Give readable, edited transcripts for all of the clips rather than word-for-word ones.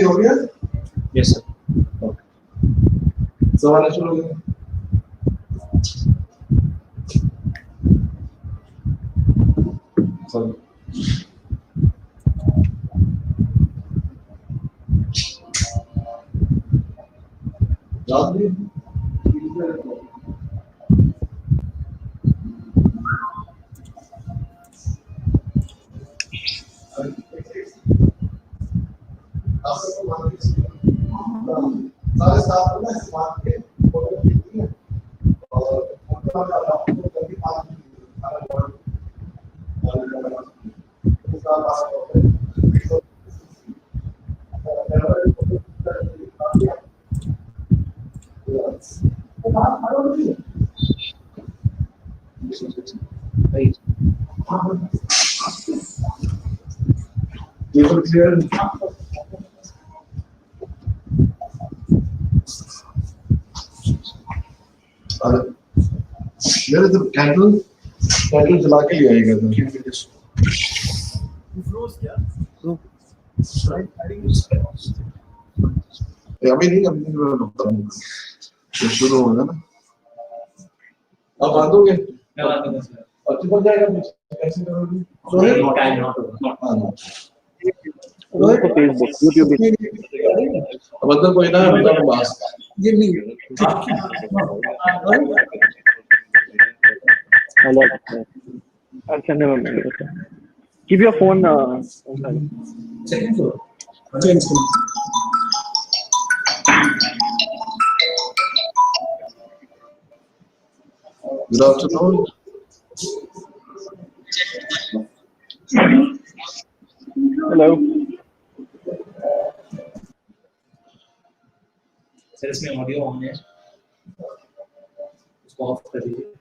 हो गया? Yes, sir. Okay. सवाल शुरू हो गया? Sorry. याद नहीं? सारे स्टाफ में स्मार्ट के फोटो खींचती है और फोटो का आपको कभी पास Right. people clear. मेरे तो कैंडल जला के ले आएगा अभी नहीं शुरू होगा ना अब बांधोगे अच्छी बन जाएगा कैसे करोगे Facebook, YouTube. अब अंदर कोई ना मतलब बास ये नहीं I'll send him a mail. Okay. Keep your phone. second floor. Change. Good afternoon. Hello. Sir इसमें ऑडियो ऑन है, उसको ऑफ कर दीजिए.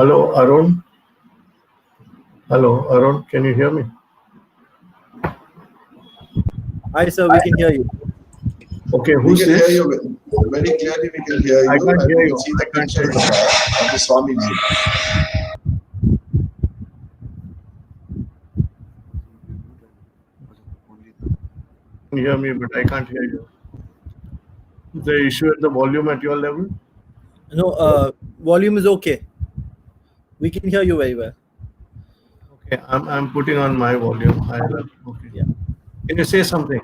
Hello, Arun. Hello, Arun. Can you hear me? Hi, sir. We can hear you. Okay, We who's can hear this? you very clearly. We can hear you. I can't hear you. See the picture of the Swamiji. You can hear me, but I can't hear you. Is the issue at the volume at your level? No, volume is okay. We can hear you very well. Okay, I'm putting on my volume. Okay. Yeah. Can you say something?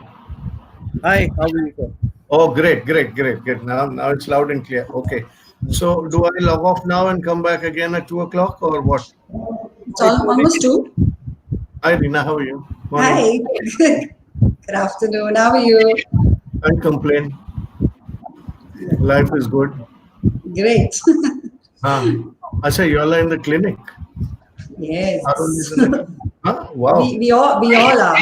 Hi, how are you, sir? Oh, great. Now it's loud and clear. Okay. So do I log off now and come back again at 2 o'clock or what? It's almost 2. Hi, Rina. How are you? Morning. Hi. Good afternoon. How are you? Can't complain. Life is good. Great. Acha, you all are in the clinic. Yes. Arun is in the huh? Wow. We all are.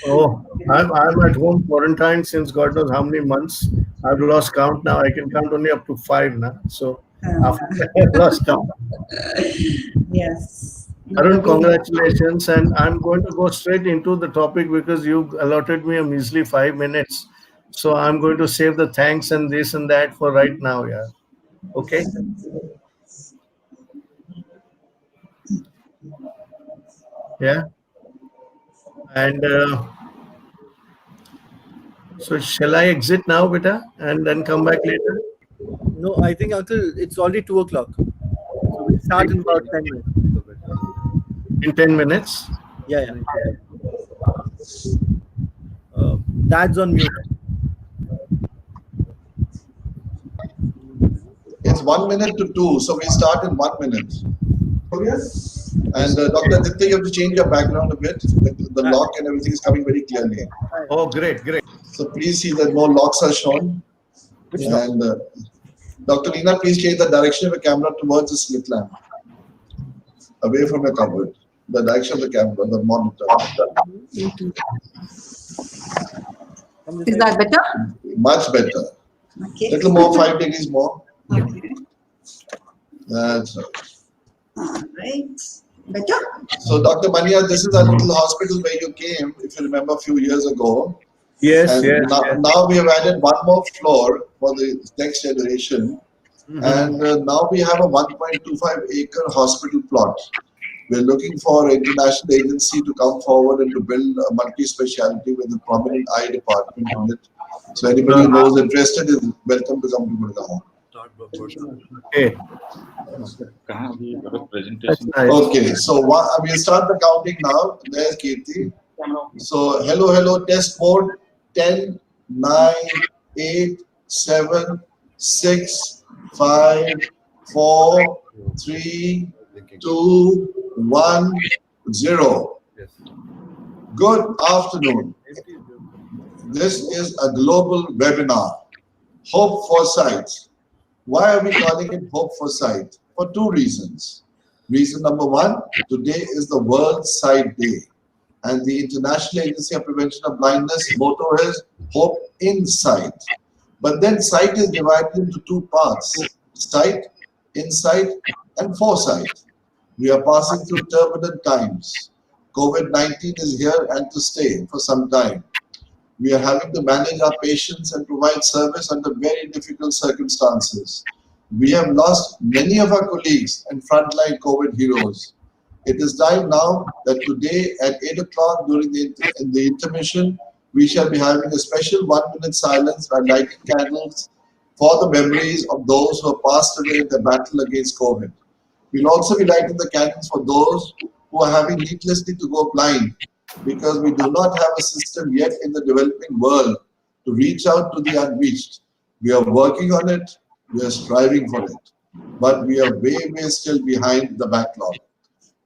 Oh, I'm at home quarantined since God knows how many months. I've lost count now. I can count only up to 5 now. So after that, I've lost count. Yes. Arun, congratulations. And I'm going to go straight into the topic because you allotted me a measly 5 minutes. So I'm going to save the thanks and this and that for right now. Yeah. Okay. Yeah. And so shall I exit now, beta, and then come back later? No, I think, Uncle, it's already 2 o'clock. So we'll start in about 10 minutes. In 10 minutes. Yeah. Dad's on mute. It's 1 minute to 2, so we start in 1 minute. Yes. And Dr. Aditya, you have to change your background a bit. The lock and everything is coming very clearly. Oh, great. So please see that no locks are shown. And Dr. Leena, please change the direction of the camera towards the slit lamp. Away from your cupboard. The direction of the camera, the monitor. Is that better? Much better. Okay. Little more, 5 degrees more. Okay. That's right. All right. Better? So Dr. Mania, this is a little hospital where you came, if you remember, a few years ago. Yes, And yes. now we have added one more floor for the next generation. And now we have a 1.25 acre hospital plot. We're looking for an international agency to come forward and to build a multi-speciality with a prominent eye department on it. So anybody who knows interested is welcome to come to Gurgaon. Okay. That's nice. Okay, so we'll start the counting now. There's Kirti. So hello, test mode. 10, 9, 8, 7, 6, 5, 4, 3, 2, 1, 0. Good afternoon. This is a global webinar. Hope for Sight. Why are we calling it Hope for Sight? For 2 reasons. Reason number 1, today is the World Sight Day. And the International Agency of Prevention of Blindness motto is Hope in Sight. But then sight is divided into 2 parts: sight, insight, and foresight. We are passing through turbulent times. COVID-19 is here and to stay for some time. We are having to manage our patients and provide service under very difficult circumstances. We have lost many of our colleagues and frontline COVID heroes. It is time now that today at 8 o'clock during the intermission, we shall be having a special 1-minute silence by lighting candles for the memories of those who have passed away in the battle against COVID. We'll also be lighting the candles for those who are having needlessly to go blind, because we do not have a system yet in the developing world to reach out to the unreached. We are working on it, we are striving for it, but we are way still behind the backlog.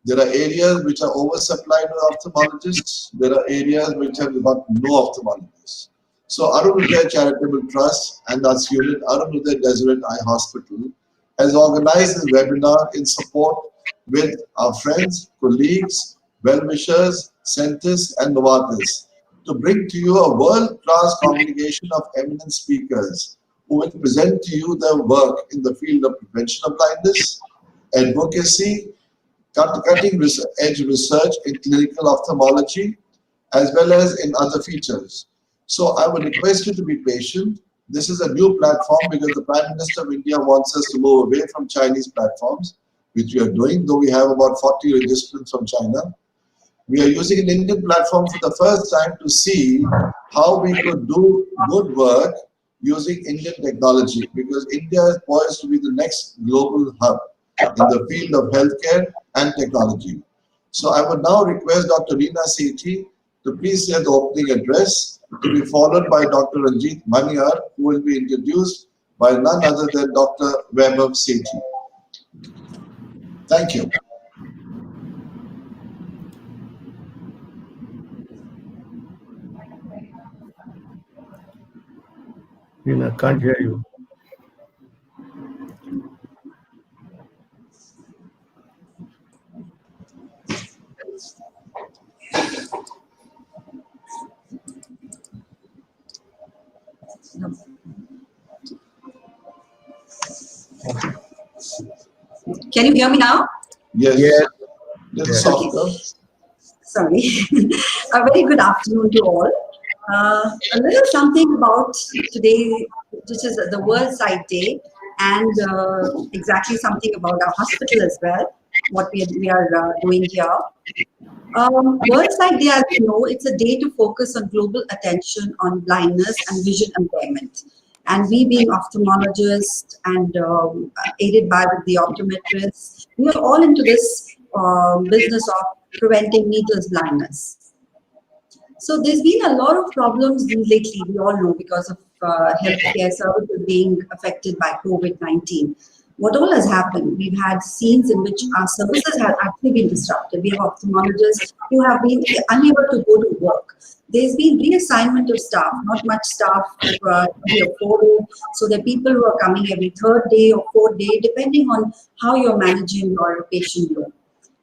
There are areas which are oversupplied with ophthalmologists. There are areas which have got no ophthalmologists. So Arunodaya Charitable Trust and our unit, Arunodaya Deseret Eye Hospital, has organized this webinar in support with our friends, colleagues, well-wishers, Centis and Novartis to bring to you a world-class congregation of eminent speakers who will present to you their work in the field of prevention of blindness, advocacy, cutting-edge research in clinical ophthalmology, as well as in other features. So I would request you to be patient. This is a new platform because the Prime Minister of India wants us to move away from Chinese platforms, which we are doing, though we have about 40 registrants from China. We are using an Indian platform for the first time to see how we could do good work using Indian technology, because India is poised to be the next global hub in the field of healthcare and technology. So I would now request Dr. Reena Sethi to please say the opening address, to be followed by Dr. Ranjit Maniar, who will be introduced by none other than Dr. Vaibhav Sethi. Thank you. Reena, can't hear you. Can you hear me now? Yes. Yes. Little softer. Sorry. A very good afternoon to all. A little something about today, which is the World Sight Day, and exactly something about our hospital as well, what we are doing here. World Sight Day, as you know, it's a day to focus on global attention on blindness and vision impairment. And we being ophthalmologists and aided by the optometrists, we are all into this business of preventing needless blindness. So there's been a lot of problems lately, we all know, because of healthcare services being affected by COVID-19. What all has happened? We've had scenes in which our services have actually been disrupted. We have ophthalmologists who have been unable to go to work. There's been reassignment of staff, not much staff to be afforded. So there are people who are coming every third day or fourth day, depending on how you're managing your patient load.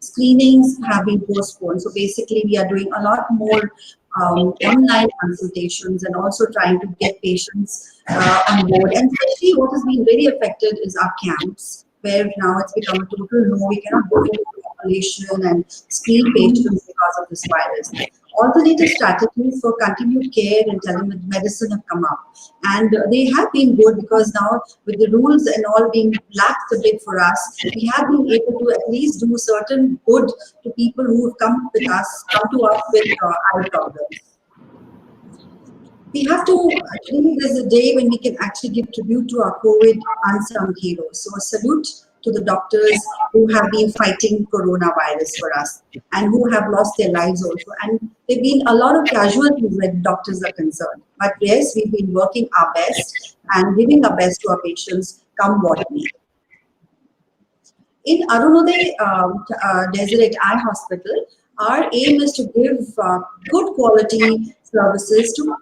Screenings have been postponed. So basically, we are doing a lot more online consultations and also trying to get patients on board. And especially what has been very affected is our camps, where now it's become a total no. We cannot go into the population and screen patients because of this virus. Alternative strategies for continued care and telemedicine have come up, and they have been good because now with the rules and all being laxed a bit for us, we have been able to at least do certain good to people who have come to us with eye problems. We have to, actually, there's a day when we can actually give tribute to our COVID unsung heroes. So a salute to the doctors who have been fighting coronavirus for us and who have lost their lives also. And there have been a lot of casualties when doctors are concerned. But yes, we've been working our best and giving our best to our patients, come what may. In Arunodaya Deseret Eye Hospital, our aim is to give good quality services to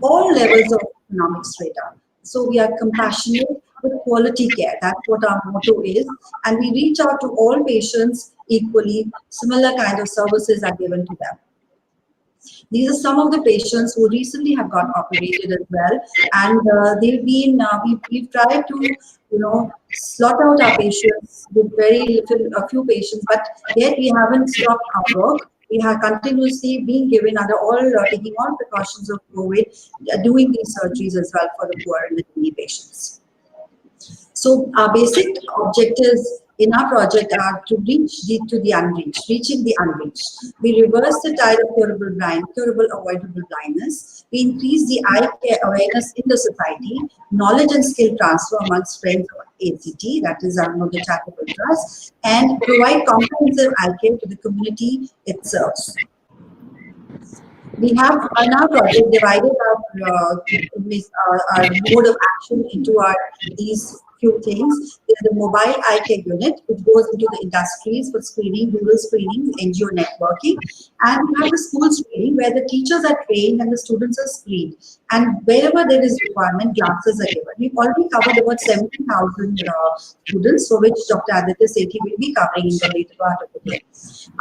all levels of economic strata. So we are compassionate with quality care. That's what our motto is. And we reach out to all patients equally. Similar kind of services are given to them. These are some of the patients who recently have got operated as well. And they've been, we've tried to, slot out our patients with very little, a few patients, but yet we haven't stopped our work. We have continuously been given under all, taking all precautions of COVID, doing these surgeries as well for the poor and the needy patients. So our basic objectives in our project are to reach to the unreached, reaching the unreached. We reverse the tide of curable avoidable blindness. We increase the eye care awareness in the society, knowledge and skill transfer amongst friends of ACT, that is Arunodaya Charitable Trust, and provide comprehensive eye care to the community it serves. We have in our project divided our mode of action into these few things. There's the mobile eye care unit, which goes into the industries for screening, rural screening, NGO networking. And we have the school screening where the teachers are trained and the students are screened. And wherever there is requirement, glasses are given. We've already covered about 70,000 students, for which Dr. Aditya Sethi will be covering in the later part of the day.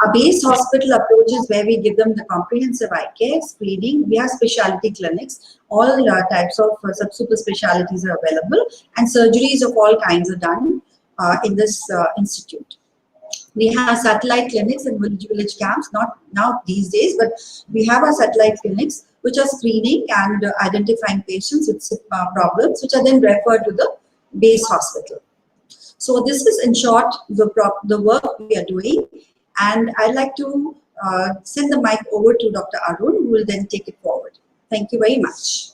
Our base hospital approach is where we give them the comprehensive eye care, screening. We have specialty clinics. All types of super specialties are available, and surgeries of all kinds are done in this institute. We have satellite clinics and village camps, not now these days, but we have our satellite clinics which are screening and identifying patients with problems, which are then referred to the base hospital. So this is in short the work we are doing, and I'd like to send the mic over to Dr. Arun, who will then take it forward. Thank you very much.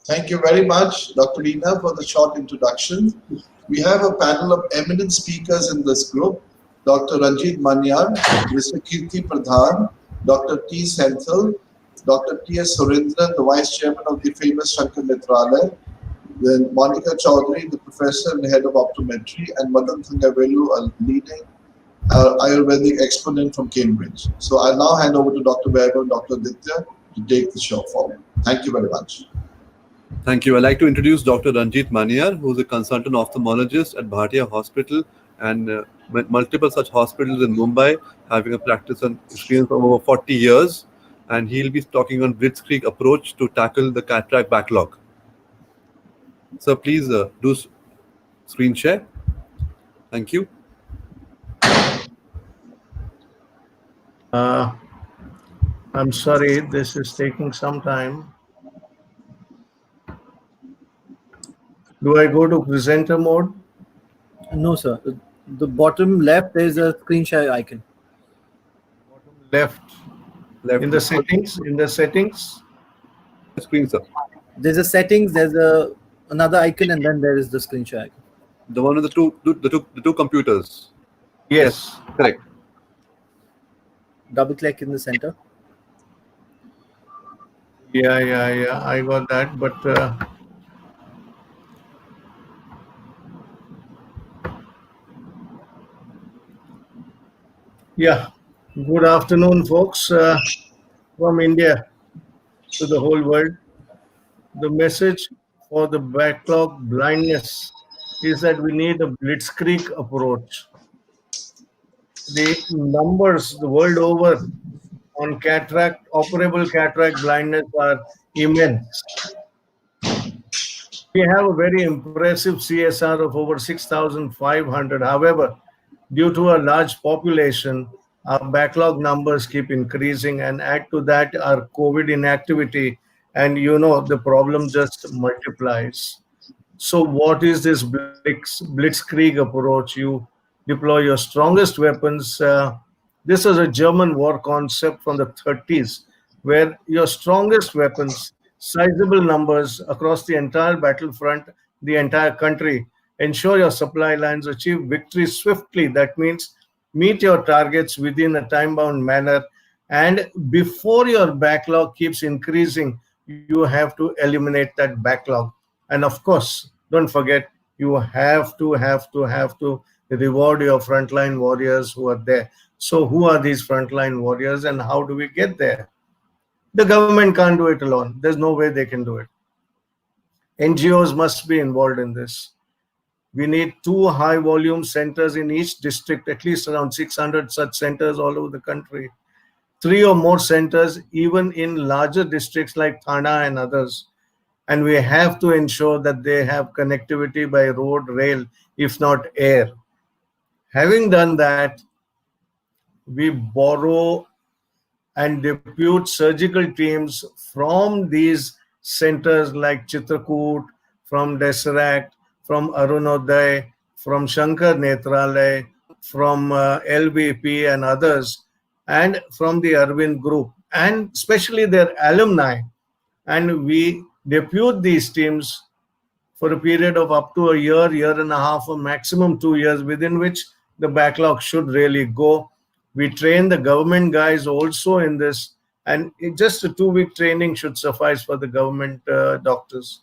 Thank you very much, Dr. Leena, for the short introduction. We have a panel of eminent speakers in this group: Dr. Ranjit Manyar, Mr. Kirti Pradhan, Dr. T. Senthil, Dr. T.S. Surendran, the Vice Chairman of the famous Shankar Netralaya, then Monica Chaudhary, the Professor and Head of Optometry, and Madan Thangavelu, a leading Ayurvedic exponent from Cambridge. So I'll now hand over to Dr. Vaibhav and Dr. Aditya to take the show forward. Thank you very much. Thank you. I'd like to introduce Dr. Ranjit Manyar, who is a consultant ophthalmologist at Bhatia Hospital and multiple such hospitals in Mumbai, having a practice and experience of over 40 years. And he'll be talking on blitzkrieg approach to tackle the cataract backlog. So please do screen share. Thank you. I'm sorry, this is taking some time. Do I go to presenter mode? No, sir. The bottom left, there is a screen share icon. Left. Left In the settings, screen, sir. There's a settings, there's another icon, and then there is the screen share icon. The one with the two computers. yes. Correct. Double click in the center. Yeah, I got that, but yeah, good afternoon, folks, from India to the whole world. The message for the backlog blindness is that we need a blitzkrieg approach. The numbers the world over on cataract, operable cataract blindness are immense. We have a very impressive CSR of over 6,500. However, due to a large population, our backlog numbers keep increasing, and add to that our COVID inactivity, and the problem just multiplies. So what is this blitzkrieg approach? You deploy your strongest weapons. This is a German war concept from the 30s, where your strongest weapons, sizable numbers across the entire battlefront, the entire country, ensure your supply lines achieve victory swiftly. That means meet your targets within a time-bound manner, and before your backlog keeps increasing, you have to eliminate that backlog. And of course, don't forget, you have to reward your frontline warriors who are there. So who are these frontline warriors, and how do we get there? The government can't do it alone. There's no way they can do it. NGOs must be involved in this. We need 2 high volume centers in each district, at least around 600 such centers all over the country. 3 or more centers even in larger districts like Thana and others. And we have to ensure that they have connectivity by road, rail, if not air. Having done that, we borrow and depute surgical teams from these centers like Chitrakoot, from Deseract, from Arunoday, from Shankar Nethralaya, from LBP and others, and from the Arvind Group, and especially their alumni. And we depute these teams for a period of up to a year, year and a half, or maximum 2 years, within which the backlog should really go. We train the government guys also in this, and just a 2-week training should suffice for the government doctors.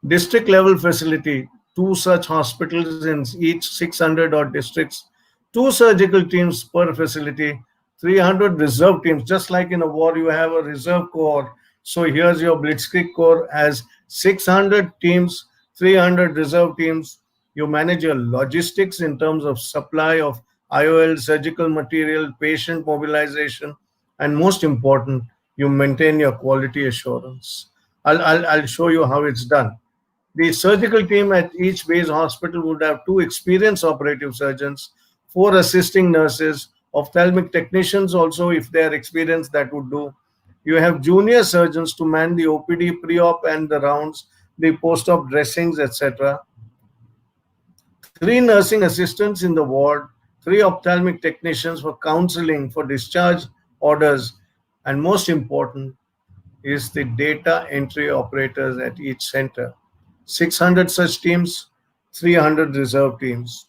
District level facility, 2 such hospitals in each 600 odd districts, 2 surgical teams per facility, 300 reserve teams. Just like in a war, you have a reserve corps. So here's your Blitzkrieg Corps as 600 teams, 300 reserve teams. You manage your logistics in terms of supply of IOL, surgical material, patient mobilization, and most important, you maintain your quality assurance. I'll show you how it's done. The surgical team at each base hospital would have 2 experienced operative surgeons, 4 assisting nurses, ophthalmic technicians also, if they are experienced, that would do. You have junior surgeons to man the OPD, pre-op and the rounds, the post-op dressings, etc. 3 nursing assistants in the ward, 3 ophthalmic technicians for counseling, for discharge orders, and most important is the data entry operators at each center. 600 such teams, 300 reserve teams.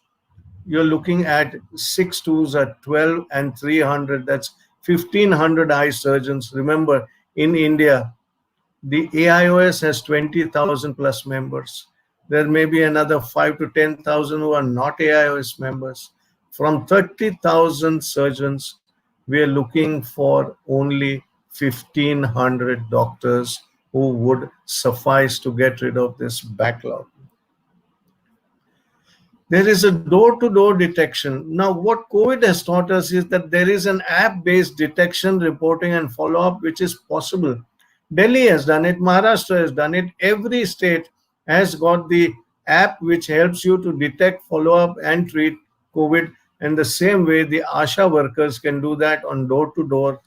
You're looking at 6 twos at 12 and 300. That's 1,500 eye surgeons. Remember, in India, the AIOS has 20,000 plus members. There may be another 5 to 10,000 who are not AIOS members. From 30,000 surgeons, we are looking for only 1,500 doctors who would suffice to get rid of this backlog. There is a door-to-door detection. Now, what COVID has taught us is that there is an app-based detection, reporting, and follow-up which is possible. Delhi has done it, Maharashtra has done it. Every state has got the app which helps you to detect, follow up, and treat COVID And the same way, the ASHA workers can do that on door to door.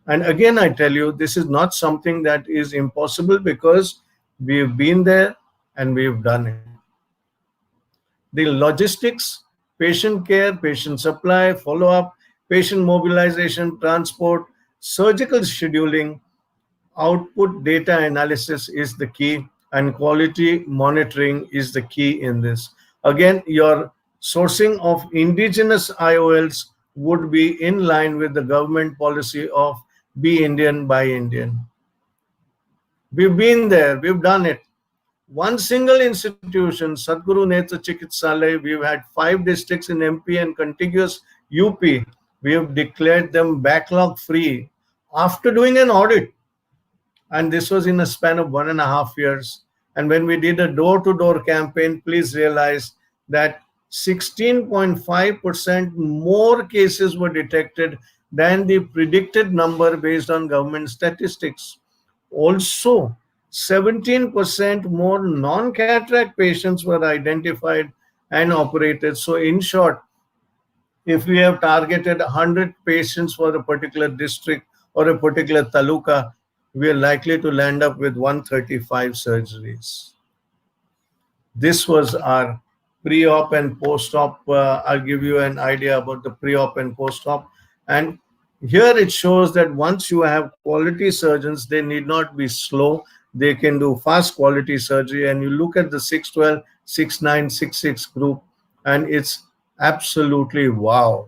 And again, I tell you, this is not something that is impossible because we've been there and we've done it. The logistics, patient care, patient supply, follow-up, patient mobilization, transport, surgical scheduling, output data analysis is the key, and quality monitoring is the key in this. Again, your sourcing of indigenous IOLs would be in line with the government policy of Be Indian, Buy Indian. We've been there, we've done it. One single institution, Sadhguru Netra Chikitsalaya, we've had 5 districts in MP and contiguous UP. We have declared them backlog free after doing an audit. And this was in a span of 1.5 years. And when we did a door-to-door campaign, please realize that 16.5% more cases were detected than the predicted number based on government statistics. Also, 17% more non-cataract patients were identified and operated. So in short, if we have targeted 100 patients for a particular district or a particular taluka, we are likely to land up with 135 surgeries. This was our pre-op and post-op. I'll give you an idea about the pre-op and post-op. And here it shows that once you have quality surgeons, they need not be slow. They can do fast quality surgery. And you look at the 612, 69, 66 group, and it's absolutely wow.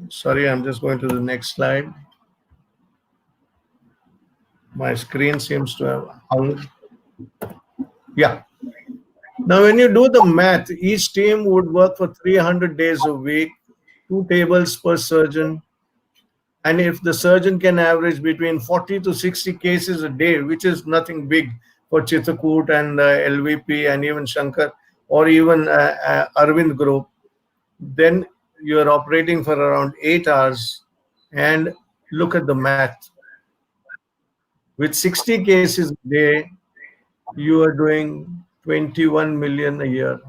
Sorry, I'm just going to the next slide. My screen seems to have hung. Yeah. Now, when you do the math, each team would work for 300 days a week, 2 tables per surgeon. And if the surgeon can average between 40 to 60 cases a day, which is nothing big for Chitakut and LVP and even Shankar or even Arvind Group, then you're operating for around 8 hours. And look at the math. With 60 cases a day, you are doing 21 million a year.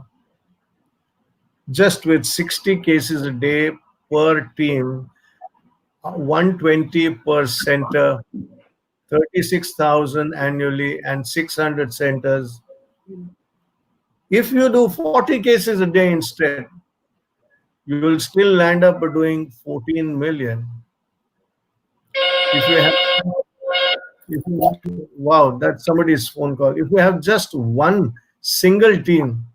Just with 60 cases a day per team, 120 per center, 36,000 annually, and 600 centers. If you do 40 cases a day instead, you will still land up doing 14 million. Wow, that's somebody's phone call. If you have just one single team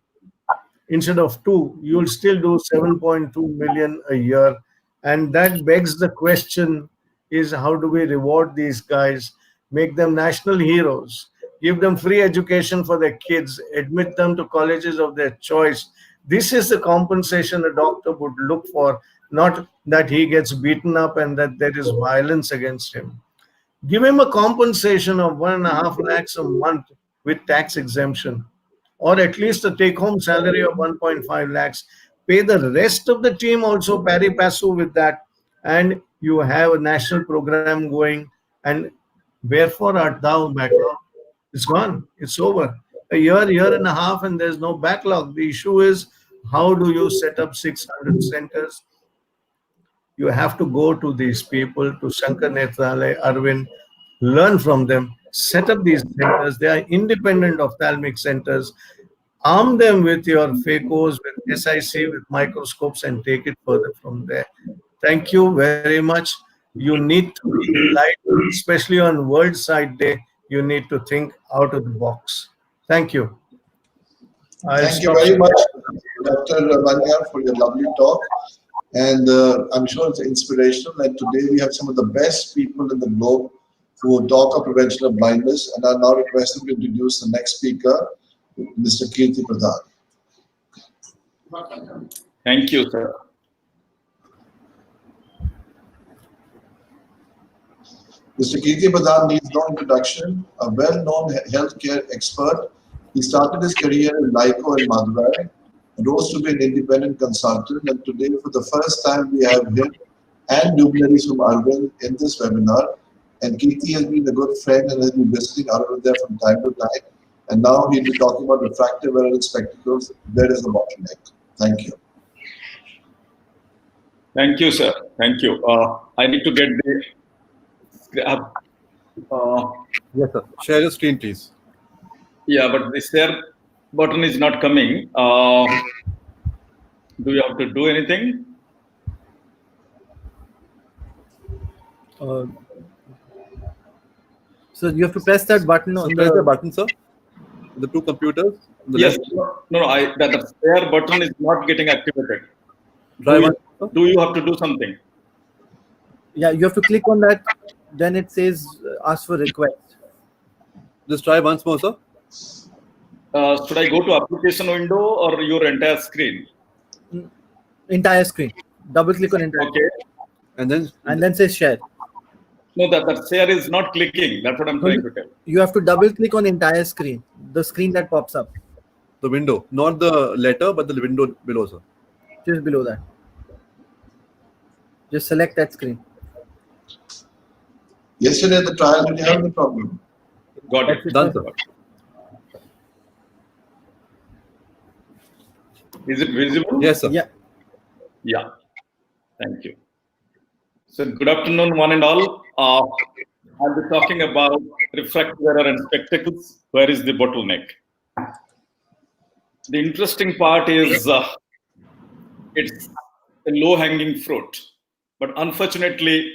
instead of 2, you will still do 7.2 million a year. And that begs the question is, how do we reward these guys, make them national heroes, give them free education for their kids, admit them to colleges of their choice? This is the compensation a doctor would look for, not that he gets beaten up and that there is violence against him. Give him a compensation of 1.5 lakhs a month with tax exemption, or at least a take-home salary of 1.5 lakhs. Pay the rest of the team also pari passu with that, and you have a national program going. And wherefore art thou, backlog? It's gone. It's over. A year and a half, and there's no backlog. The issue is, how do you set up 600 centers? You have to go to these people, to Shankar Nethralaya, Arvind, learn from them, set up these centers. They are independent ophthalmic centers. Arm them with your phaco's, with SIC, with microscopes, and take it further from there. Thank you very much. You need to be enlightened, especially on World Sight Day. You need to think out of the box. Thank you. Thank you very much, Dr. Manyar, for your lovely talk. And I'm sure it's inspirational. And today we have some of the best people in the globe who talk of prevention of blindness. And I now request them to introduce the next speaker, Mr. Kirti Pradhan. Thank you, sir. Mr. Kirti Pradhan needs no introduction, a well-known healthcare expert. He started his career in LICO in Madurai, rose to be an independent consultant, and today for the first time we have him and luminaries from Arvind in this webinar. And Kirti has been a good friend and has been visiting Arvind there from time to time. And now he'll be talking about refractive error in spectacles. There is the bottleneck. Thank you. Thank you, sir. Thank you. I need to get the. Yes, sir. Share your screen, please. Yeah, but the share button is not coming. Do you have to do anything? So you have to press that button So on press the the. button, sir. The two computers. on the Yes. left. No, the share button is not getting activated. Try one, sir. Do you have to do something? Yeah, you have to click on that. Then it says ask for request. Just try once more, sir. Should I go to application window or your entire screen? Entire screen. Double click on entire. Okay. And then Say share. No, that share is not clicking. That's what I'm trying to tell. You have to double click on entire screen. The screen that pops up the window, not the letter, but the window below, sir. just below that. Just select that screen. Yesterday at the trial, did you have any problem? Got it. Done, sir. Is it visible? Yes, sir. Yeah. Yeah. Thank you. So good afternoon, one and all. I'll be talking about refractive error and spectacles. Where is the bottleneck? The interesting part is it's a low-hanging fruit, but unfortunately,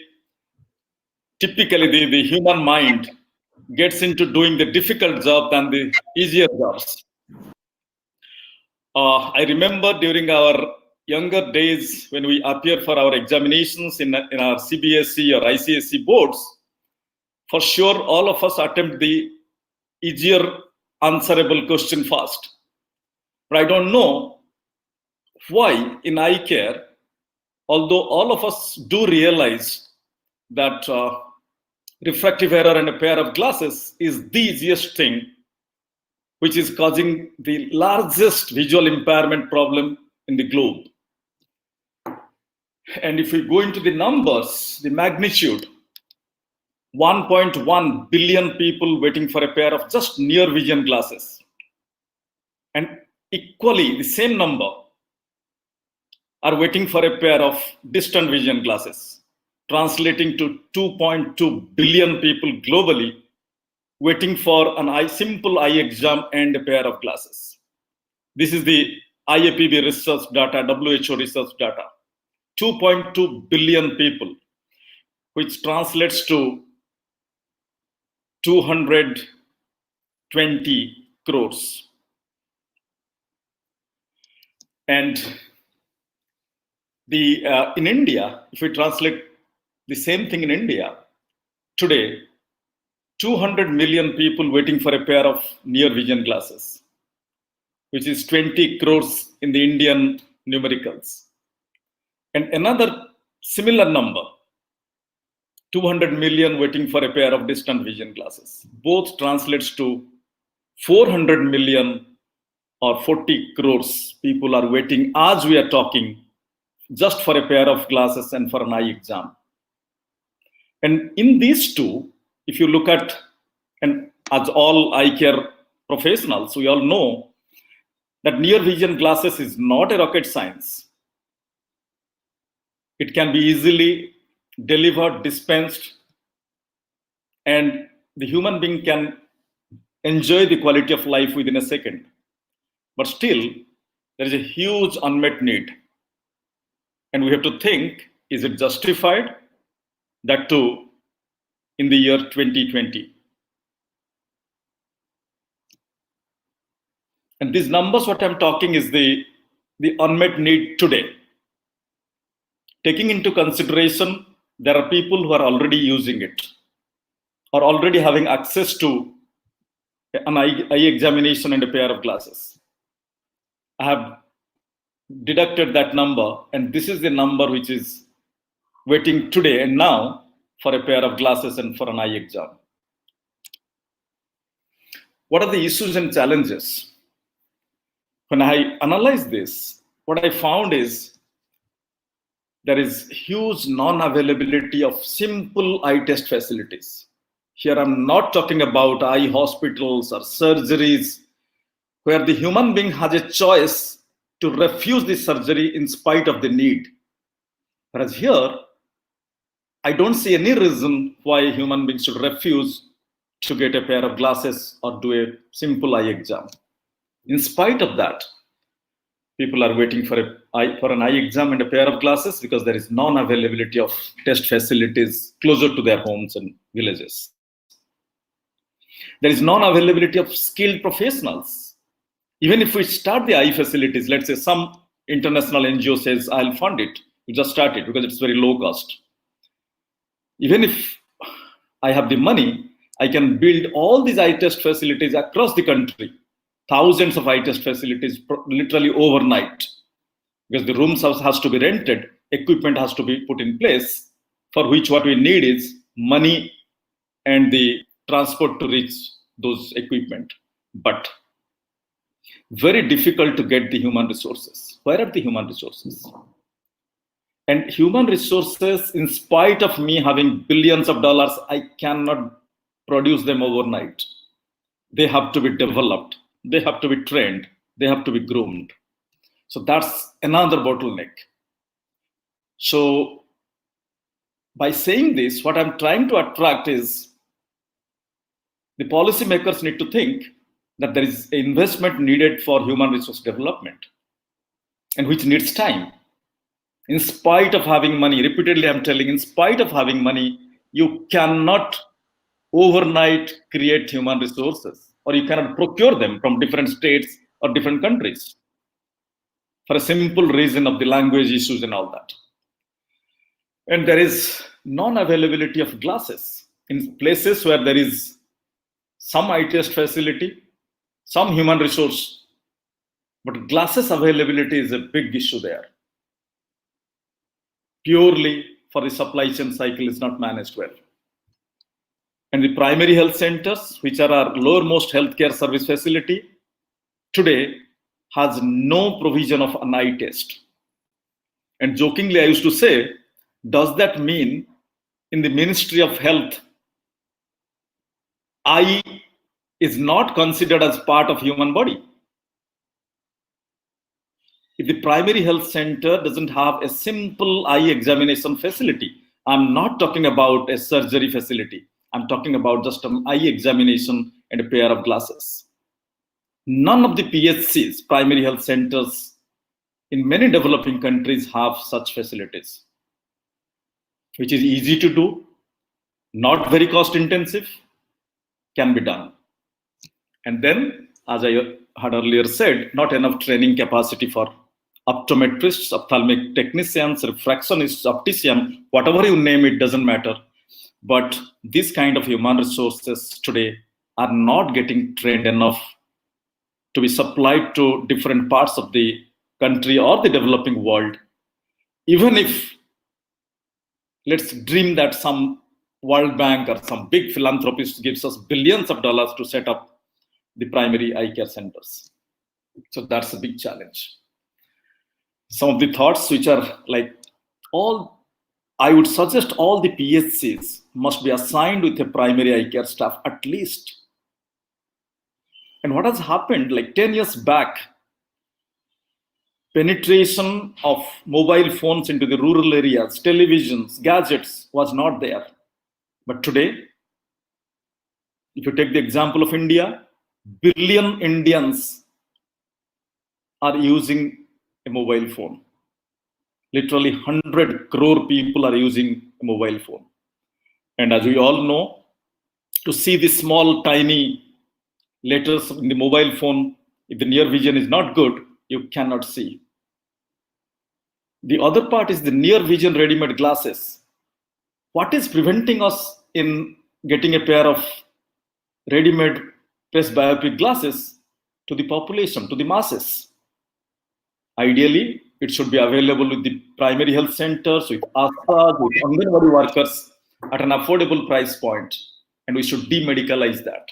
typically the human mind gets into doing the difficult job than the easier jobs. I remember during our younger days when we appear for our examinations in our CBSE or ICSE boards, for sure all of us attempt the easier answerable question first. But I don't know why in eye care, although all of us do realize that refractive error and a pair of glasses is the easiest thing which is causing the largest visual impairment problem in the globe. And if we go into the numbers, the magnitude, 1.1 billion people waiting for a pair of just near vision glasses. And equally, the same number are waiting for a pair of distant vision glasses, translating to 2.2 billion people globally waiting for an simple eye exam and a pair of glasses. This is the IAPB research data, WHO research data. 2.2 billion people, which translates to 220 crores. And in India, if we translate the same thing in India, today, 200 million people waiting for a pair of near vision glasses, which is 20 crores in the Indian numericals. And another similar number, 200 million waiting for a pair of distant vision glasses. Both translates to 400 million or 40 crores people are waiting as we are talking just for a pair of glasses and for an eye exam. And in these two, if you look at, and as all eye care professionals, we all know that near vision glasses is not a rocket science. It can be easily delivered, dispensed, and the human being can enjoy the quality of life within a second. But still, there is a huge unmet need. And we have to think, is it justified? That too, in the year 2020. And these numbers, what I'm talking is the unmet need today. Taking into consideration, there are people who are already using it or already having access to an eye examination and a pair of glasses. I have deducted that number, and this is the number which is waiting today and now for a pair of glasses and for an eye exam. What are the issues and challenges? When I analyze this, what I found is there is huge non-availability of simple eye test facilities. Here I'm not talking about eye hospitals or surgeries where the human being has a choice to refuse the surgery in spite of the need. Whereas here, I don't see any reason why a human being should refuse to get a pair of glasses or do a simple eye exam. In spite of that, people are waiting for an eye exam and a pair of glasses because there is non-availability of test facilities closer to their homes and villages. There is non-availability of skilled professionals. Even if we start the eye facilities, let's say some international NGO says, I'll fund it. You just start it because it's very low cost. Even if I have the money, I can build all these eye test facilities across the country. Thousands of eye test facilities literally overnight. Because the rooms has to be rented, equipment has to be put in place, for which what we need is money and the transport to reach those equipment. But very difficult to get the human resources. Where are the human resources? And human resources, in spite of me having billions of dollars, I cannot produce them overnight. They have to be developed. They have to be trained. They have to be groomed. So that's another bottleneck. So by saying this, what I'm trying to attract is the policymakers need to think that there is investment needed for human resource development, and which needs time. In spite of having money, repeatedly I'm telling, in spite of having money, you cannot overnight create human resources, or you cannot procure them from different states or different countries for a simple reason of the language issues and all that. And there is non-availability of glasses in places where there is some eye test facility, some human resource, but glasses availability is a big issue there. Purely for the supply chain cycle is not managed well. And the primary health centers, which are our lowermost healthcare service facility, today has no provision of an eye test. And jokingly, I used to say, does that mean in the Ministry of Health, eye is not considered as part of human body? If the primary health center doesn't have a simple eye examination facility, I'm not talking about a surgery facility. I'm talking about just an eye examination and a pair of glasses. None of the PHCs, primary health centers, in many developing countries have such facilities, which is easy to do, not very cost intensive, can be done. And then, as I had earlier said, not enough training capacity for optometrists, ophthalmic technicians, refractionists, opticians, whatever you name it, doesn't matter. But this kind of human resources today are not getting trained enough to be supplied to different parts of the country or the developing world. Even if, let's dream that some World Bank or some big philanthropist gives us billions of dollars to set up the primary eye care centers. So that's a big challenge. Some of the thoughts which are like I would suggest all the PHCs must be assigned with a primary eye care staff at least. And what has happened, like 10 years back, penetration of mobile phones into the rural areas, televisions, gadgets was not there. But today, if you take the example of India, billion Indians are using a mobile phone. Literally 100 crore people are using a mobile phone. And as we all know, to see the small, tiny letters in the mobile phone, if the near vision is not good, you cannot see. The other part is the near vision ready-made glasses. What is preventing us in getting a pair of ready-made presbyopic glasses to the population, to the masses? Ideally, it should be available with the primary health centers, with ASHAs, with Anganwadi workers at an affordable price point, and we should demedicalize that.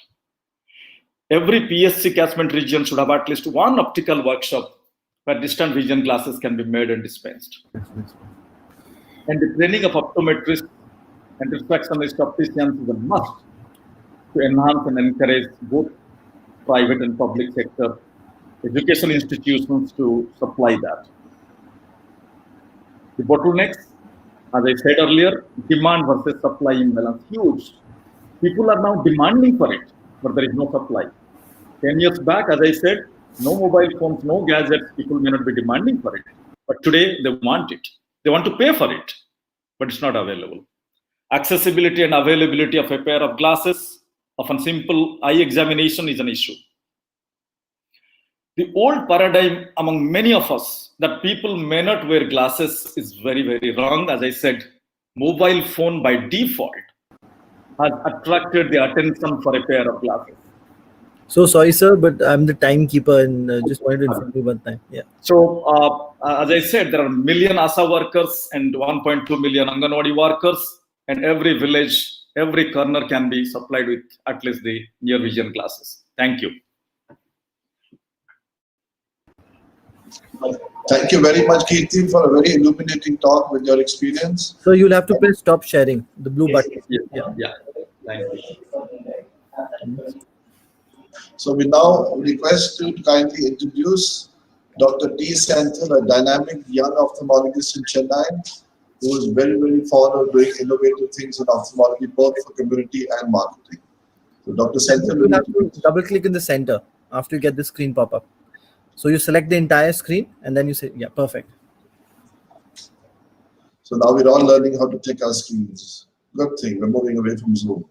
Every PSC catchment region should have at least one optical workshop where distant vision glasses can be made and dispensed. And the training of optometrists and refractionist opticians is a must to enhance and encourage both private and public sector education institutions to supply that. The bottlenecks, as I said earlier, demand versus supply imbalance, huge. People are now demanding for it, but there is no supply. 10 years back, as I said, no mobile phones, no gadgets, people may not be demanding for it. But today, they want it. They want to pay for it, but it's not available. Accessibility and availability of a pair of glasses, often simple eye examination, is an issue. The old paradigm among many of us that people may not wear glasses is very, very wrong. As I said, mobile phone by default has attracted the attention for a pair of glasses. So sorry, sir, but I'm the timekeeper and just wanted to inform you one time. Yeah. So, as I said, there are a million ASA workers and 1.2 million Anganwadi workers, and every village, every corner can be supplied with at least the near vision glasses. Thank you. Thank you very much, Kirti, for a very illuminating talk with your experience. So you'll have to press stop sharing, the blue button. Yeah. Thank you. So we now request you to kindly introduce Dr. T. Senthil, a dynamic young ophthalmologist in Chennai, who is very, very fond of doing innovative things in ophthalmology, both for community and marketing. So Dr. Senthil, You have to double click in the center after you get the screen pop up. So you select the entire screen and then you say, yeah, perfect. So now we're all learning how to click our screens. Good thing, we're moving away from Zoom.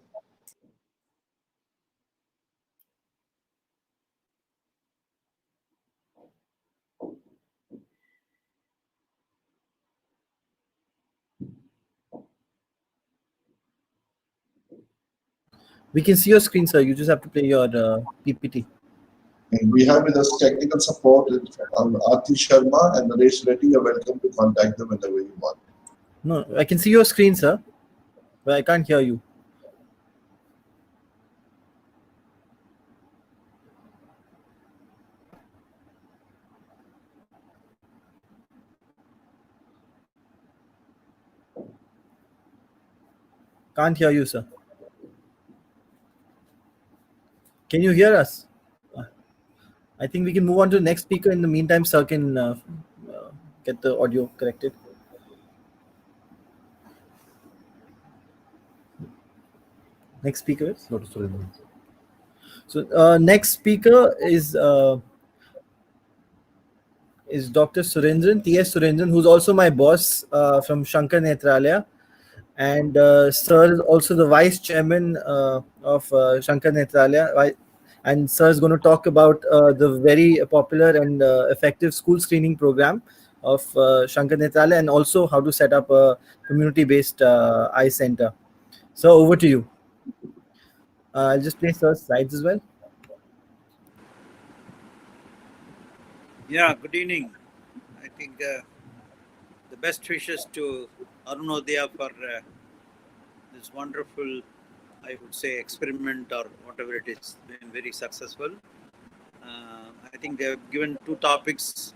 We can see your screen, sir. You just have to play your PPT. And we have with us technical support Aarti Sharma and Naresh Reddy. You're welcome to contact them whenever you want. No, I can see your screen, sir, but I can't hear you. Can't hear you, sir. Can you hear us? I think we can move on to the next speaker. In the meantime, sir can get the audio corrected. Next speaker is Dr. Surendran. So next speaker is Dr. Surendran, T.S. Surendran, who's also my boss from Shankar Netralaya. And sir is also the vice chairman of Shankar Netralaya. And sir is going to talk about the very popular and effective school screening program of Shankar Netralaya, and also how to set up a community-based eye center. So over to you. I'll just play sir's slides as well. Yeah, good evening. I think the best wishes to Arunodaya for this wonderful, I would say, experiment or whatever it is, been very successful. I think they have given two topics.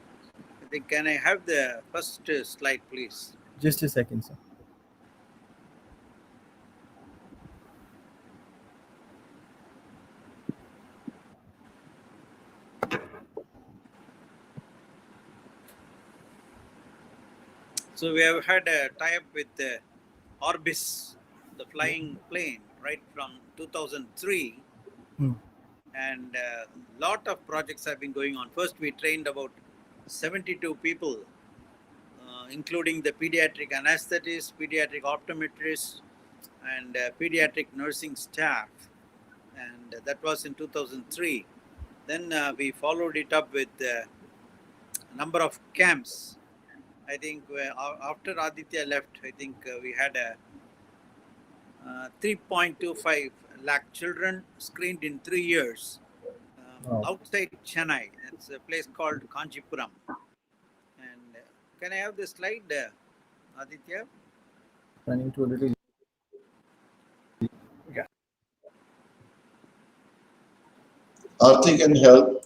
I think, can I have the first slide, please? Just a second, sir. So we have had a tie-up with Orbis, the flying plane, right from 2003. And a lot of projects have been going on. First, we trained about 72 people, including the pediatric anesthetists, pediatric optometrists, and pediatric nursing staff. And that was in 2003. Then we followed it up with a number of camps. I think after Aditya left, I think we had a 3.25 lakh children screened in 3 years outside Chennai. It's a place called Kanchipuram. And can I have the slide, Aditya? Running to a little. Yeah. Aarti can help.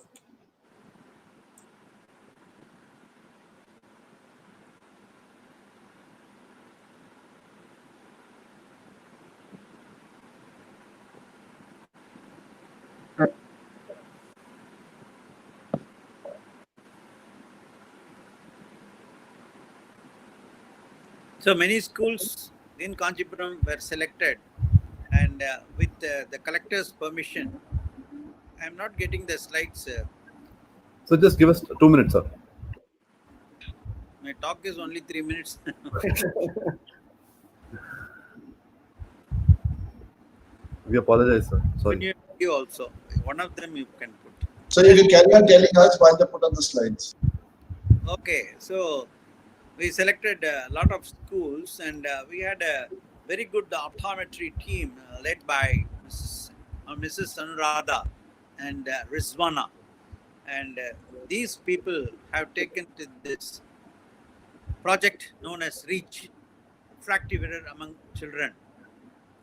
So many schools in Kanchipuram were selected, and with the collector's permission, I'm not getting the slides. So just give us 2 minutes, sir. My talk is only 3 minutes. We apologize, sir. Sorry. You also, one of them you can put. So you can carry on telling us while they put on the slides. Okay, so we selected a lot of schools, and we had a very good optometry team led by Mrs. Anuradha and Rizwana. And these people have taken to this project known as REACH, refractive error among children.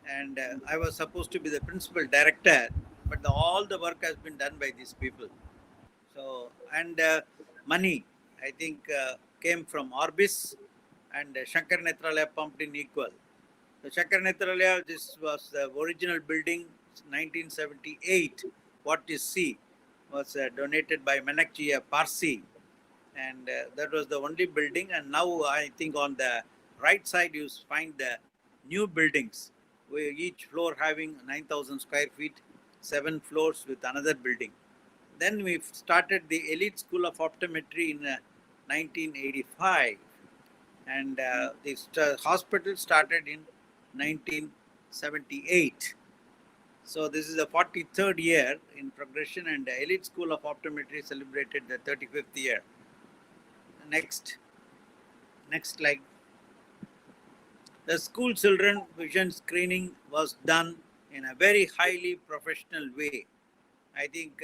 And I was supposed to be the principal director, but all the work has been done by these people. So, and money, I think, came from Orbis, and Shankar Nethralaya pumped in equal. The Shankar Nethralaya, this was the original building, 1978. What you see was donated by Manakjiya Parsi, and that was the only building. And now I think on the right side you find the new buildings, where each floor having 9,000 square feet, 7 floors with another building. Then we started the Elite School of Optometry in 1985, and the hospital started in 1978. So this is the 43rd year in progression, and the Elite School of Optometry celebrated the 35th year. Next slide. The school children vision screening was done in a very highly professional way. I think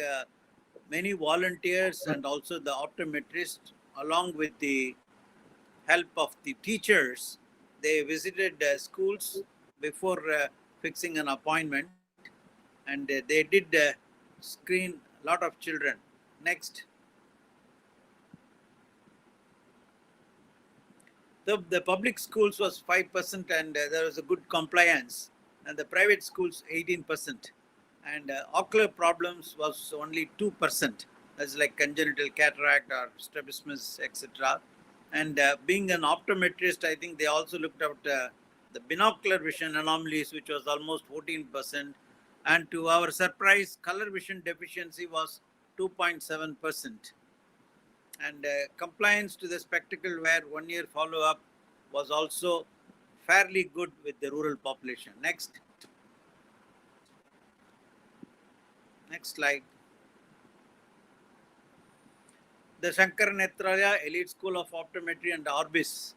many volunteers and also the optometrists, along with the help of the teachers, they visited schools before fixing an appointment, and they did screen a lot of children. Next. The public schools was 5%, and there was a good compliance, and the private schools 18%, and ocular problems was only 2%. That's like congenital cataract or strabismus, etc. And being an optometrist, I think they also looked at the binocular vision anomalies, which was almost 14%, and to our surprise, color vision deficiency was 2.7%. And compliance to the spectacle wear 1 year follow-up was also fairly good with the rural population. Next slide. The Shankar Nethralaya Elite School of Optometry and Orbis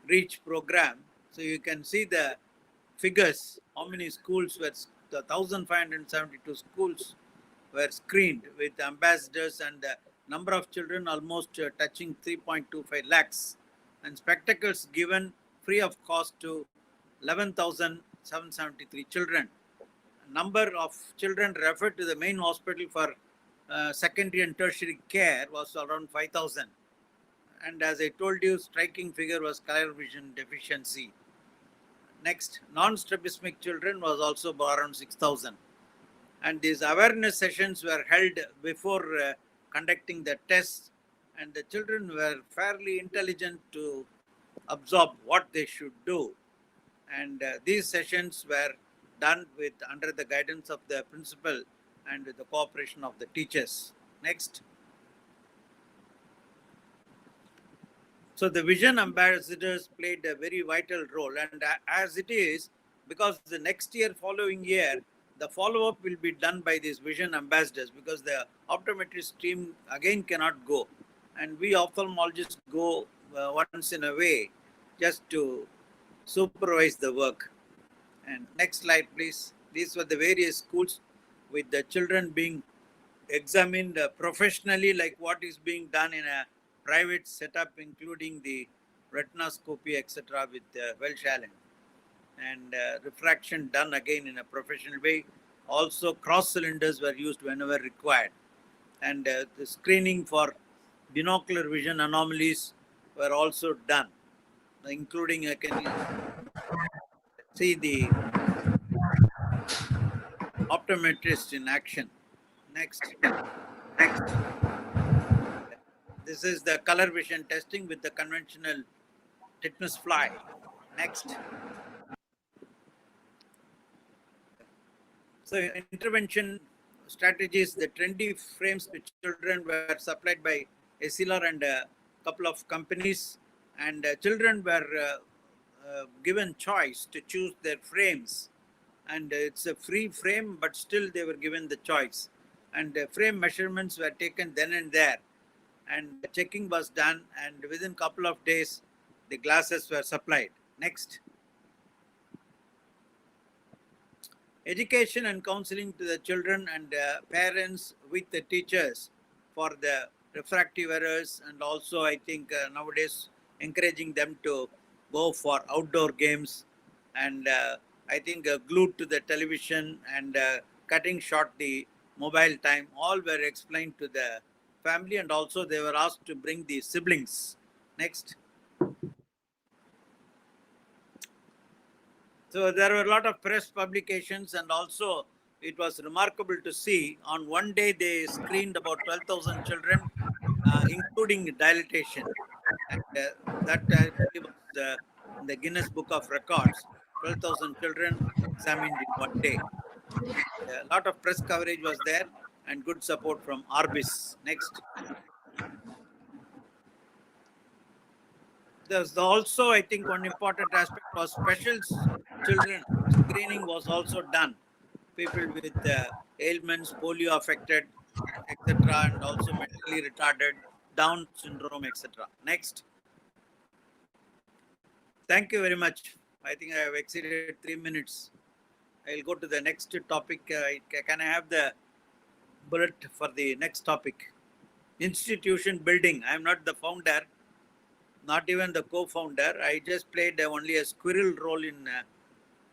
REACH program. So you can see the figures, how many schools were, the 1,572 schools were screened with ambassadors, and the number of children almost touching 3.25 lakhs, and spectacles given free of cost to 11,773 children. Number of children referred to the main hospital for secondary and tertiary care was around 5,000. And as I told you, striking figure was color vision deficiency. Next, non-strabismic children was also around 6,000. And these awareness sessions were held before conducting the tests, and the children were fairly intelligent to absorb what they should do. And these sessions were done with under the guidance of the principal and with the cooperation of the teachers. Next. So the vision ambassadors played a very vital role, and as it is, because the next year, following year, the follow-up will be done by these vision ambassadors, because the optometrist team again cannot go, and we ophthalmologists go once in a way just to supervise the work. And next slide, please. These were the various schools with the children being examined professionally, like what is being done in a private setup, including the retinoscopy, etc., with Welsh Allen, and refraction done again in a professional way. Also, cross cylinders were used whenever required, and the screening for binocular vision anomalies were also done, including can you see the optometrist in action. Next. This is the color vision testing with the conventional tetanus fly. Next. So intervention strategies, the trendy frames to children were supplied by Essilor and a couple of companies, and children were given choice to choose their frames, and it's a free frame, but still they were given the choice, and frame measurements were taken then and there, and checking was done, and within couple of days the glasses were supplied. Next. Education and counseling to the children and parents with the teachers for the refractive errors, and also I think nowadays encouraging them to go for outdoor games, and I think glued to the television and cutting short the mobile time, all were explained to the family, and also they were asked to bring the siblings. Next. So there were a lot of press publications, and also it was remarkable to see on one day they screened about 12,000 children, including dilatation. And that was in the Guinness Book of Records, 12,000 children examined in one day. A lot of press coverage was there and good support from Orbis. Next. There's also, I think, one important aspect was special children screening was also done. People with ailments, polio affected, etc., and also mentally retarded, Down syndrome, etc. Next. Thank you very much. I think I have exceeded 3 minutes. I'll go to the next topic. Can I have the bullet for the next topic? Institution building. I am not the founder, not even the co-founder. I just played only a squirrel role in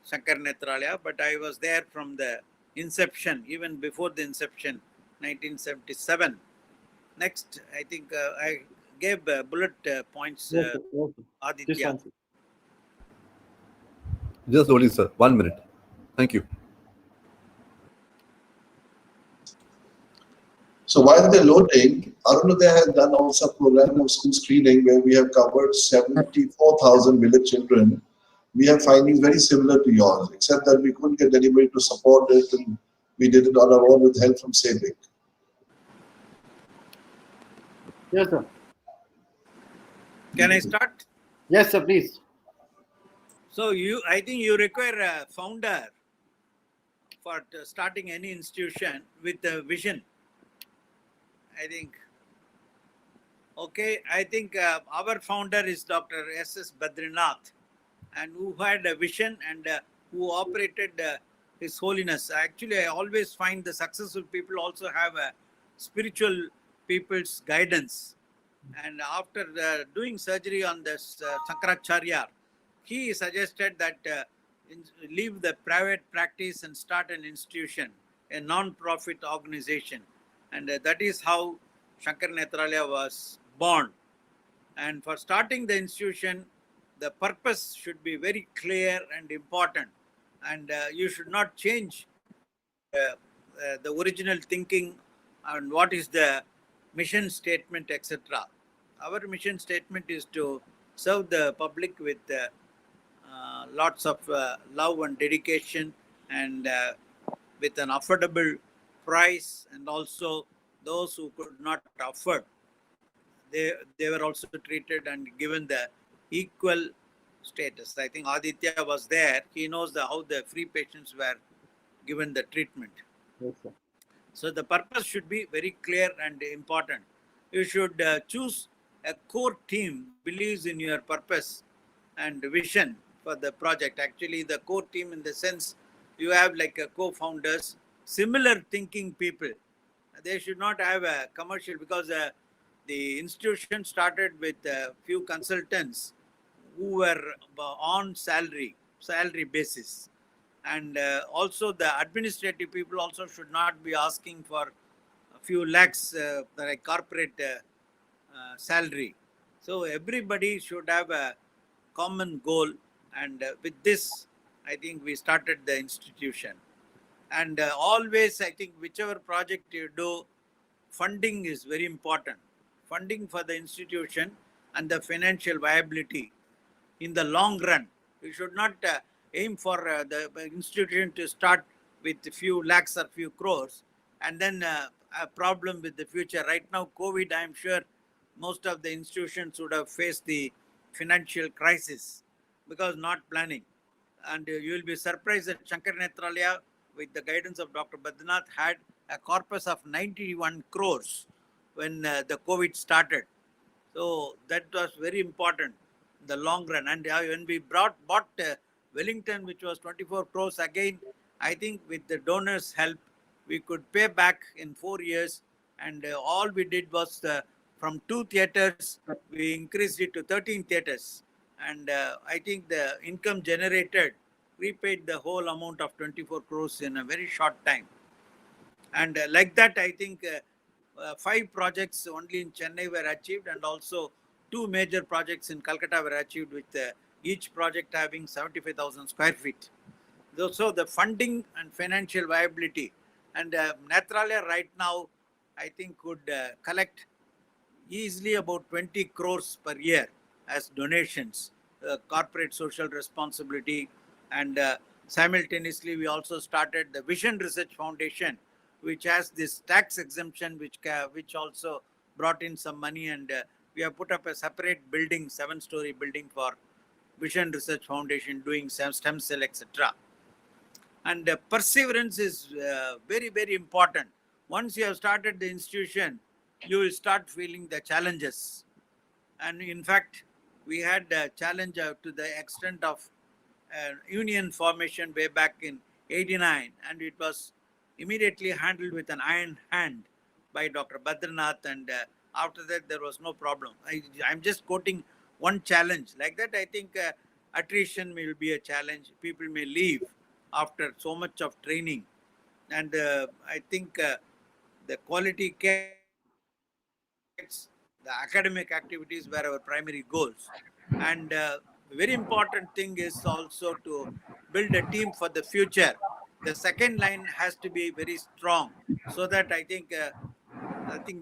Shankar Nethralaya, but I was there from the inception, even before the inception, 1977. Next, I think I gave bullet points, Yes, sir. Yes, sir. Aditya. Just one second. Just loading, sir. 1 minute. Thank you. So while they're loading, Arunodaya has done also a program of school screening where we have covered 74,000 village children. We have findings very similar to yours, except that we couldn't get anybody to support it, and we did it on our own with help from SABIC. Yes, sir. Can I start? Yes, sir, please. So I think you require a founder for starting any institution with a vision. I think. Okay, I think our founder is Dr. S.S. Badrinath, and who had a vision and who operated His Holiness. Actually, I always find the successful people also have a spiritual people's guidance. And after doing surgery on this Shankaracharya, he suggested that leave the private practice and start an institution, a non-profit organization. And that is how Shankar Nethralaya was born. And for starting the institution, the purpose should be very clear and important. And you should not change the original thinking and what is the mission statement, etc. Our mission statement is to serve the public with lots of love and dedication, and with an affordable price, and also those who could not afford, they were also treated and given the equal status. I think Aditya was there. He knows how the free patients were given the treatment. Yes, sir. So the purpose should be very clear and important. You should choose a core team believes in your purpose and vision for the project. Actually, the core team, in the sense you have like a co-founders, similar thinking people. They should not have a commercial, because the institution started with a few consultants who were on salary basis. And also the administrative people also should not be asking for a few lakhs like corporate salary. So everybody should have a common goal, and with this, I think we started the institution. And always, I think whichever project you do, funding is very important. Funding for the institution and the financial viability. in the long run. We should not aim for the institution to start with a few lakhs or few crores and then a problem with the future. Right now, COVID, I'm sure most of the institutions would have faced the financial crisis because not planning. And you will be surprised that Shankar Nethralaya, with the guidance of Dr. Badrinath, had a corpus of 91 crores when the COVID started. So that was very important in the long run. And when we bought Wellington, which was 24 crores, again, I think with the donors' help, we could pay back in 4 years. And all we did was from 2 theaters, we increased it to 13 theaters. And I think the income generated repaid the whole amount of 24 crores in a very short time. And like that, I think 5 projects only in Chennai were achieved, and also 2 major projects in Calcutta were achieved, with each project having 75,000 square feet. So the funding and financial viability, and Nethralaya right now, I think could collect easily about 20 crores per year as donations, corporate social responsibility. And simultaneously, we also started the Vision Research Foundation, which has this tax exemption, which also brought in some money. And we have put up a separate building, 7-story building for Vision Research Foundation, doing stem cell, etc. And perseverance is very, very important. Once you have started the institution, you will start feeling the challenges. And in fact, we had a challenge to the extent of union formation way back in '89, and it was immediately handled with an iron hand by Dr. Badrinath, and after that there was no problem. I'm just quoting one challenge. Like that, I think attrition will be a challenge. People may leave after so much of training, and I think the quality care, the academic activities were our primary goals. And very important thing is also to build a team for the future. The second line has to be very strong, so that I think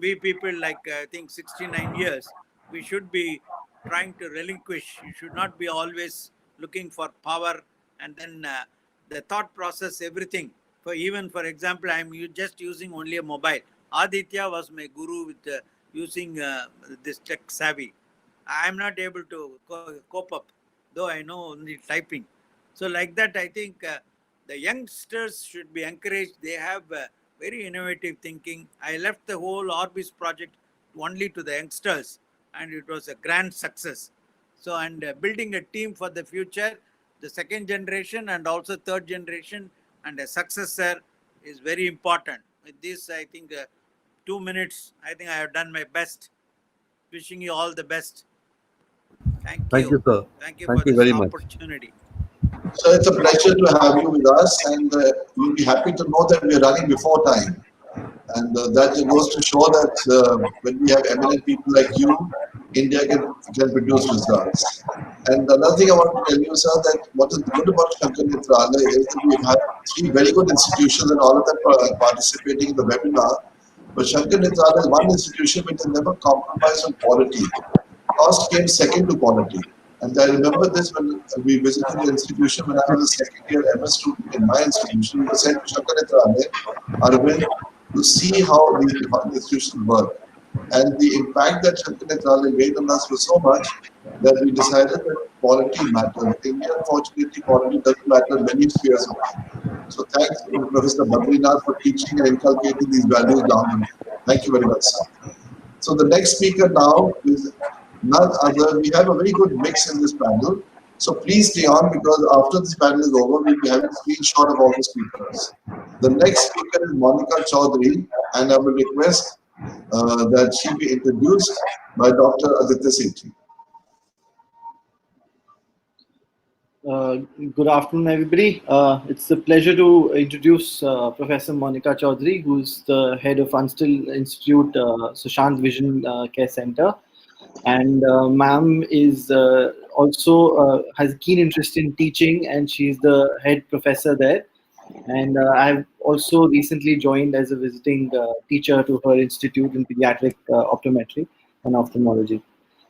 we people, like I think 69 years, we should be trying to relinquish. You should not be always looking for power, and then the thought process, everything. For example, I'm just using only a mobile. Aditya was my guru with using this tech savvy. I'm not able to cope up, though I know only typing. So like that, I think the youngsters should be encouraged. They have very innovative thinking. I left the whole Orbis project only to the youngsters, and it was a grand success. So, and building a team for the future, the second generation and also third generation, and a successor is very important. With this, I think 2 minutes, I think I have done my best. Wishing you all the best. Thank you, sir. Thank you Thank for you this very much. opportunity. So it's a pleasure to have you with us, and you'll be happy to know that we're running before time. And that goes to show that when we have eminent people like you, India can produce results. And another thing I want to tell you, sir, that what is good about Shankar Nethralaya is that we've had 3 very good institutions, and all of them are participating in the webinar. But Shankar Nethralaya is one institution which has never compromised on quality. Cost came second to quality. And I remember this when we visited the institution when I was a second year MS student in my institution. We were sent to Shankar Nethralaya, Arvind, to see how the institutions work. And the impact that Shankar Nethralaya made on us was so much that we decided that quality matters. India, unfortunately, quality doesn't matter in many spheres of life. So thanks to Professor Badrinath for teaching and inculcating these values down. Thank you very much, sir. So the next speaker now is none other. We have a very good mix in this panel. So please stay on, because after this panel is over, we'll be having a screenshot of all the speakers. The next speaker is Monica Chaudhary, and I will request that she be introduced by Dr. Aditya Sethi. Good afternoon, everybody. It's a pleasure to introduce Professor Monica Chaudhary, who's the head of Unstill Institute, Sushant Vision Care Center. And ma'am is also has a keen interest in teaching, and she's the head professor there. And I've also recently joined as a visiting teacher to her institute in pediatric optometry and ophthalmology.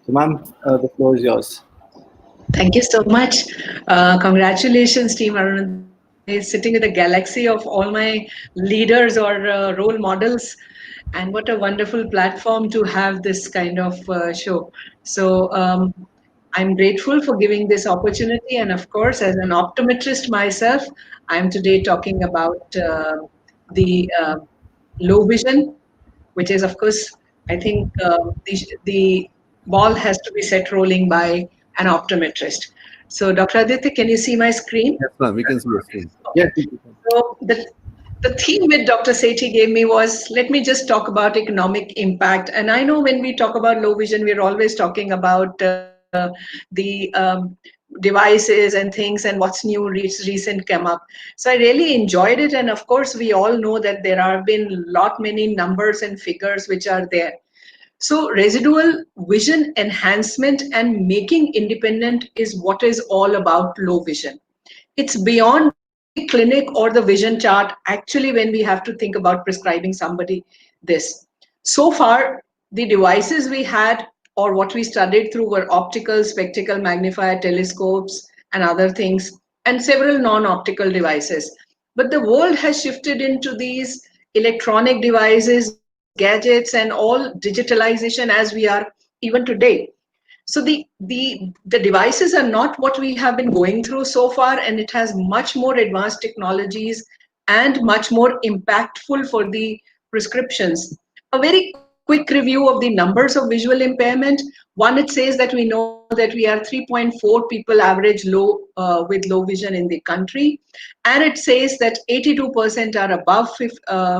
So ma'am, the floor is yours. Thank you so much. Congratulations, Team Arun. Sitting with a galaxy of all my leaders or role models. And what a wonderful platform to have this kind of show. So I'm grateful for giving this opportunity. And of course, as an optometrist myself, I'm today talking about the low vision, which is, of course, I think the ball has to be set rolling by an optometrist. So, Dr. Aditya, can you see my screen? Yes, ma'am. We can see your screen. Yes. So, the theme which Dr. Sethi gave me was, let me just talk about economic impact. And I know when we talk about low vision, we're always talking about the devices and things and what's new, recent come up. So I really enjoyed it. And of course, we all know that there have been many numbers and figures which are there. So residual vision enhancement and making independent is what is all about low vision. It's beyond the clinic or the vision chart, actually, when we have to think about prescribing somebody this. So far, the devices we had or what we studied through were optical, spectacle magnifier, telescopes, and other things, and several non-optical devices. But the world has shifted into these electronic devices, gadgets, and all digitalization as we are even today. So the devices are not what we have been going through so far, and it has much more advanced technologies and much more impactful for the prescriptions. A very quick review of the numbers of visual impairment. One, it says that we know that we are 3.4 people average with low vision in the country, and it says that 82% are above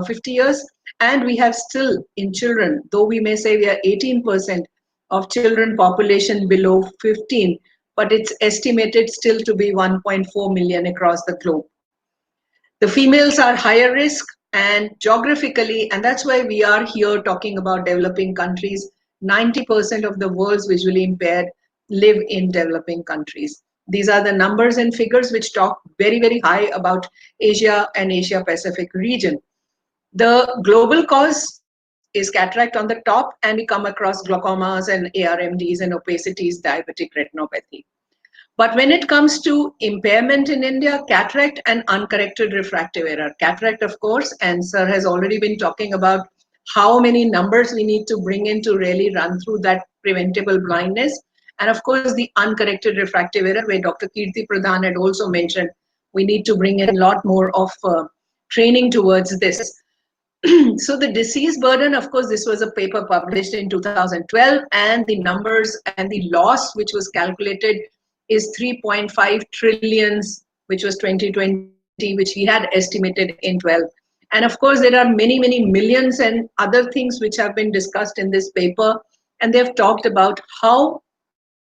50 years, and we have still in children, though we may say we are 18% of children population below 15, but it's estimated still to be 1.4 million across the globe. The females are higher risk and geographically, and that's why we are here talking about developing countries. 90% of the world's visually impaired live in developing countries. These are the numbers and figures which talk very, very high about Asia and Asia Pacific region. The global cause is cataract on the top, and we come across glaucomas and ARMDs and opacities, diabetic retinopathy. But when it comes to impairment in India, cataract and uncorrected refractive error. Cataract, of course, and sir has already been talking about how many numbers we need to bring in to really run through that preventable blindness. And of course, the uncorrected refractive error, where Dr. Kirti Pradhan had also mentioned, we need to bring in a lot more of training towards this. So the disease burden, of course, this was a paper published in 2012, and the numbers and the loss which was calculated is 3.5 trillions, which was 2020, which he had estimated in 12. And of course, there are many, many millions and other things which have been discussed in this paper, and they've talked about how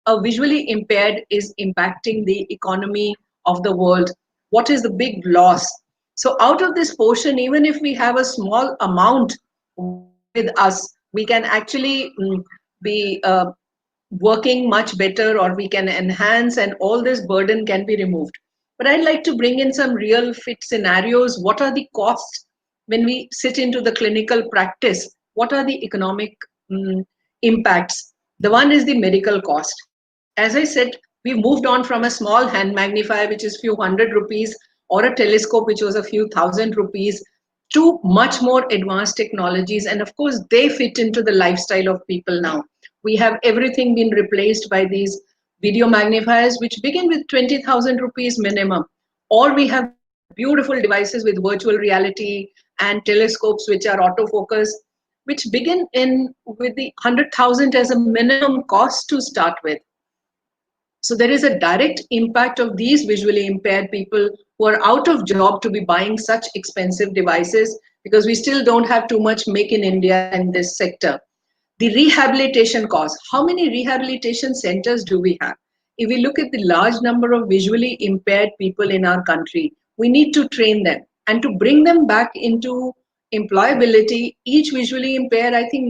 a visually impaired is impacting the economy of the world. What is the big loss? So out of this portion, even if we have a small amount with us, we can actually be working much better, or we can enhance, and all this burden can be removed. But I'd like to bring in some real fit scenarios. What are the costs when we sit into the clinical practice? What are the economic impacts? The one is the medical cost. As I said, we moved on from a small hand magnifier, which is few hundred rupees, or a telescope, which was a few thousand rupees, to much more advanced technologies. And of course, they fit into the lifestyle of people now. We have everything been replaced by these video magnifiers, which begin with 20,000 rupees minimum. Or we have beautiful devices with virtual reality and telescopes, which are autofocus, which begin with the 100,000 as a minimum cost to start with. So there is a direct impact of these visually impaired people who are out of job to be buying such expensive devices, because we still don't have too much make in India in this sector. The rehabilitation cost. How many rehabilitation centers do we have? If we look at the large number of visually impaired people in our country, we need to train them, and to bring them back into employability. Each visually impaired, I think,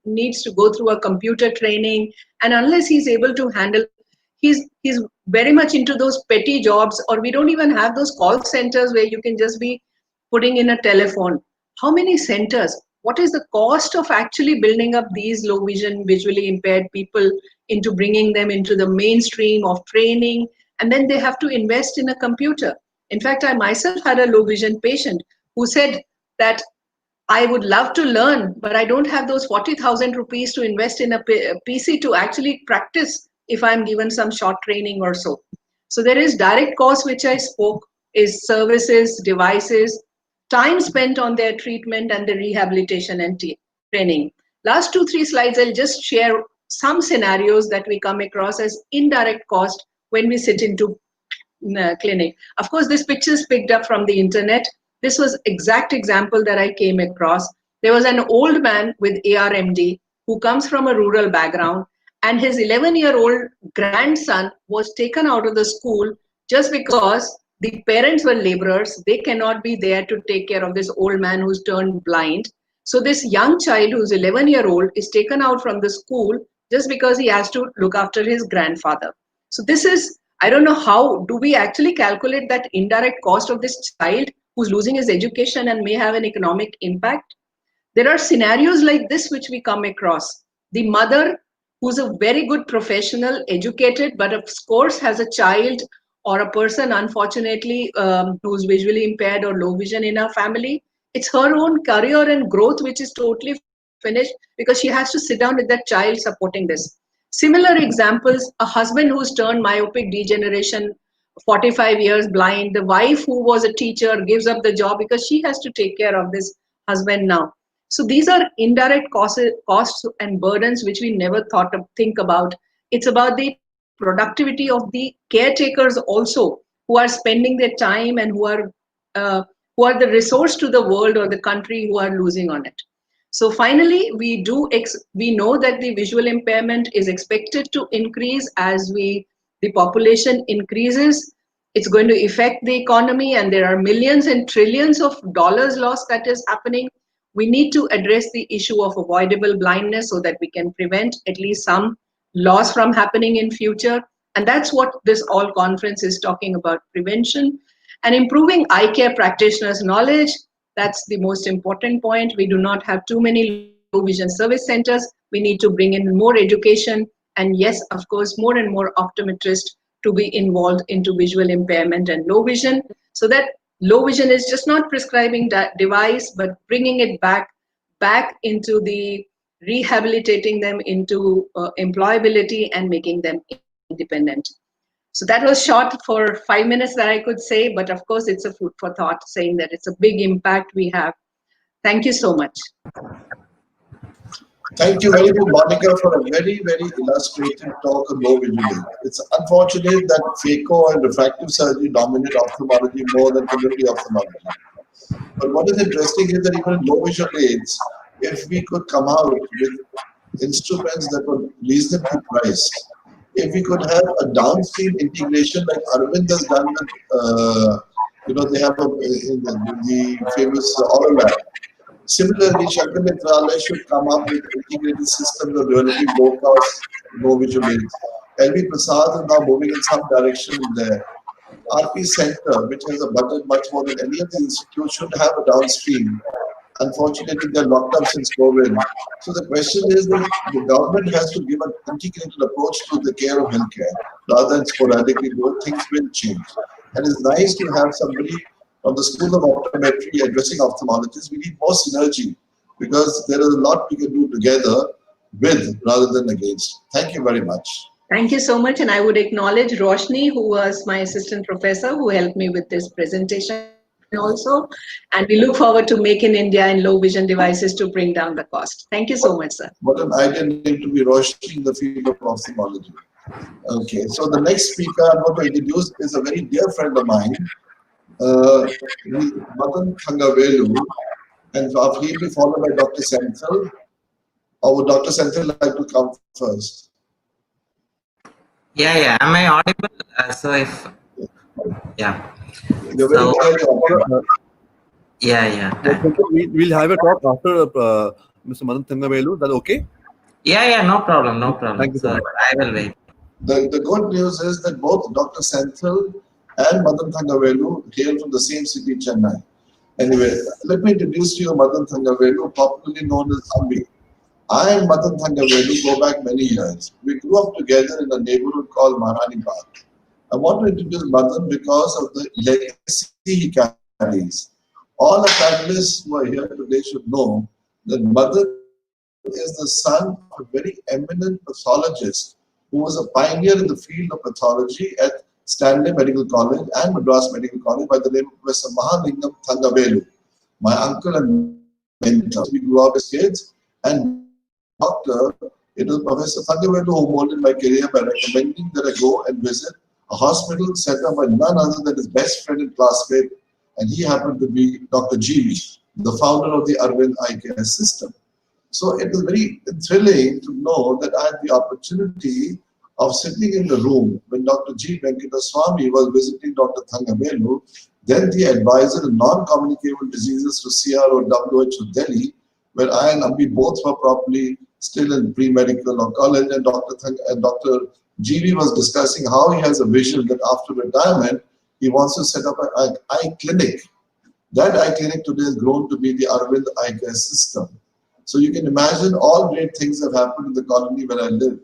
needs to go through a computer training, and unless he's able to handle, he's very much into those petty jobs, or we don't even have those call centers where you can just be putting in a telephone. How many centers? What is the cost of actually building up these low vision, visually impaired people into bringing them into the mainstream of training, and then they have to invest in a computer. In fact, I myself had a low vision patient who said that I would love to learn, but I don't have those 40,000 rupees to invest in a PC to actually practice if I'm given some short training or so. So there is direct cost, which I spoke, is services, devices, time spent on their treatment and the rehabilitation and training. Last 2-3 slides, I'll just share some scenarios that we come across as indirect cost when we sit into clinic. Of course, this picture is picked up from the internet. This was exact example that I came across. There was an old man with ARMD who comes from a rural background, and his 11-year-old grandson was taken out of the school just because the parents were laborers. They cannot be there to take care of this old man who's turned blind. So this young child who's 11-year-old is taken out from the school just because he has to look after his grandfather. So this is, I don't know how do we actually calculate that indirect cost of this child who's losing his education and may have an economic impact. There are scenarios like this which we come across. The mother who's a very good professional, educated, but of course has a child or a person, unfortunately, who's visually impaired or low vision in her family. It's her own career and growth which is totally finished because she has to sit down with that child supporting this. Similar examples, a husband who's turned myopic degeneration, 45 years blind, the wife who was a teacher gives up the job because she has to take care of this husband now. So these are indirect costs and burdens which we never think about. It's about the productivity of the caretakers also, who are spending their time and who are the resource to the world or the country who are losing on it. So finally, we know that the visual impairment is expected to increase as the population increases. It's going to affect the economy, and there are millions and trillions of dollars lost that is happening. We need to address the issue of avoidable blindness so that we can prevent at least some loss from happening in future. And that's what this all conference is talking about, prevention and improving eye care practitioners' knowledge. That's the most important point. We do not have too many low vision service centers. We need to bring in more education. And yes, of course, more and more optometrists to be involved into visual impairment and low vision, so that low vision is just not prescribing that device, but bringing it back into the rehabilitating them into employability and making them independent. So that was short for 5 minutes that I could say, but of course it's a food for thought, saying that it's a big impact we have. Thank you so much. Thank you very much, Monica, for a very, very illustrative talk on low vision. It's unfortunate that phaco and refractive surgery dominate ophthalmology more than community ophthalmology. But what is interesting is that even in low vision aids, if we could come out with instruments that were reasonably priced, if we could have a downstream integration like Arvind has done with, they have the famous Aurora. Similarly, Shankar Netralaya should come up with integrated systems of developing low-cost, low-vision aids. LV Prasad is now moving in some direction there. RP Center, which has a budget much more than any of the institutes, should have a downstream. Unfortunately, they're locked up since COVID. So the question is that the government has to give an integrated approach to the care of healthcare rather than sporadically. Both things will change. And it's nice to have somebody from the School of Optometry addressing ophthalmologists. We need more synergy because there is a lot we can do together with rather than against. Thank you very much. Thank you so much. And I would acknowledge Roshni, who was my assistant professor, who helped me with this presentation also. And we look forward to Make in India and low vision devices to bring down the cost. Thank you so much, sir. What an ideal name to be Roshni in the field of ophthalmology. Okay, so the next speaker I'm going to introduce is a very dear friend of mine, Madan Thangavelu, and he'll be followed by Dr. Senthil. Or would Dr. Senthil like to come first? Yeah. Am I audible? So if, yeah. You're very clearly audible. Yeah. We'll have a talk after Mr. Madan Thangavelu. Is that okay? Yeah, no problem. Thank you so much. I will wait. The good news is that both Dr. Senthil and Madan Thangavelu hail from the same city, Chennai. Anyway, let me introduce to you Madan Thangavelu, popularly known as Ambi. I and Madan Thangavelu go back many years. We grew up together in a neighborhood called Maharani Bagh. I want to introduce Madan because of the legacy he carries. All the panelists who are here today should know that Madan is the son of a very eminent pathologist who was a pioneer in the field of pathology at Stanley Medical College and Madras Medical College by the name of Professor Mahalingam Thangavelu, my uncle and mentor. We grew up as kids, and doctor, it was Professor Thangavelu who molded my career by recommending that I go and visit a hospital set up by none other than his best friend and classmate, and he happened to be Dr. GV, the founder of the Arvind Eye Care System. So it was very thrilling to know that I had the opportunity of sitting in the room when Dr. G. Venkataswamy was visiting Dr. Thangavelu, then the advisor in non-communicable diseases to CRO WHO Delhi, where I and Ambi both were probably still in pre-medical or college, and Dr. GV was discussing how he has a vision that after retirement, he wants to set up an eye clinic. That eye clinic today has grown to be the Arvind Eye Care System. So you can imagine all great things have happened in the colony where I live.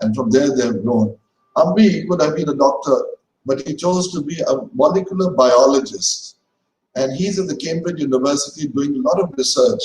And from there they have grown. Ambi could have been a doctor, but he chose to be a molecular biologist. And he's at the Cambridge University doing a lot of research.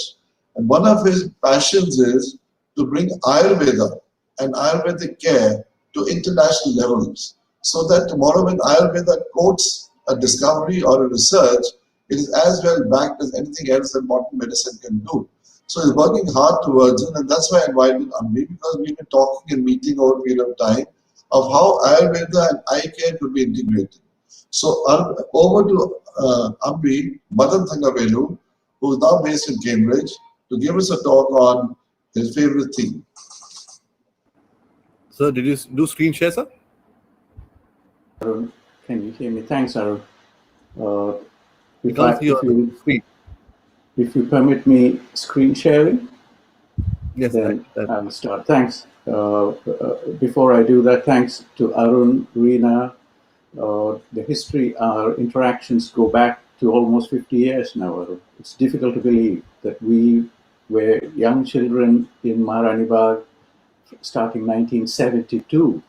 And one of his passions is to bring Ayurveda and Ayurvedic care to international levels, so that tomorrow when Ayurveda quotes a discovery or a research, it is as well backed as anything else that modern medicine can do. So he's working hard towards it, and that's why I invited Ambi, because we've been talking and meeting over a period of time of how Ayurveda and eye care could be integrated. So over to Ambi, Madan Thangavelu, who is now based in Cambridge, to give us a talk on his favorite theme. Sir, did you do screen share, sir? Arun, can you hear me? Thanks, Arun. We can't see your screen. If you permit me screen sharing, yes, then I'll start. Thanks. Before I do that, thanks to Arun, Reena. The history, our interactions go back to almost 50 years now, Arun. It's difficult to believe that we were young children in Maharani Bagh starting 1972.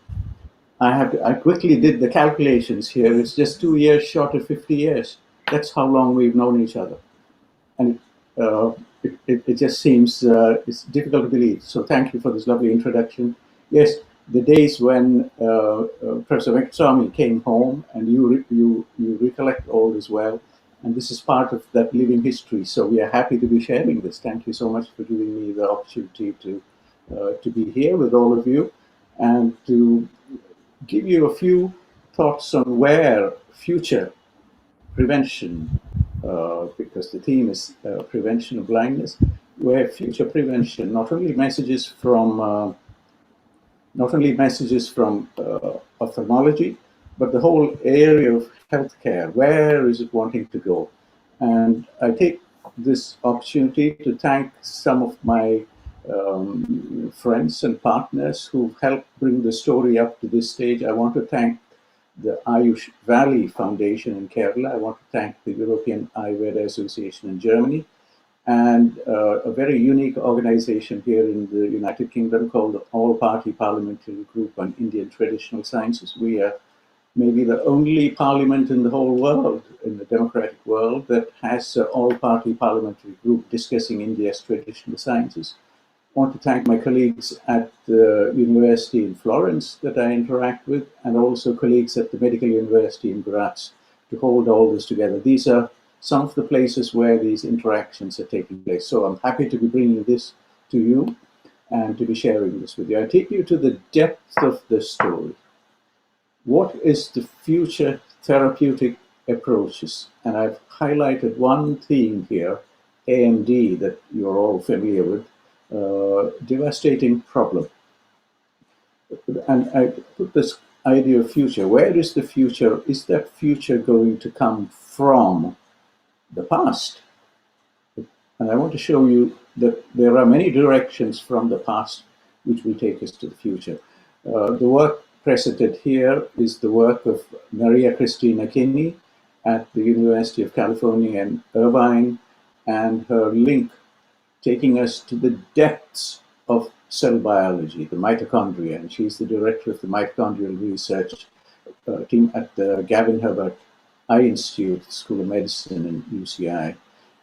I quickly did the calculations here. It's just 2 years short of 50 years. That's how long we've known each other. And it just seems it's difficult to believe. So thank you for this lovely introduction. Yes, the days when Professor Venkateswamy came home, and you recollect all this well, and this is part of that living history. So we are happy to be sharing this. Thank you so much for giving me the opportunity to be here with all of you and to give you a few thoughts on where future prevention, because the theme is prevention of blindness, where future prevention, not only messages from ophthalmology, but the whole area of healthcare, where is it wanting to go? And I take this opportunity to thank some of my friends and partners who've helped bring the story up to this stage. I want to thank the Ayush Valley Foundation in Kerala. I want to thank the European Ayurveda Association in Germany, and a very unique organization here in the United Kingdom called the All-Party Parliamentary Group on Indian Traditional Sciences. We are maybe the only parliament in the whole world, in the democratic world, that has an all-party parliamentary group discussing India's traditional sciences. I want to thank my colleagues at the university in Florence that I interact with, and also colleagues at the Medical University in Graz to hold all this together. These are some of the places where these interactions are taking place. So I'm happy to be bringing this to you and to be sharing this with you. I take you to the depth of the story. What is the future therapeutic approaches? And I've highlighted one theme here, AMD, that you're all familiar with. Devastating problem. And I put this idea of future. Where is the future? Is that future going to come from the past? And I want to show you that there are many directions from the past which will take us to the future. The work presented here is the work of Maria Cristina Kinney at the University of California in Irvine, and her link taking us to the depths of cell biology, the mitochondria, and she's the director of the mitochondrial research team at the Gavin Herbert Eye Institute, School of Medicine in UCI.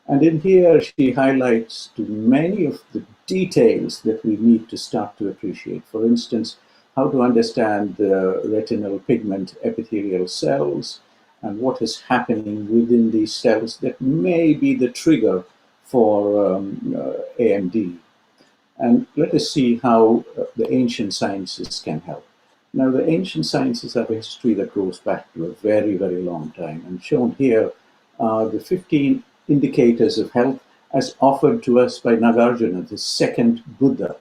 And in here, she highlights to many of the details that we need to start to appreciate. For instance, how to understand the retinal pigment epithelial cells and what is happening within these cells that may be the trigger for AMD. And let us see how the ancient sciences can help. Now, the ancient sciences have a history that goes back to a very, very long time. And shown here are the 15 indicators of health as offered to us by Nagarjuna, the second Buddha.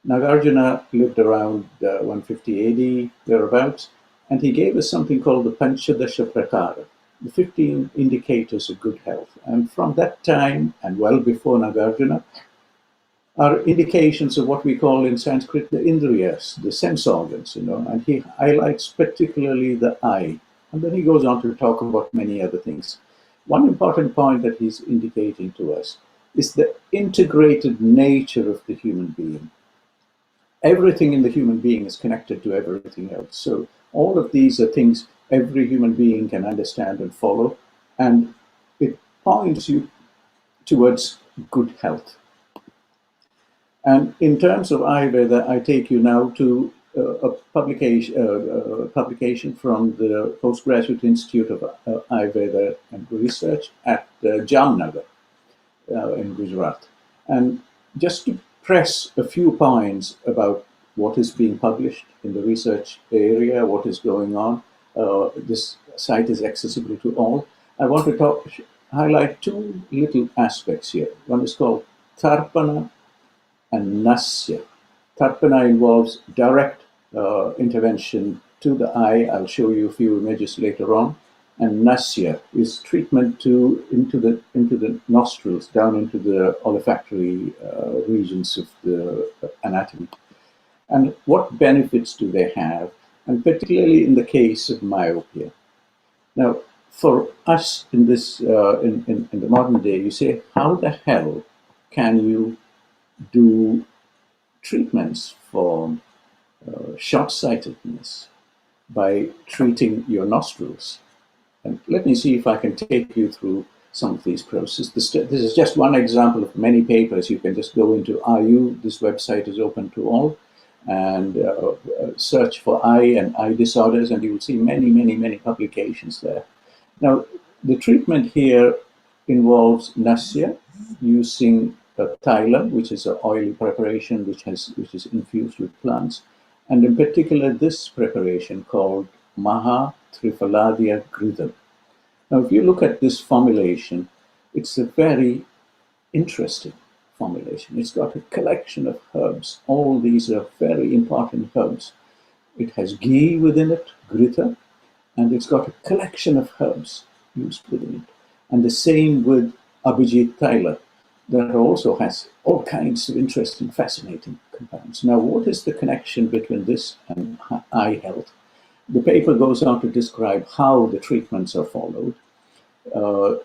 Nagarjuna lived around 150 AD, thereabouts, and he gave us something called the Panchadasha Prakara, the 15 indicators of good health. And from that time, and well before Nagarjuna, are indications of what we call in Sanskrit the Indriyas, the sense organs, and he highlights particularly the eye. And then he goes on to talk about many other things. One important point that he's indicating to us is the integrated nature of the human being. Everything in the human being is connected to everything else. So all of these are things every human being can understand and follow, and it points you towards good health. And in terms of Ayurveda, I take you now to a publication from the Postgraduate Institute of Ayurveda and Research at Jamnagar in Gujarat. And just to press a few points about what is being published in the research area, what is going on. This site is accessible to all. I want to highlight two little aspects here. One is called Tarpana and Nasya. Tarpana involves direct intervention to the eye. I'll show you a few images later on. And Nasya is treatment into the nostrils, down into the olfactory regions of the anatomy. And what benefits do they have? And particularly in the case of myopia. Now, for us in this in the modern day, you say, how the hell can you do treatments for short-sightedness by treating your nostrils? And let me see if I can take you through some of these processes. This is just one example of many papers. You can just go into RU. This website is open to all, and search for eye and eye disorders, and you will see many, many, many publications there. Now, the treatment here involves Nasya, using Thyla, which is an oily preparation which is infused with plants, and in particular this preparation called Maha Triphaladya Gridam. Now, if you look at this formulation, it's a very interesting formulation. It's got a collection of herbs. All these are very important herbs. It has ghee within it, grita, and it's got a collection of herbs used within it. And the same with Abhijit Thyla, that also has all kinds of interesting, fascinating compounds. Now, what is the connection between this and eye health? The paper goes on to describe how the treatments are followed.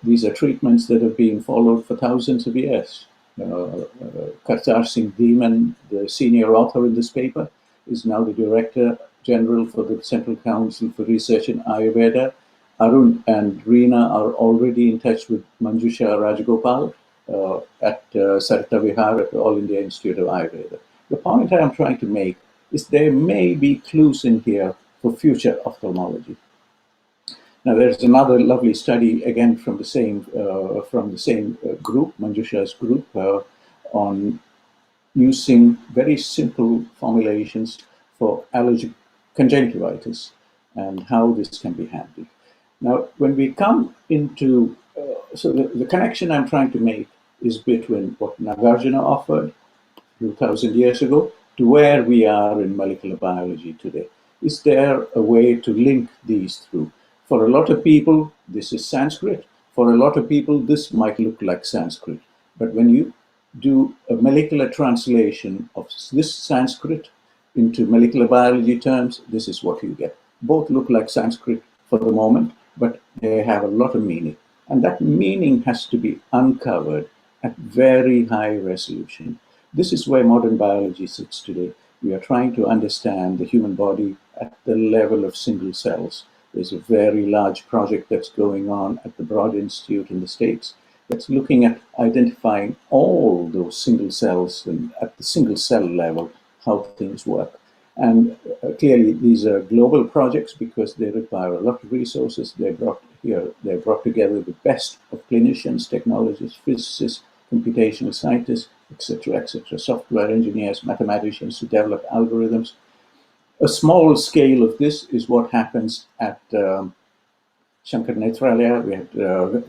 These are treatments that have been followed for thousands of years. Kartar Singh Dhiman, the senior author in this paper, is now the Director General for the Central Council for Research in Ayurveda. Arun and Reena are already in touch with Manjusha Rajagopal at Sarita Vihar at the All India Institute of Ayurveda. The point I am trying to make is there may be clues in here for future ophthalmology. Now, there's another lovely study again from the same group, Manjusha's group, on using very simple formulations for allergic conjunctivitis and how this can be handled. Now, when we come into, so the connection I'm trying to make is between what Nagarjuna offered 2,000 years ago to where we are in molecular biology today. Is there a way to link these through? For a lot of people, this is Sanskrit. For a lot of people, this might look like Sanskrit. But when you do a molecular translation of this Sanskrit into molecular biology terms, this is what you get. Both look like Sanskrit for the moment, but they have a lot of meaning. And that meaning has to be uncovered at very high resolution. This is where modern biology sits today. We are trying to understand the human body at the level of single cells. There's a very large project that's going on at the Broad Institute in the States that's looking at identifying all those single cells and at the single cell level, how things work. And clearly, these are global projects because they require a lot of resources. They're brought together the best of clinicians, technologists, physicists, computational scientists, etc., software engineers, mathematicians to develop algorithms. A small scale of this is what happens at Shankar Nethralaya. We had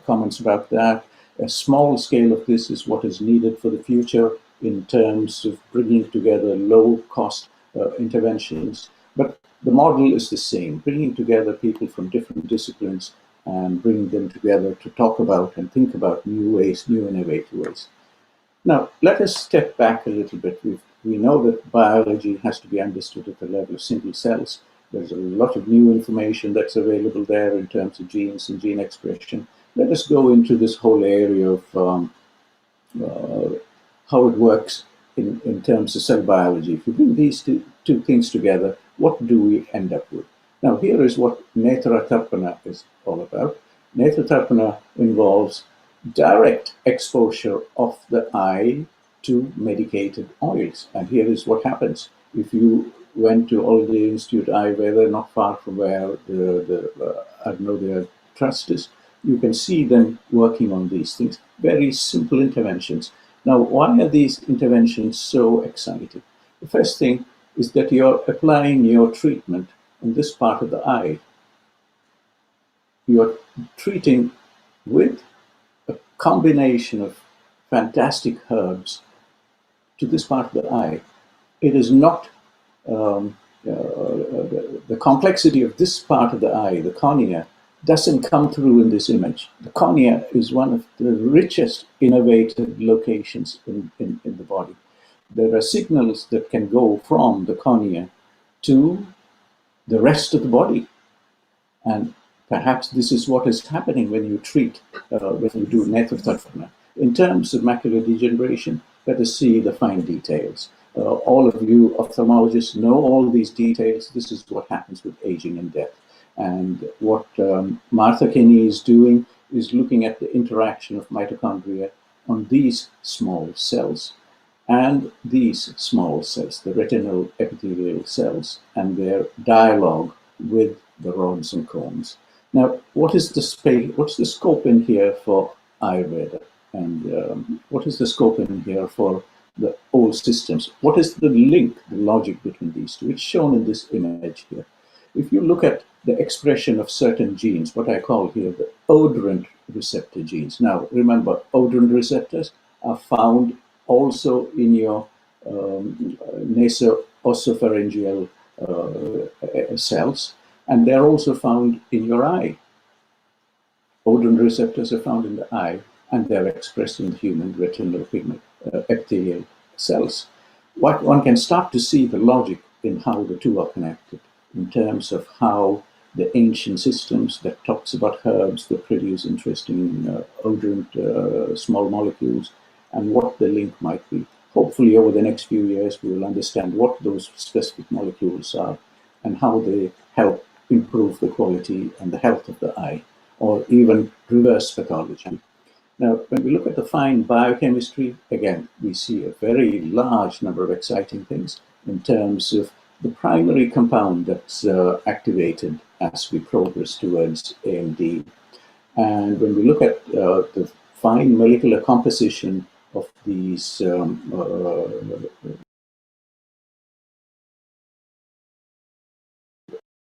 comments about that. A small scale of this is what is needed for the future in terms of bringing together low-cost interventions. But the model is the same, bringing together people from different disciplines and bringing them together to talk about and think about new ways, new innovative ways. Now, let us step back a little bit. We know that biology has to be understood at the level of single cells. There's a lot of new information that's available there in terms of genes and gene expression. Let us go into this whole area of how it works in terms of cell biology. If you bring these two things together, what do we end up with? Now, here is what Netra Tarpana is all about. Netra Tarpana involves direct exposure of the eye to medicated oils. And here is what happens. If you went to Aldi Institute Ayurveda, not far from where the Arnodaya Trust is, you can see them working on these things. Very simple interventions. Now, why are these interventions so exciting? The first thing is that you're applying your treatment in this part of the eye. You're treating with a combination of fantastic herbs to this part of the eye. It is not the complexity of this part of the eye, the cornea, doesn't come through in this image. The cornea is one of the richest innovative locations in the body. There are signals that can go from the cornea to the rest of the body. And perhaps this is what is happening when you treat, when you do Netra Tarpana. In terms of macular degeneration, let us see the fine details. All of you ophthalmologists know all these details. This is what happens with aging and death. And what Martha Kenny is doing is looking at the interaction of mitochondria on these small cells and these small cells, the retinal epithelial cells, and their dialogue with the rods and cones. Now, what is the space? What's the scope in here for Ayurveda? And what is the scope in here for the old systems? What is the link, the logic between these two? It's shown in this image here. If you look at the expression of certain genes, what I call here the odorant receptor genes. Now, remember, odorant receptors are found also in your nasopharyngeal cells, and they're also found in your eye. Odorant receptors are found in the eye, and they're expressed in the human retinal pigment epithelial cells. What one can start to see the logic in how the two are connected in terms of how the ancient systems that talks about herbs that produce interesting odorant small molecules and what the link might be. Hopefully over the next few years we will understand what those specific molecules are and how they help improve the quality and the health of the eye or even reverse pathology. Now, when we look at the fine biochemistry, again, we see a very large number of exciting things in terms of the primary compound that's activated as we progress towards AMD. And when we look at the fine molecular composition of these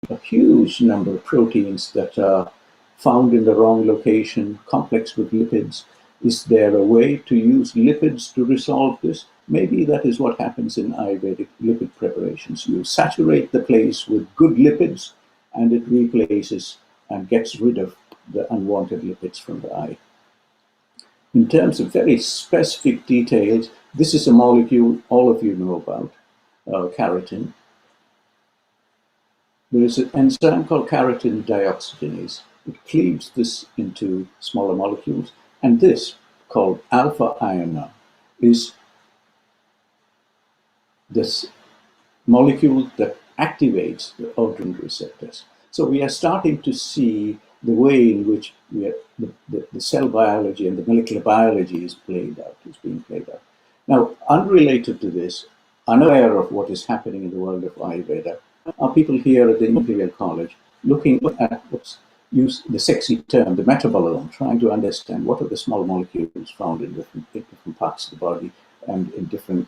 a huge number of proteins that are found in the wrong location, complex with lipids. Is there a way to use lipids to resolve this? Maybe that is what happens in Ayurvedic lipid preparations. You saturate the place with good lipids and it replaces and gets rid of the unwanted lipids from the eye. In terms of very specific details, this is a molecule all of you know about, keratin. There is an enzyme called keratin dioxygenase. It cleaves this into smaller molecules, and this, called alpha ionar, is this molecule that activates the odorant receptors. So we are starting to see the way in which the cell biology and the molecular biology is being played out. Now, unrelated to this, unaware of what is happening in the world of Ayurveda, are people here at the Imperial College looking at what's used, the sexy term, the metabolome, trying to understand what are the small molecules found in different parts of the body and in different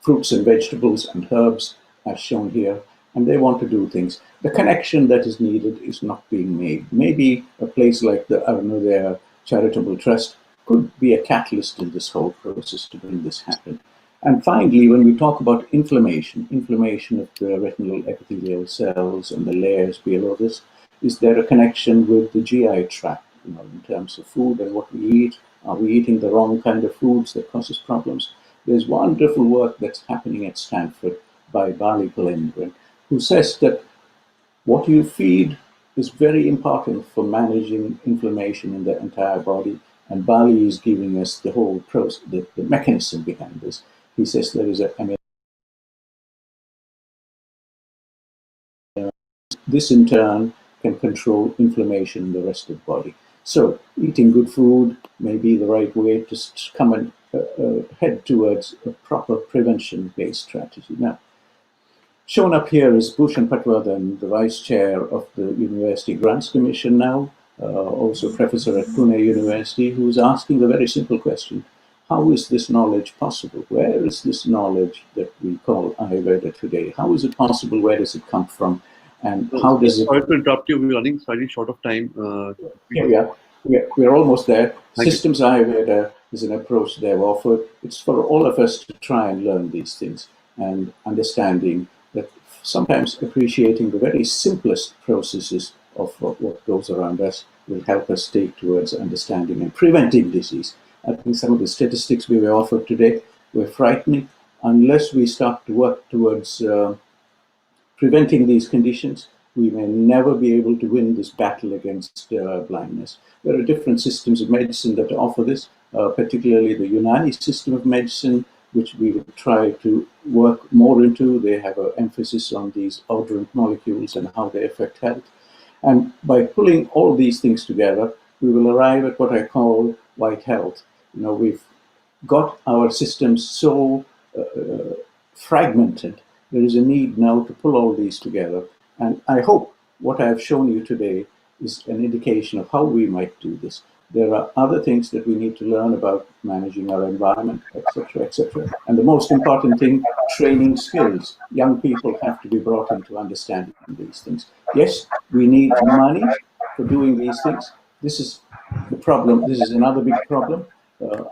fruits and vegetables and herbs, as shown here, and they want to do things. The connection that is needed is not being made. Maybe a place like the Arunodaya Charitable Trust could be a catalyst in this whole process to bring this happen. And finally, when we talk about inflammation of the retinal epithelial cells and the layers below this, is there a connection with the GI tract, in terms of food and what we eat? Are we eating the wrong kind of foods that causes problems? There's wonderful work that's happening at Stanford by Bali Palendran, who says that what you feed is very important for managing inflammation in the entire body. And Bali is giving us the whole process, the mechanism behind this. He says there is this in turn can control inflammation in the rest of the body. So eating good food may be the right way to come and head towards a proper prevention-based strategy. Now, shown up here is Bhushan Patwardhan, the Vice Chair of the University Grants Commission now, also Professor at Pune University, who's asking the very simple question, how is this knowledge possible? Where is this knowledge that we call Ayurveda today? How is it possible? Where does it come from? And how does it... Sorry to interrupt you, we're running slightly short of time. Here we are. We're almost there. Thank Systems Ayurveda is an approach they've offered. It's for all of us to try and learn these things and understanding that sometimes appreciating the very simplest processes of what goes around us will help us take towards understanding and preventing disease. I think some of the statistics we were offered today were frightening. Unless we start to work towards preventing these conditions, we may never be able to win this battle against blindness. There are different systems of medicine that offer this, particularly the Unani system of medicine, which we will try to work more into. They have an emphasis on these odorant molecules and how they affect health. And by pulling all these things together, we will arrive at what I call white health. We've got our systems so fragmented. There is a need now to pull all these together. And I hope what I have shown you today is an indication of how we might do this. There are other things that we need to learn about managing our environment, etc., etc. And the most important thing, training skills. Young people have to be brought into understanding these things. Yes, we need money for doing these things. This is the problem. This is another big problem.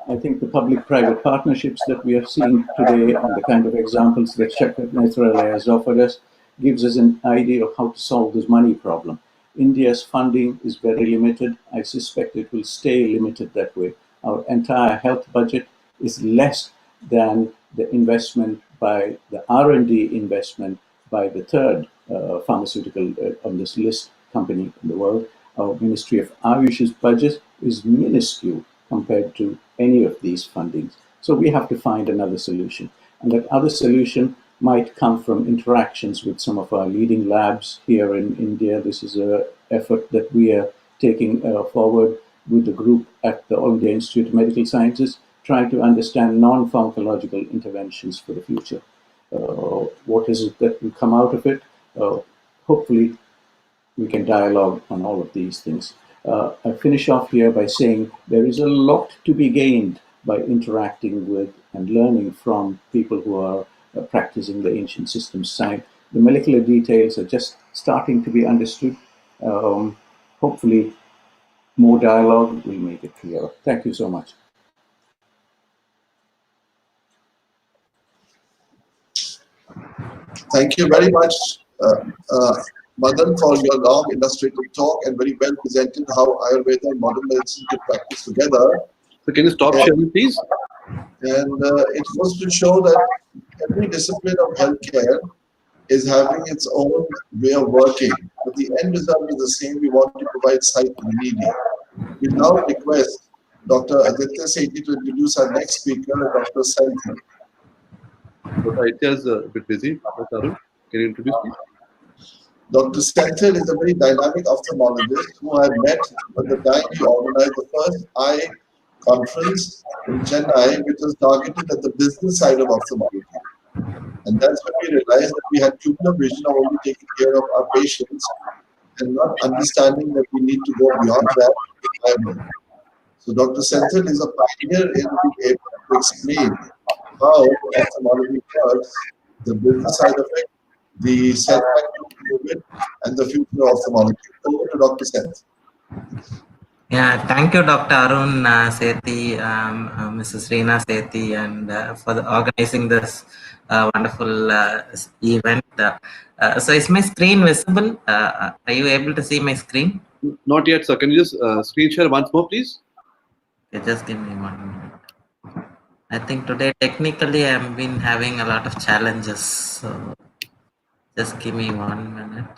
I think the public-private partnerships that we have seen today and the kind of examples that Shankar Nethralaya has offered us gives us an idea of how to solve this money problem. India's funding is very limited. I suspect it will stay limited that way. Our entire health budget is less than the investment by the R&D investment by the third pharmaceutical on this list company in the world. Our Ministry of Ayush's budget is minuscule compared to any of these fundings. So we have to find another solution. And that other solution might come from interactions with some of our leading labs here in India. This is an effort that we are taking forward with the group at the All India Institute of Medical Sciences, trying to understand non-pharmacological interventions for the future. What is it that will come out of it? Hopefully, we can dialogue on all of these things. I finish off here by saying there is a lot to be gained by interacting with and learning from people who are practicing the ancient systems side. The molecular details are just starting to be understood. Hopefully, more dialogue will make it clearer. Thank you so much. Thank you very much, Madan, for your long illustrative talk and very well presented how Ayurveda and modern medicine could practice together. So can you stop sharing, please? And it was to show that every discipline of healthcare is having its own way of working, but the end result is the same. We want to provide sight to the needy. We now request Dr. Aditya Sethi to introduce our next speaker, Dr. Senthil. Dr. Aitya is a bit busy. Dr. Arun, can you introduce me? Dr. Senthil is a very dynamic ophthalmologist who I met at the time he organized the first eye conference in Chennai, which was targeted at the business side of ophthalmology. And that's when we realized that we had tubular vision of only taking care of our patients and not understanding that we need to go beyond that. So Dr. Senthil is a pioneer in being able to explain how ophthalmology works, the business side of it, the setback to COVID, and the future of ophthalmology. Over to Dr. Senthil. Yeah, thank you, Dr. Arun Sethi, Mrs. Reena Sethi, and for organizing this wonderful event. So is my screen visible? Are you able to see my screen? Not yet, sir. Can you just screen share once more, please? Okay, just give me 1 minute. I think today technically I've been having a lot of challenges. So just give me 1 minute.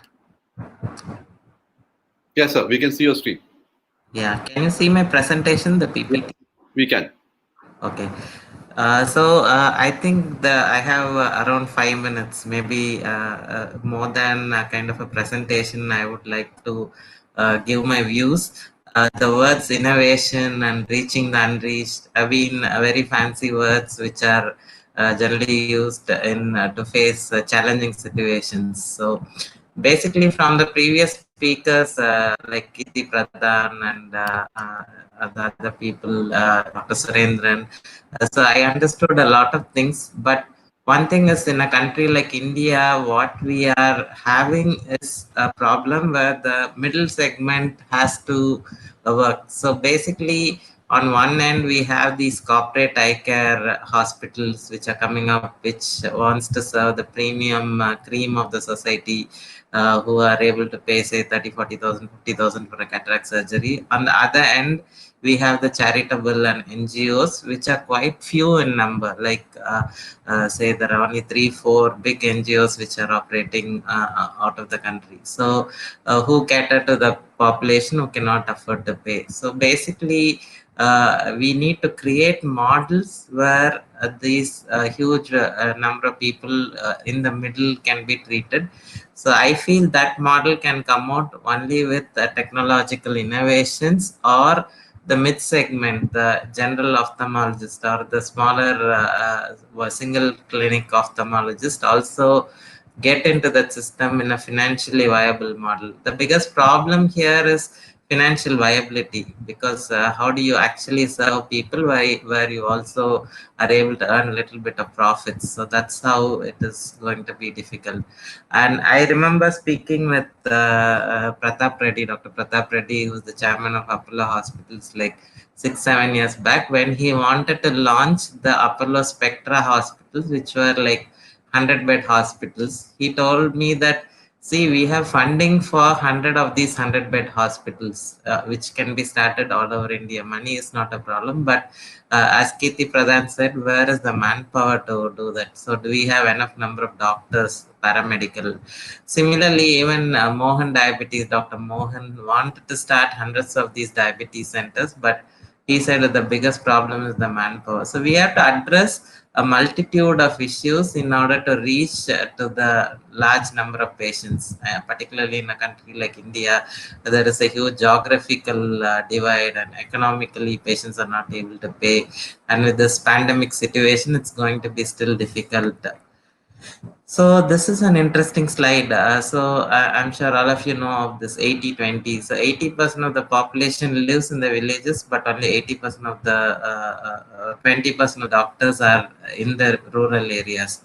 Yes, sir. We can see your screen. Yeah, can you see my presentation, the PPT? We can. Okay. So I think I have around 5 minutes, maybe more than kind of a presentation. I would like to give my views. The words innovation and reaching the unreached have been very fancy words which are generally used in to face challenging situations. So basically from the previous speakers like Kirti Pradhan and the other people, Dr. Surendran, so I understood a lot of things, but one thing is in a country like India, what we are having is a problem where the middle segment has to work. So basically, on one end, we have these corporate eye care hospitals which are coming up, which wants to serve the premium cream of the society, who are able to pay, say, 30, 40,000, 50,000 for a cataract surgery. On the other end, we have the charitable and NGOs, which are quite few in number, like say there are only 3-4 big NGOs which are operating out of the country. So who cater to the population who cannot afford to pay. So basically, we need to create models where these huge number of people in the middle can be treated. So I feel that model can come out only with technological innovations, or the mid segment, the general ophthalmologist or the smaller single clinic ophthalmologist also get into that system in a financially viable model. The biggest problem here is financial viability, because how do you actually serve people where you also are able to earn a little bit of profits? So that's how it is going to be difficult. And I remember speaking with Pratap Reddy, Dr. Pratap Reddy, who's the chairman of Apollo Hospitals, like 6-7 years back, when he wanted to launch the Apollo Spectra hospitals, which were like 100-bed hospitals. He told me that, see, we have funding for 100 of these 100-bed hospitals, which can be started all over India. Money is not a problem, but as Kirti Pradhan said, where is the manpower to do that? So do we have enough number of doctors, paramedical? Similarly, even Mohan Diabetes, Dr. Mohan wanted to start hundreds of these diabetes centers, but he said that the biggest problem is the manpower. So we have to address a multitude of issues in order to reach to the large number of patients, particularly in a country like India. There is a huge geographical divide, and economically patients are not able to pay. And with this pandemic situation, it's going to be still difficult. So this is an interesting slide. I'm sure all of you know of this 80-20. So 80% of the population lives in the villages, but only 80% of the 20% of doctors are in the rural areas.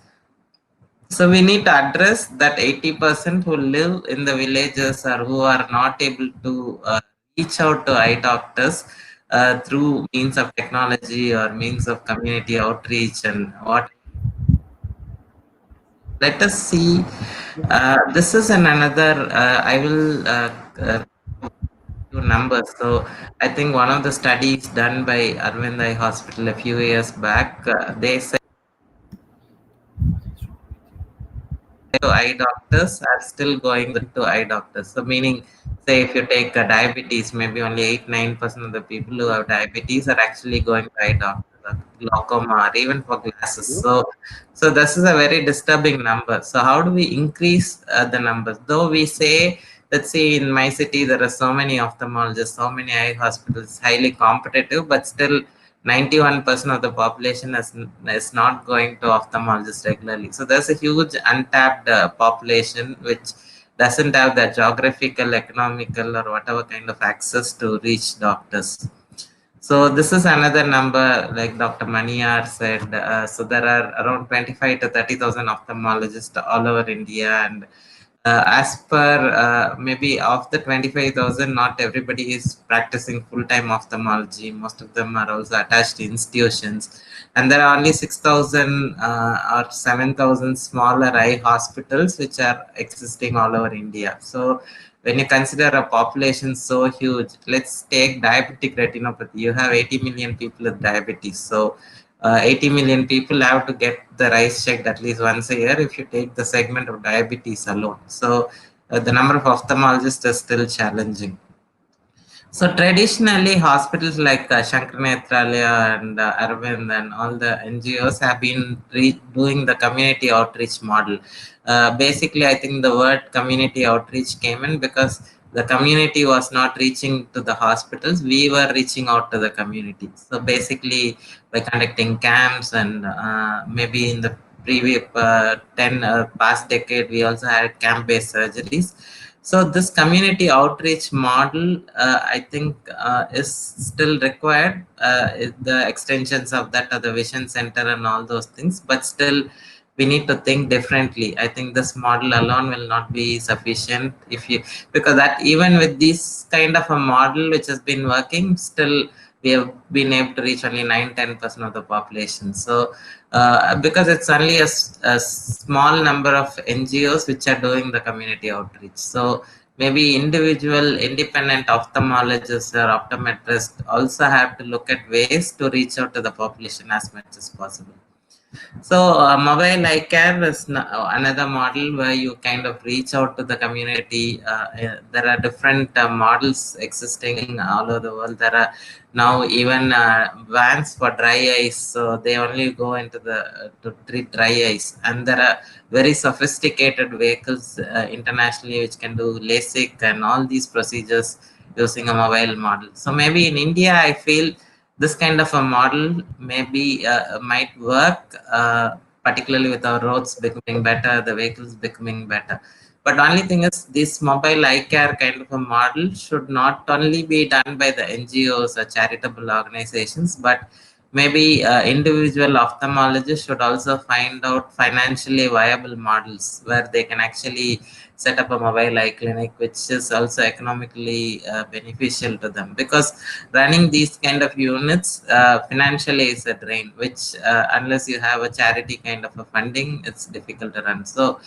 So we need to address that 80% who live in the villages or who are not able to reach out to eye doctors through means of technology or means of community outreach and what. Let us see. This is another. I will do numbers. So I think one of the studies done by Arvind Eye Hospital a few years back, they said eye doctors are still going to eye doctors. So meaning, say if you take diabetes, maybe only 8-9% of the people who have diabetes are actually going to eye doctors. glaucoma or even for glasses. So this is a very disturbing number. So how do we increase the numbers? Though we say, let's say in my city, there are so many ophthalmologists, so many eye hospitals, highly competitive, but still 91% of the population is not going to ophthalmologists regularly. So there's a huge untapped population which doesn't have the geographical, economical, or whatever kind of access to reach doctors. So this is another number, like Dr. Maniyar said. So there are around 25 to 30,000 ophthalmologists all over India, and as per maybe of the 25,000, not everybody is practicing full-time ophthalmology. Most of them are also attached to institutions, and there are only 6,000 or 7,000 smaller eye hospitals which are existing all over India. So when you consider a population so huge, let's take diabetic retinopathy. You have 80 million people with diabetes. So 80 million people have to get their eyes checked at least once a year if you take the segment of diabetes alone. So the number of ophthalmologists is still challenging. So traditionally, hospitals like Shankar Nethralaya and Arvind and all the NGOs have been doing the community outreach model. Basically, I think the word community outreach came in because the community was not reaching to the hospitals. We were reaching out to the community. So basically, by conducting camps and maybe in the previous past decade, we also had camp-based surgeries. So this community outreach model, I think, is still required. The extensions of that are the Vision Center and all those things, but still we need to think differently. I think this model alone will not be sufficient because that even with this kind of a model which has been working, still we have been able to reach only 9-10% of the population. So because it's only a small number of NGOs which are doing the community outreach. So maybe individual independent ophthalmologists or optometrists also have to look at ways to reach out to the population as much as possible. So mobile eye care is another model where you kind of reach out to the community. There are different models existing all over the world. There are now even vans for dry eyes, so they only go into to treat dry eyes. And there are very sophisticated vehicles internationally which can do LASIK and all these procedures using a mobile model. So maybe in India, I feel this kind of a model maybe might work, particularly with our roads becoming better, the vehicles becoming better. But only thing is, this mobile eye care kind of a model should not only be done by the NGOs or charitable organizations, but maybe individual ophthalmologists should also find out financially viable models where they can actually set up a mobile eye clinic, which is also economically beneficial to them, because running these kind of units financially is a drain, which unless you have a charity kind of a funding, it's difficult to run. So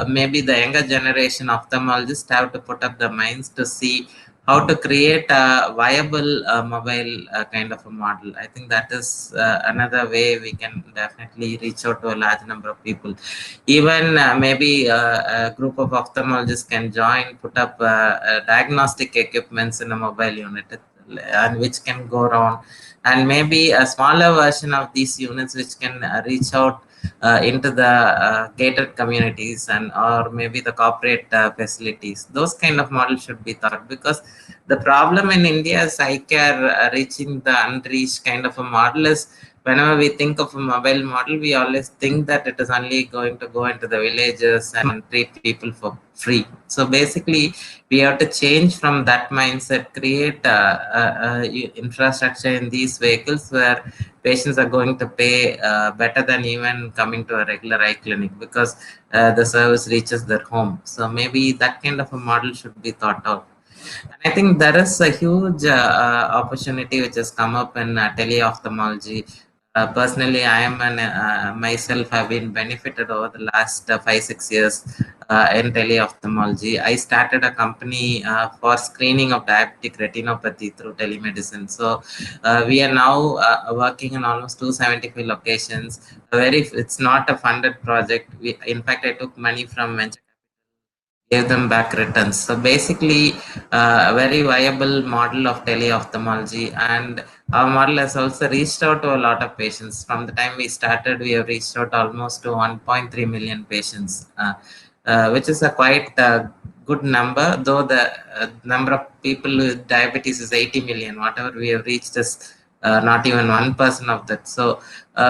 maybe the younger generation ophthalmologists have to put up the minds to see how to create a viable mobile kind of a model. I think that is another way we can definitely reach out to a large number of people. Even maybe a group of ophthalmologists can join, put up diagnostic equipments in a mobile unit, and which can go around, and maybe a smaller version of these units which can reach out into the gated communities and or maybe the corporate facilities. Those kind of models should be thought, because the problem in India is eye care reaching the unreached kind of a model is, whenever we think of a mobile model, we always think that it is only going to go into the villages and treat people for free. So basically, we have to change from that mindset, create infrastructure in these vehicles where patients are going to pay better than even coming to a regular eye clinic, because the service reaches their home. So maybe that kind of a model should be thought out. And I think there is a huge opportunity which has come up in teleophthalmology. Personally, I am myself have been benefited over the last 5-6 years in teleophthalmology. I started a company for screening of diabetic retinopathy through telemedicine. So we are now working in almost 275 locations. It's not a funded project. In fact, I took money from venture gave them back returns. So basically, a very viable model of teleophthalmology, and our model has also reached out to a lot of patients. From the time we started, we have reached out almost to 1.3 million patients, which is a quite good number, though the number of people with diabetes is 80 million. Whatever we have reached is not even 1% of that. So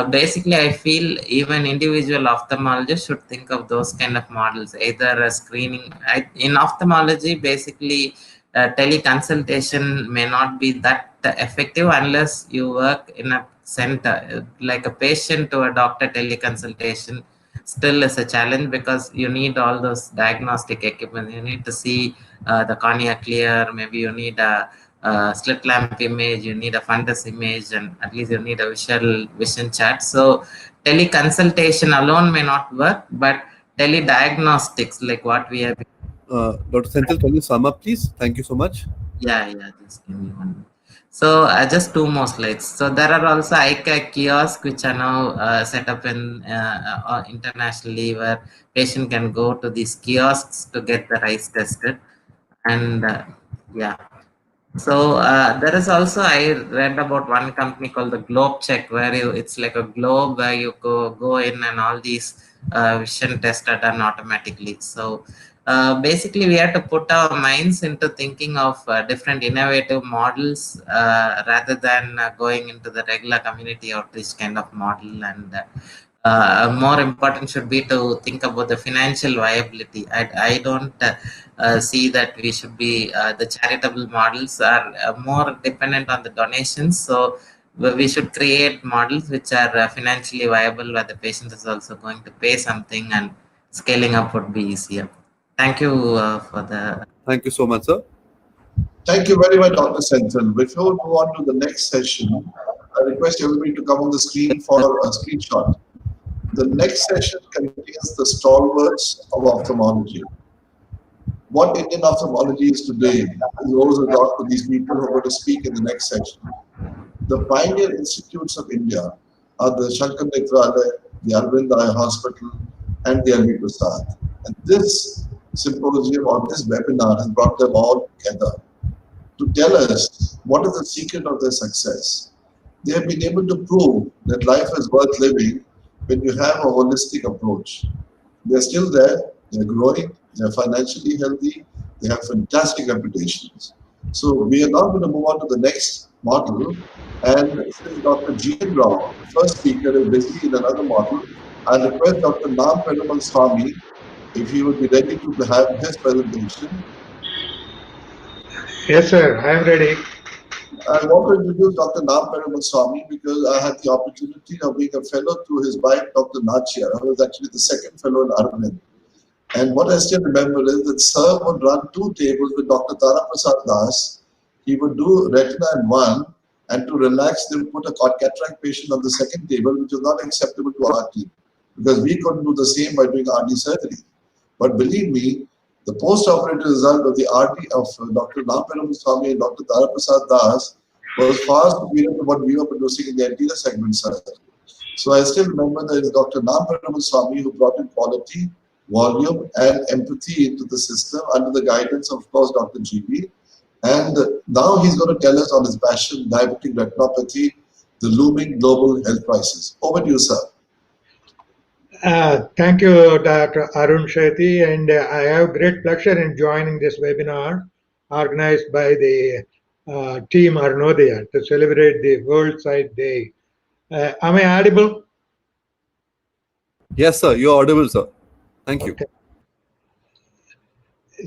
basically, I feel even individual ophthalmologists should think of those kind of models, either a screening. In ophthalmology, basically, teleconsultation may not be that effective unless you work in a center. Like a patient to a doctor teleconsultation still is a challenge, because you need all those diagnostic equipment. You need to see the cornea clear, maybe you need a slit lamp image, you need a fundus image, and at least you need a vision chart. So teleconsultation alone may not work, but telediagnostics, like what we have. Dr. Senthil, can you sum up, please? Thank you so much. Yeah, just give me 1 minute. So just 2 more slides. So there are also iCare kiosks which are now set up in internationally, where patient can go to these kiosks to get their eyes tested. And yeah. So there is also, I read about one company called the Globe Check, where it's like a globe where you go in and all these vision tests are done automatically. So basically, we have to put our minds into thinking of different innovative models rather than going into the regular community outreach kind of model. And more important should be to think about the financial viability. I don't see that we should be, the charitable models are more dependent on the donations. So we should create models which are financially viable, where the patient is also going to pay something, and scaling up would be easier. Thank you for the. Thank you so much, sir. Thank you very much, Dr. Senthil. Before we move on to the next session, I request everybody to come on the screen for a screenshot. The next session contains the stalwarts of ophthalmology. What Indian ophthalmology is today is owes a lot to these people who are going to speak in the next session. The pioneer institutes of India are the Shankar Nethralaya, the Arvind Eye Hospital, and the LV Prasad. And this symposium or this webinar has brought them all together to tell us what is the secret of their success. They have been able to prove that life is worth living when you have a holistic approach. They're still there, they're growing, they're financially healthy, they have fantastic reputations. So we are now going to move on to the next model. And since Dr. G.N. Rao, the first speaker, is busy in another model, I request Dr. Nam Perumal Swami if he would be ready to have his presentation. Yes, sir, I am ready. I want to introduce Dr. Nam Perumal Swami because I had the opportunity of being a fellow to his wife, Dr. Nachia. I was actually the second fellow in Arvind. And what I still remember is that Sir would run 2 tables with Dr. Tara Prasad Das. He would do retina in one, and to relax, they would put a cataract patient on the second table, which was not acceptable to our team, because we couldn't do the same by doing RD surgery. But believe me, the post-operative result of the RD of Dr. Nam Perumal Swami and Dr. Tara Prasad Das was far superior to what we were producing in the anterior segment surgery. So I still remember that it's Dr. Nam Perumal Swami who brought in quality, volume, and empathy into the system under the guidance of course, Dr. GB. And now he's going to tell us on his passion, diabetic retinopathy, the looming global health crisis. Over to you, sir. Thank you, Dr. Arun Shetty, and I have great pleasure in joining this webinar organized by the team Arnodaya to celebrate the World Sight Day. Am I audible? Yes, sir, you're audible, sir. Thank you. Okay.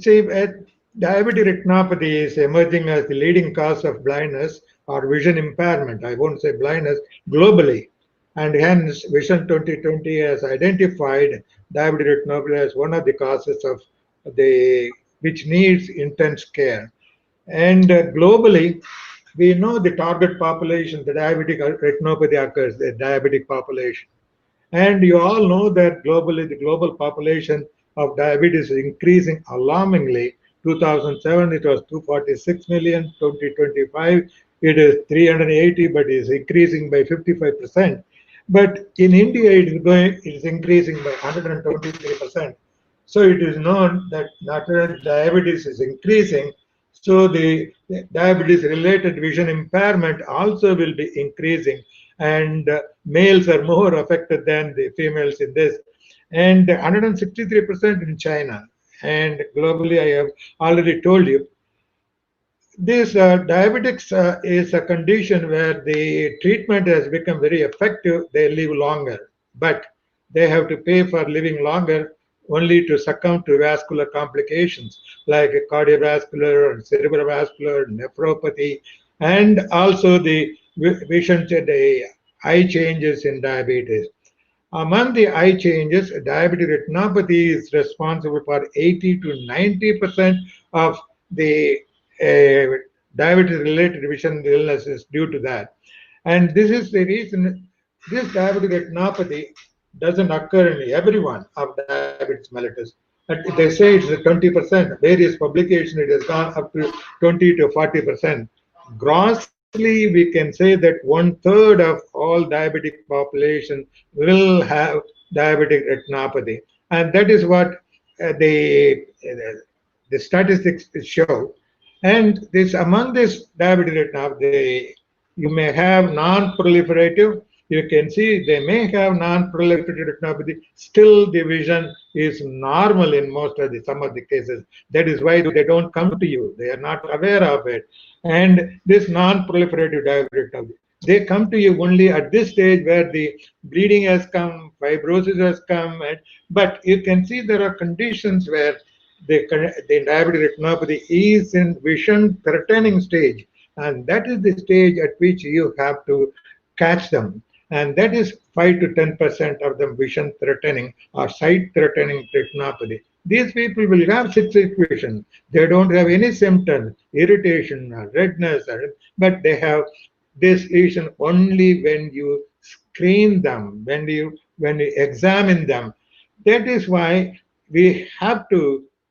See, diabetic retinopathy is emerging as the leading cause of blindness or vision impairment. I won't say blindness, globally. And hence, Vision 2020 has identified diabetic retinopathy as one of the causes of which needs intense care. And globally, we know the target population, the diabetic retinopathy occurs, the diabetic population. And you all know that globally, the global population of diabetes is increasing alarmingly. 2007, it was 246 million. 2025, it is 380, but it is increasing by 55%. But in India, it is increasing by 123%. So it is known that natural diabetes is increasing. So the diabetes related vision impairment also will be increasing, and males are more affected than the females in this, and 163% in China, and globally I have already told you. This diabetics is a condition where the treatment has become very effective. They live longer, but they have to pay for living longer only to succumb to vascular complications like cardiovascular and cerebrovascular nephropathy, and also the vision, the eye changes in diabetes. Among the eye changes, diabetic retinopathy is responsible for 80 to 90% of the diabetes-related vision illnesses due to that. And this is the reason this diabetic retinopathy doesn't occur in everyone of diabetes mellitus. But they say it's 20%. Various publications, it has gone up to 20 to 40%. Grossly, we can say that 1/3 of all diabetic population will have diabetic retinopathy. And that is what the statistics show. And this among this diabetic retinopathy, you may have non-proliferative. You can see they may have non-proliferative retinopathy. Still, the vision is normal in most of some of the cases. That is why they don't come to you. They are not aware of it. And this non-proliferative diabetic retinopathy, they come to you only at this stage where the bleeding has come, fibrosis has come. But you can see there are conditions where the diabetic retinopathy is in vision threatening stage, and that is the stage at which you have to catch them, and that is 5 to 10% of them vision threatening or sight threatening retinopathy. These people will have six-inch vision. They don't have any symptoms, irritation or redness, but they have this vision only when you screen them, when you examine them. That is why we have to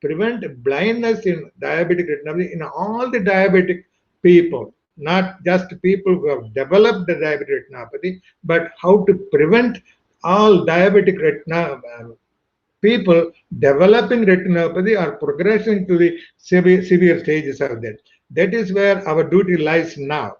prevent blindness in diabetic retinopathy in all the diabetic people, not just people who have developed the diabetic retinopathy, but how to prevent all diabetic people developing retinopathy or progressing to the severe stages of that. That is where our duty lies now.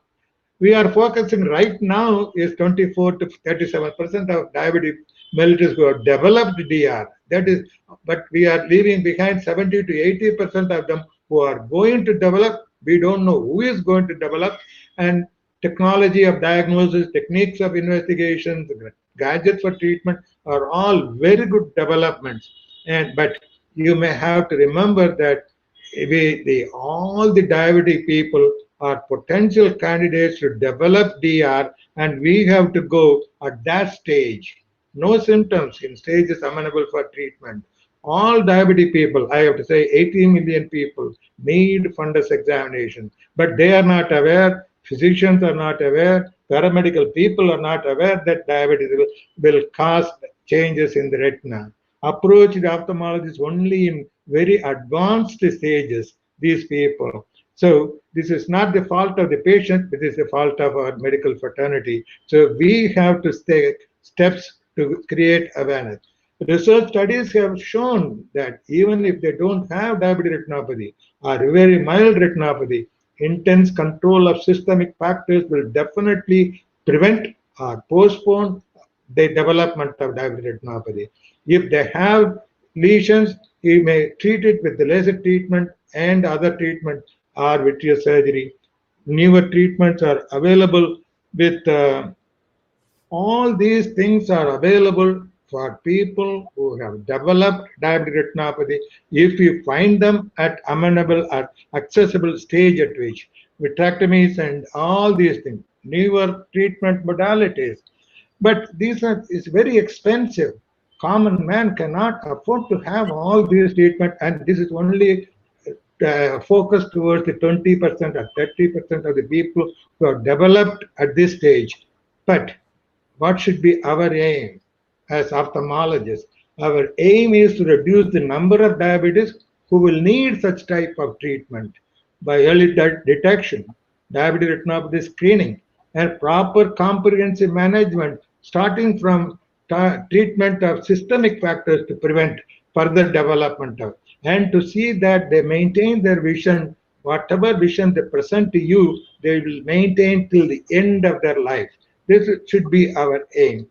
We are focusing right now is 24 to 37% of diabetic mellitus who have developed DR. That is, but we are leaving behind 70 to 80% of them who are going to develop. We don't know who is going to develop, and technology of diagnosis, techniques of investigation, gadgets for treatment are all very good developments. But you may have to remember that all the diabetic people are potential candidates to develop DR, and we have to go at that stage. No symptoms in stages amenable for treatment. All diabetic people, I have to say 18 million people, need fundus examination, but they are not aware, physicians are not aware, paramedical people are not aware that diabetes will cause changes in the retina. Approach the ophthalmologist only in very advanced stages, these people. So this is not the fault of the patient, it is the fault of our medical fraternity. So we have to take steps to create awareness. Research studies have shown that even if they don't have diabetic retinopathy or very mild retinopathy, intense control of systemic factors will definitely prevent or postpone the development of diabetic retinopathy. If they have lesions, you may treat it with the laser treatment and other treatment or vitreous surgery. Newer treatments are available with all these things are available for people who have developed diabetic retinopathy if you find them at amenable or accessible stage at which vitrectomies and all these things, newer treatment modalities. But these is very expensive. Common man cannot afford to have all these treatment, and this is only focused towards the 20% or 30% of the people who are developed at this stage. But what should be our aim as ophthalmologists? Our aim is to reduce the number of diabetes who will need such type of treatment by early detection, diabetic retinopathy screening, and proper comprehensive management, starting from treatment of systemic factors to prevent further development of, and to see that they maintain their vision, whatever vision they present to you, they will maintain till the end of their life. This should be our aim.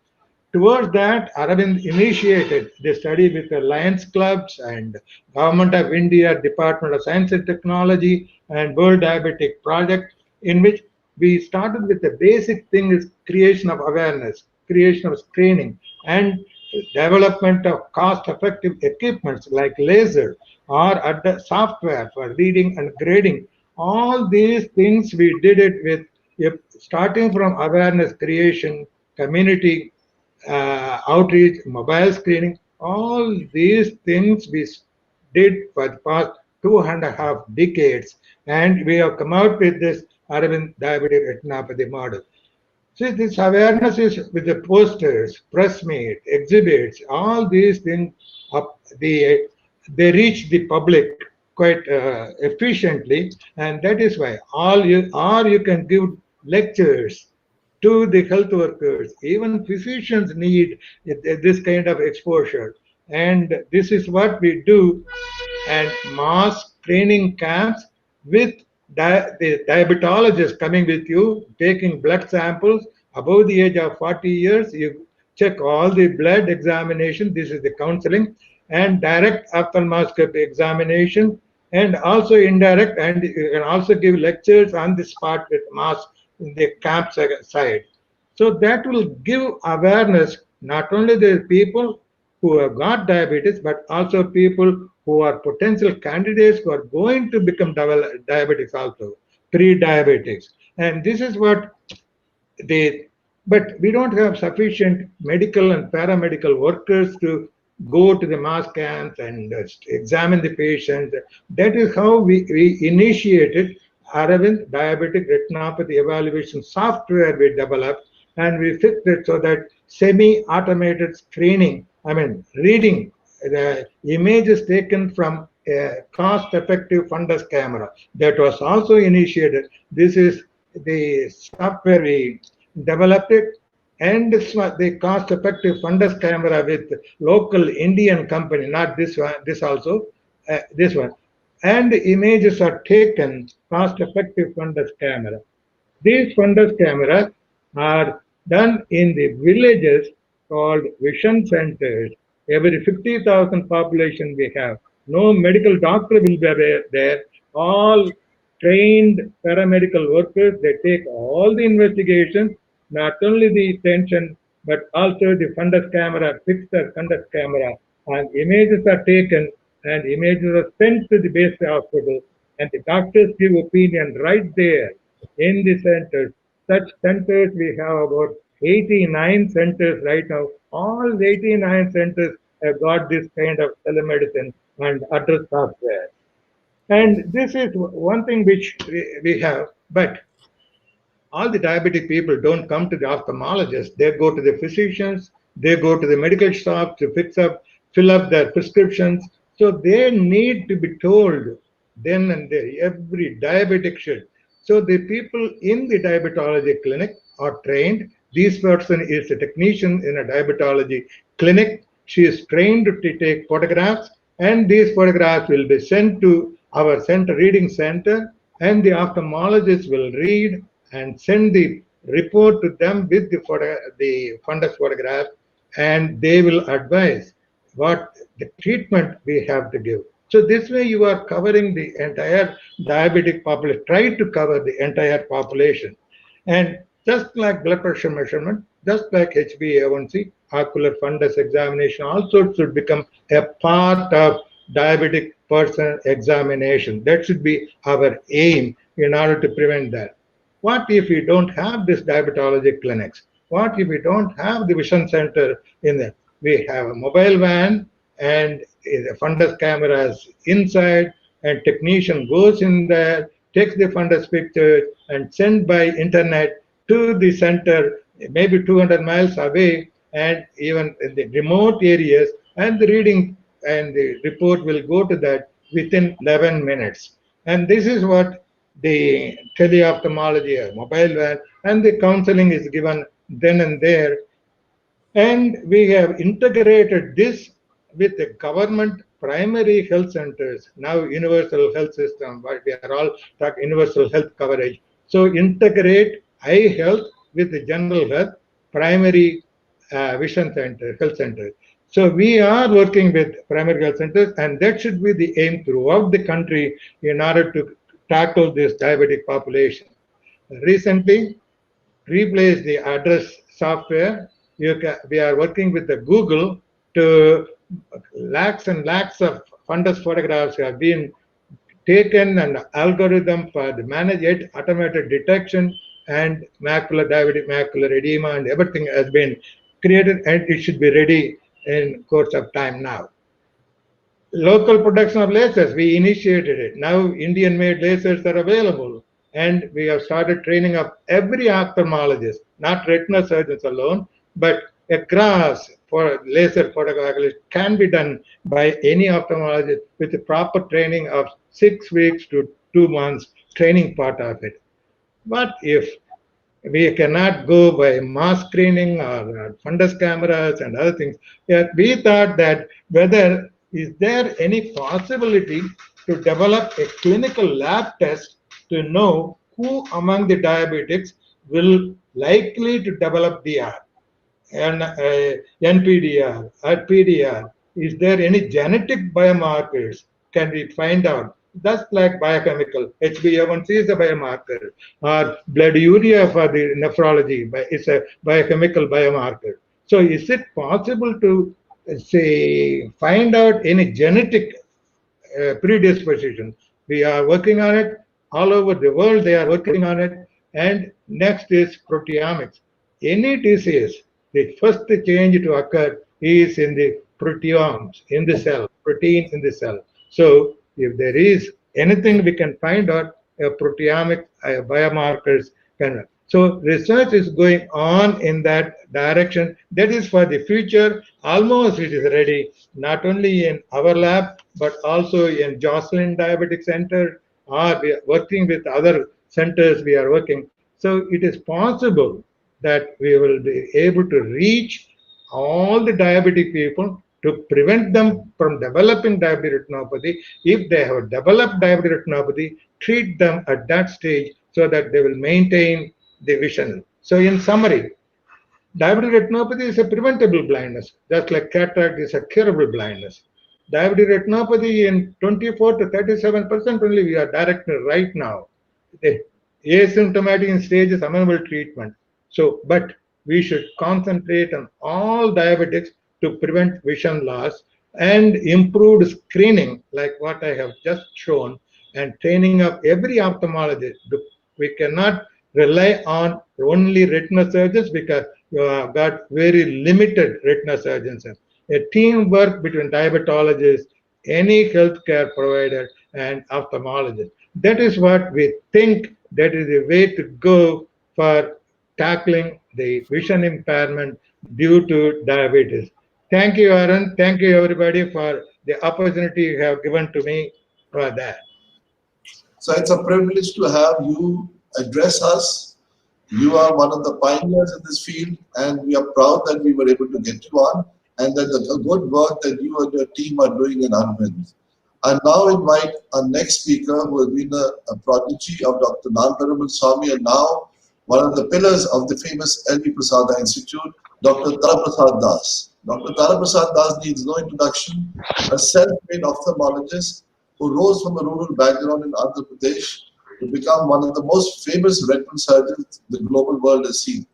Towards that, Aravind initiated the study with the Lions Clubs and Government of India, Department of Science and Technology, and World Diabetic Project, in which we started with the basic thing is creation of awareness, creation of screening, and development of cost-effective equipments like laser or software for reading and grading. All these things we did it with starting from awareness creation, community outreach, mobile screening. All these things we did for the past 2.5 decades, and we have come out with this Aravind Diabetic Retinopathy model. See, this awareness is with the posters, press meet, exhibits, all these things, they reach the public quite efficiently, and that is why you can give lectures to the health workers. Even physicians need this kind of exposure, and this is what we do, and mass training camps with the diabetologists coming with you, taking blood samples above the age of 40 years. You check all the blood examination. This is the counseling, and direct ophthalmoscopy examination, and also indirect, and you can also give lectures on the spot with mass in the camp side. So that will give awareness not only the people who have got diabetes, but also people who are potential candidates who are going to become diabetics also, pre-diabetics. And this is what but we don't have sufficient medical and paramedical workers to go to the mass camps and examine the patients. That is how we initiated Aravind Diabetic Retinopathy Evaluation software we developed, and we fixed it so that semi-automated screening, reading the images taken from a cost-effective fundus camera. That was also initiated. This is the software we developed it, and the cost-effective fundus camera with local Indian company, not this one, this also, this one. And the images are taken cost-effective fundus camera. These fundus cameras are done in the villages called vision centers. Every 50,000 population we have. No medical doctor will be there. All trained paramedical workers, they take all the investigations, not only the tension, but also the fundus camera, fixed fundus camera, and images are taken, and images are sent to the base hospital, and the doctors give opinion right there in the centers. Such centers, we have about 89 centers right now. All 89 centers have got this kind of telemedicine and address software. And this is one thing which we have, but all the diabetic people don't come to the ophthalmologist. They go to the physicians, they go to the medical shop to fill up their prescriptions. So they need to be told then and there, every diabetic should. So the people in the diabetology clinic are trained. This person is a technician in a diabetology clinic. She is trained to take photographs, and these photographs will be sent to our reading center, and the ophthalmologist will read and send the report to them with the fundus photograph, and they will advise what the treatment we have to give. So this way you are covering the entire diabetic population, try to cover the entire population. And just like blood pressure measurement, just like HbA1c, ocular fundus examination also should become a part of diabetic person examination. That should be our aim in order to prevent that. What if we don't have this diabetology clinics? What if we don't have the vision center in there? We have a mobile van and the fundus cameras inside, and technician goes in there, takes the fundus picture and send by internet to the center, maybe 200 miles away, and even in the remote areas, and the reading and the report will go to that within 11 minutes. And this is what the teleophthalmology, mobile van, and the counseling is given then and there. And we have integrated this with the government primary health centers, now universal health system, but we are all talking universal health coverage. So integrate eye health with the general health, primary vision center, health center. So we are working with primary health centers, and that should be the aim throughout the country in order to tackle this diabetic population. Recently, replace the address software. We are working with the Google to lakhs and lakhs of fundus photographs have been taken, and algorithm for the managed automated detection and diabetic macular edema and everything has been created, and it should be ready in course of time now. Local production of lasers, we initiated it. Now Indian made lasers are available, and we have started training up every ophthalmologist, not retina surgeons alone, but across for laser photography can be done by any ophthalmologist with the proper training of 6 weeks to 2 months training part of it. But if we cannot go by mass screening or fundus cameras and other things, we thought that whether is there any possibility to develop a clinical lab test to know who among the diabetics will likely to develop DR and NPDR or PDR. Is there any genetic biomarkers? Can we find out? Just like biochemical, HbA1c is a biomarker, or blood urea for the nephrology, it's a biochemical biomarker. So is it possible to say find out any genetic predisposition? We are working on it. All over the world they are working on it. And next is proteomics. Any disease, the first change to occur is in the proteomes in the cell, protein in the cell. So if there is anything we can find out, proteomic biomarkers can. So research is going on in that direction. That is for the future. Almost it is ready, not only in our lab, but also in Jocelyn Diabetic Center, or we are working with other centers we are working. So it is possible that we will be able to reach all the diabetic people to prevent them from developing diabetic retinopathy. If they have developed diabetic retinopathy, treat them at that stage so that they will maintain the vision. So in summary, diabetic retinopathy is a preventable blindness, just like cataract is a curable blindness. Diabetic retinopathy in 24 to 37% only we are directing right now. The asymptomatic in stage is amenable treatment. So, but we should concentrate on all diabetics to prevent vision loss and improved screening, like what I have just shown, and training of every ophthalmologist. We cannot rely on only retina surgeons because you have got very limited retina surgeons. A teamwork between diabetologists, any healthcare provider, and ophthalmologist. That is what we think that is the way to go for tackling the vision impairment due to diabetes. Thank you, Arun. Thank you, everybody, for the opportunity you have given to me for that. So it's a privilege to have you address us. You are one of the pioneers in this field, and we are proud that we were able to get you on, and that the good work that you and your team are doing in Arvind. I now invite our next speaker, who has been a prodigy of Dr. Nandaraman Swami, and now one of the pillars of the famous L.V. Prasada Institute, Dr. Taraprasad Das. Dr. Taraprasad Das needs no introduction, a self-made ophthalmologist who rose from a rural background in Andhra Pradesh to become one of the most famous retinal surgeons the global world has seen.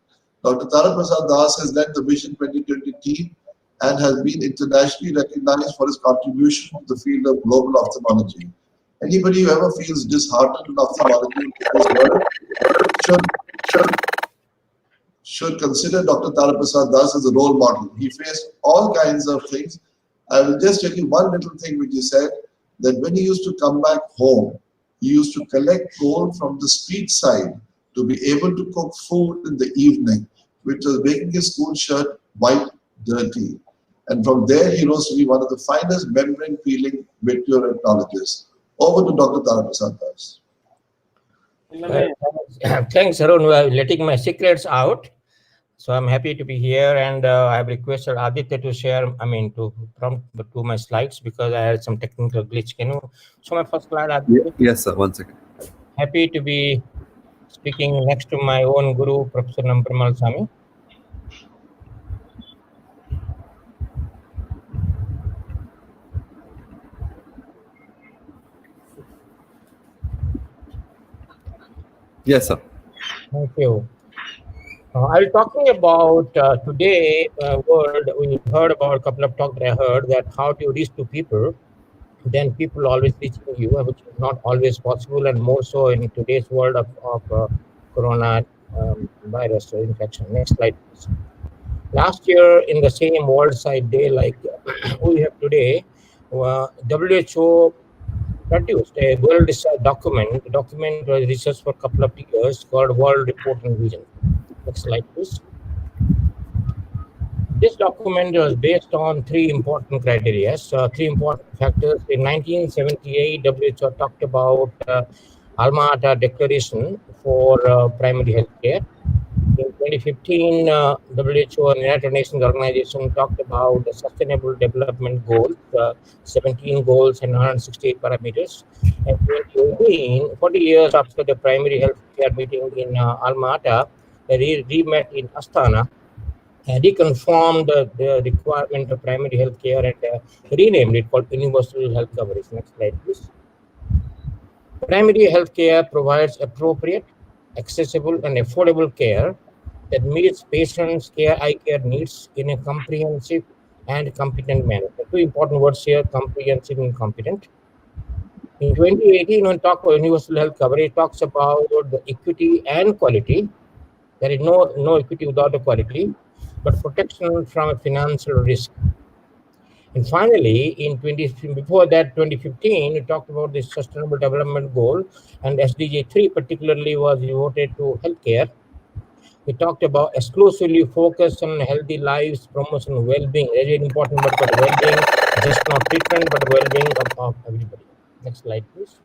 Dr. Taraprasad Das has led the Vision 2020 team and has been internationally recognized for his contribution to the field of global ophthalmology. Anybody who ever feels disheartened in ophthalmology in this world should consider Dr. Taraprasad Das as a role model. He faced all kinds of things. I will just tell you one little thing which he said, that when he used to come back home, he used to collect coal from the street side to be able to cook food in the evening, which was making his school shirt white, dirty. And from there, he rose to be one of the finest membrane-peeling vitreoretinologists. Over to Dr. Taraprasad Das. Thanks, Arun, for letting my secrets out. So I'm happy to be here, and I have requested Aditya to share, to prompt to my slides because I had some technical glitch. Can you show my first slide, Aditya? Yes, sir. 1 second. Happy to be speaking next to my own guru, Professor Nampramal Sami. Yes, sir. Thank you. I'll talking about today world. We heard about a couple of talks that I heard that how to reach to people. Then people always reaching you, which is not always possible, and more so in today's world of corona virus infection. Next slide, please. Last year, in the same World Side Day like we have today, WHO produced a world research document. The document was researched for a couple of years called World Report on Vision. Next slide, please. This document was based on three important criteria, three important factors. In 1978, WHO talked about Alma Ata Declaration for primary health care. In 2015, WHO and United Nations Organization talked about the Sustainable Development Goals, 17 goals and 168 parameters. And 2018, 40 years after the primary health care meeting in Alma Ata, they met in Astana, reconfirmed the requirement of primary health care and renamed it called universal health coverage. Next slide, please. Primary health care provides appropriate, accessible, and affordable care that meets patients' eye care needs in a comprehensive and competent manner. The two important words here, comprehensive and competent. In 2018, when we talk about universal health coverage, it talks about the equity and quality. There is no equity without the quality, but protection from a financial risk. And finally, before that, 2015, we talked about the Sustainable Development Goal, and SDG 3 particularly was devoted to healthcare. We talked about exclusively focus on healthy lives, promotion, well-being. Very important word for well-being, just not treatment, but well-being of everybody. Next slide, please.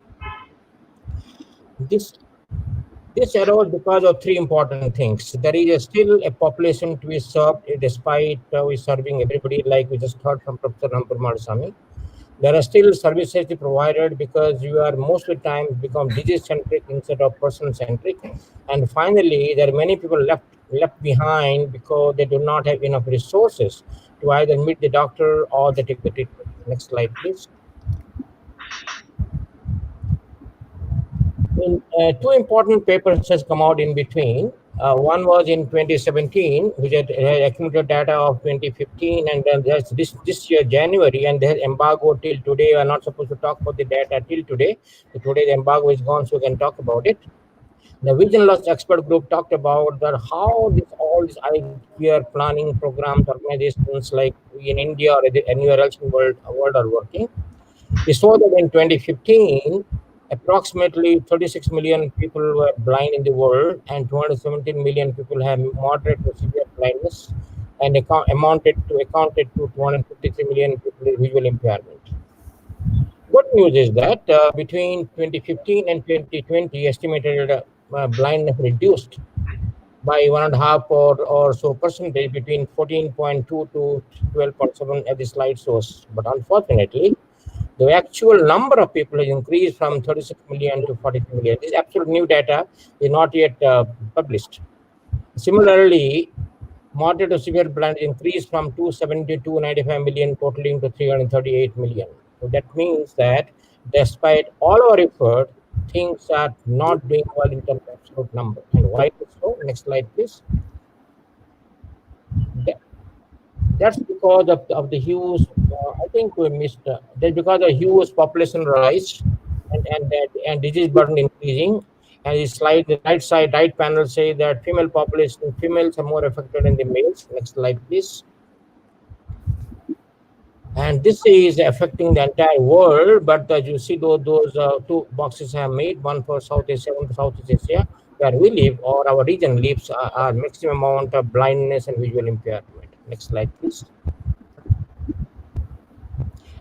This arose because of three important things. There is still a population to be served despite we serving everybody, like we just heard from Professor Nampramal Sami. There are still services provided because you are most of the time become disease-centric instead of person-centric. And finally, there are many people left behind because they do not have enough resources to either meet the doctor or the treatment. Next slide, please. Two important papers has come out in between. One was in 2017, which had accumulated data of 2015, and then there's this year January, and there's embargo till today. We are not supposed to talk about the data till today. So today the embargo is gone, so we can talk about it. The Vision Loss expert group talked about that how all these eye care planning programs, organizations like in India or anywhere else in the world are working. We saw that in 2015. Approximately 36 million people were blind in the world, and 217 million people have moderate to severe blindness, and accounted to 253 million people with visual impairment. Good news is that between 2015 and 2020, estimated blindness reduced by 1.5 or so percentage between 14.2 to 12.7 as the slide shows. But unfortunately, the actual number of people has increased from 36 million to 43 million. This absolute new data is not yet published. Similarly, moderate to severe blindness increased from 270 to 95 million, totaling to 338 million. So that means that despite all our effort, things are not doing well in terms of absolute number. And why is so? Next slide, please. That's because of the huge, I think we missed, that's because of huge population rise and disease burden increasing. And the right panel say that females are more affected than the males. Next slide, please. And this is affecting the entire world, but as you see, those two boxes are made, one for South Asia, one for Southeast Asia, where we live or our region lives, our maximum amount of blindness and visual impairment. Next slide, please.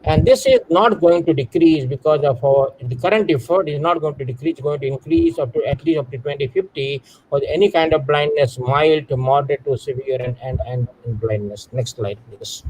And this is not going to decrease because of the current effort is not going to decrease, it's going to increase up to at least up to 2050 for any kind of blindness, mild to moderate to severe and blindness. Next slide, please.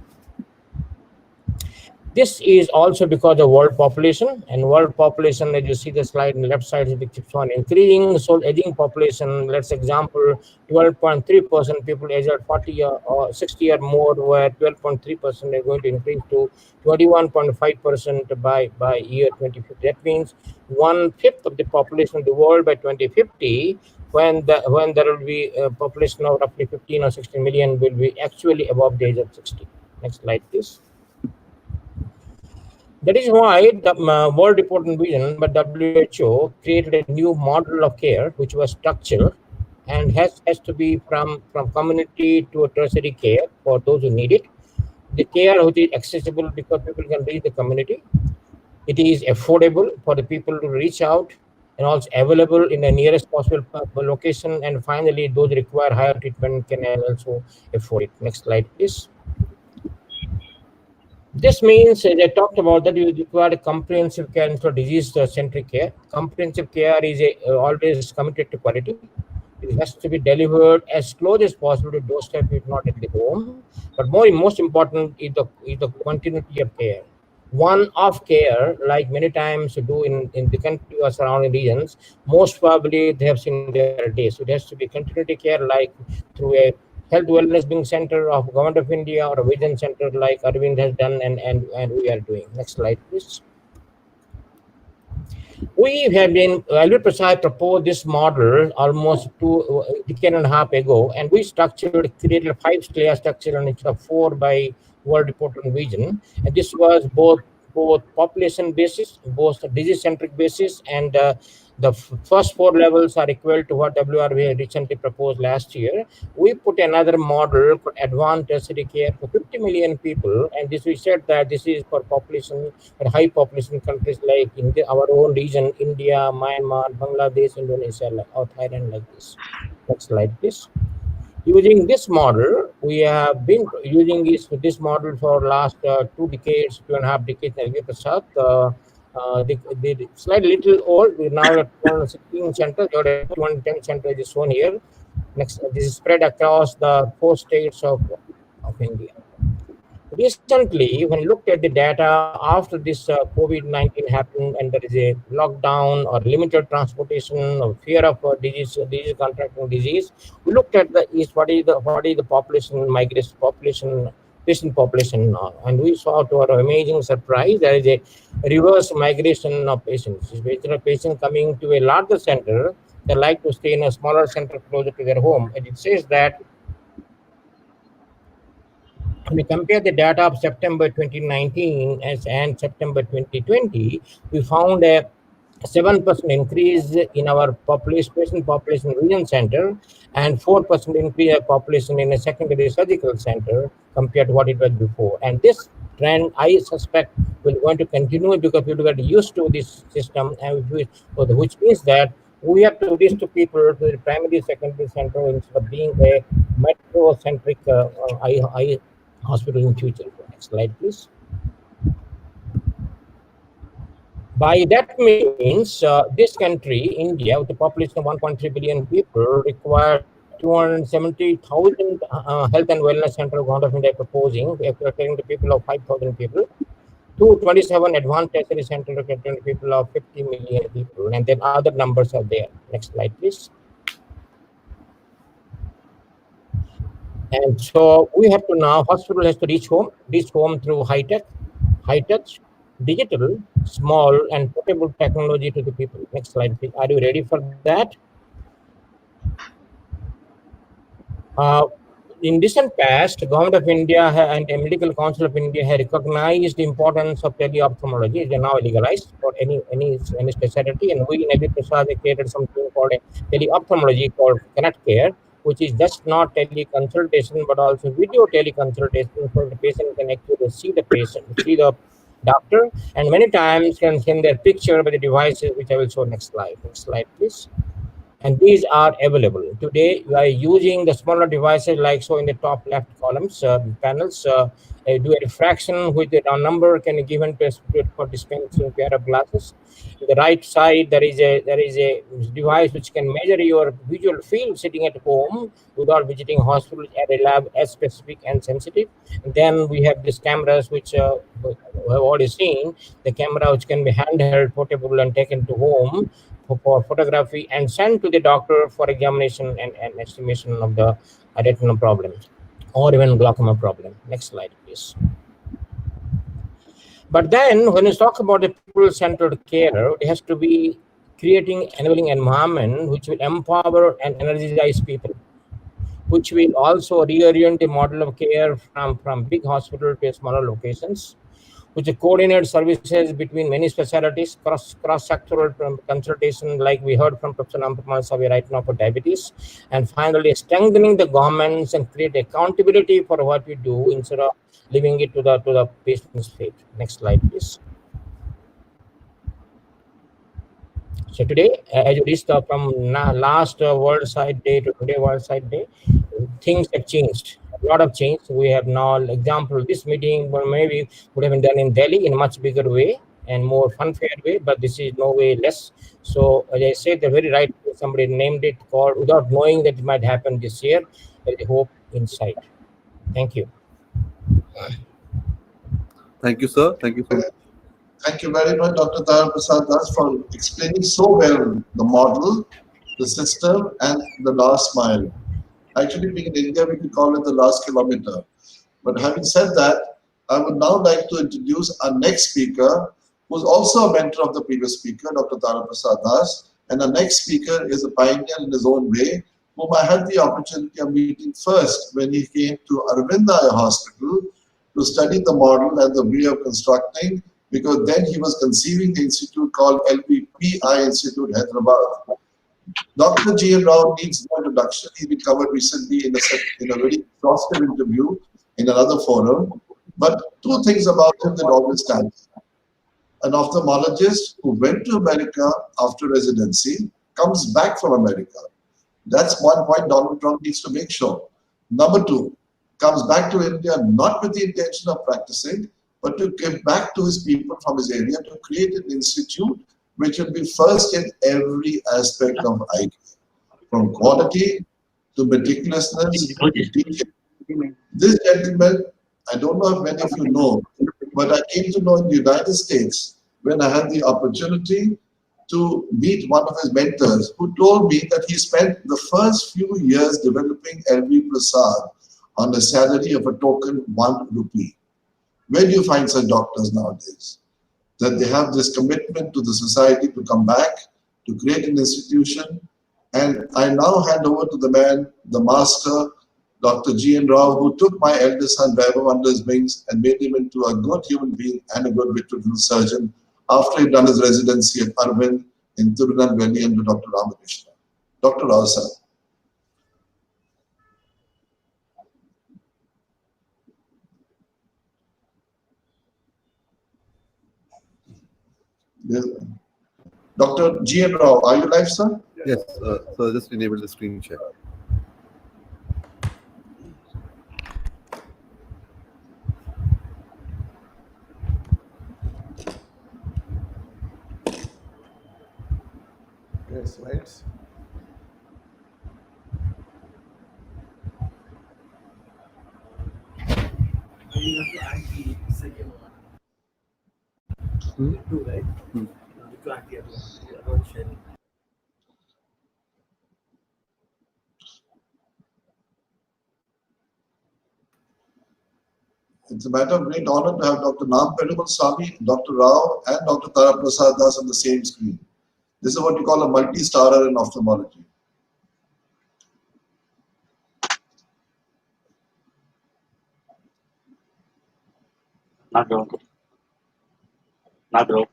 This is also because of world population, and world population, as you see the slide on the left side, it keeps on increasing. So aging population, let's example, 12.3% people aged 40 or 60 or more, where 12.3% are going to increase to 21.5% by year 2050. That means 1/5 of the population of the world by 2050, when there will be a population of roughly 15 or 16 million, will be actually above the age of 60. Next slide, please. That is why the World Report on Vision by WHO created a new model of care, which was structured and has to be from community to a tertiary care for those who need it. The care which is accessible because people can reach the community. It is affordable for the people to reach out, and also available in the nearest possible location. And finally, those who require higher treatment can also afford it. Next slide, please. This means, as I talked about, that you require a comprehensive care instead of disease-centric care. Comprehensive care is always committed to quality. It has to be delivered as close as possible to doorstep, if not at the home. But most important is the continuity of care. One-off care, like many times do in the country or surrounding regions, most probably they have seen their days. So it has to be continuity care, like through a health wellness being center of Government of India or a vision center like Arvind has done and we are doing. Next slide, please. We have been, Alvir Prasad proposed this model almost a decade and a half ago, and we created a 5-layer structure and instead of 4 by World Report on Vision. And this was both population basis, both disease-centric basis, and the first 4 levels are equal to what WRV recently proposed last year. We put another model for advanced tertiary care for 50 million people, and this we said that this is for population, for high population countries like India, our own region, India, Myanmar, Bangladesh, Indonesia, or Thailand, like this. Next slide, please. Using this model, we have been using this model for last 2 decades, 2.5 decades. The slightly little old. We're now at 216 centers, or 210 centers is shown here. Next, this is spread across the 4 states of India. Recently, when you looked at the data after this COVID-19 happened, and there is a lockdown or limited transportation or fear of disease contracting disease, we looked at what is the population migration patient population now, and we saw, to our amazing surprise, there is a reverse migration of patients. Instead of patients coming to a larger center, they like to stay in a smaller center closer to their home. And it says that when we compare the data of September 2019 and September 2020, we found a 7% increase in our patient population region center, and 4% increase in population in a secondary surgical center compared to what it was before. And this trend, I suspect, will going to continue because people get used to this system, and which means that we have to reach to people to the primary, secondary center instead of being a metro-centric eye hospital in future. Next slide, please. By that means, this country, India, with a population of 1.3 billion people, require 270,000 health and wellness centers. Government of India proposing, if we are taking the people of 5,000 people, 227 advanced tertiary centers representing the people of 50 million people, and then other numbers are there. Next slide, please. And so we have to now, hospital has to reach home through high-touch, digital, small, and portable technology to the people. Next slide, please. Are you ready for that? In recent past, the Government of India and the Medical Council of India have recognized the importance of teleophthalmology. They are now legalized for any specialty, and we in Alvir Prasad created something called a teleophthalmology called Connect Care, which is just not teleconsultation but also video teleconsultation, so the patient can actually see the doctor, and many times can send their picture by the devices, which I will show next slide. Next slide, please. And these are available today. We are using the smaller devices like so in the top left columns panels. Do a refraction with the round number can be given to a participant in a pair of glasses. In the right side, there is a device which can measure your visual field sitting at home without visiting hospital at a lab as specific and sensitive. And then we have these cameras which we have already seen. The camera which can be handheld, portable, and taken to home for photography and sent to the doctor for examination and estimation of the retinal problems or even glaucoma problem. Next slide, please. But then when we talk about the people-centered care, it has to be creating enabling environment which will empower and energize people, which will also reorient the model of care from big hospital to smaller locations, which coordinate services between many specialties, cross-sectoral consultation, like we heard from Professor Nampamal Savi right now for diabetes, and finally strengthening the governments and create accountability for what we do instead of leaving it to the patient's fate. Next slide, please. So today, as you reached from last World Sight Day to today World Sight Day, things have changed. A lot of change. We have now, example, this meeting maybe would have been done in Delhi in a much bigger way and more fun-fair way, but this is no way less. So as I said, the very right, somebody named it called without knowing that it might happen this year. There is hope in sight. Thank you. Thank you, sir. Thank you so much. Thank you very much, Dr. Tara Prasad Das, for explaining so well the model, the system, and the last mile. Actually, being in India, we could call it the last kilometer. But having said that, I would now like to introduce our next speaker, who's also a mentor of the previous speaker, Dr. Tara Prasad Das. And our next speaker is a pioneer in his own way, whom I had the opportunity of meeting first when he came to Aravind Eye Hospital to study the model and the way of constructing, because then he was conceiving the institute called LVP Eye Institute, Hyderabad. Dr. G.N. Rao needs no introduction. He's been covered recently in a very exhaustive interview in another forum. But two things about him that always stand. An ophthalmologist who went to America after residency, comes back from America. That's one point Donald Trump needs to make sure. Number two, comes back to India not with the intention of practicing, but to give back to his people from his area to create an institute which will be first in every aspect of eye care, from quality to meticulousness to teaching. This gentleman, I don't know if many of you know, but I came to know in the United States when I had the opportunity to meet one of his mentors who told me that he spent the first few years developing LV Prasad on a salary of a token 1 rupee. Where do you find such doctors nowadays? That they have this commitment to the society to come back, to create an institution. And I now hand over to the man, the master, Dr. G.N. Rao, who took my eldest son, Vaibhav, under his wings and made him into a good human being and a good veterinary surgeon after he'd done his residency at Aravind in Tirunelveli under Dr. Ramakrishna. Dr. Rao, sir. Yes. Dr. G.N. Rao, are you live, sir? Yes, so just enable the screen share. Yes, slides. It's a matter of great honor to have Dr. Nam Perumal Swami, Dr. Rao, and Dr. Tara Prasad Das on the same screen. This is what you call a multi-starer in ophthalmology. Not wrong. Not wrong.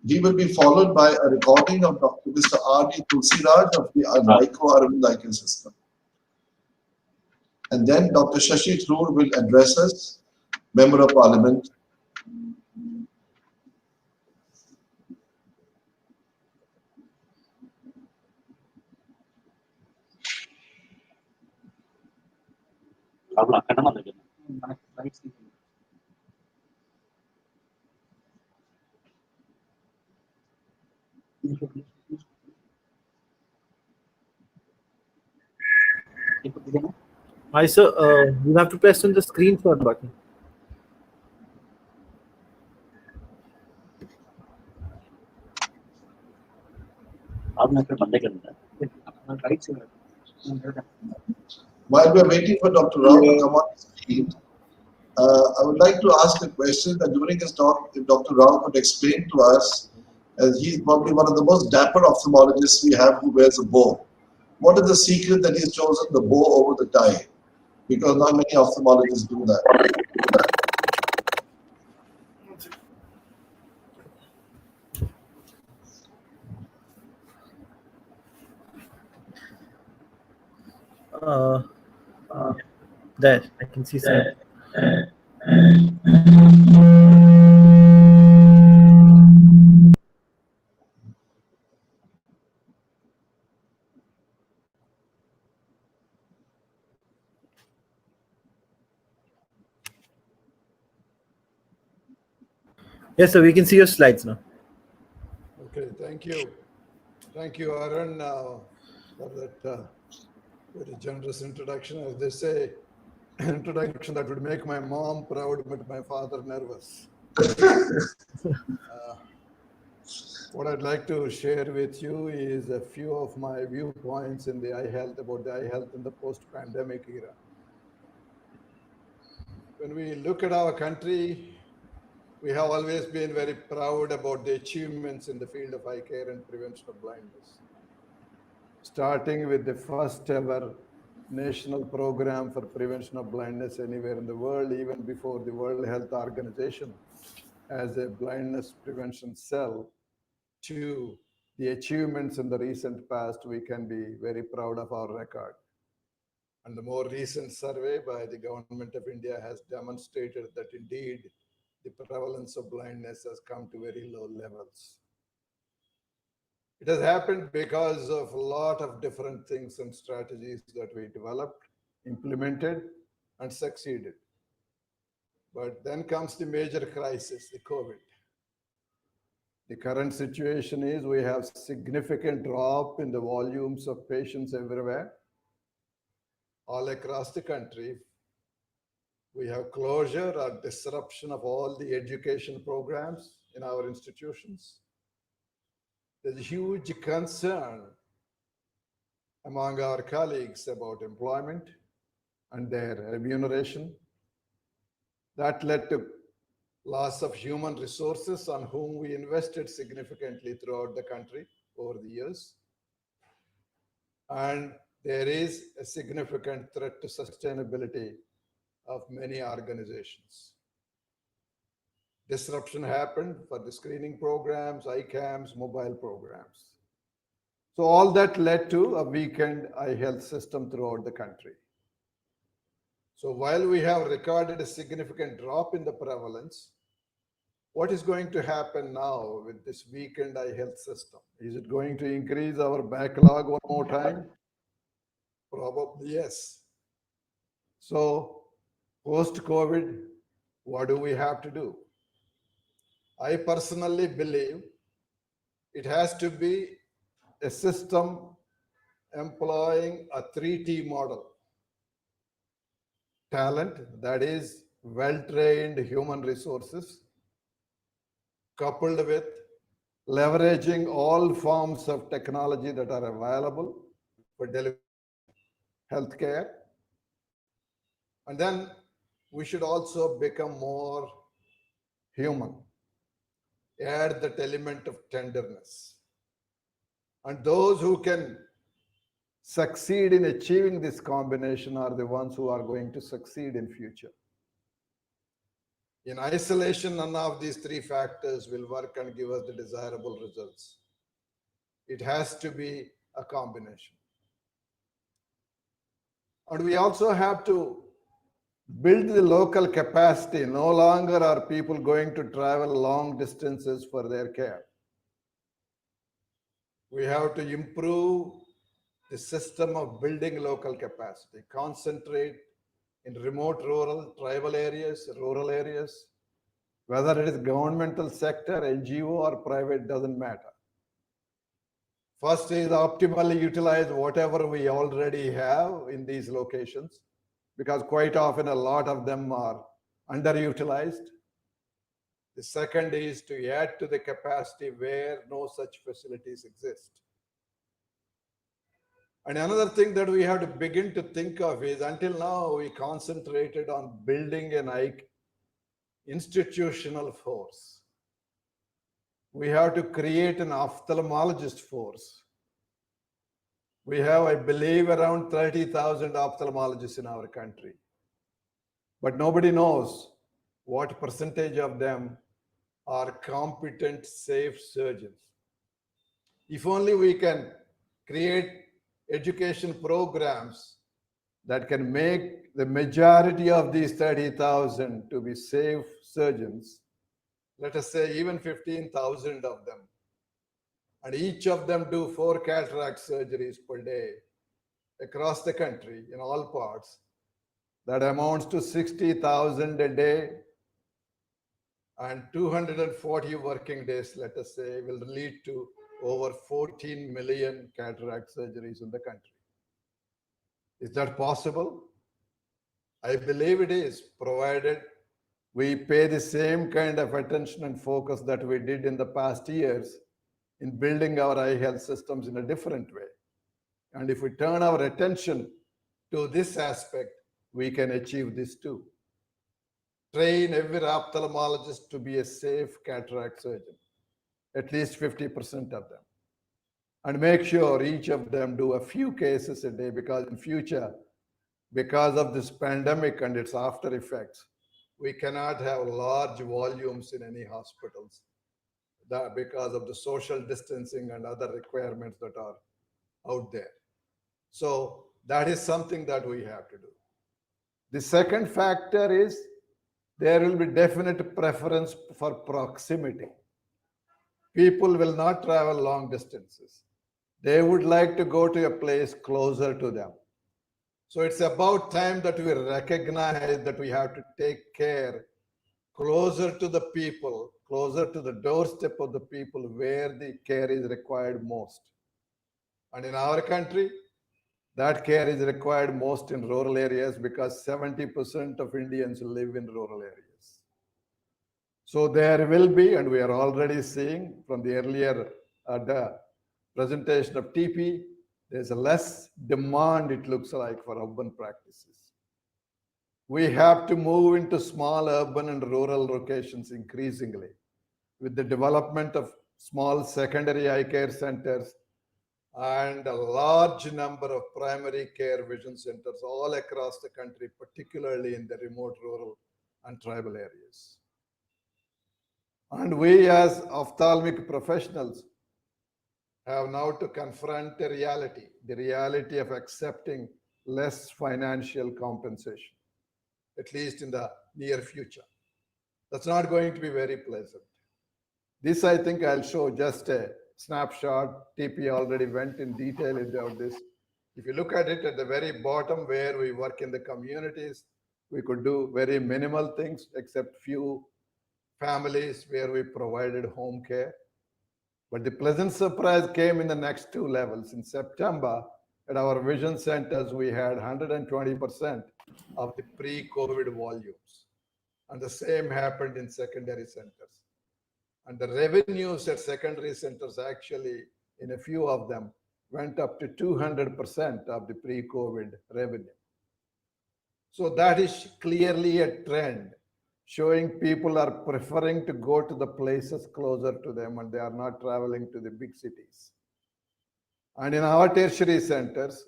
We will be followed by a recording of Dr. Mr. R.D. Tulsiraj of the RICO Aravind Eye Care System. And then Dr. Shashi Tharoor will address us, Member of Parliament, Rahul అక్కడ మన దగ్గర Hi, sir. You have to press on the screenshot button. Rahul అక్కడ మన దగ్గర ఉందా While we are waiting for Dr. Rao to come on screen, I would like to ask a question that during his talk, if Dr. Rao could explain to us, as he's probably one of the most dapper ophthalmologists we have who wears a bow. What is the secret that he's chosen the bow over the tie? Because not many ophthalmologists do that. There, I can see some. Yes, sir, we can see your slides now. Okay, thank you. Thank you, Arun, for that very generous introduction. As they say, introduction that would make my mom proud, but my father nervous. What I'd like to share with you is a few of my viewpoints in the eye health, about the eye health in the post-pandemic era. When we look at our country, we have always been very proud about the achievements in the field of eye care and prevention of blindness. Starting with the first ever national program for prevention of blindness anywhere in the world, even before the World Health Organization as a blindness prevention cell, to the achievements in the recent past, we can be very proud of our record. And the more recent survey by the Government of India has demonstrated that indeed the prevalence of blindness has come to very low levels. It has happened because of a lot of different things and strategies that we developed, implemented, and succeeded. But then comes the major crisis, the COVID. The current situation is we have significant drop in the volumes of patients everywhere, all across the country. We have closure or disruption of all the education programs in our institutions. There's a huge concern among our colleagues about employment and their remuneration. That led to loss of human resources on whom we invested significantly throughout the country over the years. And there is a significant threat to sustainability of many organizations. Disruption happened for the screening programs, eye camps, mobile programs. So all that led to a weakened eye health system throughout the country. So while we have recorded a significant drop in the prevalence, what is going to happen now with this weakened eye health system? Is it going to increase our backlog one more time? Probably yes. So post-COVID, what do we have to do? I personally believe it has to be a system employing a 3T model. Talent, that is well-trained human resources, coupled with leveraging all forms of technology that are available for delivering healthcare. And then we should also become more human, add that element of tenderness. And those who can succeed in achieving this combination are the ones who are going to succeed in future. In isolation, none of these three factors will work and give us the desirable results. It has to be a combination. And we also have to build the local capacity. No longer are people going to travel long distances for their care. We have to improve the system of building local capacity, concentrate in remote rural, tribal areas, rural areas, whether it is governmental sector, NGO or private, doesn't matter. First is optimally utilize whatever we already have in these locations, because quite often a lot of them are underutilized. The second is to add to the capacity where no such facilities exist. And another thing that we have to begin to think of is, until now, we concentrated on building an institutional force. We have to create an ophthalmologist force. We have, I believe, around 30,000 ophthalmologists in our country. But nobody knows what percentage of them are competent, safe surgeons. If only we can create education programs that can make the majority of these 30,000 to be safe surgeons, let us say even 15,000 of them, and each of them do 4 cataract surgeries per day across the country in all parts, that amounts to 60,000 a day, and 240 working days, let us say, will lead to over 14 million cataract surgeries in the country. Is that possible? I believe it is, provided we pay the same kind of attention and focus that we did in the past years in building our eye health systems in a different way. And if we turn our attention to this aspect, we can achieve this too. Train every ophthalmologist to be a safe cataract surgeon, at least 50% of them. And make sure each of them do a few cases a day, because in future, because of this pandemic and its after effects, we cannot have large volumes in any hospitals because of the social distancing and other requirements that are out there. So that is something that we have to do. The second factor is there will be definite preference for proximity. People will not travel long distances. They would like to go to a place closer to them. So it's about time that we recognize that we have to take care closer to the people, closer to the doorstep of the people where the care is required most. And in our country, that care is required most in rural areas, because 70% of Indians live in rural areas. So there will be, and we are already seeing from the earlier the presentation of TP, there's a less demand, it looks like, for urban practices. We have to move into small urban and rural locations increasingly with the development of small secondary eye care centers and a large number of primary care vision centers all across the country, particularly in the remote rural and tribal areas. And we as ophthalmic professionals have now to confront the reality of accepting less financial compensation, at least in the near future. That's not going to be very pleasant. This, I think I'll show just a snapshot. TP already went in detail about this. If you look at it at the very bottom where we work in the communities, we could do very minimal things except few families where we provided home care. But the pleasant surprise came in the next 2 levels. In September, at our vision centers, we had 120% of the pre-COVID volumes. And the same happened in secondary centers. And the revenues at secondary centers actually, in a few of them, went up to 200% of the pre-COVID revenue. So that is clearly a trend, showing people are preferring to go to the places closer to them and they are not traveling to the big cities. And in our tertiary centers,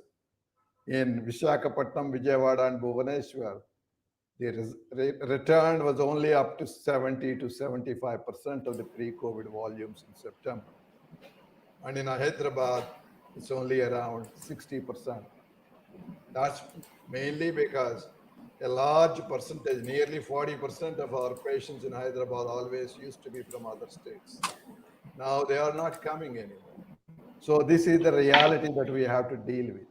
in Visakhapatnam, Vijayawada and Bhubaneswar, the return was only up to 70 to 75% of the pre-COVID volumes in September. And in Hyderabad, it's only around 60%. That's mainly because a large percentage, nearly 40% of our patients in Hyderabad always used to be from other states. Now they are not coming anymore. So this is the reality that we have to deal with.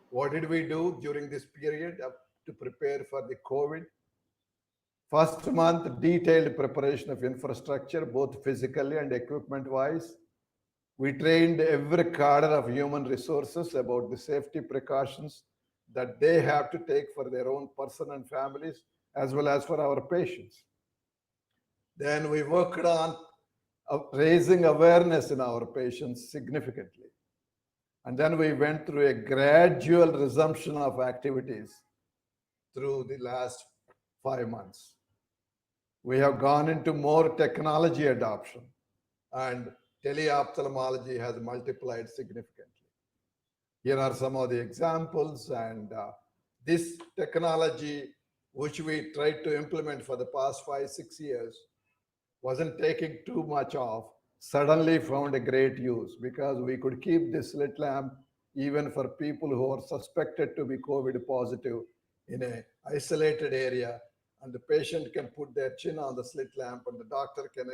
What did we do during this period up to prepare for the COVID. First month, detailed preparation of infrastructure, both physically and equipment-wise. We trained every cadre of human resources about the safety precautions that they have to take for their own person and families, as well as for our patients. Then we worked on raising awareness in our patients significantly. And then we went through a gradual resumption of activities through the last 5 months. We have gone into more technology adoption, and teleophthalmology has multiplied significantly. Here are some of the examples, and this technology, which we tried to implement for the past 5-6 years, wasn't taking too much off, suddenly found a great use because we could keep the slit lamp even for people who are suspected to be COVID positive in an isolated area, and the patient can put their chin on the slit lamp and the doctor can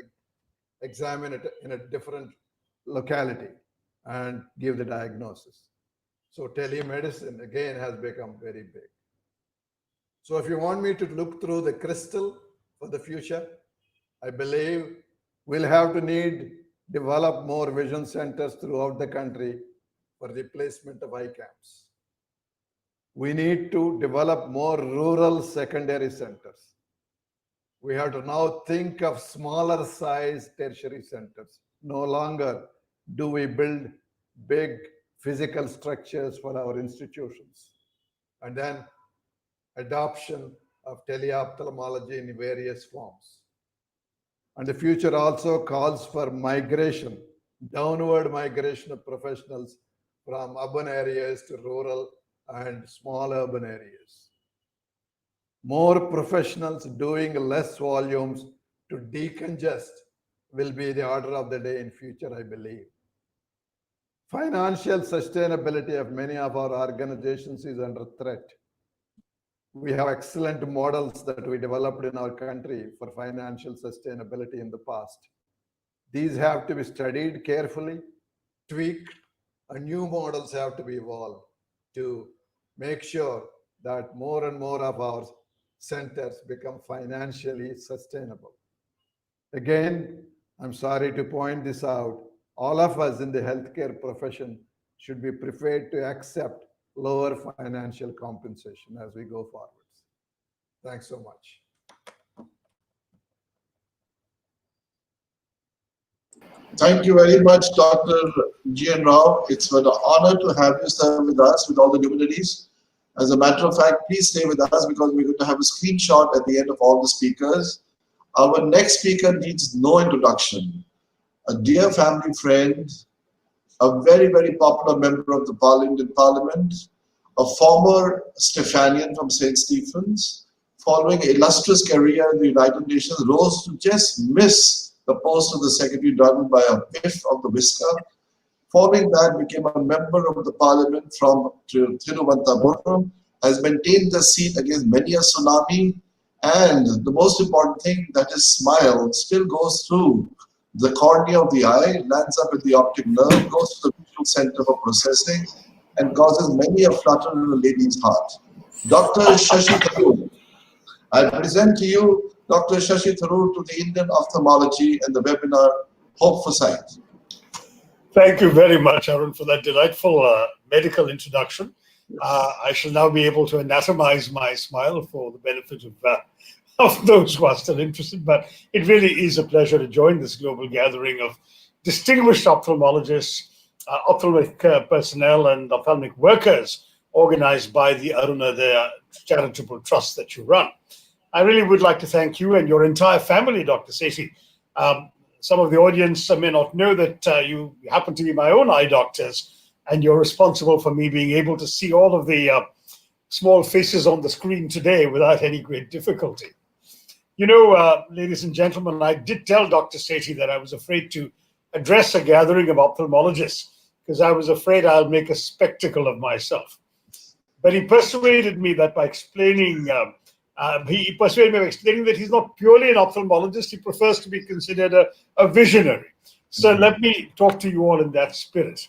examine it in a different locality and give the diagnosis. So telemedicine again has become very big. So if you want me to look through the crystal for the future, I believe we'll have to develop more vision centers throughout the country for the placement of eye camps. We need to develop more rural secondary centers. We have to now think of smaller size tertiary centers. No longer do we build big physical structures for our institutions. And then adoption of teleophthalmology in various forms. And the future also calls for migration, downward migration of professionals from urban areas to rural and small urban areas. More professionals doing less volumes to decongest will be the order of the day in future, I believe. Financial sustainability of many of our organizations is under threat. We have excellent models that we developed in our country for financial sustainability in the past. These have to be studied carefully, tweaked, and new models have to be evolved to make sure that more and more of our centers become financially sustainable. Again, I'm sorry to point this out. All of us in the healthcare profession should be prepared to accept lower financial compensation as we go forwards. Thanks so much. Thank you very much, Dr. G.N. Rao. It's an honor to have you, sir, with us with all the luminaries. As a matter of fact, please stay with us because we're going to have a screenshot at the end of all the speakers. Our next speaker needs no introduction. A dear family friend, a very, very popular member of the Indian Parliament, a former Stephanian from St. Stephen's, following an illustrious career in the United Nations, rose to just miss the post of the Secretary General by a whiff of the whisker. Following that, became a member of the Parliament from Thiruvananthapuram, has maintained the seat against many a tsunami, and the most important thing, that his smile still goes through the cornea of the eye, lands up at the optic nerve, goes to the visual center for processing, and causes many a flutter in a lady's heart. Dr. Shashi Tharoor. I present to you Dr. Shashi Tharoor to the Indian Ophthalmology and the webinar Hope for Sight. Thank you very much, Arun, for that delightful medical introduction. I shall now be able to anatomize my smile for the benefit of those who are still interested, but it really is a pleasure to join this global gathering of distinguished ophthalmologists, ophthalmic personnel, and ophthalmic workers organized by the Arunodaya Charitable Trust that you run. I really would like to thank you and your entire family, Dr. Sethi. Some of the audience may not know that you happen to be my own eye doctors, and you're responsible for me being able to see all of the small faces on the screen today without any great difficulty. You know, ladies and gentlemen, I did tell Dr. Sethi that I was afraid to address a gathering of ophthalmologists because I was afraid I'll make a spectacle of myself. But he persuaded me that by explaining, he persuaded me by explaining that he's not purely an ophthalmologist, he prefers to be considered a visionary. So let me talk to you all in that spirit.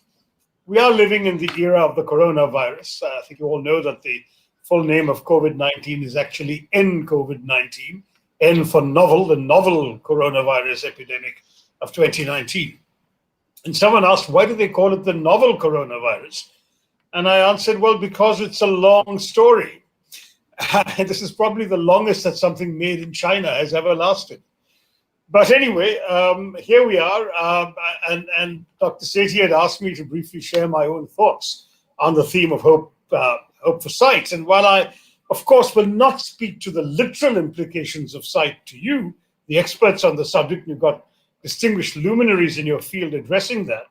We are living in the era of the coronavirus. I think you all know that the full name of COVID-19 is actually N-COVID-19, N for novel, the novel coronavirus epidemic of 2019. And someone asked, why do they call it the novel coronavirus? And I answered, well, because it's a long story. This is probably the longest that something made in China has ever lasted. But anyway, here we are. And Dr. Sethi had asked me to briefly share my own thoughts on the theme of hope for sight. And while I, of course, will not speak to the literal implications of sight to you, the experts on the subject, and you've got distinguished luminaries in your field addressing that,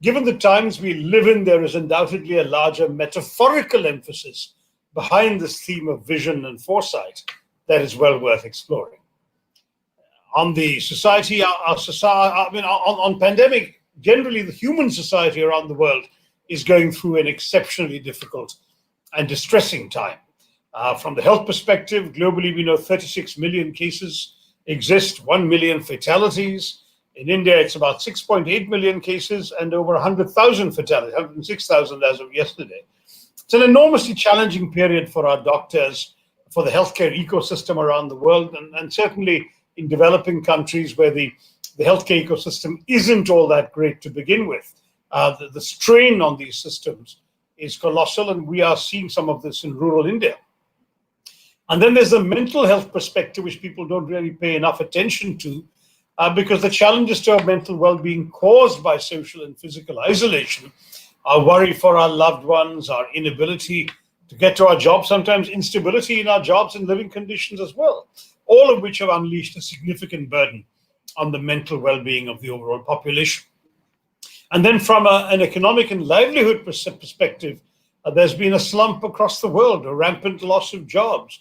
given the times we live in, there is undoubtedly a larger metaphorical emphasis behind this theme of vision and foresight that is well worth exploring. On the society, on pandemic, generally the human society around the world is going through an exceptionally difficult and distressing time. From the health perspective, globally we know 36 million cases exist, 1 million fatalities. In India, it's about 6.8 million cases and over 100,000 fatalities, 106,000 as of yesterday. It's an enormously challenging period for our doctors, for the healthcare ecosystem around the world, and certainly in developing countries where the healthcare ecosystem isn't all that great to begin with. The strain on these systems is colossal, and we are seeing some of this in rural India. And then there's the mental health perspective, which people don't really pay enough attention to, because the challenges to our mental well-being caused by social and physical isolation, our worry for our loved ones, our inability to get to our jobs, sometimes instability in our jobs and living conditions as well, all of which have unleashed a significant burden on the mental well-being of the overall population. And then from an economic and livelihood perspective, there's been a slump across the world, a rampant loss of jobs.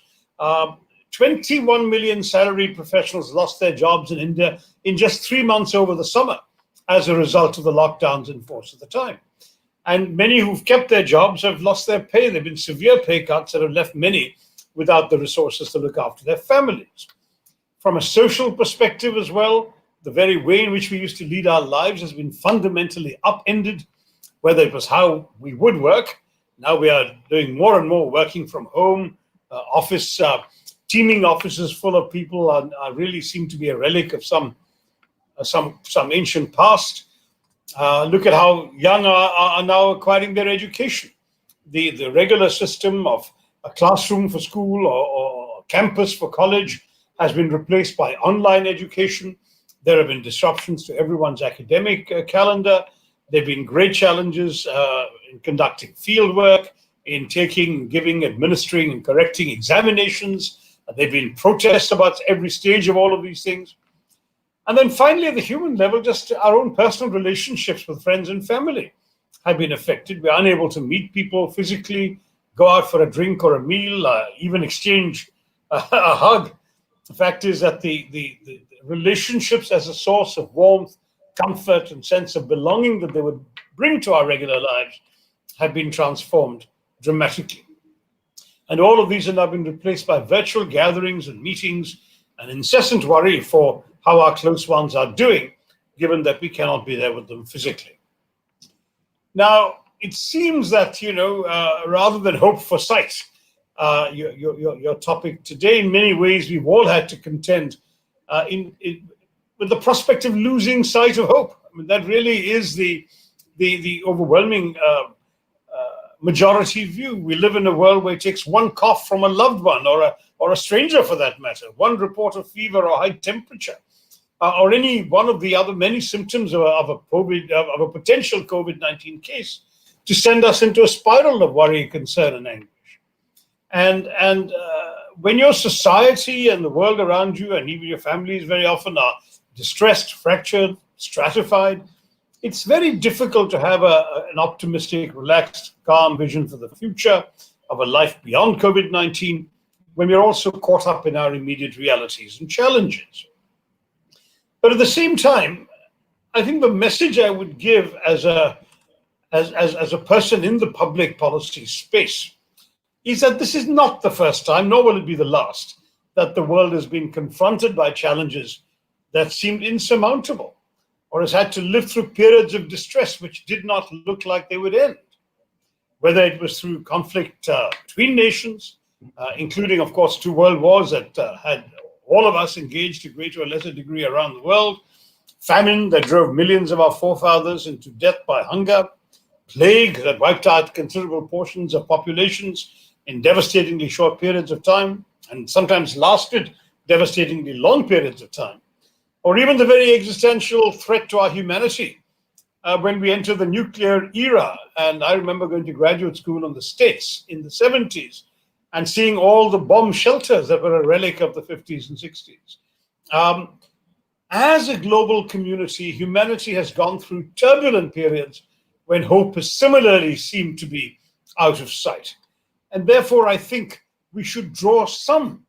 21 million salaried professionals lost their jobs in India in just 3 months over the summer as a result of the lockdowns in force at the time. And many who've kept their jobs have lost their pay. There have been severe pay cuts that have left many without the resources to look after their families. From a social perspective as well, the very way in which we used to lead our lives has been fundamentally upended, whether it was how we would work. Now we are doing more and more working from home. Teeming offices full of people are really seem to be a relic of some ancient past. Look at how young are now acquiring their education. The regular system of a classroom for school or campus for college has been replaced by online education. There have been disruptions to everyone's academic calendar. There have been great challenges in conducting field work, in taking, giving, administering, and correcting examinations. There have been protests about every stage of all of these things. And then finally, at the human level, just our own personal relationships with friends and family have been affected. We're unable to meet people physically, go out for a drink or a meal, even exchange a hug. The fact is that the relationships as a source of warmth, comfort, and sense of belonging that they would bring to our regular lives have been transformed dramatically. And all of these have now been replaced by virtual gatherings and meetings, an incessant worry for how our close ones are doing, given that we cannot be there with them physically. Now, it seems that, rather than hope for sight, your topic today, in many ways, we've all had to contend with the prospect of losing sight of hope. I mean, that really is the overwhelming majority view. We live in a world where it takes one cough from a loved one or a stranger for that matter, one report of fever or high temperature, or any one of the other many symptoms of a potential COVID-19 case to send us into a spiral of worry, concern, and anguish. And when your society and the world around you and even your families very often are distressed, fractured, stratified, it's very difficult to have an optimistic, relaxed, calm vision for the future of a life beyond COVID-19 when we're also caught up in our immediate realities and challenges. But at the same time, I think the message I would give as a person in the public policy space is that this is not the first time, nor will it be the last, that the world has been confronted by challenges that seemed insurmountable, or has had to live through periods of distress which did not look like they would end. whether it was through conflict between nations, including, of course, 2 world wars that had all of us engaged to greater or lesser degree around the world, famine that drove millions of our forefathers into death by hunger, plague that wiped out considerable portions of populations in devastatingly short periods of time, and sometimes lasted devastatingly long periods of time, or even the very existential threat to our humanity when we enter the nuclear era. And I remember going to graduate school in the States in the 70s and seeing all the bomb shelters that were a relic of the 50s and 60s. As a global community, humanity has gone through turbulent periods when hope has similarly seemed to be out of sight. And therefore, I think we should draw some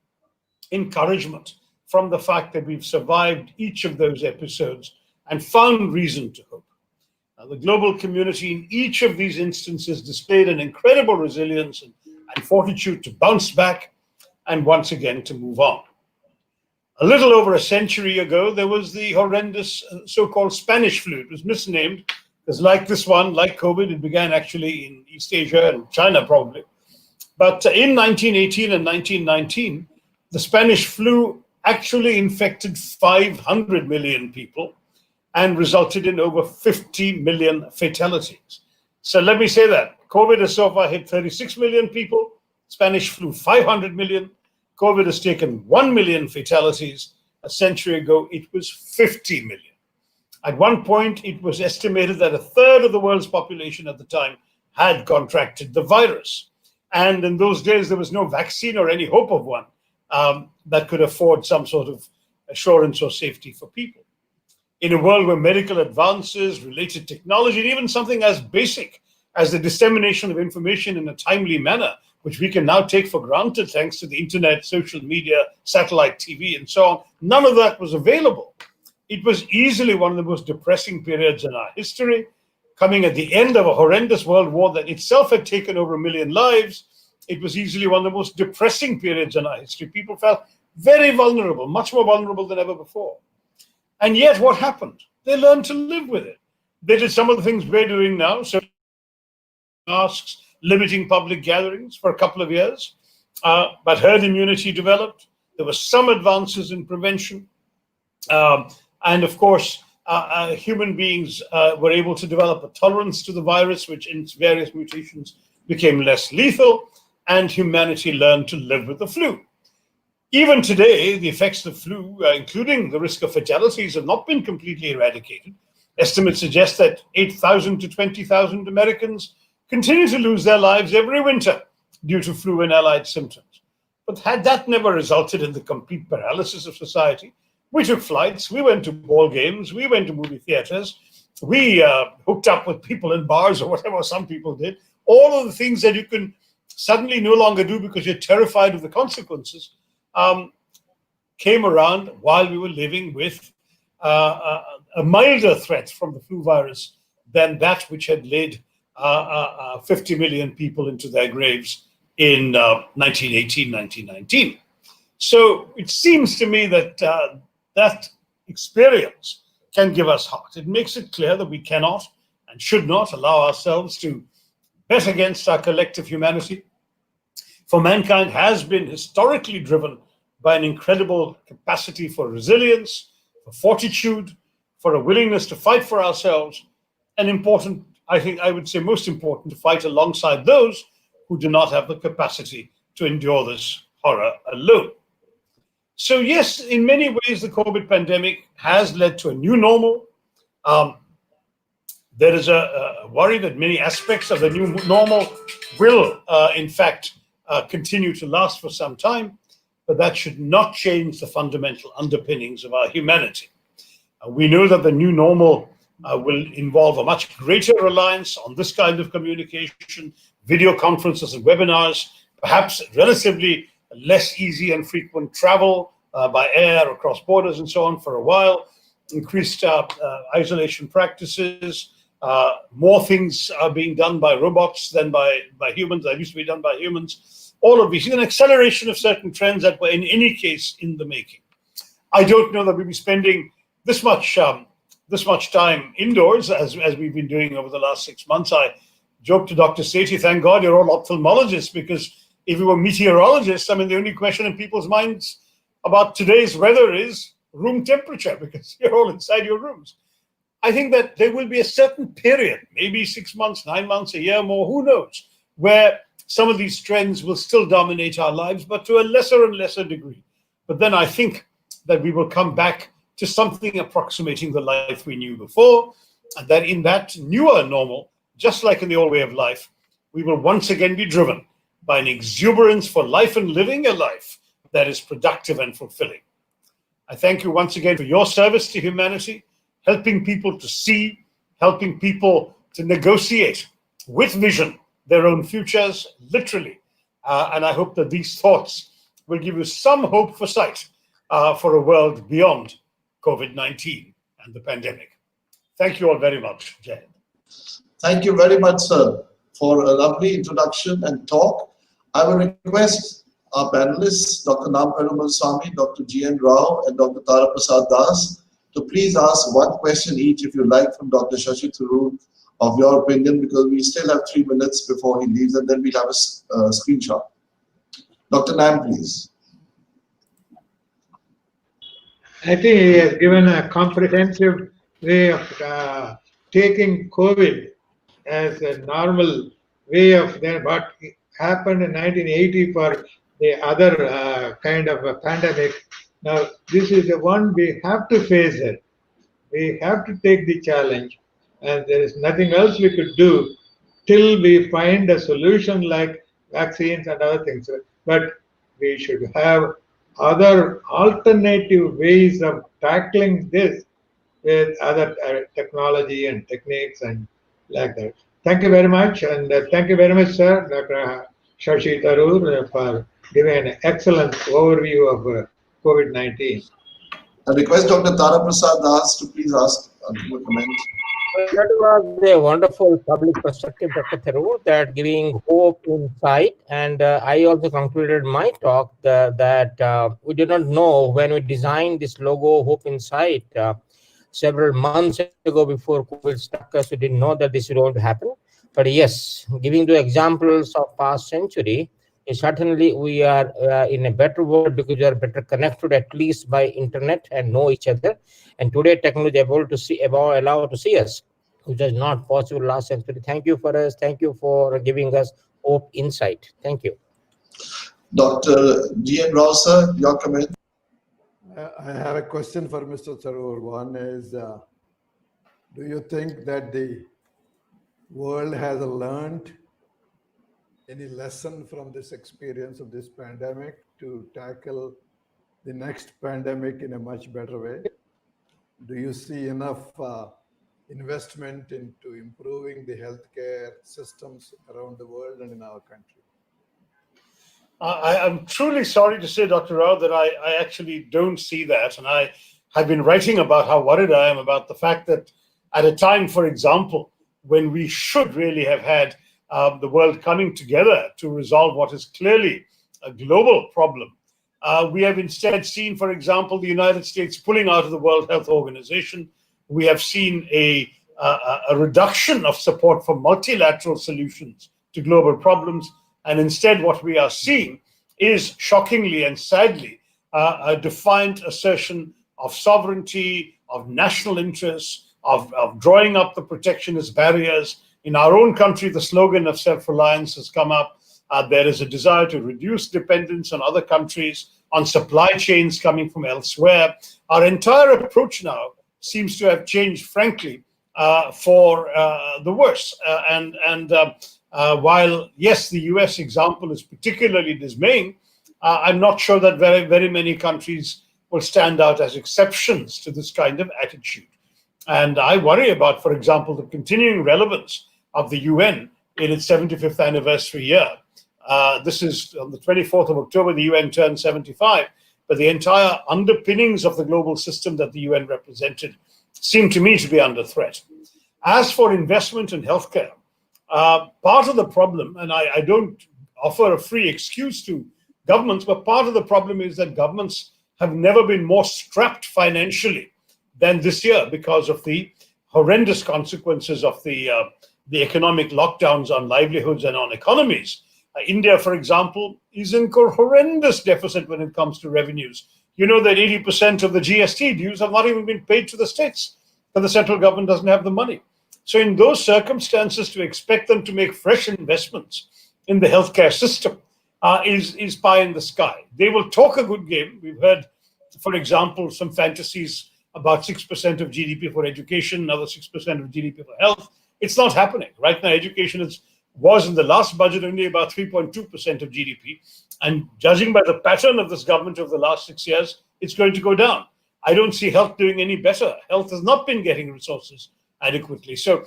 encouragement from the fact that we've survived each of those episodes and found reason to hope. The global community in each of these instances displayed an incredible resilience and fortitude to bounce back and once again to move on. A little over a century ago, there was the horrendous so-called Spanish flu. It was misnamed because, like this one, like COVID, it began actually in East Asia and China probably. But in 1918 and 1919, the Spanish flu actually infected 500 million people and resulted in over 50 million fatalities. So let me say that. COVID has so far hit 36 million people, Spanish flu 500 million. COVID has taken 1 million fatalities. A century ago, it was 50 million. At one point, it was estimated that 1/3 of the world's population at the time had contracted the virus. And in those days, there was no vaccine or any hope of one that could afford some sort of assurance or safety for people. In a world where medical advances, related technology, and even something as basic as the dissemination of information in a timely manner, which we can now take for granted thanks to the internet, social media, satellite TV, and so on, none of that was available. It was easily one of the most depressing periods in our history, coming at the end of a horrendous world war that itself had taken over 1 million lives. It was easily one of the most depressing periods in our history. People felt very vulnerable, much more vulnerable than ever before. And yet what happened? They learned to live with it. They did some of the things we're doing now, so masks, limiting public gatherings for a couple of years, but herd immunity developed. There were some advances in prevention. And of course, human beings were able to develop a tolerance to the virus, which in its various mutations became less lethal, and humanity learned to live with the flu. Even today, the effects of flu, including the risk of fatalities, have not been completely eradicated. Estimates suggest that 8,000 to 20,000 Americans continue to lose their lives every winter due to flu and allied symptoms. But had that never resulted in the complete paralysis of society, we took flights, we went to ball games, we went to movie theaters, we hooked up with people in bars or whatever some people did. All of the things that you can suddenly no longer do because you're terrified of the consequences came around while we were living with a milder threat from the flu virus than that which had laid 50 million people into their graves in 1918, 1919. So it seems to me that that experience can give us heart. It makes it clear that we cannot and should not allow ourselves to bet against our collective humanity. For mankind has been historically driven by an incredible capacity for resilience, for fortitude, for a willingness to fight for ourselves, and important, I think I would say most important, to fight alongside those who do not have the capacity to endure this horror alone. So yes, in many ways, the COVID pandemic has led to a new normal. There is a worry that many aspects of the new normal will, in fact, continue to last for some time, but that should not change the fundamental underpinnings of our humanity. We know that the new normal will involve a much greater reliance on this kind of communication, video conferences and webinars, perhaps relatively less easy and frequent travel by air across borders and so on for a while, increased isolation practices, more things are being done by robots than by humans, that used to be done by humans. All of these, an acceleration of certain trends that were in any case in the making. I don't know that we'll be spending this much time indoors as we've been doing over the last 6 months. joke to Dr. Sethi, thank God you're all ophthalmologists, because if you were meteorologists, I mean, the only question in people's minds about today's weather is room temperature, because you're all inside your rooms. I think that there will be a certain period, maybe 6 months, 9 months, a year more, who knows, where some of these trends will still dominate our lives, but to a lesser and lesser degree. But then I think that we will come back to something approximating the life we knew before, and that in that newer normal, just like in the old way of life, we will once again be driven by an exuberance for life and living a life that is productive and fulfilling. I thank you once again for your service to humanity, helping people to see, helping people to negotiate with vision their own futures, literally. And I hope that these thoughts will give you some hope for sight for a world beyond COVID-19 and the pandemic. Thank you all very much, Jay. Thank you very much, sir, for a lovely introduction and talk. I will request our panelists, Dr. Nam Perumal Swami, Dr. G.N. Rao, and Dr. Tara Prasad Das, to please ask one question each, if you like, from Dr. Shashi Tharoor of your opinion, because we still have 3 minutes before he leaves, and then we'll have a screenshot. Dr. Nam, please. I think he has given a comprehensive way of taking COVID as a normal way of what happened in 1980 for the other kind of a pandemic. Now, this is the one we have to face it. We have to take the challenge, and there is nothing else we could do till we find a solution like vaccines and other things. But we should have other alternative ways of tackling this with other technology and techniques and like that. Thank you very much, and thank you very much, sir, Dr. Shashi Tharoor, for giving an excellent overview of COVID-19. I request Dr. Tara Prasad Das to please ask a comment. That was a wonderful public perspective, Dr. Tharoor, that giving hope in sight. And I also concluded my talk that we did not know when we designed this logo, Hope in Sight, several months ago before COVID struck us. We didn't know that this would going to happen. But yes, giving the examples of past century, certainly we are in a better world because we are better connected, at least by internet, and know each other. And today technology able to see, allow to see us, which was not possible last century. Thank you for us. Thank you for giving us hope, insight. Thank you. Dr. G.N. Rao, sir, your comment. I have a question for Mr. Tharoor. One is, do you think that the world has learned any lesson from this experience of this pandemic to tackle the next pandemic in a much better way? Do you see enough investment into improving the healthcare systems around the world and in our country? I'm truly sorry to say, Dr. Rao, that I actually don't see that. And I have been writing about how worried I am about the fact that at a time, for example, when we should really have had the world coming together to resolve what is clearly a global problem, we have instead seen, for example, the United States pulling out of the World Health Organization. We have seen a reduction of support for multilateral solutions to global problems. And instead, what we are seeing is, shockingly and sadly, a defiant assertion of sovereignty, of national interests, of drawing up the protectionist barriers. In our own country, the slogan of self-reliance has come up. There is a desire to reduce dependence on other countries, on supply chains coming from elsewhere. Our entire approach now seems to have changed, frankly, for the worse. While, yes, the US example is particularly dismaying, I'm not sure that very, very many countries will stand out as exceptions to this kind of attitude. And I worry about, for example, the continuing relevance of the UN in its 75th anniversary year. This is on the 24th of October, the UN turned 75, but the entire underpinnings of the global system that the UN represented seem to me to be under threat. As for investment in healthcare, part of the problem, and I don't offer a free excuse to governments, but part of the problem is that governments have never been more strapped financially than this year because of the horrendous consequences of the the economic lockdowns on livelihoods and on economies. India, for example, is in horrendous deficit when it comes to revenues. You know that 80% of the GST dues have not even been paid to the states, but the central government doesn't have the money. So in those circumstances, to expect them to make fresh investments in the healthcare system is pie in the sky. They will talk a good game. We've heard, for example, some fantasies about 6% of GDP for education, another 6% of GDP for health. It's not happening. Right now, education was in the last budget only about 3.2% of GDP. And judging by the pattern of this government over the last 6 years, it's going to go down. I don't see health doing any better. Health has not been getting resources adequately. So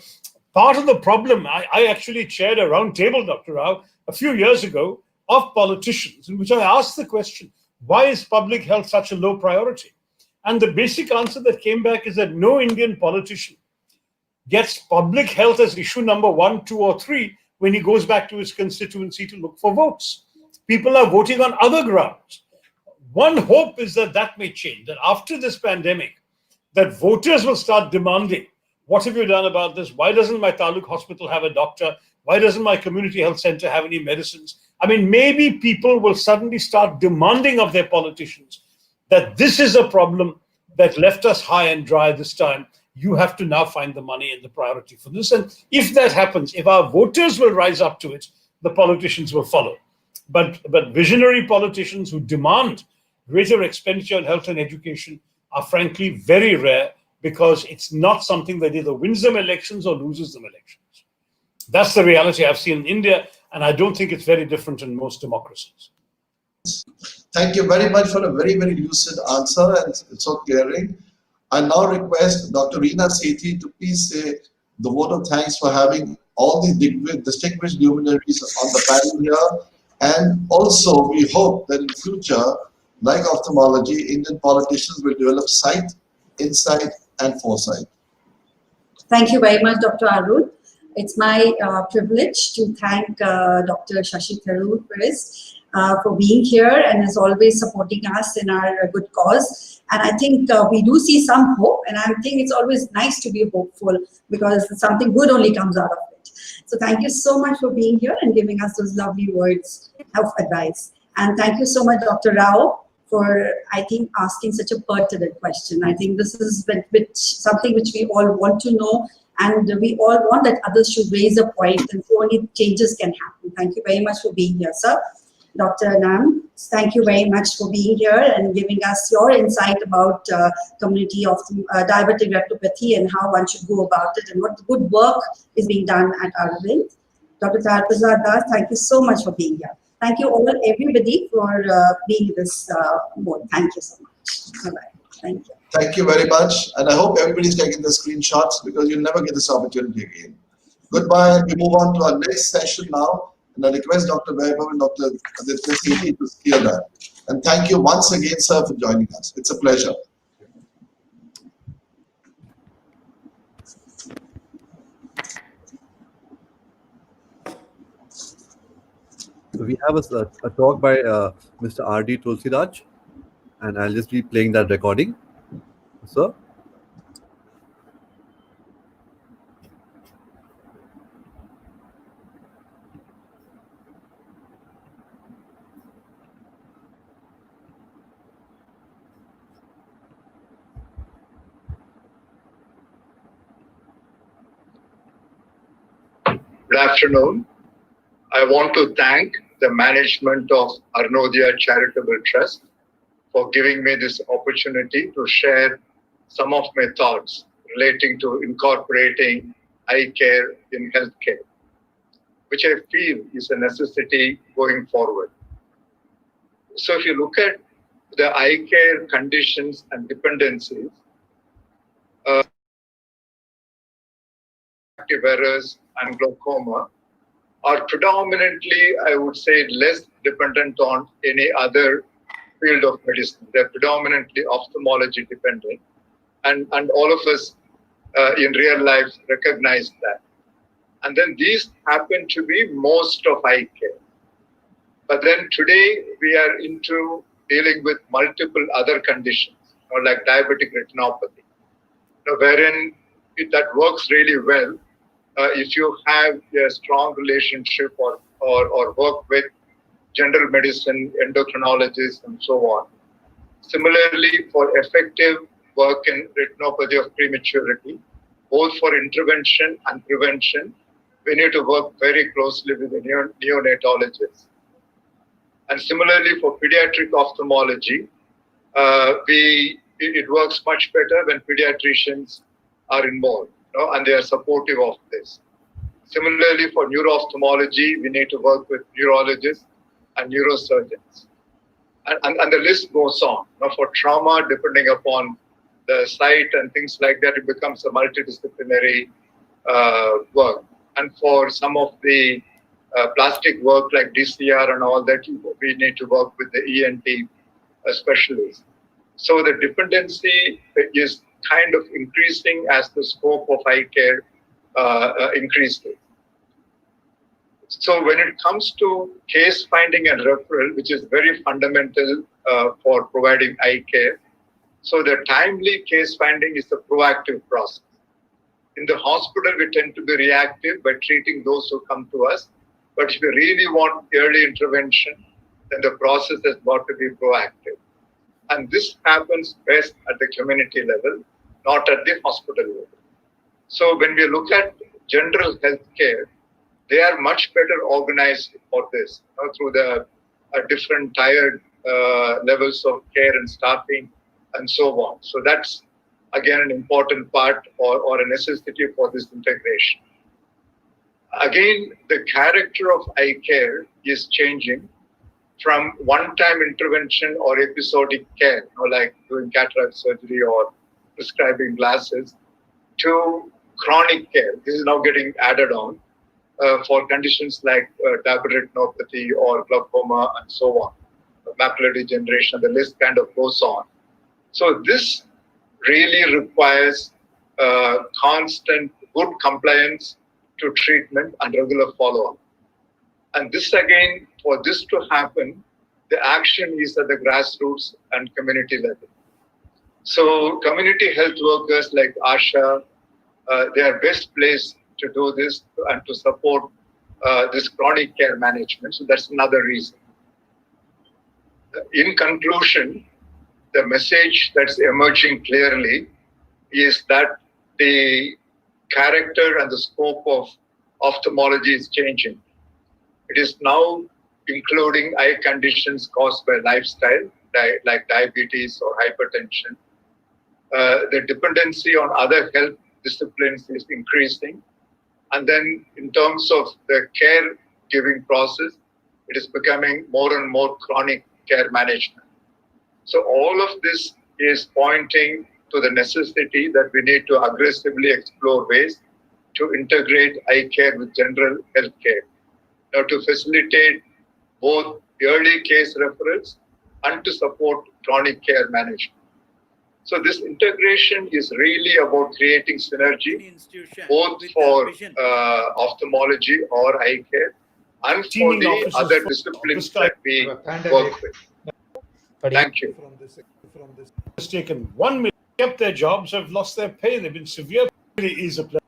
part of the problem, I actually chaired a round table, Dr. Rao, a few years ago of politicians in which I asked the question, why is public health such a low priority? And the basic answer that came back is that no Indian politician gets public health as issue number 1, 2, or 3 when he goes back to his constituency to look for votes. People are voting on other grounds. One hope is that that may change, that after this pandemic, that voters will start demanding, what have you done about this? Why doesn't my taluk hospital have a doctor? Why doesn't my community health center have any medicines? I mean, maybe people will suddenly start demanding of their politicians that this is a problem that left us high and dry this time. You have to now find the money and the priority for this. And if that happens, if our voters will rise up to it, the politicians will follow. But visionary politicians who demand greater expenditure on health and education are frankly very rare, because it's not something that either wins them elections or loses them elections. That's the reality I've seen in India, and I don't think it's very different in most democracies. Thank you very much for a very, very lucid answer, and it's so clearing. I now request Dr. Reena Sethi to please say the vote of thanks for having all the distinguished luminaries on the panel here. And also, we hope that in future, like ophthalmology, Indian politicians will develop sight, insight, and foresight. Thank you very much, Dr. Arun. It's my privilege to thank Dr. Shashi Tharoor for being here and is always supporting us in our good cause. And I think we do see some hope, and I think it's always nice to be hopeful because something good only comes out of it. So thank you so much for being here and giving us those lovely words of advice. And thank you so much, Dr. Rao, for, I think, asking such a pertinent question. I think this is something which we all want to know, and we all want that others should raise a point, and so only changes can happen. Thank you very much for being here, sir. Dr. Nam, thank you very much for being here and giving us your insight about community of diabetic retinopathy and how one should go about it and what good work is being done at Aravind. Dr. Tara Prasad Das, thank you so much for being here. Thank you all, everybody, for being in this board. Thank you so much. Bye-bye. Thank you. Thank you very much. And I hope everybody's taking the screenshots because you'll never get this opportunity again. Goodbye. And we move on to our next session now. And I request Dr. Vaibhav and Dr. Aditya Sethi to steer that. And thank you once again, sir, for joining us. It's a pleasure. So we have a talk by Mr. R.D. Tulsiraj, and I'll just be playing that recording. Sir? Good afternoon. I want to thank the management of Arunodaya Charitable Trust for giving me this opportunity to share some of my thoughts relating to incorporating eye care in healthcare, which I feel is a necessity going forward. So if you look at the eye care conditions and dependencies, errors and glaucoma are predominantly, I would say, less dependent on any other field of medicine. They're predominantly ophthalmology dependent. And all of us in real life recognize that. And then these happen to be most of eye care. But then today we are into dealing with multiple other conditions, like diabetic retinopathy, wherein that works really well if you have a strong relationship or work with general medicine, endocrinologists, and so on. Similarly, for effective work in retinopathy of prematurity, both for intervention and prevention, we need to work very closely with the neonatologists. And similarly, for pediatric ophthalmology, it works much better when pediatricians are involved, and they are supportive of this. Similarly, for neuro-ophthalmology, we need to work with neurologists and neurosurgeons. And the list goes on. For trauma, depending upon the site and things like that, it becomes a multidisciplinary work. And for some of the plastic work like DCR and all that, we need to work with the ENT specialists. So the dependency is kind of increasing as the scope of eye care increases. So when it comes to case finding and referral, which is very fundamental for providing eye care, so the timely case finding is a proactive process. In the hospital, we tend to be reactive by treating those who come to us. But if we really want early intervention, then the process has got to be proactive. And this happens best at the community level, not at the hospital level. So when we look at general health care, they are much better organized for this, through the different tiered levels of care and staffing and so on. So that's, again, an important part or a necessity for this integration. Again, the character of eye care is changing from one-time intervention or episodic care, like doing cataract surgery or prescribing glasses, to chronic care. This is now getting added on for conditions like diabetic retinopathy or glaucoma and so on, macular degeneration, the list kind of goes on. So this really requires constant good compliance to treatment and regular follow-up. And this again, for this to happen, the action is at the grassroots and community level. So community health workers like ASHA, they are best placed to do this and to support this chronic care management. So that's another reason. In conclusion, the message that's emerging clearly is that the character and the scope of ophthalmology is changing. It is now including eye conditions caused by lifestyle, like diabetes or hypertension. The dependency on other health disciplines is increasing. And then in terms of the care-giving process, it is becoming more and more chronic care management. So all of this is pointing to the necessity that we need to aggressively explore ways to integrate eye care with general health care, to facilitate both early case referrals and to support chronic care management. So this integration is really about creating synergy, both for ophthalmology or eye care and for the other disciplines that we work with. Thank you. Has taken 1 million, kept their jobs, have lost their pay, they've been severe. It is a pleasure.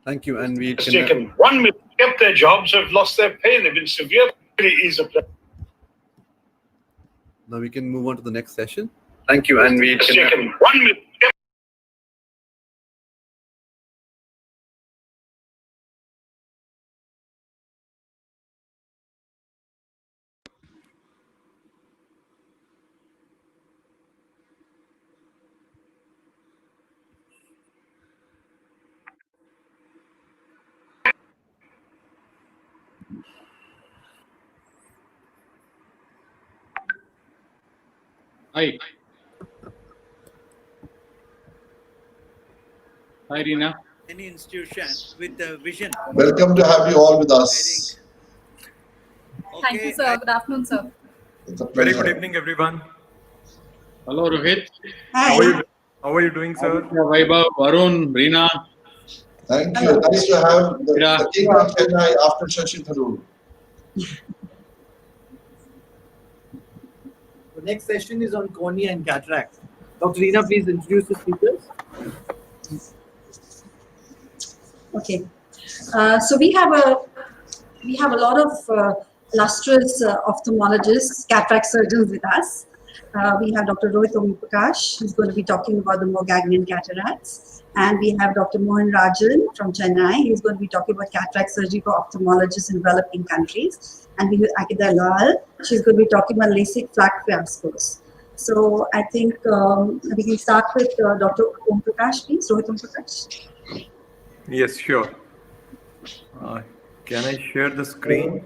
Thank you. And we Has taken 1 million, kept their jobs, have lost their pay, they've been severe. It is a pleasure. Now we can move on to the next session. Thank you. And we Has taken 1 million. Hi. Hi, Reena. Any institution with the vision. Welcome to have you all with us. Thank you, sir. Good afternoon, sir. It's a Very pleasure. good evening, everyone. Hello, Rohit. Hi. How are you doing, sir? Vaibhav, Varun, Reena. Thank you. Nice to have the king of Chennai after Shashi Tharoor. The next session is on cornea and cataract. Dr. Reena, please introduce the speakers. Okay. So we have a lot of lustrous ophthalmologists, cataract surgeons with us. We have Dr. Rohit Omprakash, who's going to be talking about the Morgagnian cataracts. And we have Dr. Mohan Rajan from Chennai. He's going to be talking about cataract surgery for ophthalmologists in developing countries. And we have Akida Lal. She's going to be talking about LASIK flap fiascos. So I think we can start with Dr. Omprakash, please. Rohit Omprakash. Yes, sure. Can I share the screen?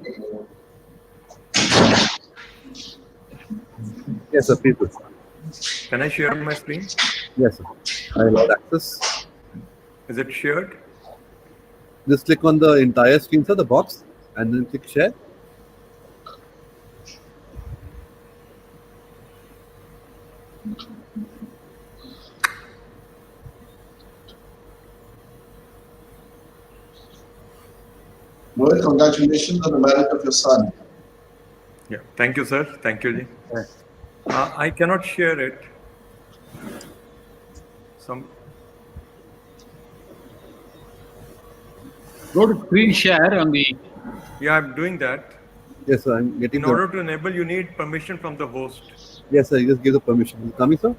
Yes, sir, please do. Can I share my screen? Yes, sir. I allow access. Is it shared? Just click on the entire screen, sir, the box, and then click share. Rohit, congratulations on the marriage of your son. Yeah. Thank you, sir. Thank you, Ji. I cannot share it. Go to screen share on the. Yeah, I'm doing that. Yes, sir, I'm getting In order to enable, you need permission from the host. Yes, sir, you just give the permission. Is it coming, sir?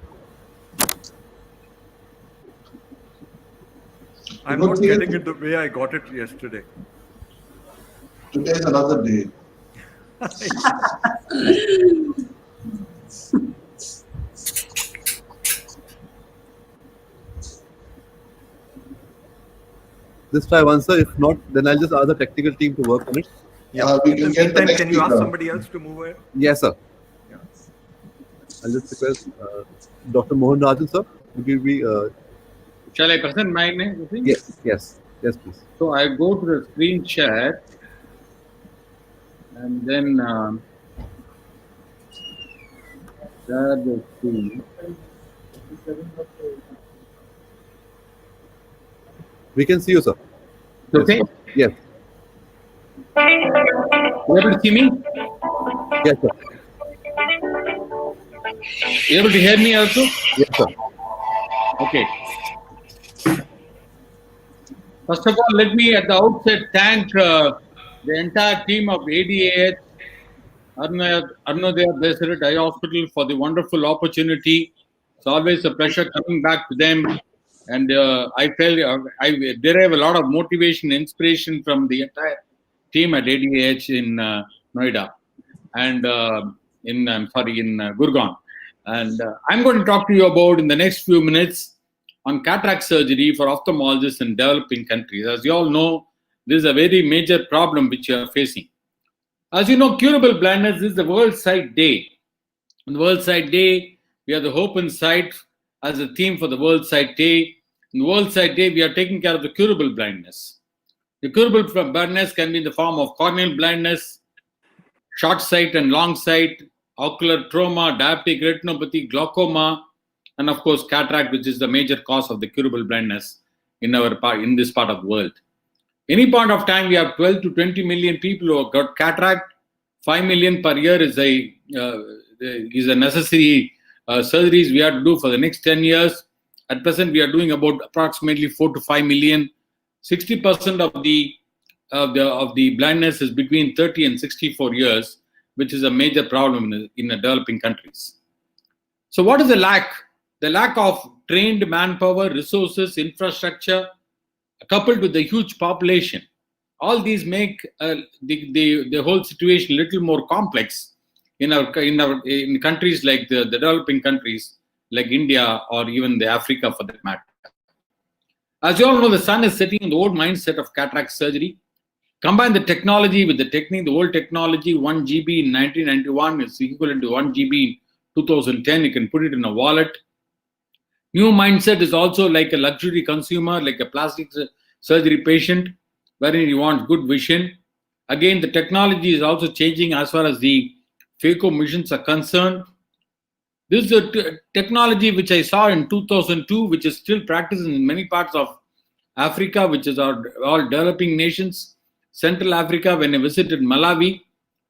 I'm not getting it the way I got it yesterday. Today is another day. Just try once, sir. If not, then I'll just ask the technical team to work on it. Yeah. we In can the get the meantime, next can you ask speaker. somebody else to move it? Yes, sir. Yeah. I'll just request Dr. Mohan Rajan, sir. Will be, Shall I present my name? yes, yes, please. So I go to the screen share, and then share the screen. We can see you, sir. Okay. Yes. You able to see me? Yes, sir. You able to hear me also? Yes, sir. Okay. First of all, let me at the outset thank the entire team of ADAH, Arunodaya Deseret Eye Hospital for the wonderful opportunity. It's always a pleasure coming back to them. And I felt I derive a lot of motivation, inspiration from the entire team at ADAH in Noida and in Gurgaon. And I'm going to talk to you about in the next few minutes on cataract surgery for ophthalmologists in developing countries. As you all know, this is a very major problem which you are facing. As you know, curable blindness is the World Sight Day. On the World Sight Day, we have the Hope in Sight as a theme for the World Sight Day. In the World Sight Day, we are taking care of the curable blindness. The curable blindness can be in the form of corneal blindness, short sight and long sight, ocular trauma, diabetic retinopathy, glaucoma, and of course cataract, which is the major cause of the curable blindness in this part of the world. Any point of time, we have 12 to 20 million people who have got cataract. 5 million per year is a necessary surgeries we have to do for the next 10 years. At present, we are doing about approximately 4 to 5 million. 60% of the blindness is between 30 and 64 years, which is a major problem in the developing countries. So what is the lack? The lack of trained manpower, resources, infrastructure, coupled with the huge population. All these make the whole situation a little more complex in countries like the developing countries like India or even the Africa for that matter. As you all know, the sun is setting in the old mindset of cataract surgery. Combine the technology with the technique, the old technology, 1 GB in 1991 is equivalent to 1 GB in 2010. You can put it in a wallet. New mindset is also like a luxury consumer, like a plastic surgery patient, wherein you want good vision. Again, the technology is also changing as far as the phaco machines are concerned. This is a technology which I saw in 2002, which is still practiced in many parts of Africa, which is all developing nations. Central Africa, when I visited Malawi,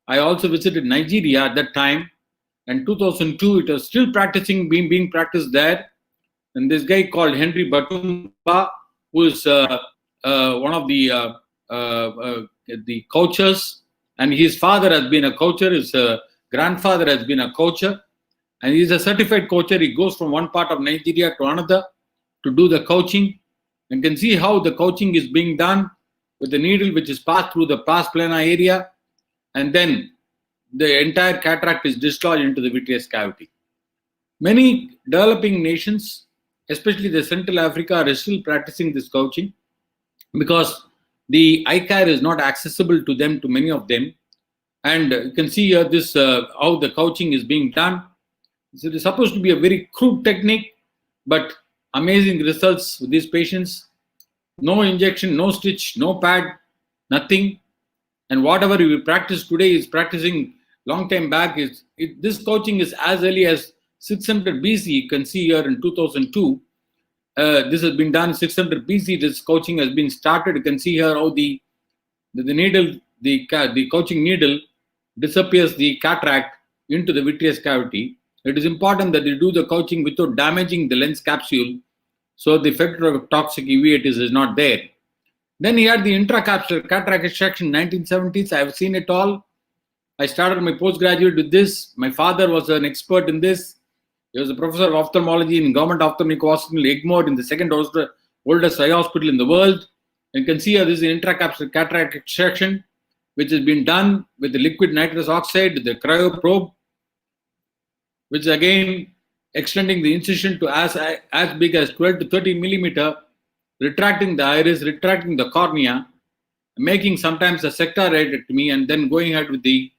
I also visited Nigeria at that time. And 2002, it was still being practiced there. And this guy called Henry Batumba, who is one of the coaches, and his father has been a coacher, his grandfather has been a coacher, and he's a certified coacher. He goes from one part of Nigeria to another to do the coaching, and can see how the coaching is being done with the needle which is passed through the pars plana area, and then the entire cataract is dislodged into the vitreous cavity. Many developing nations, especially the Central Africa, are still practicing this coaching because the eye care is not accessible to them, to many of them. And you can see here this how the coaching is being done. So it is supposed to be a very crude technique, but amazing results with these patients. No injection, no stitch, no pad, nothing. And whatever we practice today is practicing long time back. This coaching is as early as 600 BC. You can see here in 2002. This has been done 600 BC. This coaching has been started. You can see here how the needle, the coaching needle disappears the cataract into the vitreous cavity. It is important that they do the coaching without damaging the lens capsule, so the factor of toxic uveitis is not there. Then he had the intracapsular cataract extraction in 1970s. I have seen it all. I started my postgraduate with this. My father was an expert in this. He was a professor of ophthalmology in Government Ophthalmic Hospital, Egmont, in the second oldest eye hospital in the world. You can see here this is the intracapsular cataract extraction, which has been done with the liquid nitrous oxide, the cryo probe, which is again extending the incision to as big as 12 to 30 millimeter, retracting the iris, retracting the cornea, making sometimes a sector iridectomy, and then going ahead with the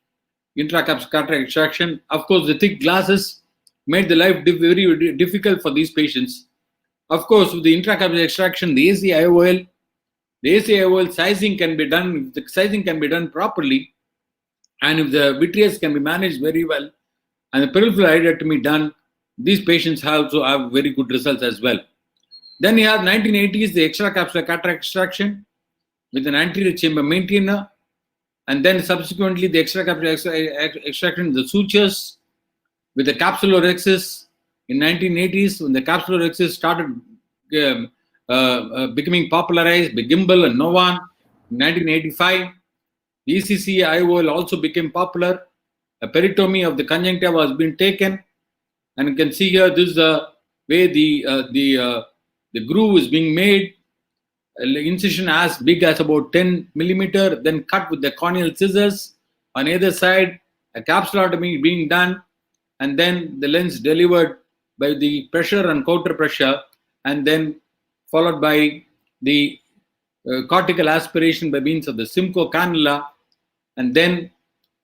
intracapsular cataract extraction. Of course, the thick glasses made the life very difficult for these patients. Of course, with the intracapsular extraction, the AC-IOL sizing can be done. If the sizing can be done properly, and if the vitreous can be managed very well, and the peripheral iridectomy done, these patients also have very good results as well. Then you have 1980s, the extracapsular cataract extraction with an anterior chamber maintainer, and then subsequently the extracapsular extraction, the sutures with the capsulorhexis in 1980s, when the capsulorhexis started becoming popularized by Gimbel and Novan. In 1985, the ECC IOL also became popular. A peritomy of the conjunctiva has been taken, and you can see here this is the way the groove is being made. Incision as big as about 10 millimeter, then cut with the corneal scissors on either side. A capsulotomy being done, and then the lens delivered by the pressure and counter pressure, and then followed by the cortical aspiration by means of the Simcoe cannula, and then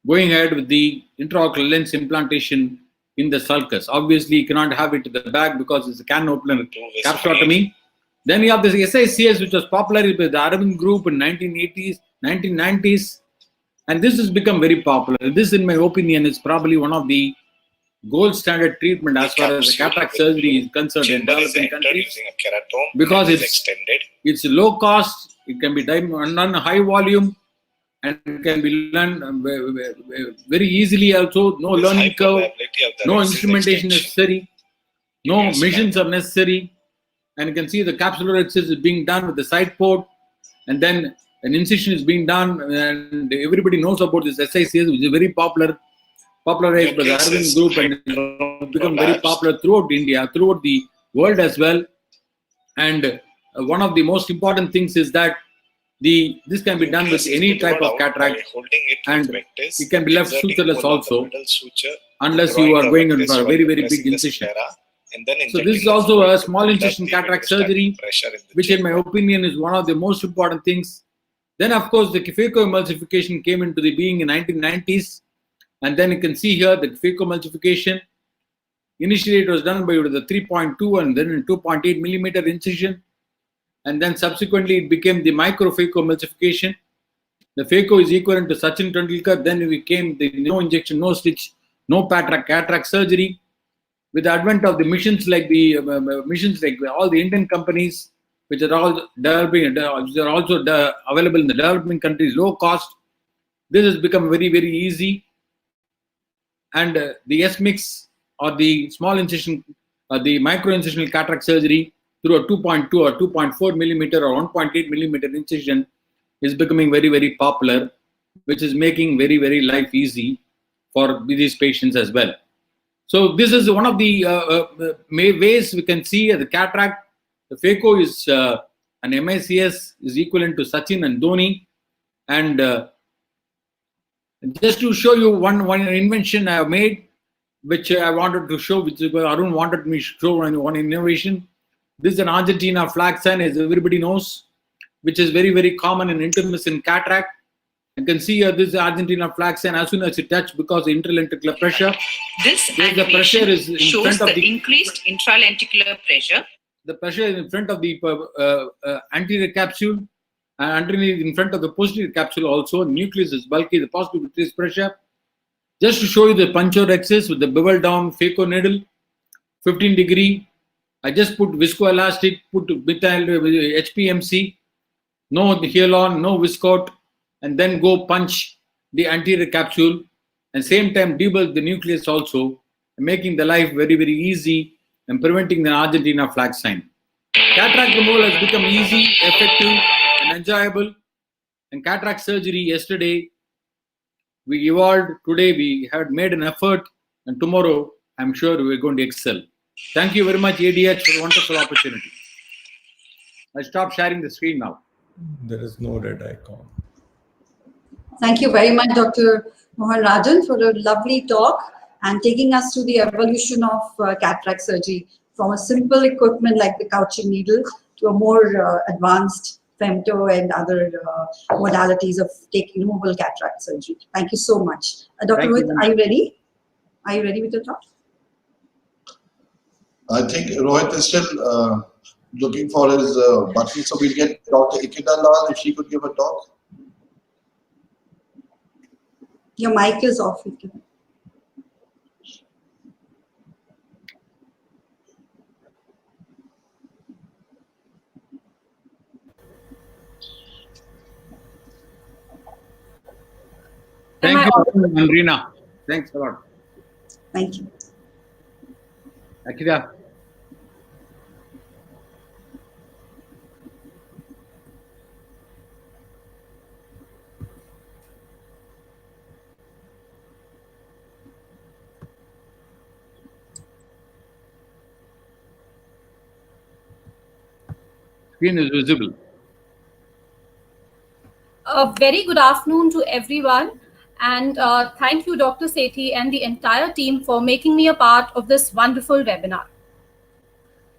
going ahead with the intraocular lens implantation in the sulcus. Obviously, you cannot have it to the back because it's a can opener capsulotomy. Then you have this SICS, which was popularized by the Aravind group in 1980s, 1990s, and this has become very popular. This, in my opinion, is probably one of the gold standard treatment as far as the cataract surgery is concerned in developing countries, because it's low cost, it can be done high volume, and can be learned very easily also. No learning curve, no instrumentation necessary, no machines are necessary. And you can see the capsulorhexis is being done with the side port, and then an incision is being done, and everybody knows about this SICS, which is very popularized by the Aravind group, and it's become very popular throughout India, throughout the world as well. And one of the most important things is that this can be done with any type of cataract, and it can be left sutureless also, unless you are going in for a very, very big incision. So this is also a small incision cataract surgery, which in my opinion is one of the most important things. Then of course the phacoemulsification came into the being in 1990s, and then you can see here the phacoemulsification. Initially it was done by the 3.2 and then 2.8 millimeter incision, and then subsequently it became the microphacoemulsification. The phaco is equivalent to Sachin Tendulkar. Then it became the no injection, no stitch, no cataract surgery. With the advent of the missions like all the Indian companies, which are all developing, which are also available in the developing countries, low cost, this has become very, very easy. And the S-mix or the small incision the microincisional cataract surgery through a 2.2 or 2.4 millimeter or 1.8 millimeter incision is becoming very, very popular, which is making very, very life easy for these patients as well. So this is one of the ways we can see the cataract. The phaco is an MICS is equivalent to Sachin and Dhoni. And just to show you one invention I have made, which I wanted to show, which Arun wanted me to show one innovation. This is an Argentina flag sign, as everybody knows, which is very, very common in intermittent cataract. You can see here this is Argentina flag sign. As soon as you touch, because of intralenticular pressure, This the pressure animation is in shows front of the increased intralenticular pressure. the pressure is in front of the anterior capsule, and underneath in front of the posterior capsule also. Nucleus is bulky, the positive vitreous pressure. Just to show you the puncturexis with the bevel down phaco needle, 15 degree. I just put viscoelastic, put methyl HPMC, no hyalon, no viscot, and then go punch the anterior capsule, and same time debulk the nucleus also, making the life very, very easy and preventing the Argentina flag sign. Cataract removal has become easy, effective, and enjoyable. And cataract surgery yesterday, we evolved. Today, we had made an effort, and tomorrow, I'm sure we're going to excel. Thank you very much, ADH, for the wonderful opportunity. I stop sharing the screen now. There is no red icon. Thank you very much, Dr. Mohan Rajan, for a lovely talk and taking us through the evolution of cataract surgery from a simple equipment like the couching needle to a more advanced femto and other modalities of removable cataract surgery. Thank you so much. Dr. Thank Rohit, you. are you ready? Are you ready with your talk? I think Rohit is still looking for his button, so we'll get Dr. Ikeda Lal if she could give a talk. Your mic is off. Thank you, Andrina. Thanks a lot. Thank you. Akida. Screen is visible. A very good afternoon to everyone, and thank you, Dr. Sethi, and the entire team for making me a part of this wonderful webinar.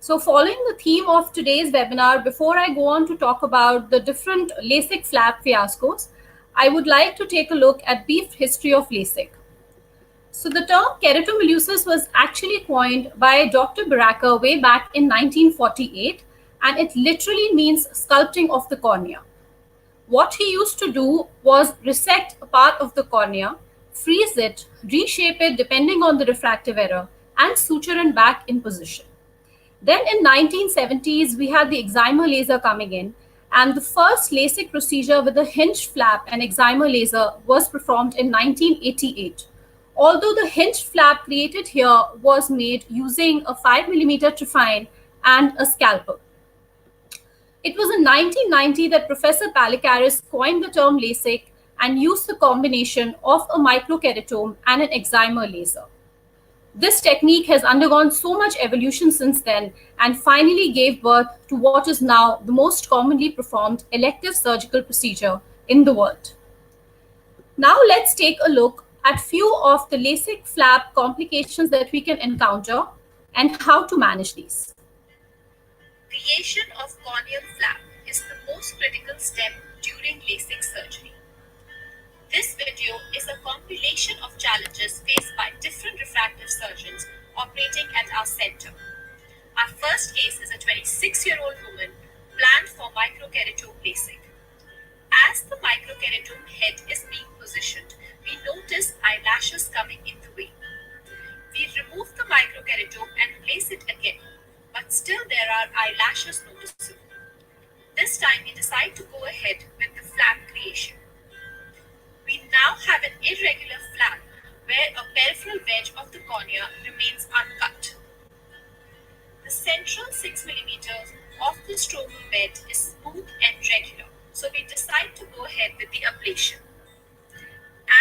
So following the theme of today's webinar, before I go on to talk about the different LASIK flap fiascos, I would like to take a look at brief history of LASIK. So the term keratomileusis was actually coined by Dr. Baraka way back in 1948, and it literally means sculpting of the cornea. What he used to do was resect a part of the cornea, freeze it, reshape it depending on the refractive error, and suture it back in position. Then in 1970s, we had the excimer laser coming in, and the first LASIK procedure with a hinged flap and excimer laser was performed in 1988. Although the hinged flap created here was made using a 5mm trephine and a scalpel. It was in 1990 that Professor Palikaris coined the term LASIK and used the combination of a microkeratome and an excimer laser. This technique has undergone so much evolution since then and finally gave birth to what is now the most commonly performed elective surgical procedure in the world. Now let's take a look at few of the LASIK flap complications that we can encounter and how to manage these. Creation of corneal flap is the most critical step during LASIK surgery. This video is a compilation of challenges faced by different refractive surgeons operating at our center. Our first case is a 26-year-old woman planned for microkeratome LASIK. As the microkeratome head is being positioned, we notice eyelashes coming in the way. We remove the microkeratome and place it again, but still there are eyelashes noticeable. This time we decide to go ahead with the flap creation. We now have an irregular flap where a peripheral wedge of the cornea remains uncut. central 6 millimeters of the stromal bed is smooth and regular, so we decide to go ahead with the ablation.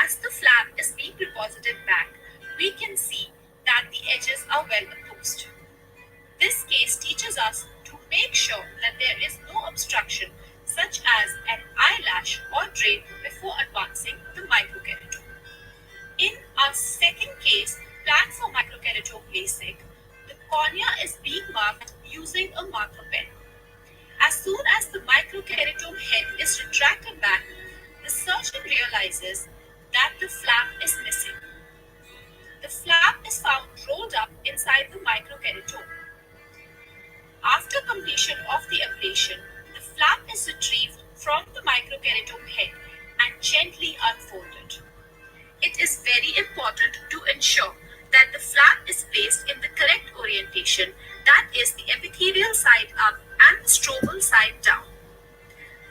As the flap is being deposited back, we can see that the edges are well opposed. This case teaches us to make sure that there is no obstruction such as an eyelash or drape before advancing the microkeratome. In our second case, planned for microkeratome LASIK, the cornea is being marked using a marker pen. As soon as the microkeratome head is retracted back, the surgeon realizes that the flap is missing. The flap is found rolled up inside the microkeratome. After completion of the ablation, the flap is retrieved from the microkeratome head and gently unfolded. It is very important to ensure that the flap is placed in the correct orientation, that is the epithelial side up and the stromal side down.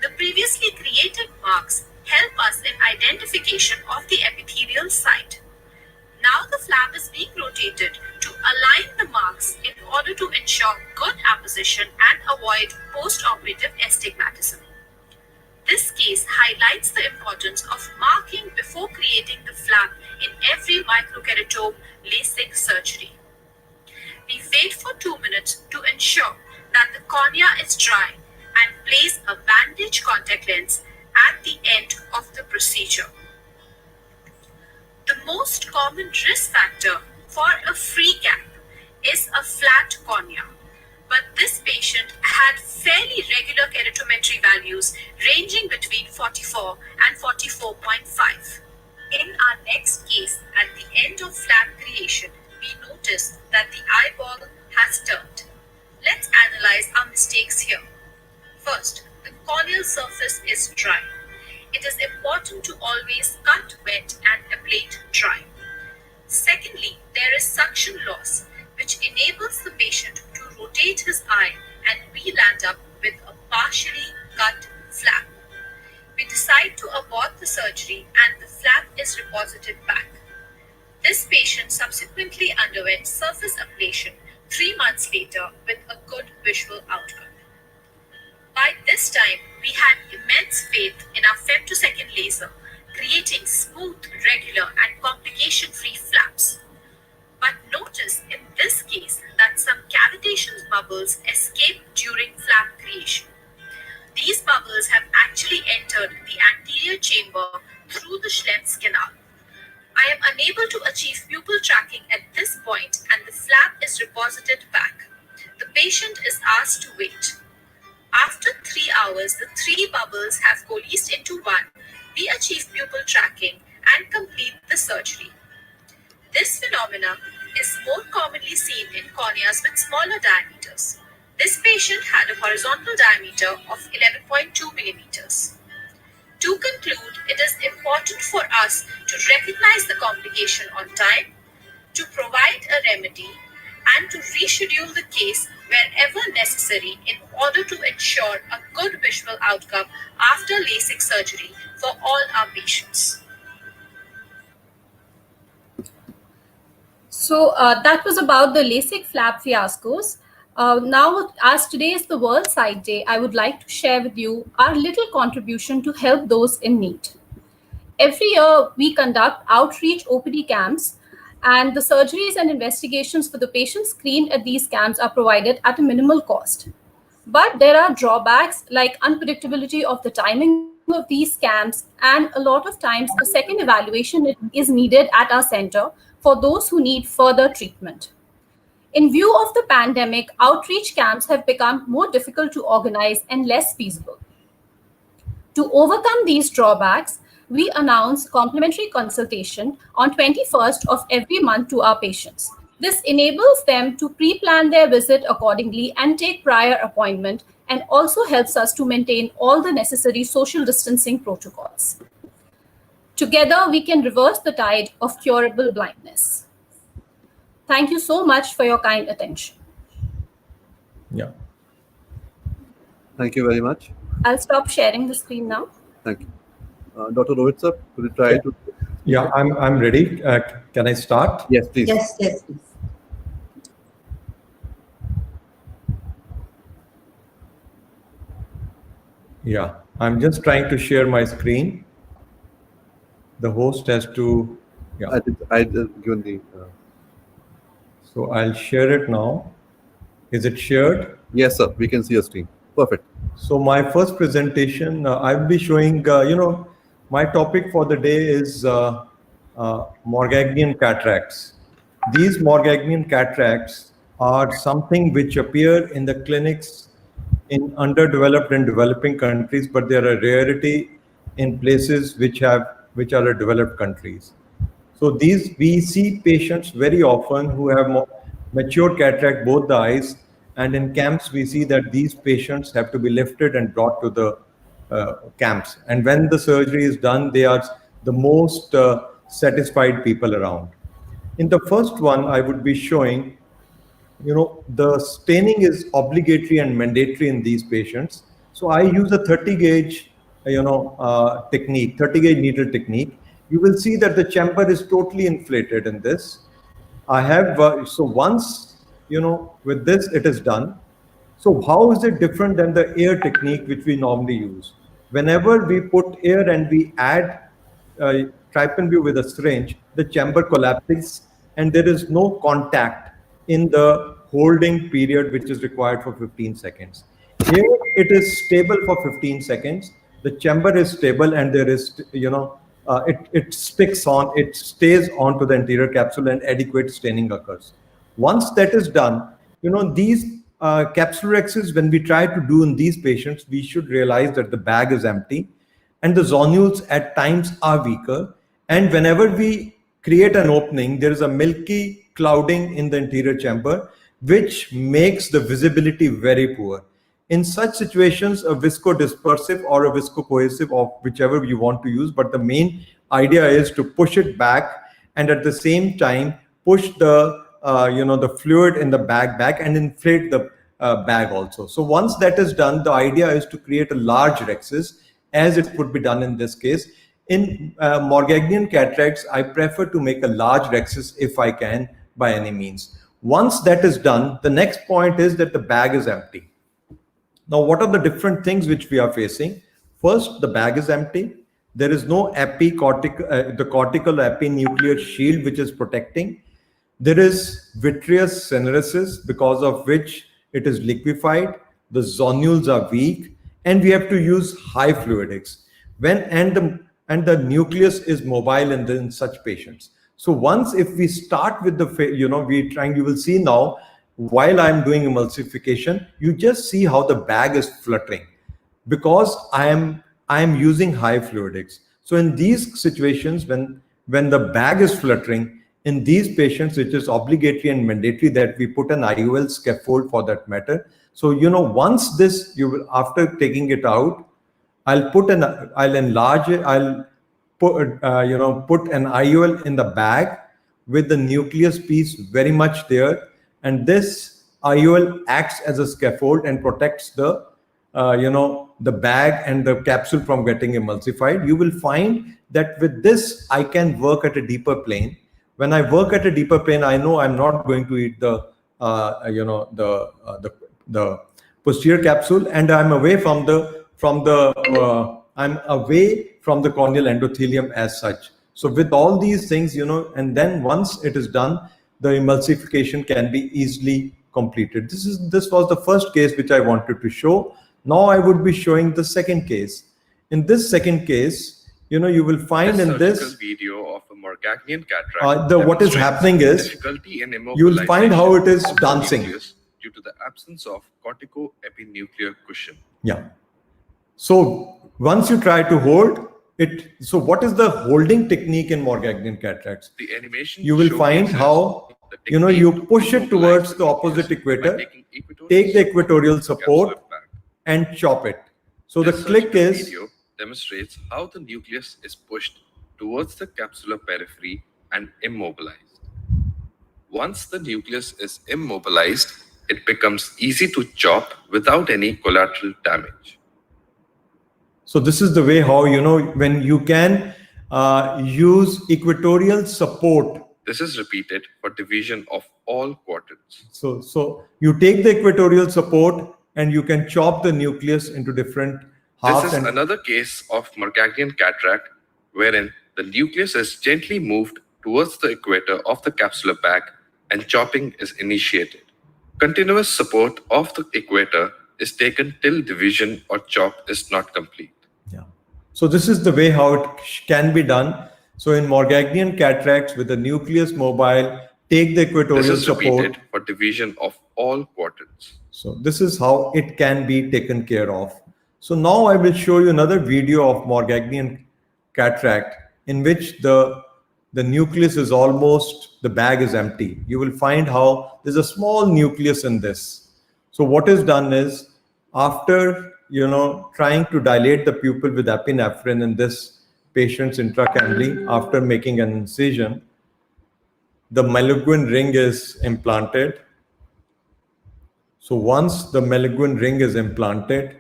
The previously created marks help us in identification of the epithelial side. Now the flap is being rotated to align the marks in order to ensure good apposition and avoid post-operative astigmatism. This case highlights the importance of marking before creating the flap in every microkeratome LASIK surgery. We wait for 2 minutes to ensure that the cornea is dry and place a bandage contact lens at the end of the procedure. The most common risk factor for a free gap is a flat cornea, but this patient had fairly regular keratometry values ranging between 44 and 44.5. In our next case, at the end of flap creation, we notice that the eyeball has turned. Let's analyze our mistakes here. First, the corneal surface is dry. It is important to always cut wet and ablate dry. Secondly, there is suction loss, which enables the patient to rotate his eye, and we land up with a partially cut flap. We decide to abort the surgery and the flap is reposited back. This patient subsequently underwent surface ablation 3 months later with a good visual outcome. By this time, we had immense faith in our femtosecond laser, creating smooth, regular, and complication-free flaps. But notice in this case that some cavitation bubbles escape during flap creation. These bubbles have actually entered the anterior chamber through the Schlemm's canal. I am unable to achieve pupil tracking at this point and the flap is reposited back. The patient is asked to wait. After 3 hours, the 3 bubbles have coalesced into one. We achieve pupil tracking and complete the surgery. This phenomena is more commonly seen in corneas with smaller diameters. This patient had a horizontal diameter of 11.2 millimeters. To conclude, it is important for us to recognize the complication on time, to provide a remedy, and to reschedule the case wherever necessary in order to ensure a good visual outcome after LASIK surgery for all our patients. So that was about the LASIK flap fiascos. Now, as today is the World Sight Day, I would like to share with you our little contribution to help those in need. Every year, we conduct outreach OPD camps, and the surgeries and investigations for the patients screened at these camps are provided at a minimal cost. But there are drawbacks like unpredictability of the timing of these camps, and a lot of times a second evaluation is needed at our center for those who need further treatment. In view of the pandemic, outreach camps have become more difficult to organize and less feasible. To overcome these drawbacks, we announce complimentary consultation on 21st of every month to our patients. This enables them to pre-plan their visit accordingly and take prior appointment, and also helps us to maintain all the necessary social distancing protocols. Together, we can reverse the tide of curable blindness. Thank you so much for your kind attention. Yeah. Thank you very much. I'll stop sharing the screen now. Thank you. Dr. Rohit sir, could you try to? Yeah, I'm ready. Can I start? Yes, please. Yes, yes, please. Yeah, I'm just trying to share my screen. The host has to, yeah. I did given the. So I'll share it now. Is it shared? Yes, sir. We can see your screen. Perfect. So my first presentation, I'll be showing, my topic for the day is Morgagnian cataracts. These Morgagnian cataracts are something which appear in the clinics in underdeveloped and developing countries, but they are a rarity in places which are developed countries. So we see patients very often who have mature cataract, both the eyes, and in camps we see that these patients have to be lifted and brought to the camps. And when the surgery is done, they are the most satisfied people around. In the first one, I would be showing, the staining is obligatory and mandatory in these patients. So I use a 30 gauge, technique, 30 gauge needle technique. You will see that the chamber is totally inflated in this. I have, so once, with this, it is done. So how is it different than the air technique which we normally use? Whenever we put air and we add Trypan-View with a syringe, the chamber collapses and there is no contact in the holding period which is required for 15 seconds. Here it is stable for 15 seconds. The chamber is stable and there is, it sticks on, it stays onto the anterior capsule and adequate staining occurs. Once that is done, these capsulorhexis, when we try to do in these patients, we should realize that the bag is empty and the zonules at times are weaker. And whenever we create an opening, there is a milky clouding in the anterior chamber, which makes the visibility very poor. In such situations, a viscodispersive or a viscocohesive, or whichever you want to use, but the main idea is to push it back and at the same time push the the fluid in the bag back and inflate the bag also. So once that is done, the idea is to create a large rhexis, as it would be done in this case. In Morgagnian cataracts, I prefer to make a large rhexis if I can, by any means. Once that is done, the next point is that the bag is empty. Now, what are the different things which we are facing? First, the bag is empty. There is no the cortical epinuclear shield which is protecting. There is vitreous syneresis, because of which it is liquefied. The zonules are weak, and we have to use high fluidics. And the nucleus is mobile in such patients. So once, if we start with the, you will see now, while I'm doing emulsification, you just see how the bag is fluttering, because I am using high fluidics. So in these situations, when the bag is fluttering, in these patients, it is obligatory and mandatory that we put an IOL scaffold for that matter. So, once this, after taking it out, I'll enlarge it, I'll put an IOL in the bag with the nucleus piece very much there. And this IOL acts as a scaffold and protects the, the bag and the capsule from getting emulsified. You will find that with this, I can work at a deeper plane. When I work at a deeper plane, I know I'm not going to eat the posterior capsule, and I'm away from the corneal endothelium as such. So with all these things, and then once it is done, the emulsification can be easily completed. This was the first case which I wanted to show. Now I would be showing the second case. In this second case, you will find in this video of a Morgagnian cataract. What is happening is you will find how it is dancing due to the absence of corticoepinuclear cushion. Yeah. So once you try to hold it, so what is the holding technique in Morgagnian cataracts? The animation you will find how you push it towards the opposite equator, take the equatorial support and chop it. So the click is video demonstrates how the nucleus is pushed towards the capsular periphery and immobilized. Once the nucleus is immobilized, it becomes easy to chop without any collateral damage. So this is the way how, when you can use equatorial support. This is repeated for division of all quadrants. So you take the equatorial support and you can chop the nucleus into different half This is and another case of Morgagian cataract, wherein the nucleus is gently moved towards the equator of the capsular bag and chopping is initiated. Continuous support of the equator is taken till division or chop is not complete. so this is the way how it can be done. So in Morgagian cataracts with the nucleus mobile, take the This equatorial is support. repeated for division of all quadrants. So this is how it can be taken care of. So now I will show you another video of Morgagian cataract in which the nucleus is almost, the bag is empty. You will find how there's a small nucleus in this. So what is done is, after trying to dilate the pupil with epinephrine in this patient's intracranially after making an incision, the Mallaguin ring is implanted. So once the Mallaguin ring is implanted,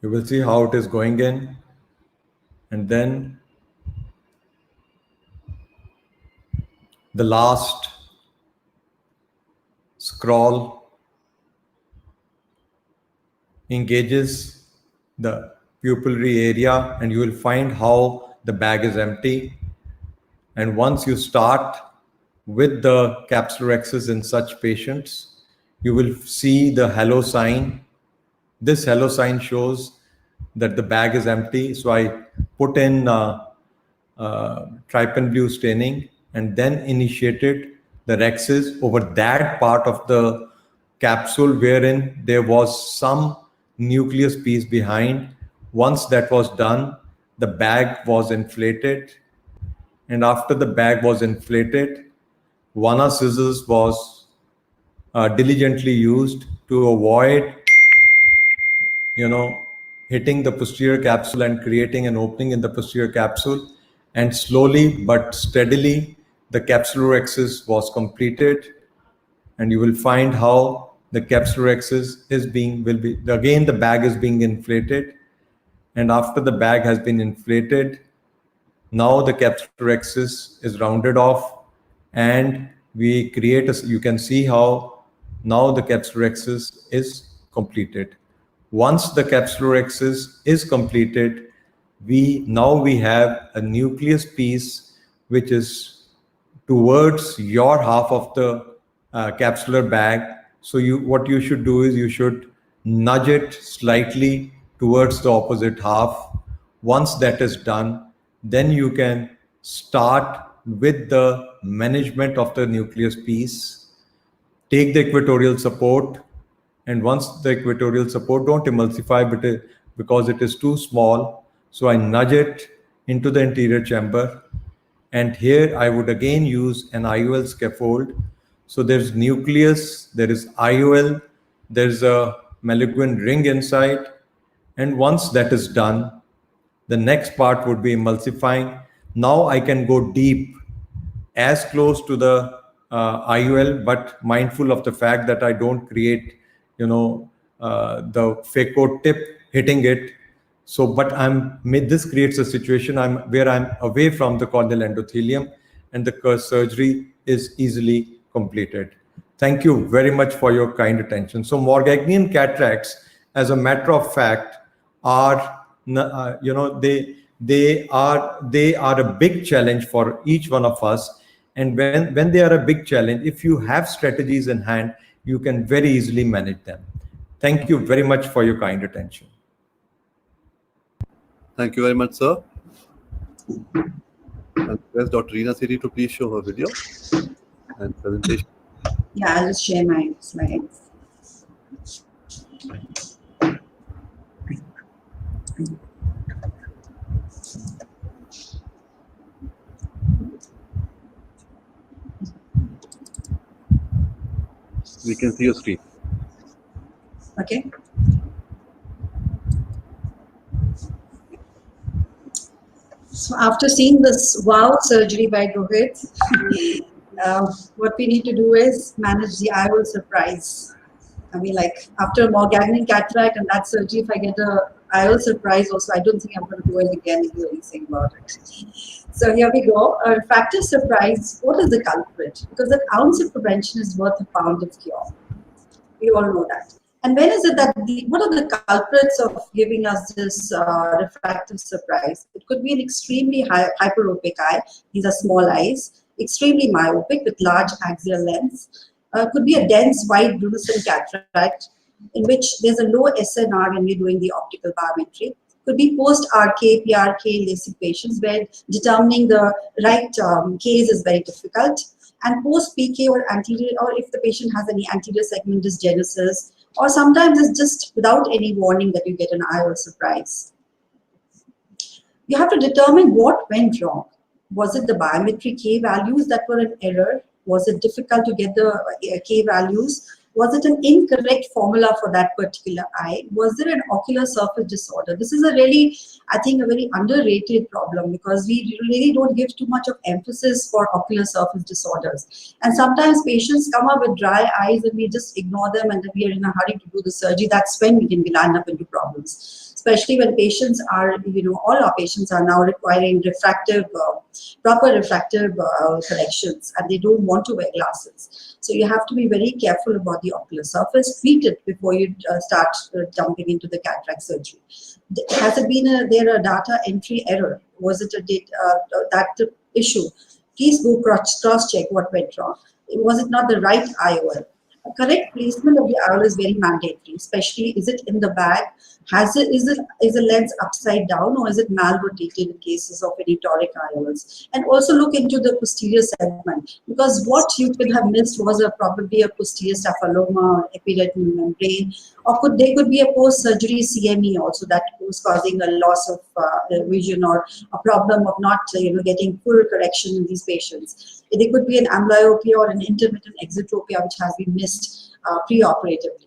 you will see how it is going in, and then the last scroll engages the pupillary area, and you will find how the bag is empty. And once you start with the capsular excess in such patients, you will see the halo sign. This halo sign shows that the bag is empty. So I put in trypan blue staining and then initiated the rexes over that part of the capsule wherein there was some nucleus piece behind. Once that was done, the bag was inflated. And after the bag was inflated, Vanna scissors was diligently used to avoid, hitting the posterior capsule and creating an opening in the posterior capsule. And slowly but steadily, the capsular excess was completed. And you will find how the capsular excess again, the bag is being inflated. And after the bag has been inflated, now the capsular excess is rounded off, and we create you can see how now the capsular excess is completed. Once the capsular excess is completed, we have a nucleus piece which is towards your half of the capsular bag. So what you should do is you should nudge it slightly towards the opposite half. Once that is done, then you can start with the management of the nucleus piece. Take the equatorial support, and once the equatorial support, don't emulsify because it is too small. So I nudge it into the anterior chamber, and here I would again use an IOL scaffold. So there's nucleus, there is IOL, there's a Mallaguin ring inside, and once that is done, the next part would be emulsifying. Now I can go deep, as close to the IOL, but mindful of the fact that I don't create, the phaco tip hitting it. So, but this creates a situation where I'm away from the corneal endothelium, and the surgery is easily completed. Thank you very much for your kind attention. So Morgagian cataracts, as a matter of fact, are they are a big challenge for each one of us. And when they are a big challenge, if you have strategies in hand, you can very easily manage them. Thank you very much for your kind attention. Thank you very much, sir. And request Dr. Reena Sethi to please show her video and presentation. Yeah, I'll just share my slides. We can see your screen. Okay. So after seeing this wow surgery by Rohit, what we need to do is manage the IOL surprise. I mean, like after Morgagian cataract and that surgery, if I get a IOL surprise also, I don't think I'm going to do it again and do anything about it. So here we go. Refractive surprise, what is the culprit? Because an ounce of prevention is worth a pound of cure. We all know that. And when is it that what are the culprits of giving us this refractive surprise? It could be an extremely hyperopic eye. These are small eyes, extremely myopic with large axial lens. Could be a dense white luminescent cataract in which there's a low SNR when you're doing the optical biometry. Could be post-RK, PRK LASIK patients where determining the right case is very difficult. And post-PK or anterior, or if the patient has any anterior segment dysgenesis, or sometimes it's just without any warning that you get an IOL surprise. You have to determine what went wrong. Was it the biometric K values that were an error? Was it difficult to get the K values? Was it an incorrect formula for that particular eye? Was there an ocular surface disorder? This is a really, I think, a very underrated problem because we really don't give too much of emphasis for ocular surface disorders. And sometimes patients come up with dry eyes and we just ignore them and then we are in a hurry to do the surgery. That's when we can land up into problems. Especially when patients are, all our patients are now requiring proper refractive corrections and they don't want to wear glasses. So you have to be very careful about the ocular surface, treat it before you start jumping into the cataract surgery. Has it been a data entry error? Was it that issue? Please go cross-check what went wrong. Was it not the right IOL? A correct placement of the IOL is very mandatory, especially is it in the bag? Is the lens upside down or is it malrotated in cases of any toric IOLs? And also look into the posterior segment because what you could have missed was probably a posterior staphyloma or epiretinal membrane, or there could be a post-surgery CME also that was causing a loss of vision or a problem of not getting full correction in these patients. There could be an amblyopia or an intermittent exotropia which has been missed pre-operatively.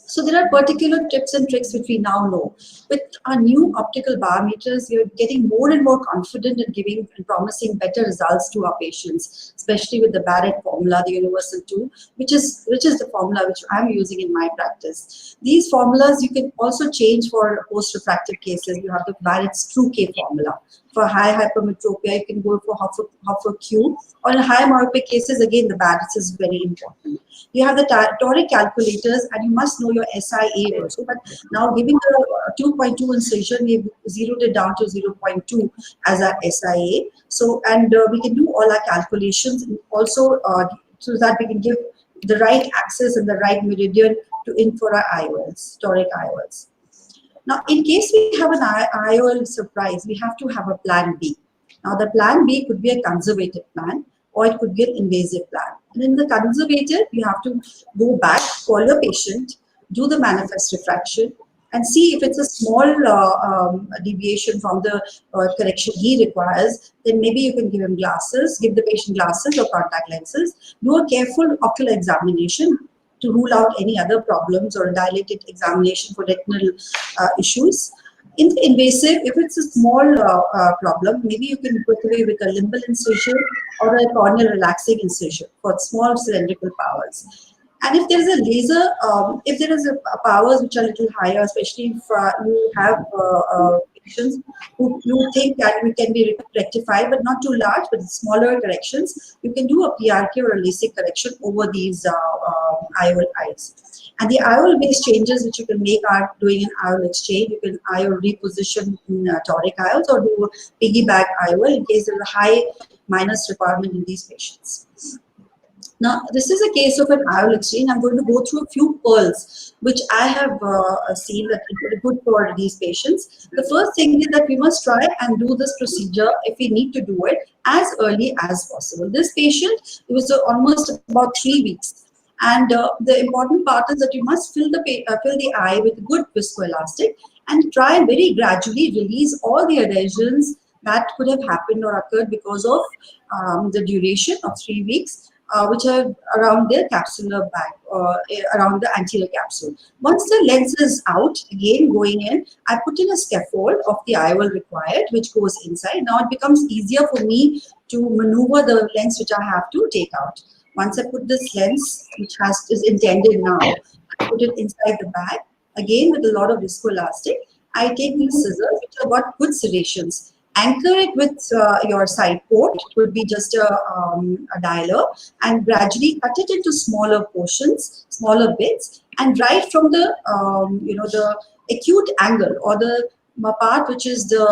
So there are particular tips and tricks which we now know. With our new optical biometers, we are getting more and more confident in giving and promising better results to our patients, especially with the Barrett formula, the Universal 2, which is the formula which I'm using in my practice. These formulas you can also change for post-refractive cases. You have the Barrett's True K formula. For high hypermetropia, you can go for Hoffer Q, or in high myopic cases, again, the Barrett's is very important. You have the toric calculators, and you must know your SIA also. But now, giving the 2.2 incision, we've zeroed it down to 0.2 as our SIA. So, and we can do all our calculations also so that we can give the right axis and the right meridian for our IOLs, toric IOLs. Now, in case we have an IOL surprise, we have to have a plan B. Now, the plan B could be a conservative plan or it could be an invasive plan. And in the conservative, you have to go back, call your patient, do the manifest refraction, and see if it's a small deviation from the correction he requires. Then maybe you can give him glasses, give the patient glasses or contact lenses, do a careful ocular examination to rule out any other problems or a dilated examination for retinal issues. In the invasive, if it's a small problem, maybe you can put away with a limbal incision or a corneal relaxing incision for small cylindrical powers. And if there is a laser, if there is a powers which are a little higher, especially if you have patients who you think that we can be rectified, but not too large, but smaller corrections, you can do a PRK or a LASIK correction over these IOL eyes. And the IOL-based changes which you can make are doing an IOL exchange. You can IOL reposition in toric IOLs or do a piggyback IOL in case there is a high minus requirement in these patients. Now, this is a case of an IOL exchange. I'm going to go through a few pearls which I have seen that are good for these patients. The first thing is that we must try and do this procedure if we need to do it as early as possible. This patient, it was almost about 3 weeks. And the important part is that you must fill the eye with good viscoelastic and try and very gradually release all the adhesions that could have happened or occurred because of the duration of 3 weeks. Which are around the capsular bag or around the anterior capsule. Once the lens is out, again going in, I put in a scaffold of the IOL required, which goes inside. Now it becomes easier for me to maneuver the lens which I have to take out. Once I put this lens, which is intended now, I put it inside the bag, again with a lot of viscoelastic. I take these scissors, which have got good serrations, anchor it with your side port. It would be just a dialer, and gradually cut it into smaller portions, smaller bits, and right from the the acute angle, or the part which is the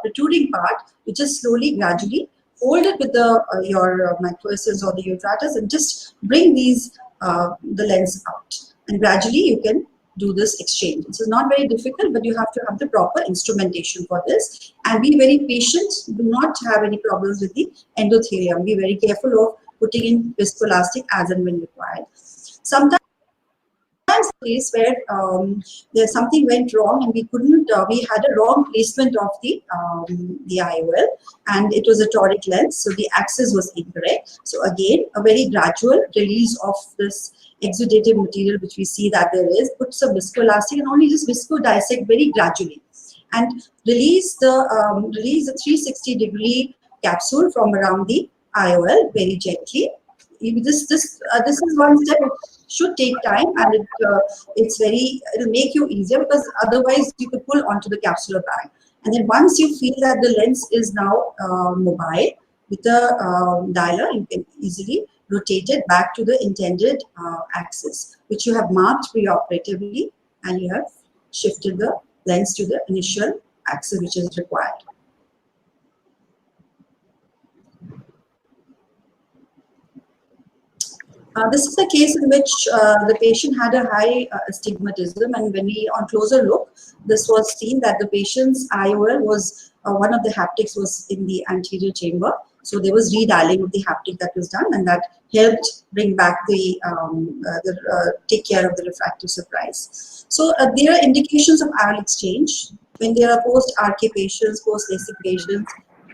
protruding part, you just slowly, gradually hold it with the your microessence or the Eutratus, and just bring these the lens out, and gradually you can do this exchange. This is not very difficult, but you have to have the proper instrumentation for this, and be very patient. Do not have any problems with the endothelium. Be very careful of putting in viscoelastic as and when required. Sometimes case where there's something went wrong and we couldn't, we had a wrong placement of the IOL, and it was a toric lens, so the axis was incorrect. So again, a very gradual release of this exudative material which we see that there is, put some viscoelastic and only just visco dissect very gradually, and release the 360-degree capsule from around the IOL very gently. This is one step. It should take time, and it'll make you easier, because otherwise you could pull onto the capsular bag. And then once you feel that the lens is now mobile, with the dialer, you can easily rotate it back to the intended axis, which you have marked preoperatively, and you have shifted the lens to the initial axis which is required. This is a case in which the patient had a high astigmatism, and when we, on closer look, this was seen that the patient's IOL was, one of the haptics was in the anterior chamber. So there was redialing of the haptic that was done, and that helped bring back take care of the refractive surprise. So there are indications of IOL exchange. When there are post-RK patients, post-LASIK patients,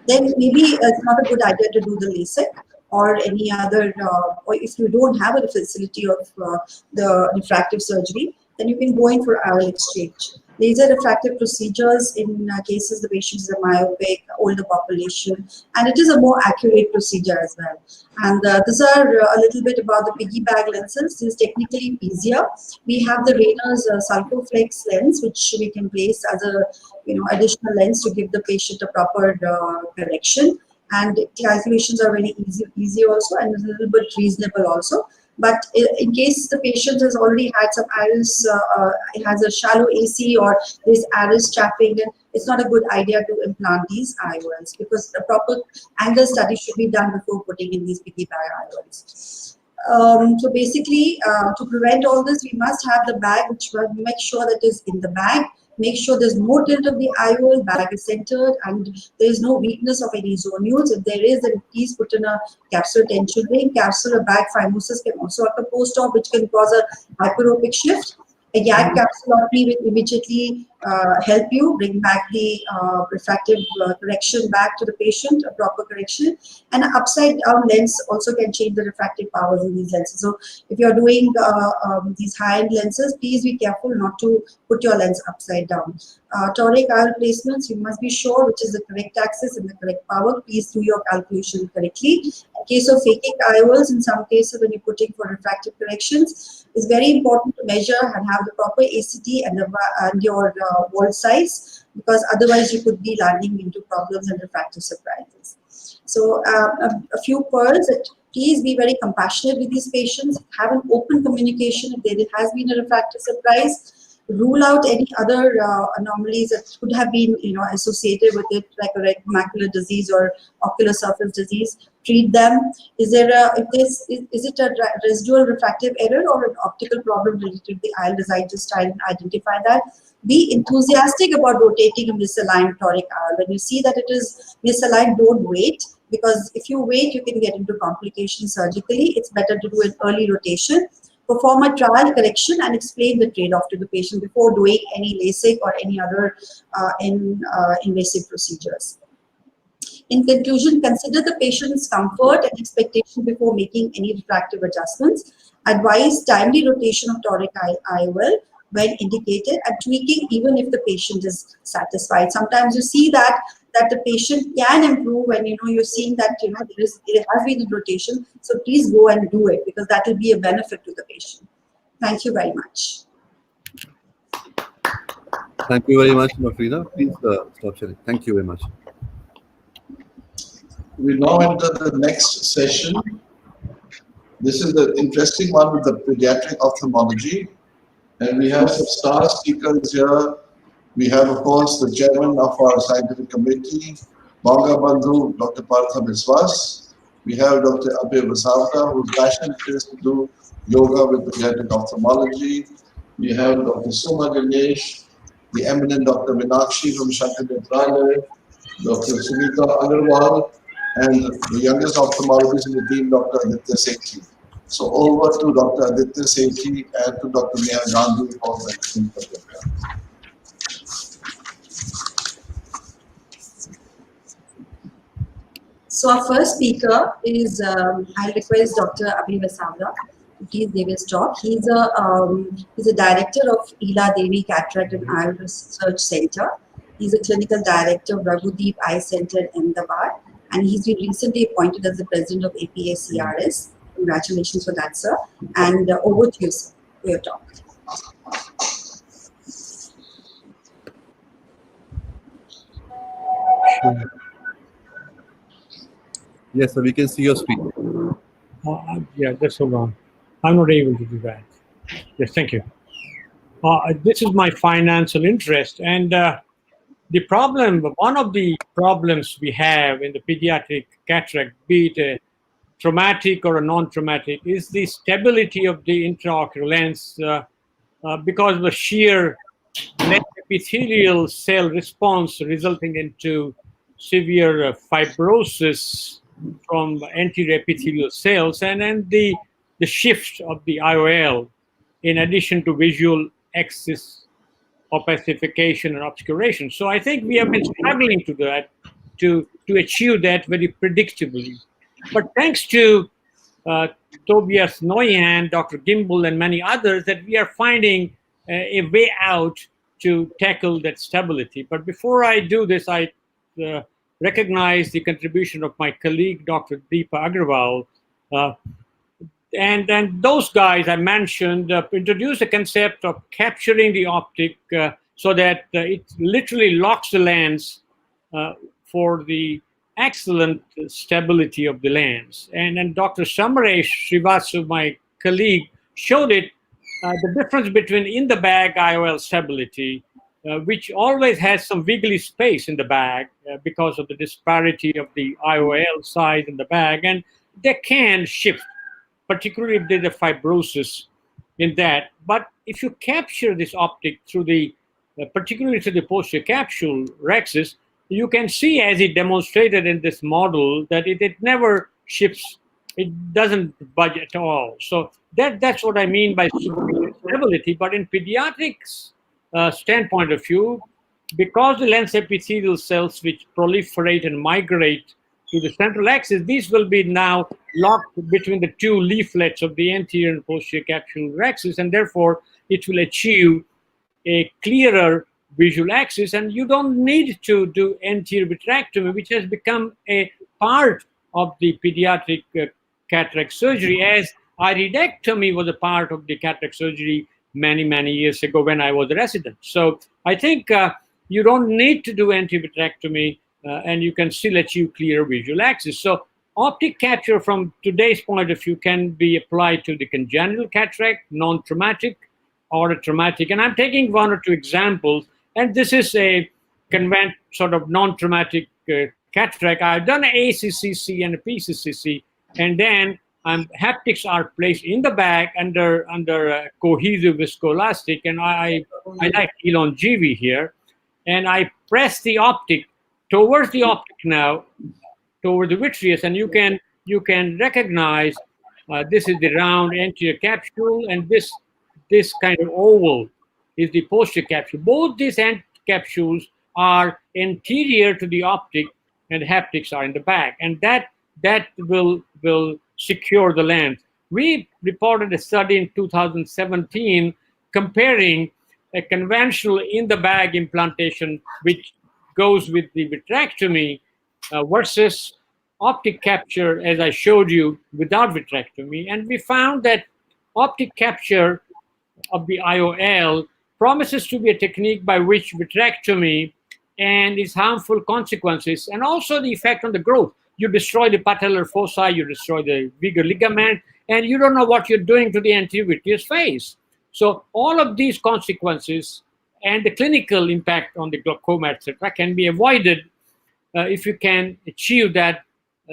then maybe it's not a good idea to do the LASIK or any other, or if you don't have a facility of the refractive surgery, then you can go in for IOL exchange. Laser refractive procedures in cases the patient is a myopic, older population, and it is a more accurate procedure as well. And these are a little bit about the piggy bag lenses. This is technically easier. We have the Rayner's Sulcoflex lens, which we can place as a additional lens to give the patient a proper correction. And calculations are very easy also, and a little bit reasonable also. But in case the patient has already had some iris, has a shallow AC, or there's iris chapping, then it's not a good idea to implant these IOLs, because a proper angle study should be done before putting in these piggy bag IOLs. So basically, to prevent all this, we must have the bag, which will make sure that is in the bag. Make sure there's no tilt of the IOL, bag is centered, and there is no weakness of any zonules. If there is, then please put in a capsular tension ring. Capsular bag phimosis can also occur post-op, which can cause a hyperopic shift. A YAG capsulotomy will immediately help you bring back the refractive correction back to the patient, a proper correction. And an upside down lens also can change the refractive powers in these lenses. So if you're doing these high-end lenses, please be careful not to put your lens upside down. Toric IOL placements, you must be sure which is the correct axis and the correct power. Please do your calculation correctly. In case of phakic IOLs, in some cases when you're putting for refractive corrections, it's very important to measure and have the proper ACT and your wall size, because otherwise you could be landing into problems and refractive surprises. So a few pearls that please be very compassionate with these patients, have an open communication if there has been a refractive surprise. Rule out any other anomalies that could have been associated with it, like a red macular disease or ocular surface disease. Treat them. Is it a residual refractive error or an optical problem related to the IOL design? Just try and identify that. Be enthusiastic about rotating a misaligned toric IOL. When you see that it is misaligned, don't wait, because if you wait, you can get into complications surgically. It's better to do an early rotation. Perform a trial correction and explain the trade-off to the patient before doing any LASIK or any other invasive procedures. In conclusion, consider the patient's comfort and expectation before making any refractive adjustments. Advise timely rotation of toric IOL when indicated, and tweaking even if the patient is satisfied. Sometimes you see that the patient can improve when you're seeing that there has been a rotation. So please go and do it, because that will be a benefit to the patient. Thank you very much. Thank you very much, Mafrina. Please stop sharing. Thank you very much. We now enter the next session. This is the interesting one with the pediatric ophthalmology. And we have some star speakers here. We have, of course, the chairman of our scientific committee, Bangabandhu, Dr. Partha Biswas. We have Dr. Abhay Vasavda, whose passion is to do yoga with pediatric ophthalmology. We have Dr. Suma Ganesh, the eminent Dr. Meenakshi from Shankar Nethralaya, Dr. Sunita Agarwal, and the youngest ophthalmologist in the team, Dr. Aditya Sethi. So over to Dr. Aditya Sethi and to Dr. Neha Gandhi for the clinical program. So our first speaker is, I'll request Dr. Abhay Vasavda to please give his talk. He's a director of Ela Devi Cataract and Eye Research Center. He's a clinical director of Raghudeep Eye Center in Ahmedabad, and he's been recently appointed as the president of APACRS. Congratulations for that, sir. And over to you, sir, for your talk. Sure. Yes, so we can see your screen. Yeah, just hold on. I'm not able to do that. Yes, thank you. This is my financial interest, and the problem, one of the problems we have in the pediatric cataract, be it a traumatic or a non-traumatic, is the stability of the intraocular lens because of the sheer lens epithelial cell response resulting into severe fibrosis from anterior epithelial cells, and then the shift of the IOL, in addition to visual axis opacification and obscuration. So I think we have been struggling to that, to achieve that very predictably. But thanks to Tobias Noyan, Dr. Gimbel, and many others, that we are finding a way out to tackle that stability. But before I do this, I recognize the contribution of my colleague, Dr. Deepa Agrawal. And those guys I mentioned introduced the concept of capturing the optic so that it literally locks the lens for the excellent stability of the lens. And Dr. Samaresh Srivastav, my colleague, showed it, the difference between in the bag IOL stability, which always has some wiggly space in the bag because of the disparity of the IOL size in the bag, and they can shift, particularly if there's a fibrosis in that. But if you capture this optic through the, particularly through the posterior capsule rhexis, you can see, as it demonstrated in this model, that it never shifts. It doesn't budge at all. So that's what I mean by stability. But in pediatrics standpoint of view, because the lens epithelial cells which proliferate and migrate to the central axis, these will be now locked between the two leaflets of the anterior and posterior capsule rhexis, and therefore it will achieve a clearer visual axis, and you don't need to do anterior vitrectomy, which has become a part of the pediatric cataract surgery, as iridectomy was a part of the cataract surgery many years ago when I was a resident. So I think you don't need to do anterior vitrectomy, and you can still achieve clear visual axis. So optic capture from today's point of view can be applied to the congenital cataract, non-traumatic, or a traumatic. And I'm taking one or two examples, and this is a sort of non-traumatic cataract. I've done an ACCC and a PCCC, and then haptics are placed in the bag under cohesive viscoelastic, and I like Elongivi here, and I press the optic towards the optic now, toward the vitreous, and you can recognize this is the round anterior capsule, and this kind of oval is the posterior capsule. Both these capsules are anterior to the optic, and haptics are in the back, and that will secure the lens. We reported a study in 2017 comparing a conventional in the bag implantation, which goes with the vitrectomy, versus optic capture, as I showed you, without vitrectomy. And we found that optic capture of the IOL promises to be a technique by which vitrectomy and its harmful consequences, and also the effect on the growth. You destroy the patellar fossa, you destroy the bigger ligament, and you don't know what you're doing to the anterior vitreous face. So all of these consequences and the clinical impact on the glaucoma, etc., can be avoided if you can achieve that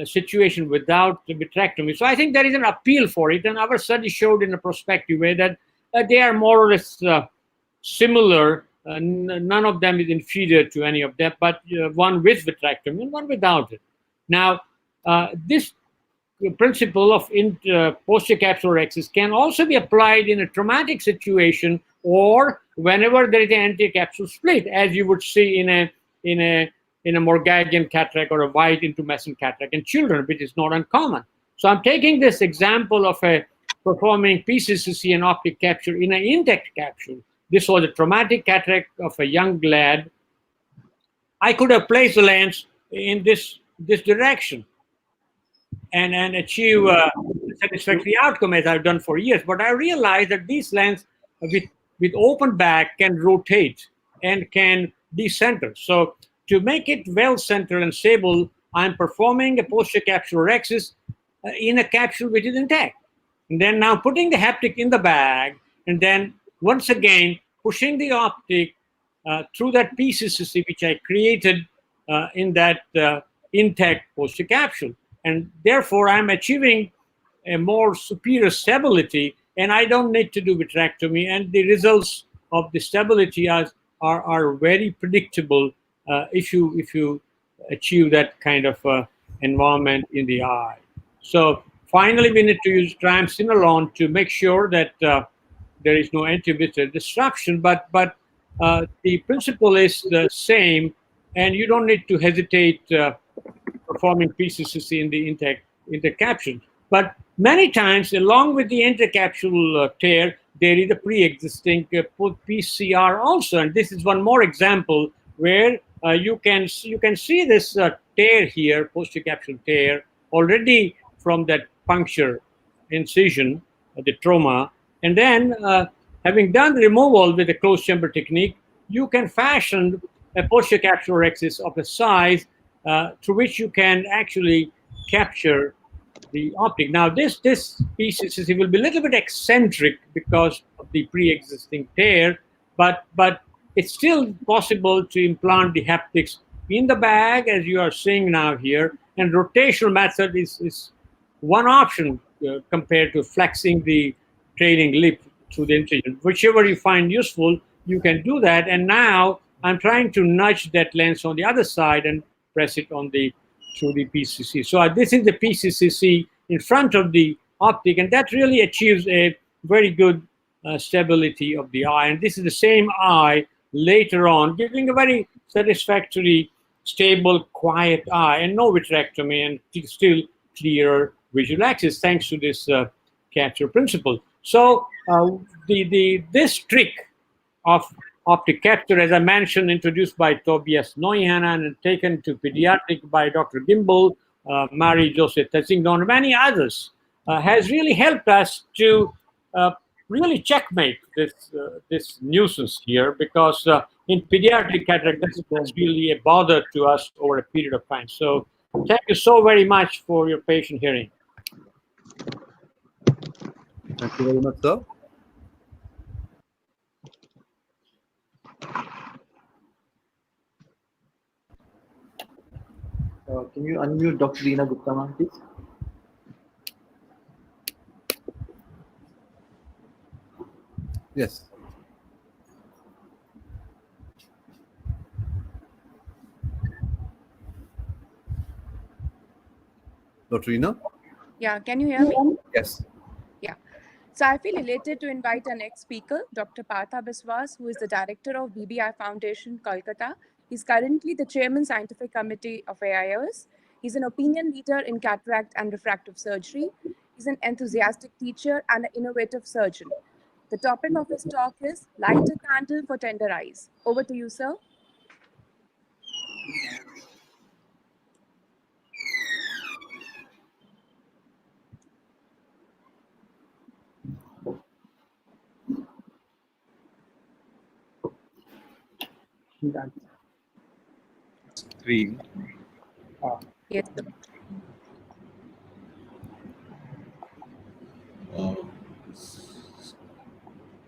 situation without the vitrectomy. So I think there is an appeal for it, and our study showed in a prospective way that they are more or less similar. None of them is inferior to any of them, but one with vitrectomy and one without it. Now, this principle of posterior capsular rhexis can also be applied in a traumatic situation or whenever there is an anterior capsule split, as you would see in a Morgaggian cataract or a wide intumescent cataract in children, which is not uncommon. So I'm taking this example of a performing PCCC and optic capture in an intact capsule. This was a traumatic cataract of a young lad. I could have placed the lens in this direction and achieve a satisfactory outcome as I've done for years. But I realized that these lenses with open back can rotate and can decenter. So to make it well centered and stable, I'm performing a posterior capsular rhexis in a capsule which is intact. And then now putting the haptic in the bag, and then once again pushing the optic through that PCCC which I created in that intact posterior capsule. And therefore, I'm achieving a more superior stability, and I don't need to do vitrectomy. And the results of the stability are very predictable if you achieve that kind of environment in the eye. So finally, we need to use triamcinolone to make sure that there is no antivitreal disruption. But the principle is the same, and you don't need to hesitate performing PCCC in the intact capsule. But many times, along with the intercapsular tear, there is a pre-existing PCR also, and this is one more example where you can see this tear here, posterior capsule tear, already from that puncture incision, the trauma, and then having done the removal with the closed chamber technique, you can fashion a posterior capsular rhexis of a size through which you can actually capture the optic. Now, this PCCC will be a little bit eccentric because of the pre-existing tear, but it's still possible to implant the haptics in the bag, as you are seeing now here, and rotational method is one option compared to flexing the trailing lip through the incision. Whichever you find useful, you can do that. And now I'm trying to nudge that lens on the other side and press it on through the PCC. So this is the PCCC in front of the optic, and that really achieves a very good stability of the eye. And this is the same eye later on, giving a very satisfactory, stable, quiet eye, and no vitrectomy, and still clearer visual axis thanks to this capture principle. So this trick of optic capture, as I mentioned, introduced by Tobias Neuhanna and taken to pediatric by Dr. Gimbel, Marie-José Tessignon, and many others, has really helped us to really checkmate this nuisance here, because in pediatric cataract, that's really a bother to us over a period of time. So thank you so very much for your patient hearing. Thank you very much, sir. Can you unmute Dr. Reena Gupta, ma'am, please? Yes. Dr. Reena? Yeah, can you hear me? Yes. Yeah. So I feel elated to invite our next speaker, Dr. Partha Biswas, who is the director of BBI Foundation, Kolkata. He's currently the chairman scientific committee of AIOS. He's an opinion leader in cataract and refractive surgery. He's an enthusiastic teacher and an innovative surgeon. The topic of his talk is Light a Candle for Tender Eyes. Over to you, sir. Screen. Yes.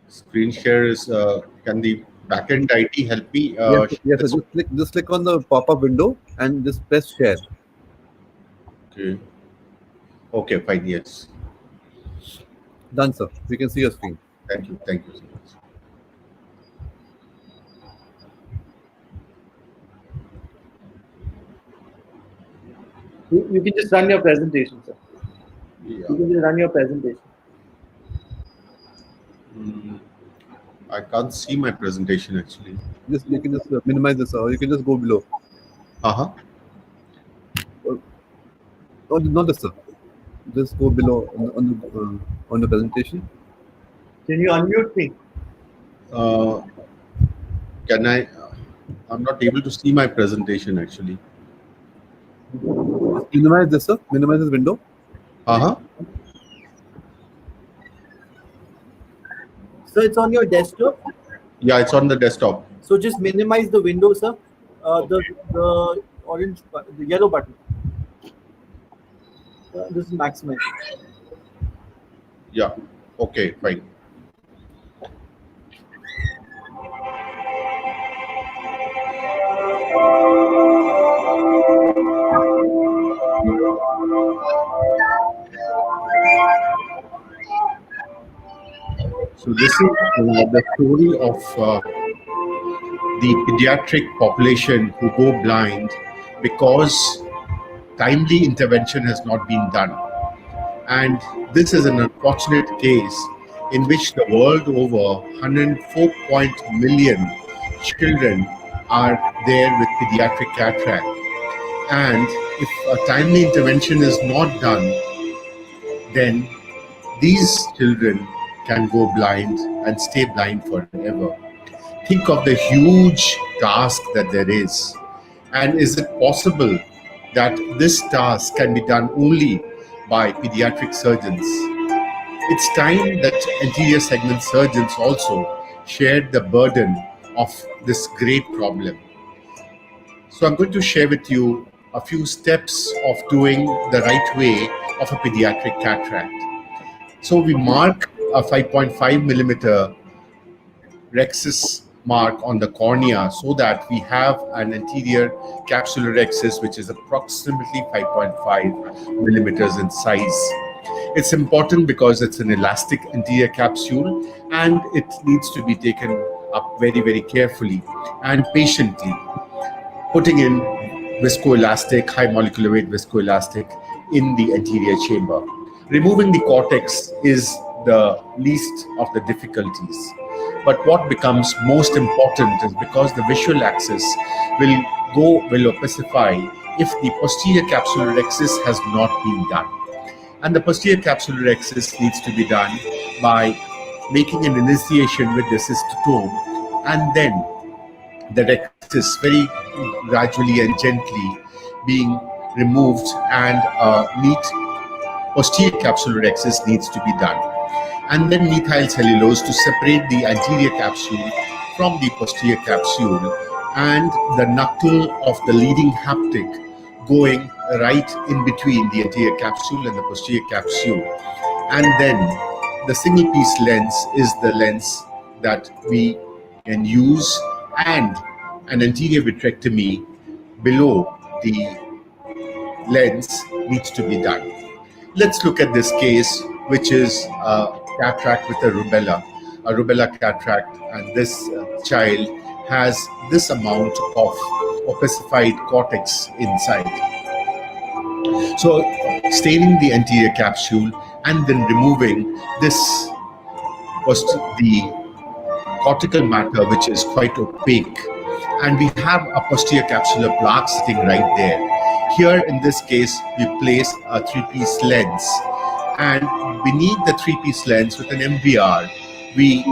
Screen share is, can the backend IT help me? Yes, sir. Just click on the pop-up window and just press share. Okay. Okay, fine, yes. Done, sir. We can see your screen. Thank you so much. You can just run your presentation, sir. Yeah. You can just run your presentation. I can't see my presentation actually. You can just minimize this, or you can just go below. Oh, not this, sir. Just go below on the presentation. Can you unmute me? Can I? I'm not able to see my presentation actually. Minimize this, sir. Minimize this window. So it's on your desktop. Yeah, it's on the desktop. So just minimize the window, sir. The orange, the yellow button. This is maximize. Yeah. Okay, fine. So this is the story of the pediatric population who go blind because timely intervention has not been done. And this is an unfortunate case in which the world over 104 million children are there with pediatric cataract. And if a timely intervention is not done, then these children can go blind and stay blind forever. Think of the huge task that there is. And is it possible that this task can be done only by pediatric surgeons? It's time that anterior segment surgeons also shared the burden of this great problem. So I'm going to share with you a few steps of doing the right way of a pediatric cataract. So we mark a 5.5 millimeter rhexis mark on the cornea so that we have an anterior capsular rhexis which is approximately 5.5 millimeters in size. It's important because it's an elastic anterior capsule and it needs to be taken up very, very carefully and patiently, putting in viscoelastic, high molecular weight viscoelastic in the anterior chamber. Removing the cortex is the least of the difficulties. But what becomes most important is because the visual axis will opacify if the posterior capsular rhexis has not been done. And the posterior capsular rhexis needs to be done by making an initiation with the cystotome and then the rhexis very gradually and gently being removed, and a neat posterior capsular rhexis needs to be done. And then methyl cellulose to separate the anterior capsule from the posterior capsule, and the knuckle of the leading haptic going right in between the anterior capsule and the posterior capsule. And then the single piece lens is the lens that we can use, and an anterior vitrectomy below the lens needs to be done. Let's look at this case, which is a cataract with a rubella cataract, and this child has this amount of opacified cortex inside. So staining the anterior capsule and then removing this the cortical matter, which is quite opaque, and we have a posterior capsular plaque sitting right there. Here in this case we place a 3-piece lens, and beneath the 3-piece lens with an MVR we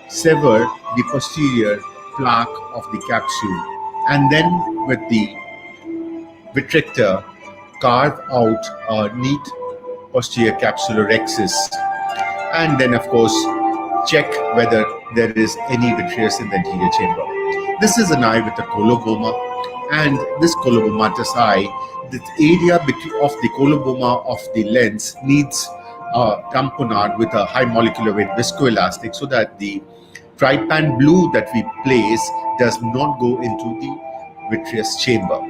sever the posterior plaque of the capsule, and then with the vitrector carve out a neat posterior capsular rhexis, and then of course check whether there is any vitreous in the anterior chamber. This is an eye with a coloboma, and this colobomatous eye, the area of the coloboma of the lens needs a tamponade with a high molecular weight viscoelastic so that the trypan blue that we place does not go into the vitreous chamber.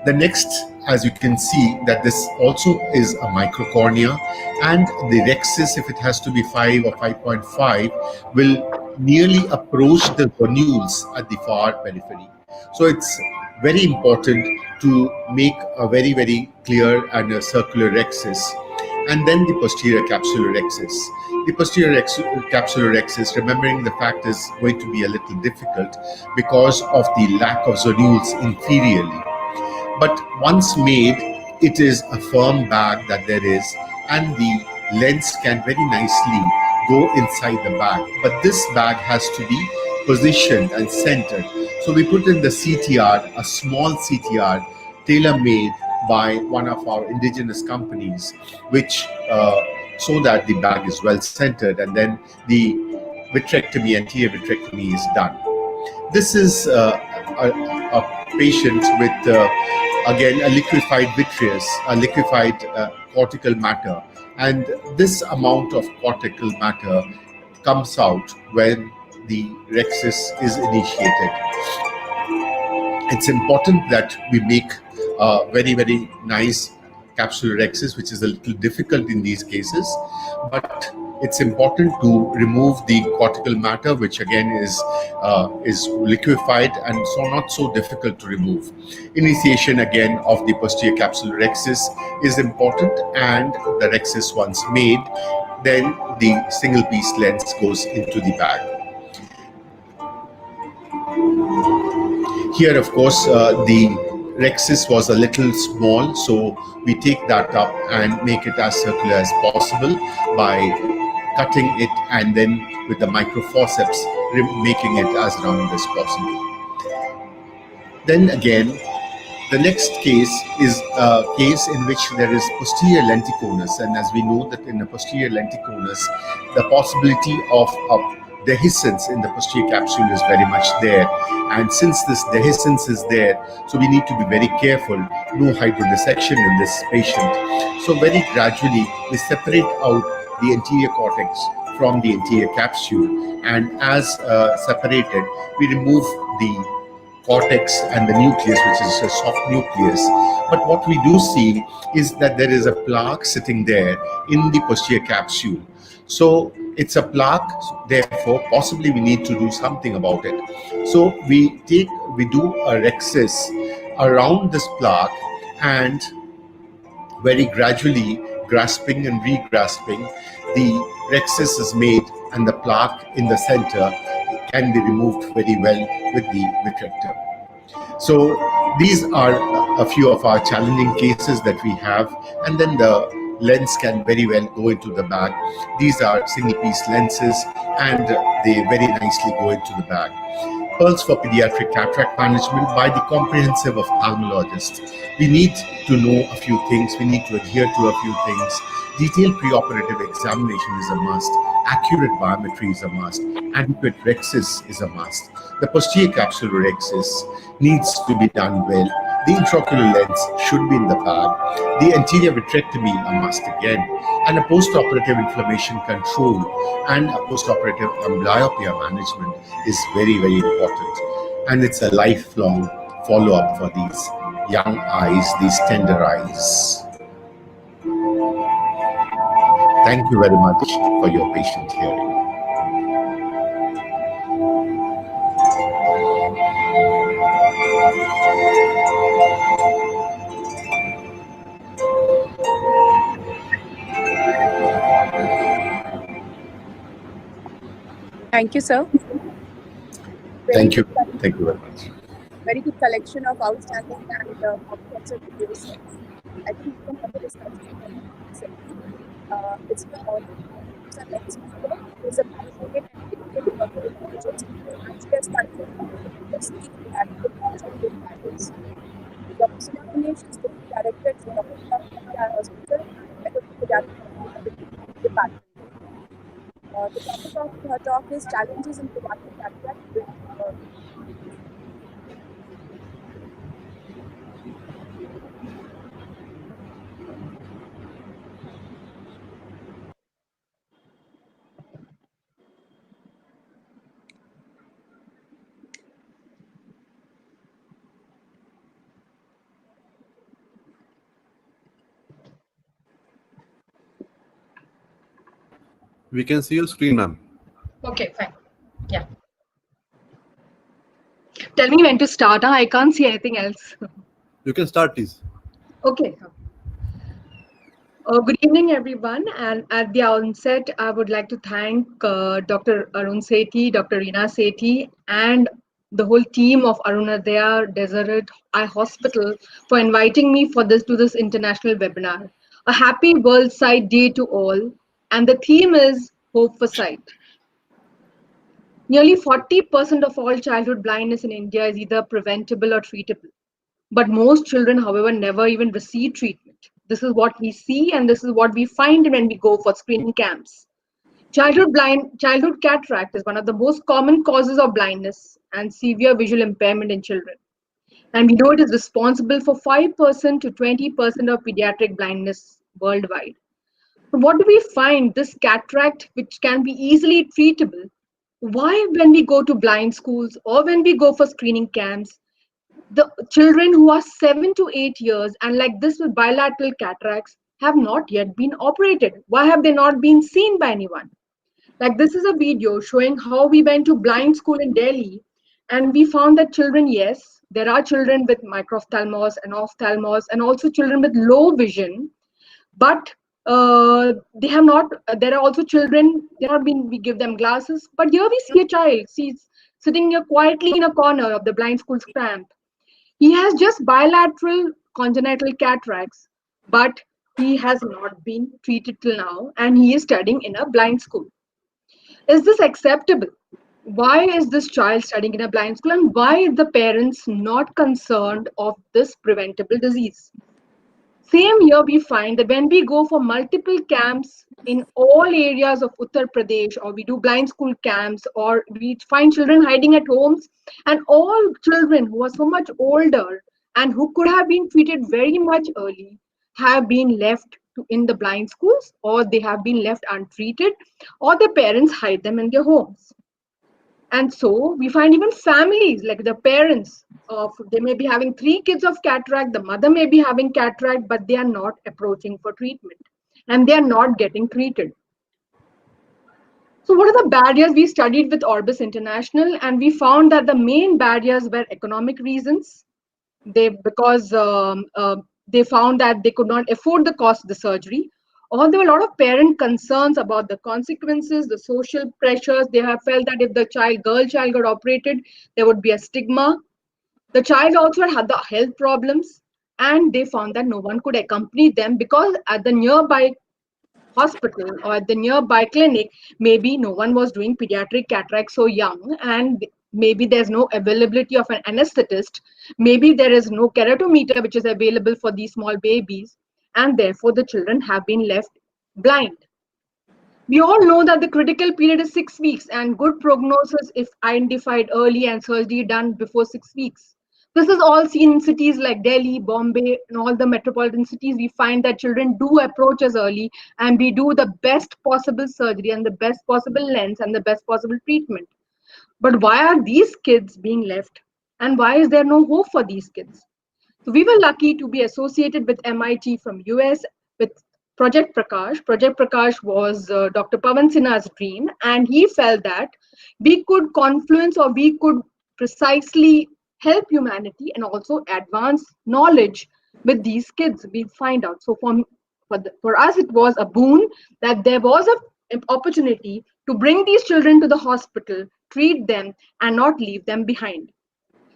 The next, as you can see, that this also is a microcornea, and the rhexis, if it has to be 5 or 5.5, will nearly approach the granules at the far periphery. So it's very important to make a very, very clear and a circular rhexis. And then the posterior capsular rhexis. The posterior capsular rhexis, remembering the fact, is going to be a little difficult because of the lack of zonules inferiorly. But once made, it is a firm bag that there is, and the lens can very nicely go inside the bag. But this bag has to be positioned and centered. So we put in the CTR, a small CTR, tailor-made by one of our indigenous companies, which so that the bag is well centered, and then the vitrectomy, anterior vitrectomy is done. This is a patient with again a liquefied vitreous, a liquefied cortical matter, and this amount of cortical matter comes out when the rhexis is initiated. It's important that we make a very, very nice capsular rhexis, which is a little difficult in these cases, but it's important to remove the cortical matter, which again is liquefied and so not so difficult to remove. Initiation again of the posterior capsular rhexis is important, and the rhexis once made, then the single piece lens goes into the bag. Here, of course, the rhexis was a little small, so we take that up and make it as circular as possible by cutting it, and then with the microforceps making it as round as possible. Then again, the next case is a case in which there is posterior lenticonus, and as we know that in the posterior lenticonus, the possibility of dehiscence in the posterior capsule is very much there, and since this dehiscence is there, so we need to be very careful, no hydrodissection in this patient. So very gradually we separate out the anterior cortex from the anterior capsule, and as separated, we remove the cortex and the nucleus, which is a soft nucleus. But what we do see is that there is a plaque sitting there in the posterior capsule. So it's a plaque, therefore possibly we need to do something about it. So we do a rhexis around this plaque, and very gradually grasping and re-grasping, the rhexis is made, and the plaque in the center can be removed very well with the vitrector. So these are a few of our challenging cases that we have, and then the lens can very well go into the bag. These are single piece lenses, and they very nicely go into the bag. Pearls for pediatric cataract management by the comprehensive ophthalmologist. We need to know a few things, we need to adhere to a few things. Detailed preoperative examination is a must. Accurate biometry is a must. Adequate rhexis is a must. The posterior capsular rhexis needs to be done well. The intraocular lens should be in the bag. The anterior vitrectomy a must again. And a postoperative inflammation control and a postoperative amblyopia management is very, very important. And it's a lifelong follow-up for these young eyes, these tender eyes. Thank you very much for your patient hearing. Thank you, sir. Thank you. Thank you very much. Very good collection of outstanding and comprehensive videos. I think we can have a discussion. It's about the next speaker who is a passionate and dedicated ophthalmologist, and she has started the Steve Adequate Hospital Matters. Dr. Sudha Ganesh is the director of Dr. Hospital and head of the pediatric department. The topic of her talk is challenges in pediatric cataract. We can see your screen, ma'am. Okay, fine. Yeah. Tell me when to start. Huh? I can't see anything else. You can start, please. Okay. Good evening, everyone. And at the onset, I would like to thank Dr. Arun Sethi, Dr. Reena Sethi, and the whole team of Arunodaya Deseret Eye Hospital for inviting me to this international webinar. A happy World Sight Day to all. And the theme is Hope for Sight. Nearly 40% of all childhood blindness in India is either preventable or treatable. But most children, however, never even receive treatment. This is what we see, and this is what we find when we go for screening camps. Childhood cataract is one of the most common causes of blindness and severe visual impairment in children. And we know it is responsible for 5% to 20% of pediatric blindness worldwide. So what do we find? This cataract, which can be easily treatable, why when we go to blind schools or when we go for screening camps, the children who are 7 to 8 years and like this with bilateral cataracts have not yet been operated? Why have they not been seen by anyone? Like this is a video showing how we went to blind school in Delhi, and we found that children, yes, there are children with microphthalmos and ophthalmos and also children with low vision, but they have not, there are also children, we give them glasses, but here we see a child, he's sitting here quietly in a corner of the blind school's camp. He has just bilateral congenital cataracts, but he has not been treated till now, and he is studying in a blind school. Is this acceptable? Why is this child studying in a blind school, and why is the parents not concerned of this preventable disease? Same here, we find that when we go for multiple camps in all areas of Uttar Pradesh, or we do blind school camps, or we find children hiding at homes, and all children who are so much older and who could have been treated very much early have been left in the blind schools, or they have been left untreated, or their parents hide them in their homes. And so we find even families, like the parents of, they may be having 3 kids of cataract, the mother may be having cataract, but they are not approaching for treatment and they are not getting treated. So what are the barriers? We studied with Orbis International, and we found that the main barriers were economic reasons. Because they found that they could not afford the cost of the surgery, or there were a lot of parent concerns about the consequences, the social pressures. They have felt that if the girl child got operated, there would be a stigma. The child also had the health problems, and they found that no one could accompany them because at the nearby hospital or at the nearby clinic, maybe no one was doing pediatric cataract so young, and maybe there's no availability of an anesthetist. Maybe there is no keratometer which is available for these small babies, and therefore the children have been left blind. We all know that the critical period is 6 weeks, and good prognosis if identified early and surgery done before 6 weeks. This is all seen in cities like Delhi, Bombay, and all the metropolitan cities. We find that children do approach us early, and we do the best possible surgery and the best possible lens and the best possible treatment. But why are these kids being left, and why is there no hope for these kids? So we were lucky to be associated with MIT from US with Project Prakash. Project Prakash was Dr. Pavan Sinha's dream, and he felt that we could confluence, or we could precisely help humanity and also advance knowledge with these kids. We find out. So for us, it was a boon that there was an opportunity to bring these children to the hospital, treat them, and not leave them behind.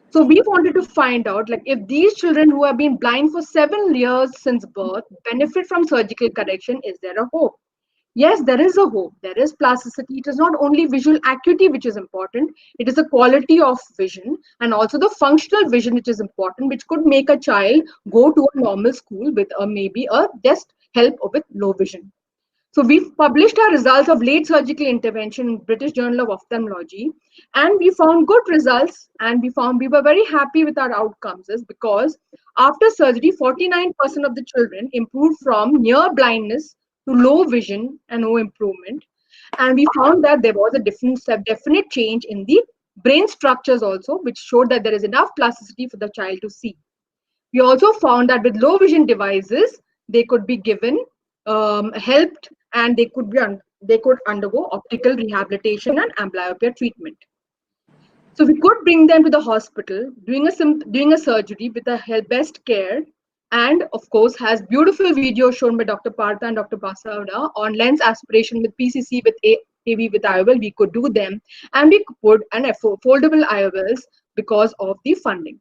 So we wanted to find out, like, if these children who have been blind for 7 years since birth benefit from surgical correction, is there a hope? Yes, there is a hope. There is plasticity. It is not only visual acuity which is important. It is a quality of vision and also the functional vision which is important, which could make a child go to a normal school with maybe a just help with low vision. So we've published our results of late surgical intervention in British Journal of Ophthalmology, and we found good results, and we were very happy with our outcomes, because after surgery, 49% of the children improved from near blindness to low vision and no improvement. And we found that there was a definite change in the brain structures also, which showed that there is enough plasticity for the child to see. We also found that with low vision devices, they could be given helped, and they could be they could undergo optical rehabilitation and amblyopia treatment. So we could bring them to the hospital, doing a surgery with the best care, and of course has beautiful videos shown by Dr. Partha and Dr. Basavada on lens aspiration with PCC with AV with IOL. We could do them, and we could put an foldable IOLs because of the funding.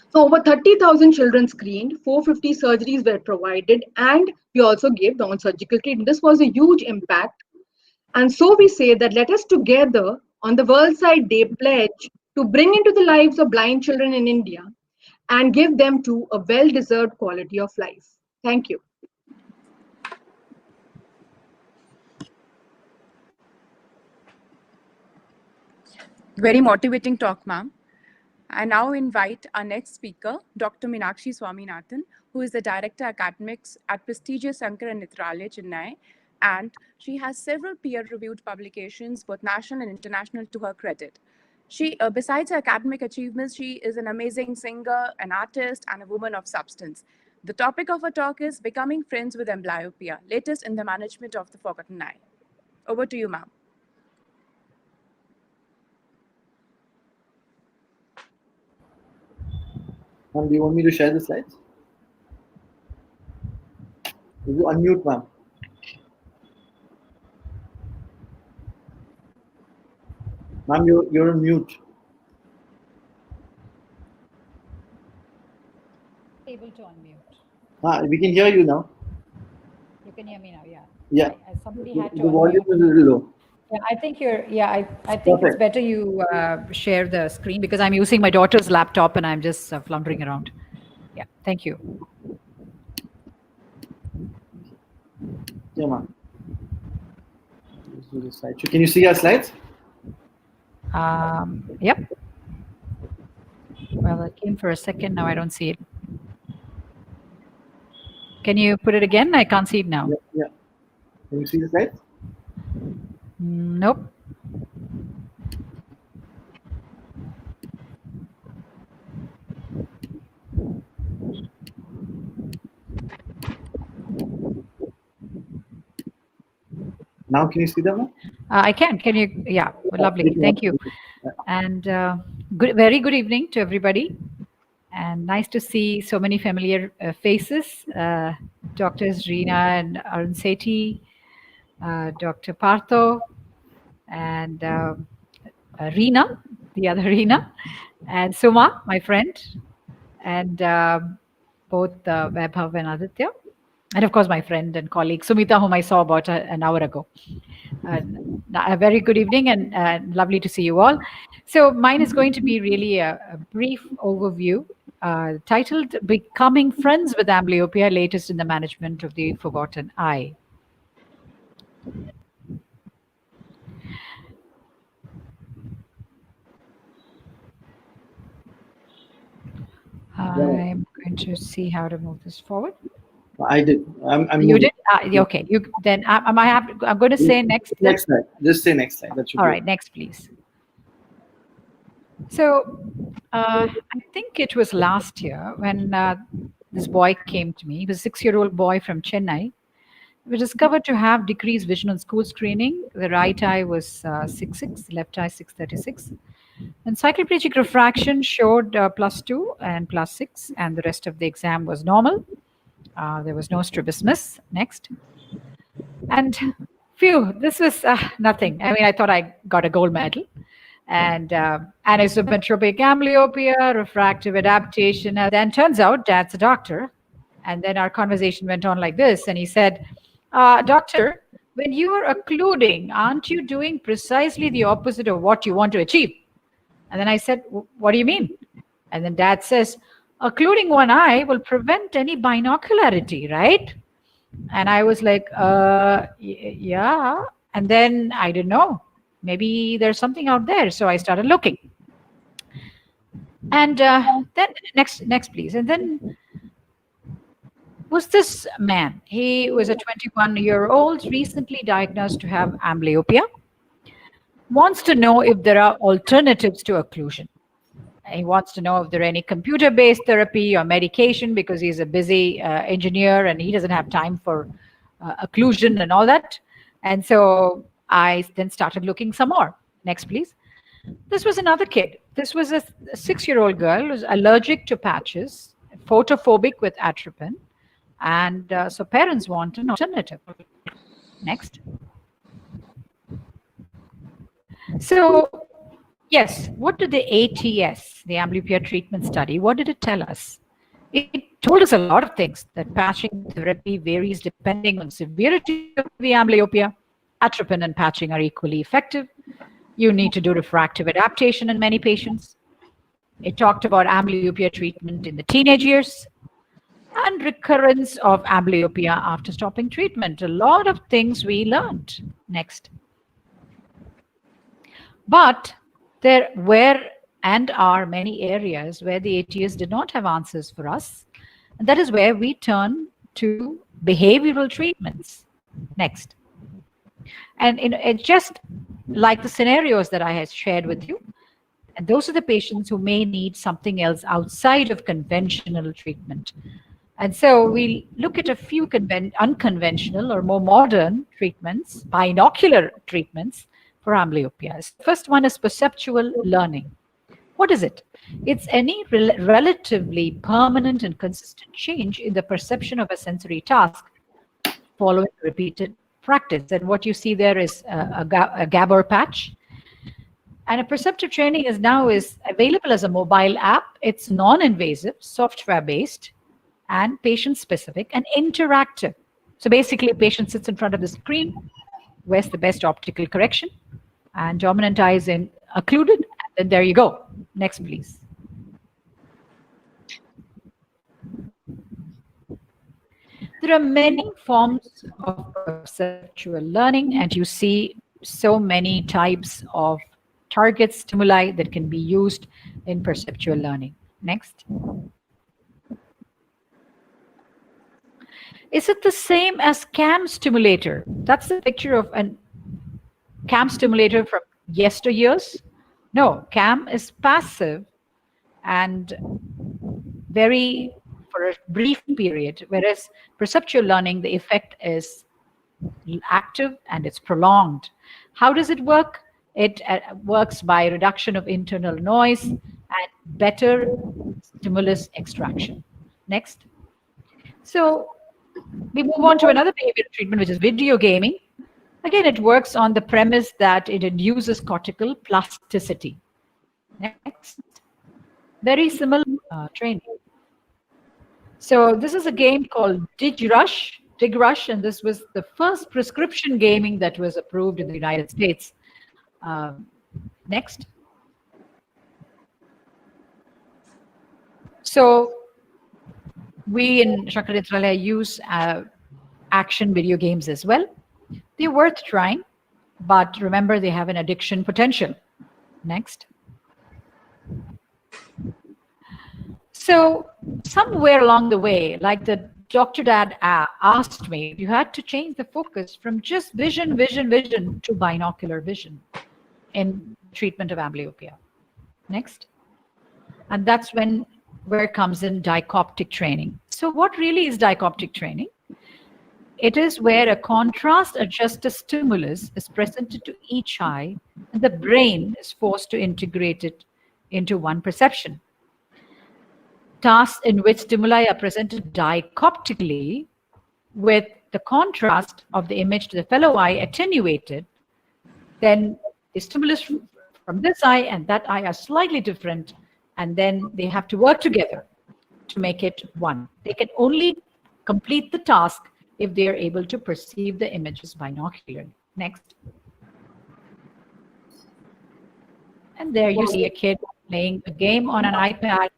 So over 30,000 children screened, 450 surgeries were provided, and we also gave non-surgical treatment. This was a huge impact. And so we say that let us together on the World Sight Day pledge to bring into the lives of blind children in India and give them to a well-deserved quality of life. Thank you. Very motivating talk, ma'am. I now invite our next speaker, Dr. Meenakshi Swaminathan, who is the Director Academics at prestigious Shankara Nethralaya, Chennai, and she has several peer-reviewed publications, both national and international, to her credit. She, besides her academic achievements, she is an amazing singer, an artist, and a woman of substance. The topic of her talk is Becoming Friends with Amblyopia, latest in the management of the forgotten eye. Over to you, ma'am. Ma'am, do you want me to share the slides? Will you unmute, ma'am? Ma'am, you're on mute. Able to unmute. We can hear you now. You can hear me now, yeah. Yeah. Somebody had to The volume unmute. is a little low. Yeah, I think I think it's Perfect. better you share the screen because I'm using my daughter's laptop and I'm just floundering around. Yeah, thank you. Yeah, ma'am. Let's do the slide. Can you see our slides? Yep. Well, it came for a second. Now I don't see it. Can you put it again? I can't see it now. Yeah. Can you see the slides? Nope. Now can you see them? I can. Can you? Yeah, lovely. Thank you. And very good evening to everybody. And nice to see so many familiar faces. Doctors Reena and Arun Sethi, Dr. Partho, and Reena, the other Reena, and Suma, my friend, and both Vaibhav and Aditya. And of course, my friend and colleague Sumita, whom I saw about an hour ago. A very good evening and lovely to see you all. So mine is going to be really a brief overview titled Becoming Friends with Amblyopia, Latest in the Management of the Forgotten Eye. I'm going to see how to move this forward. I did. You did? Okay. I'm going to say next. Next slide. Just say next slide. That should All be right. Next, please. So I think it was last year when this boy came to me. He was a 6-year-old boy from Chennai. We discovered to have decreased vision on school screening. The right eye was 6.6, the left eye 6.36. And cycloplegic refraction showed +2 and +6, and the rest of the exam was normal. There was no strabismus. Next. And phew, this was nothing. I mean, I thought I got a gold medal. And anisometropic amblyopia, refractive adaptation. And then turns out Dad's a doctor. And then our conversation went on like this. And he said, doctor, when you are occluding, aren't you doing precisely the opposite of what you want to achieve? And then I said, what do you mean? And then Dad says, occluding one eye will prevent any binocularity, right? And I was like, yeah. And then I didn't know. Maybe there's something out there. So I started looking. And then next, please. And then was this man. He was a 21-year-old, recently diagnosed to have amblyopia. Wants to know if there are alternatives to occlusion. He wants to know if there are any computer-based therapy or medication because he's a busy engineer and he doesn't have time for occlusion and all that. And so I then started looking some more. Next, please. This was another kid. This was a 6-year-old girl who was allergic to patches, photophobic with atropine. And so parents want an alternative. Next. So, yes, what did the ATS, the amblyopia treatment study, what did it tell us? It told us a lot of things, that patching therapy varies depending on severity of the amblyopia. Atropine and patching are equally effective. You need to do refractive adaptation in many patients. It talked about amblyopia treatment in the teenage years and recurrence of amblyopia after stopping treatment. A lot of things we learned. Next. But there were and are many areas where the ATS did not have answers for us. And that is where we turn to behavioral treatments. Next. And it's just like the scenarios that I had shared with you. And those are the patients who may need something else outside of conventional treatment. And so we look at a few unconventional or more modern treatments, binocular treatments for amblyopia. The first one is perceptual learning. What is it? It's any relatively permanent and consistent change in the perception of a sensory task following repeated practice. And what you see there is a Gabor patch. And a perceptive training is now available as a mobile app. It's non-invasive, software-based, and patient-specific and interactive. So basically, a patient sits in front of the screen, wears the best optical correction, and dominant eye is occluded, and then there you go. Next, please. There are many forms of perceptual learning, and you see so many types of target stimuli that can be used in perceptual learning. Next. Is it the same as CAM stimulator? That's a picture of a CAM stimulator from yesteryears. No, CAM is passive and very for a brief period, whereas perceptual learning, the effect is active and it's prolonged. How does it work? It works by reduction of internal noise and better stimulus extraction. Next. So we move on to another behavioral treatment, which is video gaming. Again, it works on the premise that it induces cortical plasticity. Next. Very similar training. So this is a game called Dig Rush, and this was the first prescription gaming that was approved in the United States. Next. So we in Shankar Nethralaya use action video games as well. They're worth trying, but remember they have an addiction potential. Next. So somewhere along the way, like the Dr. Dad asked me, you had to change the focus from just vision to binocular vision in treatment of amblyopia. Next. And that's where comes in dichoptic training. So what really is dichoptic training? It is where a contrast adjusted stimulus is presented to each eye and the brain is forced to integrate it into one perception. Tasks in which stimuli are presented dichoptically with the contrast of the image to the fellow eye attenuated, then the stimulus from this eye and that eye are slightly different, and then they have to work together to make it one. They can only complete the task if they are able to perceive the images binocularly. Next. And there you see a kid playing a game on an iPad,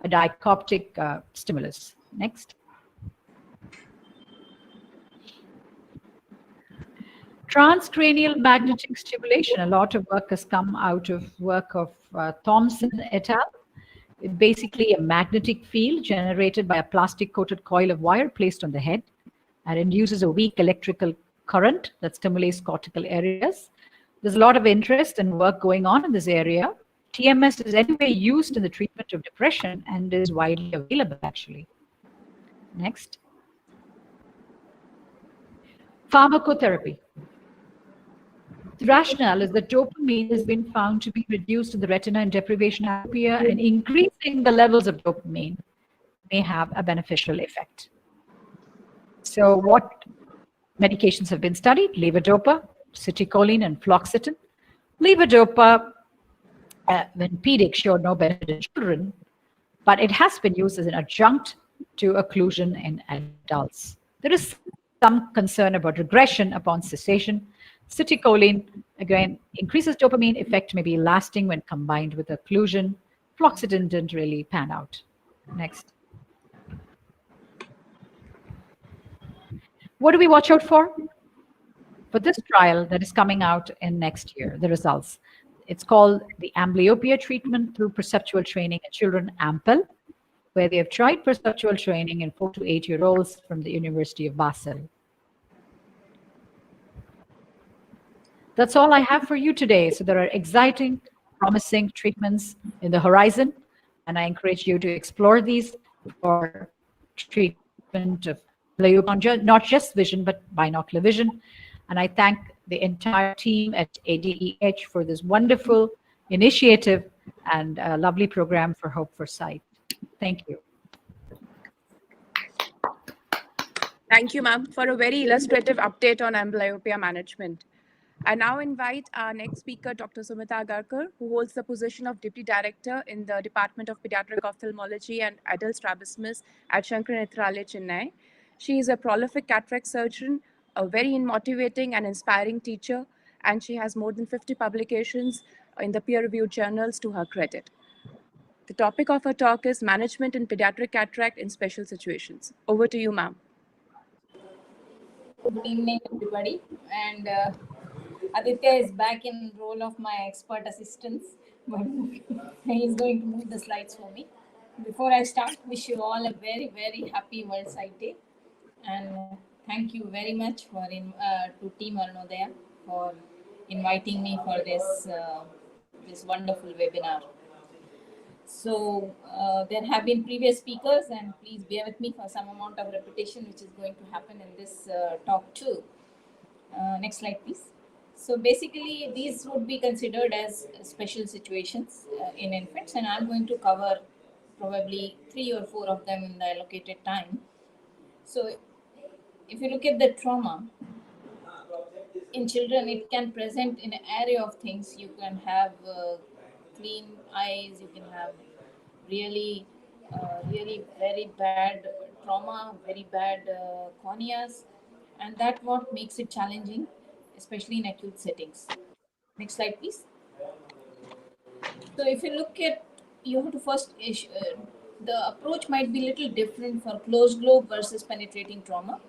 a dichoptic stimulus. Next. Transcranial magnetic stimulation. A lot of work has come out of work of Thompson et al. It's basically a magnetic field generated by a plastic-coated coil of wire placed on the head and induces a weak electrical current that stimulates cortical areas. There's a lot of interest and work going on in this area. TMS is anyway used in the treatment of depression and is widely available actually. Next. Pharmacotherapy. The rationale is that dopamine has been found to be reduced in the retina in deprivation myopia, and increasing the levels of dopamine may have a beneficial effect. So what medications have been studied? Levodopa, citicoline, and fluoxetine. Levodopa, when pedic, showed no benefit in children, but it has been used as an adjunct to occlusion in adults. There is some concern about regression upon cessation. Citicoline, again, increases dopamine effect, may be lasting when combined with occlusion. Fluoxetine didn't really pan out. Next. What do we watch out for? For this trial that is coming out in next year, the results. It's called the amblyopia treatment through perceptual training in children, AMPEL, where they have tried perceptual training in 4 to 8-year-olds from the University of Basel. That's all I have for you today. So there are exciting, promising treatments in the horizon, and I encourage you to explore these for treatment of amblyopia, not just vision, but binocular vision. And I thank the entire team at ADEH for this wonderful initiative and a lovely program for Hope for Sight. Thank you. Thank you, ma'am, for a very illustrative update on amblyopia management. I now invite our next speaker, Dr. Sumita Agarkar, who holds the position of Deputy Director in the Department of Pediatric Ophthalmology and Adult Strabismus at Shankar Nethralaya, Chennai. She is a prolific cataract surgeon, a very motivating and inspiring teacher, and she has more than 50 publications in the peer-reviewed journals to her credit. The topic of her talk is Management in Pediatric Cataract in Special Situations. Over to you, ma'am. Good evening, everybody. And Aditya is back in role of my expert assistant, but he's going to move the slides for me. Before I start, wish you all a very, very happy World Sight Day. And thank you very much for to Team Arunodaya for inviting me for this this wonderful webinar. So there have been previous speakers, and please bear with me for some amount of repetition, which is going to happen in this talk too. Next slide, please. So basically, these would be considered as special situations in infants, and I'm going to cover probably 3 or 4 of them in the allocated time. So if you look at the trauma, in children, it can present in an array of things. You can have clean eyes, you can have really very bad trauma, very bad corneas, and that's what makes it challenging, especially in acute settings. Next slide, please. So if you look at, you have to first, the approach might be a little different for closed globe versus penetrating trauma.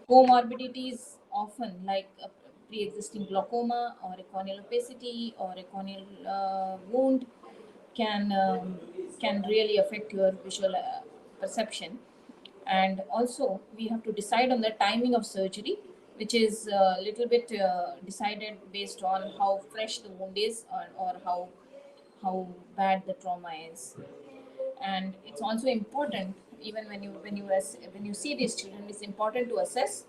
Comorbidities often like a pre-existing glaucoma or a corneal opacity or a corneal wound can really affect your visual perception. And also we have to decide on the timing of surgery, which is a little bit decided based on how fresh the wound is or how bad the trauma is. And it's also important, even when you see these children, it's important to assess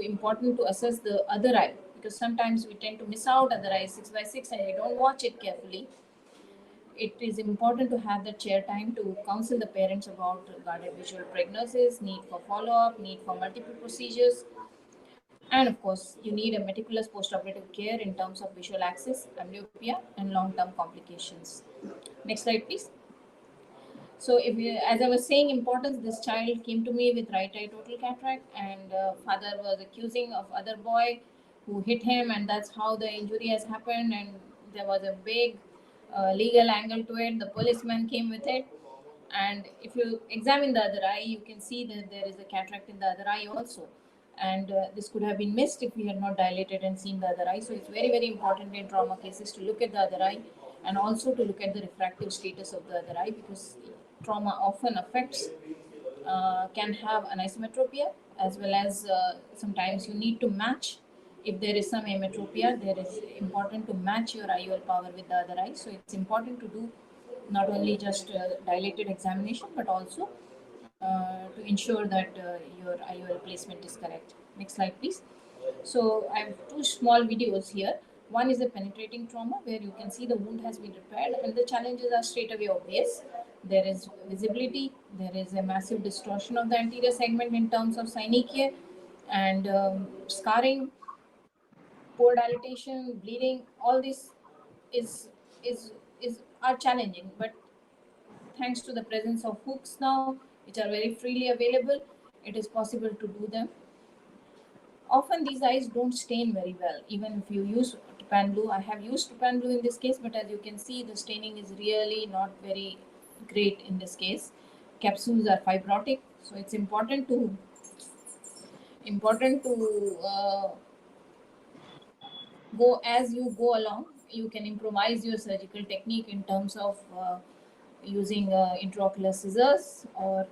important to assess the other eye, because sometimes we tend to miss out other eye 6x6 and we don't watch it carefully. It is important to have the chair time to counsel the parents about guarded visual prognosis, need for follow-up, need for multiple procedures. And of course, you need a meticulous postoperative care in terms of visual access, amblyopia, and long-term complications. Next slide, please. So as I was saying, importance, this child came to me with right eye total cataract, and father was accusing of other boy who hit him, and that's how the injury has happened. And there was a big legal angle to it. The policeman came with it. And if you examine the other eye, you can see that there is a cataract in the other eye also. And this could have been missed if we had not dilated and seen the other eye. So it's very, very important in trauma cases to look at the other eye and also to look at the refractive status of the other eye, because trauma often affects, can have anisometropia, as well as sometimes you need to match. If there is some ametropia, there is important to match your IOL power with the other eye. So it's important to do not only just dilated examination, but also to ensure that your IOL placement is correct. Next slide, please. So I have two small videos here. One is a penetrating trauma where you can see the wound has been repaired and the challenges are straight away obvious. There is visibility, there is a massive distortion of the anterior segment in terms of synechia and scarring, poor dilatation, bleeding. All this is is are challenging, but thanks to the presence of hooks now, which are very freely available, it is possible to do them. Often these eyes don't stain very well, even if you use Trypan Blue. I have used Trypan Blue in this case, but as you can see, the staining is really not very great in this case. Capsules are fibrotic, so it's important to go as you go along. You can improvise your surgical technique in terms of using intraocular scissors or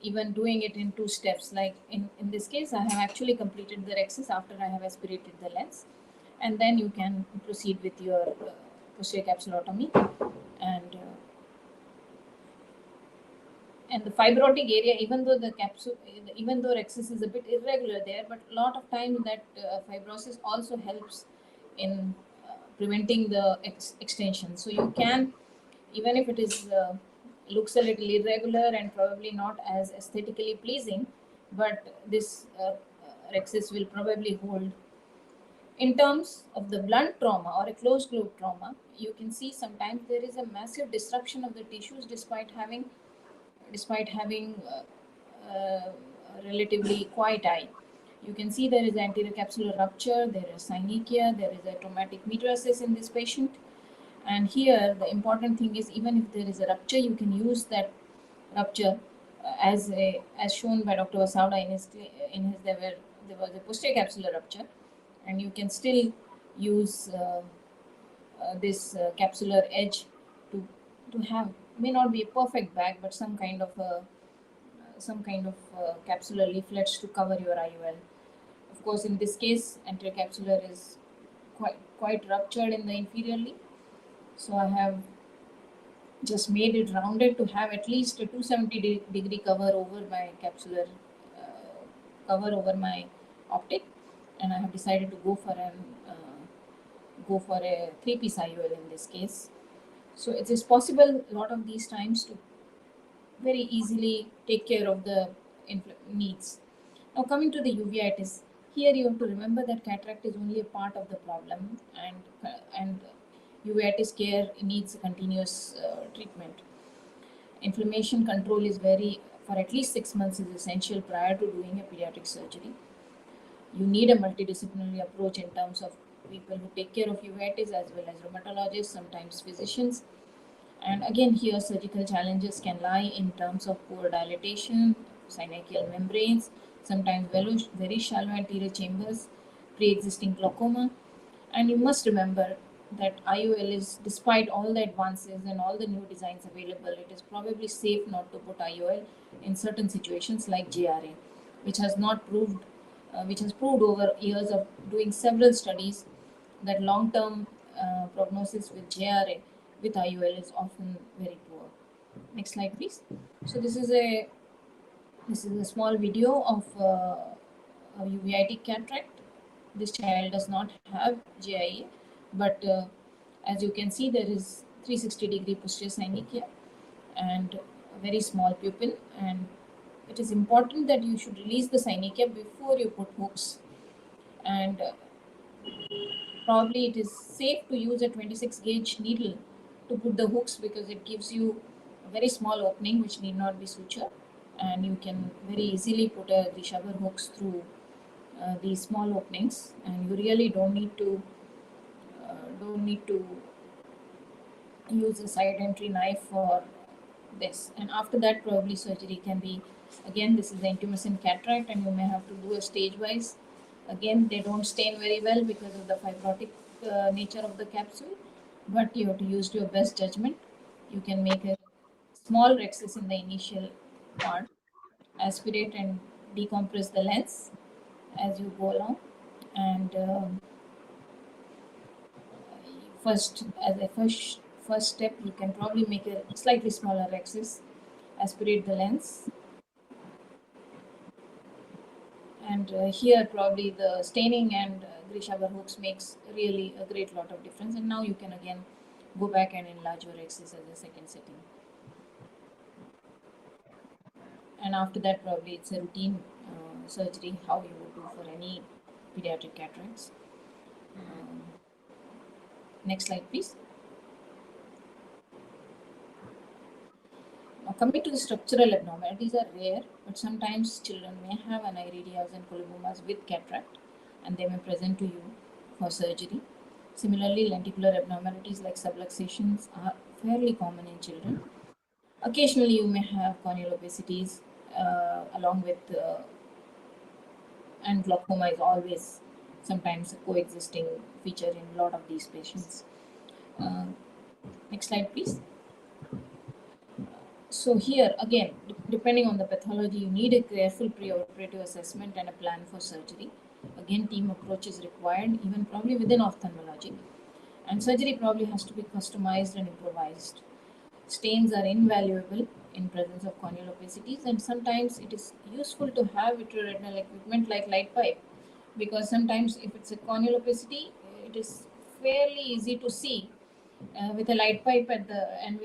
even doing it in 2 steps. Like in this case, I have actually completed the rhexis after I have aspirated the lens, and then you can proceed with your posterior capsulotomy and the fibrotic area, even though rhexis is a bit irregular there, but a lot of times that fibrosis also helps in preventing the extension. So you can, even if it is looks a little irregular and probably not as aesthetically pleasing, but this rhexis will probably hold. In terms of the blunt trauma or a closed loop trauma, you can see sometimes there is a massive disruption of the tissues despite having a relatively quiet eye. You can see there is anterior capsular rupture, there is synechia, there is a traumatic metastasis in this patient. And here, the important thing is, even if there is a rupture, you can use that rupture as shown by Dr. Vasavda there was a posterior capsular rupture, and you can still use this capsular edge to have, may not be a perfect bag, but some kind of capsular leaflets to cover your IOL. Of course, in this case, anterior capsular is quite ruptured in the inferiorly. So I have just made it rounded to have at least a 270-degree cover over my capsular, cover over my optic, and I have decided to go for a 3-piece IOL in this case. So it is possible a lot of these times to very easily take care of the needs. Now coming to the uveitis, here you have to remember that cataract is only a part of the problem, and uveitis care needs continuous treatment. Inflammation control is for at least 6 months is essential prior to doing a pediatric surgery. You need a multidisciplinary approach in terms of people who take care of uveitis as well as rheumatologists, sometimes physicians. And again, here surgical challenges can lie in terms of poor dilatation, synechial membranes, sometimes very shallow anterior chambers, pre-existing glaucoma. And you must remember that IOL is, despite all the advances and all the new designs available, it is probably safe not to put IOL in certain situations like JRA, which has proved over years of doing several studies that long-term prognosis with JRA with IOL is often very poor. Next slide, please. So this is a small video of a uveitic cataract. This child does not have JIA, but as you can see, there is 360-degree posterior synechia and a very small pupil, and it is important that you should release the synechia before you put hooks, and probably it is safe to use a 26-gauge needle to put the hooks because it gives you a very small opening which need not be suture, and you can very easily put a Grishaber hooks through these small openings, and you really don't need to use a side entry knife for this. And after that, probably surgery can be, again, this is the intumescent cataract, and you may have to do a stage wise. Again, they don't stain very well because of the fibrotic nature of the capsule, but you have to use your best judgment. You can make a small rhexis in the initial part, aspirate and decompress the lens as you go along, and first step, you can probably make a slightly smaller rhexis, aspirate the lens, And here probably the staining and Grisha hooks makes really a great lot of difference. And now you can again go back and enlarge your axis as a second setting. And after that, probably it's a routine surgery, how you would do for any pediatric cataracts. Next slide, please. Now, coming to the structural abnormalities are rare, but sometimes children may have aniridias and colubomas with cataract, and they may present to you for surgery. Similarly, lenticular abnormalities like subluxations are fairly common in children. Occasionally, you may have corneal opacities along with, and glaucoma is always sometimes a coexisting feature in a lot of these patients. Next slide, please. So here again, depending on the pathology, you need a careful preoperative assessment and a plan for surgery. Again, team approach is required, even probably within ophthalmology. And surgery probably has to be customized and improvised. Stains are invaluable in presence of corneal opacities, and sometimes it is useful to have vitreoretinal equipment like light pipe, because sometimes if it's a corneal opacity, it is fairly easy to see with a light pipe at the end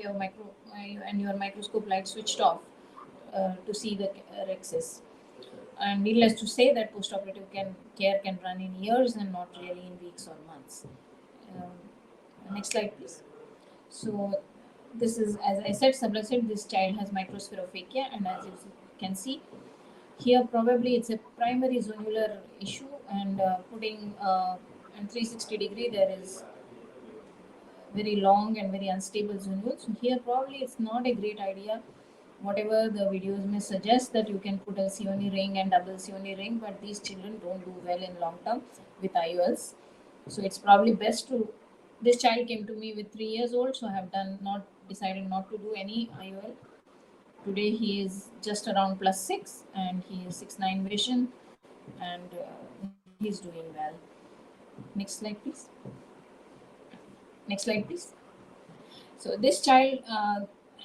and your microscope light switched off to see the rhexis. And needless to say that postoperative care can run in years and not really in weeks or months. Next slide, please. So this is, as I said, subluxate. This child has microspherophakia, and as you can see here, probably it's a primary zonular issue, and putting in 360-degree, there is very long and very unstable zonule. So here probably it's not a great idea. Whatever the videos may suggest that you can put a Sioni ring and double Sioni ring, but these children don't do well in long term with IOLs. So it's probably best to, this child came to me with 3 years old, so I have decided not to do any IOL. Today he is just around +6 and he is 6/9 vision, and he's doing well. Next slide, please. Next slide, please. So this child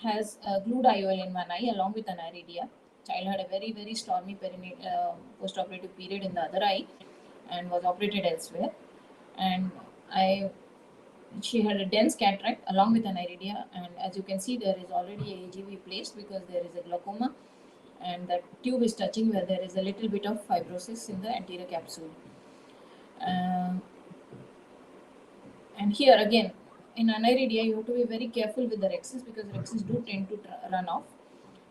has a glued IOL in one eye along with an iridia. Child had a very, very stormy post-operative period in the other eye and was operated elsewhere. And she had a dense cataract along with an iridia, and as you can see, there is already a AGV placed because there is a glaucoma, and that tube is touching where there is a little bit of fibrosis in the anterior capsule. And here again, in aniridia, you have to be very careful with the rhexis because rhexis do tend to run off.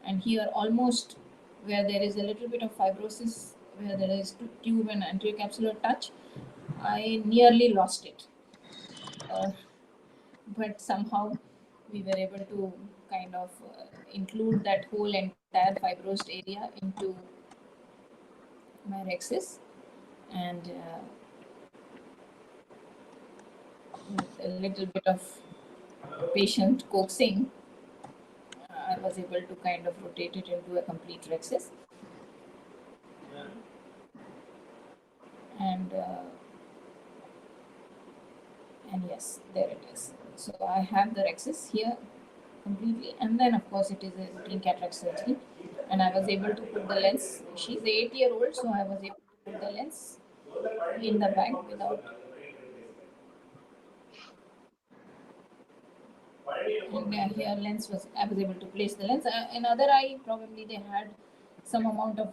And here, almost where there is a little bit of fibrosis, where there is tube and anterior capsular touch, I nearly lost it. But somehow we were able to kind of include that whole entire fibrosed area into my rhexis, and with a little bit of patient coaxing, I was able to kind of rotate it into a complete rhexis. And yes, there it is. So I have the rhexis here completely, and then of course it is a routine cataract surgery, and I was able to put the lens. She's 8-year-old, so I was able to put the lens in the bag without. And here lens was, I was able to place the lens. In other eye, probably they had some amount of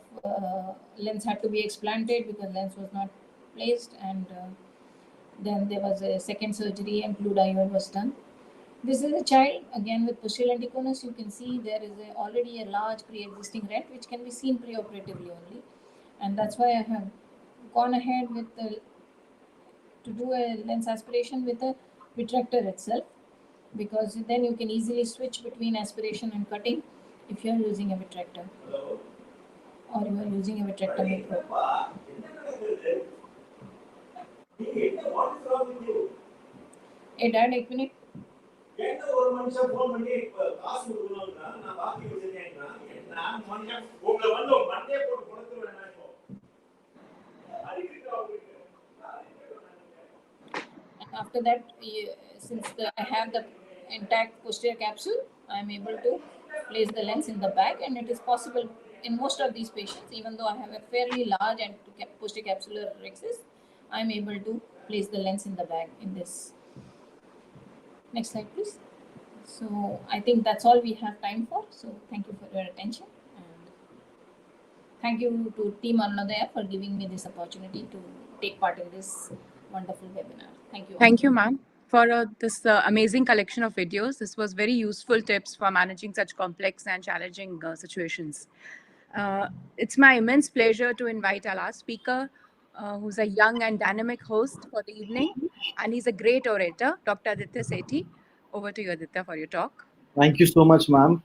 lens had to be explanted because lens was not placed, and then there was a second surgery and glued IOL was done. This is a child again with posterior lenticonus. You can see there is already a large pre-existing rent which can be seen preoperatively only, and that's why I have gone ahead with to do a lens aspiration with a vitrector itself, because then you can easily switch between aspiration and cutting if you are using a vitrector or you are using a vitrectomy probe. Hey dad, 1 minute. After that, since I have the intact posterior capsule, I am able to place the lens in the bag, and it is possible in most of these patients, even though I have a fairly large and posterior capsular rhexis, I'm able to place the lens in the bag in this. Next slide, please. So I think that's all we have time for. So thank you for your attention. And thank you to Team Arunodaya for giving me this opportunity to take part in this wonderful webinar. Thank you. Thank you, ma'am, for this amazing collection of videos. This was very useful tips for managing such complex and challenging situations. It's my immense pleasure to invite our last speaker, who's a young and dynamic host for the evening, and he's a great orator, Dr. Aditya Sethi. Over to you, Aditya, for your talk. Thank you so much, ma'am.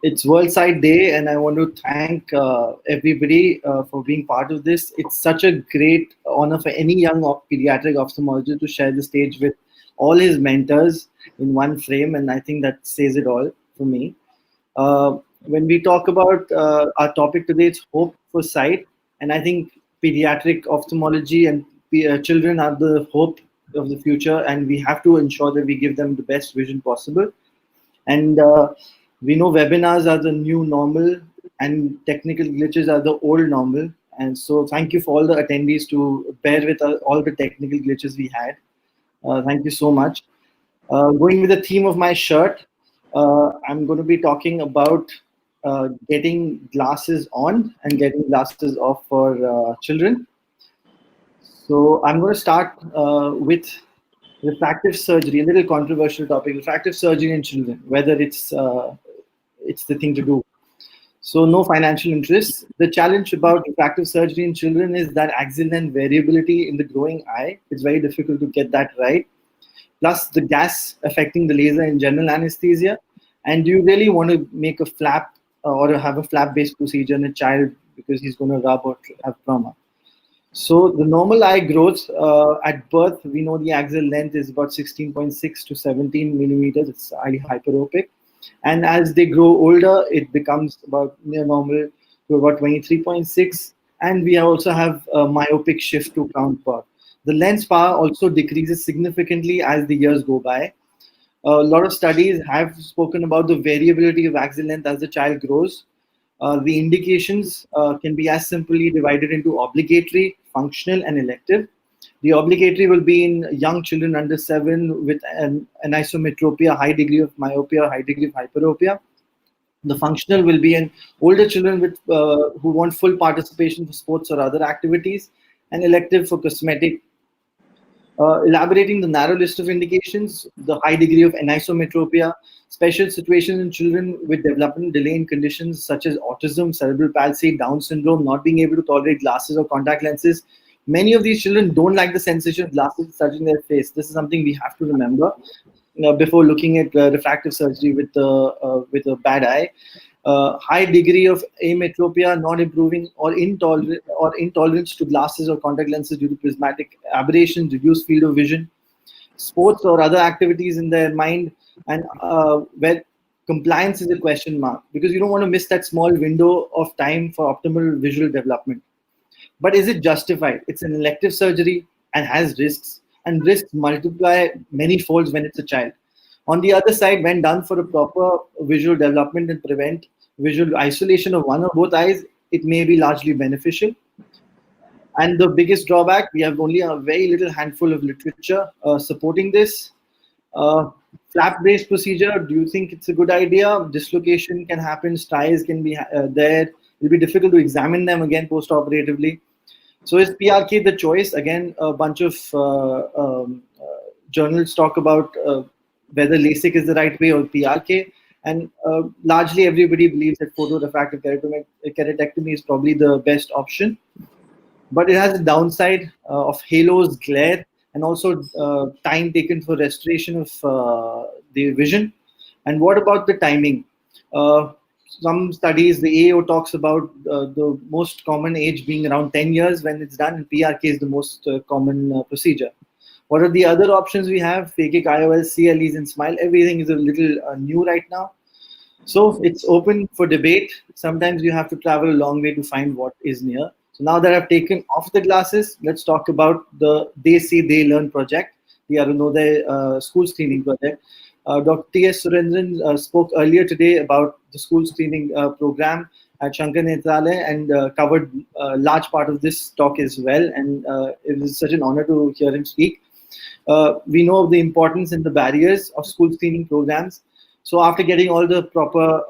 It's World Sight Day, and I want to thank everybody for being part of this. It's such a great honor for any young pediatric ophthalmologist to share the stage with all his mentors in one frame, and I think that says it all for me. When we talk about our topic today, it's hope for sight, and I think pediatric ophthalmology and children are the hope of the future, and we have to ensure that we give them the best vision possible. And we know webinars are the new normal and technical glitches are the old normal. And so thank you for all the attendees to bear with all the technical glitches we had. Thank you so much. Going with the theme of my shirt, I'm going to be talking about getting glasses on and getting glasses off for children. So I'm going to start with refractive surgery, a little controversial topic, refractive surgery in children, whether it's the thing to do. So no financial interest. The challenge about refractive surgery in children is that axial length variability in the growing eye. It's very difficult to get that right. Plus the gas affecting the laser in general anesthesia. And do you really want to make a flap or have a flap-based procedure in a child because he's going to rub or have trauma? So the normal eye growth at birth, we know the axial length is about 16.6 to 17 millimeters. It's highly hyperopic. And as they grow older, it becomes about near normal to about 23.6. And we also have a myopic shift to counterpart. The lens power also decreases significantly as the years go by. A lot of studies have spoken about the variability of axial length as the child grows. The indications can be as simply divided into obligatory, functional, and elective. The obligatory will be in young children under 7 with an anisometropia, high degree of myopia, high degree of hyperopia. The functional will be in older children with who want full participation for sports or other activities, and elective for cosmetic. Elaborating the narrow list of indications, the high degree of anisometropia, special situations in children with developmental delay in conditions such as autism, cerebral palsy, Down syndrome, not being able to tolerate glasses or contact lenses. Many of these children don't like the sensation of glasses touching their face. This is something we have to remember before looking at refractive surgery with a bad eye. High degree of ametropia, not improving, or intolerance to glasses or contact lenses due to prismatic aberrations, reduced field of vision, sports or other activities in their mind, and where compliance is a question mark, because you don't want to miss that small window of time for optimal visual development. But is it justified? It's an elective surgery and has risks, and risks multiply many folds when it's a child. On the other side, when done for a proper visual development and prevent visual isolation of one or both eyes, it may be largely beneficial. And the biggest drawback, we have only a very little handful of literature supporting this. Flap-based procedure, do you think it's a good idea? Dislocation can happen, styes can be there. It will be difficult to examine them again post-operatively. So is PRK the choice? Again, a bunch of journals talk about whether LASIK is the right way or PRK, and largely everybody believes that photorefractive keratectomy is probably the best option. But it has a downside of halos, glare, and also time taken for restoration of the vision. And what about the timing? Some studies, the AO talks about the most common age being around 10 years when it's done, and PRK is the most common procedure. What are the other options we have? Phakic IOLs, CLEs, and SMILE. Everything is a little new right now. So it's open for debate. Sometimes you have to travel a long way to find what is near. So now that I've taken off the glasses, let's talk about the They Say They Learn project, the Arunodaya school screening project. Dr. T.S. Surendran spoke earlier today about the school screening program at Shankar Netralaya and covered a large part of this talk as well. And it was such an honor to hear him speak. We know of the importance and the barriers of school screening programs. So after getting all the proper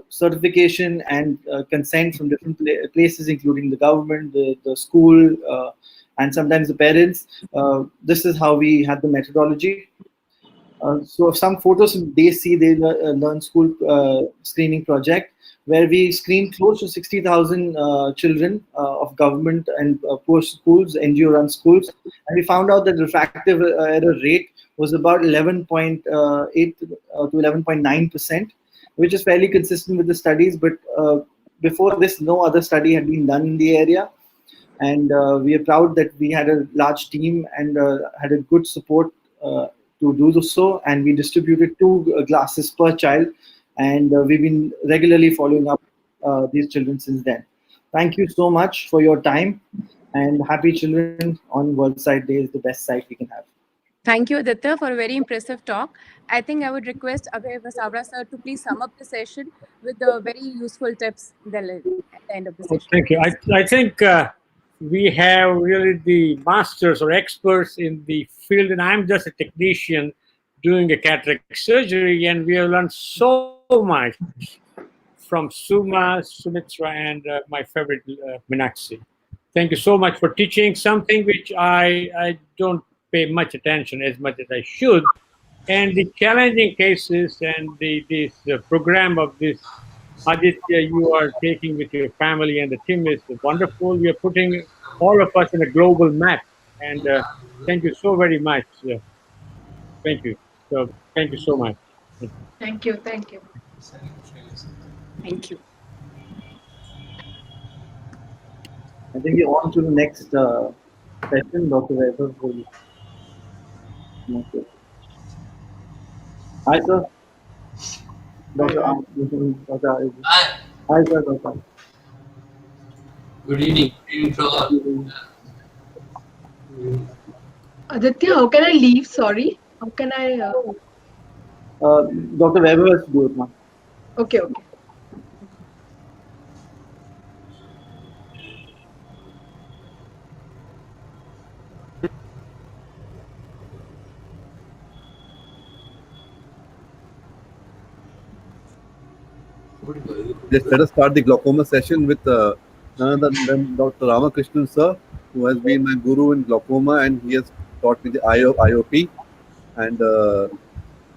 certification and consent from different places, including the government, the school, and sometimes the parents, this is how we had the methodology. So some photos from Day C, they Learn School screening project, where we screened close to 60,000 children of government and poor schools, NGO-run schools, and we found out that the refractive error rate was about 11.8 to 11.9%, which is fairly consistent with the studies. But before this, no other study had been done in the area, and we are proud that we had a large team and had a good support to do so, and we distributed 2 glasses per child, and we've been regularly following up these children since then. Thank you so much for your time, and happy children on World Sight Day is the best sight we can have. Thank you, Aditya, for a very impressive talk. I think I would request Abhay Vasavra sir to please sum up the session with the very useful tips at the end of the session. Thank you. I think we have really the masters or experts in the field, and I'm just a technician doing a cataract surgery, and we have learned so much from Suma, Sumitra, and my favorite Meenakshi. Thank you so much for teaching something which I don't pay much attention as much as I should. And the challenging cases and this program of this Aditya you are taking with your family and the team is wonderful. We are putting all of us in a global map. And thank you so very much. Thank you. So thank you so much. Thank you. Thank you. Thank you. I think we're on to the next session. Dr. Vaibhav will. Hi, sir. Dr. Hi, sir. Dr. Good evening. Good evening to all. Aditya, how can I leave? Sorry. How can I? Dr. Vaibhav has to do it now. Okay. Okay. Let us start the glaucoma session with none other than Dr. Ramakrishnan sir, who has been my guru in glaucoma, and he has taught me the IOP and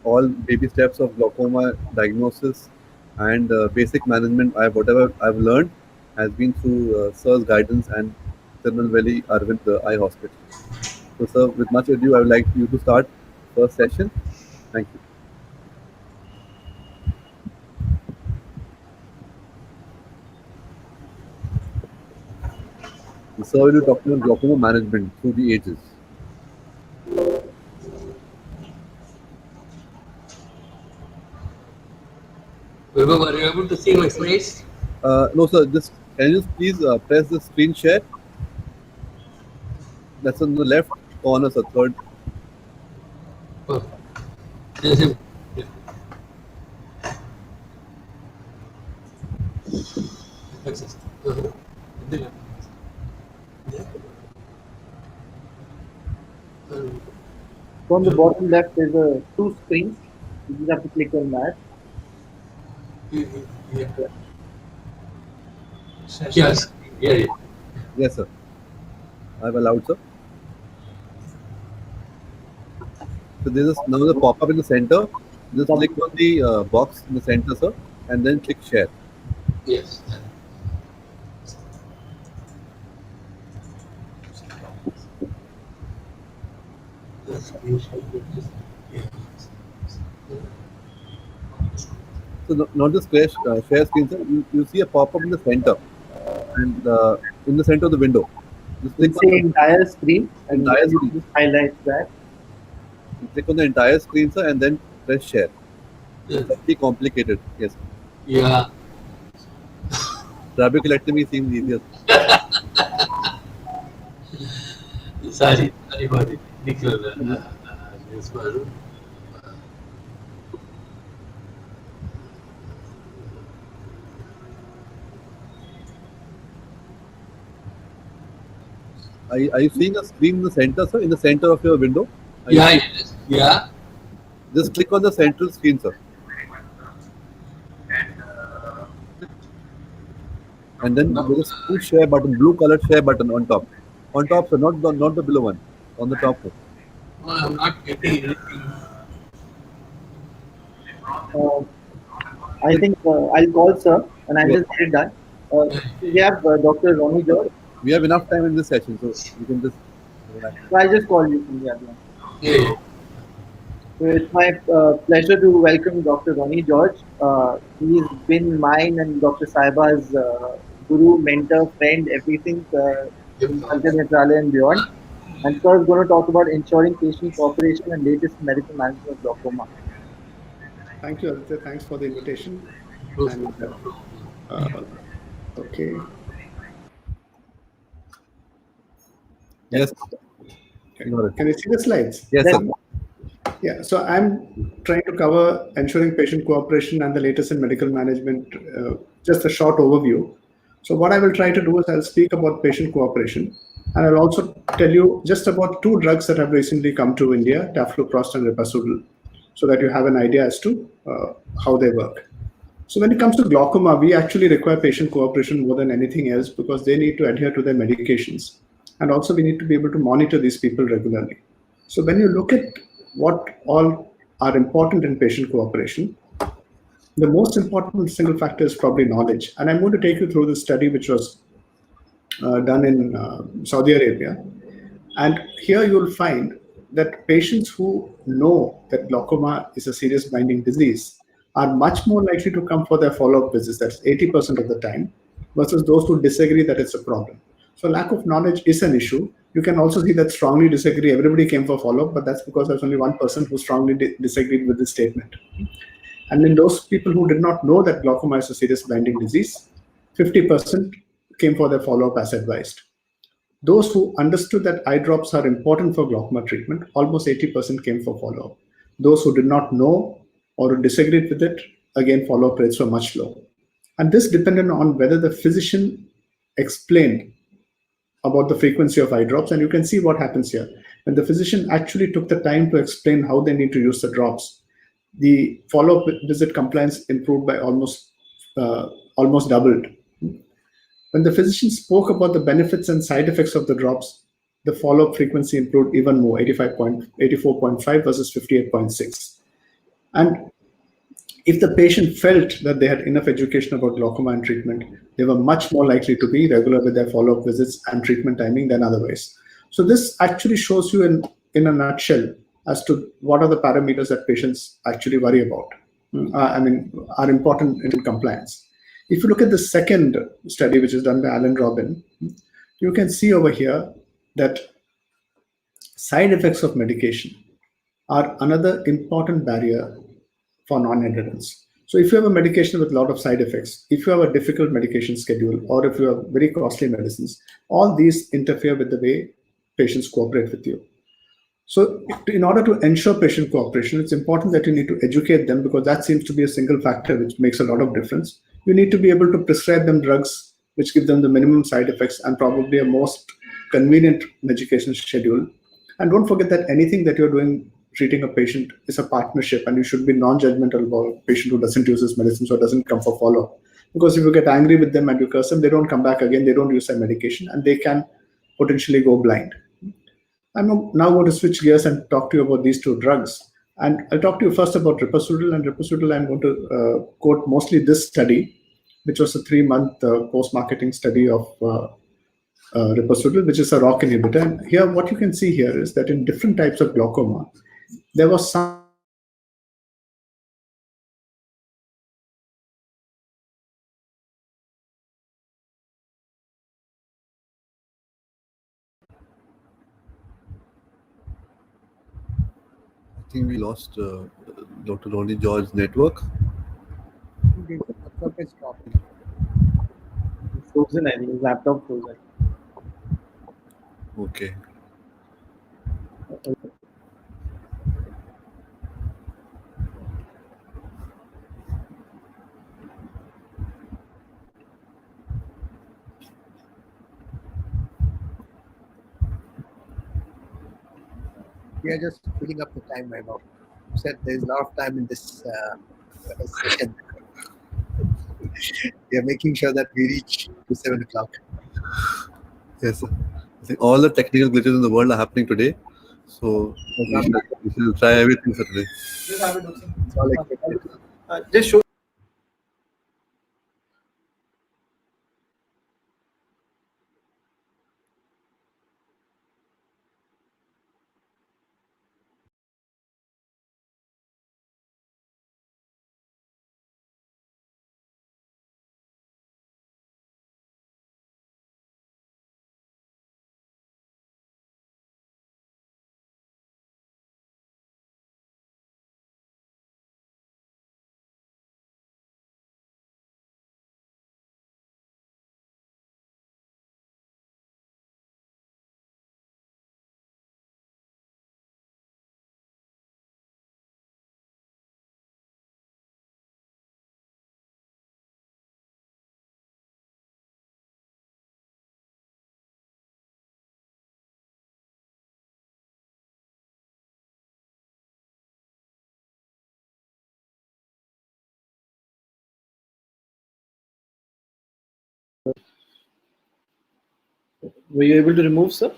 all baby steps of glaucoma diagnosis and basic management. Whatever I've learned has been through sir's guidance and Tirunelveli Arvind Eye Hospital. So, sir, with much ado, I would like you to start first session. Thank you. Sir will be talking about glaucoma management through the ages. Vaibhav, are you able to see my slides? No, sir. Just can you please press the screen share? That's on the left corner, sir. Third. Oh. Yes, yes. From the bottom left, there's a 2 screens. You just have to click on that. Yes. Yeah. Yes, sir. I've allowed, sir. So there's another pop-up in the center. Just click on the box in the center, sir, and then click share. Yes. So not the share screen, sir. You see a pop-up in the center, and in the center of the window. Just click on the entire screen, and entire screen. Just highlight that. You click on the entire screen, sir, and then press share. Yes. It's pretty complicated. Yes. Yeah. Trabeculectomy seems easier. Sorry for the technical this one. Are you seeing a screen in the center, sir? In the center of your window? Yeah, yes. Yeah. Just click on the central screen, sir. And then there is a share button, blue colored share button on top. On top, sir, not the below one. On the top, sir. Oh, I'm not getting anything. I think I'll call sir, and I'll just get it done. We have Dr. Ronnie George. We have enough time in this session, so you can just relax. So I'll just call you from the other one. Yeah. So it's my pleasure to welcome Dr. Ronnie George. He's been mine and Dr. Saiba's guru, mentor, friend, everything in Shankan Nethralaya and beyond. And sir is going to talk about ensuring patient cooperation and latest medical management of glaucoma. Thank you, Aditya. Thanks for the invitation. And, okay. Yes. Can you see the slides? Yes, sir. Yeah, so I'm trying to cover ensuring patient cooperation and the latest in medical management, just a short overview. So what I will try to do is I'll speak about patient cooperation, and I'll also tell you just about two drugs that have recently come to India, Tafluprost and Repasudal, so that you have an idea as to how they work. So when it comes to glaucoma, we actually require patient cooperation more than anything else because they need to adhere to their medications. And also we need to be able to monitor these people regularly. So when you look at what all are important in patient cooperation, the most important single factor is probably knowledge. And I'm going to take you through this study which was done in Saudi Arabia. And here you'll find that patients who know that glaucoma is a serious blinding disease are much more likely to come for their follow-up visits. That's 80% of the time, versus those who disagree that it's a problem. So lack of knowledge is an issue. You can also see that strongly disagree. Everybody came for follow-up, but that's because there's only one person who strongly disagreed with this statement. And in those people who did not know that glaucoma is a serious blinding disease, 50% came for their follow-up as advised. Those who understood that eye drops are important for glaucoma treatment, almost 80% came for follow-up. Those who did not know or who disagreed with it, again, follow-up rates were much lower. And this depended on whether the physician explained about the frequency of eye drops. And you can see what happens here. When the physician actually took the time to explain how they need to use the drops, the follow-up visit compliance improved by almost doubled. When the physician spoke about the benefits and side effects of the drops, the follow-up frequency improved even more, 84.5 versus 58.6. And if the patient felt that they had enough education about glaucoma and treatment, they were much more likely to be regular with their follow-up visits and treatment timing than otherwise. So this actually shows you in a nutshell as to what are the parameters that patients actually worry about, are important in compliance. If you look at the second study, which is done by Alan Robin, you can see over here that side effects of medication are another important barrier for non-adherence. So if you have a medication with a lot of side effects, if you have a difficult medication schedule, or if you have very costly medicines, all these interfere with the way patients cooperate with you. So in order to ensure patient cooperation, it's important that you need to educate them, because that seems to be a single factor which makes a lot of difference. You need to be able to prescribe them drugs which give them the minimum side effects and probably a most convenient medication schedule. And don't forget that anything that you're doing treating a patient is a partnership, and you should be non-judgmental about a patient who doesn't use his medicines or doesn't come for follow-up. Because if you get angry with them and you curse them, they don't come back again, they don't use their medication, and they can potentially go blind. I'm now going to switch gears and talk to you about these two drugs. And I'll talk to you first about Repasudal. And Repasudal, I'm going to quote mostly this study, which was a 3-month post-marketing study of Repasudal, which is a ROCK inhibitor. And here, what you can see here is that in different types of glaucoma, there was some I think we lost Dr. Ronnie George's network. Frozen, I think his laptop frozen. Okay. We are just filling up the time, my Bob. You said there's a lot of time in this session. We are making sure that we reach to 7 o'clock. Yes, sir. I think all the technical glitches in the world are happening today. So we should try everything for today. It's all expected. Just show. Were you able to remove, sir?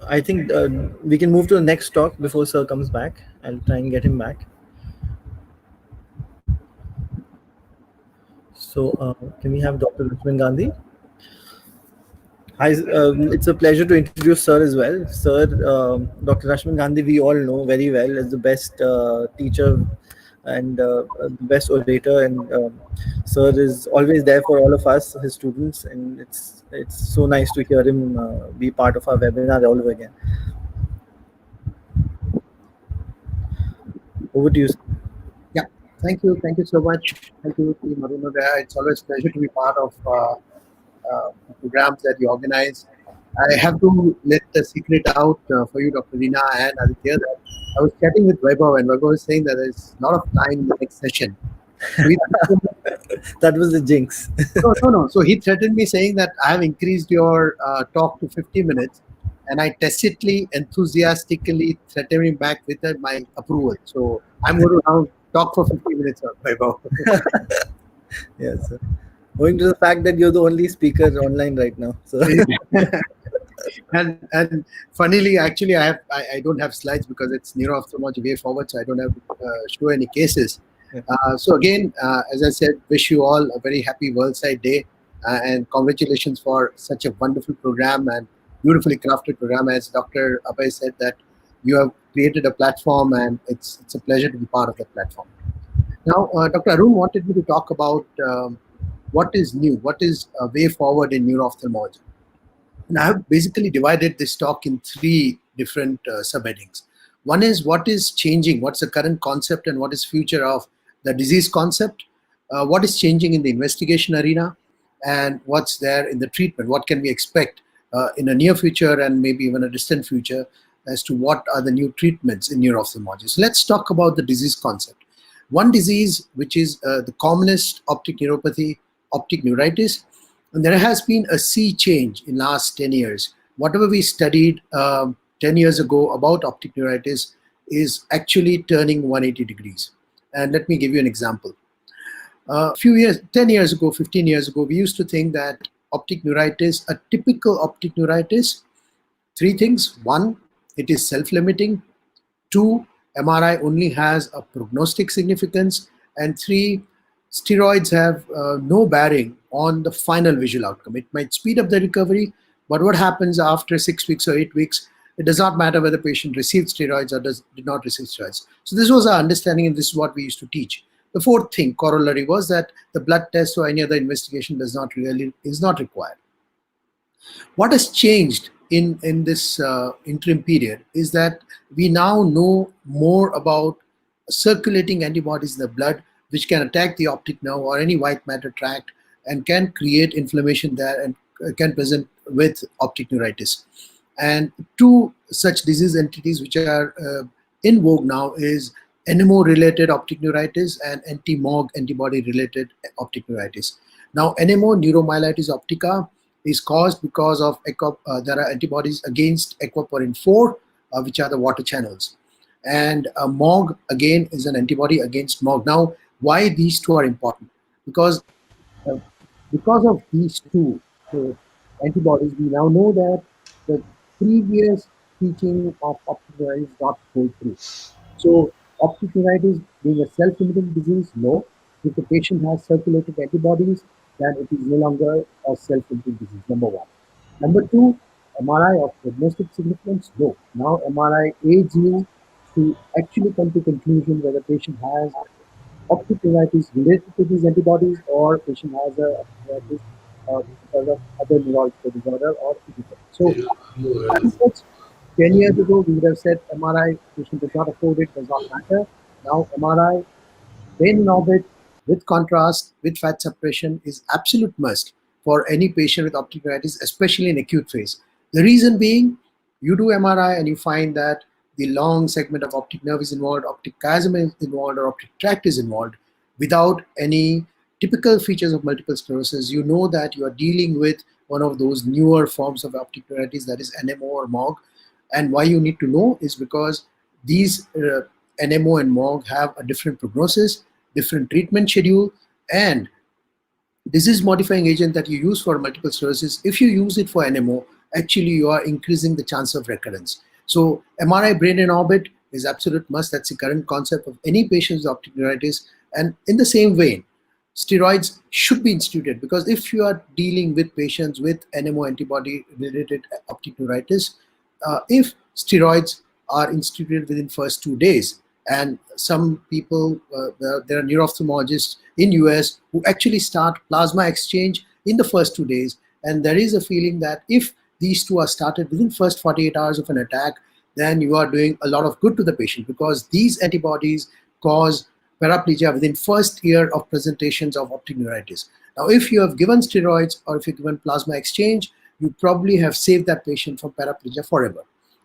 I think we can move to the next talk before sir comes back. I'll try and get him back. So can we have Dr. Lakshman Gandhi? Hi, it's a pleasure to introduce sir as well. Sir, Dr. Lakshman Gandhi, we all know very well as the best teacher and the best orator, and sir is always there for all of us, his students, and it's so nice to hear him be part of our webinar all over again. Over to you, sir. Yeah, thank you so much. Thank you, Team Arunodaya. It's always a pleasure to be part of programs that you organize. I have to let the secret out for you, Dr. Reena and Aditya, that I was chatting with Vaibhav, and Vaibhav was saying that there's a lot of time in the next session. So that was the jinx. No. So he threatened me saying that I have increased your talk to 50 minutes, and I tacitly, enthusiastically threatened him back with my approval. So I'm going to now talk for 50 minutes, Vaibhav. Yes, sir. Owing to the fact that you're the only speaker online right now. So. and funnily, actually, I don't have slides because it's neuro-ophthalmology way forward, so I don't have to show any cases. So again, as I said, wish you all a very happy World Sight Day, and congratulations for such a wonderful program and beautifully crafted program. As Dr. Abhay said, that you have created a platform, and it's a pleasure to be part of that platform. Now, Dr. Arun wanted me to talk about what is new, what is a way forward in neuro-ophthalmology. And I have basically divided this talk in 3 different subheadings. One is what is changing, what's the current concept, and what is future of the disease concept, what is changing in the investigation arena, and what's there in the treatment. What can we expect in a near future and maybe even a distant future as to what are the new treatments in neuro-ophthalmology. So let's talk about the disease concept. One disease, which is the commonest optic neuropathy, optic neuritis, and there has been a sea change in last 10 years. Whatever we studied 10 years ago about optic neuritis is actually turning 180 degrees. And let me give you an example. 10 years ago, 15 years ago, we used to think that optic neuritis, a typical optic neuritis, 3 things. 1, it is self-limiting. 2, MRI only has a prognostic significance. And 3, steroids have no bearing on the final visual outcome. It might speed up the recovery, but what happens after 6 weeks or 8 weeks, it does not matter whether the patient received steroids or did not receive steroids. So this was our understanding, and this is what we used to teach. The 4th thing, corollary, was that the blood test or any other investigation is not required. What has changed in this interim period is that we now know more about circulating antibodies in the blood, which can attack the optic nerve or any white matter tract and can create inflammation there and can present with optic neuritis. And two such disease entities which are in vogue now is NMO-related optic neuritis and anti-MOG antibody-related optic neuritis. Now, NMO, neuromyelitis optica, is caused because of there are antibodies against aquaporin 4, which are the water channels. And MOG, again, is an antibody against MOG. Now, why these two are important? Because of these two antibodies, we now know that the previous teaching of optic neuritis not hold true. So, optic neuritis being a self-limiting disease, no. If the patient has circulating antibodies, then it is no longer a self-limiting disease, number one. Number two, MRI of prognostic significance, no. Now MRI aids you to actually come to conclusion whether patient has optic neuritis related to these antibodies or patient has a optic neuritis because of other neurological disorder or physical. So 10 years ago, we would have said MRI, patient does not afford it, does not matter. Now MRI, brain in orbit, with contrast, with fat suppression is absolute must for any patient with optic neuritis, especially in acute phase. The reason being, you do MRI and you find that the long segment of optic nerve is involved, optic chiasm is involved, or optic tract is involved without any typical features of multiple sclerosis. You know that you are dealing with one of those newer forms of optic neuritis, that is NMO or MOG. And why you need to know is because these NMO and MOG have a different prognosis, different treatment schedule, and disease modifying agent that you use for multiple sclerosis, if you use it for NMO, actually you are increasing the chance of recurrence. So MRI brain in orbit is absolute must. That's the current concept of any patient with optic neuritis. And in the same vein, steroids should be instituted, because if you are dealing with patients with NMO antibody related optic neuritis, if steroids are instituted within first 2 days, and some people, there are neuro-ophthalmologists in US who actually start plasma exchange in the first 2 days. And there is a feeling that if these two are started within first 48 hours of an attack, then you are doing a lot of good to the patient, because these antibodies cause paraplegia within first year of presentations of optic neuritis. Now, if you have given steroids or if you've given plasma exchange, you probably have saved that patient from paraplegia forever.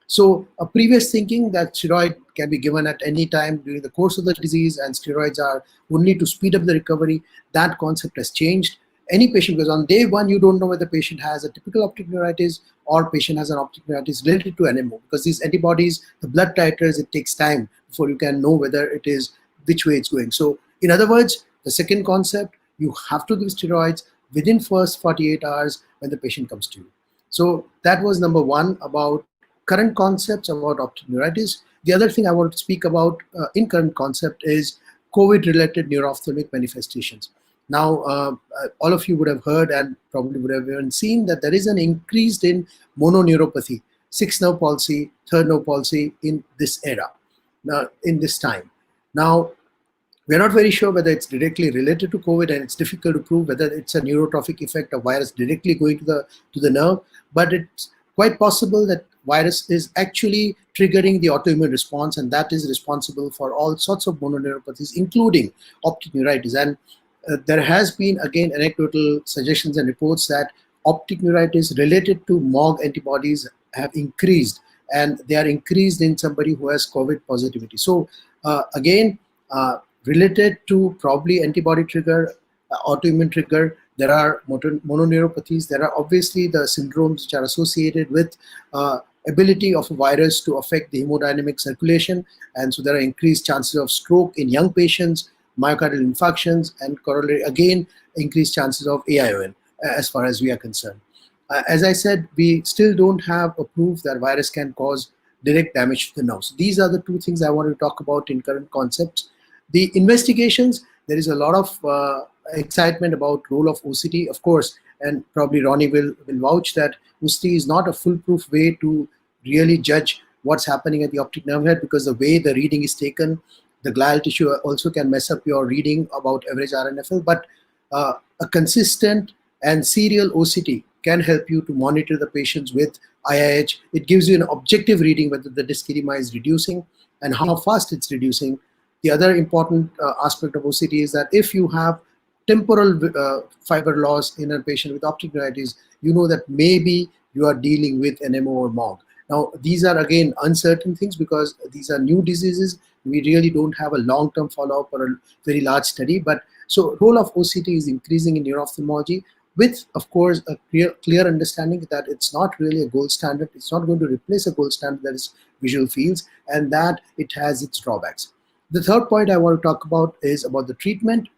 So a previous thinking that steroid can be given at any time during the course of the disease and steroids are only to speed up the recovery, that concept has changed. Any patient, because on day one, you don't know whether the patient has a typical optic neuritis or patient has an optic neuritis related to NMO, because these antibodies, the blood titers, it takes time before you can know whether it is, which way it's going. So in other words, the second concept, you have to give steroids within first 48 hours when the patient comes to you. So that was number one about current concepts about optic neuritis. The other thing I want to speak about in current concept is COVID-related neuroophthalmic manifestations. Now, all of you would have heard and probably would have even seen that there is an increase in mononeuropathy, sixth nerve palsy, third nerve palsy in this era, in this time. Now, we're not very sure whether it's directly related to COVID, and it's difficult to prove whether it's a neurotrophic effect of virus directly going to the nerve, but it's quite possible that virus is actually triggering the autoimmune response, and that is responsible for all sorts of mononeuropathies, including optic neuritis. And there has been, again, anecdotal suggestions and reports that optic neuritis related to MOG antibodies have increased, and they are increased in somebody who has COVID positivity. So again, related to probably antibody trigger, autoimmune trigger, there are mononeuropathies. There are obviously the syndromes which are associated with ability of a virus to affect the hemodynamic circulation. And so there are increased chances of stroke in young patients, myocardial infarctions, and corollary, again, increased chances of AION as far as we are concerned. As I said, we still don't have a proof that virus can cause direct damage to the nerve. So these are the two things I want to talk about in current concepts. The investigations, there is a lot of excitement about role of OCT, of course, and probably Ronnie will vouch that OCT is not a foolproof way to really judge what's happening at the optic nerve head, because the way the reading is taken, the glial tissue also can mess up your reading about average RNFL, but a consistent and serial OCT can help you to monitor the patients with IIH. It gives you an objective reading whether the disc edema is reducing and how fast it's reducing. The other important aspect of OCT is that if you have temporal fiber loss in a patient with optic neuritis, you know that maybe you are dealing with an MO or MOG. Now, these are again uncertain things because these are new diseases. We really don't have a long-term follow-up or a very large study. But so role of OCT is increasing in neuro-ophthalmology with, of course, a clear understanding that it's not really a gold standard. It's not going to replace a gold standard that is visual fields, and that it has its drawbacks. The third point I want to talk about is about the treatment.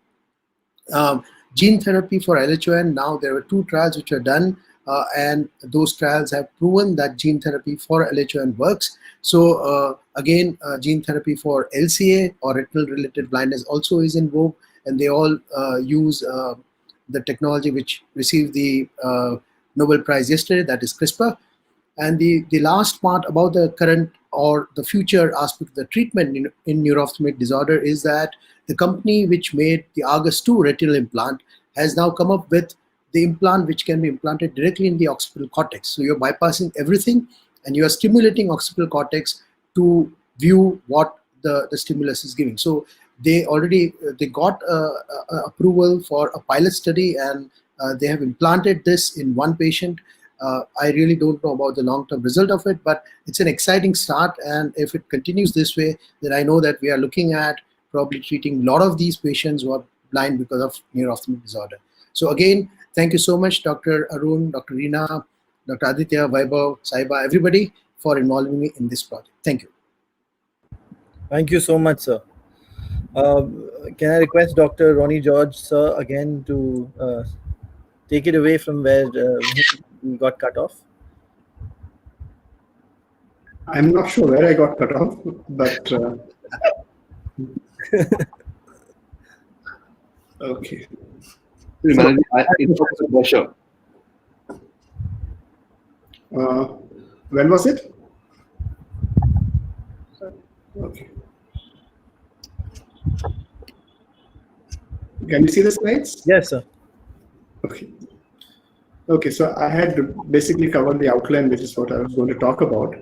Gene therapy for LHON. Now there are 2 trials which are done. And those trials have proven that gene therapy for LHON works. So again, gene therapy for LCA or retinal-related blindness also is in vogue, and they all use the technology which received the Nobel Prize yesterday, that is CRISPR. And the last part about the current or the future aspect of the treatment in neuro-ophthalmic disorder is that the company which made the Argus 2 retinal implant has now come up with the implant which can be implanted directly in the occipital cortex. So you're bypassing everything and you are stimulating occipital cortex to view what the stimulus is giving. So they already got approval for a pilot study, and they have implanted this in 1 patient. I really don't know about the long-term result of it, but it's an exciting start. And if it continues this way, then I know that we are looking at probably treating a lot of these patients who are blind because of neuro-ophthalmic disorder. So again, thank you so much, Dr. Arun, Dr. Reena, Dr. Aditya, Vaibhav, Saiba, everybody for involving me in this project. Thank you. Thank you so much, sir. Can I request Dr. Ronnie George, sir, again to take it away from where we got cut off? I'm not sure where I got cut off, but okay. When was it? Okay. Can you see the slides? Yes, sir. Okay. Okay, so I had basically covered the outline, which is what I was going to talk about.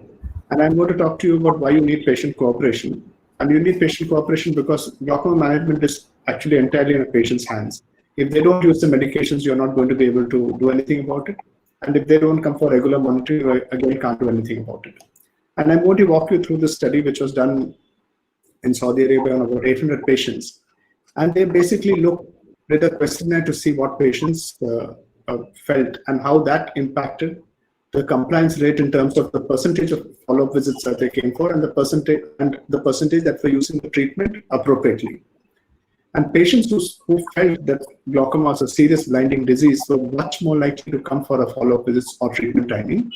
And I'm going to talk to you about why you need patient cooperation. And you need patient cooperation because glaucoma management is actually entirely in a patient's hands. If they don't use the medications, you're not going to be able to do anything about it. And if they don't come for regular monitoring, you again can't do anything about it. And I'm going to walk you through the study which was done in Saudi Arabia on about 800 patients. And they basically looked with a questionnaire to see what patients felt and how that impacted the compliance rate in terms of the percentage of follow-up visits that they came for and the percentage that were using the treatment appropriately. And patients who felt that glaucoma was a serious blinding disease were much more likely to come for a follow-up visits or treatment timing.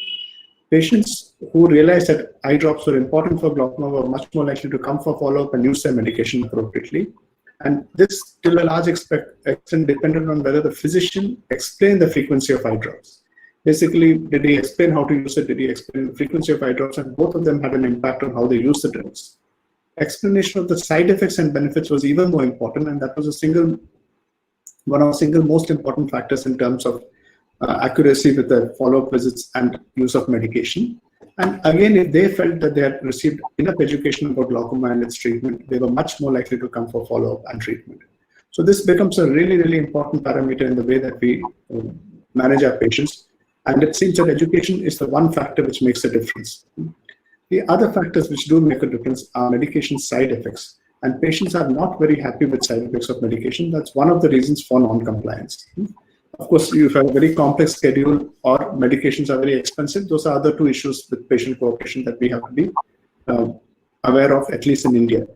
Patients who realized that eye drops were important for glaucoma were much more likely to come for follow-up and use their medication appropriately. And this, to a large extent, depended on whether the physician explained the frequency of eye drops. Basically, did he explain how to use it? Did he explain the frequency of eye drops? And both of them had an impact on how they use the drugs. Explanation of the side effects and benefits was even more important, and that was one of the single most important factors in terms of accuracy with the follow-up visits and use of medication. And again, if they felt that they had received enough education about glaucoma and its treatment, they were much more likely to come for follow-up and treatment. So this becomes a really, really important parameter in the way that we manage our patients. And it seems that education is the one factor which makes a difference. The other factors which do make a difference are medication side effects. And patients are not very happy with side effects of medication. That's one of the reasons for non-compliance. Of course, you have a very complex schedule or medications are very expensive. Those are other 2 issues with patient cooperation that we have to be aware of, at least in India.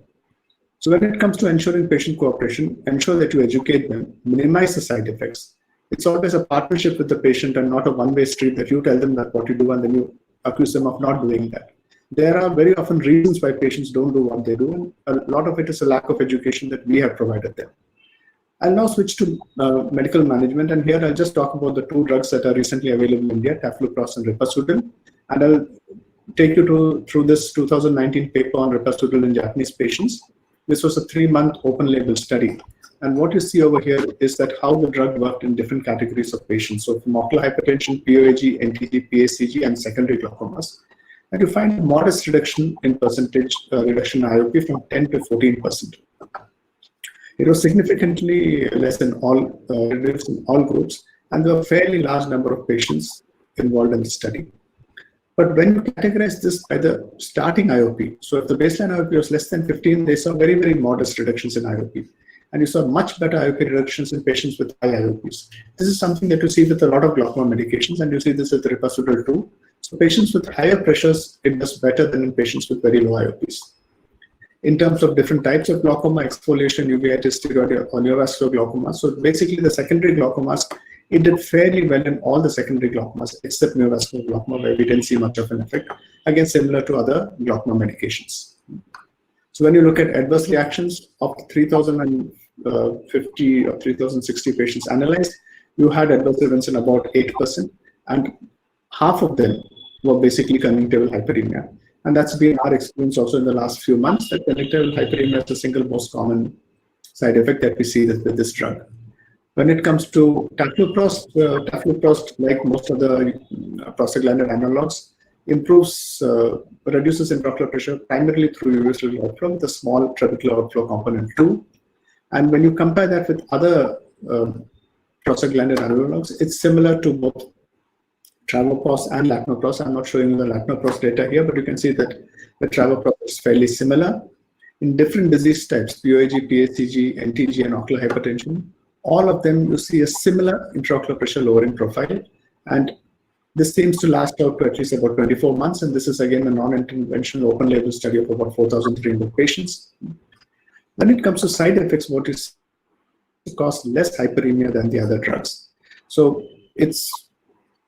So when it comes to ensuring patient cooperation, ensure that you educate them, minimize the side effects. It's always a partnership with the patient and not a one-way street that you tell them that what you do and then you accuse them of not doing that. There are very often reasons why patients don't do what they do, and a lot of it is a lack of education that we have provided them. I'll now switch to medical management, and here I'll just talk about the 2 drugs that are recently available in India, tafluprost and repasudil, and I'll take you through this 2019 paper on repasudil in Japanese patients. This was a 3-month open-label study. And what you see over here is that how the drug worked in different categories of patients. So from ocular hypertension, POAG, NTG, PACG, and secondary glaucomas. And you find a modest reduction in percentage reduction in IOP from 10 to 14%. It was significantly less in all reduced in all groups, and there were a fairly large number of patients involved in the study. But when you categorize this by the starting IOP, so if the baseline IOP was less than 15, they saw very, very modest reductions in IOP. And you saw much better IOP reductions in patients with high IOPs. This is something that you see with a lot of glaucoma medications, and you see this with Ripasudal too. So patients with higher pressures, it does better than in patients with very low IOPs. In terms of different types of glaucoma, exfoliation, uveitis, steroid, or neovascular glaucoma. So basically the secondary glaucomas, it did fairly well in all the secondary glaucomas except neovascular glaucoma, where we didn't see much of an effect. Again, similar to other glaucoma medications. So when you look at adverse reactions of 3,050 or 3,060 patients analyzed, you had adverse events in about 8%, and half of them were basically conjunctival hyperemia. And that's been our experience also in the last few months, that conjunctival hyperemia is the single most common side effect that we see with this drug. When it comes to tafluprost, like most of the prostaglandin analogs, improves, reduces intraocular pressure primarily through uveal outflow with a small trabecular outflow component too. And when you compare that with other prostaglandin analogs, it's similar to both travoprost and latanoprost. I'm not showing you the latanoprost data here, but you can see that the travoprost is fairly similar. In different disease types, POAG, PACG, NTG, and ocular hypertension, all of them you see a similar intraocular pressure lowering profile. And this seems to last out to at least about 24 months. And this is again a non-interventional open label study of about 4,300 patients. When it comes to side effects, what is cause less hyperemia than the other drugs. So it's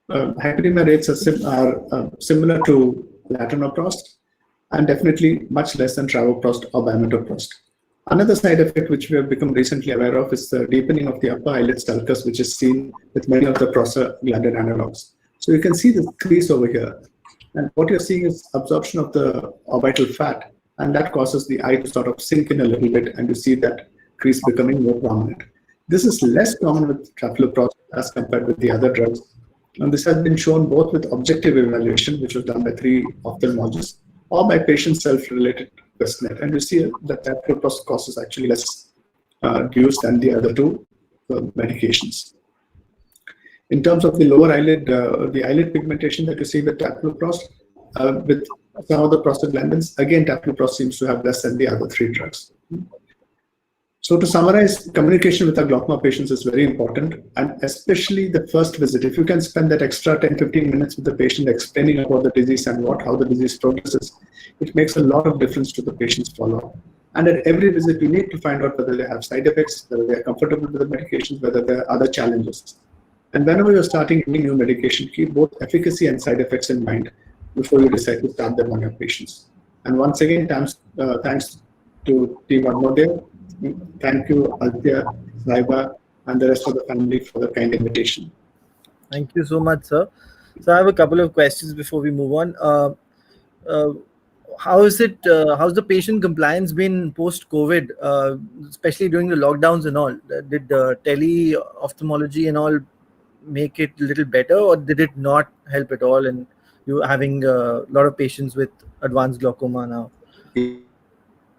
hyperemia rates are similar to latanoprost and definitely much less than travoprost or bimatoprost. Another side effect which we have become recently aware of is the deepening of the upper eyelid sulcus, which is seen with many of the prostaglandin analogs. So you can see this crease over here. And what you're seeing is absorption of the orbital fat, and that causes the eye to sort of sink in a little bit, and you see that crease becoming more prominent. This is less common with travoprost as compared with the other drugs. And this has been shown both with objective evaluation, which was done by 3 ophthalmologists, or by patient self-related questionnaire. And you see that travoprost causes actually less use than the other 2 medications. In terms of the lower eyelid, the eyelid pigmentation that you see with travoprost, with some of the prostaglandins, again, travoprost seems to have less than the other 3 drugs. So to summarize, communication with our glaucoma patients is very important, and especially the first visit. If you can spend that extra 10-15 minutes with the patient explaining about the disease and how the disease progresses, it makes a lot of difference to the patient's follow-up. And at every visit, you need to find out whether they have side effects, whether they are comfortable with the medications, whether there are other challenges. And whenever you're starting any new medication, keep both efficacy and side effects in mind before you decide to start them on your patients. And once again, thanks to Team Arnodev. Thank you, Aditya, Saiba, and the rest of the family for the kind invitation. Thank you so much, sir. So I have a couple of questions before we move on. How's the patient compliance been post-COVID, especially during the lockdowns and all? Did tele-ophthalmology and all make it a little better, or did it not help at all? And you having a lot of patients with advanced glaucoma now?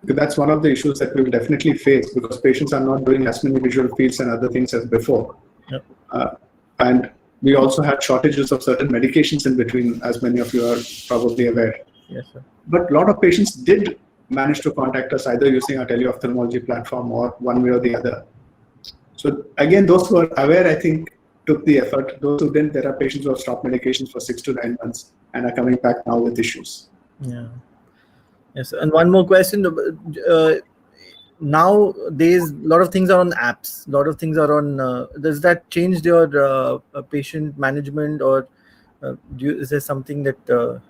That's one of the issues that we will definitely face, because patients are not doing as many visual fields and other things as before. Yep. And we also had shortages of certain medications in between, as many of you are probably aware. Yes, sir. But a lot of patients did manage to contact us either using our teleophthalmology platform or one way or the other. So again, those who are aware, I think, took the effort. Those who didn't, there are patients who have stopped medications for 6 to 9 months and are coming back now with issues. Yeah. Yes, and one more question. Nowadays, a lot of things are on apps. A lot of things are on. Does that change your patient management, or is there something that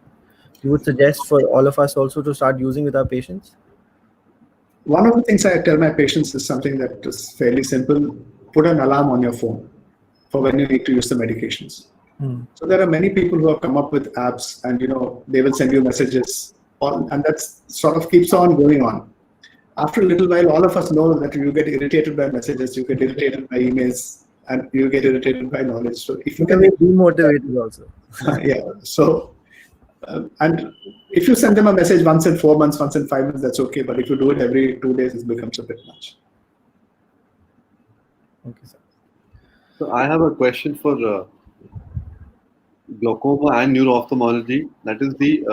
you would suggest for all of us also to start using with our patients? One of the things I tell my patients is something that is fairly simple. Put an alarm on your phone for when you need to use the medications. So there are many people who have come up with apps, and they will send you messages, and that sort of keeps on going on. after a little while, all of us know that you get irritated by messages, you get irritated by emails, and you get irritated by knowledge. So if you can be demotivated also. yeah. So and if you send them a message once in 4 months, once in 5 months, that's okay. But if you do it every 2 days, it becomes a bit much. Okay, sir. So I have a question for glaucoma and neuro-ophthalmology. That is the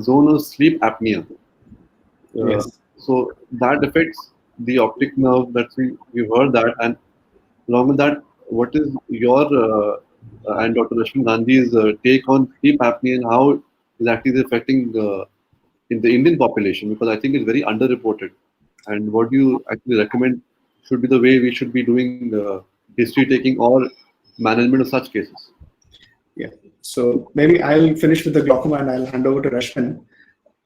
zone of sleep apnea. Yes. So that affects the optic nerve. We've heard that, and along with that, what is your and Dr. Rashmi Gandhi's take on sleep apnea and how exactly is affecting in the Indian population? Because I think it's very underreported. And what do you actually recommend should be the way we should be doing history taking or management of such cases? Yeah. So maybe I'll finish with the glaucoma and I'll hand over to Rashmin.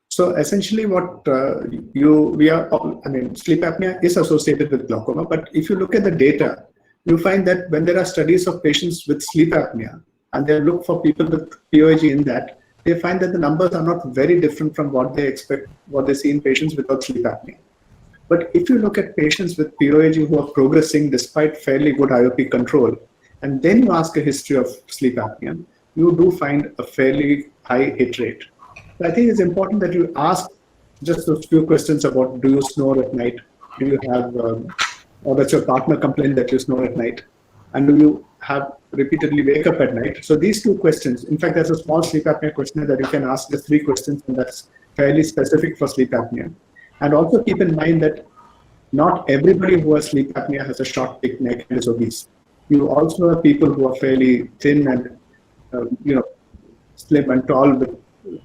So essentially, what sleep apnea is associated with glaucoma. But if you look at the data, you find that when there are studies of patients with sleep apnea and they look for people with POAG in that, they find that the numbers are not very different from what they expect, what they see in patients without sleep apnea. But if you look at patients with POAG who are progressing despite fairly good IOP control, and then you ask a history of sleep apnea, you do find a fairly high hit rate. So I think it's important that you ask just those few questions about, do you snore at night? Do you have, or does your partner complain that you snore at night? And do you have repeatedly wake up at night? So these two questions, in fact, there's a small sleep apnea questionnaire that you can ask, just 3 questions, and that's fairly specific for sleep apnea. And also keep in mind that not everybody who has sleep apnea has a short, thick neck and is obese. You also have people who are fairly thin and slim and tall with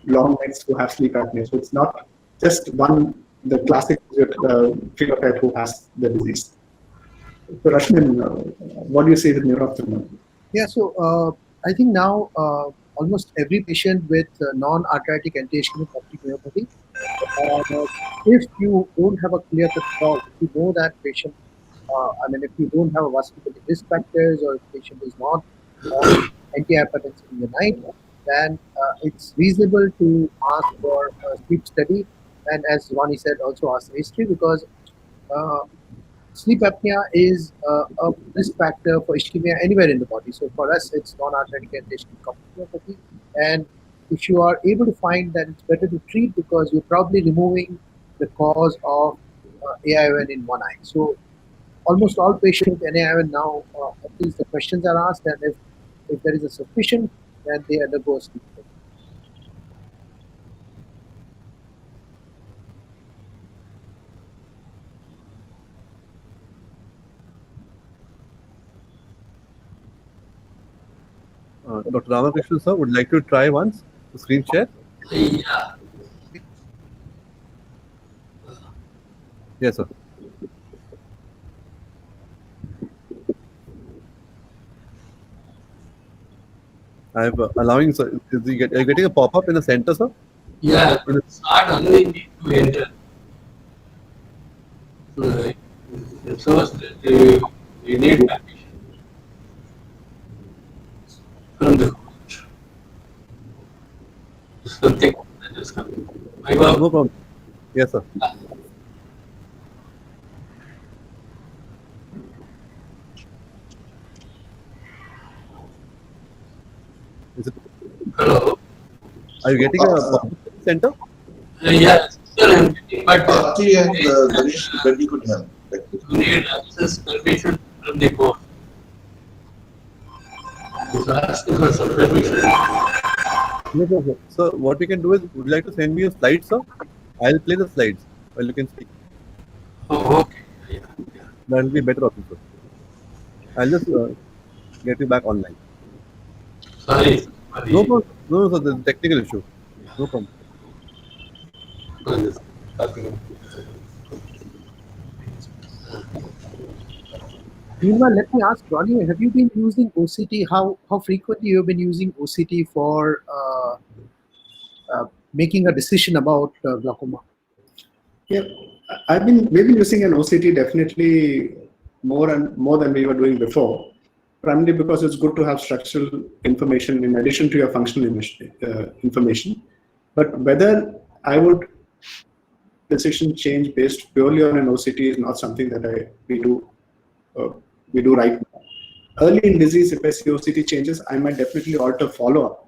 long necks who have sleep apnea. So it's not just the classic phenotype who has the disease. So Rashmin, what do you say with neuro-ophthalmology? Yeah, so I think now almost every patient with non-arthritic anti-ischemic optic neuropathy, if you don't have a clear-cut call, if you know that patient, if you don't have a vascular risk factors or if the patient is not antihypertensive in the night, then it's reasonable to ask for a sleep study. And as Ronnie said, also ask history, because sleep apnea is a risk factor for ischemia anywhere in the body. So for us, it's non-arthritic anti-ischemic optic neuropathy. And if you are able to find that it's better to treat, because you're probably removing the cause of AION in one eye. So almost all patients with NAION now, at least the questions are asked, and if there is a suspicion, then they undergo sleep study. Dr. Ramakrishnan sir, would like to try once the screen share? Yeah. Yes, sir. I'm allowing, sir. Are you getting a pop-up in the center, sir? Yeah, it's not only need to enter. The first, we need permission from the coach. Something that is coming. No problem. Yes, sir. Is it? Hello. Are you getting a center? Yes, sir, I'm getting, but Bhakti and Ganesh, when you could help. you need access permission from the court. He's asking for some permission. No problem. So what we can do is, would you like to send me a slide, sir? I'll play the slides while you can speak. Oh, okay. Yeah. That will be better option, sir. I'll just get you back online. Sorry. No problem. No, sir, there's a technical issue. No problem. Meanwhile, let me ask Ronnie, have you been using OCT? How frequently you have been using OCT for making a decision about glaucoma? Yeah, we've been using an OCT definitely more than we were doing before. Primarily because it's good to have structural information in addition to your functional information. But whether I would decision change based purely on an OCT is not something that we do right now. Early in disease, if I see OCT changes, I might definitely alter follow-up,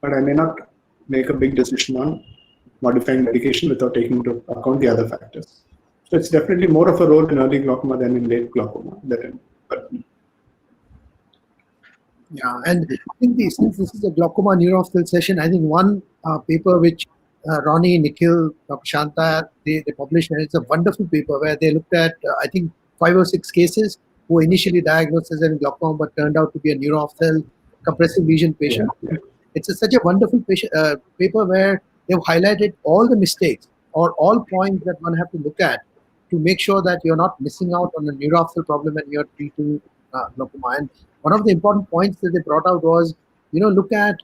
but I may not make a big decision on modifying medication without taking into account the other factors. So it's definitely more of a role in early glaucoma than in late glaucoma. Yeah, and I think since this is a glaucoma neurophthal session, I think one paper which Ronnie, Nikhil, Dr. Shanta, they published, and it's a wonderful paper where they looked at, I think, 5 or 6 cases who were initially diagnosed as glaucoma but turned out to be a neurophthal compressive lesion patient. Yeah. It's such a wonderful paper where they've highlighted all the mistakes or all points that one have to look at to make sure that you're not missing out on a neurophthal problem when you're treating glaucoma. And one of the important points that they brought out was, look at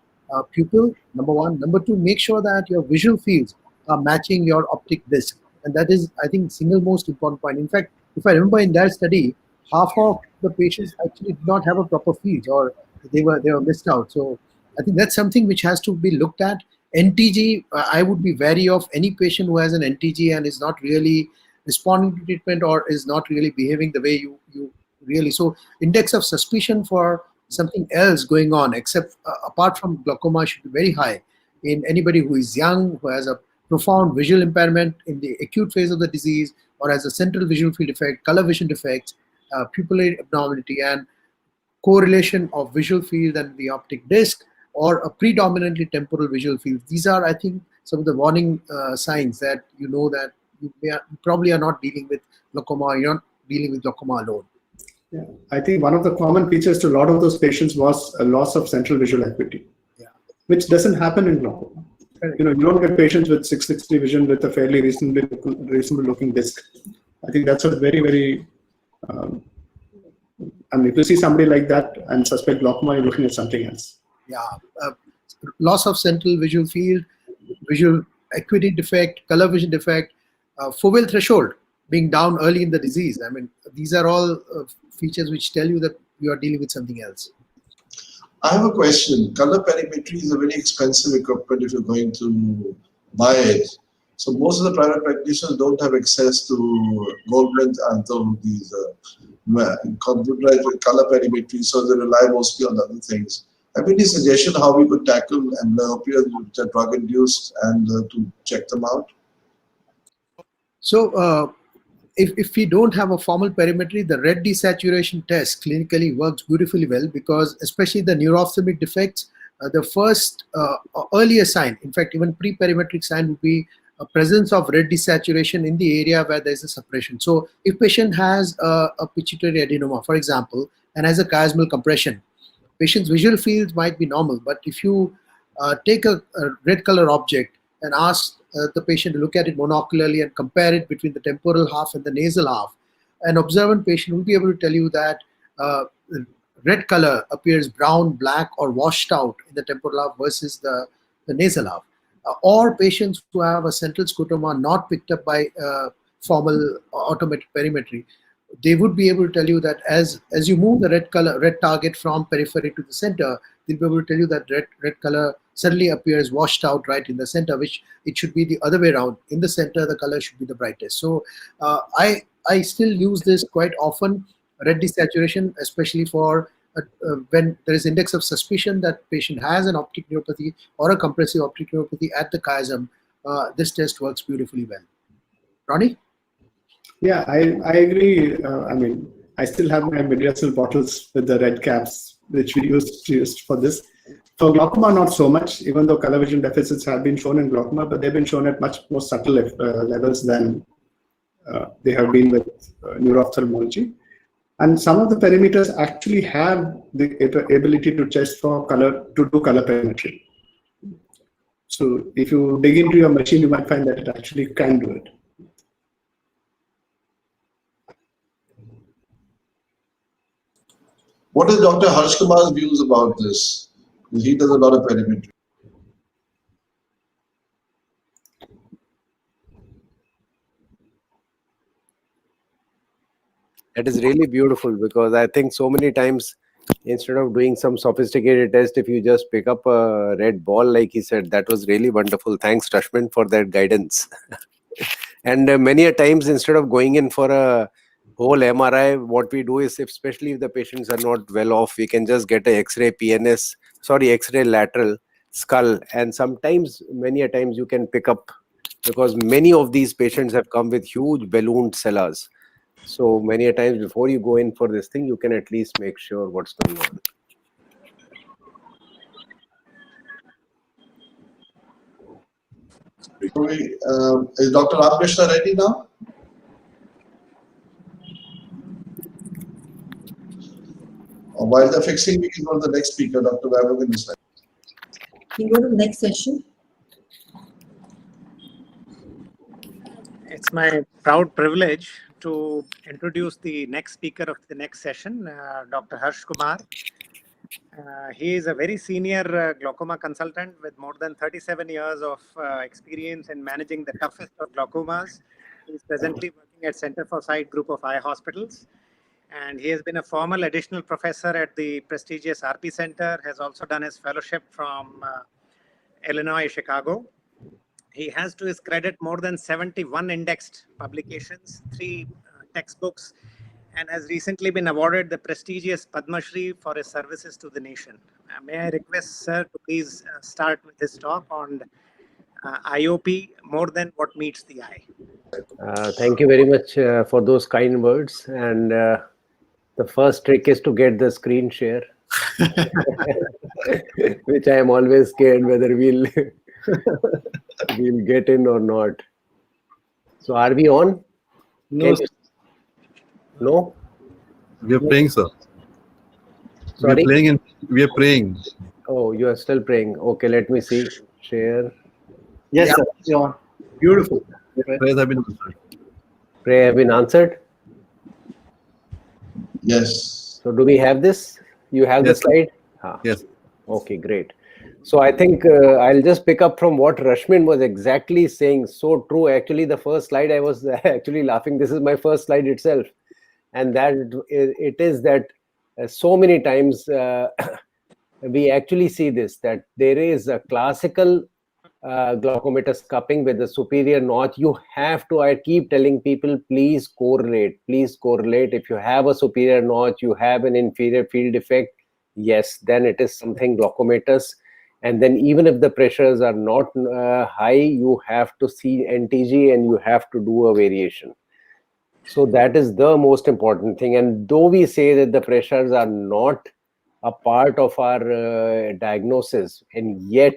pupil, number one. Number two, make sure that your visual fields are matching your optic disc. And that is, I think, single most important point. In fact, if I remember in that study, half of the patients actually did not have a proper field, or they were missed out. So I think that's something which has to be looked at. NTG, I would be wary of any patient who has an NTG and is not really responding to treatment or is not really behaving the way you really. So index of suspicion for something else going on, except apart from glaucoma, should be very high in anybody who is young, who has a profound visual impairment in the acute phase of the disease, or has a central visual field defect, color vision defects, pupillary abnormality, and correlation of visual field and the optic disc, or a predominantly temporal visual field. These are, I think, some of the warning signs that you know that you probably are not dealing with glaucoma, you're not dealing with glaucoma alone. Yeah. I think one of the common features to a lot of those patients was a loss of central visual acuity, which doesn't happen in glaucoma. You don't get patients with 660 vision with a fairly reasonable looking disc. I think that's a very, very, if you see somebody like that and suspect glaucoma, you're looking at something else. Yeah, loss of central visual field, visual acuity defect, color vision defect, foveal threshold being down early in the disease. I mean, these are all features which tell you that you are dealing with something else. I have a question. Color perimetry is a very expensive equipment if you're going to buy it. So most of the private practitioners don't have access to Goldman's and these computerized color perimetry, so they rely mostly on other things. Have any suggestion how we could tackle amblyopia which are drug induced and to check them out? So if we don't have a formal perimetry, the red desaturation test clinically works beautifully well, because especially the neuroophthalmic defects, the first earlier sign, in fact, even pre-perimetric sign would be a presence of red desaturation in the area where there is a suppression. So if patient has a pituitary adenoma, for example, and has a chiasmal compression, patient's visual fields might be normal, but if you take a red color object and ask the patient to look at it monocularly and compare it between the temporal half and the nasal half, an observant patient will be able to tell you that red color appears brown, black, or washed out in the temporal half versus the nasal half. Or patients who have a central scotoma not picked up by formal automated perimetry, they would be able to tell you that as you move the red target from periphery to the center, they'll be able to tell you that red color suddenly appears washed out right in the center, which it should be the other way around. In the center, the color should be the brightest. So I still use this quite often, red desaturation, especially for when there is index of suspicion that patient has an optic neuropathy or a compressive optic neuropathy at the chiasm. This test works beautifully well. Ronnie? Yeah, I agree. I still have my Mediasil bottles with the red caps, which we used for this. For glaucoma, not so much, even though color vision deficits have been shown in glaucoma, but they've been shown at much more subtle levels than they have been with neuroophthalmology. And some of the perimeters actually have the ability to test for color, to do color perimetry. So if you dig into your machine, you might find that it actually can do it. What is Dr. Harsh Kumar's views about this? Because he does a lot of perimetry. That is really beautiful, because I think so many times, instead of doing some sophisticated test, if you just pick up a red ball, like he said, that was really wonderful. Thanks, Rashmin, for that guidance. And many a times, instead of going in for a whole MRI, what we do is, especially if the patients are not well off, we can just get a X-ray X-ray lateral skull. And sometimes, many a times, you can pick up, because many of these patients have come with huge ballooned cellars. So many a times before you go in for this thing, you can at least make sure what's going on. Is Dr. Ramakrishna ready now? While they're fixing, we can go to the next speaker, Dr. Vaibhav Nisai. We go to the next session. It's my proud privilege to introduce the next speaker of the next session, Dr. Harsh Kumar. He is a very senior glaucoma consultant with more than 37 years of experience in managing the toughest of glaucomas. He is presently working at Center for Sight Group of Eye Hospitals. And he has been a formal additional professor at the prestigious RP Center, has also done his fellowship from Illinois, Chicago. He has to his credit more than 71 indexed publications, 3 textbooks, and has recently been awarded the prestigious Padma Shri for his services to the nation. May I request, sir, to please start with his talk on IOP, more than what meets the eye. Thank you very much for those kind words. And the first trick is to get the screen share, which I am always scared whether we'll get in or not. So are we on? No. No? We are praying, sir. Sorry? We are praying. Oh, you are still praying. Okay, let me see. Share. Yes, sir. Yeah. Beautiful. Prayers have been answered. Prayer have been answered? Yes. So do we have this? You have Yes, the slide? Yes. Okay, great. So I think I'll just pick up from what Rashmin was exactly saying. So true. Actually, the first slide, I was actually laughing. This is my first slide itself. And that it is that so many times we actually see this, that there is a classical glaucomatous cupping with the superior notch. You have to, I keep telling people, please correlate. Please correlate. If you have a superior notch, you have an inferior field defect, yes, then it is something glaucomatous. And then even if the pressures are not high, you have to see NTG and you have to do a variation. So that is the most important thing. And though we say that the pressures are not a part of our diagnosis, and yet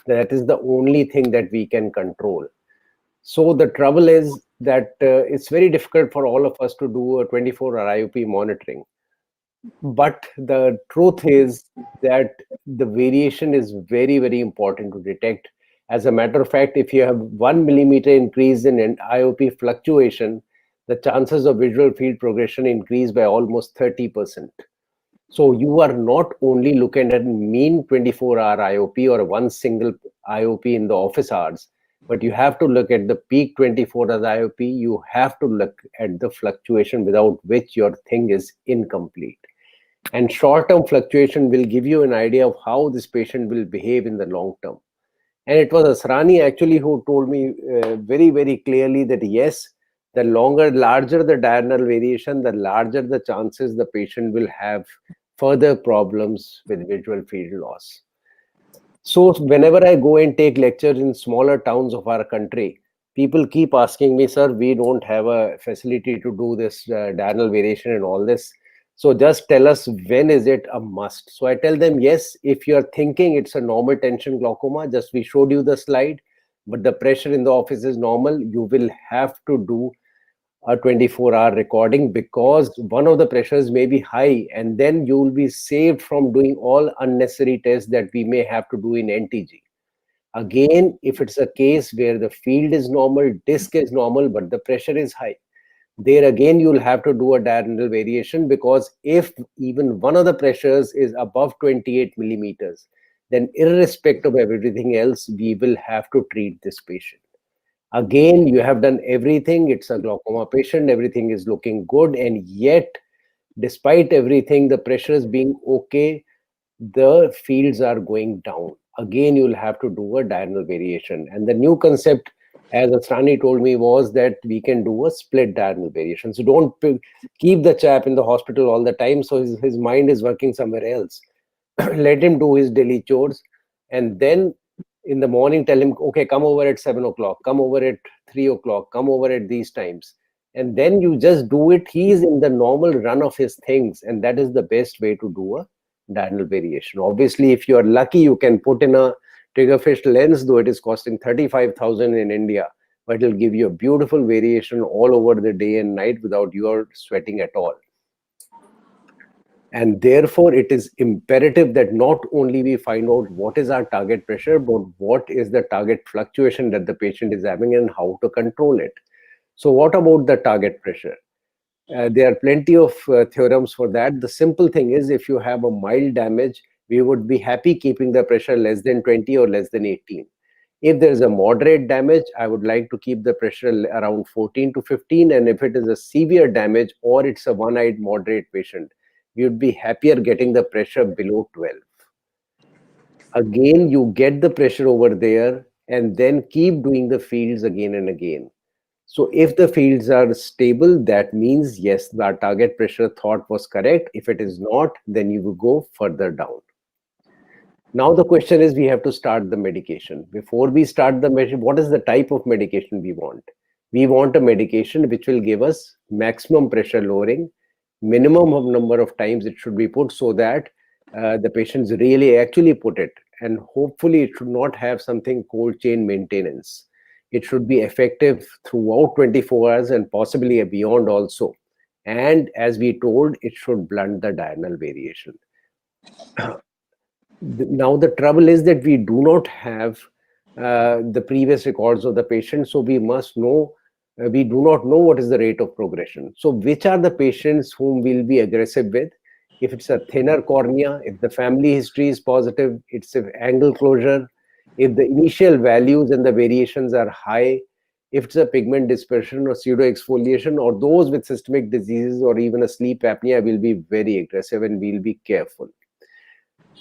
that is the only thing that we can control. So the trouble is that it's very difficult for all of us to do a 24-hour IOP monitoring. But the truth is that the variation is very, very important to detect. As a matter of fact, if you have 1 millimeter increase in IOP fluctuation, the chances of visual field progression increase by almost 30%. So you are not only looking at mean 24-hour IOP or one single IOP in the office hours, but you have to look at the peak 24-hour IOP. You have to look at the fluctuation without which your thing is incomplete. And short-term fluctuation will give you an idea of how this patient will behave in the long term. And it was Asrani actually who told me very, very clearly that yes, the larger the diurnal variation, the larger the chances the patient will have further problems with visual field loss. So whenever I go and take lectures in smaller towns of our country, people keep asking me, sir, we don't have a facility to do this diurnal variation and all this. So just tell us, when is it a must? So I tell them, yes, if you're thinking it's a normal tension glaucoma, just we showed you the slide, but the pressure in the office is normal, you will have to do a 24-hour recording, because one of the pressures may be high, and then you will be saved from doing all unnecessary tests that we may have to do in NTG. Again, if it's a case where the field is normal, disc is normal, but the pressure is high, there again you'll have to do a diurnal variation, because if even one of the pressures is above 28 millimeters, then irrespective of everything else, we will have to treat this patient. Again, you have done everything, it's a glaucoma patient, everything is looking good, and yet, despite everything, the pressures being okay, the fields are going down. Again, you'll have to do a diurnal variation. And the new concept as Asrani told me, was that we can do a split diurnal variation. So don't keep the chap in the hospital all the time, so his mind is working somewhere else. Let him do his daily chores, and then in the morning tell him, okay, come over at 7 o'clock, come over at 3 o'clock, come over at these times. And then you just do it. He is in the normal run of his things, and that is the best way to do a diurnal variation. Obviously, if you are lucky, you can put in a triggerfish lens, though it is costing 35,000 in India, but it will give you a beautiful variation all over the day and night without your sweating at all. And therefore, it is imperative that not only we find out what is our target pressure, but what is the target fluctuation that the patient is having and how to control it. So what about the target pressure? There are plenty of theorems for that. The simple thing is, if you have a mild damage, we would be happy keeping the pressure less than 20 or less than 18. If there is a moderate damage, I would like to keep the pressure around 14 to 15. And if it is a severe damage or it's a one-eyed moderate patient, we would be happier getting the pressure below 12. Again, you get the pressure over there and then keep doing the fields again and again. So if the fields are stable, that means yes, our target pressure thought was correct. If it is not, then you will go further down. Now the question is, we have to start the medication. Before we start the medication, what is the type of medication we want? We want a medication which will give us maximum pressure lowering, minimum of number of times it should be put, so that the patients really actually put it. And hopefully it should not have something cold chain maintenance. It should be effective throughout 24 hours and possibly beyond also. And as we told, it should blunt the diurnal variation. Now the trouble is that we do not have the previous records of the patient, so we must know, we do not know what is the rate of progression. So which are the patients whom we'll be aggressive with? If it's a thinner cornea, if the family history is positive, it's an angle closure, if the initial values and the variations are high, if it's a pigment dispersion or pseudo exfoliation, or those with systemic diseases or even a sleep apnea, will be very aggressive and we'll be careful.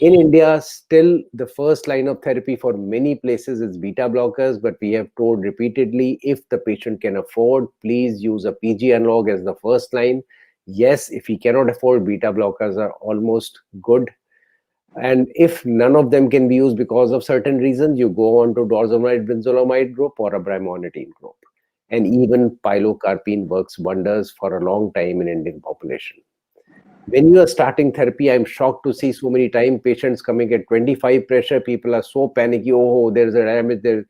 In India, still the first line of therapy for many places is beta blockers, but we have told repeatedly, if the patient can afford, please use a PG analog as the first line. Yes, if he cannot afford, beta blockers are almost good. And if none of them can be used because of certain reasons, you go on to dorzolamide, brinzolamide group or a brimonidine group. And even pilocarpine works wonders for a long time in Indian population. When you are starting therapy, I'm shocked to see so many times patients coming at 25 pressure. People are so panicky. Oh, there's a damage there.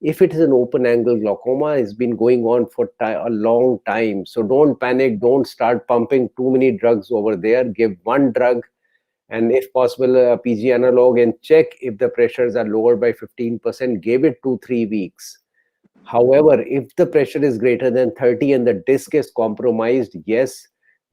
If it is an open angle glaucoma, it's been going on for a long time. So don't panic. Don't start pumping too many drugs over there. Give one drug, and if possible, a PG analog, and check if the pressures are lower by 15%. Give it 2-3 weeks. However, if the pressure is greater than 30 and the disc is compromised, yes,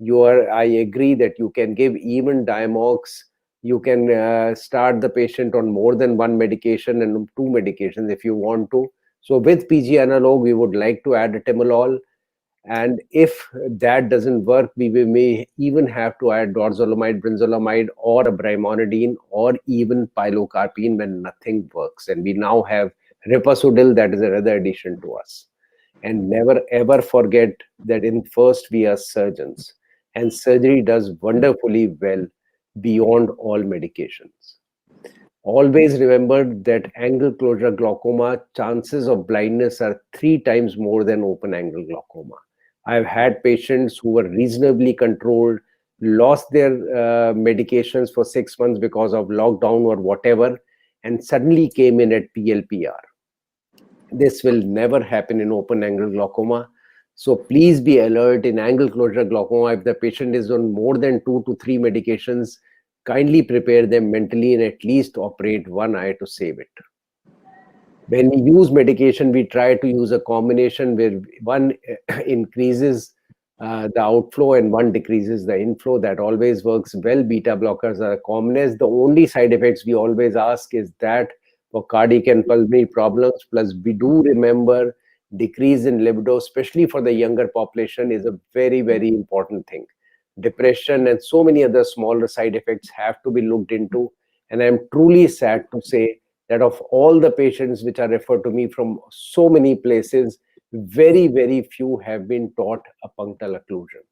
I agree that you can give even Diamox. You can start the patient on more than one medication and 2 medications if you want to. So with PG analog, we would like to add a timolol. And if that doesn't work, we may even have to add dorzolamide, brinzolamide, or a brimonidine, or even pilocarpine when nothing works. And we now have ripasudil, that is another addition to us. And never ever forget that in first we are surgeons, and surgery does wonderfully well beyond all medications. Always remember that angle closure glaucoma, chances of blindness are 3 times more than open angle glaucoma. I've had patients who were reasonably controlled, lost their medications for 6 months because of lockdown or whatever, and suddenly came in at PLPR. This will never happen in open angle glaucoma. So please be alert in angle closure glaucoma. If the patient is on more than 2 to 3 medications, kindly prepare them mentally and at least operate one eye to save it. When we use medication, we try to use a combination where one increases the outflow and one decreases the inflow. That always works well. Beta blockers are commonest. The only side effects we always ask is that for cardiac and pulmonary problems. Plus, we do remember decrease in libido, especially for the younger population, is a very, very important thing. Depression and so many other smaller side effects have to be looked into. And I'm truly sad to say that of all the patients which are referred to me from so many places, very, very few have been taught a punctal occlusion.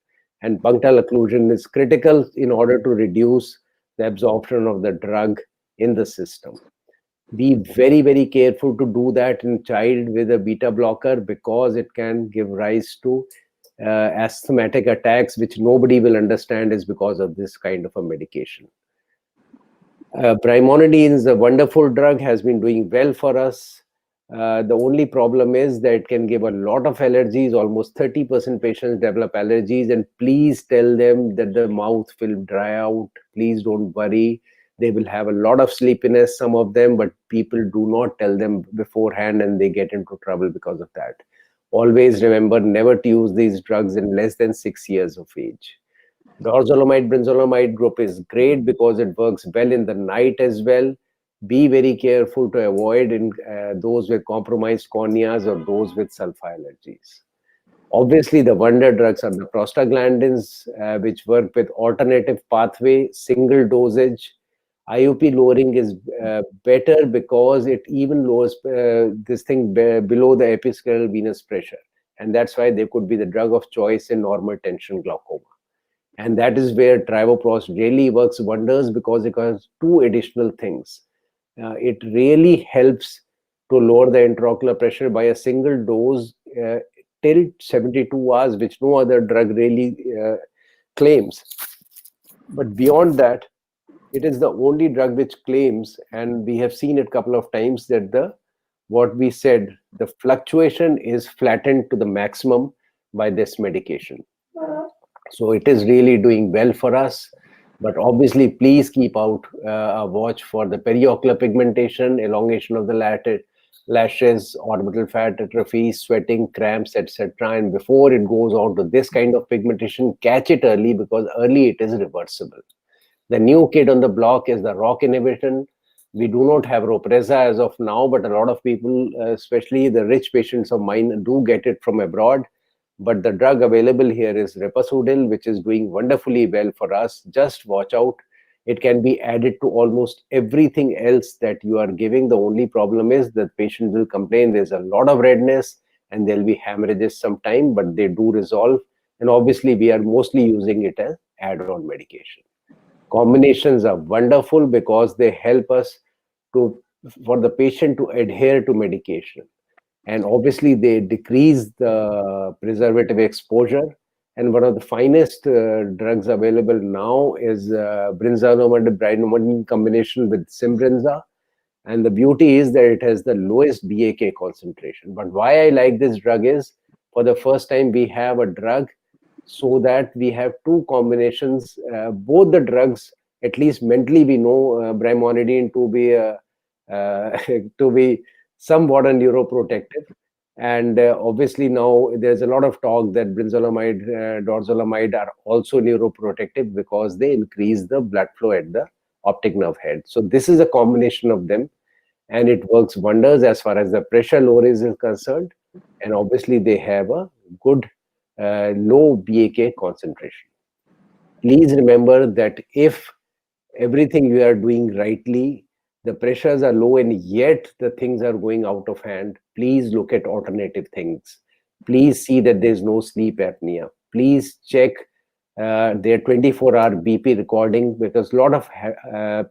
And punctal occlusion is critical in order to reduce the absorption of the drug in the system. Be very, very careful to do that in child with a beta blocker, because it can give rise to asthmatic attacks, which nobody will understand is because of this kind of a medication. Brimonidine is a wonderful drug, has been doing well for us. The only problem is that it can give a lot of allergies. Almost 30% patients develop allergies, and please tell them that the mouth will dry out. Please don't worry. They will have a lot of sleepiness, some of them, but people do not tell them beforehand and they get into trouble because of that. Always remember never to use these drugs in less than 6 years of age. Dorzolamide, brinzolamide group is great because it works well in the night as well. Be very careful to avoid in those with compromised corneas or those with sulfa allergies. Obviously, the wonder drugs are the prostaglandins, which work with alternative pathway, single dosage. IUP lowering is better because it even lowers this thing below the episcleral venous pressure. And that's why they could be the drug of choice in normal tension glaucoma. And that is where travoprost really works wonders, because it has two additional things. It really helps to lower the intraocular pressure by a single dose till 72 hours, which no other drug really claims. But beyond that, it is the only drug which claims, and we have seen it a couple of times, that what we said, the fluctuation is flattened to the maximum by this medication. So it is really doing well for us. But obviously, please keep out a watch for the periocular pigmentation, elongation of the lashes, orbital fat atrophy, sweating, cramps, etc. And before it goes on to this kind of pigmentation, catch it early, because early it is reversible. The new kid on the block is the ROCK inhibition. We do not have Ropreza as of now, but a lot of people, especially the rich patients of mine, do get it from abroad. But the drug available here is Repasudil, which is doing wonderfully well for us. Just watch out. It can be added to almost everything else that you are giving. The only problem is that patient will complain there's a lot of redness and there'll be hemorrhages sometime, but they do resolve. And obviously, we are mostly using it as add-on medication. Combinations are wonderful because they help us for the patient to adhere to medication. And obviously, they decrease the preservative exposure. And one of the finest drugs available now is brinzolamide brimonidine combination with Simbrinza. And the beauty is that it has the lowest BAK concentration. But why I like this drug is, for the first time, we have a drug so that we have two combinations. Both the drugs, at least mentally, we know brimonidine to be somewhat a neuroprotective. And obviously now there's a lot of talk that brinzolamide, dorzolamide are also neuroprotective because they increase the blood flow at the optic nerve head. So this is a combination of them, and it works wonders as far as the pressure lowering is concerned. And obviously they have a good low BAK concentration. Please remember that if everything you are doing rightly, the pressures are low and yet the things are going out of hand, please look at alternative things. Please see that there's no sleep apnea. Please check their 24-hour BP recording, because a lot of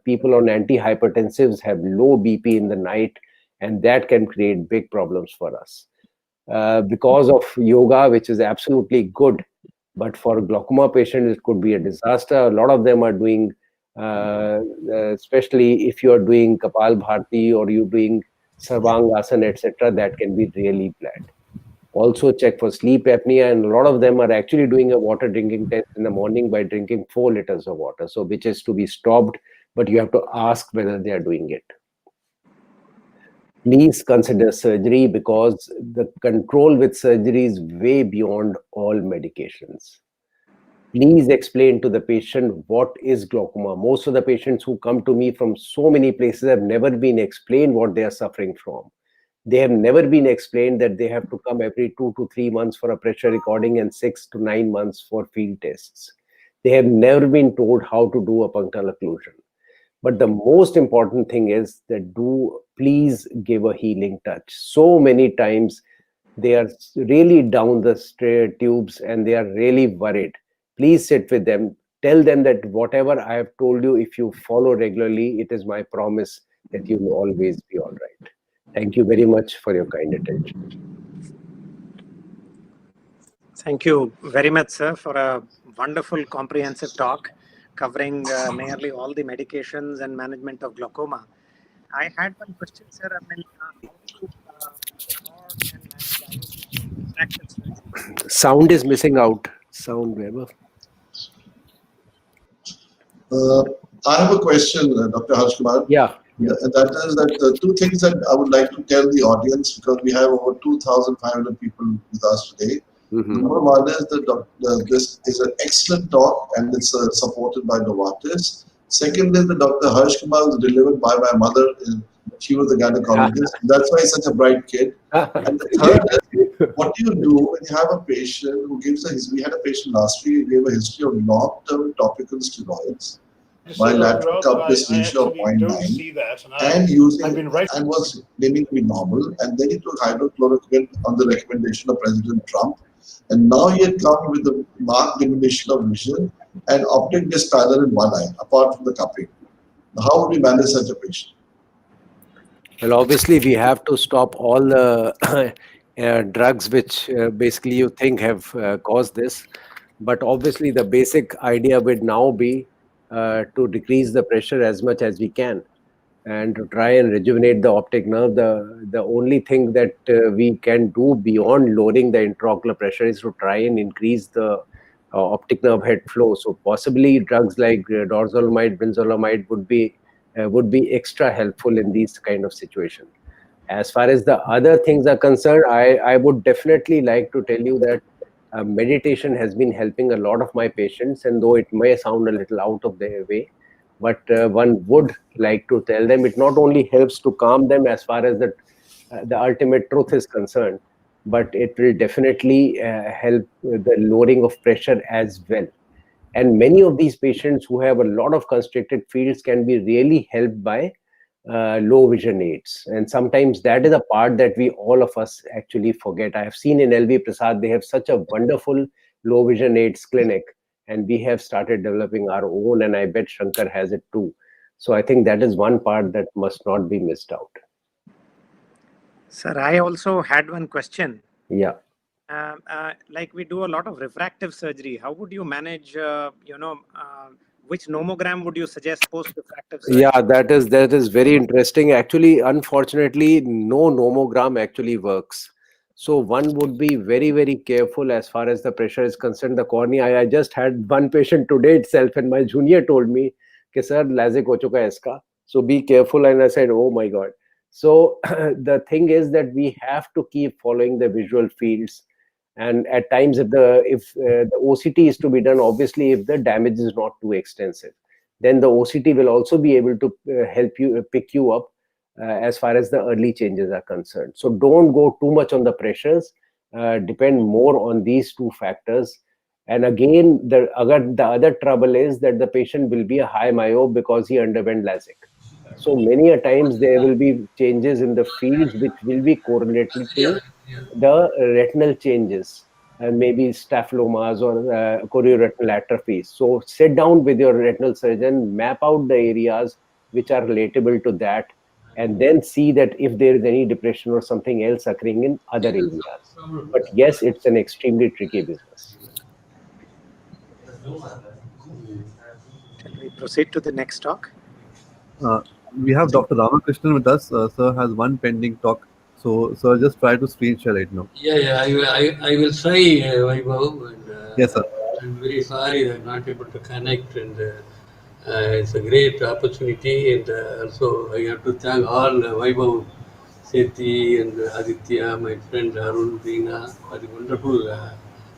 people on antihypertensives have low BP in the night, and that can create big problems for us. Because of yoga, which is absolutely good, but for glaucoma patients, it could be a disaster. A lot of them are doing especially if you are doing Kapalbhati or you're doing Sarvangasana, etc., that can be really bad. Also check for sleep apnea, and a lot of them are actually doing a water drinking test in the morning by drinking 4 liters of water, so which is to be stopped, but you have to ask whether they are doing it. Please consider surgery, because the control with surgery is way beyond all medications. Please explain to the patient what is glaucoma. Most of the patients who come to me from so many places have never been explained what they are suffering from. They have never been explained that they have to come every 2 to 3 months for a pressure recording and 6 to 9 months for field tests. They have never been told how to do a punctal occlusion. But the most important thing is that do please give a healing touch. So many times they are really down the tubes and they are really worried. Please sit with them. Tell them that whatever I have told you, if you follow regularly, it is my promise that you will always be all right. Thank you very much for your kind attention. Thank you very much, sir, for a wonderful comprehensive talk covering nearly all the medications and management of glaucoma. I had one question, sir. I mean, how do you record and manage refractive surgery? Sound is missing out. Sound, Weber. I have a question, Dr. Harsh Kumar. Yeah. And that is that the two things that I would like to tell the audience, because we have over 2,500 people with us today. Number one is that this is an excellent talk and it's supported by Novartis. Second is that Dr. Harsh Kumar was delivered by my mother. She was a gynecologist. That's why he's such a bright kid. And the third is, what do you do when you have a patient who gives we had a patient last week who gave a history of long-term topical steroids, bilateral compass ratio of 0.9, and using and was claiming to be normal, and then he took hydrochloroquine on the recommendation of President Trump, and now he had come with a marked diminution of vision and optic dyspallor in one eye, apart from the cupping. Now, how would we manage such a patient? Well, obviously, we have to stop all the drugs which basically you think have caused this. But obviously, the basic idea would now be to decrease the pressure as much as we can and to try and rejuvenate the optic nerve. The only thing that we can do beyond lowering the intraocular pressure is to try and increase the optic nerve head flow. So possibly drugs like dorzolamide, brinzolamide would be extra helpful in these kind of situations. As far as the other things are concerned, I would definitely like to tell you that meditation has been helping a lot of my patients, and though it may sound a little out of their way, but one would like to tell them it not only helps to calm them as far as the ultimate truth is concerned, but it will definitely help the lowering of pressure as well. And many of these patients who have a lot of constricted fields can be really helped by low vision aids. And sometimes that is a part that all of us actually forget. I have seen in LV Prasad, they have such a wonderful low vision aids clinic, and we have started developing our own, and I bet Shankar has it too. So I think that is one part that must not be missed out. Sir, I also had one question. Yeah. Like we do a lot of refractive surgery. How would you manage, which nomogram would you suggest post-refractive surgery? Yeah, that is very interesting. Actually, unfortunately, no nomogram actually works. So one would be very, very careful as far as the pressure is concerned. The cornea, I just had one patient today itself, and my junior told me, "Ke sir, LASIK ho chuka hai iska. So be careful." And I said, "Oh my God." So the thing is that we have to keep following the visual fields. And at times, if the OCT is to be done, obviously, if the damage is not too extensive, then the OCT will also be able to help you pick you up as far as the early changes are concerned. So don't go too much on the pressures. Depend more on these two factors. And again, the other trouble is that the patient will be a high myope because he underwent LASIK. So many a times there will be changes in the fields which will be correlated to the retinal changes, and maybe staphylomas or chorioretinal atrophy. So sit down with your retinal surgeon, map out the areas which are relatable to that, and then see that if there is any depression or something else occurring in other areas. But yes, it's an extremely tricky business. Can we proceed to the next talk? We have Dr. Ramakrishnan with us. Sir has one pending talk. So, sir, just try to screen share right now. Yeah, I will try, Vaibhav. And, yes, sir. I'm very sorry that I'm not able to connect, and it's a great opportunity. And also, I have to thank all Vaibhav, Sethi, and Aditya, my friend Arun, Veena, for the wonderful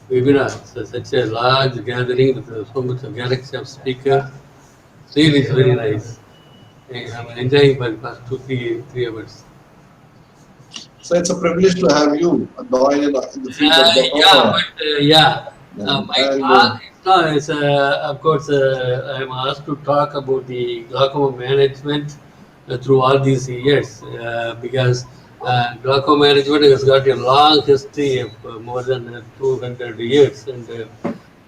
webinar. So such a large gathering with so much of galaxy of speakers. Really, it's very nice. I'm enjoying for the past 3 hours. So it's a privilege to have you join in the field of glaucoma. And, My talk is, of course, I'm asked to talk about the glaucoma management through all these years because glaucoma management has got a long history of more than 200 years, and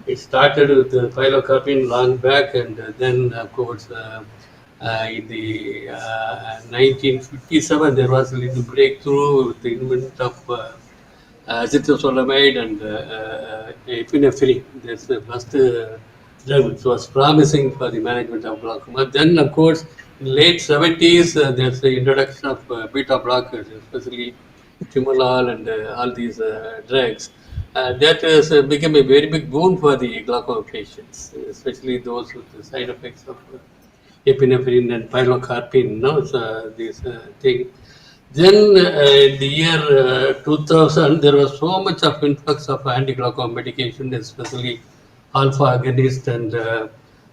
it started with pilocarpine long back, and then, of course, in the 1957, there was a little breakthrough with the invention of azithromycin and epinephrine. That's the first drug which was promising for the management of glaucoma. Then, of course, in late 70s, there's the introduction of beta blockers, especially timolol and all these drugs. That has become a very big boon for the glaucoma patients, especially those with the side effects of epinephrine and pilocarpine. No, so this thing. Then in the year 2000, there was so much of influx of anti-glaucoma medication, especially alpha agonist and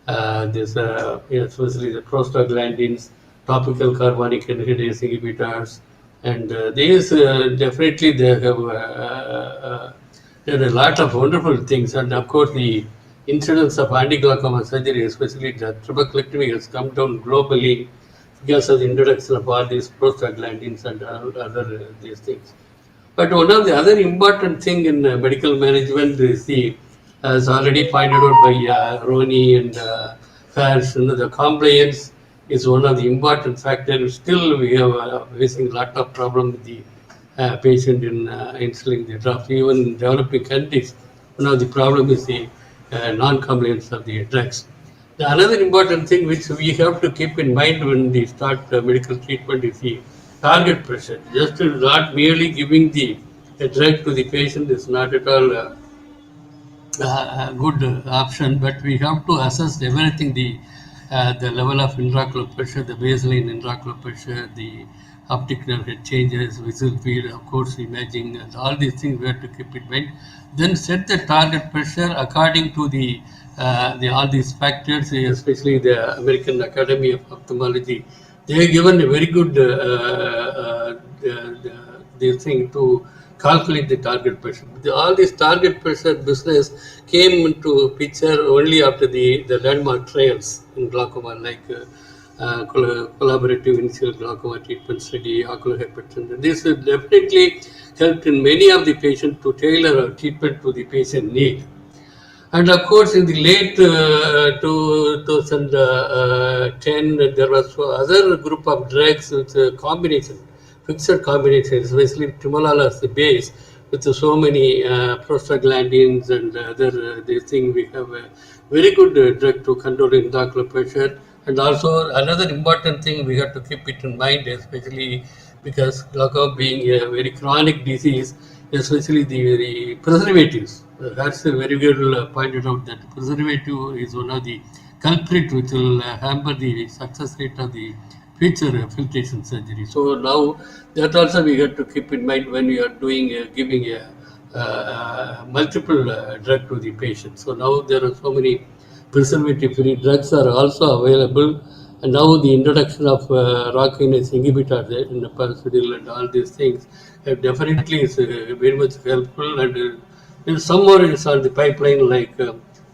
especially the prostaglandins, topical carbonic anhydrase inhibitors, and these definitely they have there are a lot of wonderful things, and of course the incidence of anti-glaucoma surgery, especially the trabeculectomy, has come down globally because of the introduction of all these prostaglandins and other these things. But one of the other important thing in medical management is as already pointed out by Roni and Fars, the compliance is one of the important factors. Still, we are facing a lot of problem with the patient in installing the drops. Even in developing countries, one of the problem is the non-compliance of the drugs. Another important thing which we have to keep in mind when we start medical treatment is the target pressure. Just not merely giving the drug to the patient is not at all a good option, but we have to assess everything, the level of intraocular pressure, the baseline intraocular pressure, the optic nerve head changes, visual field, of course, imaging, and all these things we have to keep in mind. Then set the target pressure according to all these factors, especially the American Academy of Ophthalmology. They have given a very good thing to calculate the target pressure. All this target pressure business came into picture only after the landmark trials in glaucoma, like collaborative initial glaucoma treatment study, ocular hypertension. This will definitely help in many of the patients to tailor a treatment to the patient need. And of course, in the late 2010, there was other group of drugs with a combination, fixed combinations, especially timolol as the base, with so many prostaglandins and other these things. We have a very good drug to control intraocular pressure. And also another important thing we have to keep it in mind, especially because glaucoma being a very chronic disease, especially the preservatives. That's a very good pointed out that preservative is one of the culprit which will hamper the success rate of the future filtration surgery. So now that also we have to keep in mind when we are doing giving a multiple drug to the patient. So now there are so many preservative-free drugs are also available, and now the introduction of ROCK kinase inhibitor in the Paracetol and all these things definitely is very much helpful, and some more is on the pipeline like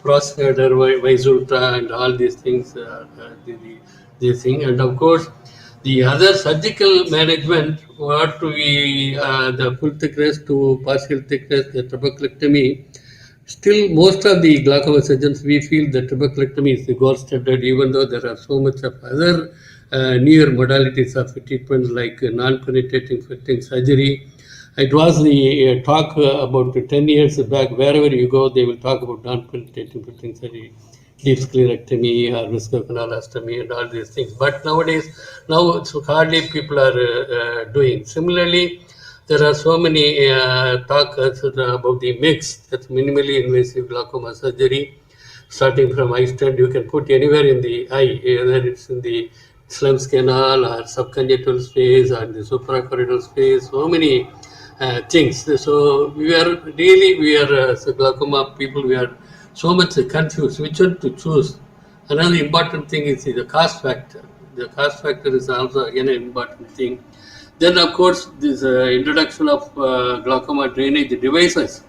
Proscader, Vyzulta, and all these things. This thing, and of course, the other surgical management, what we the full thickness to partial thickness, the trabeculectomy. Still, most of the glaucoma surgeons, we feel that trabeculectomy is the gold standard, even though there are so much of other newer modalities of treatment like non-penetrating filtering surgery. It was the talk about 10 years back, wherever you go, they will talk about non-penetrating filtering surgery, deep sclerectomy or viscocanalostomy and all these things. But nowadays, so hardly people are doing. Similarly, there are so many talk about the mix, that's minimally invasive glaucoma surgery, starting from eye stent. You can put anywhere in the eye, whether it's in the Schlemm's canal or subconjunctival space or the suprachoroidal space, so many things. So we are as glaucoma people, we are so much confused which one to choose. Another important thing is the cost factor. The cost factor is also again an important thing. Then, of course, this introduction of glaucoma drainage devices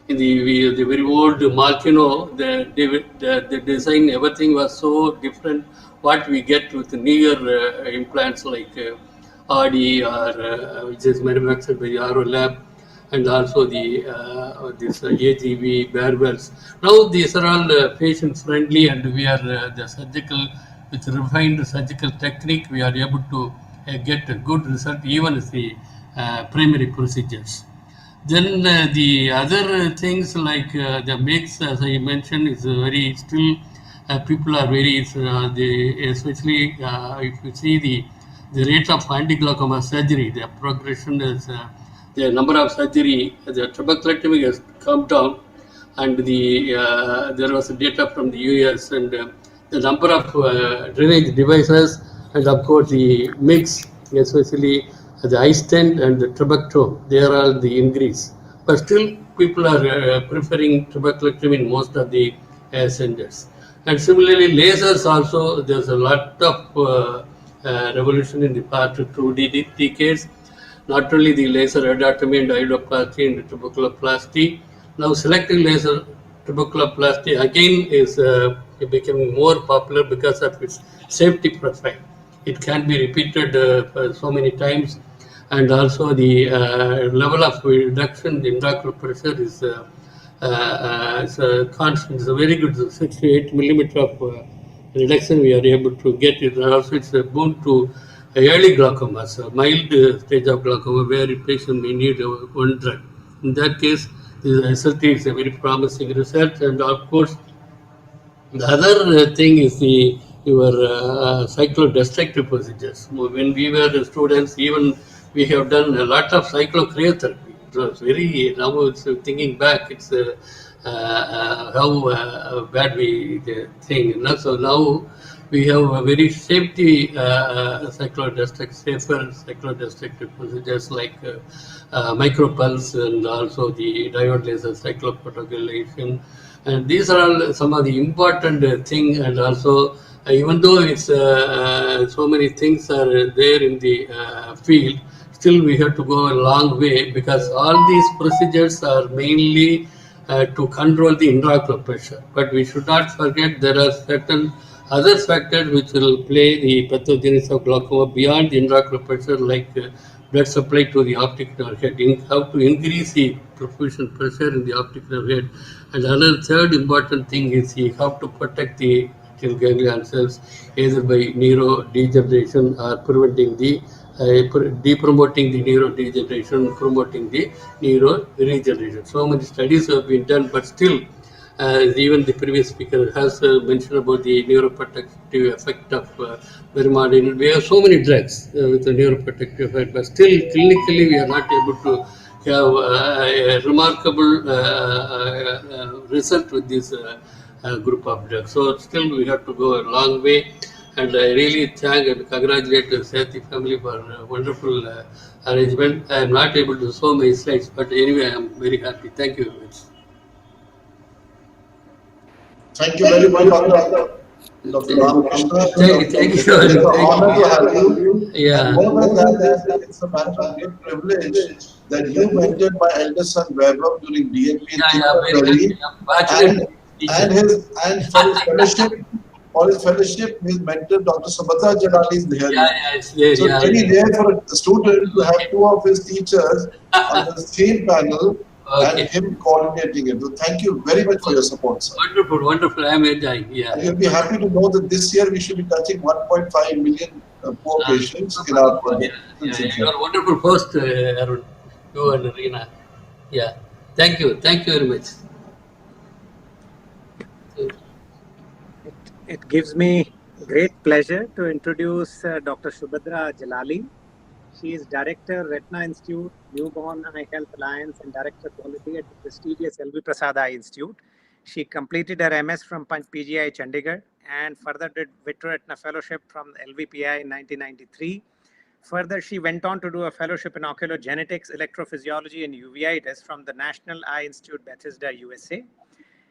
in the very old Malkino, the design, everything was so different. What we get with the newer implants like RD or which is manufactured by the RO Lab, and also the this AGV Bearwells. Now these are all patient friendly, and we are the surgical with refined surgical technique. We are able to get a good result even with the primary procedures. Then the other things like the mix, as I mentioned, is very still people are very especially if you see the rate of anti-glaucoma surgery, the progression is the number of surgery, the trabeculectomy has come down, and there was data from the US, and the number of drainage devices, and of course the mix, especially the iStent and the trabectome, they are all the increase. But still, people are preferring trabeculectomy in most of the centers. And similarly, lasers also, there's a lot of revolution in the past 2 decades. Not only the laser radiectomy and iodoplasty and trabeculoplasty, now selective laser trabeculoplasty again is becoming more popular because of its safety profile. It can be repeated so many times, and also the level of reduction in intraocular pressure is constant. It's a very good 68 millimeter of reduction we are able to get it. And also it's a boon to early glaucoma, so mild stage of glaucoma where a patient may need one drug. In that case, the result is a very promising result, and of course, the other thing is your cyclodestructive procedures. When we were students, even we have done a lot of cyclocryotherapy. It was very, now it's thinking back, it's how bad we think. So now we have a very safety safer cyclodestructive procedures like micropulse and also the diode laser cycloprotocolation. And these are all some of the important things, and also even though it's so many things are there in the field, still we have to go a long way because all these procedures are mainly to control the intraocular pressure. But we should not forget there are certain other factors which will play the pathogenesis of glaucoma beyond the intraocular pressure, like blood supply to the optic nerve head, how to increase the perfusion pressure in the optic nerve head. And another third important thing is how to protect the ganglion cells either by neurodegeneration or preventing the depromoting the neurodegeneration, promoting the neuroregeneration. So many studies have been done, but still even the previous speaker has mentioned about the neuroprotective effect of Berimodin. We have so many drugs with a neuroprotective effect, but still clinically we are not able to have a remarkable result with this group of drugs. So still we have to go a long way. And I really thank and congratulate the Sethi family for a wonderful arrangement. I am not able to show my slides, but anyway, I am very happy. Thank you very much. Thank you very much, Dr. Ramakrishna. Thank you. It's an honor to have you. Yeah. And more than that, it's a matter of great privilege that you mentored my eldest son Vaibhav during DNP for his fellowship, his mentor Dr. Subhadra Jalali is there. It's there. So very rare for a student to have two of his teachers on the same panel and him coordinating it. So thank you very much for your support, sir. Wonderful. I am enjoying. Yeah. And you'll be happy to know that this year we should be touching 1.5 million poor patients in our project. You are wonderful host, Arun. You and Reena. Yeah. Thank you. Thank you very much. It gives me great pleasure to introduce Dr. Subhadra Jalali. She is Director, Retina Institute, Newborn Eye Health Alliance, and Director Quality at the prestigious LV Prasad Eye Institute. She completed her MS from PGI Chandigarh and further did Vitreoretina Fellowship from LVPI in 1993. Further, she went on to do a fellowship in ocular genetics, electrophysiology, and uveitis from the National Eye Institute, Bethesda, USA.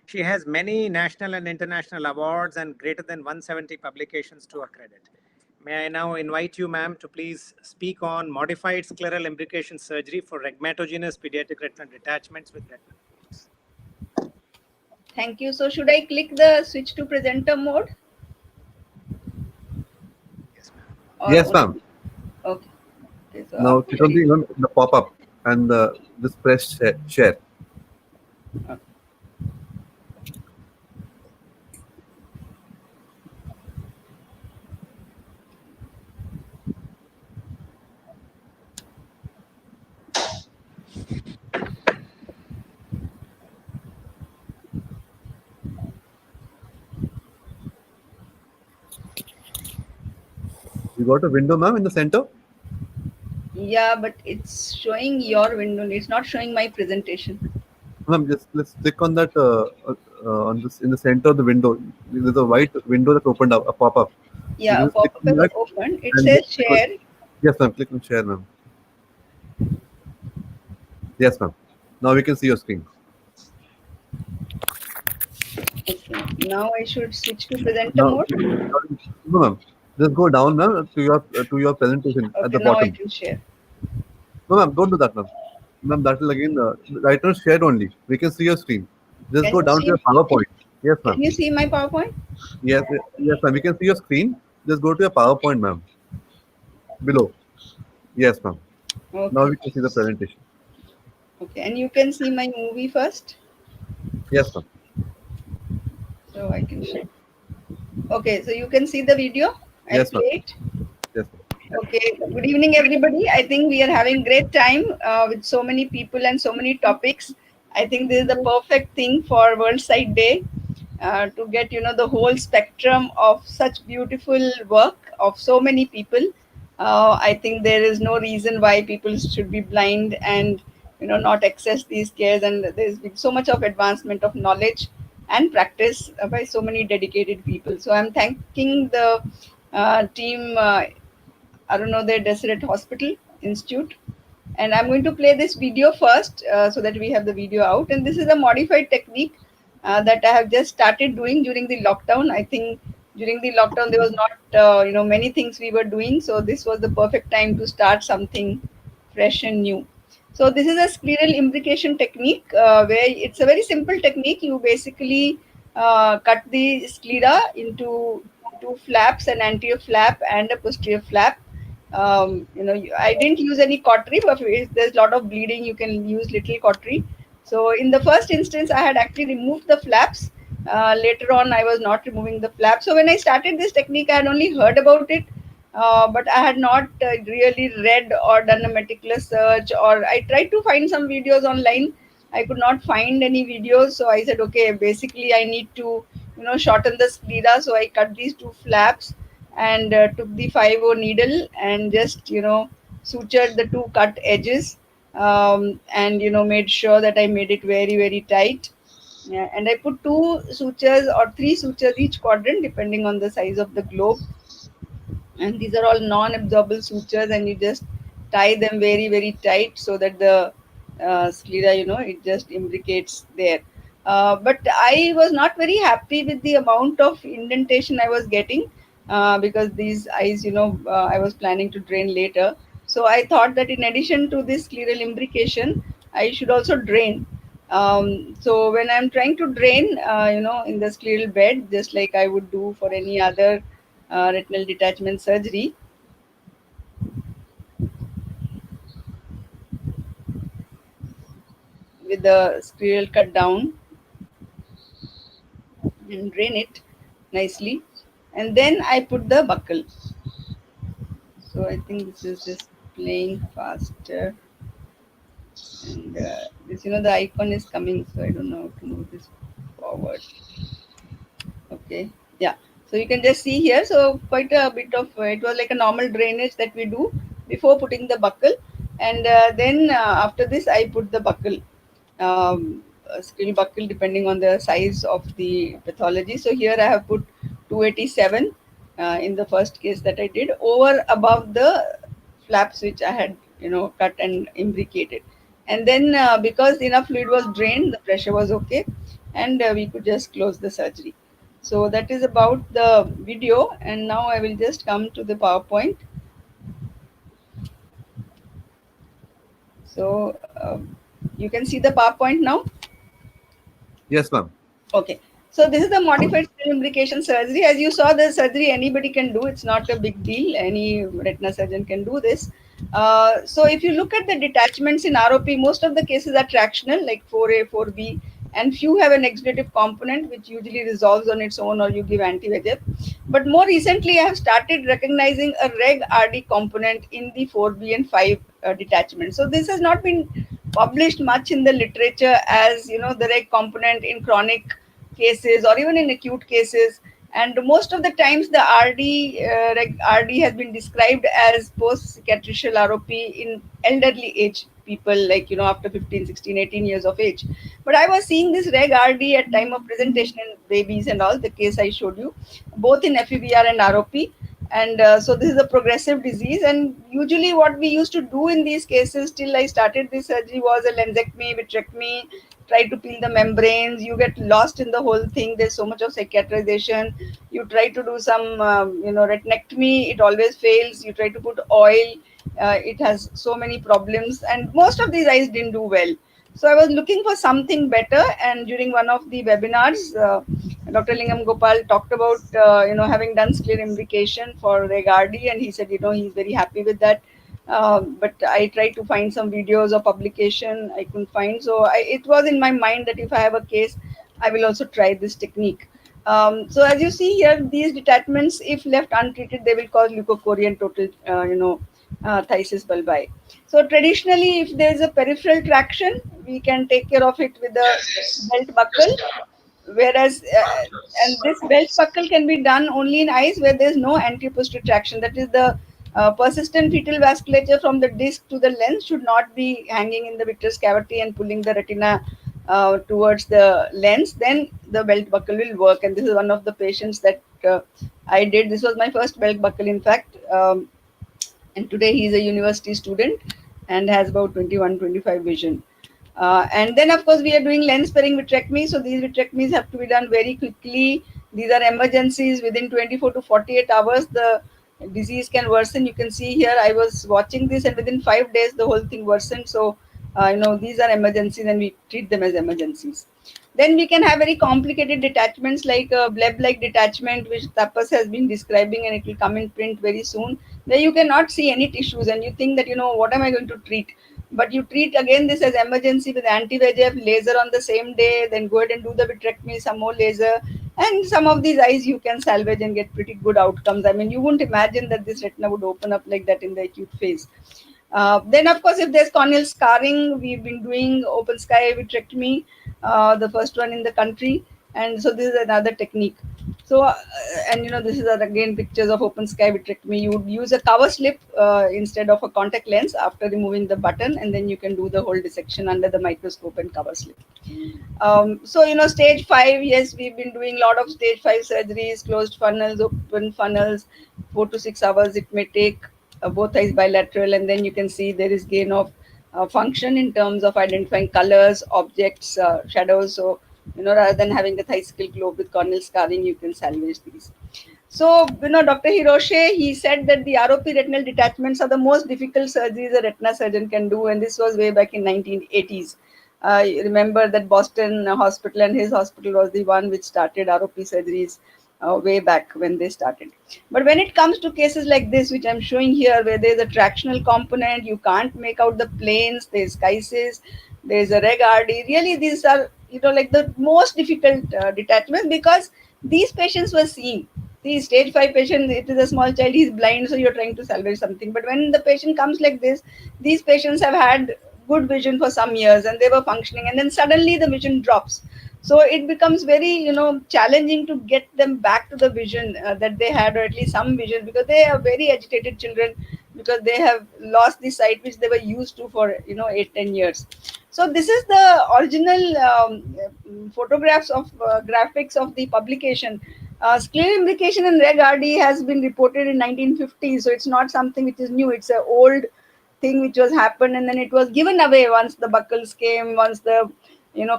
She has many national and international awards and greater than 170 publications to her credit. May I now invite you, ma'am, to please speak on modified scleral imbrication surgery for rhegmatogenous pediatric retinal detachments with retinal. Thank you. So should I click the switch to presenter mode? Or Yes, only- ma'am. Okay. Okay, so Now after click on the pop-up and just press share. You got a window, ma'am, in the center. Yeah, but it's showing your window. It's not showing my presentation. Ma'am, just let's click on that on this in the center of the window. There's a white window that's opened up, a pop-up. Yeah, You a just click pop-up on has that opened. It and says just- share. Yes, ma'am. Click on share, ma'am. Yes, ma'am. Now we can see your screen. Okay. Now I should switch to presenter Now, mode. no, ma'am. Just go down, ma'am, to your presentation at Okay, the now I bottom. can share. No, ma'am, don't do that, ma'am. Ma'am, that will again right now share only. We can see your screen. Just Can go you down to see your PowerPoint. Yes, ma'am. Can you see my PowerPoint? Yes, yes, ma'am. We can see your screen. Just go to your PowerPoint, ma'am. Below. Yes, ma'am. Okay. Now we can see the presentation. Okay, and you can see my movie first, Yes, ma'am. so I can share. Okay, so you can see the video. I'll Yes, ma'am. play it. Yes, ma'am. Okay, good evening, everybody. I think we are having great time with so many people and so many topics. I think this is the perfect thing for World Sight Day to get the whole spectrum of such beautiful work of so many people. I think there is no reason why people should be blind and not access these cares. And there's been so much of advancement of knowledge and practice by so many dedicated people. So I'm thanking the team. Arunodaya Deseret Hospital Institute. And I'm going to play this video first so that we have the video out. And this is a modified technique that I have just started doing during the lockdown. I think during the lockdown there was not many things we were doing. So this was the perfect time to start something fresh and new. So this is a scleral imbrication technique where it's a very simple technique. You basically cut the sclera into two flaps, an anterior flap and a posterior flap. I didn't use any cautery, but if there's a lot of bleeding, you can use little cautery. So in the first instance, I had actually removed the flaps. Later on, I was not removing the flaps. So when I started this technique, I had only heard about it, but I had not really read or done a meticulous search. Or I tried to find some videos online. I could not find any videos. So I said, okay, basically I need to, shorten the sclera. So I cut these two flaps and took the 5/0 needle and just sutured the two cut edges and made sure that I made it very, very tight. Yeah, and I put 2 sutures or 3 sutures each quadrant depending on the size of the globe, and these are all non-absorbable sutures, and you just tie them very, very tight so that the sclera it just imbricates there. But I was not very happy with the amount of indentation I was getting because these eyes I was planning to drain later. So I thought that in addition to this scleral imbrication, I should also drain. So when I'm trying to drain in the scleral bed, just like I would do for any other retinal detachment surgery, with the scleral cut down and drain it nicely, and then I put the buckle. So I think this is just playing faster, and this the icon is coming, so I don't know how to move this forward. Okay, yeah, so you can just see here. So quite a bit of it was like a normal drainage that we do before putting the buckle, and then after this I put the buckle, scale buckle depending on the size of the pathology. So here I have put 287 in the first case that I did, over above the flaps which I had cut and imbricated. And then because enough fluid was drained, the pressure was okay, and we could just close the surgery. So that is about the video, and now I will just come to the PowerPoint. So you can see the PowerPoint now. Yes, ma'am. Okay. So this is the modified screen imbrication surgery. As you saw, the surgery anybody can do. It's not a big deal. Any retina surgeon can do this. So if you look at the detachments in ROP, most of the cases are tractional, like 4A, 4B, and few have an exudative component, which usually resolves on its own, or you give anti-VEGF. But more recently, I have started recognizing a reg-RD component in the 4B and 5 detachment. So this has not been published much in the literature as, the reg component in chronic cases or even in acute cases. And most of the times the RD has been described as post-cicatricial ROP in elderly age people, like, after 15, 16, 18 years of age. But I was seeing this reg RD at time of presentation in babies and all, the case I showed you, both in FEVR and ROP. And so this is a progressive disease. And usually what we used to do in these cases till I started this surgery was a lensectomy, vitrectomy, try to peel the membranes. You get lost in the whole thing. There's so much of cicatrization. You try to do some, retinectomy. It always fails. You try to put oil. It has so many problems. And most of these eyes didn't do well. So I was looking for something better. And during one of the webinars, Dr. Lingam Gopal talked about, having done sclera imbrication for Reg-RD, and he said, he's very happy with that. But I tried to find some videos or publication. I couldn't find. So it was in my mind that if I have a case, I will also try this technique. So as you see here, these detachments, if left untreated, they will cause leukocoria and total, phthisis bulbi. So traditionally, if there is a peripheral traction, we can take care of it with a belt buckle. Whereas, and this belt buckle can be done only in eyes where there is no anterior-posterior traction. That is, the persistent fetal vasculature from the disc to the lens should not be hanging in the vitreous cavity and pulling the retina towards the lens. Then the belt buckle will work. And this is one of the patients that I did. This was my first belt buckle, in fact. And today he is a university student and has about 21, 25 vision. And then, of course, we are doing lens sparing vitrectomy. So these vitrectomies have to be done very quickly. These are emergencies. Within 24 to 48 hours, the disease can worsen. You can see here, I was watching this, and within 5 days, the whole thing worsened. So, these are emergencies, and we treat them as emergencies. Then we can have very complicated detachments like a bleb-like detachment, which Tapas has been describing, and it will come in print very soon, where you cannot see any tissues, and you think that, what am I going to treat? But you treat again this as emergency with anti-VEGF, laser on the same day, then go ahead and do the vitrectomy, some more laser. And some of these eyes you can salvage and get pretty good outcomes. I mean, you wouldn't imagine that this retina would open up like that in the acute phase. Then, of course, if there's corneal scarring, we've been doing open sky vitrectomy, the first one in the country. And so this is another technique. So, this is again pictures of open sky vitrectomy. You would use a cover slip instead of a contact lens after removing the button, and then you can do the whole dissection under the microscope and cover slip. So, stage 5, yes, we've been doing a lot of stage 5 surgeries, closed funnels, open funnels, 4 to 6 hours it may take, both eyes bilateral, and then you can see there is gain of function in terms of identifying colors, objects, shadows. So, rather than having the thiaskill globe with corneal scarring, you can salvage these. So, Dr. Hiroshi, he said that the ROP retinal detachments are the most difficult surgeries a retina surgeon can do, and this was way back in 1980s. I remember that Boston Hospital and his hospital was the one which started ROP surgeries way back when they started. But when it comes to cases like this, which I'm showing here, where there's a tractional component, you can't make out the planes, there's schisis, there's a reg-RD, really these are, like the most difficult detachments, because these patients were seen. The stage 5 patient, it is a small child, he's blind, so you're trying to salvage something. But when the patient comes like this, these patients have had good vision for some years and they were functioning, and then suddenly the vision drops. So it becomes very, challenging to get them back to the vision that they had, or at least some vision, because they are very agitated children, because they have lost the sight which they were used to for, 8-10 years. So this is the original photographs of graphics of the publication. Sclera imbrication and reg-RD has been reported in 1950, so it's not something which is new. It's an old thing which was happened, and then it was given away once the buckles came, once the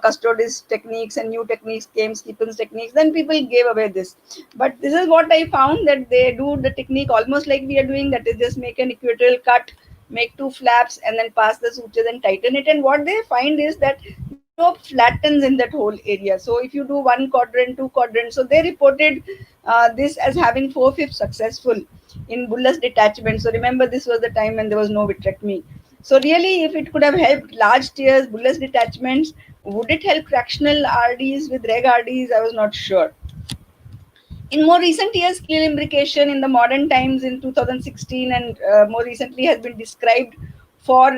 Custodes techniques and new techniques came, Skippens techniques, then people gave away this. But this is what I found, that they do the technique almost like we are doing, that is just make an equatorial cut, make 2 flaps, and then pass the sutures and tighten it. And what they find is that globe flattens in that whole area. So if you do 1 quadrant, 2 quadrants, so they reported this as having 4/5 successful in bullous detachment. So remember, this was the time when there was no vitrectomy. So really, if it could have helped large tears, bullous detachments, would it help fractional RDs with reg RDs? I was not sure. In more recent years, clear imbrication in the modern times in 2016 and more recently has been described for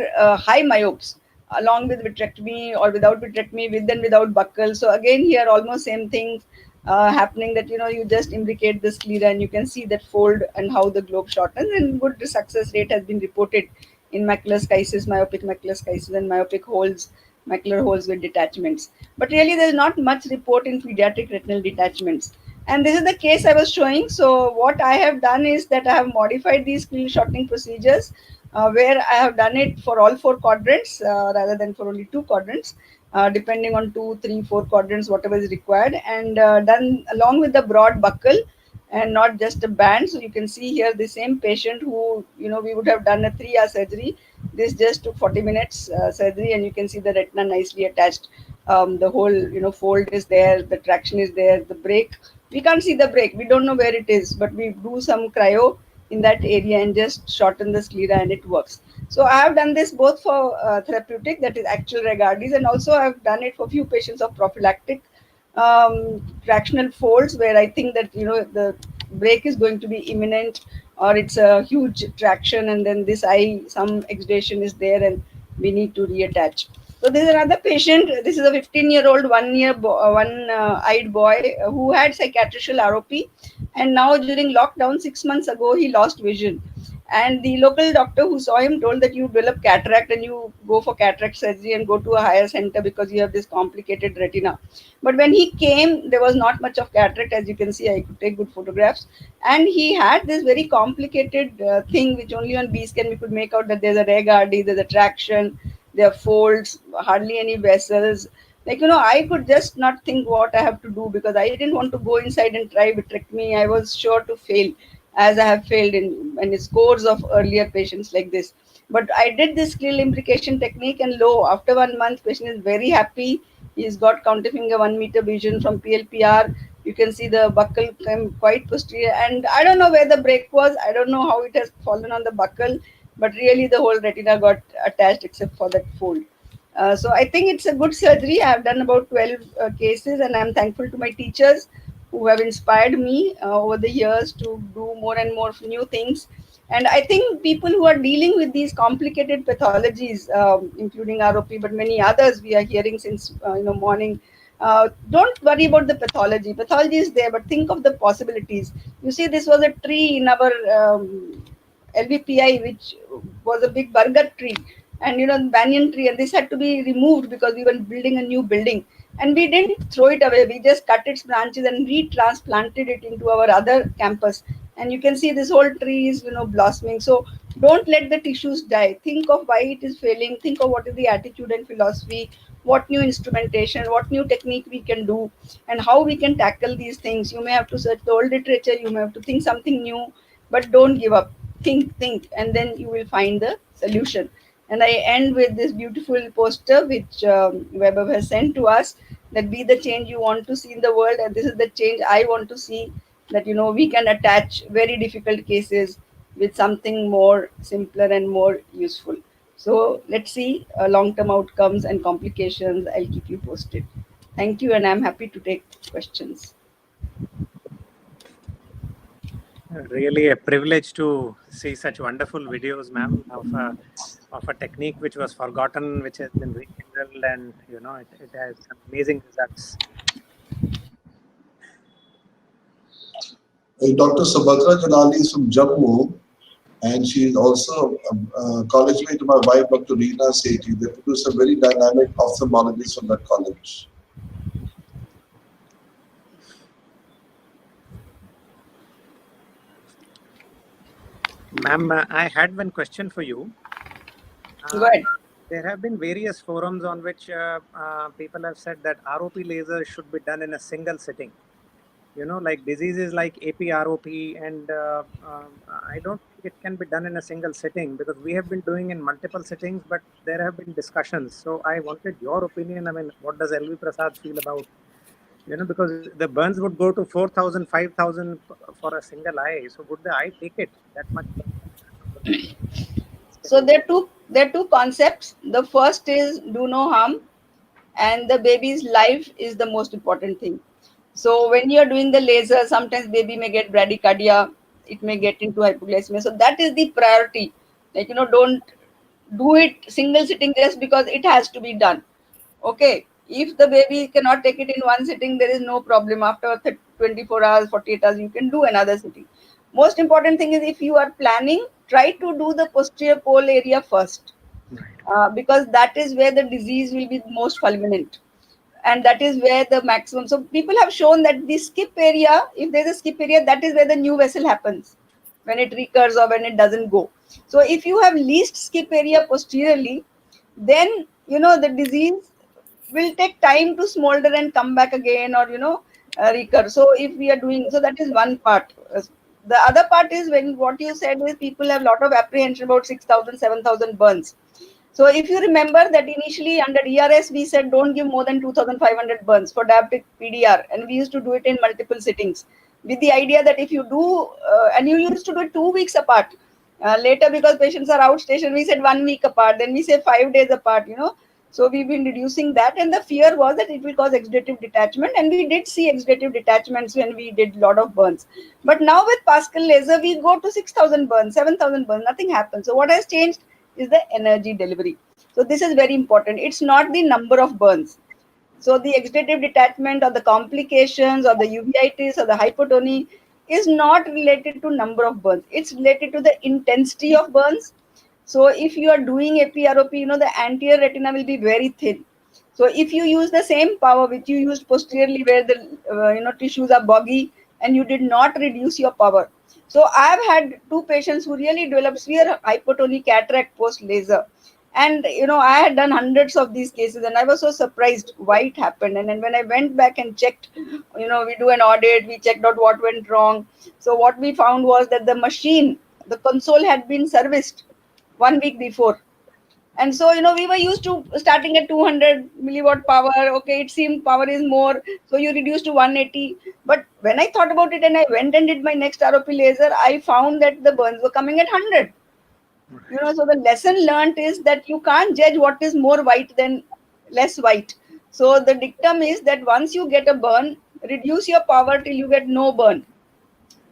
high myopes along with vitrectomy or without vitrectomy, with and without buckle. So again here almost same thing happening, that you just imbricate the sclera and you can see that fold and how the globe shortens, and good success rate has been reported in macular schisis, myopic macular schisis, and myopic holes, macular holes with detachments. But really there is not much report in pediatric retinal detachments. And this is the case I was showing. So what I have done is that I have modified these sclera shortening procedures where I have done it for all 4 quadrants rather than for only 2 quadrants, depending on 2, 3, 4 quadrants, whatever is required, and done along with the broad buckle and not just a band. So you can see here the same patient who, we would have done a 3-hour surgery. This just took 40 minutes surgery, and you can see the retina nicely attached. The whole, fold is there, the traction is there, the break. We can't see the break. We don't know where it is, but we do some cryo in that area and just shorten the sclera and it works. So I have done this both for therapeutic, that is actual reg RDs, and also I have done it for few patients of prophylactic fractional folds where I think that the break is going to be imminent, or it's a huge traction, and then this eye, some exudation is there and we need to reattach. So this is another patient. This is a 15-year-old, one-eyed boy who had cicatricial ROP, and now during lockdown 6 months ago he lost vision. And the local doctor who saw him told that you develop cataract and you go for cataract surgery and go to a higher center because you have this complicated retina. But when he came, there was not much of cataract, as you can see. I could take good photographs, and he had this very complicated thing which only on B-scan we could make out that there's a reg RD, there's a traction, there are folds, hardly any vessels. I could just not think what I have to do because I didn't want to go inside and try vitrectomy. I was sure to fail, as I have failed in scores of earlier patients like this. But I did this clear imbrication technique, and lo, after 1 month, patient is very happy. He's got counterfinger 1 meter vision from PLPR. You can see the buckle came quite posterior, and I don't know where the break was. I don't know how it has fallen on the buckle, but really the whole retina got attached except for that fold. So I think it's a good surgery. I have done about 12 cases, and I'm thankful to my teachers who have inspired me over the years to do more and more new things. And I think people who are dealing with these complicated pathologies, including ROP, but many others we are hearing since morning, don't worry about the pathology. Pathology is there, but think of the possibilities. You see, this was a tree in our LVPI, which was a big burger tree, and banyan tree, and this had to be removed because we were building a new building, and we didn't throw it away. We just cut its branches and retransplanted it into our other campus, and you can see this whole tree is blossoming. So don't let the tissues die. Think of why it is failing. Think of what is the attitude and philosophy, what new instrumentation, what new technique we can do, and how we can tackle these things. You may have to search the old literature, you may have to think something new, but don't give up. Think, and then you will find the solution. And I end with this beautiful poster which Weber has sent to us, that be the change you want to see in the world, and this is the change I want to see, that we can attach very difficult cases with something more simpler and more useful. So let's see long-term outcomes and complications. I'll keep you posted. Thank you, and I'm happy to take questions. Really a privilege to see such wonderful videos, ma'am, of a technique which was forgotten, which has been rekindled, and it has some amazing results. Dr. Subhadra Jalali is from Jammu, and she is also a college mate to my wife, Dr. Reena Sethi. They produce a very dynamic ophthalmologist from that college. Ma'am, I had one question for you. Go ahead. There have been various forums on which people have said that ROP laser should be done in a single sitting. like diseases like APROP, and I don't think it can be done in a single sitting, because we have been doing in multiple sittings, but there have been discussions. So I wanted your opinion. I mean, what does LV Prasad feel about, because the burns would go to 4,000, 5,000 for a single eye. So would the eye take it that much? So there are two concepts. The first is do no harm, and the baby's life is the most important thing. So when you're doing the laser, sometimes baby may get bradycardia, it may get into hypoglycemia. So that is the priority. Like, don't do it single sitting just because it has to be done. Okay. If the baby cannot take it in one sitting, there is no problem. After 24 hours, 48 hours, you can do another sitting. Most important thing is, if you are planning, try to do the posterior pole area first, because that is where the disease will be most fulminant, and that is where the maximum. So people have shown that the skip area, if there's a skip area, that is where the new vessel happens when it recurs or when it doesn't go. So if you have least skip area posteriorly, then the disease will take time to smolder and come back again, or recur. So if we are doing, so that is one part. The other part is, when what you said is, people have a lot of apprehension about 6,000, 7,000 burns. So if you remember that initially under ERS, we said don't give more than 2,500 burns for diabetic PDR, and we used to do it in multiple sittings, with the idea that if you do, and you used to do it 2 weeks apart. Later, because patients are outstation, we said 1 week apart, then we say 5 days apart, So we've been reducing that, and the fear was that it will cause exudative detachment, and we did see exudative detachments when we did a lot of burns. But now with Pascal laser, we go to 6,000 burns, 7,000 burns, nothing happens. So what has changed is the energy delivery. So this is very important. It's not the number of burns. So the exudative detachment or the complications or the uveitis or the hypotony is not related to number of burns. It's related to the intensity of burns. So if you are doing APROP, the anterior retina will be very thin. So if you use the same power which you used posteriorly, where the tissues are boggy, and you did not reduce your power. So I've had 2 patients who really developed severe hypotonic cataract post laser. And I had done hundreds of these cases, and I was so surprised why it happened. And then when I went back and checked, we do an audit, we checked out what went wrong. So what we found was that the machine, the console, had been serviced 1 week before. And so, we were used to starting at 200 milliwatt power. Okay, it seemed power is more, so you reduce to 180. But when I thought about it and I went and did my next ROP laser, I found that the burns were coming at 100. So the lesson learned is that you can't judge what is more white than less white. So the dictum is that once you get a burn, reduce your power till you get no burn,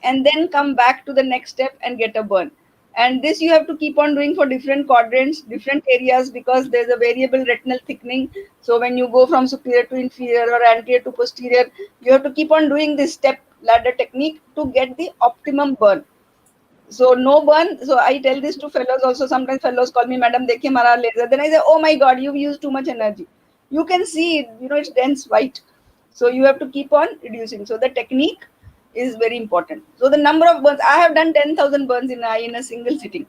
and then come back to the next step and get a burn. And this you have to keep on doing for different quadrants, different areas, because there's a variable retinal thickening. So when you go from superior to inferior or anterior to posterior, you have to keep on doing this step ladder technique to get the optimum burn. So no burn. So I tell this to fellows also. Sometimes fellows call me, Madam, dekhiye mara laser. Then I say, oh my God, you've used too much energy. You can see it, it's dense white. So you have to keep on reducing. So the technique is very important. So the number of burns, I have done 10,000 burns in a single sitting.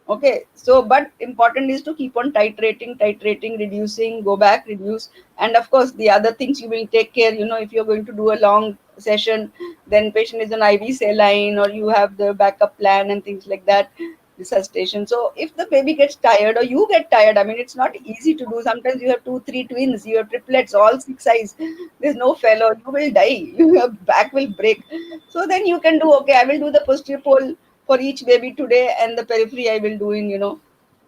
Okay, so but important is to keep on titrating, reducing, go back, reduce. And of course, the other things you will take care, if you're going to do a long session, then patient is on IV saline, or you have the backup plan and things like that, resuscitation. So if the baby gets tired or you get tired, it's not easy to do. Sometimes you have 2, 3 twins, you have triplets, all 6 eyes. There's no fellow, you will die, your back will break. So then you can do, okay, I will do the posterior pole for each baby today, and the periphery I will do in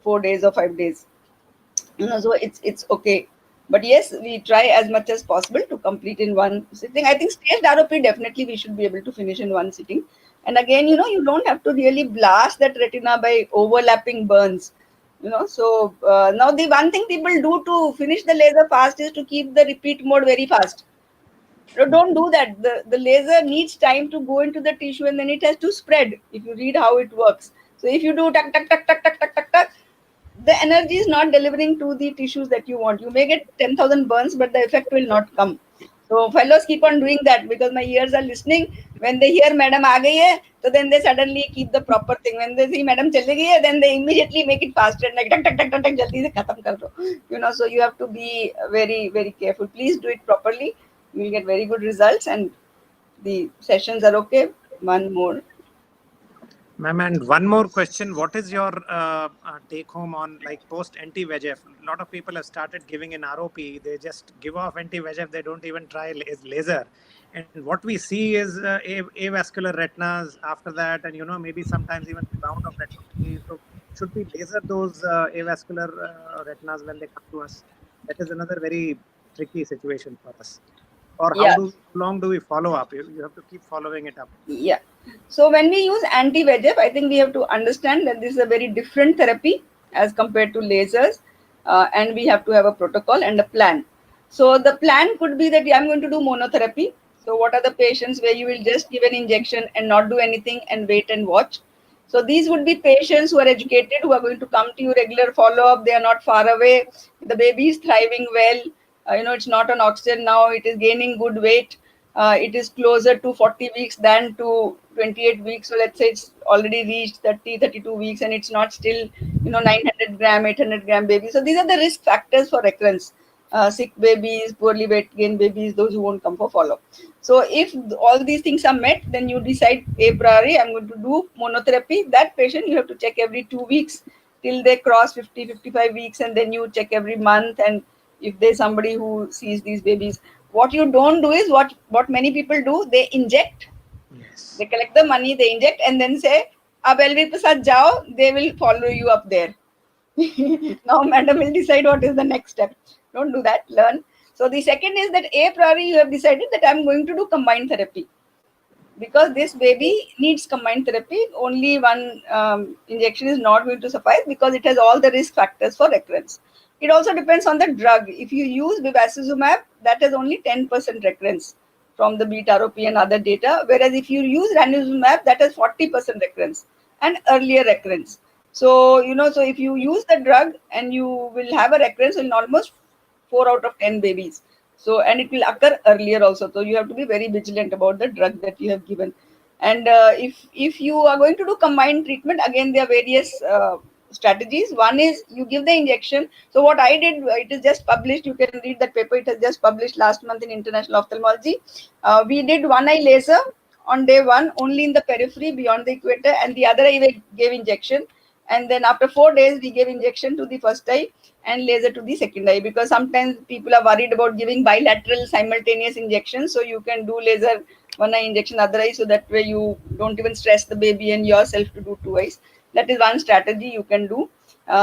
4 days or 5 days. So it's okay. But yes, we try as much as possible to complete in one sitting. I think staged ROP, definitely we should be able to finish in one sitting. And again, you don't have to really blast that retina by overlapping burns. So now the one thing people do to finish the laser fast is to keep the repeat mode very fast. So don't do that. The laser needs time to go into the tissue, and then it has to spread, if you read how it works. So if you do tuck, tuck, tuck, tuck, tuck, tuck, tuck, tuck, the energy is not delivering to the tissues that you want. You may get 10,000 burns, but the effect will not come. So fellows keep on doing that, because my ears are listening. When they hear Madam aa gayi hai, so then they suddenly keep the proper thing. When they see Madam chali gayi hai, then they immediately make it faster, and like tuck, tuck, tuck, tuck, tuck, jaldi se khatam kar do. So you have to be very, very careful. Please do it properly. You will get very good results, and the sessions are okay. One more. Ma'am, and one more question. What is your take home on like post anti-VEGF? A lot of people have started giving in ROP. They just give off anti-VEGF. They don't even try laser. And what we see is avascular retinas after that, and maybe sometimes even round of retinopathy. So should we laser those avascular retinas when they come to us? That is another very tricky situation for us. Or how long do we follow up? You have to keep following it up. Yeah. So when we use anti-VEGF, I think we have to understand that this is a very different therapy as compared to lasers, and we have to have a protocol and a plan. So the plan could be that I'm going to do monotherapy. So what are the patients where you will just give an injection and not do anything and wait and watch? So these would be patients who are educated, who are going to come to you regular follow-up. They are not far away. The baby is thriving well. It's not on oxygen now. It is gaining good weight. It is closer to 40 weeks than to 28 weeks. So let's say it's already reached 30, 32 weeks and it's not still, 900 gram, 800 gram baby. So these are the risk factors for recurrence. Sick babies, poorly weight gain babies, those who won't come for follow-up. So if all these things are met, then you decide a priori, I'm going to do monotherapy. That patient you have to check every 2 weeks till they cross 50, 55 weeks, and then you check every month. And if there's somebody who sees these babies, what you don't do is what many people do, they inject. Yes. They collect the money, they inject, and then say, "Ab Elvir Prasad jao," they will follow you up there. Now madam will decide what is the next step. Don't do that, learn. So the second is that a priori you have decided that I'm going to do combined therapy. Because this baby needs combined therapy, only one injection is not going to suffice because it has all the risk factors for recurrence. It also depends on the drug. If you use bevacizumab, that has only 10% recurrence from the beat ROP and other data. Whereas if you use ranibizumab, that has 40% recurrence and earlier recurrence. So, so if you use the drug and you will have a recurrence in almost 4 out of 10 babies. So, and it will occur earlier also. So you have to be very vigilant about the drug that you have given. And if you are going to do combined treatment, again, there are various strategies. One is you give the injection. So what I did, it is just published. You can read that paper. It has just published last month in International Ophthalmology. We did one eye laser on day 1, only in the periphery beyond the equator, and the other eye we gave injection. And then after 4 days, we gave injection to the first eye and laser to the second eye, because sometimes people are worried about giving bilateral simultaneous injections. So you can do laser, one eye injection, other eye, so that way you don't even stress the baby and yourself to do 2 eyes. That is one strategy you can do.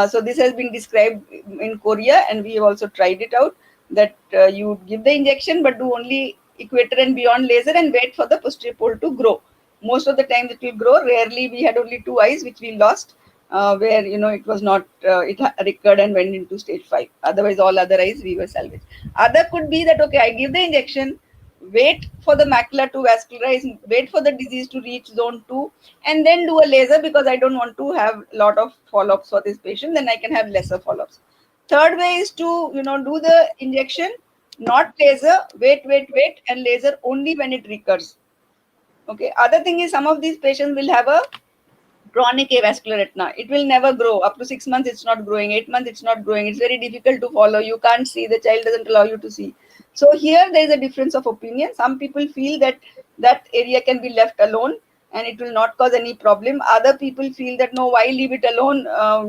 So this has been described in Korea, and we have also tried it out, that you give the injection but do only equator and beyond laser and wait for the posterior pole to grow. Most of the time it will grow. Rarely we had only 2 eyes which we lost, where it was not, it recurred and went into stage 5. Otherwise all other eyes we were salvaged. Other could be that, okay, I give the injection, wait for the macula to vascularize, wait for the disease to reach zone 2, and then do a laser, because I don't want to have a lot of follow-ups for this patient, then I can have lesser follow-ups. Third way is to, do the injection, not laser, wait, and laser only when it recurs. Okay. Other thing is, some of these patients will have a chronic avascular retina. It will never grow. Up to 6 months, it's not growing. 8 months, it's not growing. It's very difficult to follow. You can't see. The child doesn't allow you to see. So here there is a difference of opinion. Some people feel that that area can be left alone and it will not cause any problem. Other people feel that, no, why leave it alone,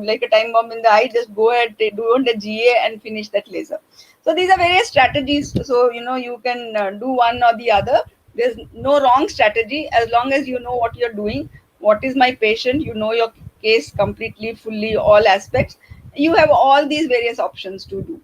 like a time bomb in the eye, just go ahead, do a GA and finish that laser. So these are various strategies. So, you can do one or the other. There's no wrong strategy as long as you know what you're doing. What is my patient? You know your case completely, fully, all aspects. You have all these various options to do.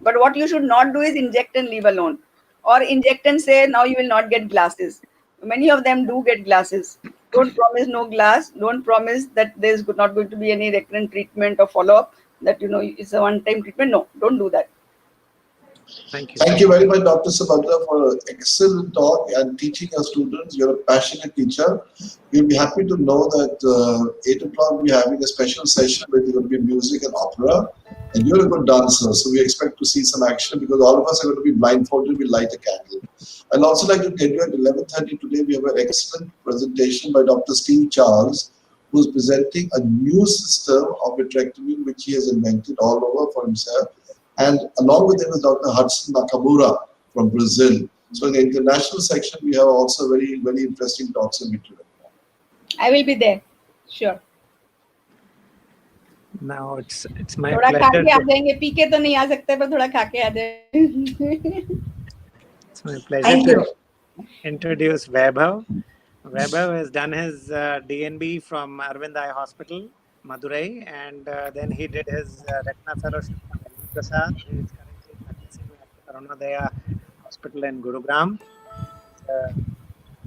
But what you should not do is inject and leave alone, or inject and say, now you will not get glasses. Many of them do get glasses. Don't promise no glass. Don't promise that there's not going to be any recurrent treatment or follow-up, that, it's a one-time treatment. No, don't do that. Thank you. Thank you very much, Dr. Subhadra, for an excellent talk and teaching our students. You're a passionate teacher. We'll be happy to know that 8 o'clock we're having a special session where there's going to be music and opera. And you're a good dancer, so we expect to see some action, because all of us are going to be blindfolded. We'll light a candle. I'd also like to tell you at 11:30 today, we have an excellent presentation by Dr. Steve Charles, who's presenting a new system of vitrectomy, which he has invented all over for himself. And along with him is Dr. Hudson Nakamura from Brazil. So in the international section, we have also very, very interesting talks in between. I will be there. Sure. Now it's my थोड़ा खा pleasure. के आ जाएंगे, P के तो नहीं आ सकते पर थोड़ा खा के आ जाएंगे. It's my pleasure Thank to you. introduce Vaibhav. Vaibhav has done his DNB from Arvind Eye Hospital, Madurai, and then he did his retina fellowship from L.V. Prasad. He is currently practicing at Arunodaya Hospital in Gurugram. He's a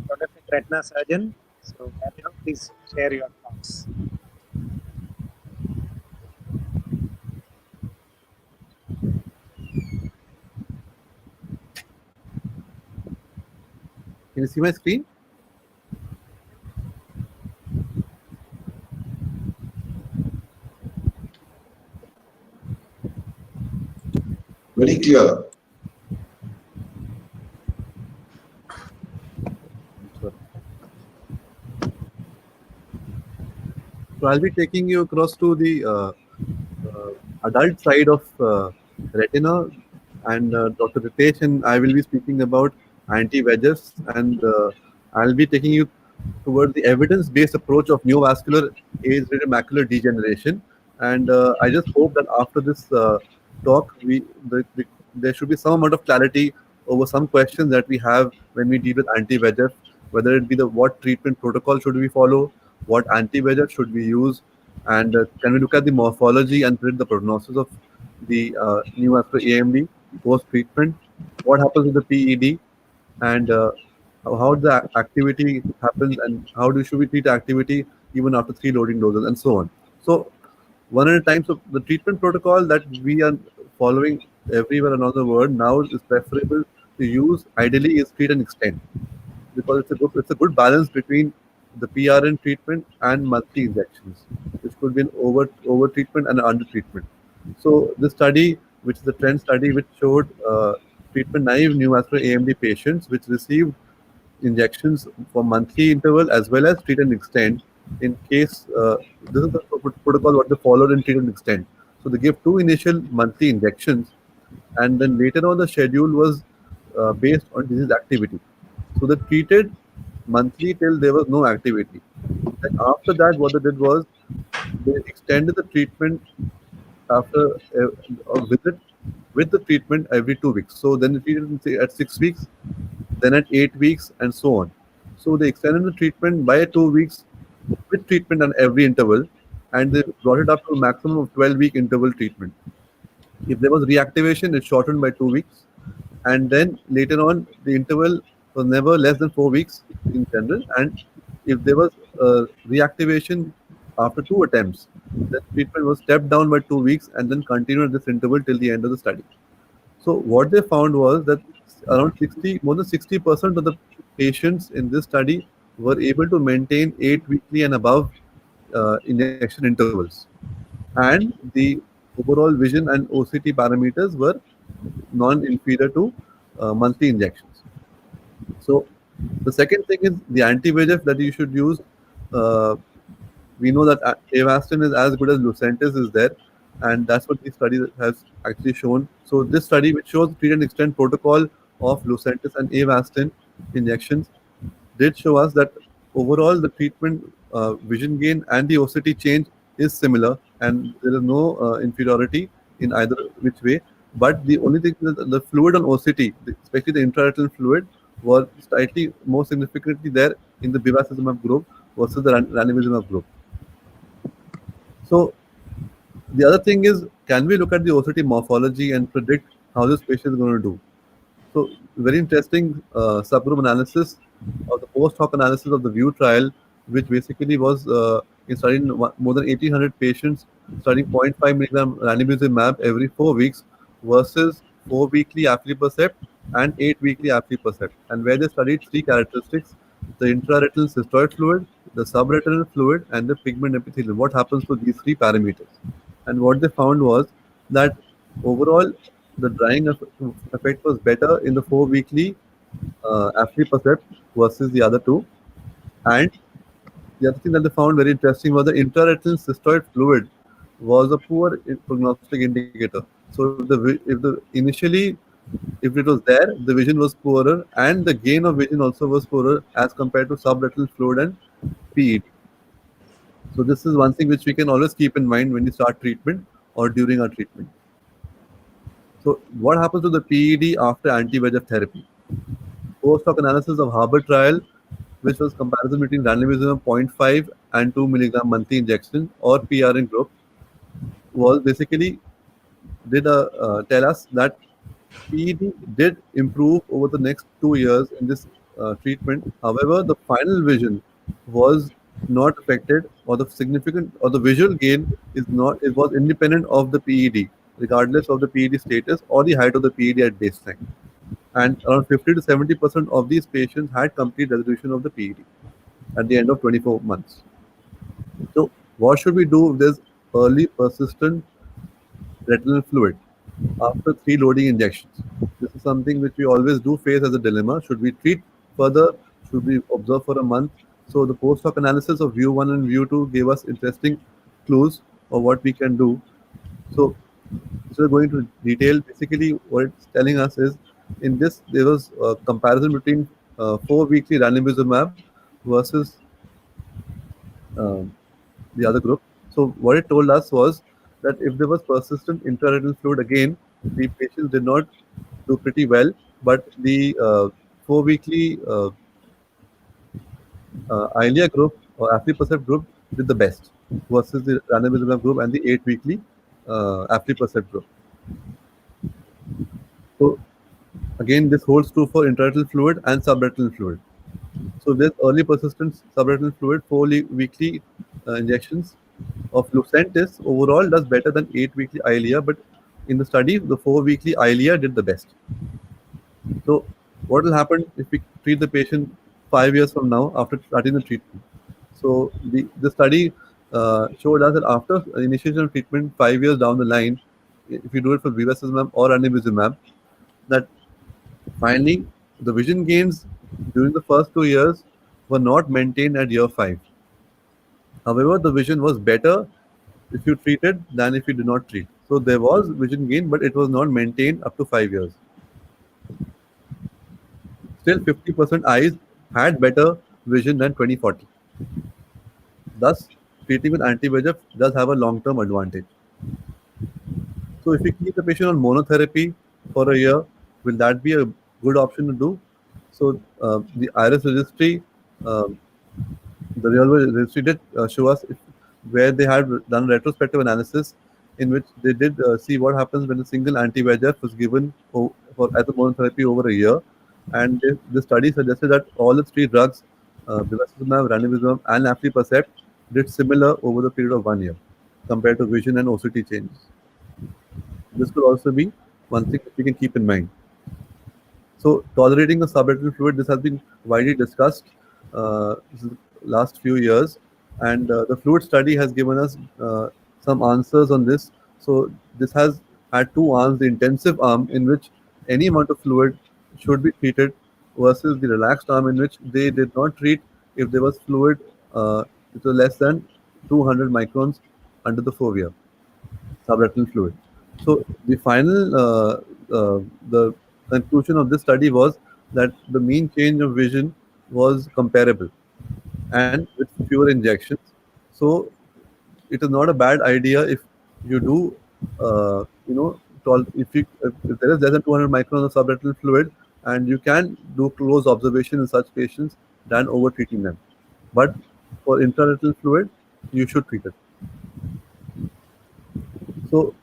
prolific retina surgeon. So, Vaibhav, please share your thoughts. Can you see my screen? Very clear. So I'll be taking you across to the adult side of retina, and Dr. Ritesh and I will be speaking about anti-VEGFs, and I'll be taking you towards the evidence-based approach of neovascular age-related macular degeneration. And I just hope that after this talk, there should be some amount of clarity over some questions that we have when we deal with anti-VEGF, whether it be what treatment protocol should we follow, what anti-VEGF should we use, and can we look at the morphology and predict the prognosis of the neovascular AMD post-treatment, what happens with the PED, and how the activity happens, and should we treat activity even after 3 loading doses, and so on. So one at a time. So the treatment protocol that we are following everywhere around the world now is preferable to use ideally is treat and extend, because it's a good balance between the PRN treatment and monthly injections, which could be an over treatment and under treatment. So this study, which is the trend study, which showed treatment naive neovascular AMD patients which received injections for monthly interval as well as treat and extend. In case this is the protocol what they followed in treat and extend. So they give 2 initial monthly injections, and then later on the schedule was based on disease activity. So they treated monthly till there was no activity. And after that, what they did was they extended the treatment after a visit with the treatment every 2 weeks. So then they treated at 6 weeks, then at 8 weeks, and so on. So they extended the treatment by 2 weeks with treatment on every interval, and they brought it up to a maximum of 12-week interval treatment. If there was reactivation, it shortened by 2 weeks, and then later on the interval was never less than 4 weeks in general, and if there was reactivation after 2 attempts, the treatment was stepped down by 2 weeks and then continued at this interval till the end of the study. So what they found was that more than 60% of the patients in this study were able to maintain 8 weekly and above injection intervals, and the overall vision and OCT parameters were non-inferior to monthly injections. So the second thing is the anti-VEGF that you should use. We know that Avastin is as good as Lucentis is there, and that's what the study has actually shown. So this study, which shows the treat and extend protocol of Lucentis and Avastin injections, did show us that overall the treatment vision gain and the OCT change is similar, and there is no inferiority in either which way. But the only thing is that the fluid on OCT, especially the intraretinal fluid, was slightly more significantly there in the bevacizumab group versus the ranibizumab group. So the other thing is, can we look at the OCT morphology and predict how this patient is going to do? So very interesting subgroup analysis of the post hoc analysis of the VIEW trial, which basically was studying more than 1,800 patients, studying 0.5 milligram ranibizumab every 4 weeks versus 4 weekly aflibercept and 8 weekly aflibercept, and where they studied 3 characteristics: the intraretinal cystoid fluid, the subretinal fluid, and the pigment epithelium. What happens to these 3 parameters? And what they found was that overall the drying effect was better in the 4 weekly aflibercept versus the other 2. And the other thing that they found very interesting was the intraretinal cystoid fluid was a poor prognostic indicator. So if the initially If it was there, the vision was poorer, and the gain of vision also was poorer as compared to subretinal fluid and PED. So this is one thing which we can always keep in mind when we start treatment or during our treatment. So what happens to the PED after anti-VEGF therapy? Post-hoc analysis of Harbour trial, which was comparison between ranibizumab 0.5 and 2 milligram monthly injection or PRN group, was basically tell us that PED did improve over the next 2 years in this treatment. However, the final vision was not affected, or the significant or the visual gain is not. It was independent of the PED, regardless of the PED status or the height of the PED at baseline. And around 50 to 70% of these patients had complete resolution of the PED at the end of 24 months. So, what should we do if there's early persistent retinal fluid after 3 loading injections? This is something which we always do face as a dilemma. Should we treat further? Should we observe for a month? So the post-hoc analysis of view 1 and view 2 gave us interesting clues of what we can do. So we're going to detail. Basically, what it's telling us is, in this, there was a comparison between 4-weekly ranibizumab versus the other group. So what it told us was that if there was persistent intraretinal fluid, again, the patients did not do pretty well, but the 4-weekly Eylea group or aflibercept group did the best versus the ranibizumab group and the 8-weekly aflibercept group. So again, this holds true for intraretinal fluid and subretinal fluid. So there's early persistent subretinal fluid, 4-weekly injections of Lucentis overall does better than 8-weekly Eylea, but in the study, the 4-weekly Eylea did the best. So what will happen if we treat the patient 5 years from now after starting the treatment? So the study showed us that after initiation of treatment 5 years down the line, if you do it for bevacizumab or ranibizumab, that finally the vision gains during the first 2 years were not maintained at year 5. However, the vision was better if you treated than if you did not treat. So there was vision gain, but it was not maintained up to 5 years. Still, 50% eyes had better vision than 20/40. Thus, treating with anti-VEGF does have a long-term advantage. So if we keep the patient on monotherapy for a year, will that be a good option to do? So the IRIS registry, the real world registry did show us where they had done retrospective analysis in which they did see what happens when a single anti-VEGF was given as a monotherapy over a year. And the study suggested that all the 3 drugs, bevacizumab, ranibizumab, and aflibercept, did similar over the period of 1 year compared to vision and OCT changes. This could also be one thing that we can keep in mind. So tolerating the subretinal fluid, this has been widely discussed last few years, and the fluid study has given us some answers on this. So this has had 2 arms: the intensive arm, in which any amount of fluid should be treated, versus the relaxed arm, in which they did not treat if there was fluid which was less than 200 microns under the fovea, subretinal fluid. So the final the conclusion of this study was that the mean change of vision was comparable and with fewer injections. So it is not a bad idea if you do, if there is less than 200 microns of subretinal fluid, and you can do close observation in such patients than over treating them. But for intraretinal fluid, you should treat it. So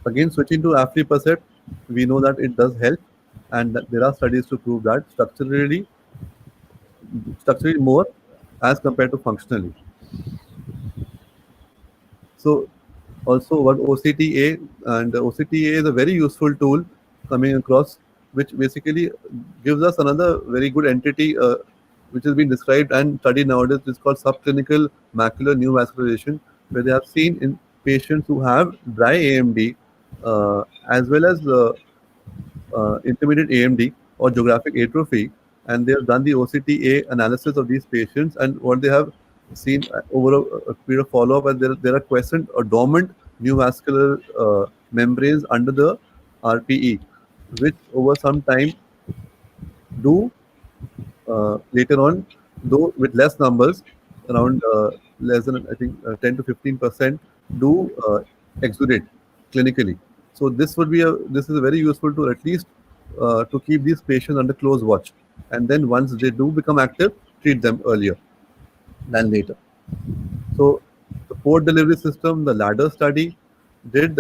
again, switching to aflibercept, we know that it does help, and that there are studies to prove that structurally more as compared to functionally. So also what OCTA, and OCTA is a very useful tool coming across, which basically gives us another very good entity which has been described and studied nowadays. It's called subclinical macular neovascularization, where they have seen in patients who have dry AMD as well as intermediate AMD or geographic atrophy, and they have done the OCTA analysis of these patients, and what they have seen over a period of follow-up, and there are quiescent or dormant neovascular membranes under the RPE. which over some time do later on, though with less numbers, around less than I think 10 to 15% do exudate clinically. So this is very useful to at least to keep these patients under close watch, and then once they do become active, treat them earlier than later. So the port delivery system, the ladder study, did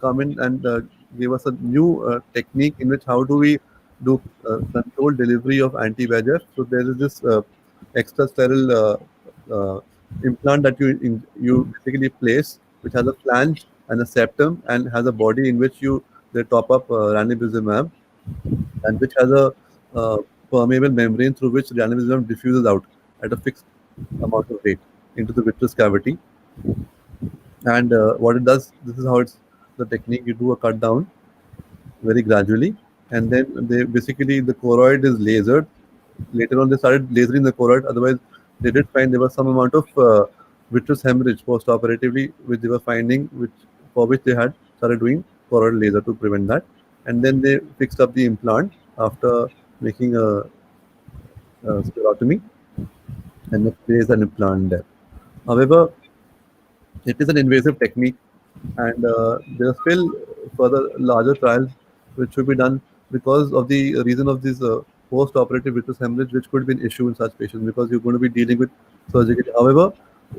come in and give us a new technique in which how do we do controlled delivery of anti-VEGF. So there is this extra sterile implant that you basically place, which has a flange and a septum and has a body in which they top up ranibizumab, and which has a permeable membrane through which ranibizumab diffuses out at a fixed amount of rate into the vitreous cavity. And what it does, this is how the technique. You do a cut down very gradually, and then the choroid is lasered. Later on, they started lasering the choroid. Otherwise, they did find there was some amount of vitreous hemorrhage post-operatively, which they were finding, for which they had started doing choroid laser to prevent that. And then they fixed up the implant after making a sclerotomy, and they placed an implant there. However, it is an invasive technique, and there are still further larger trials which should be done because of the reason of this post-operative vitreous hemorrhage, which could be an issue in such patients because you're going to be dealing with surgery. However,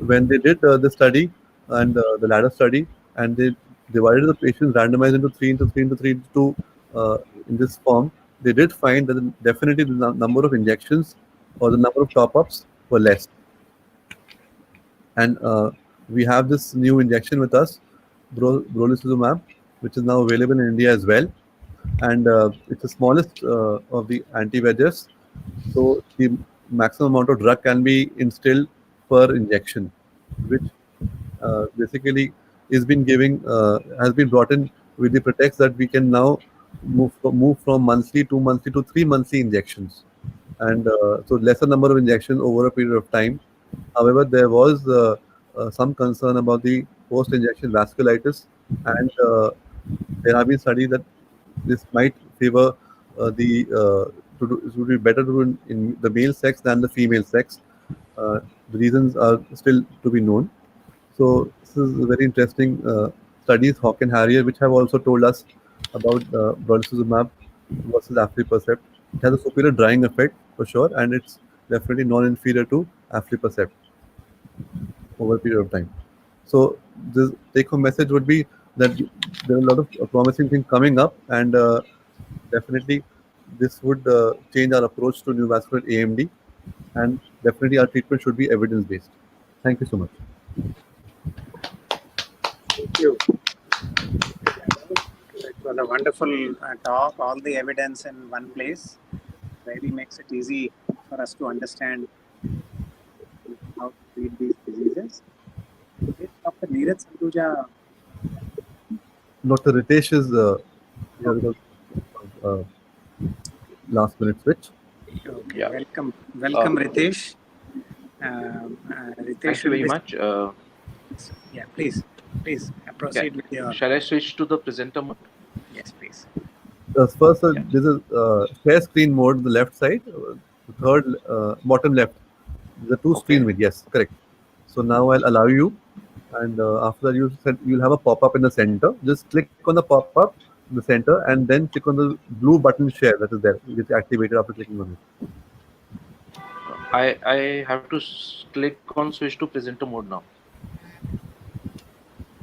when they did the study and the ladder study, and they divided the patients randomized into 3 into 3 into 3 into 2 in this form, they did find that definitely the number of injections or the number of top-ups were less. And we have this new injection with us, brolucizumab, which is now available in India as well. And it's the smallest of the anti-VEGFs. So the maximum amount of drug can be instilled per injection, which basically has been brought in with the pretext that we can now move from monthly to 3 monthly injections, and so lesser number of injections over a period of time. However, there was some concern about the post-injection vasculitis, and there have been studies that this might favor it would be better to do in the male sex than the female sex. The reasons are still to be known. So this is a very interesting studies, Hawk and Harrier, which have also told us about brolucizumab versus aflibercept. It has a superior drying effect for sure, and it's definitely non-inferior to aflibercept over a period of time. So this take-home message would be that there are a lot of promising things coming up, and definitely this would change our approach to neovascular AMD, and definitely our treatment should be evidence-based. Thank you so much. Thank you. It was a wonderful talk, all the evidence in one place. Really makes it easy for us to understand how to treat these diseases. Dr. Neeraj Sanduja. Dr. Ritesh is here because last minute switch. Okay, yeah. Welcome, Ritesh. Ritesh, thank you very much. Yeah, please proceed with your. Shall I switch to the presenter mode? Yes, please. First, this is share screen mode, the left side, the third bottom left. The two screen with, yes, correct. So now I'll allow you, and after that you'll have a pop-up in the center. Just click on the pop-up in the center, and then click on the blue button share that is there. It gets activated after clicking on it. I have to click on switch to presenter mode now.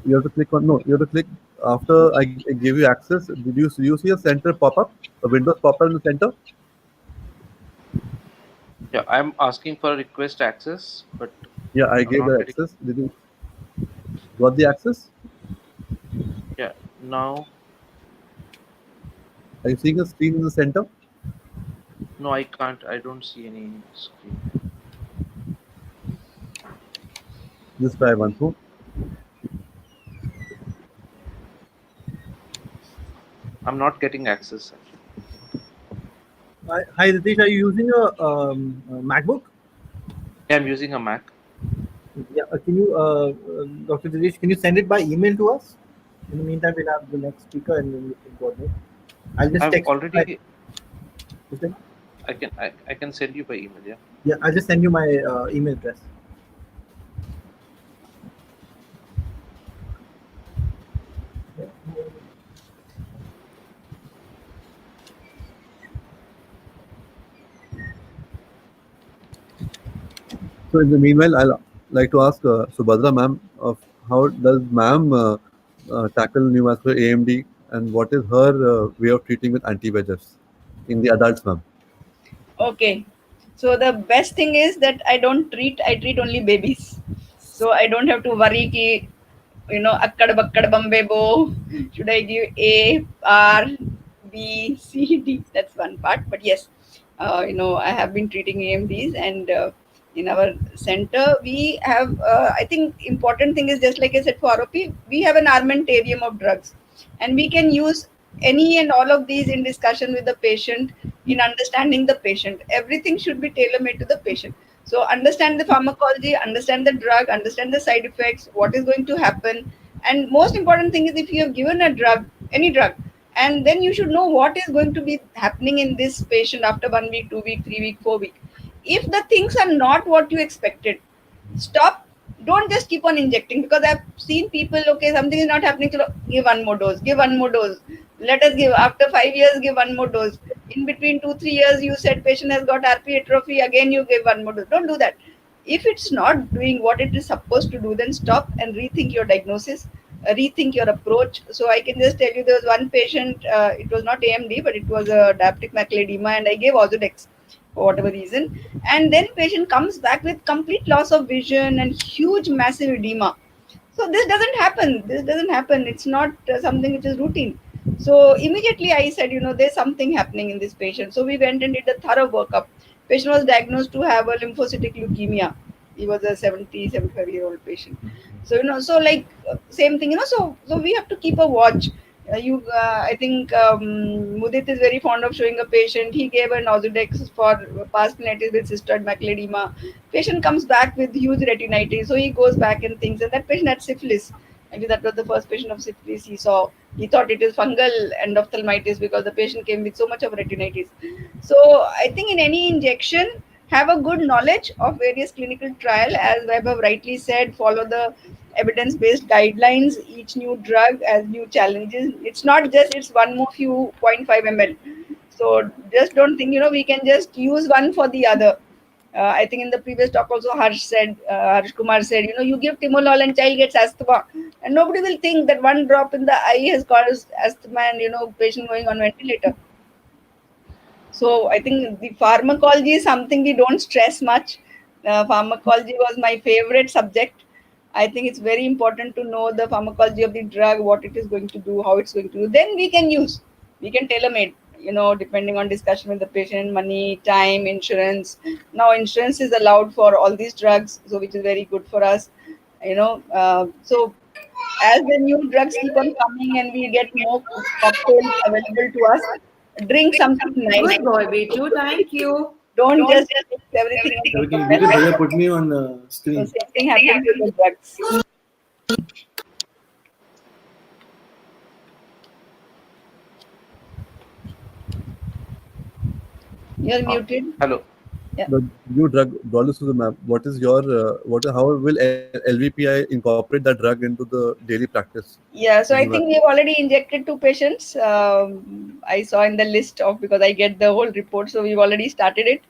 You have to click on, no, you have to click after I gave you access. Did you see a center pop-up, a Windows pop-up in the center? Yeah, I'm asking for a request access, but yeah, I gave the access. Did you got the access? Yeah, now. Are you seeing a screen in the center? No, I can't. I don't see any screen. Just try one more. I'm not getting access. Hi, Ritesh. Are you using a MacBook? Yeah, I'm using a Mac. Yeah. Can you, Dr. Ritesh, can you send it by email to us? In the meantime, we'll have the next speaker and then we can coordinate. I'll just I've text. already. Is that- I can send you by email. Yeah. Yeah, I'll just send you my email address. So in the meanwhile, I'll like to ask Subhadra ma'am of how does ma'am tackle neovascular AMD and what is her way of treating with anti-VEGFs in the adults, ma'am? Okay. So the best thing is that I treat only babies. So I don't have to worry ki, akkad bakkad bambe bo, should I give A, R, B, C, D? That's one part. But yes, I have been treating AMDs, and in our center, we have, I think important thing is, just like I said for ROP, we have an armamentarium of drugs, and we can use any and all of these in discussion with the patient, in understanding the patient. Everything should be tailor-made to the patient. So understand the pharmacology, understand the drug, understand the side effects, what is going to happen. And most important thing is, if you have given a drug, any drug, and then you should know what is going to be happening in this patient after 1 week, 2 week, 3 week, 4 week. If the things are not what you expected, stop. Don't just keep on injecting, because I've seen people, okay, something is not happening, so give one more dose, give one more dose. Let us give, after 5 years, give one more dose. In between 2-3 years, you said patient has got RP atrophy, again you give one more dose. Don't do that. If it's not doing what it is supposed to do, then stop and rethink your diagnosis, rethink your approach. So I can just tell you, there was one patient, it was not AMD, but it was a diabetic macular edema, and I gave Ozurdex for whatever reason. And then patient comes back with complete loss of vision and huge massive edema. So this doesn't happen. It's not something which is routine. So immediately I said, there's something happening in this patient. So we went and did a thorough workup. Patient was diagnosed to have a lymphocytic leukemia. He was a 75-year-old patient. So, so like same thing, so we have to keep a watch. I think Mudit is very fond of showing a patient. He gave an Ozurdex for past planitis with cystoid macular edema. Patient comes back with huge retinitis, so he goes back and thinks, and that patient had syphilis. Maybe that was the first patient of syphilis he saw. He thought it is fungal endophthalmitis because the patient came with so much of retinitis. So I think in any injection, have a good knowledge of various clinical trial. As Vaibhav rightly said, follow the evidence-based guidelines. Each new drug has new challenges. It's not just it's one more few 0.5 ml. So just don't think, we can just use one for the other. I think in the previous talk also Harsh Kumar said, you give Timolol and child gets asthma, and nobody will think that one drop in the eye has caused asthma and, patient going on ventilator. So I think the pharmacology is something we don't stress much. Pharmacology was my favorite subject. I think it's very important to know the pharmacology of the drug, what it is going to do, how it's going to do. Then we can tailor-made, depending on discussion with the patient, money, time, insurance. Now insurance is allowed for all these drugs, so which is very good for us. So as the new drugs keep on coming and we get more cocktails available to us, drink something nice. Good boy, Bitu. Thank you. Don't just mix everything. Bhaiya, put me on screen. So same thing happens with the drugs. You're muted. Hello. Yeah. The new drug, Doluzumab, what is your, how will LVPI incorporate that drug into the daily practice? Yeah, so I think we have already injected 2 patients. I saw in the list because I get the whole report, so we've already started it.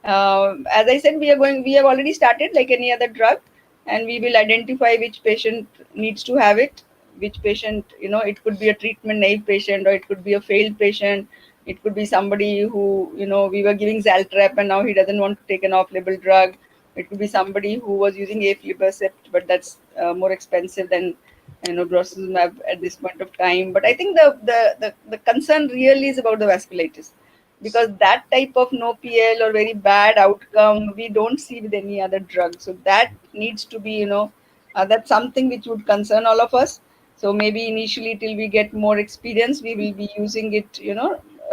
As I said, we have already started like any other drug, and we will identify which patient needs to have it, which patient, it could be a treatment naive patient, or it could be a failed patient. It could be somebody who, we were giving Zaltrap and now he doesn't want to take an off-label drug. It could be somebody who was using aflibercept, but that's more expensive than, Brosozumab at this point of time. But I think the concern really is about the vasculitis, because that type of no PL or very bad outcome we don't see with any other drug. So that needs to be, that's something which would concern all of us. So maybe initially till we get more experience, we will be using it,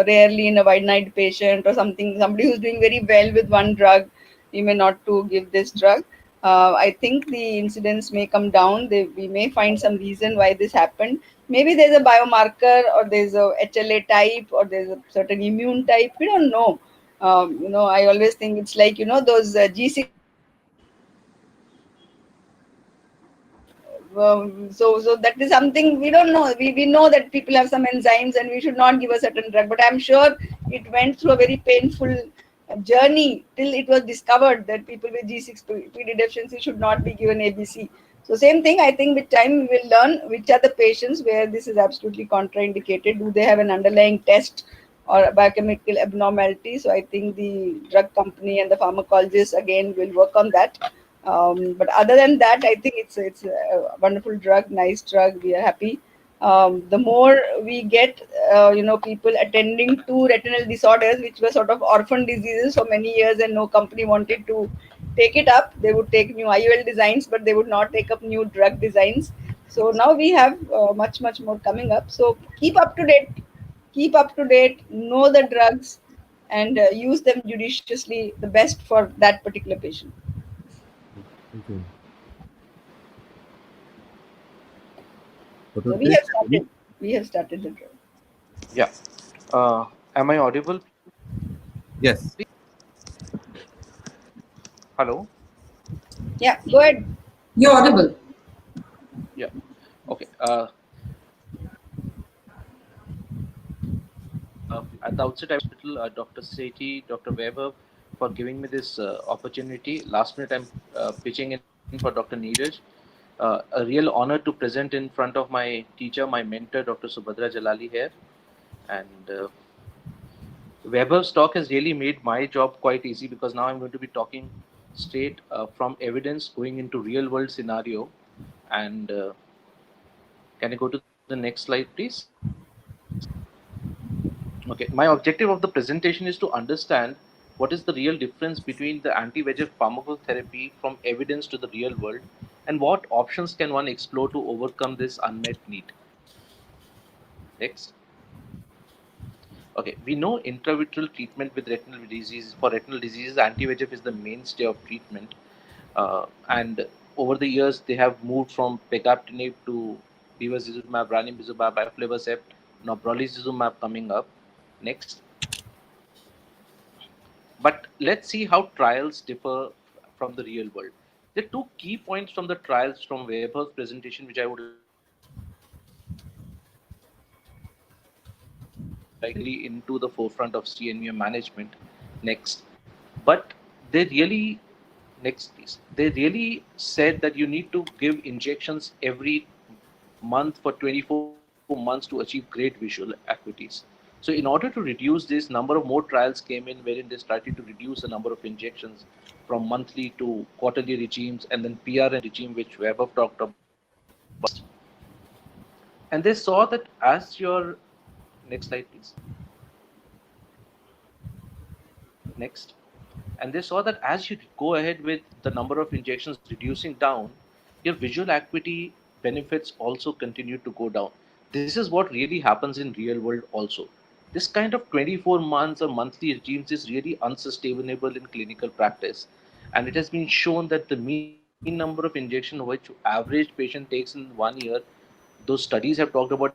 rarely in a wide-eyed patient or somebody who's doing very well with one drug. We may not to give this drug. I think the incidence may come down. We may find some reason why this happened. Maybe there's a biomarker, or there's a HLA type, or there's a certain immune type. We don't know. I always think it's like, those G6. So that is something we don't know. We know that people have some enzymes and we should not give a certain drug, but I'm sure it went through a very painful journey till it was discovered that people with G6PD deficiency should not be given ABC. So same thing, I think with time we will learn which are the patients where this is absolutely contraindicated. Do they have an underlying test or a biochemical abnormality? So I think the drug company and the pharmacologist again will work on that. But other than that, I think it's a wonderful drug, nice drug. We are happy. The more we get, people attending to retinal disorders, which were sort of orphan diseases for many years, and no company wanted to take it up. They would take new IOL designs, but they would not take up new drug designs. So now we have much more coming up. So keep up to date. Keep up to date. Know the drugs, and use them judiciously. The best for that particular patient. Okay. So we have started the drug. Yeah. Am I audible? Yes. Hello? Yeah, go ahead. You're audible. Yeah. Okay. At the outset, I would Dr. Sethi, Dr. Weber, for giving me this opportunity. Last minute, I'm pitching in for Dr. Neeraj. A real honor to present in front of my teacher, my mentor, Dr. Subhadra Jalali here. And Weber's talk has really made my job quite easy, because now I'm going to be talking straight from evidence going into real world scenario. And can I go to the next slide, please? Okay, my objective of the presentation is to understand what is the real difference between the anti-VEGF pharmacotherapy from evidence to the real world, and what options can one explore to overcome this unmet need. Next. Okay, we know intravitreal treatment with retinal disease. For retinal diseases, anti-VEGF is the mainstay of treatment. And over the years, they have moved from pegaptinib to bevacizumab, ranibizumab, aflibercept, now brolucizumab coming up. Next. But let's see how trials differ from the real world. There are two key points from the trials from Weber's presentation, which I would likely into the forefront of CNVM management. Next. But they really, next please, they really said that you need to give injections every month for 24 months to achieve great visual acuities. So in order to reduce this, number of more trials came in wherein they started to reduce the number of injections from monthly to quarterly regimes, and then PRN regime, which Weber talked about. And they saw that as your, next slide please. Next. And they saw that as you go ahead with the number of injections reducing down, your visual acuity benefits also continue to go down. This is what really happens in real world also. This kind of 24 months or monthly regimes is really unsustainable in clinical practice. And it has been shown that the mean number of injections which average patient takes in 1 year, those studies have talked about,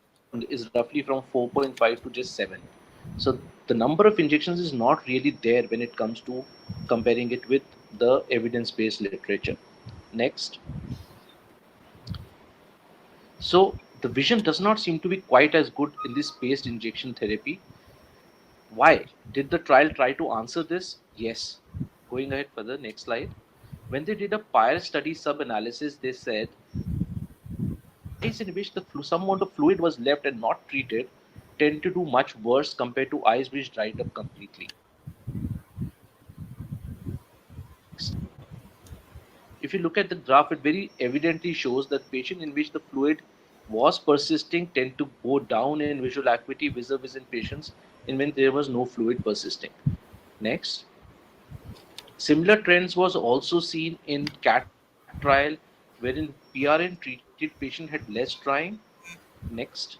is roughly from 4.5 to just 7. So the number of injections is not really there when it comes to comparing it with the evidence-based literature. Next. So the vision does not seem to be quite as good in this spaced injection therapy. Why? Did the trial try to answer this? Yes. Going ahead further, next slide. When they did a PIRE study sub-analysis, they said eyes in which some amount of fluid was left and not treated tend to do much worse compared to eyes which dried up completely. If you look at the graph, it very evidently shows that patients in which the fluid was persisting tend to go down in visual acuity vis-a-vis in patients in when there was no fluid persisting. Next. Similar trends was also seen in CAT trial, wherein PRN treated patient had less drying. Next.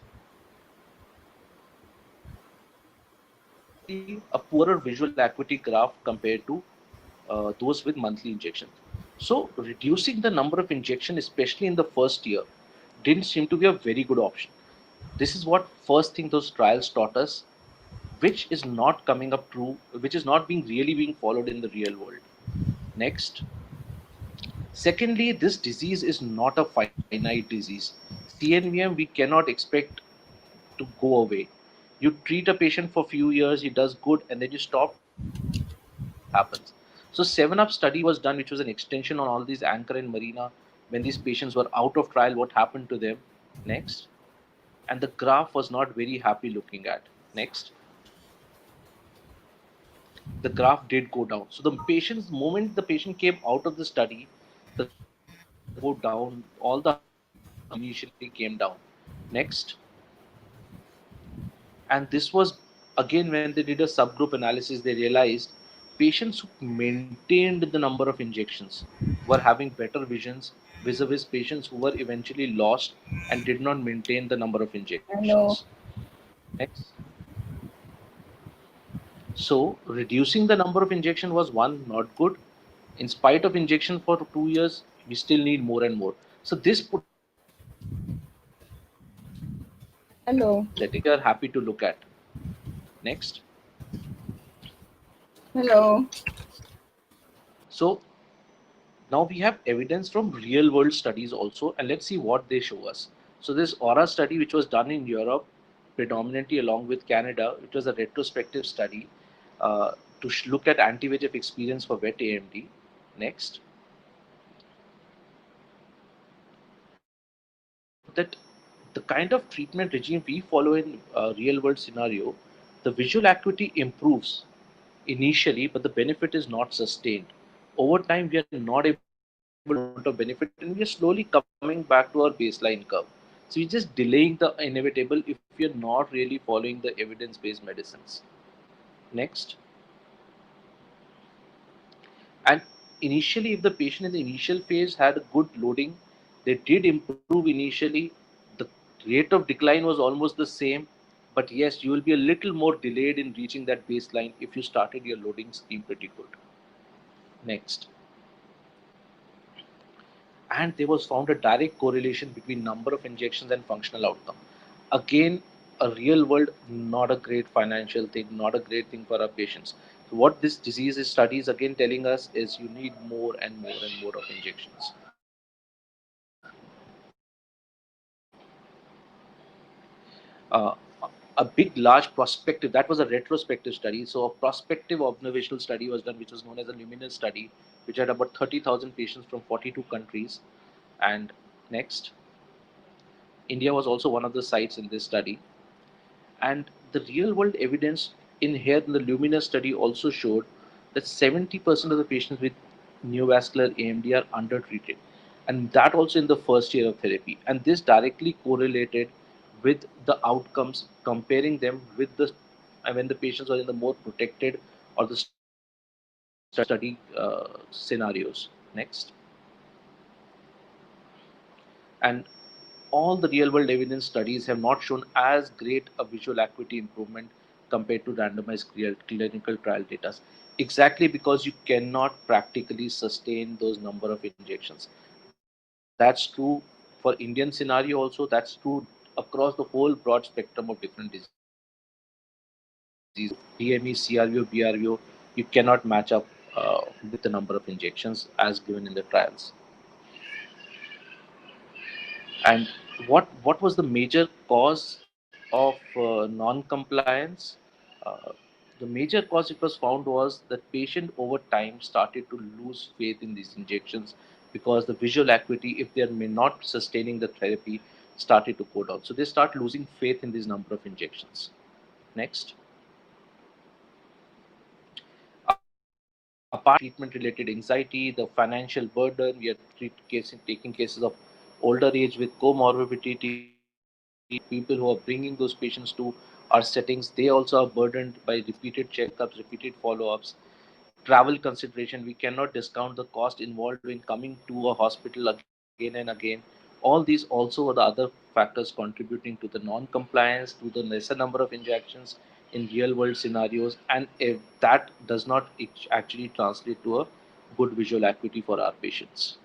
A poorer visual acuity graph compared to those with monthly injections. So reducing the number of injections, especially in the first year, didn't seem to be a very good option. This is what first thing those trials taught us, which is not coming up true, which is not being really being followed in the real world. Next. Secondly, this disease is not a finite disease. CNVM we cannot expect to go away. You treat a patient for a few years, he does good, and then you stop. Happens. So 7-Up study was done, which was an extension on all these Anchor and Marina. When these patients were out of trial, what happened to them? Next. And the graph was not very happy looking at. Next. The graph did go down. So the patient's moment the patient came out of the study, the go down, all the initially came down. Next. And this was again when they did a subgroup analysis, they realized patients who maintained the number of injections were having better visions vis-a-vis patients who were eventually lost and did not maintain the number of injections. Next. So reducing the number of injection was one, not good. In spite of injection for 2 years, we still need more and more. So this put that we are happy to look at. Next. Hello. So now we have evidence from real world studies also, and let's see what they show us. So this AURA study, which was done in Europe, predominantly along with Canada, it was a retrospective study to look at anti-VEGF experience for wet AMD. Next. That the kind of treatment regime we follow in real world scenario, the visual acuity improves initially, but the benefit is not sustained. Over time, we are not able to benefit, and we are slowly coming back to our baseline curve. So we're just delaying the inevitable if we are not really following the evidence-based medicines. Next. And initially, if the patient in the initial phase had a good loading, they did improve initially. The rate of decline was almost the same, but yes, you will be a little more delayed in reaching that baseline if you started your loading scheme pretty good. Next. And there was found a direct correlation between number of injections and functional outcome. Again, a real world, not a great financial thing, not a great thing for our patients. So what this disease is studies again telling us is you need more and more and more of injections. A big, large prospective, that was a retrospective study. So a prospective observational study was done, which was known as a Luminous study, which had about 30,000 patients from 42 countries. And next, India was also one of the sites in this study. And the real world evidence in here in the Luminous study also showed that 70% of the patients with neovascular AMD are undertreated. And that also in the first year of therapy. And this directly correlated with the outcomes, comparing them with the when the patients are in the more protected or the study scenarios. Next. And all the real world evidence studies have not shown as great a visual acuity improvement compared to randomized clinical trial data, exactly because you cannot practically sustain those number of injections. That's true for Indian scenario also, that's true across the whole broad spectrum of different diseases. DME, CRVO, BRVO, you cannot match up with the number of injections as given in the trials. And what was the major cause of non-compliance? The major cause it was found was that patient over time started to lose faith in these injections because the visual acuity, if they are not sustaining the therapy, started to go down. So they start losing faith in this number of injections. Next. Apart treatment-related anxiety, the financial burden, we are taking cases of older age with comorbidity, people who are bringing those patients to our settings, they also are burdened by repeated checkups, repeated follow-ups, travel consideration. We cannot discount the cost involved in coming to a hospital again and again. All these also are the other factors contributing to the non-compliance, to the lesser number of injections in real-world scenarios, and if that does not actually translate to a good visual acuity for our patients.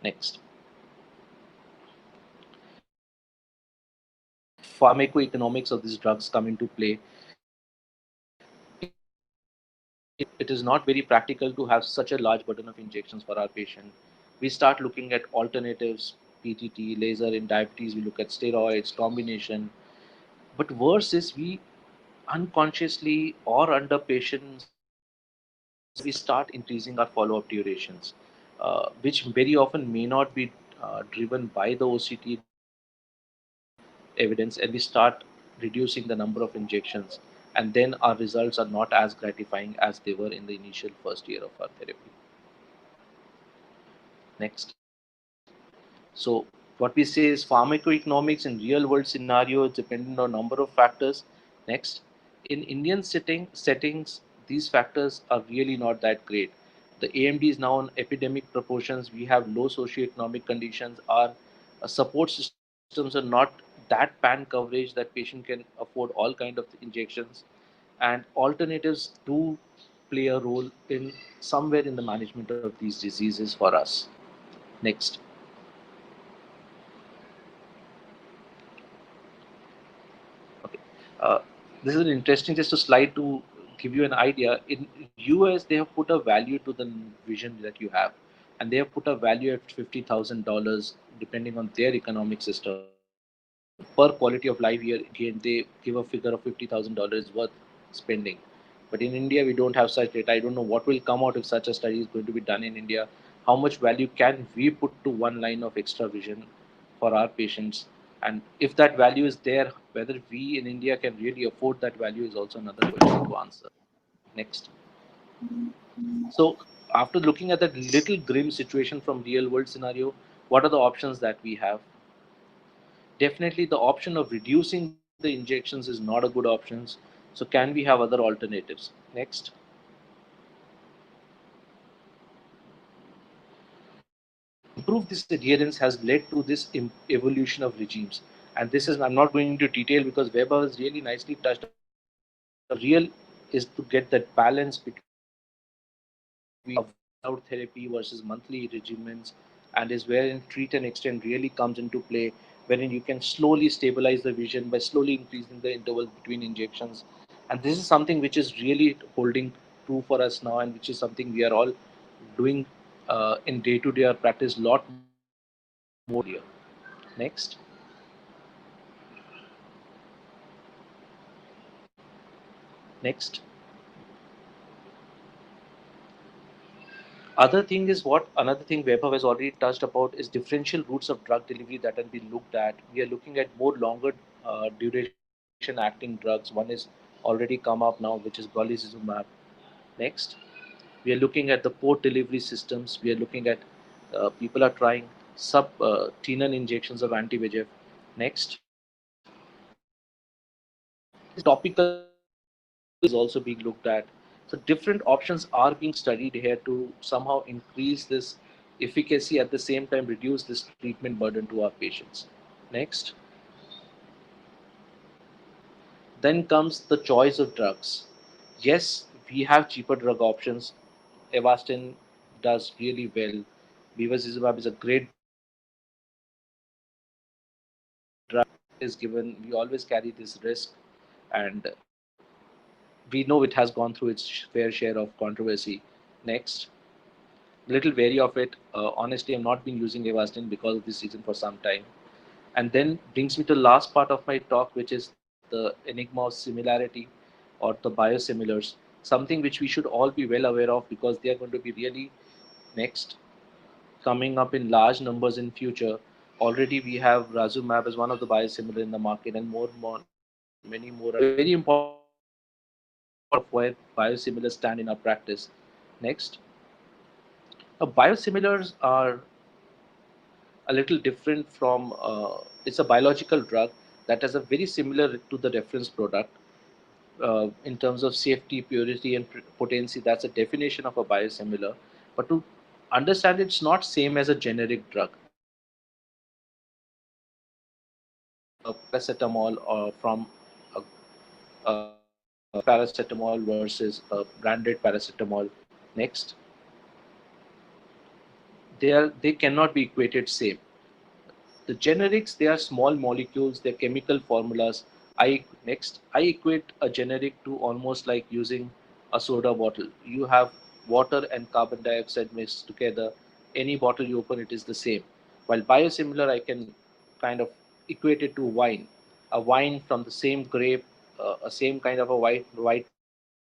Next. Pharmacoeconomics of these drugs come into play. It is not very practical to have such a large burden of injections for our patient. We start looking at alternatives, PTT, laser in diabetes, we look at steroids, combination. But worse is we unconsciously or under patients, we start increasing our follow-up durations, which very often may not be driven by the OCT evidence, and we start reducing the number of injections, and then our results are not as gratifying as they were in the initial first year of our therapy. Next. So what we say is pharmacoeconomics in real world scenario is dependent on a number of factors. Next. In Indian settings, these factors are really not that great. The AMD is now in epidemic proportions. We have low socioeconomic conditions. Our support systems are not that pan coverage that patient can afford all kind of injections, and alternatives do play a role in somewhere in the management of these diseases for us. Next. Okay, this is an interesting just a slide to give you an idea. In US, they have put a value to the vision that you have, and they have put a value at $50,000 depending on their economic system. Per quality of life year, again, they give a figure of $50,000 worth spending. But in India, we don't have such data. I don't know what will come out if such a study is going to be done in India. How much value can we put to one line of extra vision for our patients? And if that value is there, whether we in India can really afford that value is also another question to answer. Next. So after looking at that little grim situation from real world scenario, what are the options that we have? Definitely the option of reducing the injections is not a good option. So can we have other alternatives? Next. Improve this adherence has led to this evolution of regimes. And this is, I'm not going into detail because Weber has really nicely touched on. The real is to get that balance between without therapy versus monthly regimens, and is wherein treat and extend really comes into play, wherein you can slowly stabilize the vision by slowly increasing the interval between injections. And this is something which is really holding true for us now, and which is something we are all doing in day-to-day practice a lot more here. Next. Next. Other thing is another thing Vaibhav has already touched about is differential routes of drug delivery that have been looked at. We are looking at more longer duration acting drugs. One is already come up now, which is brolucizumab. Next, we are looking at the port delivery systems. We are looking at people are trying Tenon injections of anti-VEGF. Next, topical is also being looked at. So different options are being studied here to somehow increase this efficacy, at the same time reduce this treatment burden to our patients. Next. Then comes the choice of drugs. Yes, we have cheaper drug options. Avastin does really well. Bevacizumab is a great drug. Is given. We always carry this risk, and we know it has gone through its fair share of controversy. Next. Little wary of it. Honestly, I've not been using Avastin because of this reason for some time. And then brings me to the last part of my talk, which is the enigma of similarity or the biosimilars, something which we should all be well aware of because they are going to be really next coming up in large numbers in future. Already we have Razumab as one of the biosimilars in the market, and many more are very important of where biosimilars stand in our practice. Next. Biosimilars are a little different from, it's a biological drug that is a very similar to the reference product in terms of safety, purity, and potency. That's a definition of a biosimilar. But to understand, it's not same as a generic drug. Paracetamol from paracetamol versus branded paracetamol. Next. they cannot be equated same. The generics, they are small molecules, they're chemical formulas. I equate a generic to almost like using a soda bottle. You have water and carbon dioxide mixed together. Any bottle you open, it is the same. While biosimilar, I can kind of equate it to wine. A wine from the same grape, a same kind of a white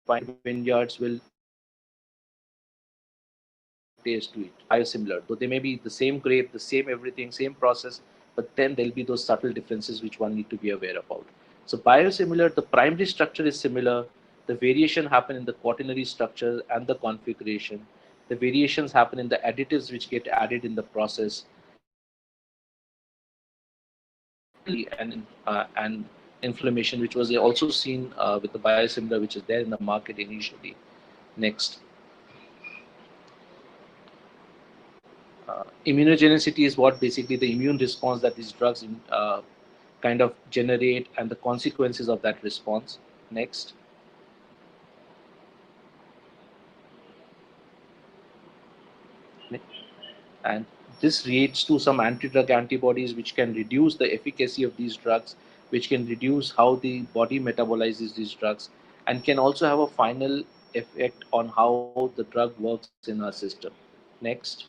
wine vineyards will taste to it. Biosimilar, though they may be the same grape, the same everything, same process, but then there'll be those subtle differences which one need to be aware about. So biosimilar, the primary structure is similar. The variation happen in the quaternary structure and the configuration. The variations happen in the additives which get added in the process. And inflammation, which was also seen with the biosimilar, which is there in the market initially. Next. Immunogenicity is what basically the immune response that these drugs kind of generate and the consequences of that response. Next. And this leads to some anti-drug antibodies which can reduce the efficacy of these drugs, which can reduce how the body metabolizes these drugs, and can also have a final effect on how the drug works in our system. Next.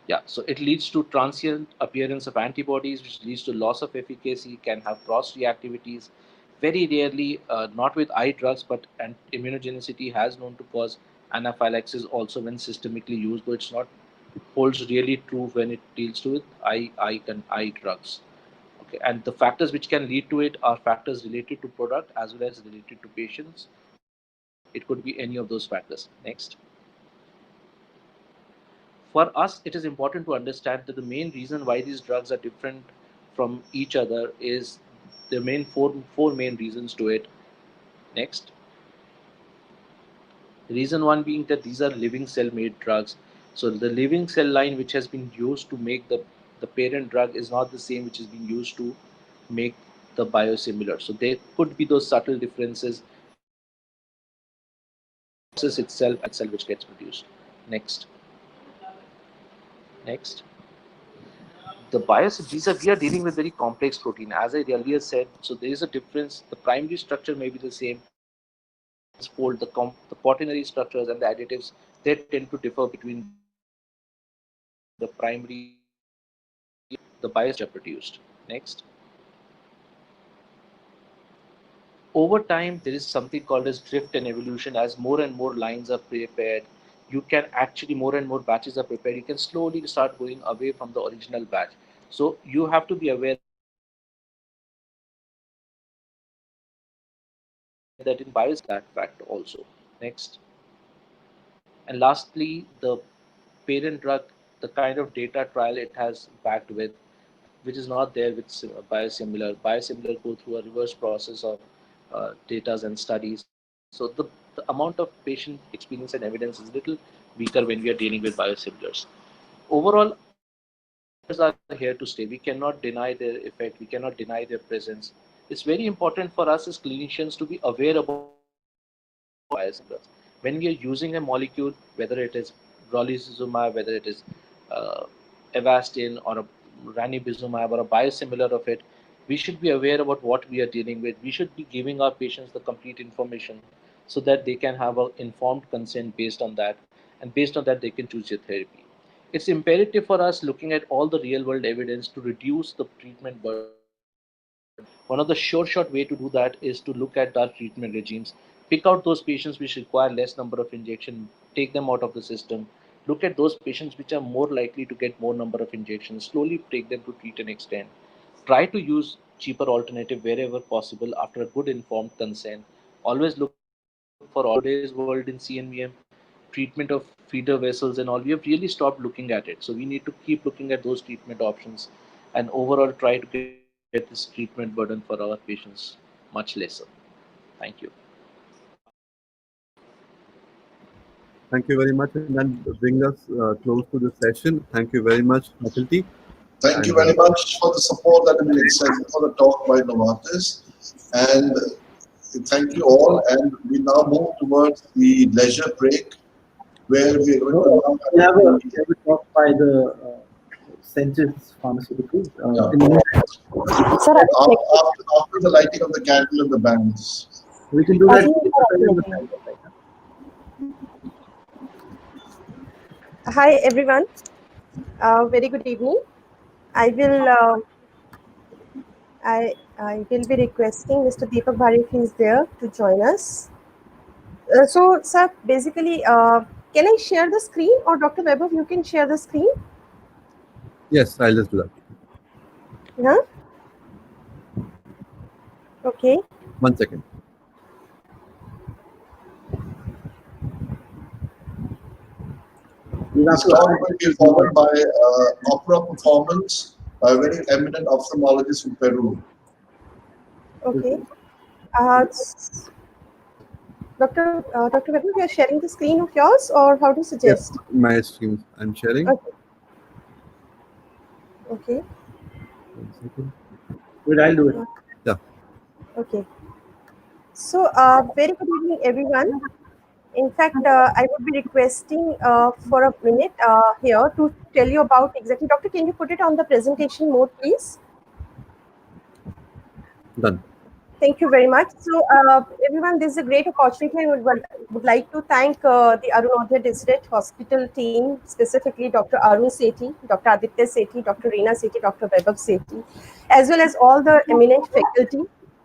Yeah, so it leads to transient appearance of antibodies, which leads to loss of efficacy, can have cross-reactivities. Very rarely, not with eye drugs, but immunogenicity has known to cause anaphylaxis also when systemically used, though it's not holds really true when it deals with eye drugs. Okay, and the factors which can lead to it are factors related to product as well as related to patients. It could be any of those factors. Next. For us, it is important to understand that the main reason why these drugs are different from each other is the main four main reasons to it. Next. Reason one being that these are living cell made drugs. So the living cell line which has been used to make the parent drug is not the same which is being used to make the biosimilar. So there could be those subtle differences. Process itself which gets produced. Next. Next. The we are dealing with very complex protein, as I earlier said. So there is a difference. The primary structure may be the same. The quaternary structures and the additives, they tend to differ between the primary, the bios are produced. Next. Over time, there is something called as drift and evolution. As more and more lines are prepared, you can actually, more and more batches are prepared, you can slowly start going away from the original batch. So you have to be aware that in bios that fact also. Next. And lastly, the parent drug, the kind of data trial it has backed with, which is not there with biosimilar. Biosimilar go through a reverse process of data and studies. So the amount of patient experience and evidence is a little weaker when we are dealing with biosimilars. Overall, are here to stay. We cannot deny their effect. We cannot deny their presence. It's very important for us as clinicians to be aware about biosimilars. When we are using a molecule, whether it is brolucizumab, whether it is Avastin or a ranibizumab or a biosimilar of it, we should be aware about what we are dealing with. We should be giving our patients the complete information so that they can have an informed consent based on that, and based on that they can choose their therapy. It's imperative for us, looking at all the real world evidence, to reduce the treatment burden. One of the short way to do that is to look at our treatment regimes. Pick out those patients which require less number of injections, take them out of the system. Look at those patients which are more likely to get more number of injections, slowly take them to treat and extend. Try to use cheaper alternative wherever possible after a good informed consent. Always look for today's world in CNVM, treatment of feeder vessels and all. We have really stopped looking at it. So we need to keep looking at those treatment options and overall try to get this treatment burden for our patients much lesser. Thank you. Thank you very much, and then bring us close to the session. Thank you very much, faculty. Thank you very much for the support that has been extended for the talk by Novartis. And thank you all. And we now move towards the leisure break. where we're going to now We have a talk by the Sentis Pharmaceuticals. after the lighting of the candle and the bands. We can do that. Hi everyone. Very good evening. I will be requesting Mr. Deepak Bhari if he is there to join us. So, sir, basically, can I share the screen, or Dr. Vaibhav, you can share the screen? Yes, I'll just do that. Yeah. Okay. 1 second. This talk will be followed by opera performance by a very eminent ophthalmologist from Peru. Okay. Dr. Vaibhav, you are sharing the screen of yours, or how do you suggest? Yes, my stream I'm sharing. Okay. Okay. 1 second. Good, I'll do it. Yeah. Okay. So, very good evening, everyone. In fact, I would be requesting for a minute here to tell you about exactly. Doctor, can you put it on the presentation mode, please? Done. Thank you very much. So, everyone, this is a great opportunity. I would like to thank the Arunodaya District Hospital team, specifically Dr. Arun Sethi, Dr. Aditya Sethi, Dr. Reena Sethi, Dr. Vaibhav Sethi, as well as all the eminent faculty.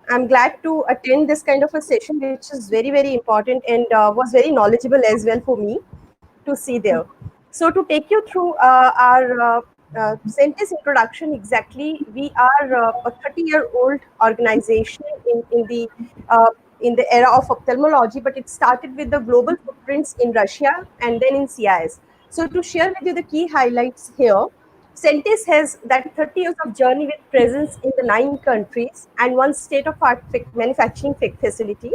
I'm glad to attend this kind of a session, which is very, very important and was very knowledgeable as well for me to see there. So to take you through our Sentis introduction, exactly, we are a 30-year-old organization in the era of ophthalmology, but it started with the global footprints in Russia and then in CIS. So to share with you the key highlights here, Sentis has that 30 years of journey with presence in the 9 countries and 1 state-of-art manufacturing facility.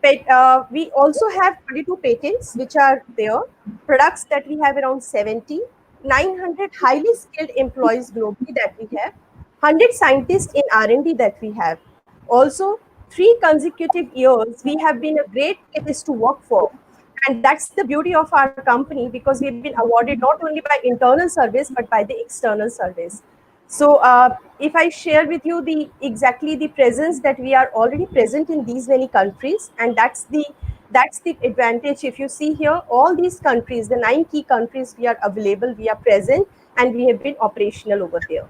But we also have 22 patents which are there, products that we have around 70, 900 highly skilled employees globally that we have, 100 scientists in R&D that we have. Also, 3 consecutive years, we have been a great place to work for. And that's the beauty of our company, because we've been awarded not only by internal service, but by the external service. So if I share with you exactly the presence that we are already present in these many countries, and that's the advantage. If you see here, all these countries, the 9 key countries, we are available, we are present, and we have been operational over there.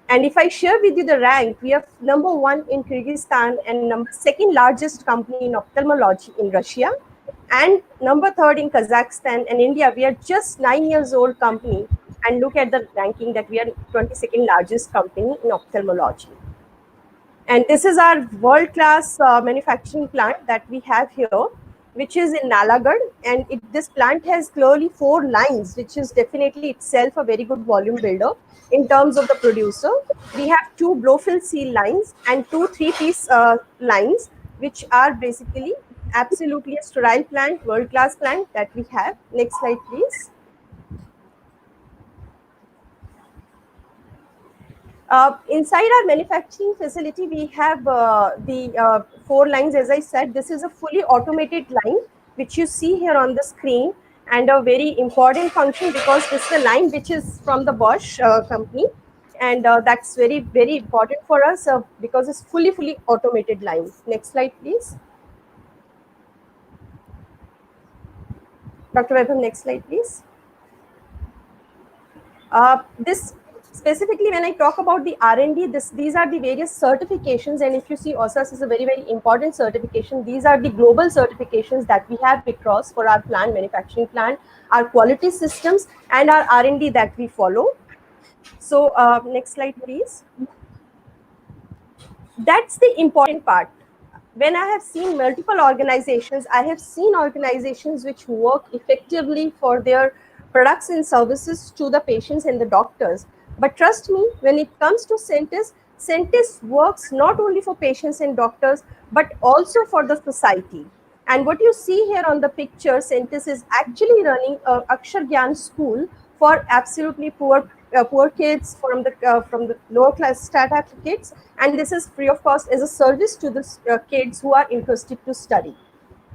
And if I share with you the rank, we are #1 in Kyrgyzstan and #2 largest company in ophthalmology in Russia, and #3 in Kazakhstan and India. We are just 9 years old company, and look at the ranking that we are 22nd largest company in ophthalmology. And this is our world-class manufacturing plant that we have here, which is in Nalagarh, and this plant has clearly 4 lines, which is definitely itself a very good volume builder in terms of the producer. We have 2 blow-fill seal lines and 2 3-piece lines, which are basically absolutely a sterile plant, world-class plant that we have. Next slide, please. Inside our manufacturing facility, we have the 4 lines. As I said, this is a fully automated line, which you see here on the screen, and a very important function, because this is a line which is from the Bosch company, and that's very, very important for us because it's fully automated line. Next slide, please. Dr. Vaibhav, next slide, please. This specifically, when I talk about the R&D, these are the various certifications, and if you see, OSAS is a very, very important certification. These are the global certifications that we have across for our plant, manufacturing plant, our quality systems, and our R&D that we follow. So next slide, please. That's the important part. When I have seen multiple organizations, I have seen organizations which work effectively for their products and services to the patients and the doctors. But trust me, when it comes to Sentis, Sentis works not only for patients and doctors, but also for the society. And what you see here on the picture, Sentis is actually running a Akshar Gyan school for absolutely poor kids, from the lower class strata kids, and this is free of cost as a service to the kids who are interested to study.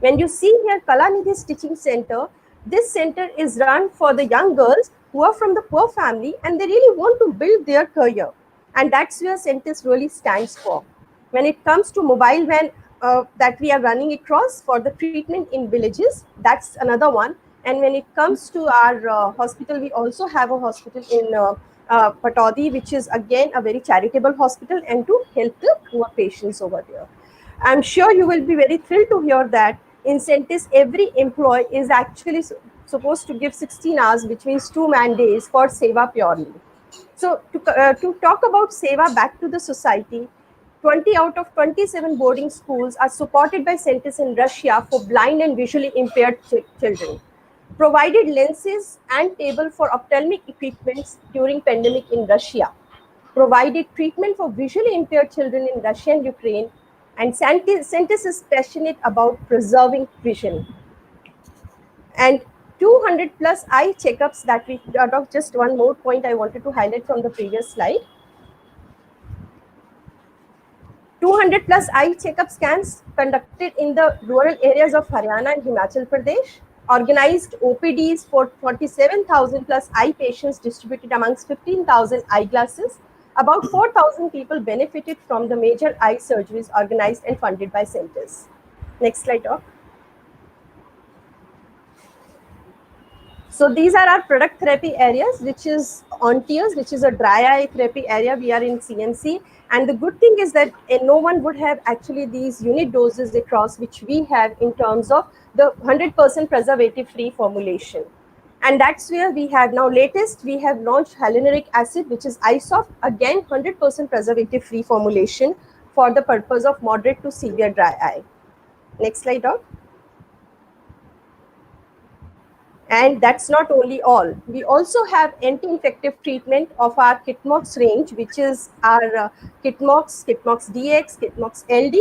When you see here Kalanidhi Stitching Center, this center is run for the young girls who are from the poor family and they really want to build their career. And that's where Centis really stands for. When it comes to mobile van that we are running across for the treatment in villages, that's another one. And when it comes to our hospital, we also have a hospital in Pataudi, which is again a very charitable hospital and to help the poor patients over there. I'm sure you will be very thrilled to hear that in Centis, every employee is actually supposed to give 16 hours, which means 2 man days for Seva purely. So to talk about Seva back to the society, 20 out of 27 boarding schools are supported by Centis in Russia for blind and visually impaired children. Provided lenses and table for ophthalmic equipments during pandemic in Russia. Provided treatment for visually impaired children in Russia and Ukraine. And Centis is passionate about preserving vision. And 200 plus eye checkups that we just one more point I wanted to highlight from the previous slide. 200 plus eye checkup scans conducted in the rural areas of Haryana and Himachal Pradesh. Organized OPDs for 47,000 plus eye patients distributed amongst 15,000 eyeglasses. About 4,000 people benefited from the major eye surgeries organized and funded by Centis. Next slide, Doc. So these are our product therapy areas, which is on tears, which is a dry eye therapy area. We are in CMC. And the good thing is that no one would have actually these unit doses across, which we have in terms of the 100% preservative-free formulation. And that's where we have now latest, we have launched hyaluronic acid, which is iSoft, again 100% preservative-free formulation for the purpose of moderate to severe dry eye. Next slide, Doc. And that's not only all. We also have anti-infective treatment of our Kitmox range, which is our Kitmox, Kitmox DX, Kitmox LD.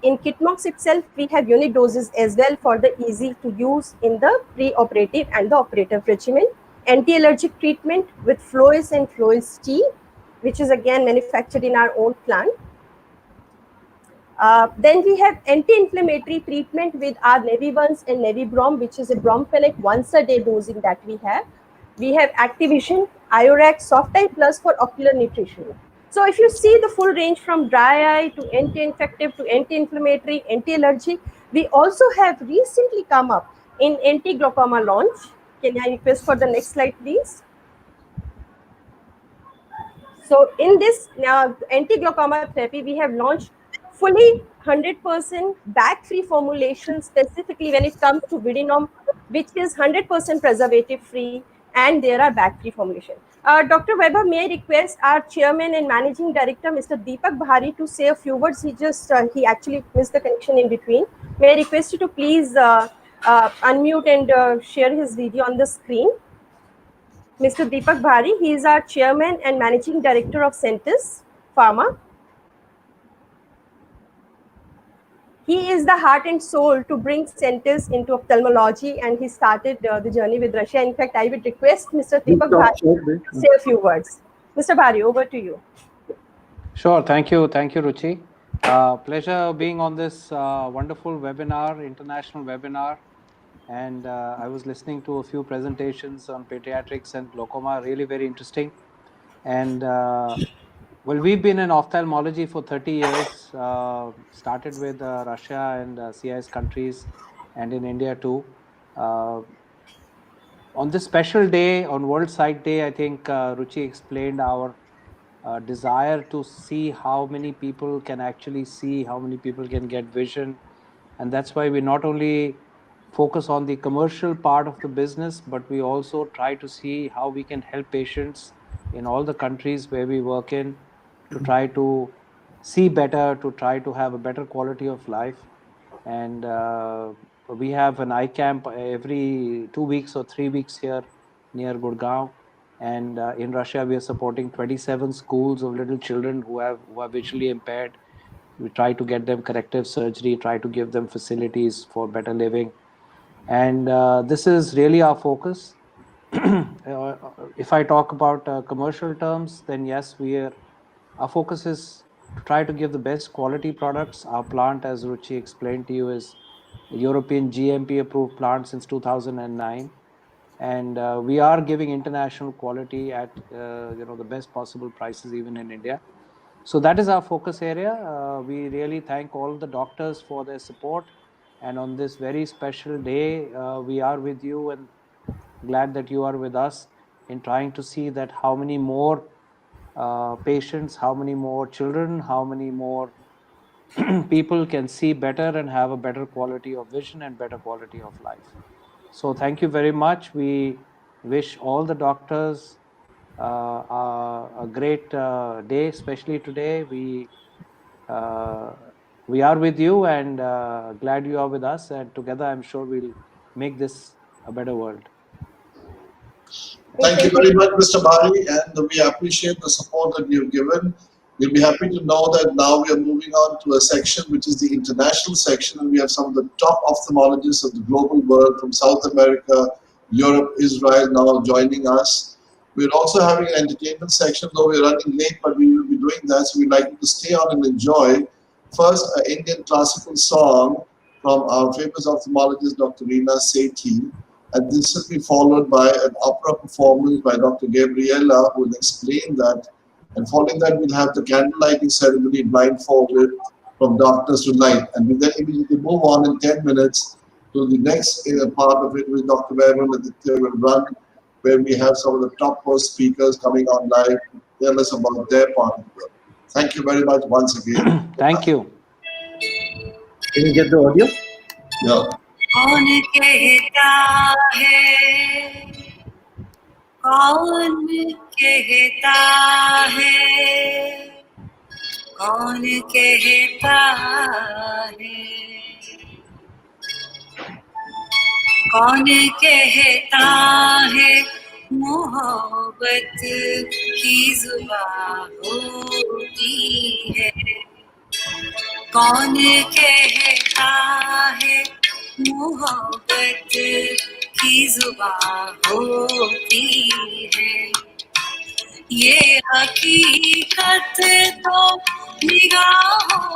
In Kitmox itself, we have unit doses as well for the easy to use in the pre-operative and the operative regimen. Anti-allergic treatment with Flois and Flois T, which is again manufactured in our own plant. Then we have anti-inflammatory treatment with our Nevibons and Nevibrom, which is a Bromfenec once a day dosing that we have. We have Activision, Iorax, Soft Eye Plus for ocular nutrition. So if you see the full range from dry eye to anti-infective to anti-inflammatory, anti-allergic, we also have recently come up in anti-glaucoma launch. Can I request for the next slide, please? So in this anti-glaucoma therapy, we have launched fully 100% bag-free formulation, specifically when it comes to Vidinom, which is 100% preservative-free, and there are bag-free formulation. Dr. Weber, may I request our chairman and managing director, Mr. Deepak Bhari, to say a few words. He actually missed the connection in between. May I request you to please unmute and share his video on the screen. Mr. Deepak Bhari, he is our chairman and managing director of Centis Pharma. He is the heart and soul to bring Centis into ophthalmology, and he started the journey with Russia. In fact, I would request Mr. Deepak Bhari to say a few words. Mr. Bhari, over to you. Sure. Thank you, Ruchi. Pleasure being on this wonderful webinar, international webinar. And I was listening to a few presentations on pediatrics and glaucoma, really very interesting. And well, we've been in ophthalmology for 30 years, started with Russia and CIS countries and in India too. On this special day, on World Sight Day, I think Ruchi explained our desire to see how many people can actually see, how many people can get vision. And that's why we not only focus on the commercial part of the business, but we also try to see how we can help patients in all the countries where we work in to try to see better, to try to have a better quality of life. And we have an eye camp every 2 weeks or 3 weeks here near Gurgaon. And in Russia, we are supporting 27 schools of little children who are visually impaired. We try to get them corrective surgery, try to give them facilities for better living. And this is really our focus. If I talk about commercial terms, then yes, our focus is to try to give the best quality products. Our plant, as Ruchi explained to you, is European GMP approved plant since 2009. And we are giving international quality at the best possible prices even in India. So that is our focus area. We really thank all the doctors for their support. And on this very special day, we are with you and glad that you are with us in trying to see that how many more patients, how many more children, how many more people can see better and have a better quality of vision and better quality of life. So thank you very much. We wish all the doctors a great day, especially today. We are with you and glad you are with us. And together, I'm sure we'll make this a better world. Thank you very much, Mr. Bari, and we appreciate the support that you've given. We'll be happy to know that now we are moving on to a section which is the international section, and we have some of the top ophthalmologists of the global world from South America, Europe, Israel now joining us. We're also having an entertainment section, though we're running late, but we will be doing that, so we'd like you to stay on and enjoy. First, an Indian classical song from our famous ophthalmologist, Dr. Reena Sethi. And this will be followed by an opera performance by Dr. Gabriella, who will explain that. And following that, we'll have the candle lighting ceremony blindfolded from doctors to light. And we then immediately move on in 10 minutes to the next part of it, which Dr. Vaibhav Aditya will run, where we have some of the top post speakers coming on live to tell us about their part of the work. Thank you very much once again. Thank you. Can you get the audio? Yeah. कौन कहता है, कौन कहता है, कौन कहता है, कौन कहता है मोहब्बत की जुबान होती है, कौन कहता है मोहब्बत की जुबान होती है, ये हकीकत तो निगाहों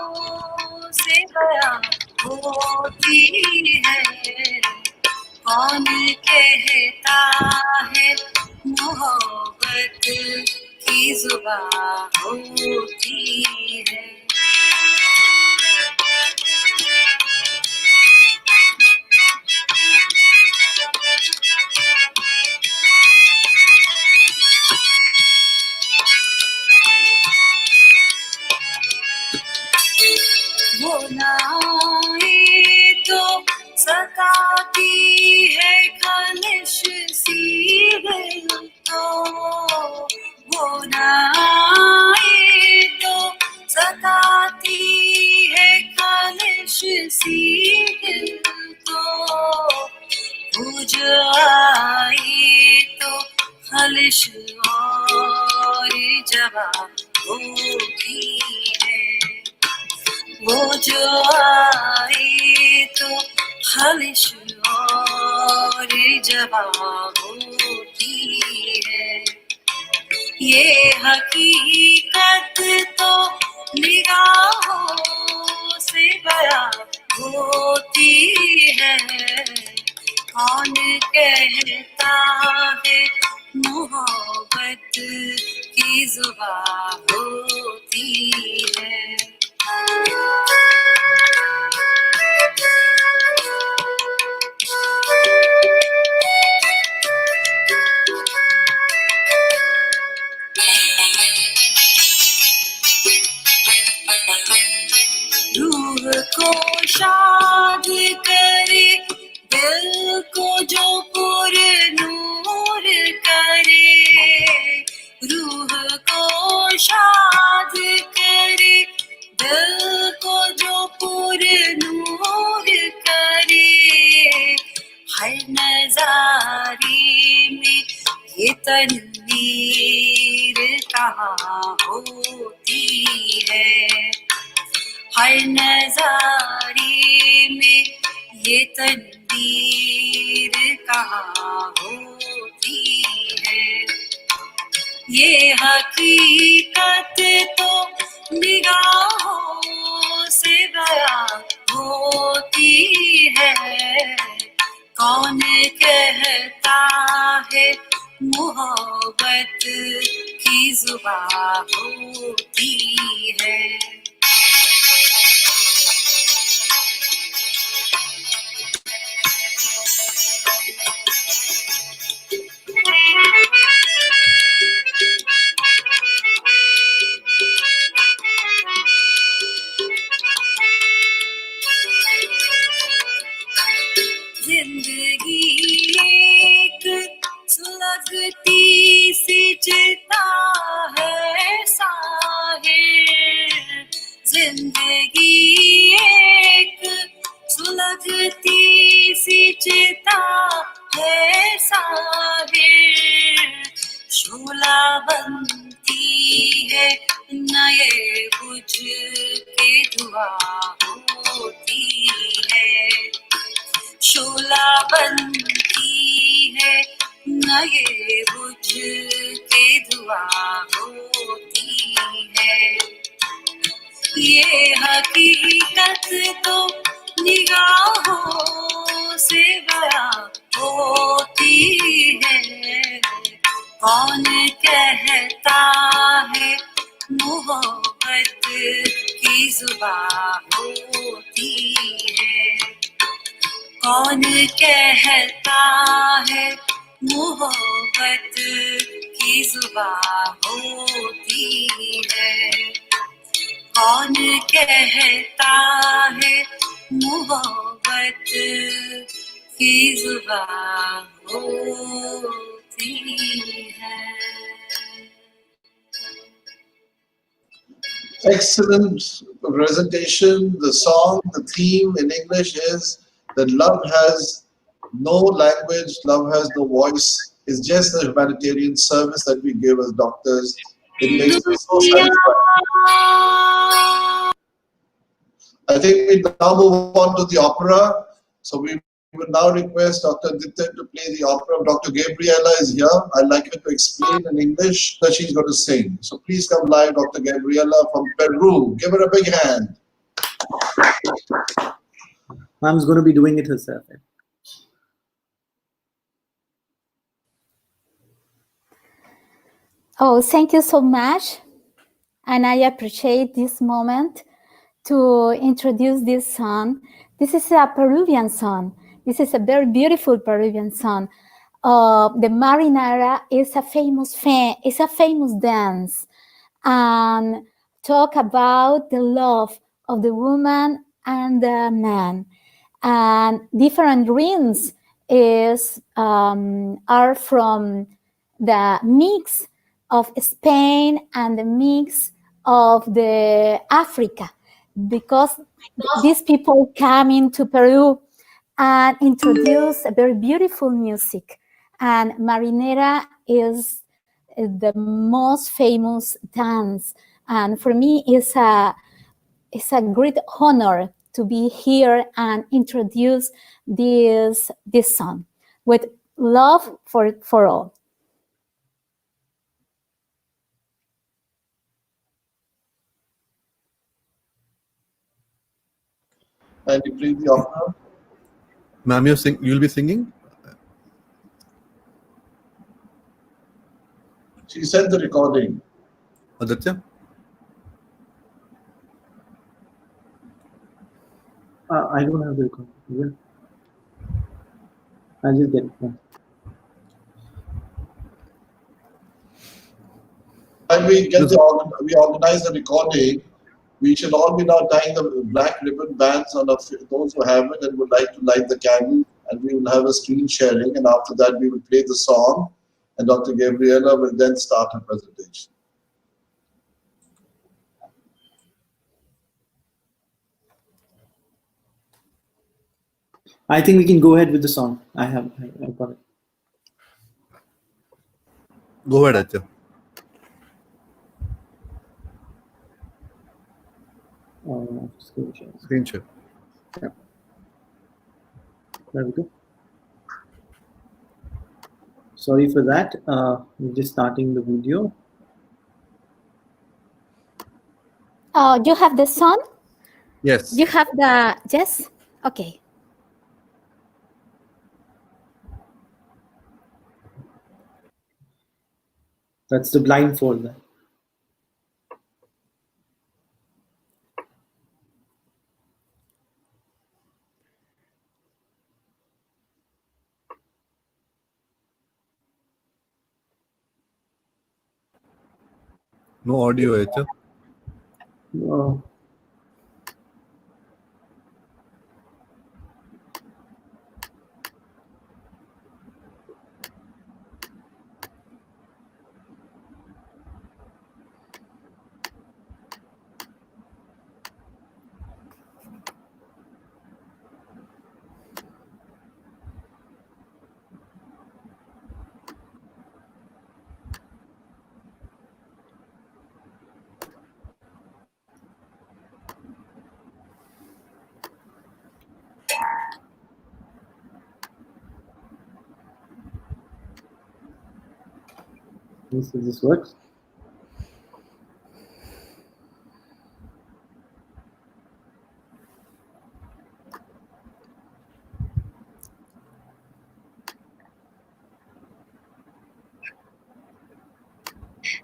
से बयां होती है, कौन कहता है मोहब्बत की जुबान होती है। वो नाई तो सताती है खालिश सी दिल को, वो नाई तो सताती है खालिश सी दिल को, वो जो आई तो खालिश और जवाब होती है, वो जो आई तो खालिश और जवाब होती है, ये हकीकत तो निगाहों से बयां होती है, कौन कहता है मोहब्बत की जुबान होती है। रूह को शाद करे, दिल को जो पुर नूर करे, रूह को शाद करे, दिल को जो पुर नूर करे, हर नजारे में ये तनवीर कहाँ होती है, हर नजारे में ये तनवीर कहाँ होती है, ये हकीकत तो निगाहों से बयां होती है, कौन कहता है मोहब्बत की जुबान होती है। जिंदगी एक सुलगती सी चिता है साहिर, जिंदगी एक सुलगती सी चिता है साहिर, शोला बनती है नए बुझ के धुआ होती है, शोला बनती है नए बुझ के धुआ होती है। ये हकीकत तो निगाहों से बयां होती है। कौन कहता है मोहब्बत की जुबान होती है। कौन कहता है मोहब्बत की जुबान होती है। कौन कहता है मोहब्बत की जुबान होती है। Excellent presentation. The song, the theme in English is that love has no language, love has no voice. It's just a humanitarian service that we give as doctors. It makes us so satisfied. I think we now move on to the opera. So we would now request Dr. Aditya to play the opera. Dr. Gabriela is here. I'd like her to explain in English that she's going to sing. So please come live, Dr. Gabriela from Peru. Give her a big hand. Mom's going to be doing it herself. Oh, thank you so much. And I appreciate this moment to introduce this song. This is a Peruvian song. This is a very beautiful Peruvian song. The Marinera is a famous dance and talk about the love of the woman and the man. And different rhythms are from the mix of Spain and the mix of the Africa, because these people come into Peru and introduce a very beautiful music. And Marinera is the most famous dance. And for me, it's a great honor to be here and introduce this song with love for all. And you play the opera. Ma'am, you'll be singing? She sent the recording. Aditya? I don't have the recording. Yeah. I'll just get it. When we organize the recording, we should all be now tying the black ribbon bands on those who have it and would like to light the candle, and we will have a screen sharing, and after that we will play the song, and Dr. Gabriela will then start her presentation. I think we can go ahead with the song. I've got it. Go ahead, Aditya. Screen share. Yeah. There we go. Sorry for that. We're just starting the video. You have the song? Yes. You have the yes? Okay. That's the blindfold. No audio, Acha. No. This works.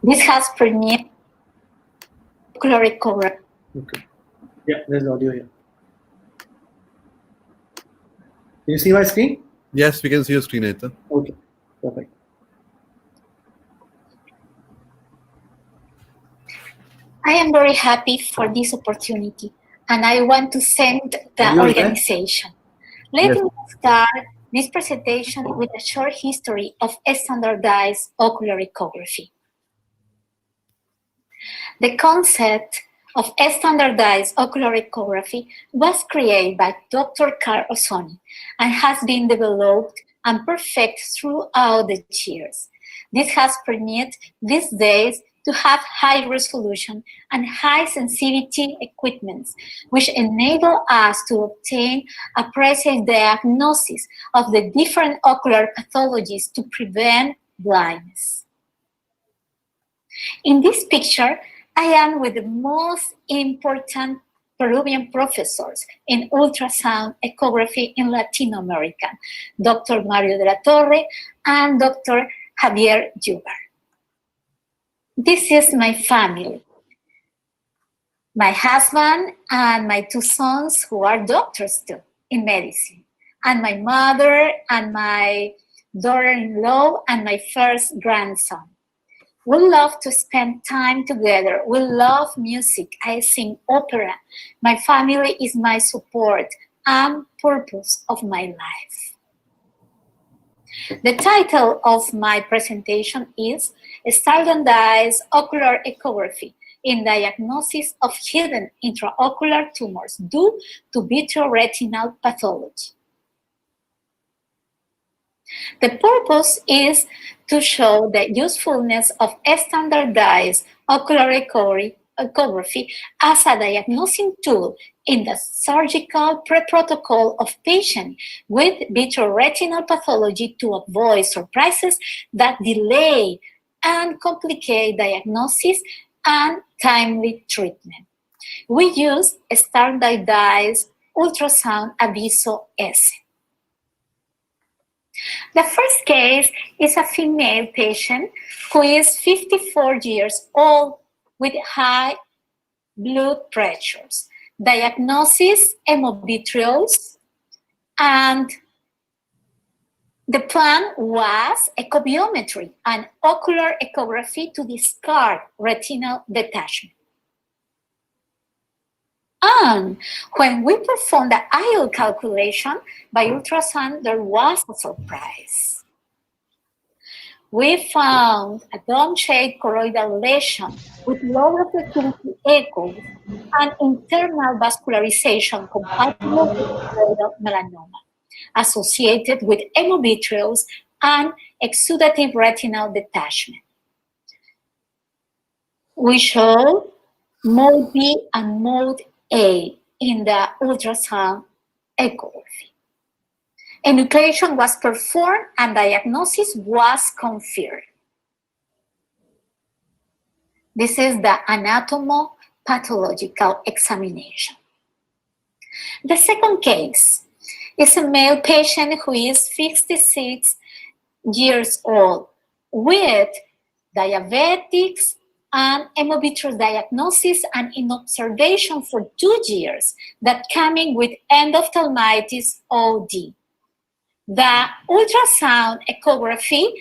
This has premiered ocular recovery. Okay. Yeah, there's audio here. Can you see my screen? Yes, we can see your screen, Acha. Okay, perfect. I am very happy for this opportunity, and I want to thank the organization. Let me start this presentation with a short history of standardized ocular ecography. The concept of standardized ocular ecography was created by Dr. Carl Ossoni and has been developed and perfected throughout the years. This has permitted these days to have high resolution and high sensitivity equipments, which enable us to obtain a precise diagnosis of the different ocular pathologies to prevent blindness. In this picture, I am with the most important Peruvian professors in ultrasound ecography in Latin America, Dr. Mario de la Torre and Dr. Javier Yubar. This is my family. My husband and my two sons who are doctors too in medicine, and my mother and my daughter-in-law and my first grandson. We love to spend time together. We love music. I sing opera. My family is my support and purpose of my life. The title of my presentation is Standardized Ocular Ecography in Diagnosis of Hidden Intraocular Tumors Due to Vitreoretinal Pathology. The purpose is to show the usefulness of standardized ocular ecography as a diagnosing tool in the surgical pre-protocol of patients with vitreoretinal pathology to avoid surprises that delay and complicate diagnosis and timely treatment. We use standardized ultrasound Aviso S. The first case is a female patient who is 54 years old with high blood pressures. Diagnosis, hemobitreals, and the plan was ecobiometry and ocular ecography to discard retinal detachment. And when we performed the IL calculation by ultrasound, there was a surprise. We found a dome-shaped choroidal lesion with low reflectivity echoes and internal vascularization compatible with choroidal melanoma, associated with hemobitreals and exudative retinal detachment. We showed mode B and mode A in the ultrasound ecography. Enucleation was performed and diagnosis was confirmed. This is the anatomopathological examination. The second case is a male patient who is 56 years old with diabetics, and hemovitreal diagnosis, and in observation for 2 years that coming with endophthalmitis OD. The ultrasound echography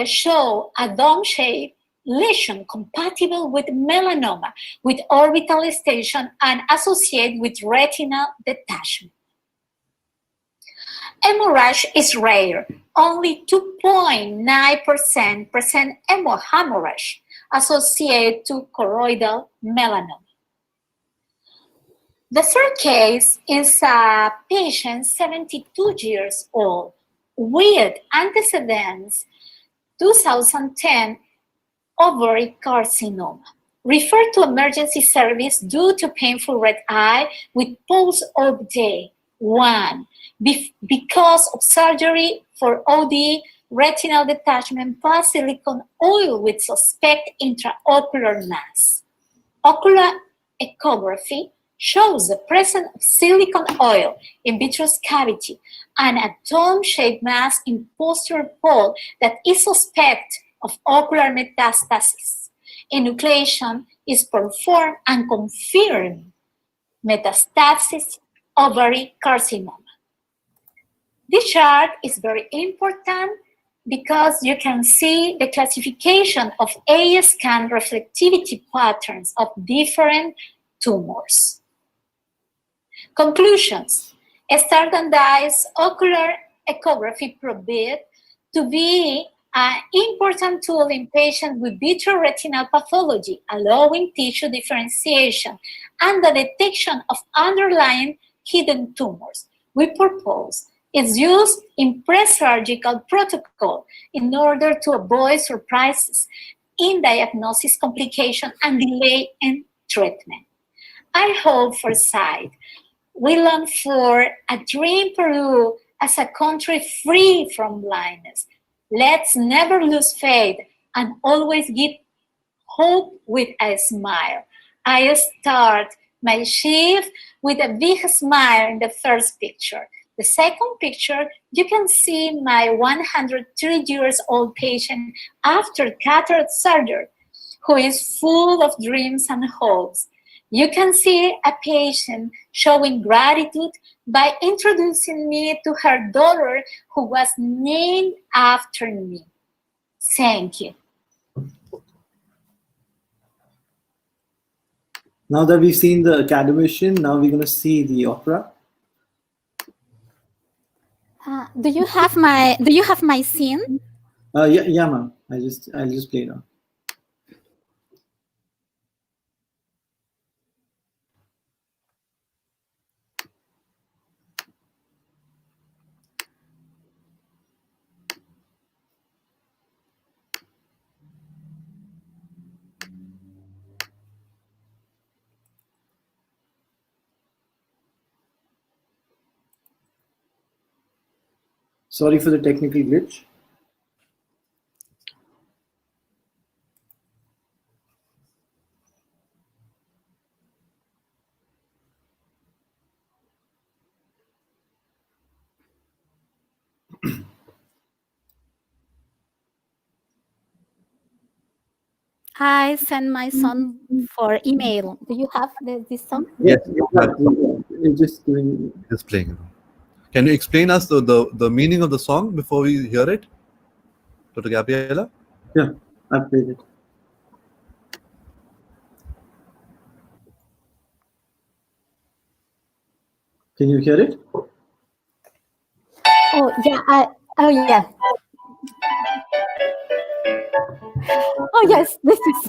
show a dome-shaped lesion compatible with melanoma, with orbital extension and associated with retinal detachment. Hemorrhage is rare. Only 2.9% present hemorrhage associated to choroidal melanoma. The third case is a patient 72 years old with antecedents 2010 ovary carcinoma. Referred to emergency service due to painful red eye with pulse of day 1 because of surgery for OD, retinal detachment plus silicone oil with suspect intraocular mass. Ocular echography shows the presence of silicone oil in vitreous cavity and a dome-shaped mass in posterior pole that is suspect of ocular metastasis. Enucleation is performed and confirmed metastasis ovary carcinoma. This chart is very important because you can see the classification of A-scan reflectivity patterns of different tumors. Conclusions. Standardized ocular echography proved to be an important tool in patients with vitreoretinal pathology, allowing tissue differentiation and the detection of underlying hidden tumors. We propose its use in pre-surgical protocol in order to avoid surprises in diagnosis, complication, and delay in treatment. I hope for sight we long for a dream Peru as a country free from blindness. Let's never lose faith and always give hope with a smile. I start my shift with a big smile in the first picture. The second picture, you can see my 103 years old patient after cataract surgery, who is full of dreams and hopes. You can see a patient showing gratitude by introducing me to her daughter, who was named after me. Thank you. Now that we've seen the academician, now we're going to see the opera. Do you have my scene? Yeah, ma'am. I'll just play it on. Sorry for the technical glitch. I send my son for email. Do you have this song? Yes, just doing. Just playing. Can you explain us the meaning of the song before we hear it, Dr. Gabriela? Yeah, I've played it. Can you hear it? Oh yeah. Oh yeah. Oh yes, this is.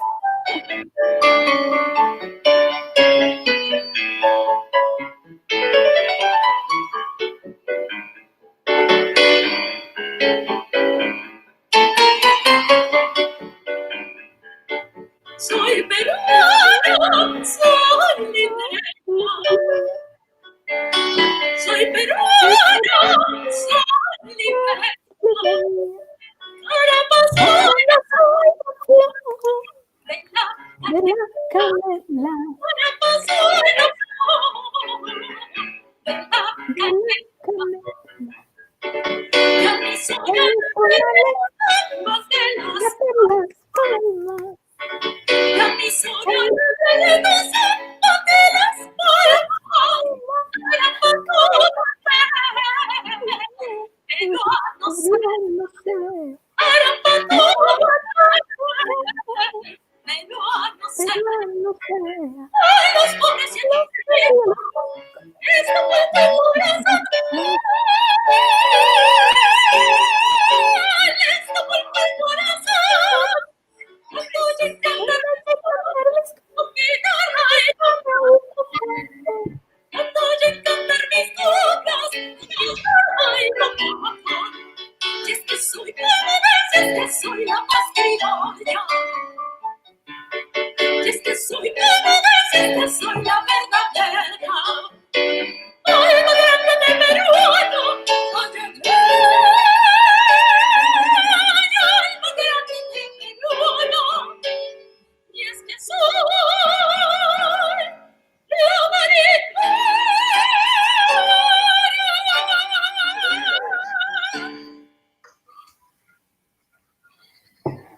Soy peruano, soy libertad. Soy peruano, soy libertad. más criolla. Y es que soy peruana, y es que soy la verdadera. Ay, más grande de peruano, ay, ay, ay, más grande de peruano. Y es que soy la verdadera.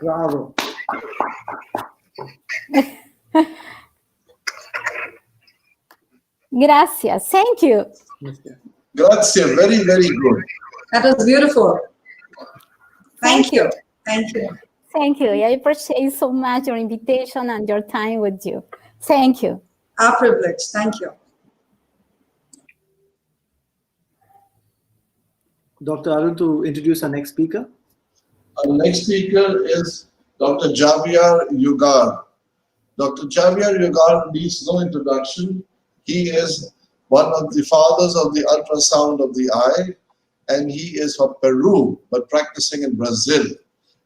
Bravo. Gracias. Thank you. Grazie, very, very good. That was beautiful. Thank you. Thank you. Thank you. I appreciate so much your invitation and your time with you. Thank you. Our privilege. Thank you. Dr. Arun, to introduce our next speaker. Our next speaker is Dr. Javier Yugar. Dr. Javier Yugar needs no introduction. He is one of the fathers of the ultrasound of the eye, and he is from Peru, but practicing in Brazil.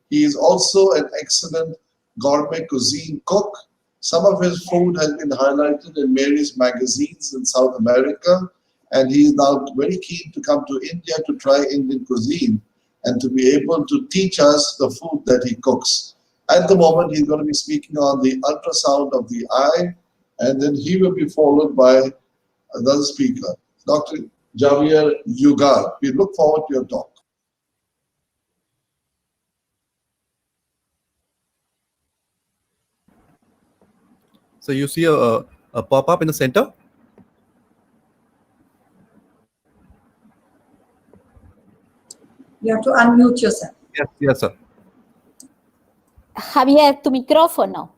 He is also an excellent gourmet cuisine cook. Some of his food has been highlighted in Mary's magazines in South America, and he is now very keen to come to India to try Indian cuisine and to be able to teach us the food that he cooks. At the moment, he's going to be speaking on the ultrasound of the eye, and then he will be followed by another speaker, Dr. Javier Yugar. We look forward to your talk. So you see a pop-up in the center? You have to unmute yourself. Yes, yes, sir. Javier, tu micrófono.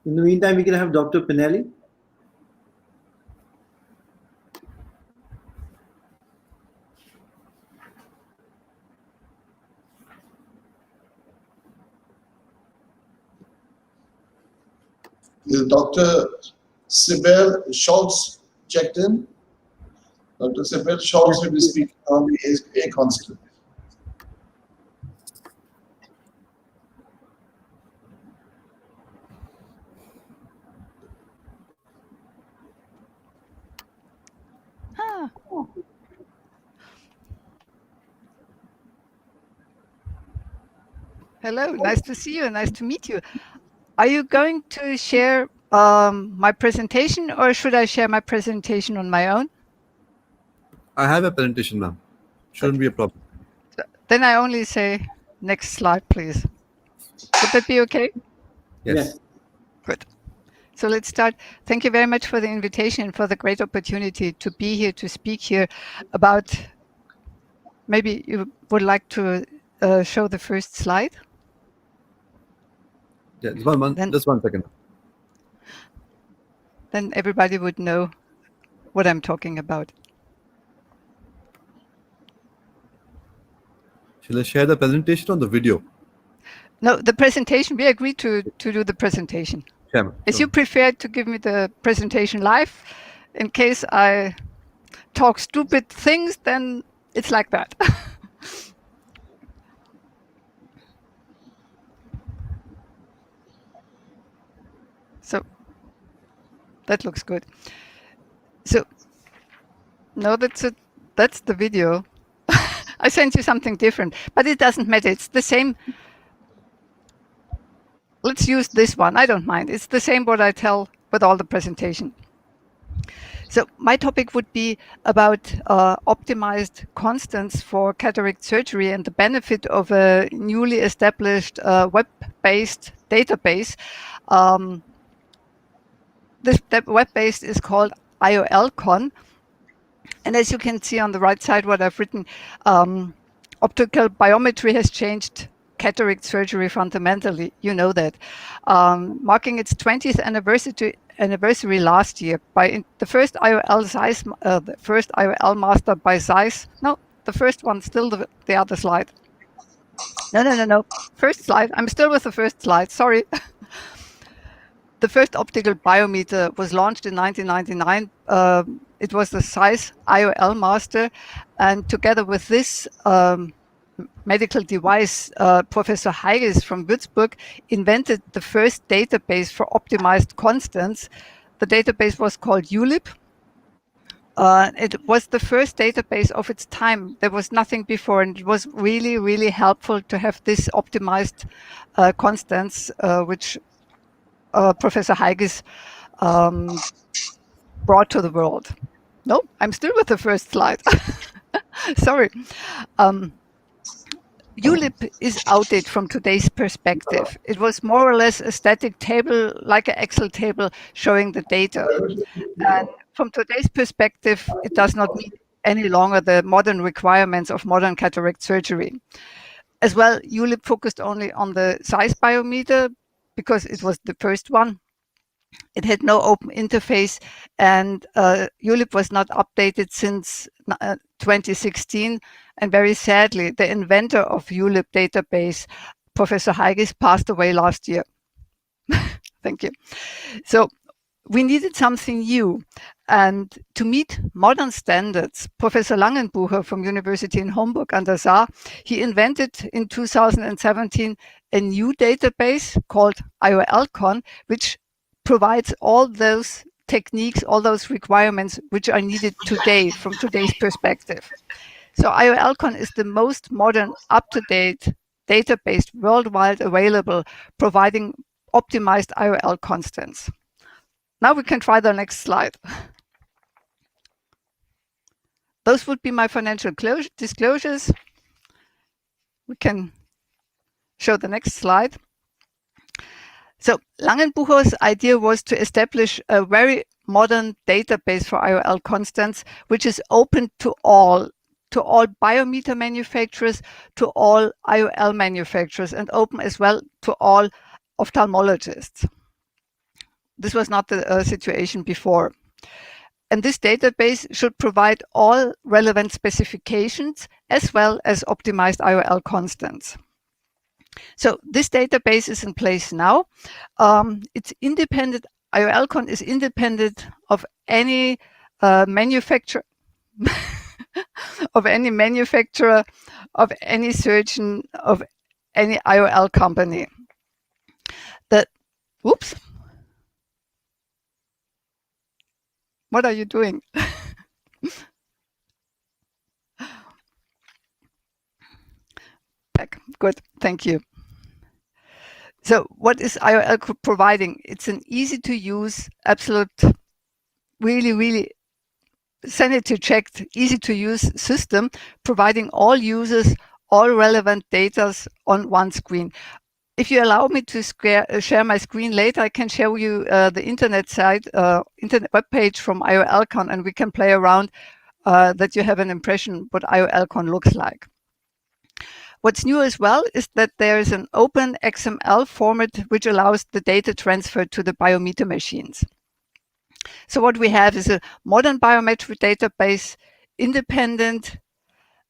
In the meantime, we can have Dr. Pinelli. Is Dr. Sibel Schultz checked in? Dr. Sibel Schultz will be speaking on the A constant. Hello, nice to see you and nice to meet you. Are you going to share my presentation, or should I share my presentation on my own? I have a presentation, ma'am. Shouldn't be a problem. Then I only say next slide, please. Would that be okay? Yes. Good. So let's start. Thank you very much for the invitation and for the great opportunity to be here, to speak here about, maybe you would like to show the first slide? Yeah, just one second. Then everybody would know what I'm talking about. Shall I share the presentation on the video? No, the presentation, we agreed to do the presentation. Sure, ma'am. As you preferred to give me the presentation live, in case I talk stupid things, then it's like that. So that looks good. So no, that's the video. I sent you something different, but it doesn't matter. It's the same. Let's use this one. I don't mind. It's the same what I tell with all the presentation. So my topic would be about optimized constants for cataract surgery and the benefit of a newly established web-based database. This web-based is called IOLCon. And as you can see on the right side, what I've written, optical biometry has changed cataract surgery fundamentally. You know that. Marking its 20th anniversary last year by the first IOL Zeiss, the first IOL master by Zeiss. No, the first one, still the other slide. No. First slide. I'm still with the first slide. Sorry. The first optical biometer was launched in 1999. It was the ZEISS IOL Master. And together with this medical device, Professor Heiges from Würzburg invented the first database for optimized constants. The database was called ULIP. It was the first database of its time. There was nothing before, and it was really, really helpful to have this optimized constants, which Professor Heiges brought to the world. No, I'm still with the first slide. Sorry. ULIP is outdated from today's perspective. It was more or less a static table, like an Excel table showing the data. And from today's perspective, it does not meet any longer the modern requirements of modern cataract surgery. As well, ULIP focused only on the ZEISS biometer because it was the first one. It had no open interface, and ULIP was not updated since 2016. And very sadly, the inventor of ULIP database, Professor Heiges, passed away last year. Thank you. So we needed something new. And to meet modern standards, Professor Langenbucher from University in Homburg an der Saar, he invented in 2017 a new database called IOLCon, which provides all those techniques, all those requirements which are needed today from today's perspective. So IOLCon is the most modern, up-to-date database worldwide available, providing optimized IOL constants. Now we can try the next slide. Those would be my financial disclosures. We can show the next slide. So Langenbucher's idea was to establish a very modern database for IOL constants, which is open to all biometer manufacturers, to all IOL manufacturers, and open as well to all ophthalmologists. This was not the situation before. And this database should provide all relevant specifications as well as optimized IOL constants. So this database is in place now. It's independent. IOLCon is independent of any manufacturer, of any manufacturer, of any surgeon, of any IOL company. Whoops. What are you doing? Back. Good. Thank you. So what is IOL providing? It's an easy to use, absolute, really sanity checked, easy to use system, providing all users all relevant data on one screen. If you allow me to share my screen later, I can show you the internet site, internet webpage from IOLCon, and we can play around that you have an impression what IOLCon looks like. What's new as well is that there is an open XML format which allows the data transfer to the biometer machines. So what we have is a modern biometric database, independent.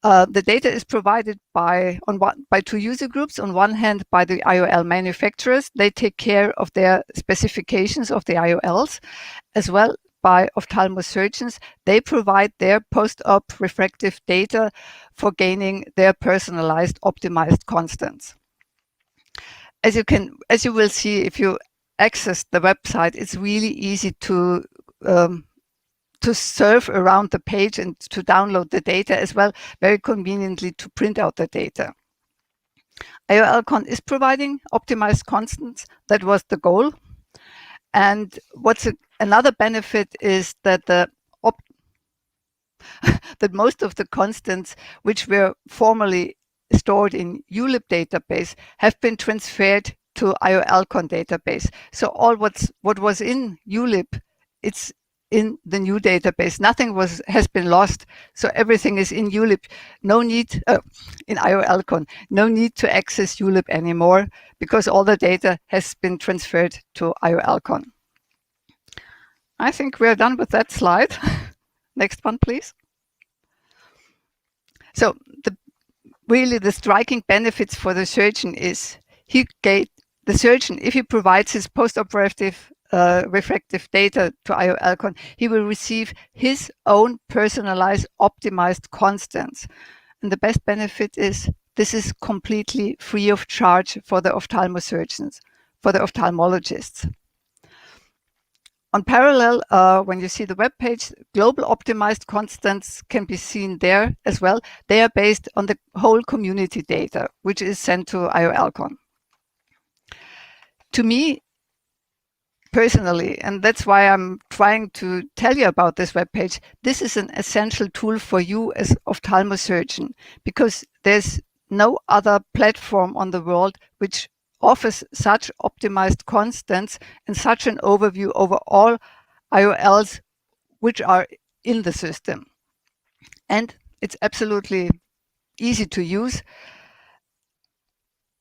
The data is provided by two user groups. On one hand, by the IOL manufacturers. They take care of their specifications of the IOLs, as well by ophthalmosurgeons. They provide their post-op refractive data for gaining their personalized, optimized constants. As you will see, if you access the website, it's really easy to surf around the page and to download the data as well, very conveniently to print out the data. IOLCon is providing optimized constants. That was the goal. And what's another benefit is that that most of the constants which were formerly stored in ULIP database have been transferred to IOLCon database. So all what was in ULIP, it's in the new database. Nothing has been lost. So everything is in ULIP. No need in IOLCon. No need to access ULIP anymore because all the data has been transferred to IOLCon. I think we're done with that slide. Next one, please. So really the striking benefits for the surgeon is the surgeon, if he provides his post-operative refractive data to IOLCON, he will receive his own personalized, optimized constants. And the best benefit is this is completely free of charge for the ophthalmosurgeons, for the ophthalmologists. On parallel, when you see the web page, global optimized constants can be seen there as well. They are based on the whole community data, which is sent to IOLCON. To me, personally, and that's why I'm trying to tell you about this webpage, this is an essential tool for you as ophthalmosurgeon, because there's no other platform on the world which offers such optimized constants and such an overview over all IOLs which are in the system. And it's absolutely easy to use.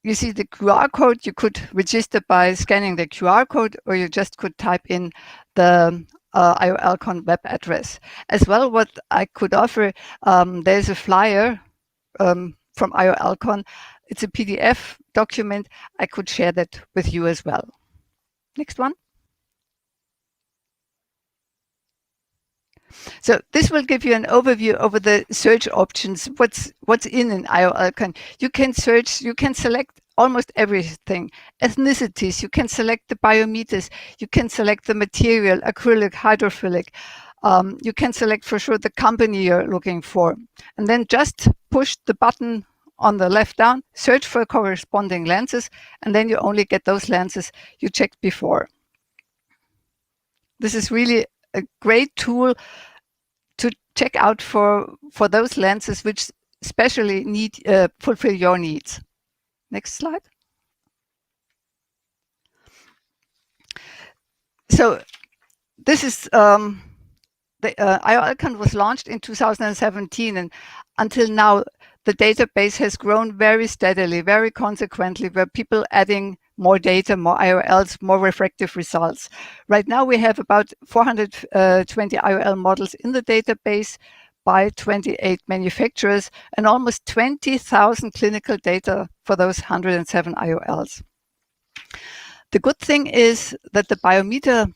You see the QR code, you could register by scanning the QR code, or you just could type in the IOLCON web address. As well, what I could offer, there's a flyer from IOLCON. It's a PDF document. I could share that with you as well. Next one. So this will give you an overview over the search options, what's in an IOLCON. You can search, you can select almost everything. Ethnicities, you can select the biometers, you can select the material, acrylic, hydrophilic. You can select for sure the company you're looking for. And then just push the button on the left down, search for corresponding lenses, and then you only get those lenses you checked before. This is really a great tool to check out for those lenses which especially need fulfill your needs. Next slide. So this is the IOLCON was launched in 2017, and until now the database has grown very steadily, very consequently, where people adding more data, more IOLs, more refractive results. Right now we have about 420 IOL models in the database by 28 manufacturers and almost 20,000 clinical data for those 107 IOLs. The good thing is that the biometer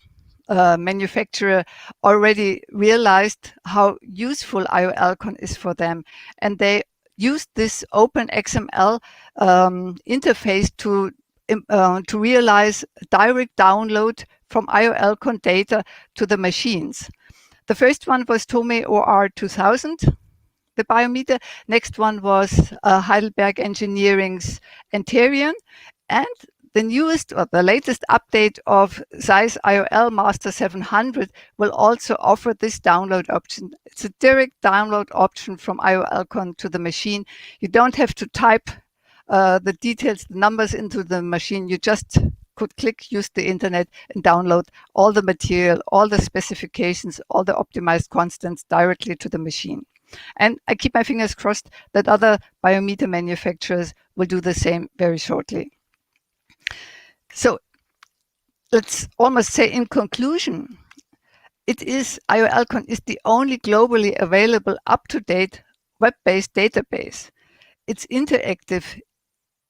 manufacturer already realized how useful IOLCON is for them, and they used this open XML interface to realize direct download from IOLCON data to the machines. The first one was Tomy OR 2000, the biometer. Next one was Heidelberg Engineering's Anterion, and the newest or the latest update of Zeiss IOL Master 700 will also offer this download option. It's a direct download option from IOLCON to the machine. You don't have to type the details, the numbers into the machine. You just could click, use the internet, and download all the material, all the specifications, all the optimized constants directly to the machine. And I keep my fingers crossed that other biometer manufacturers will do the same very shortly. So let's almost say in conclusion, IOLCON is the only globally available up-to-date web-based database. It's interactive.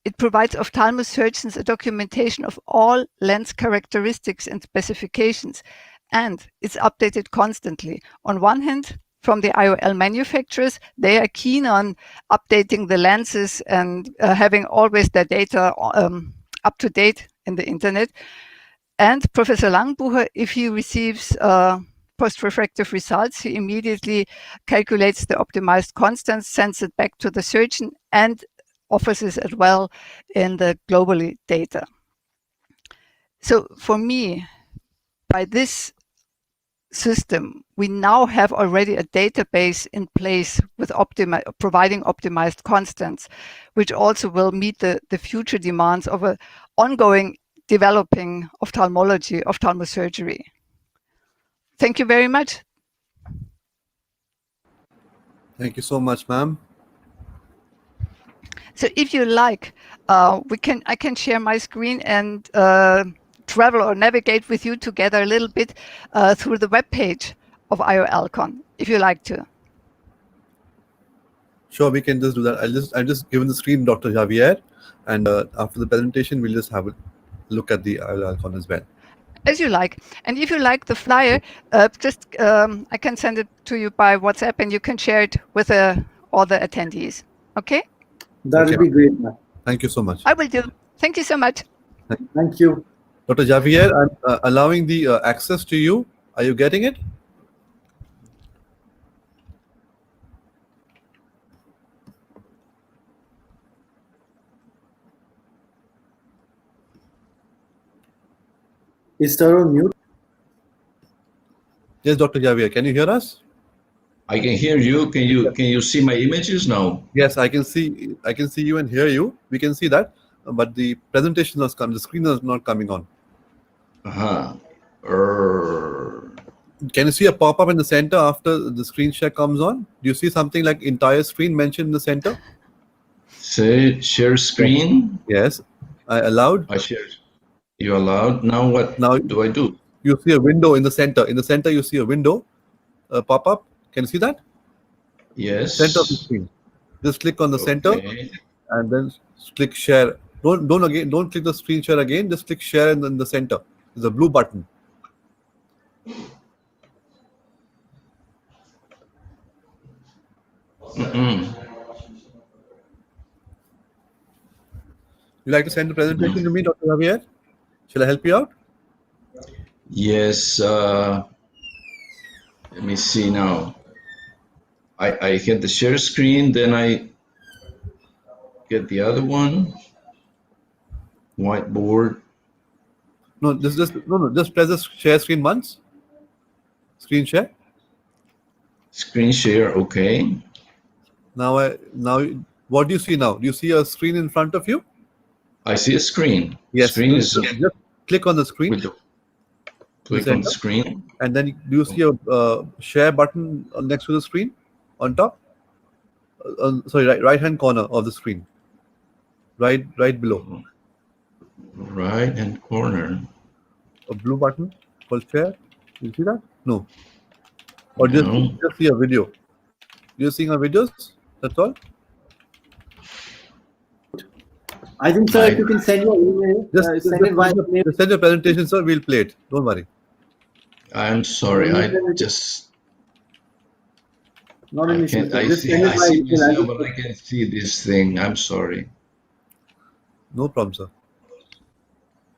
It provides ophthalmosurgeons a documentation of all lens characteristics and specifications, and it's updated constantly. On one hand, from the IOL manufacturers, they are keen on updating the lenses and having always their data up to date in the internet. And Professor Langbucher, if he receives post-refractive results, he immediately calculates the optimized constants, sends it back to the surgeon, and offers it as well in the globally data. So for me, by this system, we now have already a database in place with providing optimized constants, which also will meet the future demands of an ongoing developing ophthalmology, ophthalmosurgery. Thank you very much. Thank you so much, ma'am. So if you like, I can share my screen and travel or navigate with you together a little bit through the web page of IOLCON, if you like to. Sure, we can just do that. I'll just given the screen Dr. Javier, and after the presentation, we'll just have a look at the IOL as well. As you like. And if you like the flyer, just I can send it to you by WhatsApp, and you can share it with all the attendees. Okay? That would be great, ma'am. Thank you so much. I will do. Thank you so much. Thank you. Dr. Javier, I'm allowing the access to you. Are you getting it? Is sir on mute? Yes, Dr. Javier, can you hear us? I can hear you. Can you see my images now? Yes, I can see you and hear you. We can see that, but the presentation has come. The screen is not coming on. Can you see a pop-up in the center after the screen share comes on? Do you see something like entire screen mentioned in the center? Say share screen. Yes, I allowed. I shared. You allowed. Now what? Now do I do? You see a window in the center. In the center, you see a window pop up. Can you see that? Yes. Center of the screen. Just click on the center, and then click share. Don't click the screen share again. Just click share in the center. There's a blue button. You like to send the presentation to me, Dr. Javier? Shall I help you out? Yes. Let me see now. I hit the share screen, then I get the other one. Whiteboard. No, just press the share screen once. Screen share. Screen share, okay. Now what do you see now? Do you see a screen in front of you? I see a screen. Yes. Screen is just click on the screen. Click on the screen. And then do you see a share button next to the screen on top? Sorry, right hand corner of the screen. Right below. Right hand corner. A blue button called share. You see that? No. Or just see a video. You're seeing our videos? That's all? I think, sir, if you can send your email, send it via mail. Send your presentation, sir. We'll play it. Don't worry. I'm sorry. I just. Not an issue. I see myself, but I can't see this thing. I'm sorry. No problem, sir.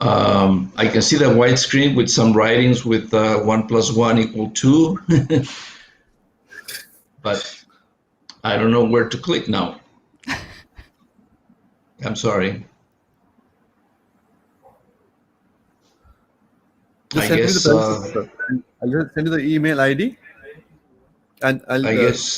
I can see the white screen with some writings with 1 + 1 = 2. But I don't know where to click now. I'm sorry. Just send me the presentation, sir. I'll just send you the email ID. And I'll I guess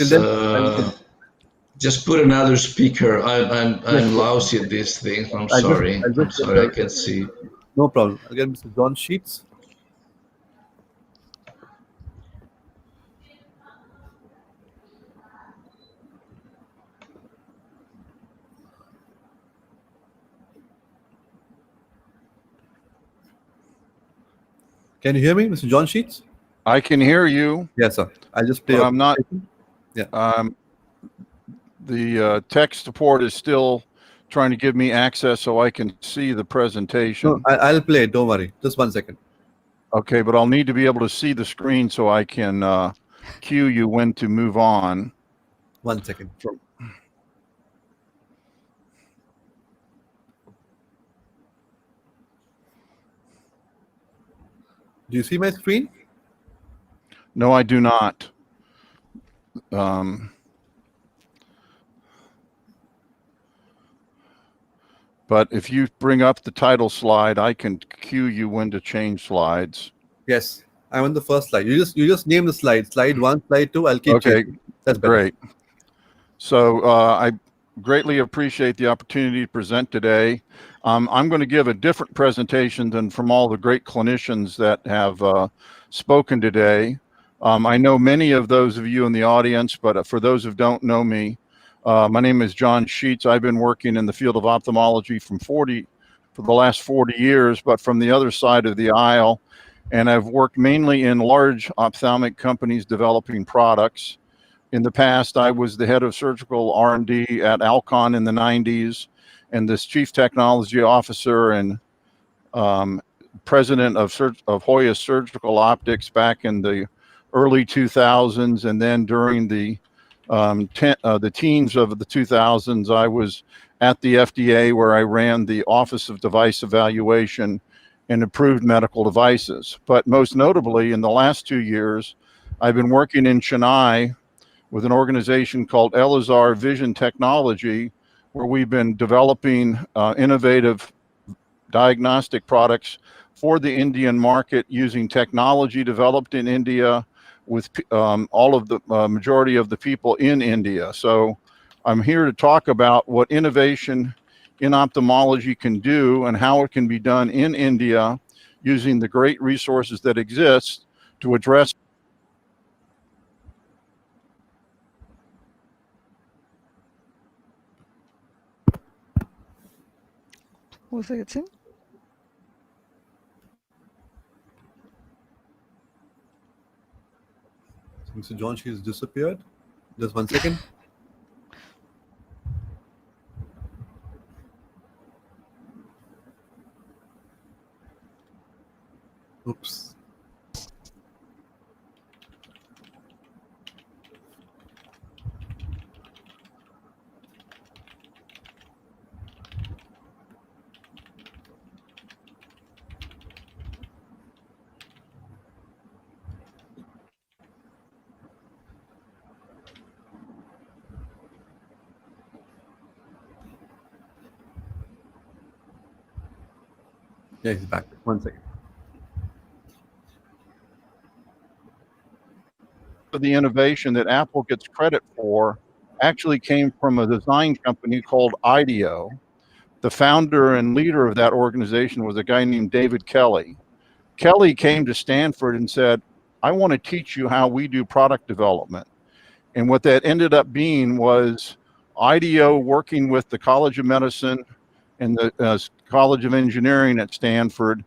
just put another speaker. I'm lousy at these things. I'm sorry. I'm sorry. I can't see. No problem. I'll get Mr. John Sheets. Can you hear me, Mr. John Sheets? I can hear you. Yes, sir. I'll just play. I'm not. Yeah. The tech support is still trying to give me access so I can see the presentation. No, I'll play it. Don't worry. Just 1 second. Okay, but I'll need to be able to see the screen so I can cue you when to move on. 1 second. Do you see my screen? No, I do not. But if you bring up the title slide, I can cue you when to change slides. Yes, I'm on the first slide. You just name the slide. Slide 1, slide 2. I'll keep okay. changing. That's better. Great. So I greatly appreciate the opportunity to present today. I'm going to give a different presentation than from all the great clinicians that have spoken today. I know many of those of you in the audience, but for those who don't know me, my name is John Sheets. I've been working in the field of ophthalmology for the last 40 years, but from the other side of the aisle. And I've worked mainly in large ophthalmic companies developing products. In the past, I was the head of surgical R&D at Alcon in the 90s, and this chief technology officer and president of Hoya Surgical Optics back in the early 2000s, and then during the teens of the 2000s, I was at the FDA where I ran the Office of Device Evaluation and Approved Medical Devices. But most notably, in the last 2 years, I've been working in Chennai with an organization called Elazar Vision Technology, where we've been developing innovative diagnostic products for the Indian market using technology developed in India with all of the majority of the people in India. So I'm here to talk about what innovation in ophthalmology can do and how it can be done in India using the great resources that exist to address Wo ist er jetzt hin? Mr. John, she's disappeared. Just 1 second. Oops. Yeah, he's back. 1 second. The innovation that Apple gets credit for actually came from a design company called IDEO. The founder and leader of that organization was a guy named David Kelly. Kelly came to Stanford and said, I want to teach you how we do product development. And what that ended up being was IDEO working with the College of Medicine and the College of Engineering at Stanford,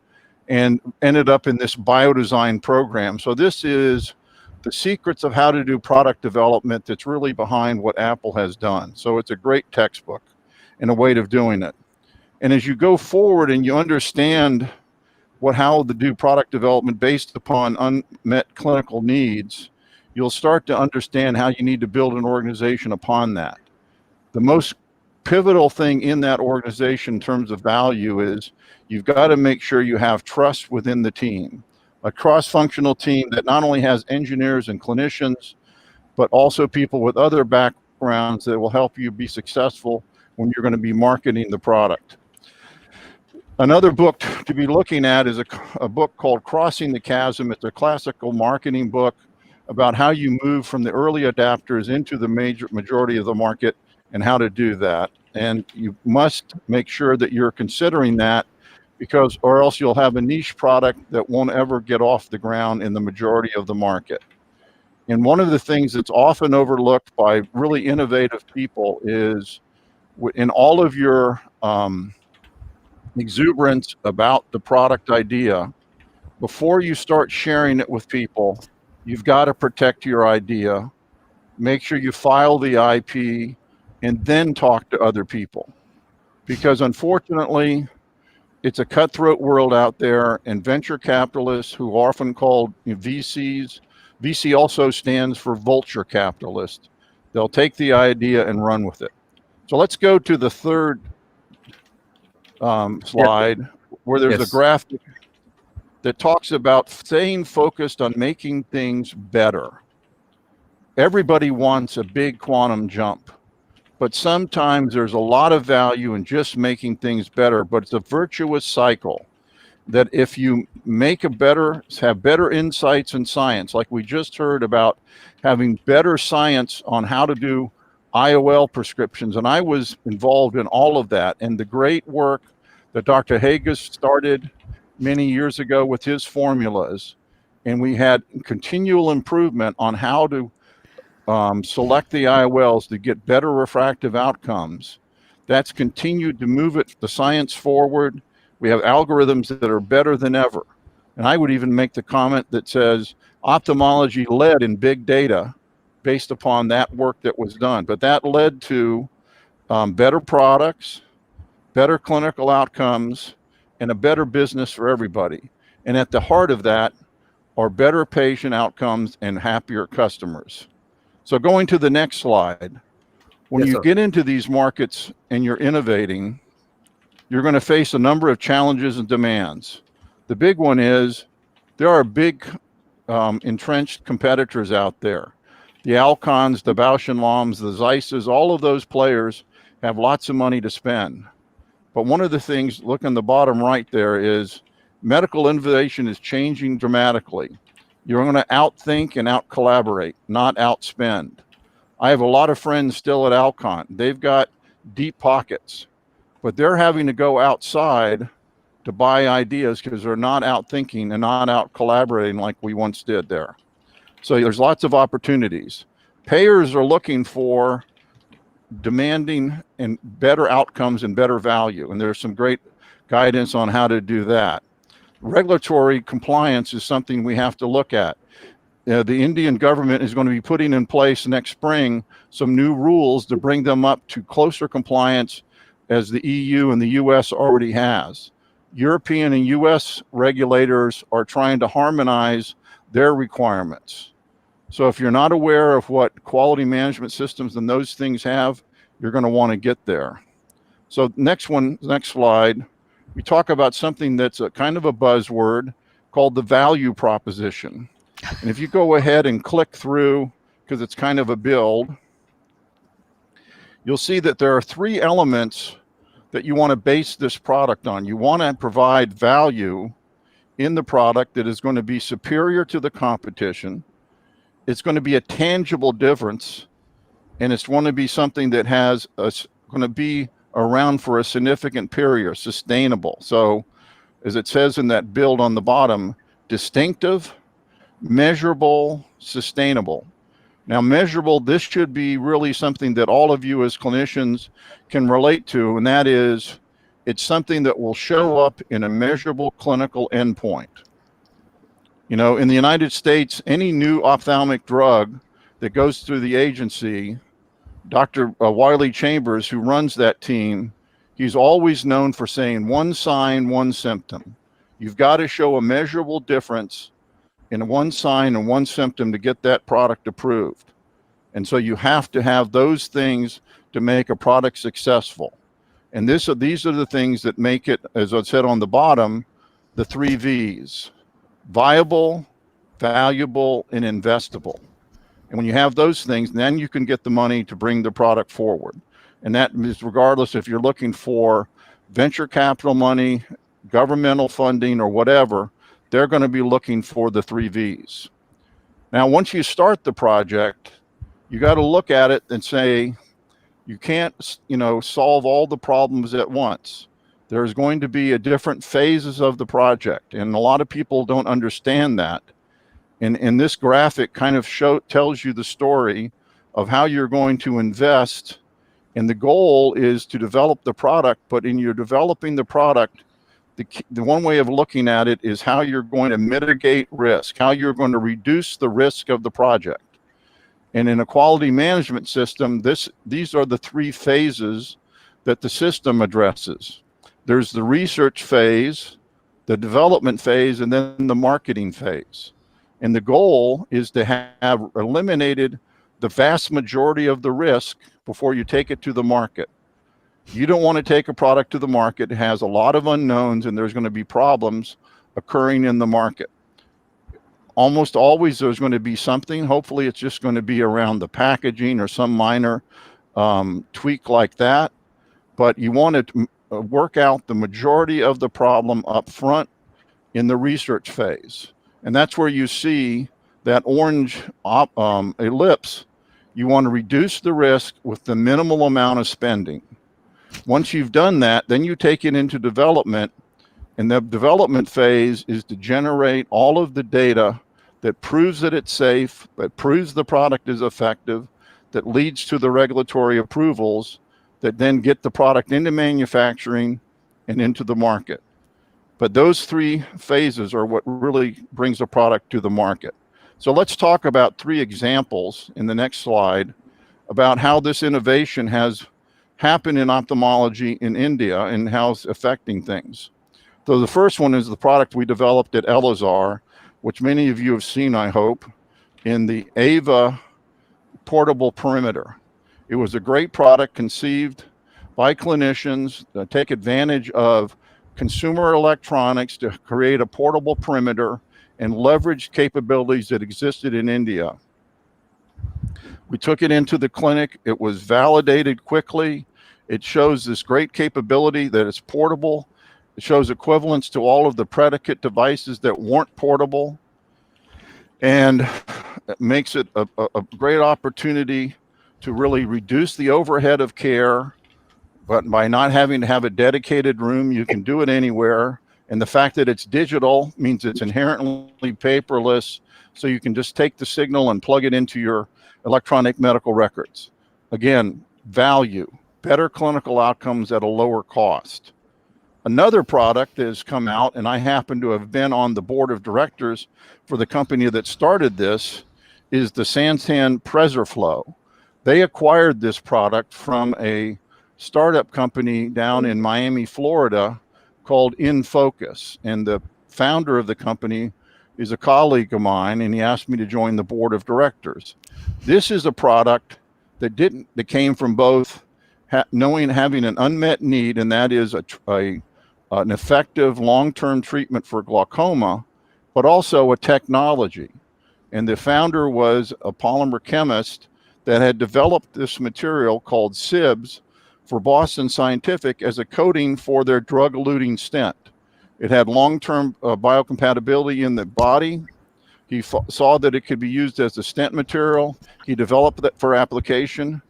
and ended up in this biodesign program. So this is the secrets of how to do product development that's really behind what Apple has done. So it's a great textbook and a way of doing it. And as you go forward and you understand how to do product development based upon unmet clinical needs, you'll start to understand how you need to build an organization upon that. The most pivotal thing in that organization in terms of value is you've got to make sure you have trust within the team. A cross-functional team that not only has engineers and clinicians, but also people with other backgrounds that will help you be successful when you're going to be marketing the product. Another book to be looking at is a book called Crossing the Chasm. It's a classical marketing book about how you move from the early adapters into the majority of the market and how to do that. And you must make sure that you're considering that, or else you'll have a niche product that won't ever get off the ground in the majority of the market. And one of the things that's often overlooked by really innovative people is in all of your exuberance about the product idea, before you start sharing it with people, you've got to protect your idea, make sure you file the IP, and then talk to other people. Because unfortunately, it's a cutthroat world out there, and venture capitalists, who are often called VCs, VC also stands for vulture capitalist. They'll take the idea and run with it. So let's go to the third slide, where there's a graphic that talks about staying focused on making things better. Everybody wants a big quantum jump, but sometimes there's a lot of value in just making things better, but it's a virtuous cycle that if you have better insights in science, like we just heard about having better science on how to do IOL prescriptions, and I was involved in all of that, and the great work that Dr. Hages started many years ago with his formulas, and we had continual improvement on how to select the IOLs to get better refractive outcomes. That's continued to move the science forward. We have algorithms that are better than ever. And I would even make the comment that says ophthalmology led in big data based upon that work that was done. But that led to better products, better clinical outcomes, and a better business for everybody. And at the heart of that are better patient outcomes and happier customers. So going to the next slide, when Yes, you sir. get into these markets and you're innovating, you're going to face a number of challenges and demands. The big one is there are big entrenched competitors out there. The Alcons, the Bausch & Lombs, the Zeisses, all of those players have lots of money to spend. But one of the things, look on the bottom right there, is medical innovation is changing dramatically. You're going to outthink and out-collaborate, not outspend. I have a lot of friends still at Alcon. They've got deep pockets, but they're having to go outside to buy ideas because they're not out-thinking and not out-collaborating like we once did there. So there's lots of opportunities. Payers are looking for demanding and better outcomes and better value, and there's some great guidance on how to do that. Regulatory compliance is something we have to look at. The Indian government is going to be putting in place next spring some new rules to bring them up to closer compliance as the EU and the US already has. European and US regulators are trying to harmonize their requirements. So if you're not aware of what quality management systems and those things have, you're going to want to get there. So next slide, we talk about something that's a kind of a buzzword called the value proposition. And if you go ahead and click through, because it's kind of a build, you'll see that there are three elements that you want to base this product on. You want to provide value in the product that is going to be superior to the competition. It's going to be a tangible difference, and it's going to be something that has going to be around for a significant period, sustainable. So as it says in that build on the bottom, distinctive, measurable, sustainable. Now measurable, this should be really something that all of you as clinicians can relate to, and that is it's something that will show up in a measurable clinical endpoint. You know, in the United States, any new ophthalmic drug that goes through the agency, Dr. Wiley Chambers, who runs that team, he's always known for saying one sign, one symptom. You've got to show a measurable difference in one sign and one symptom to get that product approved. And so you have to have those things to make a product successful. And these are the things that make it, as I said on the bottom, the 3 V's: viable, valuable, and investable. And when you have those things, then you can get the money to bring the product forward. And that is regardless if you're looking for venture capital money, governmental funding, or whatever, they're going to be looking for the 3 V's. Now, once you start the project, you got to look at it and say, you can't, solve all the problems at once. There's going to be different phases of the project, and a lot of people don't understand that. And this graphic kind of tells you the story of how you're going to invest. And the goal is to develop the product, but in your developing the product, the one way of looking at it is how you're going to mitigate risk, how you're going to reduce the risk of the project. And in a quality management system, these are the 3 phases that the system addresses. There's the research phase, the development phase, and then the marketing phase. And the goal is to have eliminated the vast majority of the risk before you take it to the market. You don't want to take a product to the market. It has a lot of unknowns, and there's going to be problems occurring in the market. Almost always there's going to be something. Hopefully it's just going to be around the packaging or some minor tweak like that. But you want to work out the majority of the problem up front in the research phase. And that's where you see that orange ellipse. You want to reduce the risk with the minimal amount of spending. Once you've done that, then you take it into development, and the development phase is to generate all of the data that proves that it's safe, that proves the product is effective, that leads to the regulatory approvals that then get the product into manufacturing and into the market. But those 3 phases are what really brings a product to the market. So let's talk about 3 examples in the next slide about how this innovation has happened in ophthalmology in India and how it's affecting things. So the first one is the product we developed at Elazar, which many of you have seen, I hope, in the AVA portable perimeter. It was a great product conceived by clinicians to take advantage of consumer electronics to create a portable perimeter and leverage capabilities that existed in India. We took it into the clinic. It was validated quickly. It shows this great capability that it's portable. It shows equivalence to all of the predicate devices that weren't portable. And it makes it a great opportunity to really reduce the overhead of care. But by not having to have a dedicated room, you can do it anywhere. And the fact that it's digital means it's inherently paperless. So you can just take the signal and plug it into your electronic medical records. Again, value, better clinical outcomes at a lower cost. Another product that has come out, and I happen to have been on the board of directors for the company that started this, is the Santen PreserFlow. They acquired this product from a startup company down in Miami, Florida, called InFocus. And the founder of the company is a colleague of mine, and he asked me to join the board of directors. This is a product that came from both having an unmet need, and that is an effective long-term treatment for glaucoma, but also a technology. And the founder was a polymer chemist that had developed this material called SIBS for Boston Scientific as a coating for their drug-eluting stent. It had long-term biocompatibility in the body. He saw that it could be used as a stent material. He developed that for application.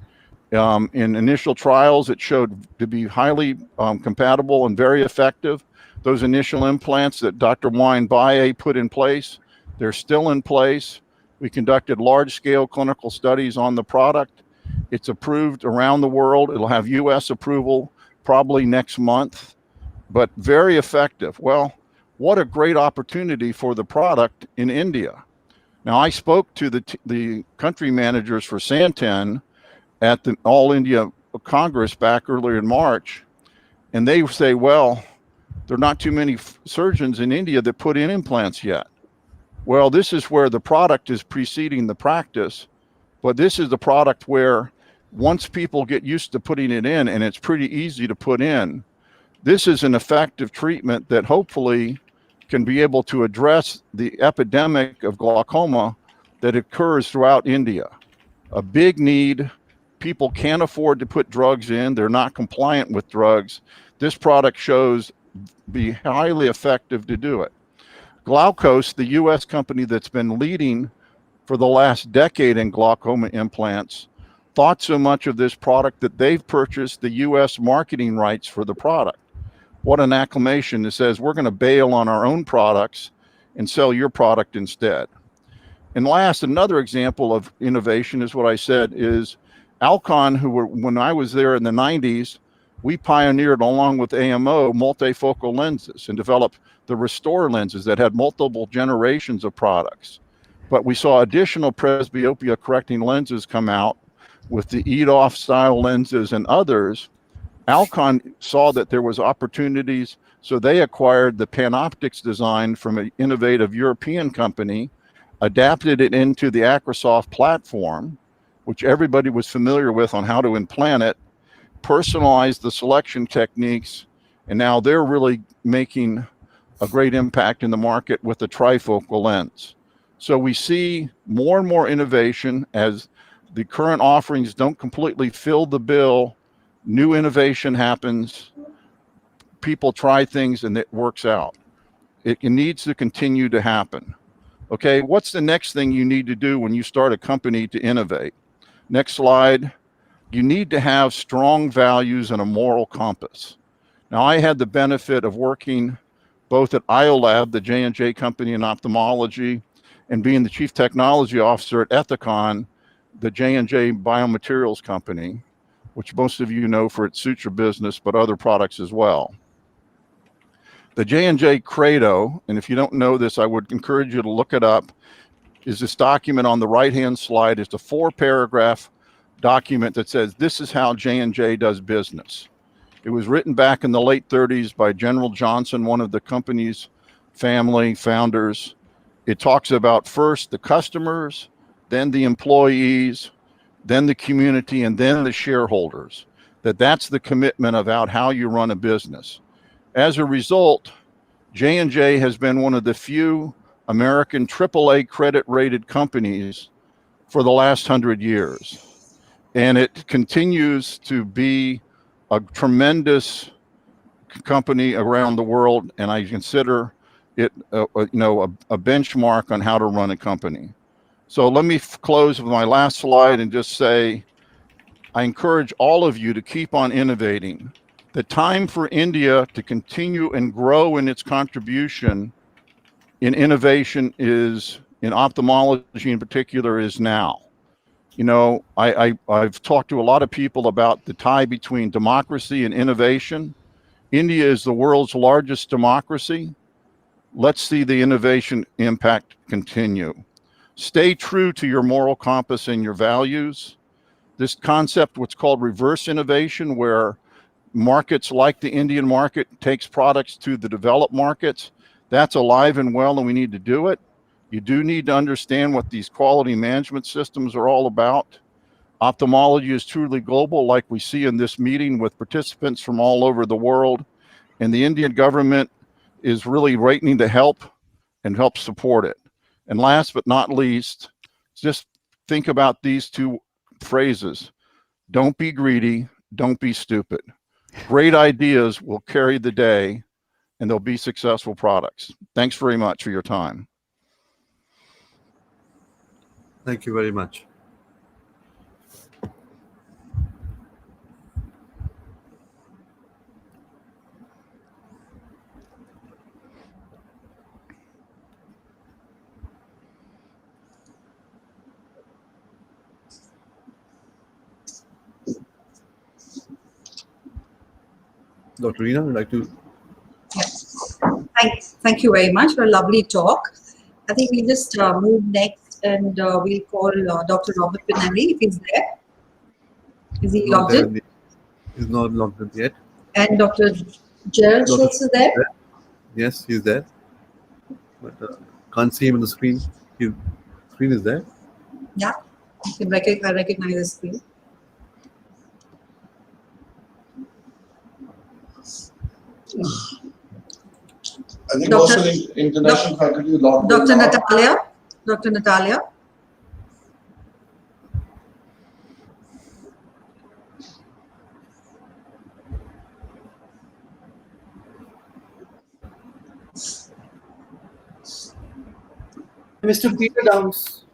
In initial trials, it showed to be highly compatible and very effective. Those initial implants that Dr. Wine Baye put in place, they're still in place. We conducted large-scale clinical studies on the product. It's approved around the world. It'll have US approval probably next month, but very effective. Well, what a great opportunity for the product in India. Now, I spoke to the country managers for Santen at the All India Congress back earlier in March, and they say, well, there are not too many surgeons in India that put in implants yet. Well, this is where the product is preceding the practice, but this is the product where once people get used to putting it in, and it's pretty easy to put in, this is an effective treatment that hopefully can be able to address the epidemic of glaucoma that occurs throughout India. A big need. People can't afford to put drugs in. They're not compliant with drugs. This product shows be highly effective to do it. Glaukos, the US company that's been leading for the last decade in glaucoma implants, thought so much of this product that they've purchased the US marketing rights for the product. What an acclamation that says we're going to bail on our own products and sell your product instead. And last, another example of innovation is what I said is Alcon, when I was there in the 90s, we pioneered along with AMO multifocal lenses and developed the Restore lenses that had multiple generations of products. But we saw additional presbyopia correcting lenses come out with the EDOF style lenses and others. Alcon saw that there was opportunities, so they acquired the PanOptix design from an innovative European company, adapted it into the Acrosoft platform, which everybody was familiar with on how to implant it, personalized the selection techniques, and now they're really making a great impact in the market with the trifocal lens. So we see more and more innovation as the current offerings don't completely fill the bill. New innovation happens. People try things and it works out. It needs to continue to happen. Okay, what's the next thing you need to do when you start a company to innovate? Next slide. You need to have strong values and a moral compass. Now, I had the benefit of working both at IOLAB, the J&J company in ophthalmology, and being the chief technology officer at Ethicon, the J&J biomaterials company, which most of you know for its suture business, but other products as well. The J&J Credo, and if you don't know this, I would encourage you to look it up. is this document on the right-hand slide. It's a 4-paragraph document that says this is how J&J does business. It was written back in the late 30s by General Johnson, one of the company's family founders. It talks about first the customers, then the employees, then the community, and then the shareholders. That's the commitment about how you run a business. As a result, J&J has been one of the few American AAA credit-rated companies for the last 100 years. And it continues to be a tremendous company around the world, and I consider it a benchmark on how to run a company. So let me close with my last slide and just say, I encourage all of you to keep on innovating. The time for India to continue and grow in its contribution in innovation is, in ophthalmology in particular, is now. I've talked to a lot of people about the tie between democracy and innovation. India is the world's largest democracy. Let's see the innovation impact continue. Stay true to your moral compass and your values. This concept, what's called reverse innovation, where markets like the Indian market takes products to the developed markets, that's alive and well, and we need to do it. You do need to understand what these quality management systems are all about. Ophthalmology is truly global, like we see in this meeting with participants from all over the world. And the Indian government is really waiting to help and help support it. And last but not least, just think about these 2 phrases. Don't be greedy, don't be stupid. Great ideas will carry the day, and they'll be successful products. Thanks very much for your time. Thank you very much. Dr. Reena, would you like to? Yes. Thank you very much for a lovely talk. I think we'll just move next, and we'll call Dr. Robert Pinelli if he's there. Is he logged in? He's not logged in yet. And Dr. Gerald Schultz is there? Yes, he's there. But can't see him on the screen. His screen is there. Yeah, you can recognize the screen. I think most of the international faculty logged in. Dr. Natalia. Dr. Natalia. Mr. Peter Downs.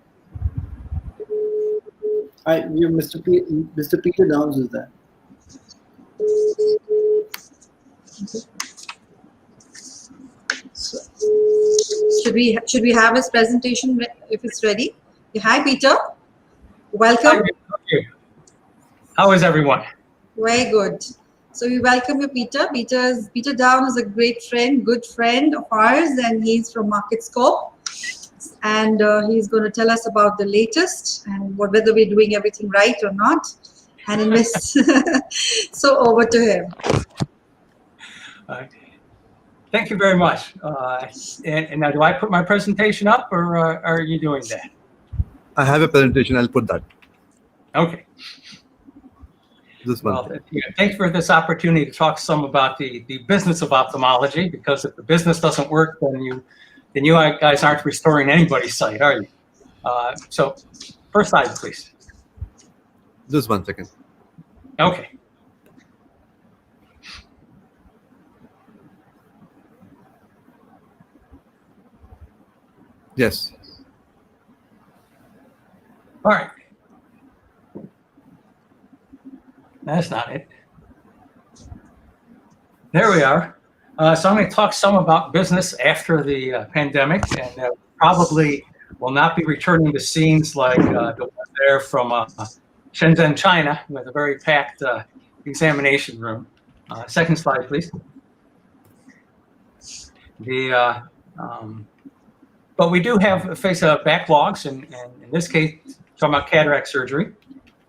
Mr. Peter Downs is there. Should we have his presentation if it's ready? Hi, Peter. Welcome. Thank you. How is everyone? Very good. So we welcome you, Peter. Peter Down is a great friend, good friend of ours, and he's from MarketScope. And he's going to tell us about the latest and whether we're doing everything right or not, and invest. So over to him. Thank you very much. And now, do I put my presentation up, or are you doing that? I have a presentation. I'll put that. Okay. This one. Well, thanks for this opportunity to talk some about the business of ophthalmology, because if the business doesn't work, then you guys aren't restoring anybody's sight, are you? So first slide, please. Just 1 second. Okay. Yes. All right. That's not it. There we are. So I'm going to talk some about business after the pandemic, and probably will not be returning to scenes like the one there from Shenzhen, China, with a very packed examination room. Second slide, please. But we do face backlogs, and in this case, talking about cataract surgery,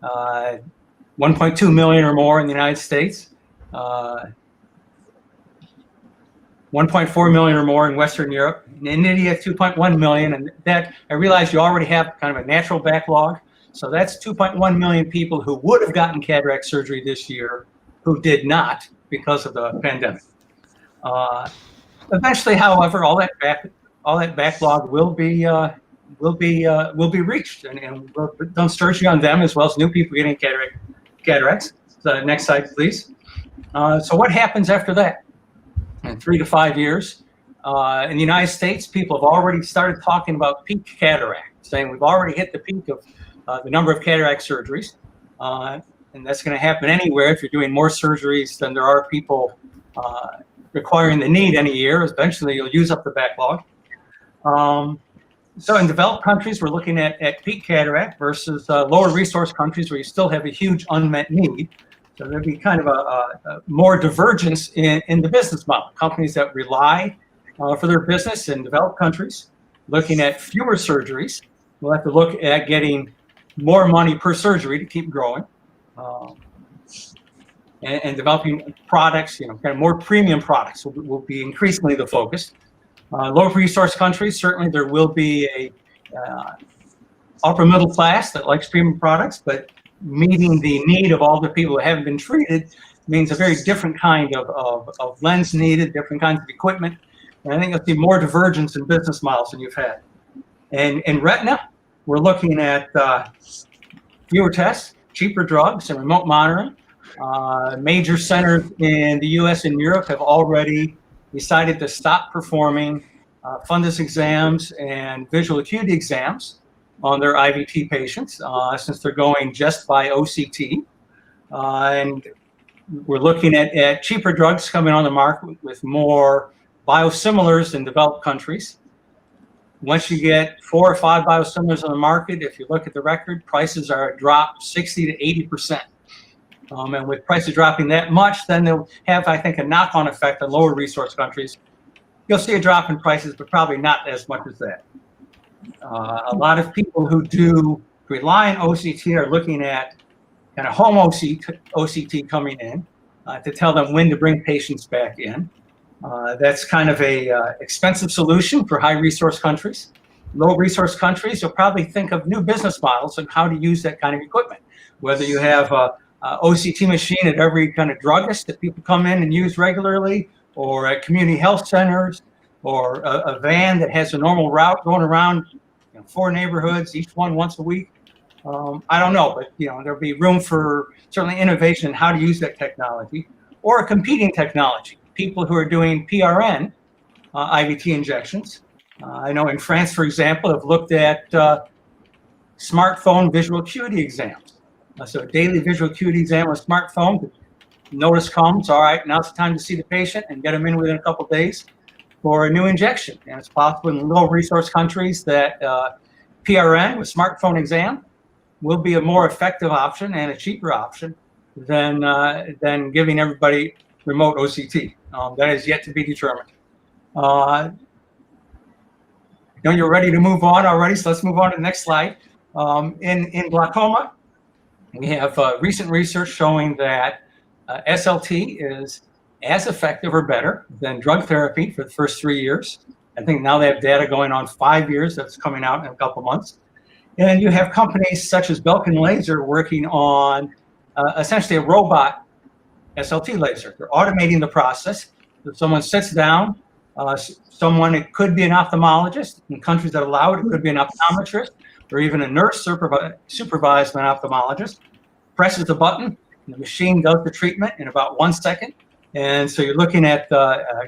1.2 million or more in the United States, 1.4 million or more in Western Europe. In India, 2.1 million, and that I realize you already have kind of a natural backlog. So that's 2.1 million people who would have gotten cataract surgery this year who did not because of the pandemic. Eventually, however, all that backlog will be reached, and we'll done surgery on them as well as new people getting cataracts. So next slide, please. So what happens after that? In 3 to 5 years, in the United States, people have already started talking about peak cataract, saying we've already hit the peak of the number of cataract surgeries, and that's going to happen anywhere. If you're doing more surgeries than there are people requiring the need any year, eventually you'll use up the backlog. So in developed countries, we're looking at peak cataract versus lower resource countries where you still have a huge unmet need. So there'd be kind of a more divergence in the business model. Companies that rely for their business in developed countries, looking at fewer surgeries, we'll have to look at getting more money per surgery to keep growing, and developing products, kind of more premium products will be increasingly the focus. Lower resource countries, certainly there will be a upper middle class that likes premium products, but meeting the need of all the people who haven't been treated means a very different kind of lens needed, different kinds of equipment. And I think you'll see more divergence in business models than you've had. And in retina, we're looking at fewer tests, cheaper drugs, and remote monitoring. Major centers in the US and Europe have already decided to stop performing fundus exams and visual acuity exams on their IVT patients since they're going just by OCT. And we're looking at cheaper drugs coming on the market with more biosimilars in developed countries. Once you get 4 or 5 biosimilars on the market, if you look at the record, prices are dropped 60 to 80%. And with prices dropping that much, then they'll have, I think, a knock-on effect on lower resource countries. You'll see a drop in prices, but probably not as much as that. A lot of people who do rely on OCT are looking at kind of home OCT coming in to tell them when to bring patients back in. That's kind of a expensive solution for high resource countries. Low resource countries, you'll probably think of new business models on how to use that kind of equipment. Whether you have a OCT machine at every kind of druggist that people come in and use regularly, or at community health centers, or a van that has a normal route going around 4 neighborhoods, each one once a week. I don't know, but there'll be room for certainly innovation in how to use that technology, or a competing technology. People who are doing PRN, IVT injections. I know in France, for example, have looked at smartphone visual acuity exams. So a daily visual acuity exam on a smartphone, notice comes, all right, now it's time to see the patient and get them in within a couple of days for a new injection. And it's possible in low resource countries that PRN with smartphone exam will be a more effective option and a cheaper option than giving everybody remote OCT. That is yet to be determined. You're ready to move on already, so let's move on to the next slide. In glaucoma, we have recent research showing that SLT is as effective or better than drug therapy for the first 3 years. I think now they have data going on 5 years that's coming out in a couple months. And you have companies such as Belkin Laser working on essentially a robot SLT laser. They're automating the process. If someone sits down, it could be an ophthalmologist. In countries that allow it, it could be an optometrist or even a nurse supervised by an ophthalmologist, presses the button, and the machine does the treatment in about 1 second. And so you're looking at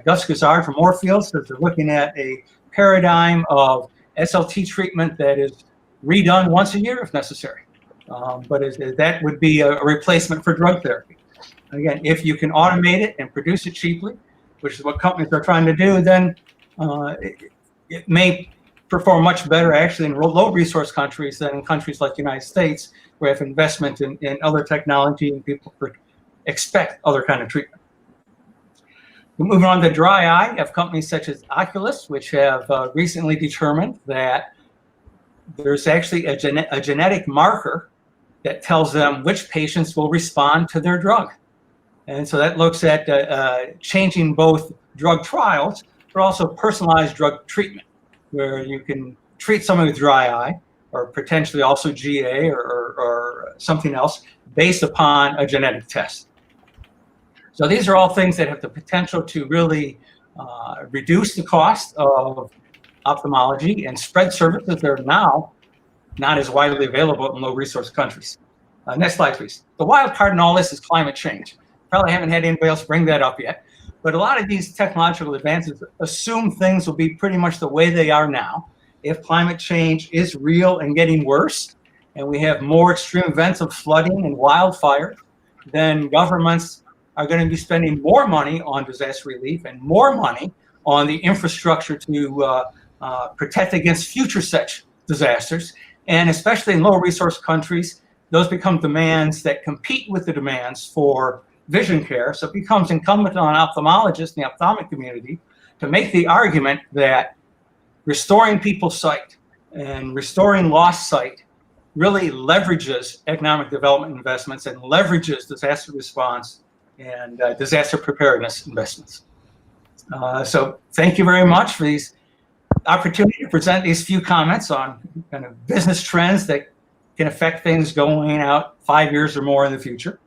Gus Gazzard from Moorfields, so they're looking at a paradigm of SLT treatment that is redone once a year if necessary. But that would be a replacement for drug therapy. Again, if you can automate it and produce it cheaply, which is what companies are trying to do, then it may perform much better actually in low resource countries than in countries like the United States, where we have investment in other technology and people expect other kind of treatment. Moving on to dry eye, you have companies such as Oculus, which have recently determined that there's actually a genetic marker that tells them which patients will respond to their drug. And so that looks at changing both drug trials, but also personalized drug treatment, where you can treat someone with dry eye or potentially also GA or something else based upon a genetic test. So these are all things that have the potential to really reduce the cost of ophthalmology and spread services that are now not as widely available in low-resource countries. Next slide, please. The wild card in all this is climate change. Probably haven't had anybody else bring that up yet, but a lot of these technological advances assume things will be pretty much the way they are now. If climate change is real and getting worse, and we have more extreme events of flooding and wildfire, then governments are going to be spending more money on disaster relief and more money on the infrastructure to protect against future such disasters. And especially in low-resource countries, those become demands that compete with the demands for vision care. So it becomes incumbent on ophthalmologists in the ophthalmic community to make the argument that restoring people's sight and restoring lost sight really leverages economic development investments and leverages disaster response and disaster preparedness investments. So thank you very much for these opportunity to present these few comments on kind of business trends that can affect things going out 5 years or more in the future.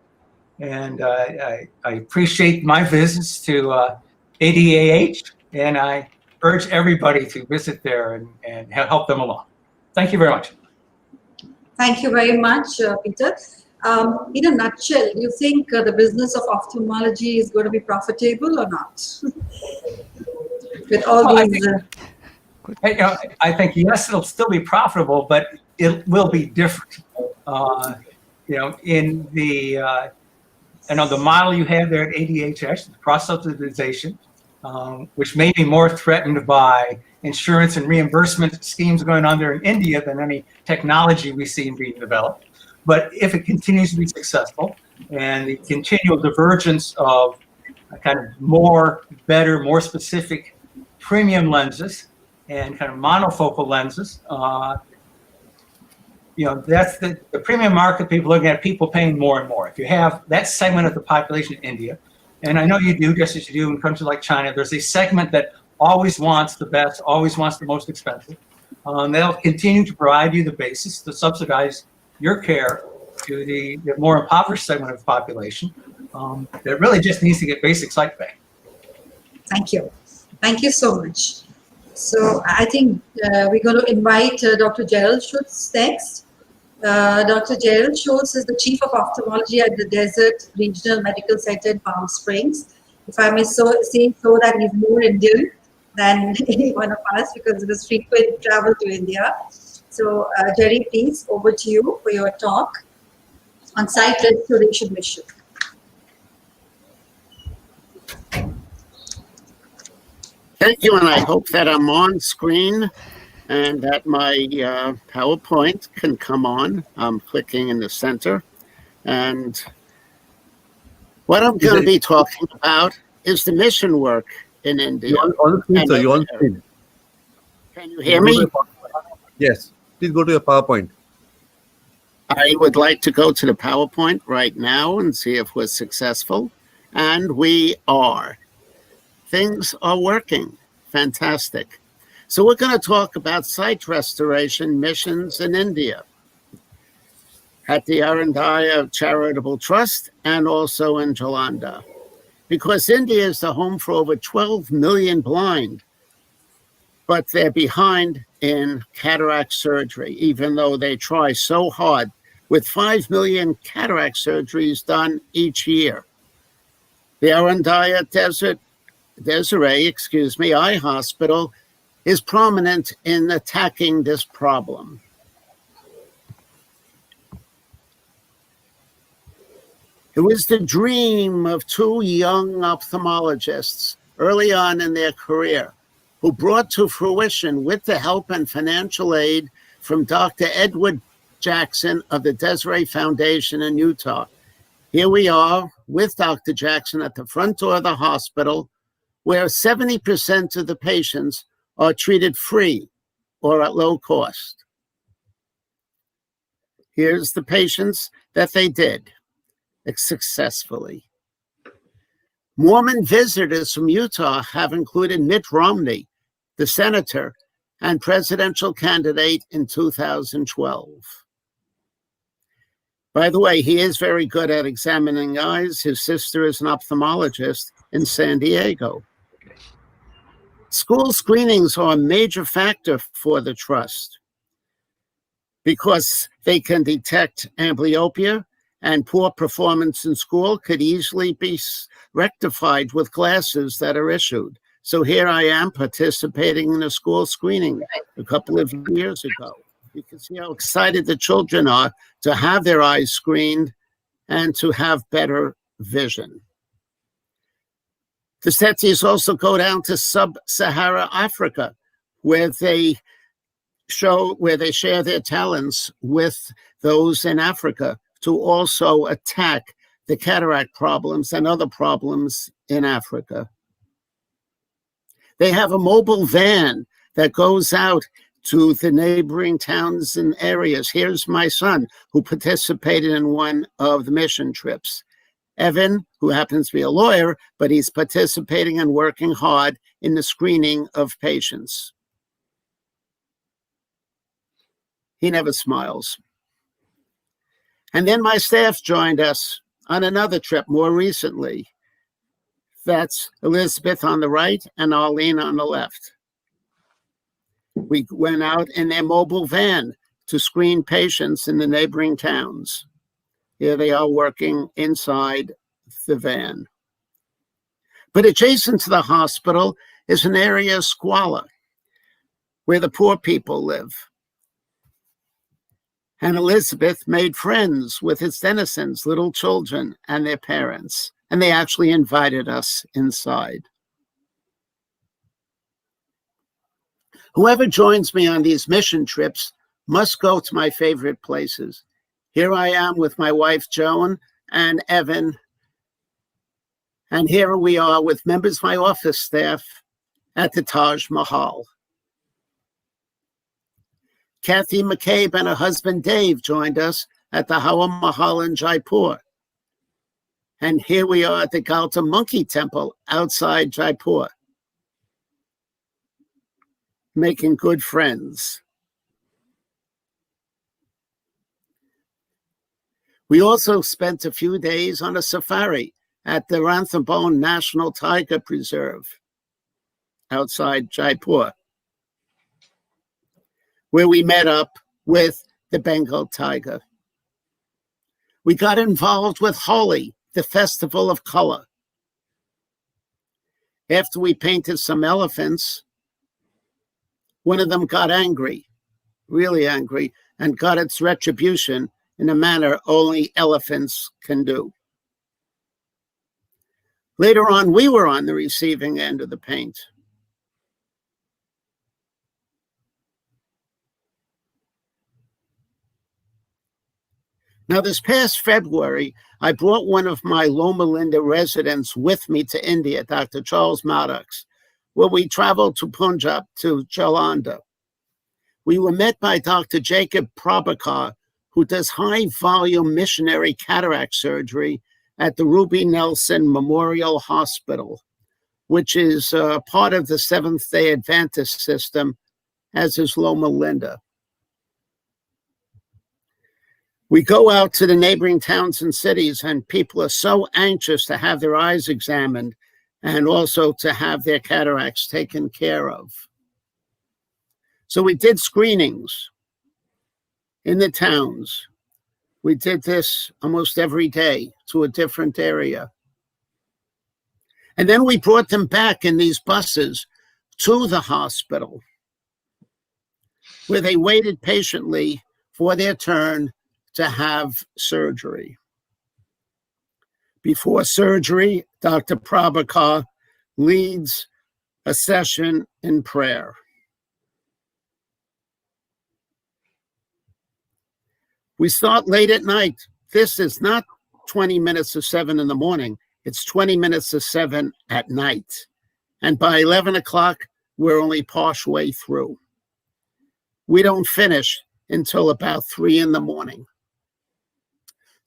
And I appreciate my visits to ADAH, and I urge everybody to visit there and help them along. Thank you very much. Thank you very much, Peter. In a nutshell, do you think the business of ophthalmology is going to be profitable or not? With all these... I think, yes, it'll still be profitable, but it will be different. In the the model you have there at ADHS, cross-subsidization, which may be more threatened by insurance and reimbursement schemes going on there in India than any technology we see being developed. But if it continues to be successful and the continual divergence of kind of more, better, more specific premium lenses and kind of monofocal lenses, that's the premium market. People looking at people paying more and more. If you have that segment of the population in India, and I know you do, just as you do in countries like China, there's a segment that always wants the best, always wants the most expensive. They'll continue to provide you the basis to subsidize your care to the more impoverished segment of the population that really just needs to get basic sight back. Thank you. Thank you so much. So I think we're going to invite Dr. Gerald Schultz next. Dr. Gerald Schultz is the Chief of Ophthalmology at the Desert Regional Medical Center in Palm Springs. If I may say so, that he's more Indian than any one of us because of his frequent travel to India. So Jerry, please, over to you for your talk on sight restoration mission. Thank you, and I hope that I'm on screen and that my PowerPoint can come on. I'm clicking in the center. And what I'm going to be talking about is the mission work in India. You're on screen, sir. You're on screen. Can you hear me? Yes. Please go to your PowerPoint. I would like to go to the PowerPoint right now and see if we're successful. And we are. Things are working. Fantastic. So we're going to talk about sight restoration missions in India at the Arundhaya Charitable Trust and also in Jalandhar. Because India is the home for over 12 million blind, but they're behind in cataract surgery, even though they try so hard, with 5 million cataract surgeries done each year. The Arundhaya Desiree Eye Hospital is prominent in attacking this problem. It was the dream of two young ophthalmologists early on in their career who brought to fruition, with the help and financial aid from Dr. Edward Jackson of the Desiree Foundation in Utah. Here we are with Dr. Jackson at the front door of the hospital, where 70% of the patients are treated free or at low cost. Here's the patients that they did successfully. Mormon visitors from Utah have included Mitt Romney, the senator and presidential candidate in 2012. By the way, he is very good at examining eyes. His sister is an ophthalmologist in San Diego. School screenings are a major factor for the trust because they can detect amblyopia, and poor performance in school could easily be rectified with glasses that are issued. So here I am participating in a school screening a couple of years ago. You can see how excited the children are to have their eyes screened and to have better vision. The SETIs also go down to sub-Sahara Africa, where they share their talents with those in Africa to also attack the cataract problems and other problems in Africa. They have a mobile van that goes out to the neighboring towns and areas. Here's my son, who participated in one of the mission trips. Evan, who happens to be a lawyer, but he's participating and working hard in the screening of patients. He never smiles. And then my staff joined us on another trip more recently. That's Elizabeth on the right and Arlene on the left. We went out in their mobile van to screen patients in the neighboring towns. Here they are working inside the van. But adjacent to the hospital is an area of squalor where the poor people live. And Elizabeth made friends with its denizens, little children and their parents, and they actually invited us inside. Whoever joins me on these mission trips must go to my favorite places. Here I am with my wife, Joan, and Evan. And here we are with members of my office staff at the Taj Mahal. Kathy McCabe and her husband, Dave, joined us at the Hawa Mahal in Jaipur. And here we are at the Gautam Monkey Temple outside Jaipur, making good friends. We also spent a few days on a safari at the Ranthambore National Tiger Preserve outside Jaipur, where we met up with the Bengal tiger. We got involved with Holi, the festival of color. After we painted some elephants, one of them got angry, really angry, and got its retribution in a manner only elephants can do. Later on, we were on the receiving end of the paint. Now, this past February, I brought one of my Loma Linda residents with me to India, Dr. Charles Maddox, where we traveled to Punjab, to Jalandhar. We were met by Dr. Jacob Prabhakar, who does high-volume missionary cataract surgery at the Ruby Nelson Memorial Hospital, which is part of the Seventh-day Adventist system, as is Loma Linda. We go out to the neighboring towns and cities, and people are so anxious to have their eyes examined and also to have their cataracts taken care of. So we did screenings in the towns. We did this almost every day to a different area. And then we brought them back in these buses to the hospital, where they waited patiently for their turn to have surgery. Before surgery, Dr. Prabhakar leads a session in prayer. We start late at night. This is not 20 minutes to 7 in the morning. It's 20 minutes to 7 at night. And by 11 o'clock, we're only partial way through. We don't finish until about 3 in the morning.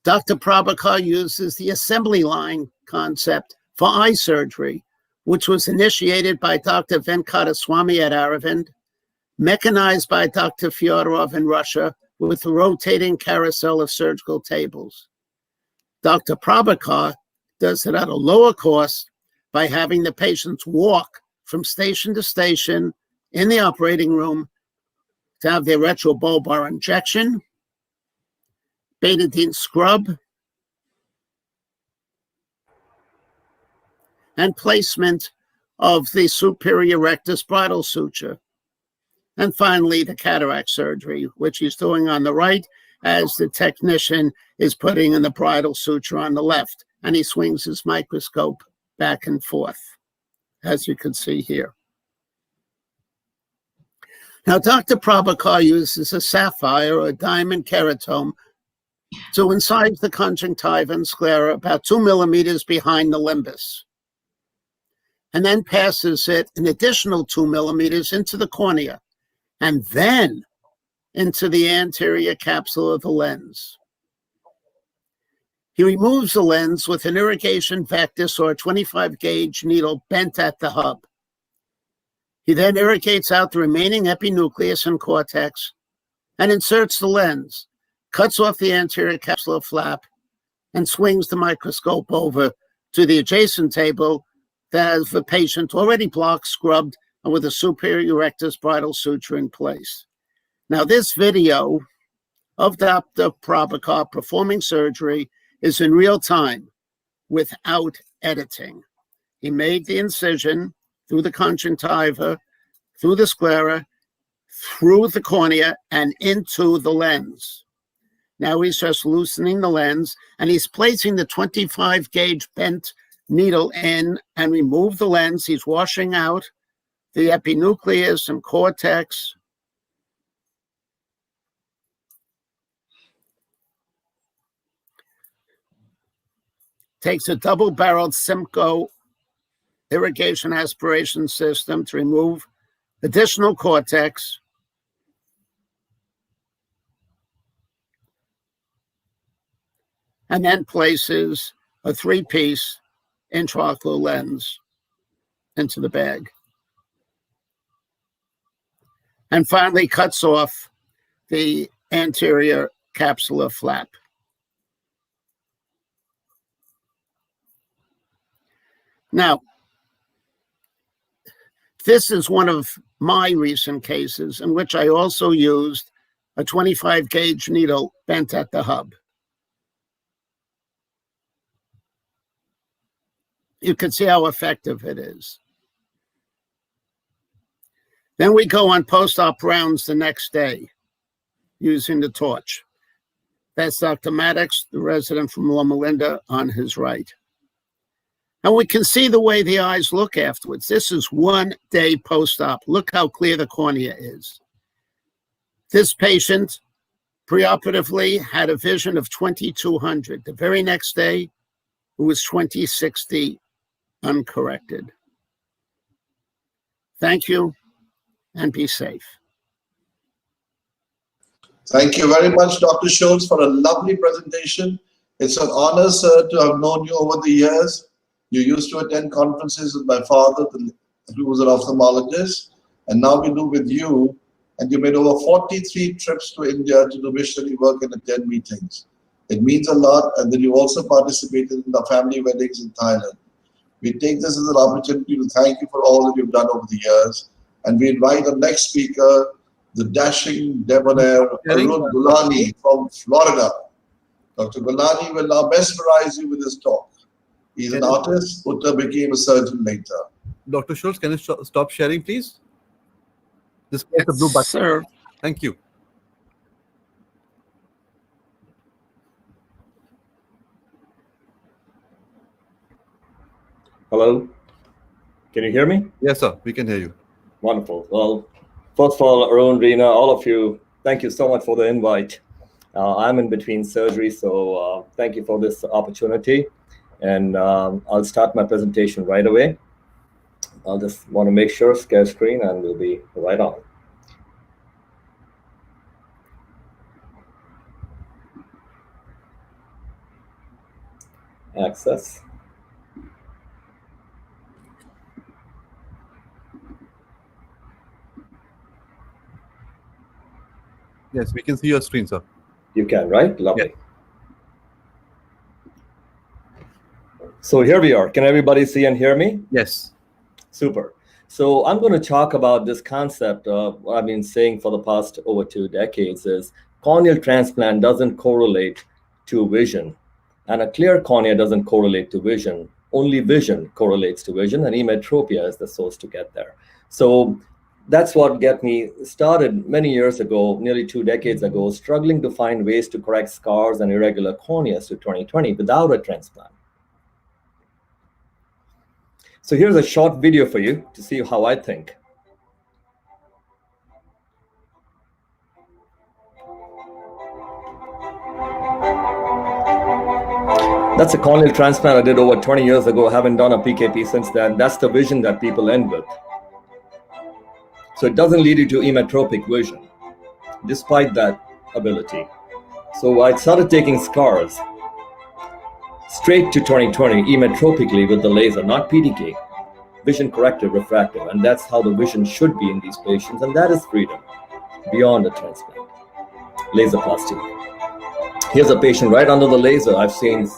Dr. Prabhakar uses the assembly line concept for eye surgery, which was initiated by Dr. Venkataswamy at Aravind, mechanized by Dr. Fyodorov in Russia with the rotating carousel of surgical tables. Dr. Prabhakar does it at a lower cost by having the patients walk from station to station in the operating room to have their retrobulbar injection, betadine scrub, and placement of the superior rectus bridal suture. And finally, the cataract surgery, which he's doing on the right as the technician is putting in the bridal suture on the left. And he swings his microscope back and forth, as you can see here. Now, Dr. Prabhakar uses a sapphire or a diamond keratome to incise the conjunctiva and sclera about 2 millimeters behind the limbus, and then passes it an additional 2 millimeters into the cornea, and then into the anterior capsule of the lens. He removes the lens with an irrigation vectus or a 25 gauge needle bent at the hub. He then irrigates out the remaining epinucleus and cortex and inserts the lens, cuts off the anterior capsular flap, and swings the microscope over to the adjacent table that has the patient already blocked, scrubbed, and with a superior rectus bridal suture in place. Now, this video of Dr. Prabhakar performing surgery is in real time without editing. He made the incision through the conjunctiva, through the sclera, through the cornea, and into the lens. Now he's just loosening the lens, and he's placing the 25 gauge bent needle in and remove the lens. He's washing out the epinucleus and cortex. Takes a double-barreled Simcoe irrigation aspiration system to remove additional cortex. And then places a 3-piece intraocular lens into the bag. And finally cuts off the anterior capsular flap. Now, this is one of my recent cases in which I also used a 25 gauge needle bent at the hub. You can see how effective it is. Then we go on post-op rounds the next day using the torch. That's Dr. Maddox, the resident from Loma Linda, on his right. And we can see the way the eyes look afterwards. This is 1 day post-op. Look how clear the cornea is. This patient preoperatively had a vision of 2200. The very next day, it was 2060 uncorrected. Thank you, and be safe. Thank you very much, Dr. Schultz, for a lovely presentation. It's an honor, sir, to have known you over the years. You used to attend conferences with my father, who was an ophthalmologist, and now we do with you. And you made over 43 trips to India to do missionary work and attend meetings. It means a lot, and then you also participated in the family weddings in Thailand. We take this as an opportunity to thank you for all that you've done over the years. And we invite the next speaker, the dashing debonair Arun Gulani from Florida. Dr. Gulani will now mesmerize you with his talk. He's an artist, Utter became a surgeon later. Dr. Schultz, can you stop sharing, please? Just press the blue button. Sir. Thank you. Hello, can you hear me? Yes, sir, we can hear you. Wonderful. Well, first of all, Arun, Reena, all of you, thank you so much for the invite. I'm in between surgery, so thank you for this opportunity. And I'll start my presentation right away. I'll just want to make sure share screen and we'll be right on. Access. Yes, we can see your screen, sir. You can, right? Lovely. Yeah. So here we are. Can everybody see and hear me? Yes. Super. So I'm going to talk about this concept of what I've been saying for the past over 2 decades is corneal transplant doesn't correlate to vision, and a clear cornea doesn't correlate to vision. Only vision correlates to vision, and emetropia is the source to get there. So that's what got me started many years ago, nearly 2 decades ago, struggling to find ways to correct scars and irregular corneas to 2020 without a transplant. So here's a short video for you to see how I think. That's a corneal transplant I did over 20 years ago. I haven't done a PKP since then. That's the vision that people end with. So it doesn't lead you to emetropic vision, despite that ability. So I started taking scars straight to 2020 emetropically with the laser, not PDK, vision corrective refractive. And that's how the vision should be in these patients. And that is freedom beyond a transplant. Laserplasty. Here's a patient right under the laser. I've seen,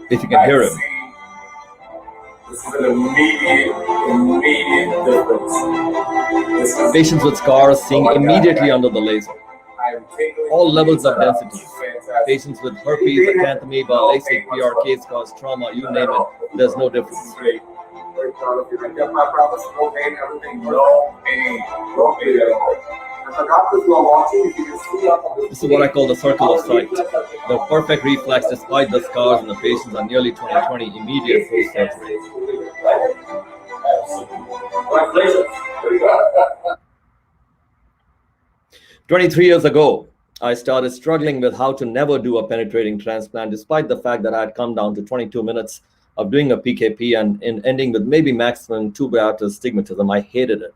if you can hear him. This is an immediate difference. Patients with scars seeing immediately under the laser. All levels of density. Patients with herpes, acanthamoeba, LASIK, PRK scars, trauma, you name it, there's no difference. This is what I call the circle of sight. The perfect reflex despite the scars in the patients are nearly 20/20 immediate post-surgery. 23 years ago, I started struggling with how to never do a penetrating transplant, despite the fact that I had come down to 22 minutes of doing a PKP and ending with maybe maximum 2 diopter astigmatism. I hated it.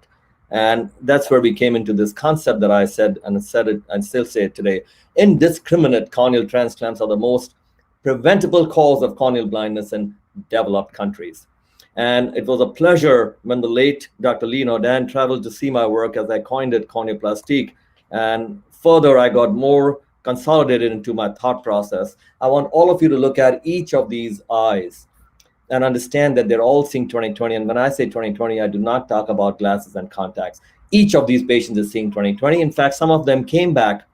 And that's where we came into this concept that I said and still say it today. Indiscriminate corneal transplants are the most preventable cause of corneal blindness in developed countries. And it was a pleasure when the late Dr. Lee Nordan traveled to see my work, as I coined it, corneoplastique. And further, I got more consolidated into my thought process. I want all of you to look at each of these eyes and understand that they're all seeing 20/20. And when I say 20/20, I do not talk about glasses and contacts. Each of these patients is seeing 20/20. In fact, some of them came back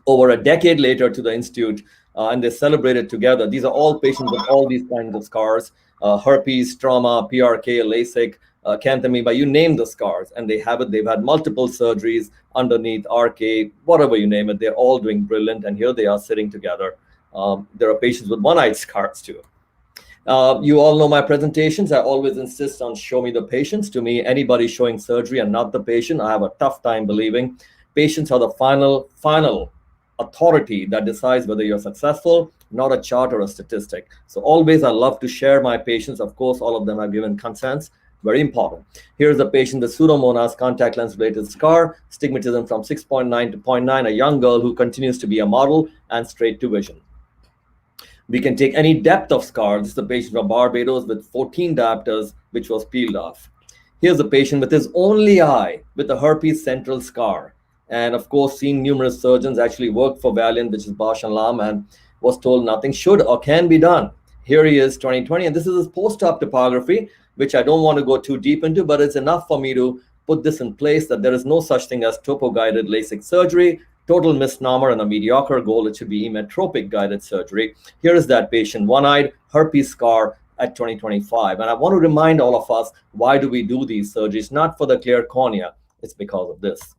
over a decade later to the Institute and they celebrated together. These are all patients with all these kinds of scars, herpes, trauma, PRK, LASIK, acanthamoeba, you name the scars, and they have it. They've had multiple surgeries underneath, RK, whatever you name it. They're all doing brilliant, and here they are sitting together. There are patients with one-eyed scars too. You all know my presentations. I always insist on show me the patients. To me, anybody showing surgery and not the patient, I have a tough time believing. Patients are the final authority that decides whether you're successful, not a chart or a statistic. So always I love to share my patients. Of course, all of them have given consents. Very important. Here's a patient with Pseudomonas contact lens related scar, astigmatism from 6.9 to 0.9, a young girl who continues to be a model and straight to vision. We can take any depth of scar. This is a patient from Barbados with 14 diopters, which was peeled off. Here's a patient with his only eye with a herpes central scar. And of course, seeing numerous surgeons, actually worked for Valiant, which is Bausch and Lomb, and was told nothing should or can be done. Here he is, 20/20, and this is his post-op topography, which I don't want to go too deep into, but it's enough for me to put this in place that there is no such thing as topo-guided LASIK surgery. Total misnomer and a mediocre goal. It should be emetropic guided surgery. Here is that patient, one-eyed herpes scar at 2025. And I want to remind all of us, why do we do these surgeries? Not for the clear cornea. It's because of this.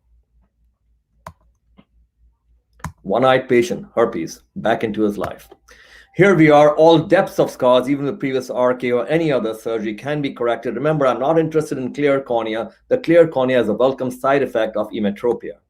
One-eyed patient, herpes, back into his life. Here we are, all depths of scars, even the previous RK or any other surgery can be corrected. Remember, I'm not interested in clear cornea. The clear cornea is a welcome side effect of emetropia.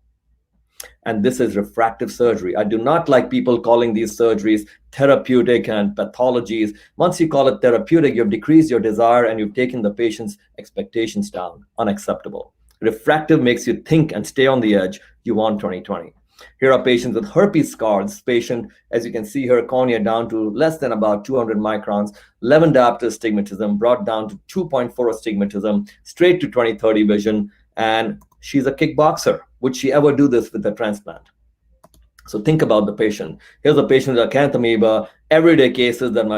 And this is refractive surgery. I do not like people calling these surgeries therapeutic and pathologies. Once you call it therapeutic, you've decreased your desire and you've taken the patient's expectations down. Unacceptable. Refractive makes you think and stay on the edge. You want 20/20. Here are patients with herpes scars. This patient, as you can see her cornea down to less than about 200 microns, 11 diopter astigmatism, brought down to 2.4 astigmatism, straight to 20/30 vision, and she's a kickboxer. Would she ever do this with a transplant? So think about the patient. Here's a patient with acanthamoeba, everyday cases that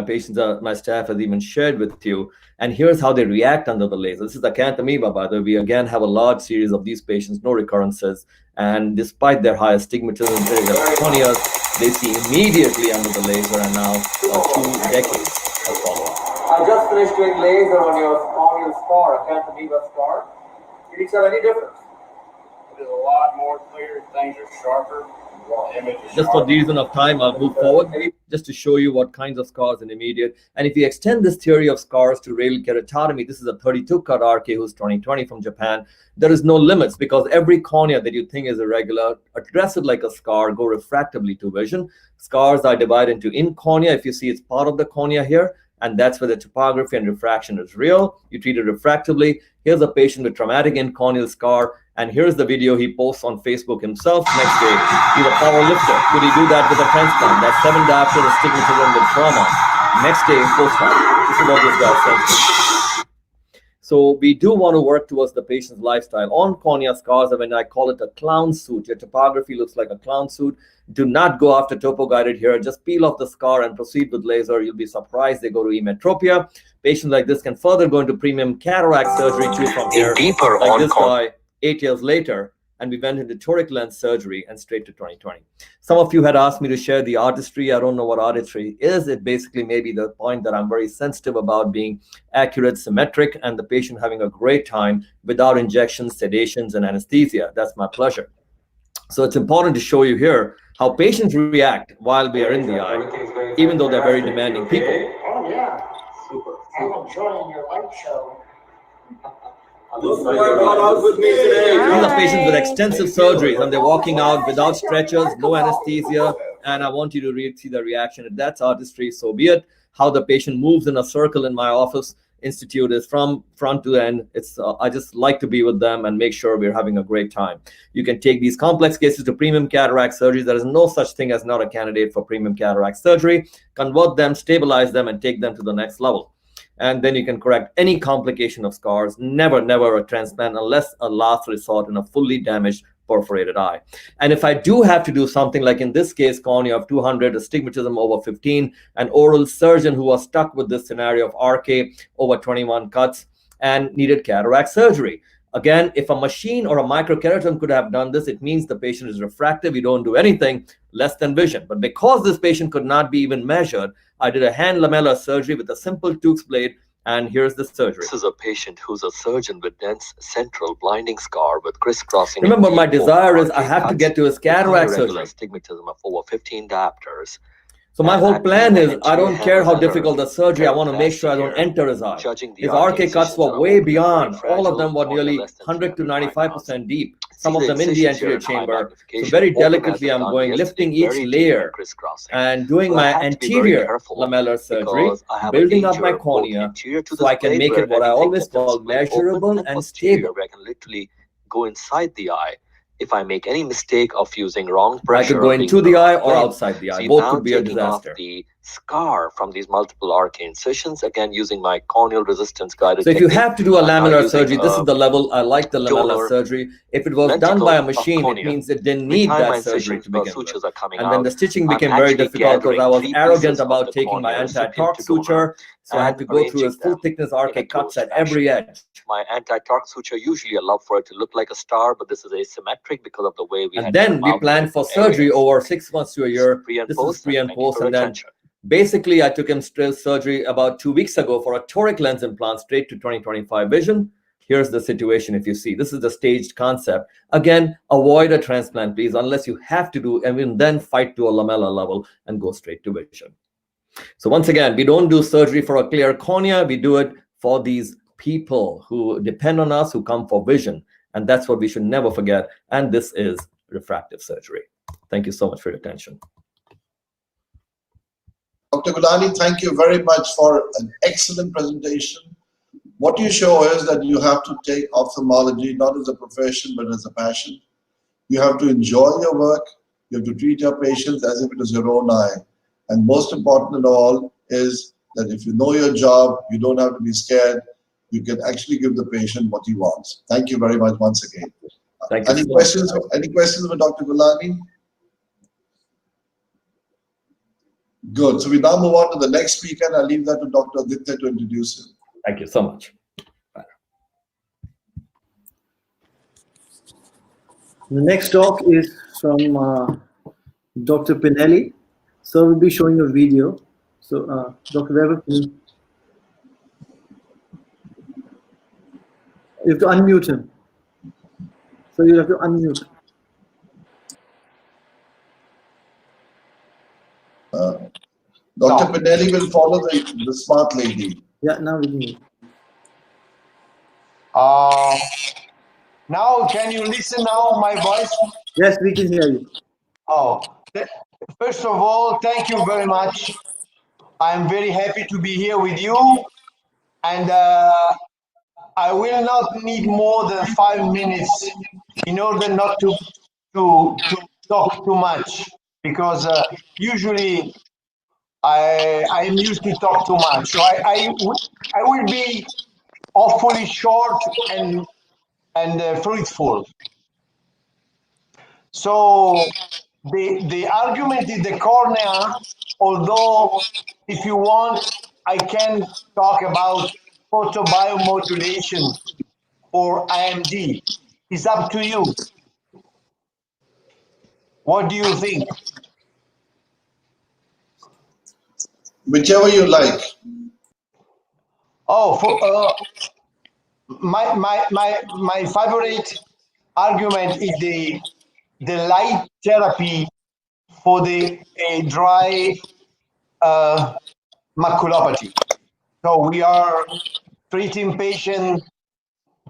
my staff has even shared with you. And here's how they react under the laser. This is acanthamoeba, by the way. We again have a large series of these patients, no recurrences. And despite their high astigmatism, their corneas, they see immediately under the laser, and now 2 decades of follow-up. I just finished doing laser on your corneal scar, acanthamoeba scar. Did it have any difference? It is a lot more clear. Things are sharper. Just for the reason of time, I'll move forward just to show you what kinds of scars in immediate. And if you extend this theory of scars to radial keratotomy, this is a 32 cut RK who's 20/20 from Japan. There is no limits because every cornea that you think is irregular, address it like a scar, go refractively to vision. Scars are divided into in cornea. If you see it's part of the cornea here, and that's where the topography and refraction is real. You treat it refractively. Here's a patient with traumatic incorneal scar. And here's the video he posts on Facebook himself next day. He's a power lifter. Could he do that with a transplant? That's 7 diopter astigmatism with trauma. Next day, post-op. This is what this guy says. So we do want to work towards the patient's lifestyle. On cornea scars, when I call it a clown suit, your topography looks like a clown suit. Do not go after topo guided here. Just peel off the scar and proceed with laser. You'll be surprised they go to emetropia. Patients like this can further go into premium cataract surgery too from here. Deeper like on this guy, 8 years later, and we went into toric lens surgery and straight to 20/20. Some of you had asked me to share the artistry. I don't know what artistry is. It basically may be the point that I'm very sensitive about being accurate, symmetric, and the patient having a great time without injections, sedations, and anesthesia. That's my pleasure. So it's important to show you here how patients react while we are in the eye, even though they're very demanding people. Oh, yeah. Super. I'm enjoying your light show. These are patients with extensive surgeries and they're walking out without stretchers, no anesthesia, and I want you to see the reaction. If that's artistry, so be it. How the patient moves in a circle in my office institute is from front to end. It's I just like to be with them and make sure we're having a great time. You can take these complex cases to premium cataract surgery. There is no such thing as not a candidate for premium cataract surgery. Convert them, stabilize them, and take them to the next level. And then you can correct any complication of scars. Never, never a transplant unless a last resort in a fully damaged perforated eye. And if I do have to do something like in this case, cornea of 200, astigmatism over 15, an oral surgeon who was stuck with this scenario of RK over 21 cuts and needed cataract surgery. Again, if a machine or a microkeratoderm could have done this, it means the patient is refractive. You don't do anything, less than vision. But because this patient could not be even measured, I did a hand lamellar surgery with a simple Tukes blade, and here's the surgery. This is a patient who's a surgeon with dense central blinding scar with crisscrossing. Remember, my desire is I have to get to his cataract surgery. Astigmatism of over 15 diopters. So my whole plan is I don't care how difficult the surgery. I want to make sure I don't enter his eye. His RK cuts were way beyond. All of them were nearly 100 to 95% deep. Some of them in the anterior chamber. So very delicately, I'm going, lifting each layer and doing my anterior lamellar surgery, building up my cornea so I can make it what I always call measurable and stable. I can literally go inside the eye. If I make any mistake of using wrong pressure, I could go into the eye or outside the eye. Both could be a disaster. The scar from these multiple RK incisions, again using my corneal resistance guided. So if you have to do a lamellar surgery, this is the level. I like the lamellar surgery. If it was done by a machine, it means it didn't need that surgery to begin with. And then the stitching became very difficult because I was arrogant about taking my anti-torque suture. So I had to go through a full thickness RK cuts at every edge. My anti-torque suture usually allow for it to look like a star, but this is asymmetric because of the way we. And then we planned for surgery over 6 months to a year. This is pre and post, and then basically I took him straight surgery about 2 weeks ago for a toric lens implant straight to 20/25 vision. Here's the situation. If you see, this is the staged concept. Again, avoid a transplant, please, unless you have to do, and then fight to a lamella level and go straight to vision. So once again, we don't do surgery for a clear cornea. We do it for these people who depend on us, who come for vision. And that's what we should never forget. And this is refractive surgery. Thank you so much for your attention. Dr. Gulani, thank you very much for an excellent presentation. What you show is that you have to take ophthalmology not as a profession but as a passion. You have to enjoy your work. You have to treat your patients as if it is your own eye. And most important of all is that if you know your job, you don't have to be scared. You can actually give the patient what he wants. Thank you very much once again. Thank you Any so questions? much. Any questions for Dr. Gulani? Good. So we now move on to the next speaker, and I'll leave that to Dr. Aditya to introduce him. Thank you so much. The next talk is from Dr. Pinelli. So we'll be showing a video. So Dr. Weber, please. You have to unmute him. So you have to unmute. Dr. Pinelli will follow the smart lady. Yeah, now we can. Now, can you listen now, my voice? Yes, we can hear you. Oh, first of all, thank you very much. I'm very happy to be here with you. And I will not need more than 5 minutes in order not to talk too much, because usually I am used to talk too much. So I will be awfully short and fruitful. So the argument is the cornea, although if you want, I can talk about photobiomodulation or IMD. It's up to you. What do you think? Whichever you like. Oh, my favorite argument is the light therapy for the dry maculopathy. So we are treating patients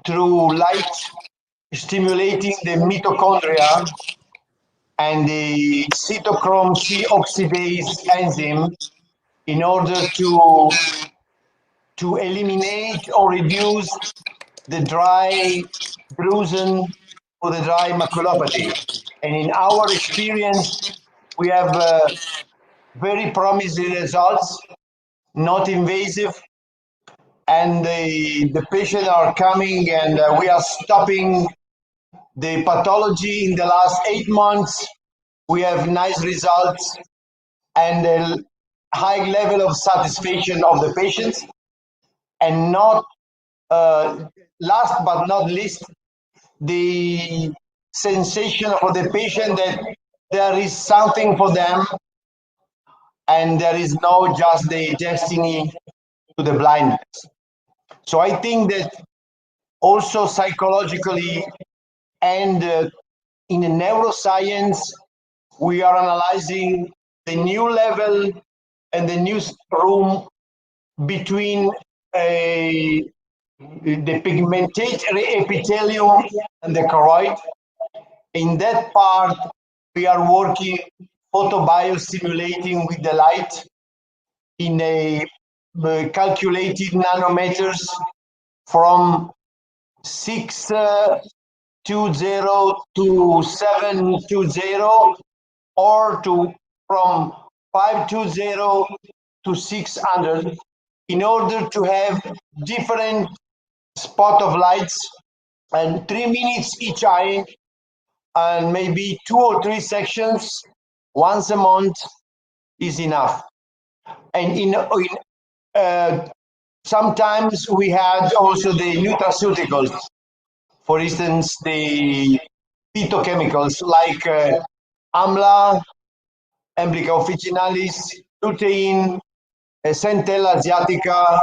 through light, stimulating the mitochondria and the cytochrome C oxidase enzyme in order to eliminate or reduce the dry drusen or the dry maculopathy. And in our experience, we have very promising results, not invasive, and the patients are coming, and we are stopping the pathology in the last 8 months. We have nice results and a high level of satisfaction of the patients. And not last but not least, the sensation for the patient that there is something for them and there is no just the destiny to the blindness. So I think that also psychologically and in the neuroscience, we are analyzing the new level and the new room between the pigmented epithelium and the choroid. In that part, we are working photobiostimulating with the light in a calculated nanometers from 620 to 720 or from 520 to 600 in order to have different spot of lights and 3 minutes each eye and maybe 2 or 3 sections once a month is enough. And sometimes we had also the nutraceuticals, for instance, the phytochemicals like amla, Emblica officinalis, lutein, Centella asiatica,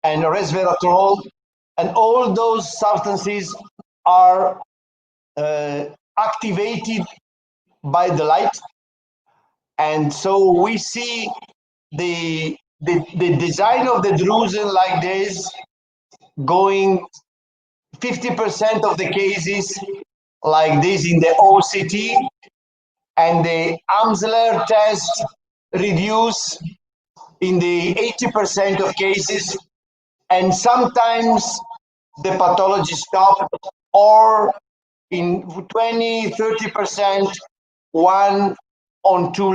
and resveratrol, and all those substances are activated by the light, and so we see the design of the drusen like this going 50% of the cases like this in the OCT, and the Amsler test reduce in the 80% of cases, and sometimes the pathology stop, or in 20-30% 1 on 2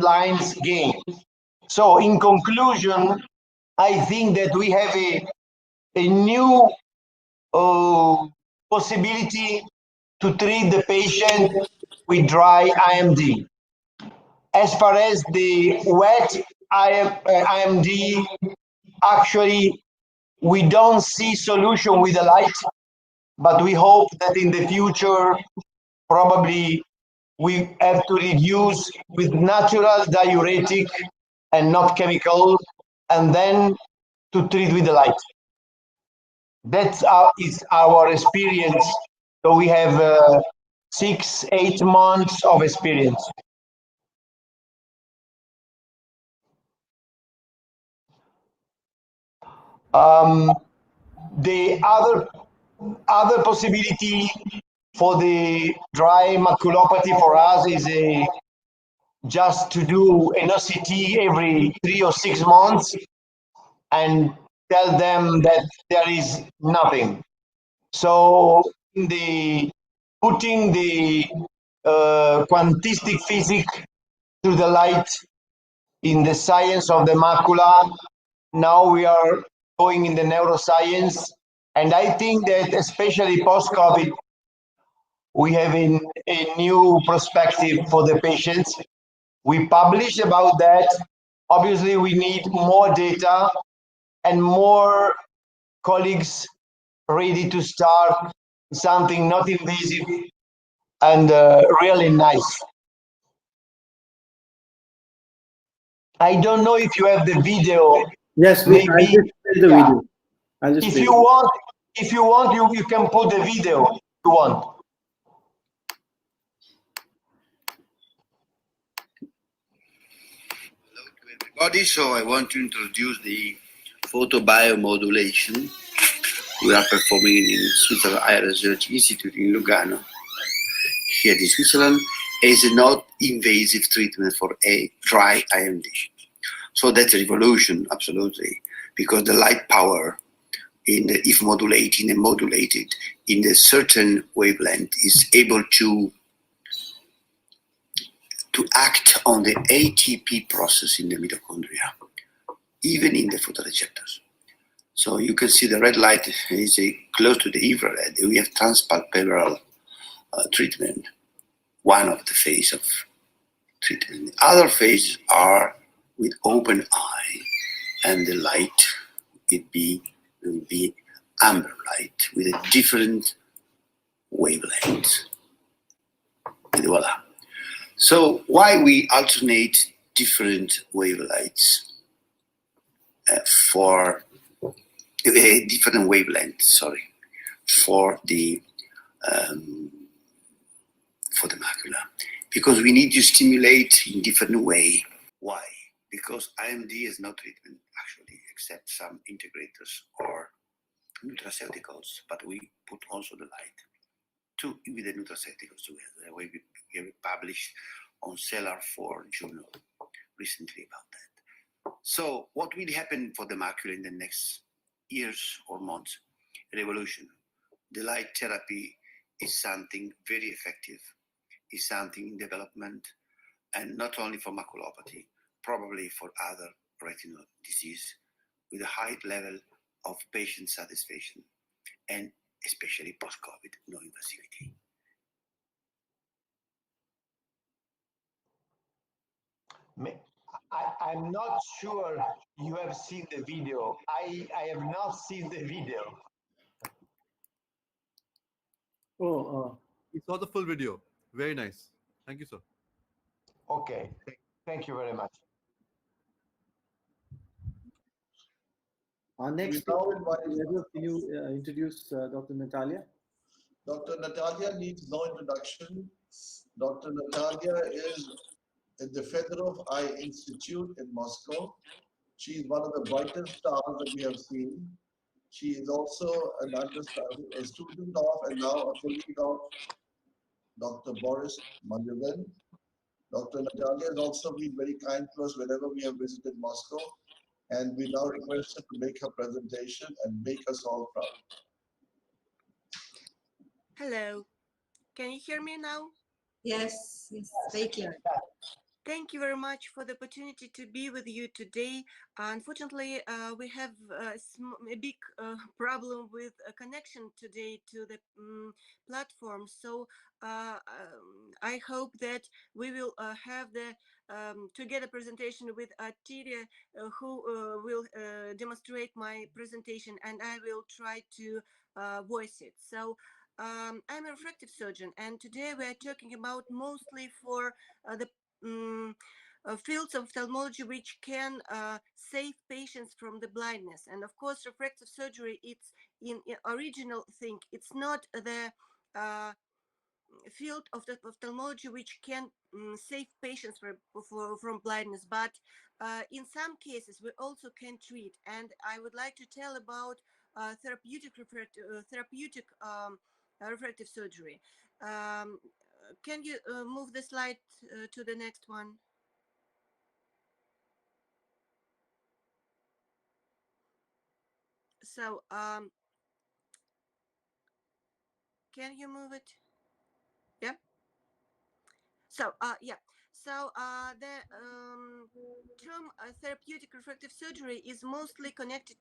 lines gain. So in conclusion, I think that we have a new possibility to treat the patient with dry IMD. As far as the wet IMD, actually, we don't see solution with the light, but we hope that in the future, probably we have to reduce with natural diuretic and not chemical, and then to treat with the light. That's is our experience. So we have 6-8 months of experience. The other possibility for the dry maculopathy for us is just to do an OCT every 3 or 6 months and tell them that there is nothing. So putting the quantistic physics to the light in the science of the macula, now we are going in the neuroscience, and I think that especially post-COVID, we have a new perspective for the patients. We published about that. Obviously, we need more data and more colleagues ready to start something not invasive and really nice. I don't know if you have the video. Yes, maybe. I just played the video. I'll just If play you it. want, you can put the video if you want. Everybody, so I want to introduce the photobiomodulation we are performing in Switzerland Eye Research Institute in Lugano, here in Switzerland, as a not invasive treatment for a dry IMD. So that's a revolution, absolutely, because the light power, if modulated and modulated in a certain wavelength, is able to act on the ATP process in the mitochondria, even in the photoreceptors. So you can see the red light is close to the infrared. We have transpalpebral treatment, one of the phase of treatment. The other phases are with open eye, and the light will be amber light with a different wavelength. And voila. So why we alternate different wavelengths for a different wavelength, sorry, for the macula? Because we need to stimulate in different way. Why? Because IMD is no treatment actually, except some integrators or nutraceuticals, but we put also the light with the nutraceuticals together. The way we published on Cellular 4 journal recently about that. So what will happen for the macula in the next years or months? Revolution. The light therapy is something very effective, is something in development, and not only for maculopathy, probably for other retinal disease with a high level of patient satisfaction, and especially post-COVID, no invasivity. I'm not sure you have seen the video. I have not seen the video. We saw the full video. Very nice. Thank you, sir. Okay. Thank you very much. Our next speaker, can you introduce Dr. Natalia? Dr. Natalia needs no introduction. Dr. Natalia is at the Fedorov Eye Institute in Moscow. She is one of the brightest stars that we have seen. She is also a student of and now a colleague of Dr. Boris Malyugan. Dr. Natalia has also been very kind to us whenever we have visited Moscow, and we now request her to make her presentation and make us all proud. Hello, can you hear me now? Yes, very clear. Thank you very much for the opportunity to be with you today. Unfortunately, we have a big problem with a connection today to the platform. So I hope that we will have the together presentation with Atiria, who will demonstrate my presentation, and I will try to voice it. So I'm a refractive surgeon, and today we are talking about mostly for the fields of ophthalmology which can save patients from the blindness. And of course, refractive surgery, it's in original thing. It's not the field of the ophthalmology which can save patients from blindness, but in some cases we also can treat. And I would like to tell about therapeutic refractive surgery. Can you move the slide to the next one? So, can you move it? Yeah. So, the term therapeutic refractive surgery is mostly connected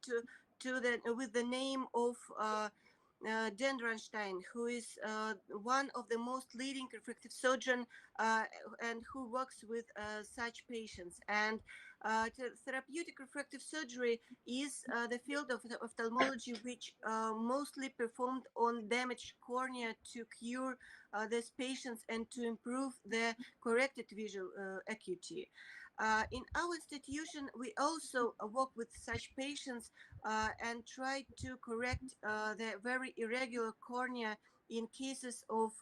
with the name of Dan Reinstein, who is one of the most leading refractive surgeon and who works with such patients. And therapeutic refractive surgery is the field of ophthalmology which mostly performed on damaged cornea to cure these patients and to improve the corrected visual acuity. In our institution, we also work with such patients and try to correct the very irregular cornea in cases of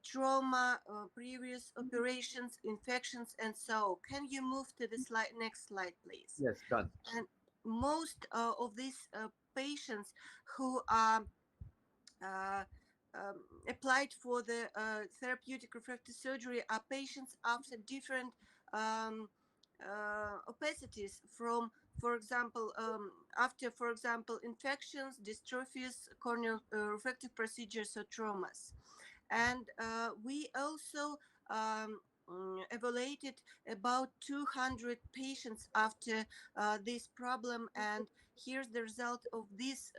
trauma, previous operations, infections, and so. Can you move to the next slide, please? Yes, done. And most of these patients who are applied for the therapeutic refractive surgery are patients after different opacities from, for example, infections, dystrophies, corneal refractive procedures, or traumas. And we also evaluated about 200 patients after this problem, and here's the result of this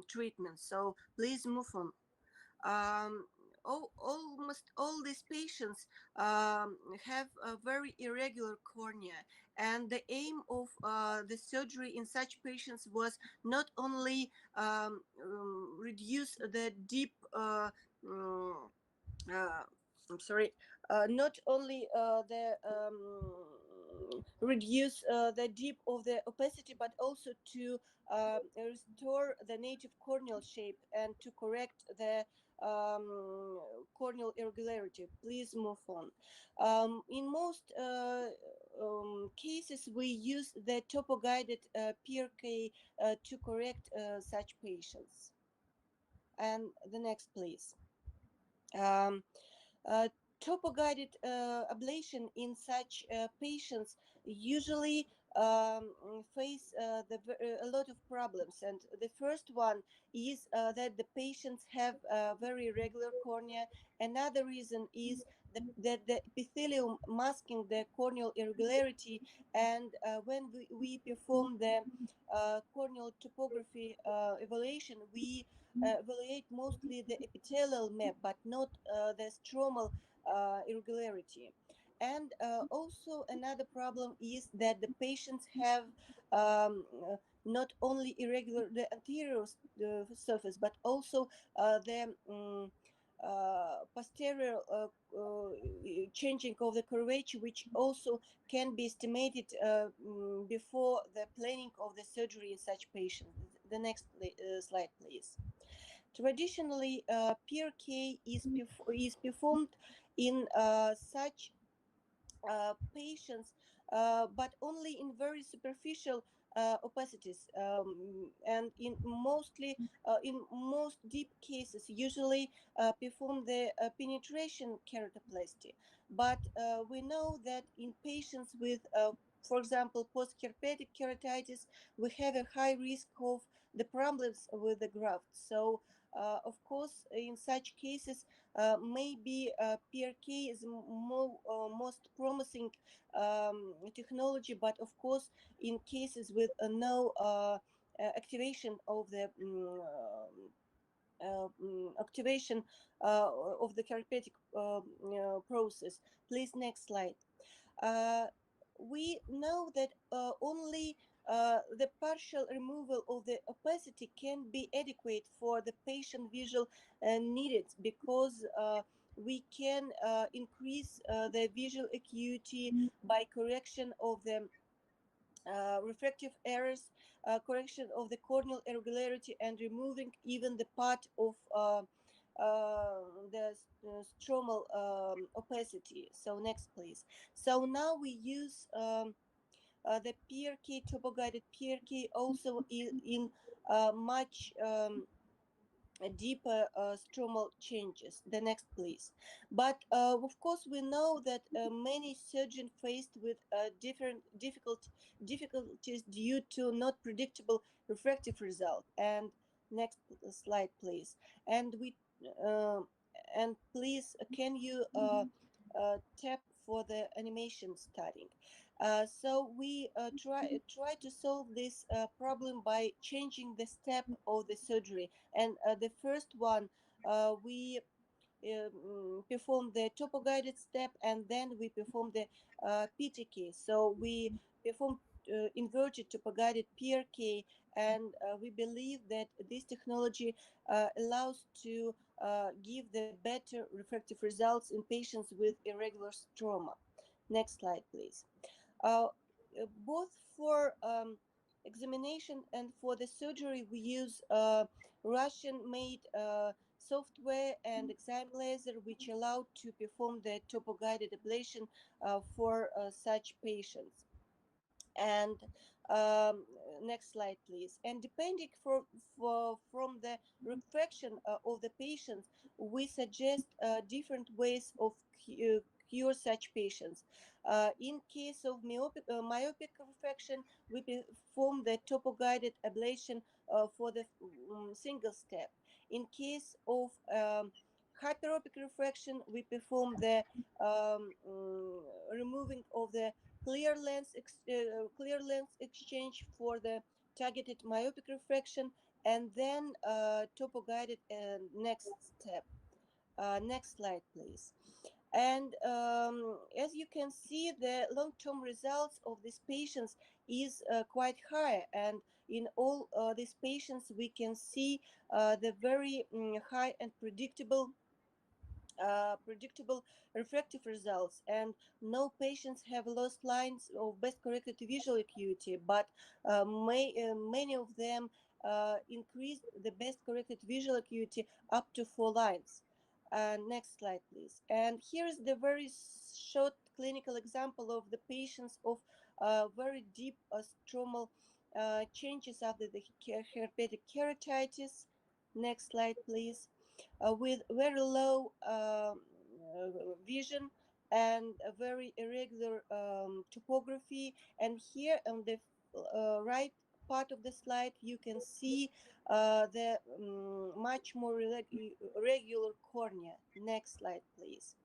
treatment. So please move on. Almost all these patients have a very irregular cornea, and the aim of the surgery in such patients was not only reduce the deep not only reduce the dip of the opacity, but also to restore the native corneal shape and to correct the corneal irregularity. Please move on. In most cases, we use the topo-guided PRK to correct such patients. And the next, please. Topo-guided ablation in such patients usually face a lot of problems, and the first one is that the patients have a very irregular cornea. Another reason is that the epithelium masking the corneal irregularity, and when we perform the corneal topography evaluation, we evaluate mostly the epithelial map, but not the stromal irregularity. And also another problem is that the patients have not only irregular the anterior surface, but also the posterior changing of the curvature, which also can be estimated before the planning of the surgery in such patients. The next slide, please. Traditionally, PRK is performed in such patients, but only in very superficial opacities, and in most deep cases usually perform the penetration keratoplasty. But we know that in patients with for example, post-herpetic keratitis, we have a high risk of the problems with the graft. So, of course, in such cases, maybe PRK is most promising technology, but of course, in cases with no activation of the activation of the herpetic process. Please, next slide. We know that only the partial removal of the opacity can be adequate for the patient visual needs, because we can increase the visual acuity by correction of the refractive errors, correction of the corneal irregularity, and removing even the part of the stromal opacity. So next, please. So now we use the PRK, topo-guided PRK, also in much deeper stromal changes. The next, please. But of course, we know that many surgeons faced with difficulties due to not predictable refractive result. And next slide, please. And we and please, can you tap for the animation starting? So we try to solve this problem by changing the step of the surgery. And the first one, we perform the topo-guided step, and then we perform the PTK. So we perform inverted topo-guided PRK, and we believe that this technology allows to give the better refractive results in patients with irregular stroma. Next slide, please. Both for examination and for the surgery, we use Russian-made software and exam laser, which allow to perform the topo-guided ablation for such patients. And next slide, please. And depending from the refraction of the patients, we suggest different ways of cure such patients. In case of myopic refraction, we perform the topo-guided ablation for the single step. In case of hyperopic refraction, we perform the removing of the clear lens exchange for the targeted myopic refraction, and then topo-guided next step. Next slide, please. And as you can see, the long-term results of these patients is quite high, and in all these patients we can see the very high and predictable refractive results, and no patients have lost lines of best corrected visual acuity, but many of them increased the best corrected visual acuity up to 4 lines. Next slide, please. And here is the very short clinical example of the patients of very deep stromal changes after the herpetic keratitis. Next slide, please. With very low vision and a very irregular topography. And here on the right part of the slide, you can see the much more regular cornea. Next slide, please.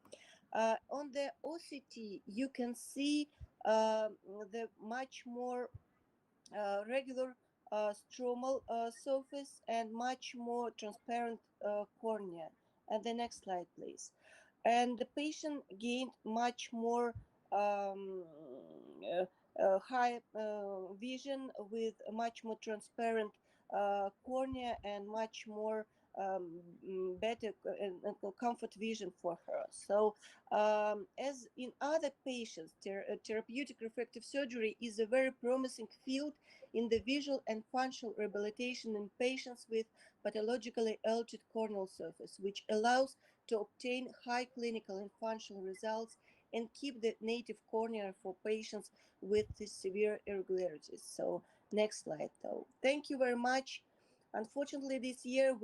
On the OCT, you can see the much more regular stromal surface and much more transparent cornea. And the next slide, please. And the patient gained much more high vision with much more transparent cornea and much more better comfort vision for her. So as in other patients, therapeutic refractive surgery is a very promising field in the visual and functional rehabilitation in patients with pathologically altered corneal surface, which allows to obtain high clinical and functional results and keep the native cornea for patients with severe irregularities. So Next slide, though. Thank you very much. Unfortunately, this year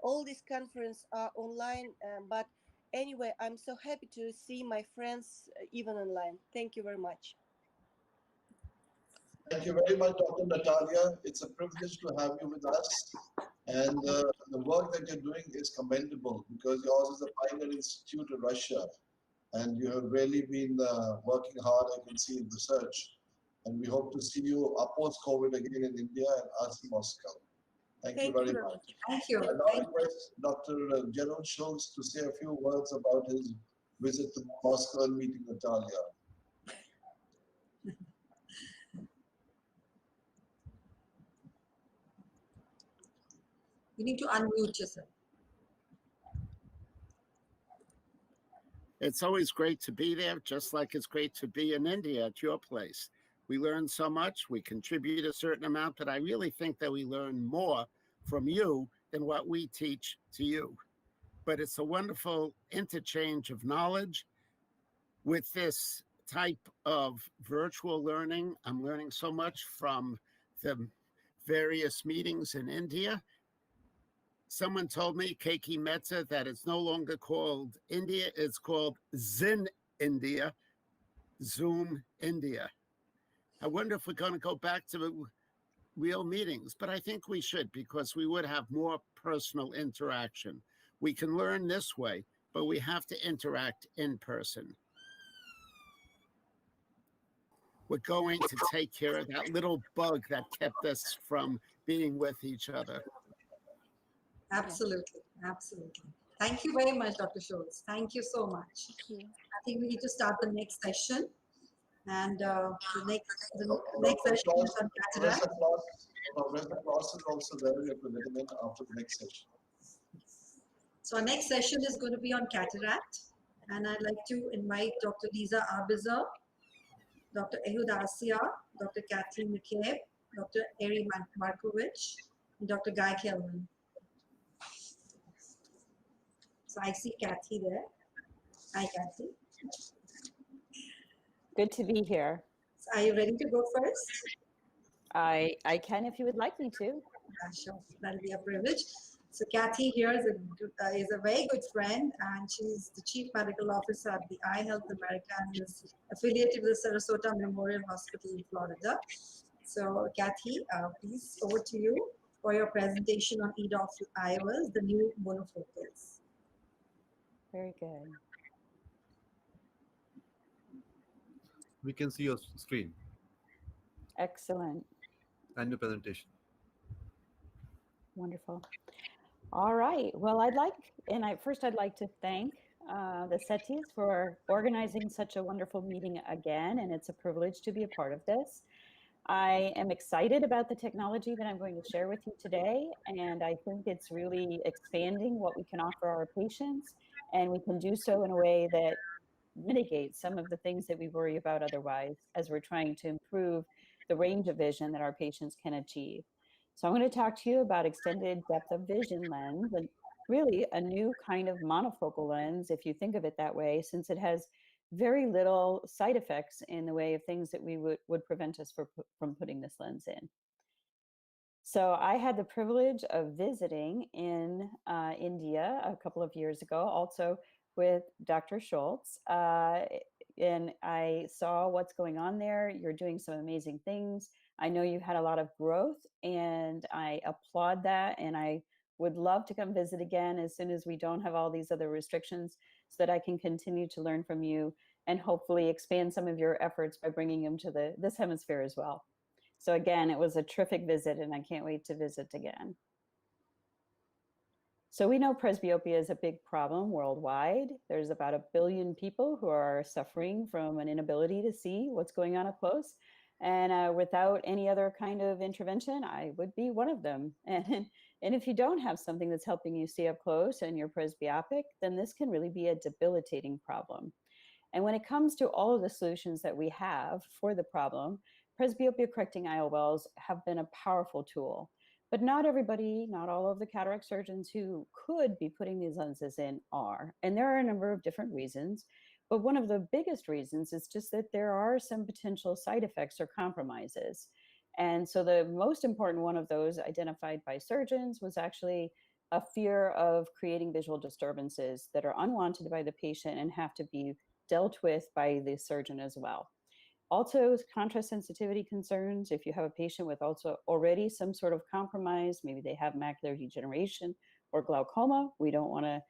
all these conferences are online, but anyway, I'm so happy to see my friends even online. Thank you very much. Thank you very much, Dr. Natalia. It's a privilege to have you with us. And the work that you're doing is commendable because yours is a pioneer institute in Russia. And you have really been working hard, I can see, in research. And we hope to see you post-COVID again in India and us in Moscow. Thank you very much. Thank you. I now request Dr. Gerald Schultz to say a few words about his visit to Moscow and meeting Natalia. You need to unmute yourself. It's always great to be there, just like it's great to be in India at your place. We learn so much, we contribute a certain amount, but I really think that we learn more from you than what we teach to you. But it's a wonderful interchange of knowledge. With this type of virtual learning, I'm learning so much from the various meetings in India. Someone told me, Keiki Mehta, that it's no longer called India, it's called Zin India, Zoom India. I wonder if we're going to go back to real meetings, but I think we should because we would have more personal interaction. We can learn this way, but we have to interact in person. We're going to take care of that little bug that kept us from being with each other. Absolutely, absolutely. Thank you very much, Dr. Schultz. Thank you so much. Thank you. I think we need to start the next session. And the next session is on cataract. Professor Claus is also there. We have to let him in after the next session. So our next session is going to be on cataract. And I'd like to invite Dr. Lisa Arbizer, Dr. Ehud Asiar, Dr. Kathleen McCabe, Dr. Eri Markovich, and Dr. Guy Kelman. So I see Kathy there. Hi, Kathy. Good to be here. So are you ready to go first? I can if you would like me to. Yeah, sure. That'll be a privilege. So Kathy here is a very good friend, and she's the Chief Medical Officer at the Eye Health America and is affiliated with the Sarasota Memorial Hospital in Florida. So Kathy, please over to you for your presentation on EDOF IOLs, the new monofocals. Very good. We can see your screen. Excellent. And your presentation. Wonderful. All right. Well, I'd like to thank the SETIs for organizing such a wonderful meeting again, and it's a privilege to be a part of this. I am excited about the technology that I'm going to share with you today, and I think it's really expanding what we can offer our patients, and we can do so in a way that mitigates some of the things that we worry about otherwise as we're trying to improve the range of vision that our patients can achieve. So I'm going to talk to you about extended depth of vision lens, and really a new kind of monofocal lens, if you think of it that way, since it has very little side effects in the way of things that we would prevent us from putting this lens in. So I had the privilege of visiting in India a couple of years ago, also with Dr. Schultz, and I saw what's going on there. You're doing some amazing things. I know you've had a lot of growth, and I applaud that, and I would love to come visit again as soon as we don't have all these other restrictions so that I can continue to learn from you and hopefully expand some of your efforts by bringing them to this hemisphere as well. So again, it was a terrific visit, and I can't wait to visit again. So we know presbyopia is a big problem worldwide. There's about 1 billion people who are suffering from an inability to see what's going on up close. And without any other kind of intervention, I would be one of them. And if you don't have something that's helping you see up close and you're presbyopic, then this can really be a debilitating problem. And when it comes to all of the solutions that we have for the problem, presbyopia correcting IOLs have been a powerful tool. But not everybody, not all of the cataract surgeons who could be putting these lenses in are. And there are a number of different reasons. But one of the biggest reasons is just that there are some potential side effects or compromises. And so the most important one of those identified by surgeons was actually a fear of creating visual disturbances that are unwanted by the patient and have to be dealt with by the surgeon as well. Also, contrast sensitivity concerns. If you have a patient with also already some sort of compromise, maybe they have macular degeneration or glaucoma, we don't want to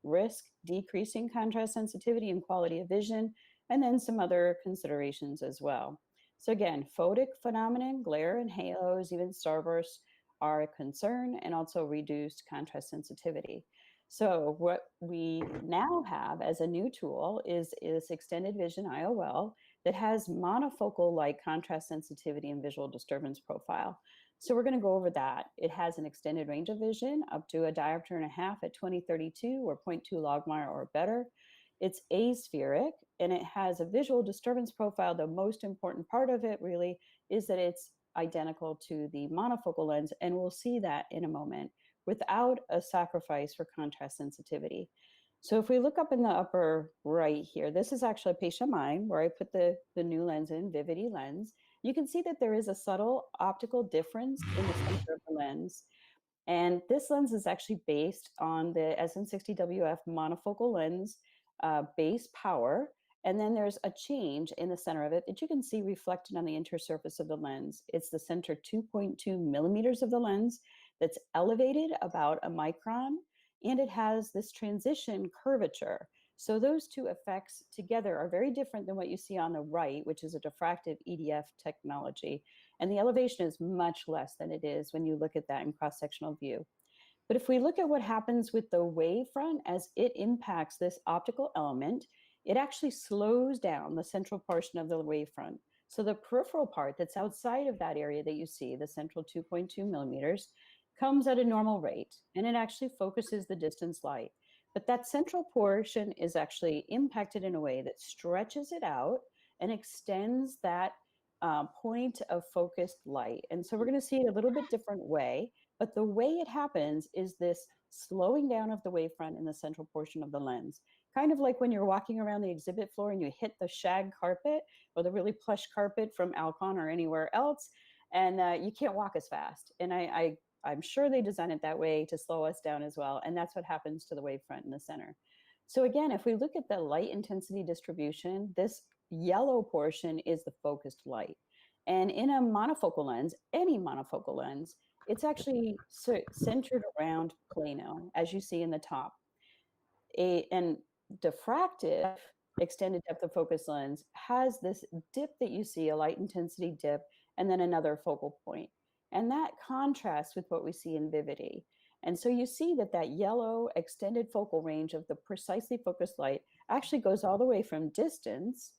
risk decreasing contrast sensitivity and quality of vision, and then some other considerations as well. So again, photic phenomenon, glare and halos, even starbursts are a concern, and also reduced contrast sensitivity. So what we now have as a new tool is extended vision IOL that has monofocal light contrast sensitivity and visual disturbance profile. So we're going to go over that. It has an extended range of vision up to a diopter and a half at 2032 or 0.2 logMAR or better. It's aspheric, and it has a visual disturbance profile. The most important part of it really is that it's identical to the monofocal lens, and we'll see that in a moment, without a sacrifice for contrast sensitivity. So if we look up in the upper right here, this is actually a patient of mine where I put the new lens in, Vivity lens. You can see that there is a subtle optical difference in the center of the lens. And this lens is actually based on the SN60WF monofocal lens base power. And then there's a change in the center of it that you can see reflected on the intersurface of the lens. It's the center 2.2 millimeters of the lens that's elevated about a micron, and it has this transition curvature. So those two effects together are very different than what you see on the right, which is a diffractive EDF technology. And the elevation is much less than it is when you look at that in cross-sectional view. But if we look at what happens with the wavefront as it impacts this optical element, it actually slows down the central portion of the wavefront. So the peripheral part that's outside of that area that you see, the central 2.2 millimeters, comes at a normal rate, and it actually focuses the distance light. But that central portion is actually impacted in a way that stretches it out and extends that point of focused light. And so we're going to see it a little bit different way, but the way it happens is this slowing down of the wavefront in the central portion of the lens. Kind of like when you're walking around the exhibit floor and you hit the shag carpet or the really plush carpet from Alcon or anywhere else, and you can't walk as fast. And I'm sure they designed it that way to slow us down as well. And that's what happens to the wavefront in the center. So again, if we look at the light intensity distribution, this yellow portion is the focused light. And in a monofocal lens, any monofocal lens, it's actually centered around plano, as you see in the top. And diffractive extended depth of focus lens has this dip that you see, a light intensity dip, and then another focal point. And that contrasts with what we see in Vivity. And so you see that that yellow extended focal range of the precisely focused light actually goes all the way from distance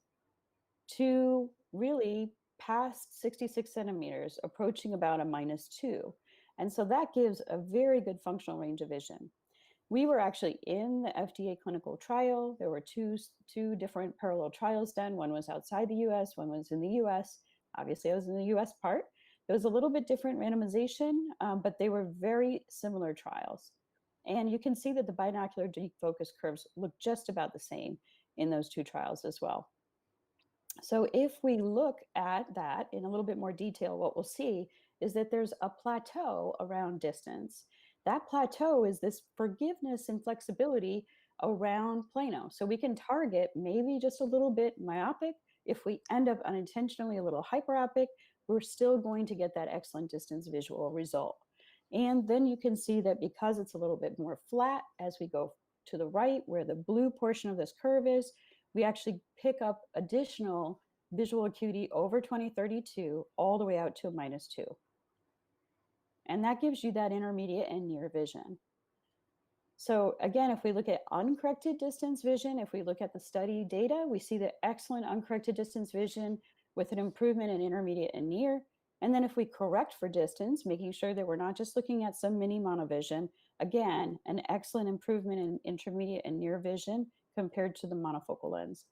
to really past 66 centimeters, approaching about a -2. And so that gives a very good functional range of vision. We were actually in the FDA clinical trial. There were two different parallel trials done. One was outside the US, one was in the US. Obviously, I was in the US part. It was a little bit different randomization, but they were very similar trials. And you can see that the binocular defocus curves look just about the same in those two trials as well. So if we look at that in a little bit more detail, what we'll see is that there's a plateau around distance. That plateau is this forgiveness and flexibility around plano. So we can target maybe just a little bit myopic. If we end up unintentionally a little hyperopic, we're still going to get that excellent distance visual result. And then you can see that because it's a little bit more flat as we go to the right, where the blue portion of this curve is, we actually pick up additional visual acuity over 2032 all the way out to a -2. And that gives you that intermediate and near vision. So again, if we look at uncorrected distance vision, if we look at the study data, we see the excellent uncorrected distance vision with an improvement in intermediate and near. And then if we correct for distance, making sure that we're not just looking at some mini monovision, again, an excellent improvement in intermediate and near vision compared to the monofocal lens.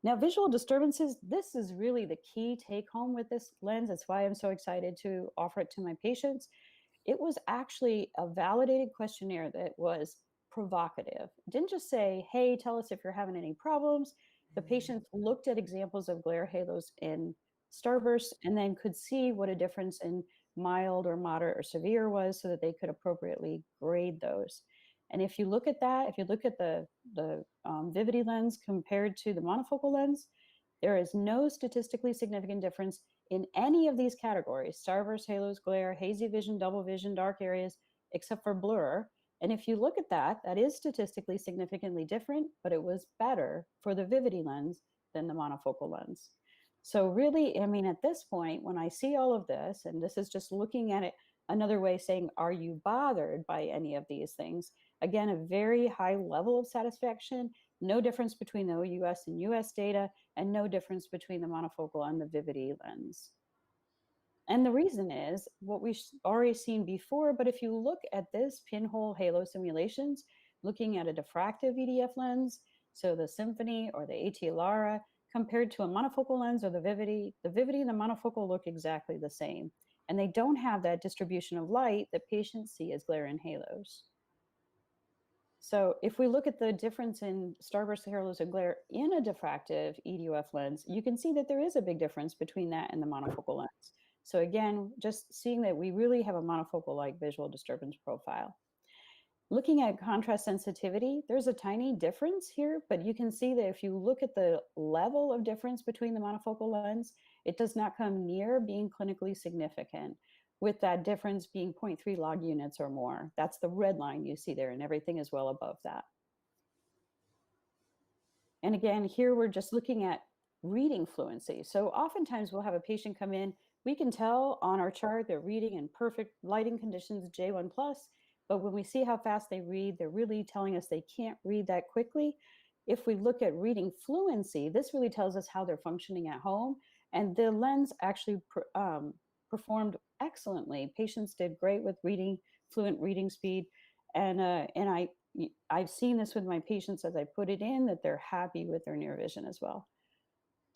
Now, visual disturbances, this is really the key take home with this lens. That's why I'm so excited to offer it to my patients. It was actually a validated questionnaire that was provocative. It didn't just say, hey, tell us if you're having any problems. The patients looked at examples of glare halos in starburst, and then could see what a difference in mild or moderate or severe was so that they could appropriately grade those. And if you look at that, if you look at the Vivity lens compared to the monofocal lens, there is no statistically significant difference in any of these categories: starburst, halos, glare, hazy vision, double vision, dark areas, except for blur. And if you look at that, that is statistically significantly different, but it was better for the Vivity lens than the monofocal lens. So really, I mean, at this point, when I see all of this, and this is just looking at it another way, saying, are you bothered by any of these things? Again, a very high level of satisfaction, no difference between the OUS and US data, and no difference between the monofocal and the Vivity lens. And the reason is what we've already seen before, but if you look at this pinhole halo simulations, looking at a diffractive EDF lens, so the Symphony or the AT Lara, compared to a monofocal lens or the Vivity and the monofocal look exactly the same. And they don't have that distribution of light that patients see as glare and halos. So if we look at the difference in starburst, halos, and glare in a diffractive EDOF lens, you can see that there is a big difference between that and the monofocal lens. So again, just seeing that we really have a monofocal-like visual disturbance profile. Looking at contrast sensitivity, there's a tiny difference here, but you can see that if you look at the level of difference between the monofocal lens, it does not come near being clinically significant, with that difference being 0.3 log units or more. That's the red line you see there, and everything is well above that. And again, here we're just looking at reading fluency. So oftentimes we'll have a patient come in, we can tell on our chart they're reading in perfect lighting conditions, J1+, but when we see how fast they read, they're really telling us they can't read that quickly. If we look at reading fluency, this really tells us how they're functioning at home, and the lens actually performed excellently. Patients did great with reading, fluent reading speed, and I've seen this with my patients as I put it in, that they're happy with their near vision as well.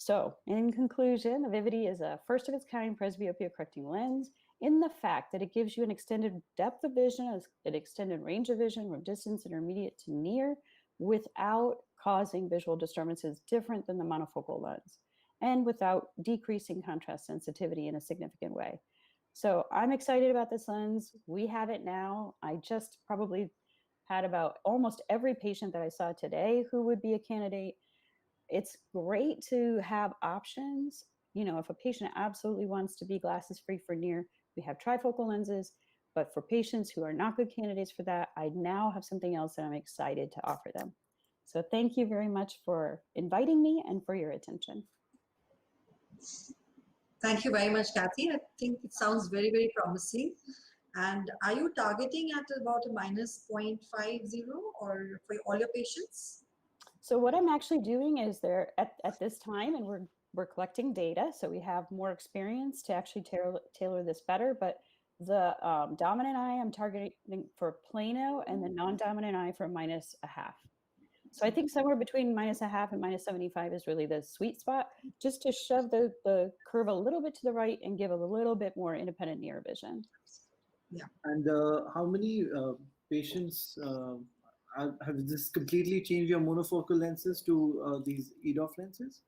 So in conclusion, the Vivity is a first of its kind presbyopia correcting lens in the fact that it gives you an extended depth of vision, an extended range of vision from distance intermediate to near without causing visual disturbances different than the monofocal lens, and without decreasing contrast sensitivity in a significant way. So I'm excited about this lens. We have it now. I just probably had about almost every patient that I saw today who would be a candidate. It's great to have options. You know, if a patient absolutely wants to be glasses free for near, we have trifocal lenses. But for patients who are not good candidates for that, I now have something else that I'm excited to offer them. So thank you very much for inviting me and for your attention. Thank you very much, Kathy. I think it sounds very, very promising. And are you targeting at about a -0.50 or for all your patients? So what I'm actually doing is there at this time, and we're collecting data, so we have more experience to actually tailor this better. But the dominant eye I'm targeting for plano, and the non-dominant eye for -0.5. So I think somewhere between -0.5 and -75 is really the sweet spot, just to shove the curve a little bit to the right and give a little bit more independent near vision. Yeah. And how many patients have this completely changed your monofocal lenses to these EDOF lenses?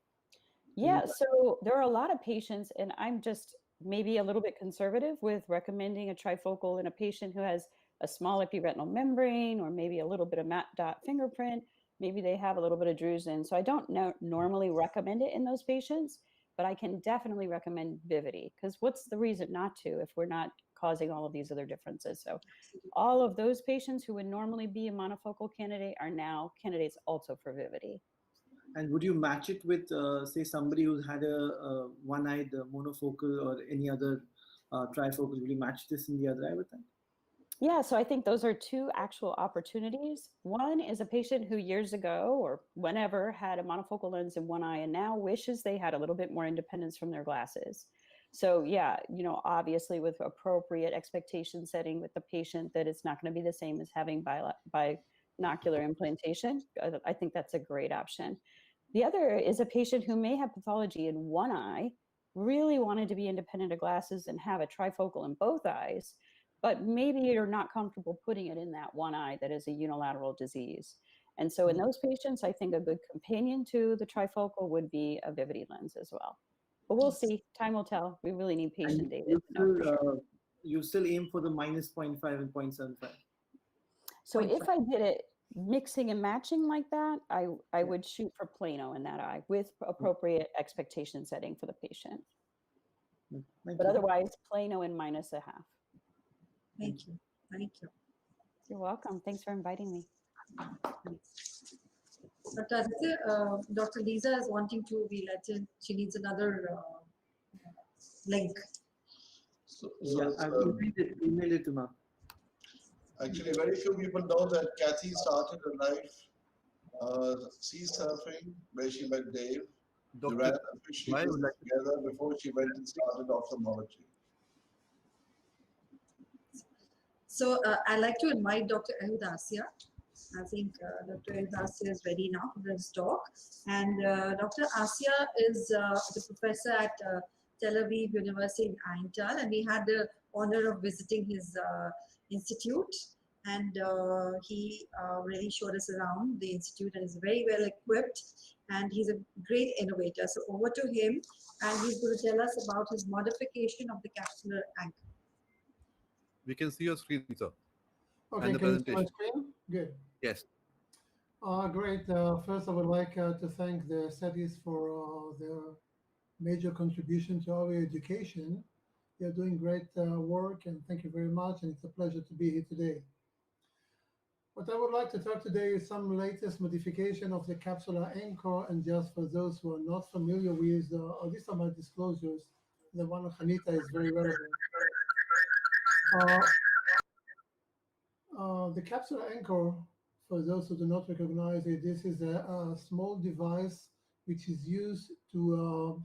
Yeah, so there are a lot of patients, and I'm just maybe a little bit conservative with recommending a trifocal in a patient who has a small epiretinal membrane, or maybe a little bit of matte dot fingerprint. Maybe they have a little bit of drusen. So I don't normally recommend it in those patients, but I can definitely recommend Vivity, because what's the reason not to if we're not causing all of these other differences? So all of those patients who would normally be a monofocal candidate are now candidates also for Vivity. And would you match it with, say, somebody who's had a one-eyed monofocal or any other trifocal? Would you match this in the other eye with that? Yeah, so I think those are two actual opportunities. One is a patient who years ago or whenever had a monofocal lens in one eye and now wishes they had a little bit more independence from their glasses. So yeah, you know, obviously with appropriate expectation setting with the patient that it's not going to be the same as having binocular implantation. I think that's a great option. The other is a patient who may have pathology in one eye, really wanted to be independent of glasses and have a trifocal in both eyes, but maybe you're not comfortable putting it in that one eye that is a unilateral disease. And so in those patients, I think a good companion to the trifocal would be a Vivity lens as well. But we'll see. Time will tell. We really need patient data to know for sure. You still aim for the -0.5 and 0.75. So if I did it mixing and matching like that, I would shoot for plano in that eye with appropriate expectation setting for the patient. But otherwise, plano and -0.5. Thank you. Thank you. You're welcome. Thanks for inviting me. Dr. Aditya, Dr. Lisa is wanting to be let in. She needs another link. I've emailed it to Ma. Actually, very few people know that Kathy started her life sea surfing, where she met Dave. They ran a fishing business together before she went and started ophthalmology. So I'd like to invite Dr. Ehud Assia. I think Dr. Ehud Assia is ready now for this talk. And Dr. Assia is the professor at Tel Aviv University in Ain Tal, and we had the honor of visiting his institute. And he really showed us around the institute and is very well equipped. And he's a great innovator. So over to him, and he's going to tell us about his modification of the capsular anchor. We can see your screen, sir. Okay, And the can you see my presentation. screen? Good. Yes. Great. First, I would like to thank the SETIs for their major contribution to our education. You're doing great work, and thank you very much. And it's a pleasure to be here today. What I would like to talk today is some latest modification of the capsular anchor, and just for those who are not familiar with, these are my disclosures. The one of Hanita is very relevant. The capsular anchor, for those who do not recognize it, this is a small device which is used to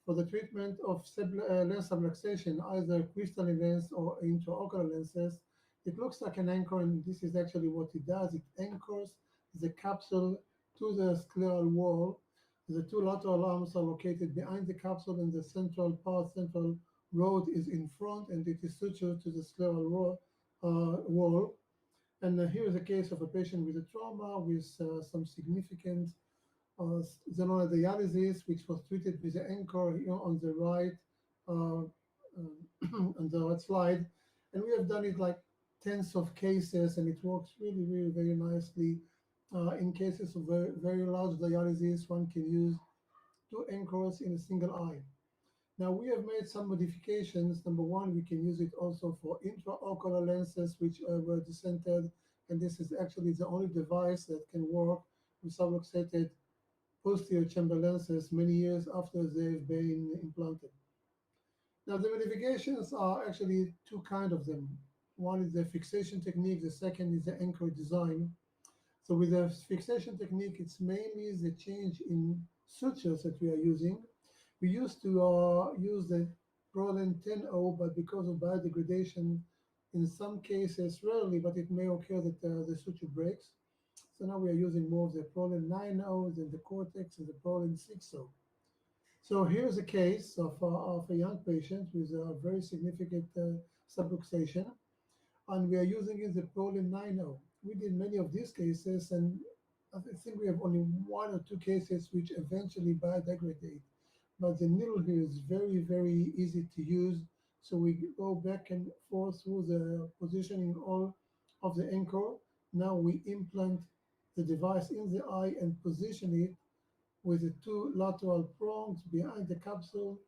for the treatment of lens subluxation, either crystalline lens or intraocular lenses. It looks like an anchor, and this is actually what it does. It anchors the capsule to the scleral wall. The two lateral arms are located behind the capsule, and the central rod is in front, and it is sutured to the scleral wall. And here is a case of a patient with a trauma with some significant xenon dialysis, which was treated with the anchor here on the right, on the right slide. And we have done it like tens of cases, and it works really, really very nicely. In cases of very, very large dialysis, one can use 2 anchors in a single eye. Now, we have made some modifications. Number one, we can use it also for intraocular lenses, which were decentered, and this is actually the only device that can work with subluxated posterior chamber lenses many years after they've been implanted. Now, the modifications are actually 2 kinds of them. One is the fixation technique, the second is the anchor design. So with the fixation technique, it's mainly the change in sutures that we are using. We used to use the Prolene 10O, but because of biodegradation, in some cases, rarely, but it may occur that the suture breaks. So now we are using more of the Prolene 9O than the Cortex and the Prolene 6O. So here's a case of a young patient with a very significant subluxation, and we are using the Prolene 9O. We did many of these cases, and I think we have only 1 or 2 cases which eventually biodegrade. But the needle here is very, very easy to use. So we go back and forth through the positioning all of the anchor. Now we implant the device in the eye and position it with the 2 lateral prongs behind the capsule.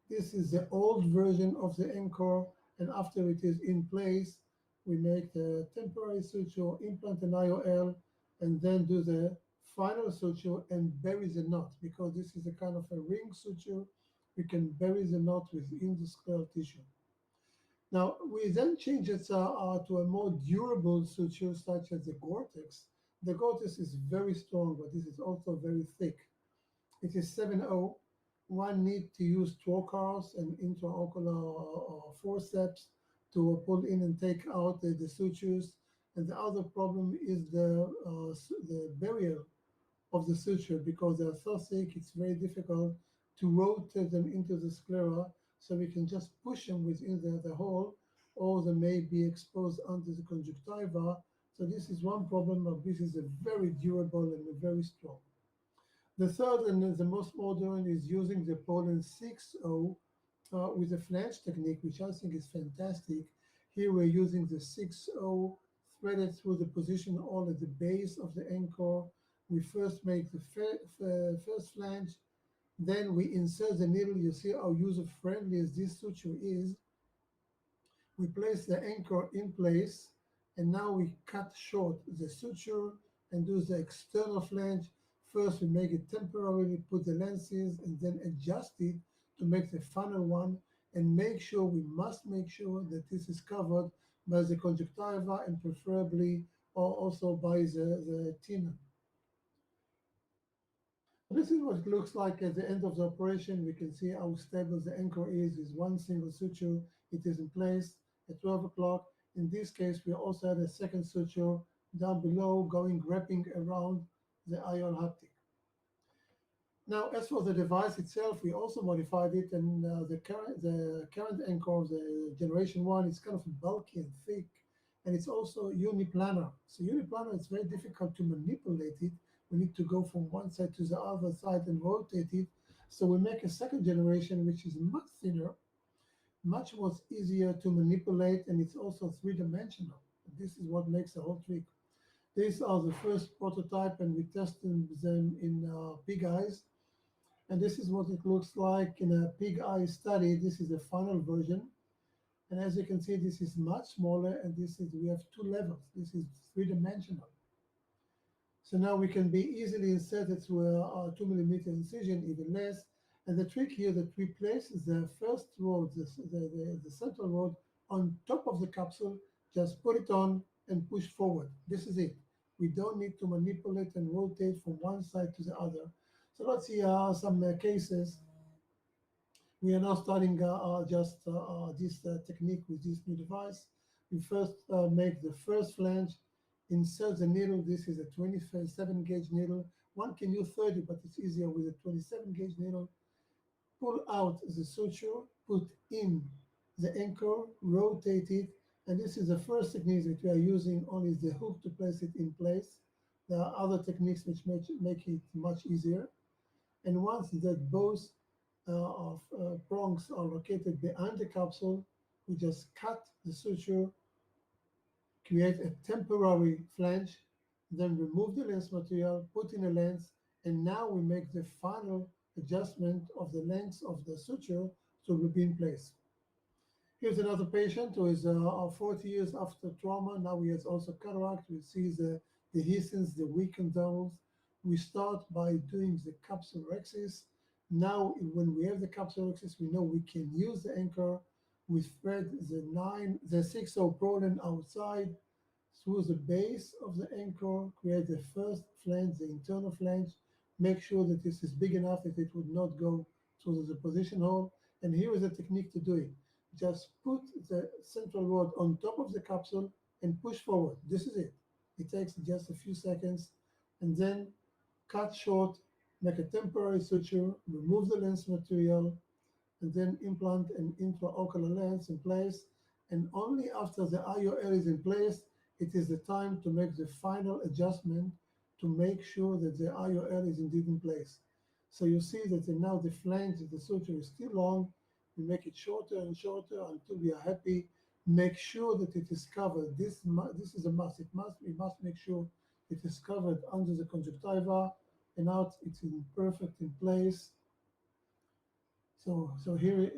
This is the old version of the anchor, and after it is in place, we make the temporary suture, implant an IOL, and then do the final suture and bury the knot. Because this is a kind of a ring suture, we can bury the knot within the scleral tissue. Now, we then change it to a more durable suture, such as the Gore-Tex. The Gore-Tex is very strong, but this is also very thick. It is 7O. One need to use trocars and intraocular forceps to pull in and take out the sutures. And the other problem is the burial of the suture, because they are so thick, it's very difficult to rotate them into the sclera, so we can just push them within the hole, or they may be exposed under the conjunctiva. So this is one problem, but this is a very durable and very strong. The third and the most modern is using the Poland 6-0 with a flange technique, which I think is fantastic. Here we're using the 6-0 threaded through the position all at the base of the anchor. We first make the first flange, then we insert the needle. You see how user-friendly as this suture is. We place the anchor in place, and now we cut short the suture and do the external flange. First, we make it temporarily, put the lenses, and then adjust it to make the final one, and we must make sure that this is covered by the conjunctiva and preferably also by the tenon. This is what it looks like at the end of the operation. We can see how stable the anchor is with one single suture. It is in place at 12 o'clock. In this case, we also had a second suture down below wrapping around the IOL haptic. Now, as for the device itself, we also modified it, and the current anchor, the generation 1, is kind of bulky and thick, and it's also uniplanar. So uniplanar, it's very difficult to manipulate it. We need to go from one side to the other side and rotate it. So we make a second generation, which is much thinner, much more easier to manipulate, and it's also three-dimensional. This is what makes the whole trick. These are the first prototype, and we tested them in pig eyes. And this is what it looks like in a pig eye study. This is the final version. And as you can see, this is much smaller, and we have 2 levels. This is three-dimensional. So now we can be easily inserted through a 2mm incision, even less. And the trick here that we place the first rod, the central rod, on top of the capsule, just put it on and push forward. This is it. We don't need to manipulate and rotate from one side to the other. So let's see some cases. We are now starting this technique with this new device. We first make the first flange, insert the needle. This is a 27 gauge needle. One can use 30, but it's easier with a 27 gauge needle. Pull out the suture, put in the anchor, rotate it, and this is the first technique that we are using, only the hook to place it in place. There are other techniques which make it much easier. And once that both prongs are located behind the capsule, we just cut the suture, create a temporary flange, then remove the lens material, put in a lens, and now we make the final adjustment of the length of the suture to be in place. Here's another patient who is 40 years after trauma. Now he has also cataract. We see the dehiscence, the weakened tunnels. We start by doing the capsulorhexis. Now, when we have the capsulorhexis, we know we can use the anchor. We thread the 6-0 Prolene outside through the base of the anchor, create the first flange, the internal flange, make sure that this is big enough that it would not go through the position hole. And here is a technique to do it. Just put the central rod on top of the capsule and push forward. This is it. It takes just a few seconds, and then cut short, make a temporary suture, remove the lens material, and then implant an intraocular lens in place. And only after the IOL is in place, it is the time to make the final adjustment to make sure that the IOL is indeed in place. So you see that now the flange of the suture is still long. We make it shorter and shorter until we are happy. Make sure that it is covered. This is a must. We must make sure it is covered under the conjunctiva, and out it's perfect in place. So here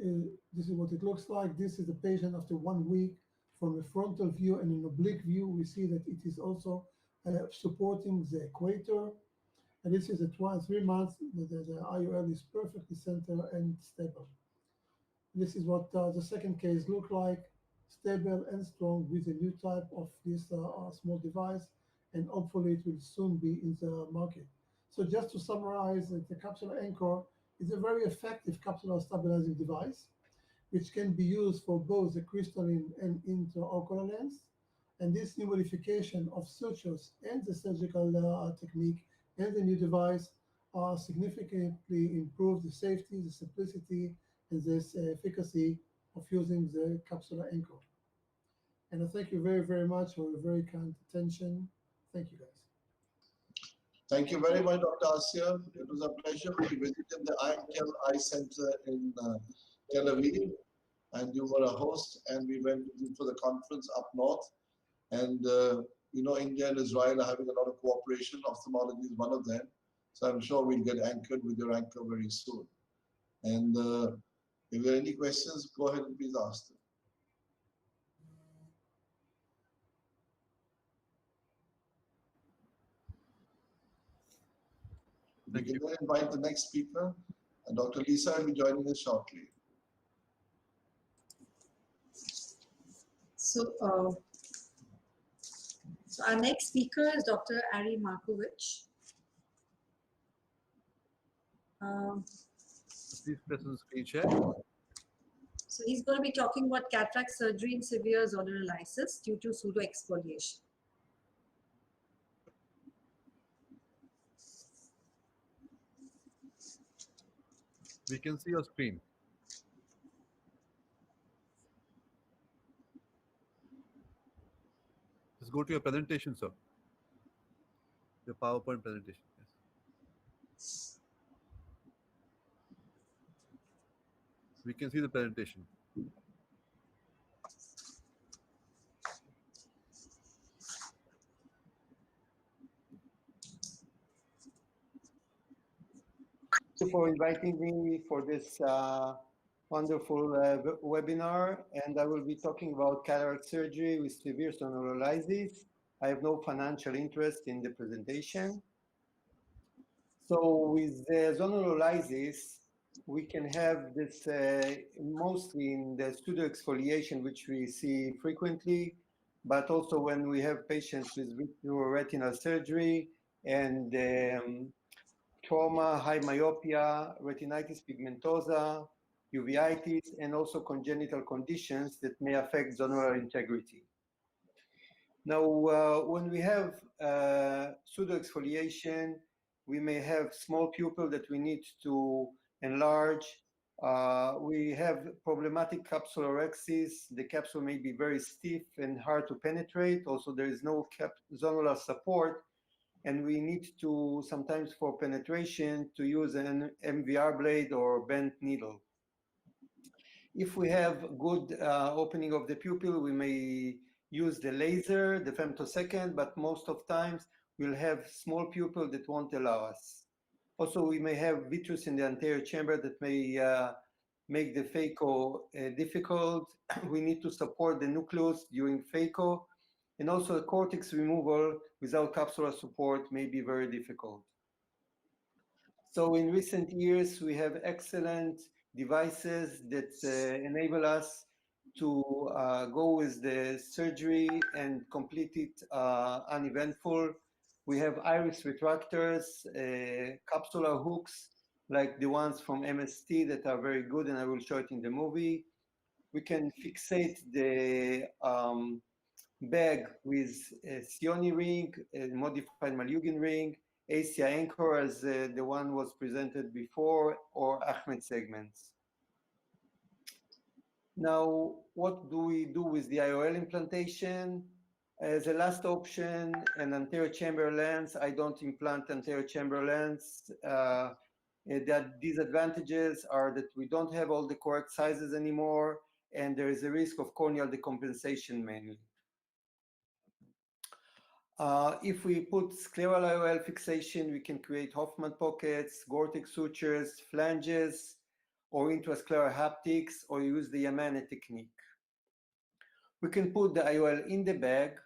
this is what it looks like. This is the patient after 1 week. From a frontal view and an oblique view, we see that it is also supporting the equator. And this is at 3 months. The IOL is perfectly centered and stable. This is what the second case looked like, stable and strong with a new type of this small device, and hopefully it will soon be in the market. So just to summarize, the capsular anchor is a very effective capsular stabilizing device, which can be used for both the crystalline and intraocular lens. And this new modification of sutures and the surgical technique and the new device significantly improve the safety, the simplicity, and this efficacy of using the capsular anchor. And I thank you very, very much for your very kind attention. Thank you, guys. Thank you very much, Dr. Asya. It was a pleasure. We visited the Einkel Eye Center in Tel Aviv, and you were a host, and we went for the conference up north. And you know, India and Israel are having a lot of cooperation. Ophthalmology is one of them. So I'm sure we'll get anchored with your anchor very soon. And if there are any questions, go ahead and please ask them. We can then invite the next speaker, and Dr. Lisa will be joining us shortly. So our next speaker is Dr. Ari Markovic. Please press on the screen share. So he's going to be talking about cataract surgery in severe zonal lysis due to pseudoexfoliation. We can see your screen. Just go to your presentation, sir. Your PowerPoint presentation. Yes. We can see the presentation. Thank you for inviting me for this wonderful webinar, and I will be talking about cataract surgery with severe zonal lysis. I have no financial interest in the presentation. So with the zonal lysis, we can have this mostly in the pseudoexfoliation, which we see frequently, but also when we have patients with vitreoretinal surgery and trauma, high myopia, retinitis pigmentosa, uveitis, and also congenital conditions that may affect zonal integrity. Now, when we have pseudoexfoliation, we may have small pupil that we need to enlarge. We have problematic capsulorhexis. The capsule may be very stiff and hard to penetrate. Also, there is no zonular support, and we need to sometimes for penetration to use an MVR blade or bent needle. If we have good opening of the pupil, we may use the laser, the femtosecond, but most of times we'll have small pupil that won't allow us. Also, we may have vitreous in the anterior chamber that may make the phaco difficult. We need to support the nucleus during phaco. And also the cortex removal without capsular support may be very difficult. So in recent years, we have excellent devices that enable us to go with the surgery and complete it uneventful. We have iris retractors, capsular hooks, like the ones from MST that are very good, and I will show it in the movie. We can fixate the bag with a Sioni ring, a modified Malugin ring, ASIA anchor as the one was presented before, or Ahmed segments. Now, what do we do with the IOL implantation? As a last option, an anterior chamber lens. I don't implant anterior chamber lens. The disadvantages are that we don't have all the correct sizes anymore, and there is a risk of corneal decompensation mainly. If we put scleral IOL fixation, we can create Hoffman pockets, Gore-Tex sutures, flanges, or intrascleral haptics, or use the Yamane technique. We can put the IOL in the bag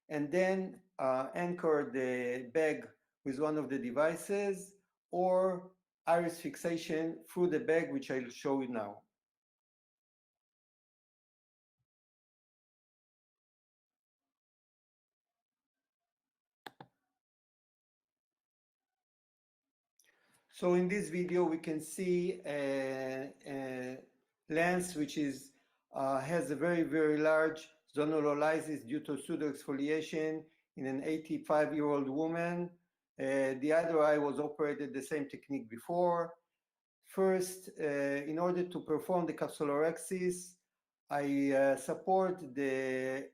and then anchor the bag with one of the devices, or iris fixation through the bag, which I'll show you now. So in this video, we can see a lens which is has a very, very large zonal lysis due to pseudoexfoliation in an 85-year-old woman. The other eye was operated the same technique before. First, in order to perform the capsulorhexis, I support the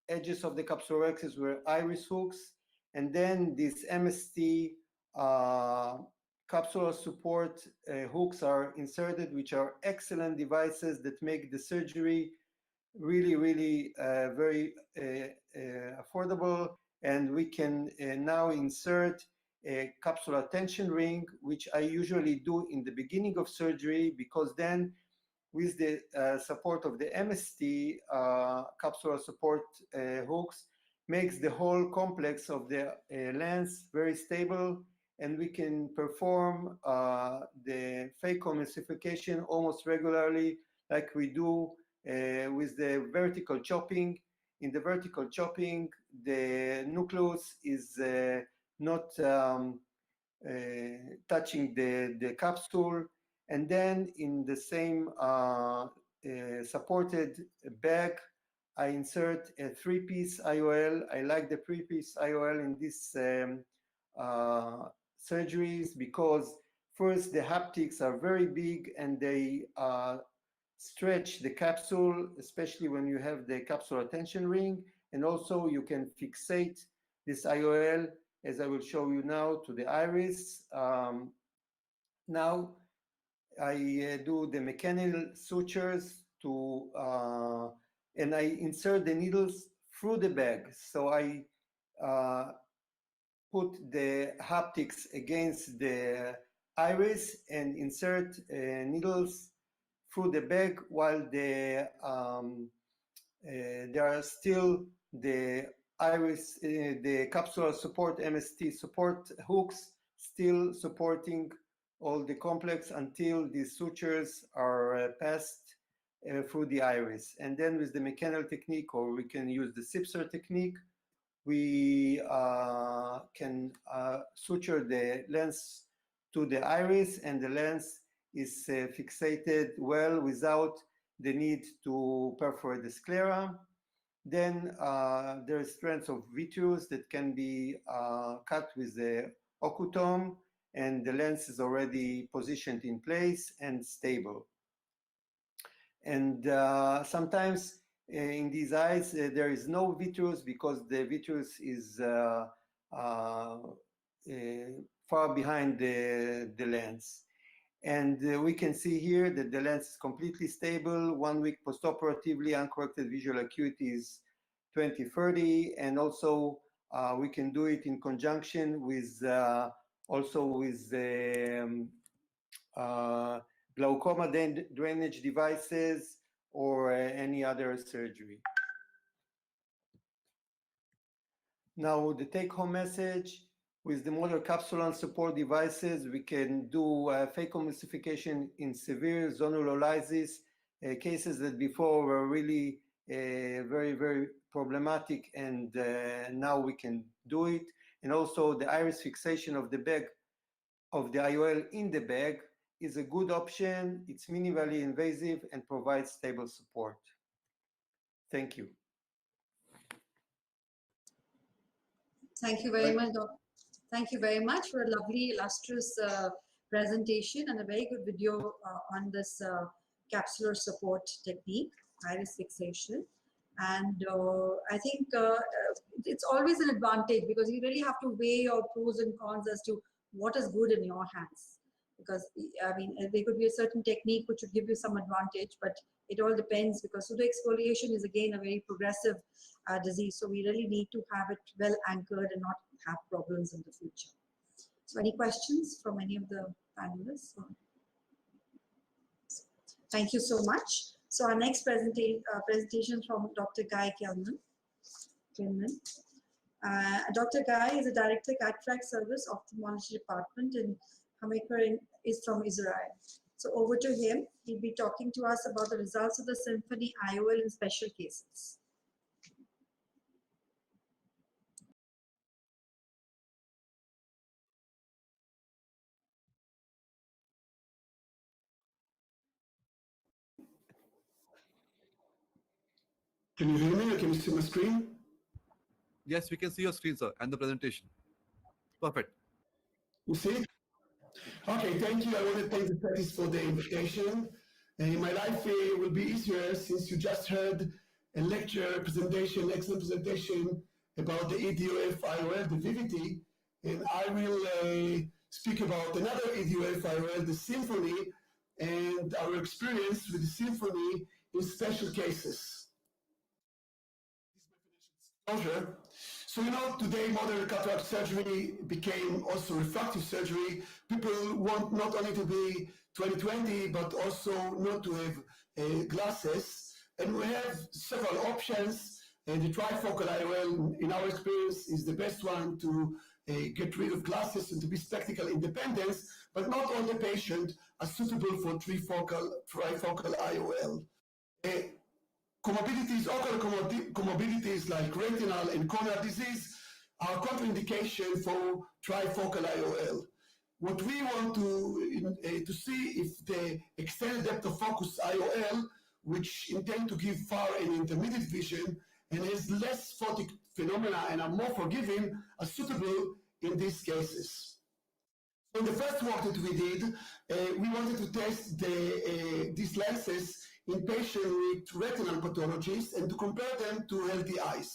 edges of the capsulorhexis with iris hooks, and then this MST capsular support hooks are inserted, which are excellent devices that make the surgery really, really very affordable. And we can now insert a capsular tension ring, which I usually do in the beginning of surgery, because then with the support of the MST capsular support hooks makes the whole complex of the lens very stable, and we can perform the phacoemulsification almost regularly like we do with the vertical chopping. In the vertical chopping, the nucleus is not touching the capsule, and then in the same supported bag, I insert a 3-piece IOL. I like the 3-piece IOL in these surgeries because first, the haptics are very big and they stretch the capsule, especially when you have the capsular tension ring, and also you can fixate this IOL, as I will show you now, to the iris. Now I do the mechanical sutures to, and I insert the needles through the bag. So I put the haptics against the iris and insert needles through the bag while there are still the iris, the capsular support MST support hooks still supporting all the complex until the sutures are passed through the iris. And then with the mechanical technique, or we can use the Sipser technique, we can suture the lens to the iris, and the lens is fixated well without the need to perforate the sclera. Then there is strands of vitreous that can be cut with the Okutome, and the lens is already positioned in place and stable. And sometimes in these eyes there is no vitreous because the vitreous is far behind the lens. And we can see here that the lens is completely stable. 1 week postoperatively, uncorrected visual acuity is 20/30, and also we can do it in conjunction with also with glaucoma drainage devices or any other surgery. Now, the take-home message: with the motor capsular support devices, we can do phacoemulsification in severe zonal lysis, cases that before were really very, very problematic, and now we can do it. And also the iris fixation of the bag, of the IOL in the bag, is a good option. It's minimally invasive and provides stable support. Thank you. Thank you very much, Doctor. Thank you very much for a lovely, illustrious presentation and a very good video on this capsular support technique, iris fixation. And I think it's always an advantage because you really have to weigh your pros and cons as to what is good in your hands. Because, I mean, there could be a certain technique which would give you some advantage, but it all depends because pseudoexfoliation is again a very progressive disease. So we really need to have it well anchored and not have problems in the future. So any questions from any of the panelists? Thank you so much. So our next presentation from Dr. Guy Kelman. Dr. Guy is a director cataract service ophthalmology department in Hamaker is from Israel. So over to him. He'll be talking to us about the results of the Symphony IOL in special cases. Can you hear me or can you see my screen? Yes, we can see your screen, sir, and the presentation. Perfect. You see? Okay, thank you. I want to thank the Cetis for the invitation. And my life will be easier since you just heard a lecture presentation, excellent presentation about the EDOF IOL, the VVT. and I will speak about another EDUF IOL, the Symphony, and our experience with the Symphony in special cases. Disclosure. So, you know, today modern cataract surgery became also refractive surgery. People want not only to be 20/20, but also not to have glasses. And we have several options. And the trifocal IOL, in our experience, is the best one to get rid of glasses and to be spectacle independence, but not all the patients are suitable for trifocal IOL. Comorbidities, ocular comorbidities like retinal and corneal disease are contraindication for trifocal IOL. What we want to see if the extended depth of focus IOL, which intend to give far and intermediate vision and has less photic phenomena and are more forgiving, are suitable in these cases. So in the first work that we did, we wanted to test these lenses in patients with retinal pathologies and to compare them to healthy eyes.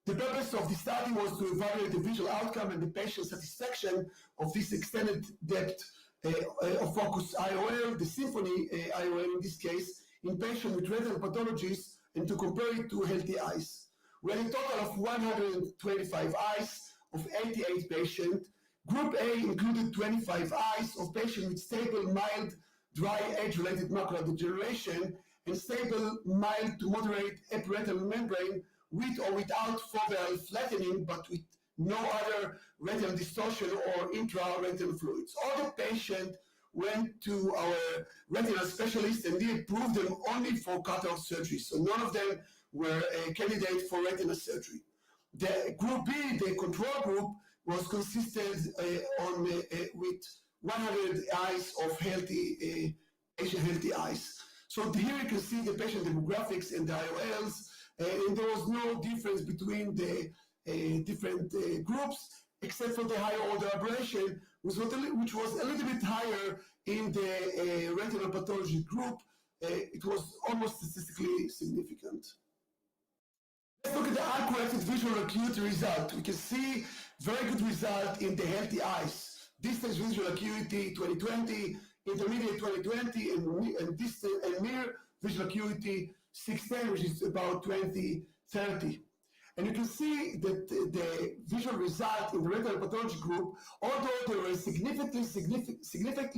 The purpose of the study was to evaluate the visual outcome and the patient satisfaction of this extended depth of focus IOL, the Symphony IOL in this case, in patients with retinal pathologies and to compare it to healthy eyes. We had a total of 125 eyes of 88 patients. Group A included 25 eyes of patients with stable, mild, dry age-related macular degeneration and stable, mild to moderate epiretinal membrane with or without foveal flattening, but with no other retinal distortion or intraretinal fluids. All the patients went to our retinal specialist and they approved them only for cataract surgery. So none of them were a candidate for retinal surgery. The group B, the control group, was consisted with 100 eyes of healthy eyes. So here you can see the patient demographics and the IOLs, and there was no difference between the different groups, except for the higher order aberration, which was a little bit higher in the retinal pathology group. It was almost statistically significant. Let's look at the uncorrected visual acuity result. We can see very good result in the healthy eyes. Distance visual acuity 20/20, intermediate 20/20, and distant and near visual acuity 610, which is about 20/30. And you can see that the visual result in the retinal pathology group, although they were significantly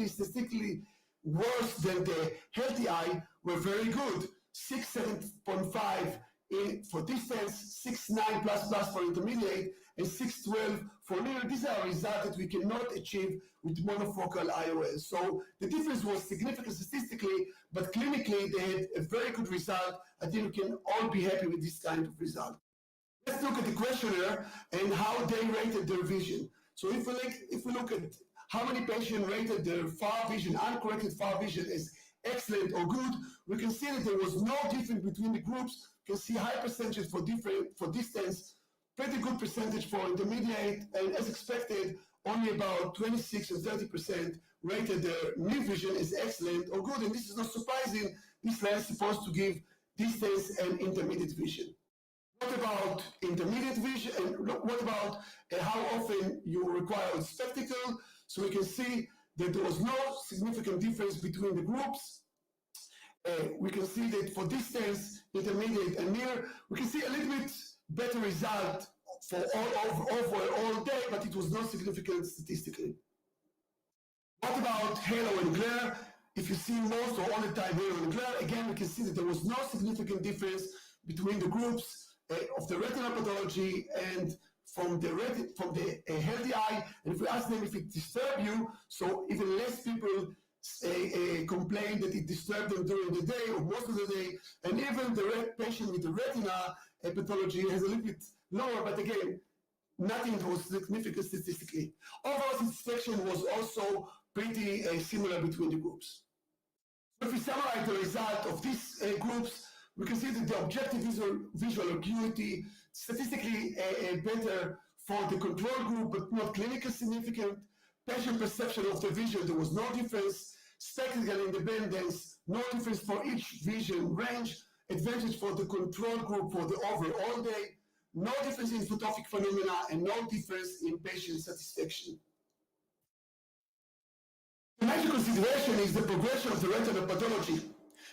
statistically worse than the healthy eye, were very good. 6.7.5 for distance, 6.9++ for intermediate, and 6.12 for near. These are results that we cannot achieve with monofocal IOL. So the difference was significant statistically, but clinically they had a very good result. I think we can all be happy with this kind of result. Let's look at the questionnaire and how they rated their vision. So if we look at how many patients rated their far vision, uncorrected far vision as excellent or good, we can see that there was no difference between the groups. You can see high percentages for distance, pretty good percentage for intermediate, and as expected, only about 26 and 30% rated their near vision as excellent or good. And this is not surprising. This lens is supposed to give distance and intermediate vision. What about intermediate vision? And what about how often you require a spectacle? So we can see that there was no significant difference between the groups. We can see that for distance, intermediate, and near, we can see a little bit better result for all day, but it was not significant statistically. What about halo and glare? If you see most or all the time halo and glare, again, we can see that there was no significant difference between the groups of the retinal pathology and from the healthy eye. And if we ask them if it disturbed you, so even less people complain that it disturbed them during the day or most of the day. And even the patient with the retina pathology has a little bit lower, but again, nothing was significant statistically. Overall satisfaction was also pretty similar between the groups. So if we summarize the result of these groups, we can see that the objective visual acuity statistically better for the control group, but not clinically significant. Patient perception of the vision, there was no difference. Spectacle independence, no difference for each vision range. Advantage for the control group for the overall day. no difference in photopic phenomena, and no difference in patient satisfaction. The major consideration is the progression of the retinal pathology.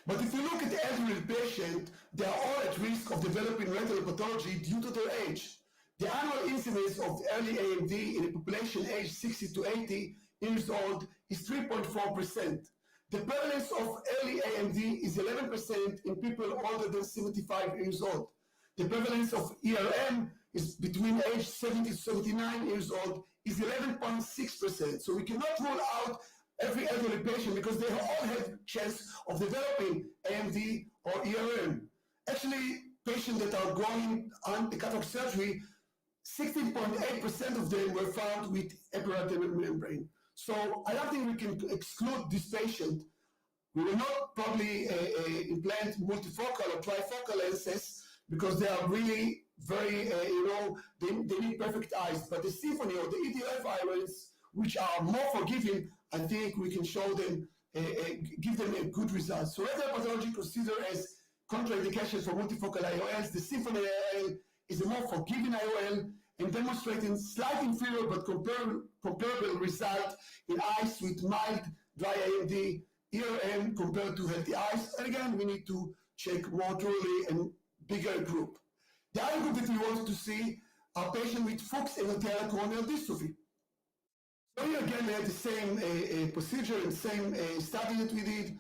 But if you look at the elderly patient, they are all at risk of developing retinal pathology due to their age. The annual incidence of early AMD in a population aged 60 to 80 years old is 3.4%. The prevalence of early AMD is 11% in people older than 75 years old. The prevalence of ERM is between age 70 to 79 years old is 11.6%. So we cannot rule out every elderly patient because they all have chance of developing AMD or ERM. Actually, patients that are going on the cataract surgery, 16.8% of them were found with epiretinal membrane. So I don't think we can exclude this patient. We will not probably implant multifocal or trifocal lenses because they are really very, they need perfect eyes. But the Symphony or the EDOF eye lens, which are more forgiving, I think we can show them, give them a good result. So retinal pathology considered as contraindication for multifocal IOLs. The Symphony IOL is a more forgiving IOL and demonstrating slightly inferior but comparable result in eyes with mild dry AMD, ERM compared to healthy eyes. And again, we need to check more thoroughly and bigger group. The other group that we want to see are patients with Fuchs endothelial corneal dystrophy. So here again, we had the same procedure and same study that we did,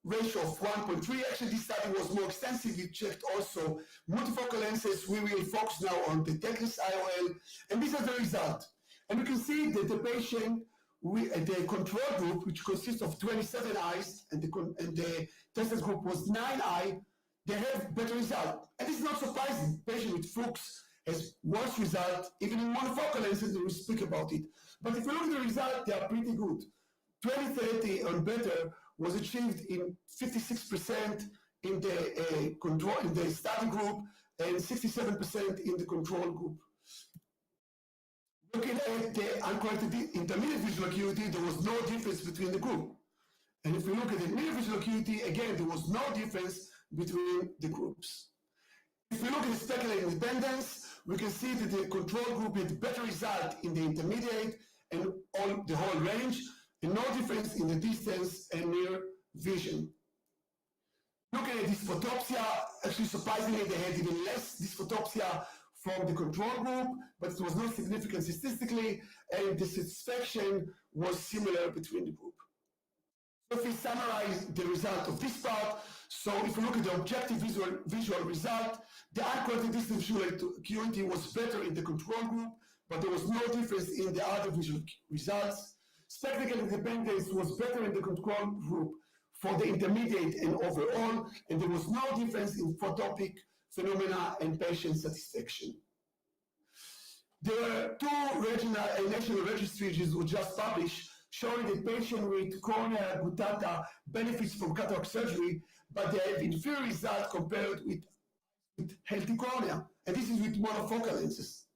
ratio of 1.3. Actually, this study was more extensive. We checked also multifocal lenses. We will focus now on the Teclis IOL, and these are the result. And you can see that the patient, the control group, which consists of 27 eyes, and the tested group was 9 eyes, they have better result. And this is not surprising. Patient with Fuchs has worse result, even in monofocal lenses, we speak about it. But if you look at the result, they are pretty good. 20/30 or better was achieved in 56% in the control in the study group and 67% in the control group. Looking at the uncorrected intermediate visual acuity, there was no difference between the group. And if we look at the near visual acuity, again, there was no difference between the groups. If we look at the specular independence, we can see that the control group had better result in the intermediate and all the whole range, and no difference in the distance and near vision. Looking at dysphotopsia, actually surprisingly, they had even less dysphotopsia from the control group, but it was not significant statistically, and the satisfaction was similar between the group. So if we summarize the result of this part, so if we look at the objective visual result, the uncorrected distance visual acuity was better in the control group, but there was no difference in the other visual results. Spectacle independence was better in the control group for the intermediate and overall, and there was no difference in photopic phenomena and patient satisfaction. There were 2 regional and national registries which were just published showing that patients with cornea guttata benefits from cataract surgery, but they have inferior results compared with healthy cornea, and this is with monofocal lenses.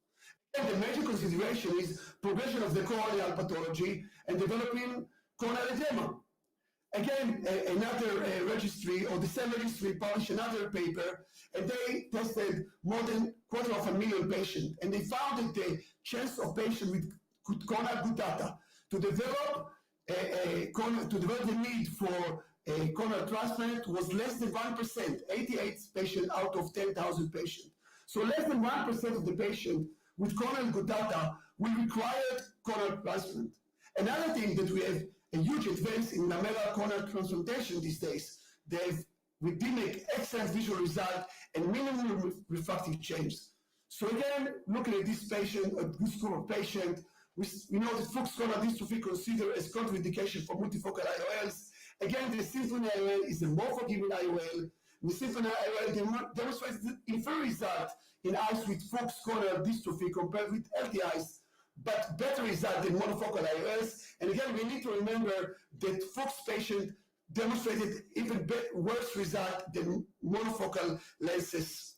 And the major consideration is progression of the corneal pathology and developing corneal edema. Again, another registry, or the same registry, published another paper, and they tested more than 250,000 patients, and they found that the chance of patients with corneal guttata to develop the need for a corneal transplant was less than 1%, 88 patients out of 10,000 patients. So less than 1% of the patients with corneal guttata will require corneal transplant. Another thing that we have a huge advance in lamellar corneal transplantation these days. We did make excellent visual result and minimal refractive change. So again, looking at this patient, this group of patients, we know that Fuchs corneal dystrophy considered as contraindication for multifocal IOLs. Again, the Symphony IOL is a more forgiving IOL. The Symphony IOL demonstrates inferior result in eyes with Fuchs corneal dystrophy compared with healthy eyes, but better result than monofocal IOLs. And again, we need to remember that Fuchs patient demonstrated even worse result than monofocal lenses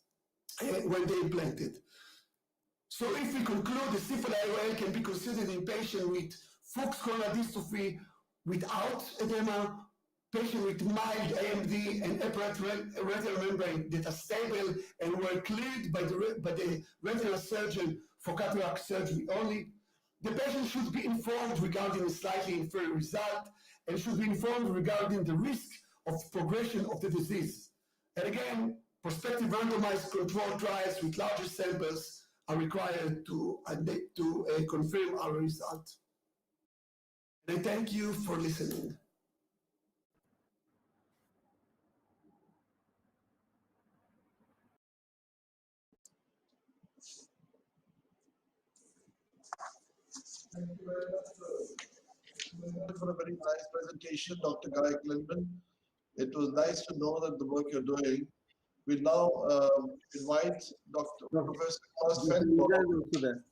when they implanted. So if we conclude the Symphony IOL can be considered in patients with Fuchs corneal dystrophy without edema, patients with mild AMD and apparent retinal membrane that are stable and were cleared by the retinal surgeon for cataract surgery only. The patient should be informed regarding a slightly inferior result and should be informed regarding the risk of progression of the disease. And again, prospective randomized controlled trials with larger samples are required to confirm our result. And I thank you for listening. Thank you very much for a very nice presentation, Dr. Guy Clinton. It was nice to know that the work you're doing. We now invite Professor Klaus Fenborg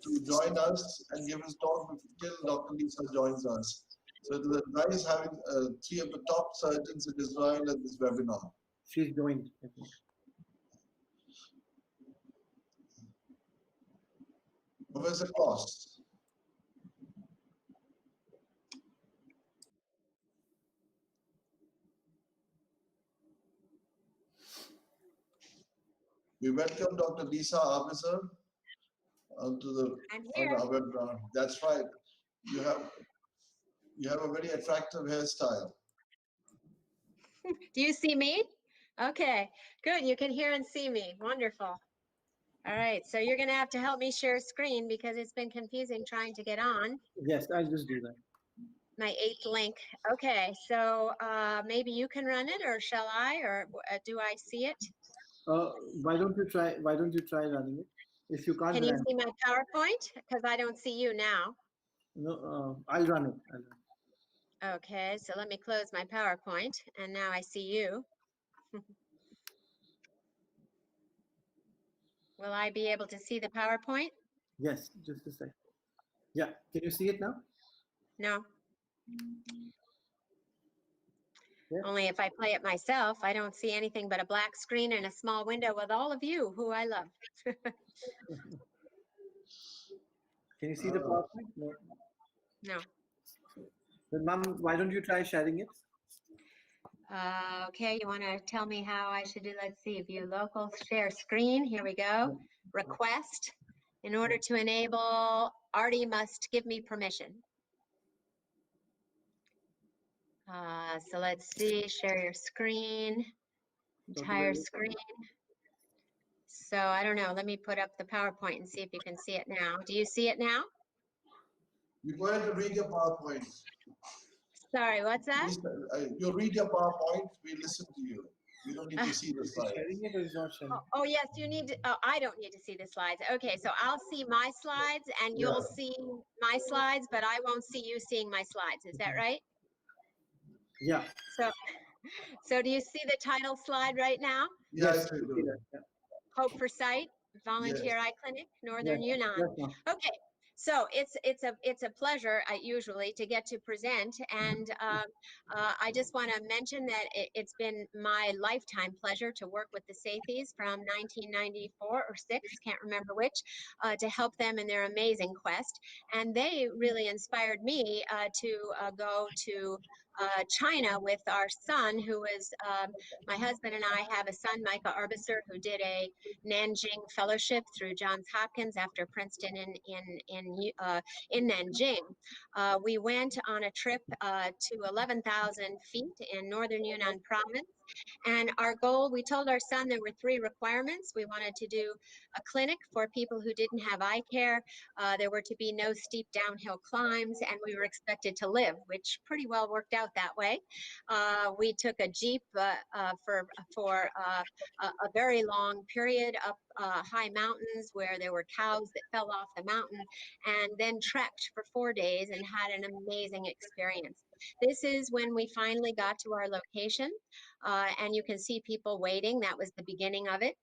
to join us and give his talk till Dr. Lisa joins us. So it was nice having three of the top surgeons in Israel at this webinar. She's joined. Professor Klaus. We welcome Dr. Lisa Arbesser onto the webinar. That's right. You have a very attractive hairstyle. Do you see me? Okay, good. You can hear and see me. Wonderful. All right, so you're going to have to help me share screen because it's been confusing trying to get on. Yes, I'll just do that. My 8th link. Okay, so maybe you can run it, or shall I, or do I see it? Why don't you try running it? If you can't. Can you see my PowerPoint? Because I don't see you now. No, I'll run it. Okay, so let me close my PowerPoint, and now I see you. Will I be able to see the PowerPoint? Yes, just a sec. Yeah, can you see it now? No. Yeah. Only if I play it myself. I don't see anything but a black screen and a small window with all of you, who I love. Can you see the PowerPoint? No. No. Then, Mom, why don't you try sharing it? Okay, you want to tell me how I should do? Let's see, view local, share screen. Here we go. Request. In order to enable, Artie must give me permission. So let's see, share your screen, entire screen. So I don't know, let me put up the PowerPoint and see if you can see it now. Do you see it now? You go ahead and read your PowerPoint. Sorry, what's that? You read your PowerPoint, we listen to you. You don't need to see the slides. Sharing it or is not sharing? Oh yes, you need to, oh, I don't need to see the slides. Okay, so I'll see my slides and you'll see my slides, but I won't see you seeing my slides. Is that right? Yeah. So do you see the title slide right now? Yes, I do. Hope for Sight, Volunteer Eye Clinic, Northern Yunnan. Okay, so it's a pleasure usually to get to present, and I just want to mention that it's been my lifetime pleasure to work with the Sathis from 1994 or 6, can't remember which, to help them in their amazing quest, and they really inspired me to go to China with our son, who is my husband and I have a son, Micah Arbesser, who did a Nanjing Fellowship through Johns Hopkins after Princeton in Nanjing. We went on a trip to 11,000 feet in northern Yunnan province. And our goal, we told our son there were 3 requirements. We wanted to do a clinic for people who didn't have eye care. There were to be no steep downhill climbs, and we were expected to live, which pretty well worked out that way. We took a Jeep for a very long period up high mountains where there were cows that fell off the mountain, and then trekked for 4 days and had an amazing experience. This is when we finally got to our location, and you can see people waiting. That was the beginning of it.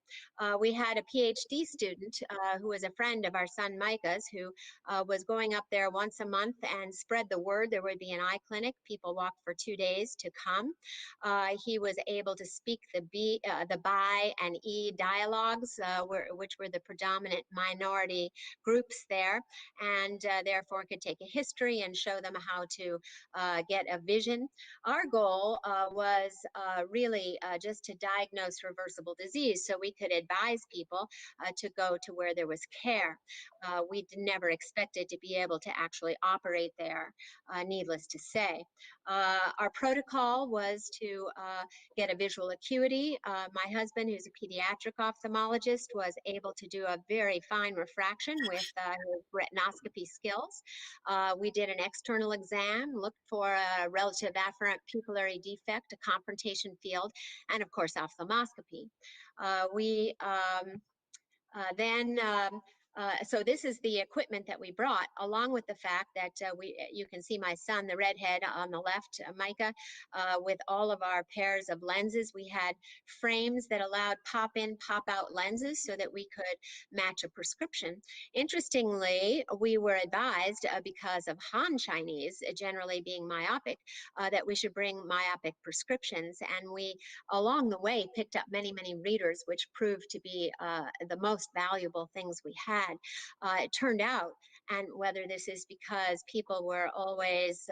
We had a PhD student who was a friend of our son Micah's, who was going up there once a month and spread the word. There would be an eye clinic. People walked for 2 days to come. He was able to speak the Bai and E dialogues which were the predominant minority groups there, and therefore could take a history and show them how to get a vision. Our goal was really just to diagnose reversible disease so we could advise people to go to where there was care. We never expected to be able to actually operate there, needless to say. Our protocol was to get a visual acuity. My husband, who's a pediatric ophthalmologist, was able to do a very fine refraction with his retinoscopy skills. We did an external exam, looked for a relative afferent pupillary defect, a confrontation field, and of course ophthalmoscopy. So this is the equipment that we brought, along with the fact that you can see my son, the redhead on the left, Micah, with all of our pairs of lenses. We had frames that allowed pop-in, pop-out lenses so that we could match a prescription. Interestingly, we were advised because of Han Chinese generally being myopic, that we should bring myopic prescriptions. And we, along the way, picked up many, many readers, which proved to be the most valuable things we had. It turned out, and whether this is because people were always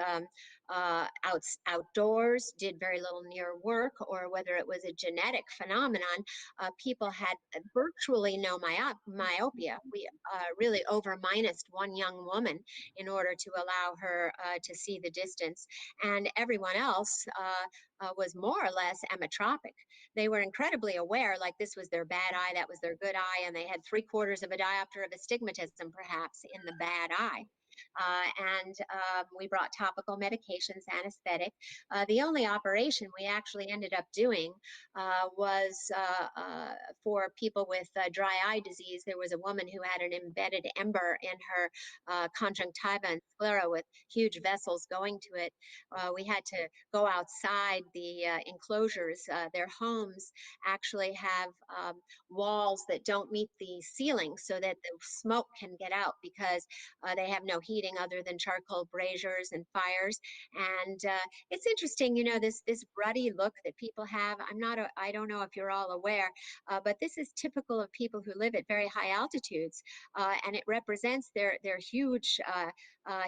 outdoors, did very little near work, or whether it was a genetic phenomenon, people had virtually no myopia. We really over-minused one young woman in order to allow her to see the distance, and everyone else was more or less emmetropic. They were incredibly aware, like this was their bad eye, that was their good eye, and they had 3/4 of a diopter of astigmatism perhaps in the bad eye. We brought topical medications, anesthetic. The only operation we actually ended up doing was for people with dry eye disease. There was a woman who had an embedded ember in her conjunctiva and sclera with huge vessels going to it. We had to go outside the enclosures. Their homes actually have walls that don't meet the ceiling so that the smoke can get out because they have no heating other than charcoal braziers and fires. And it's interesting, you know, this ruddy look that people have. I don't know if you're all aware, but this is typical of people who live at very high altitudes, and it represents their huge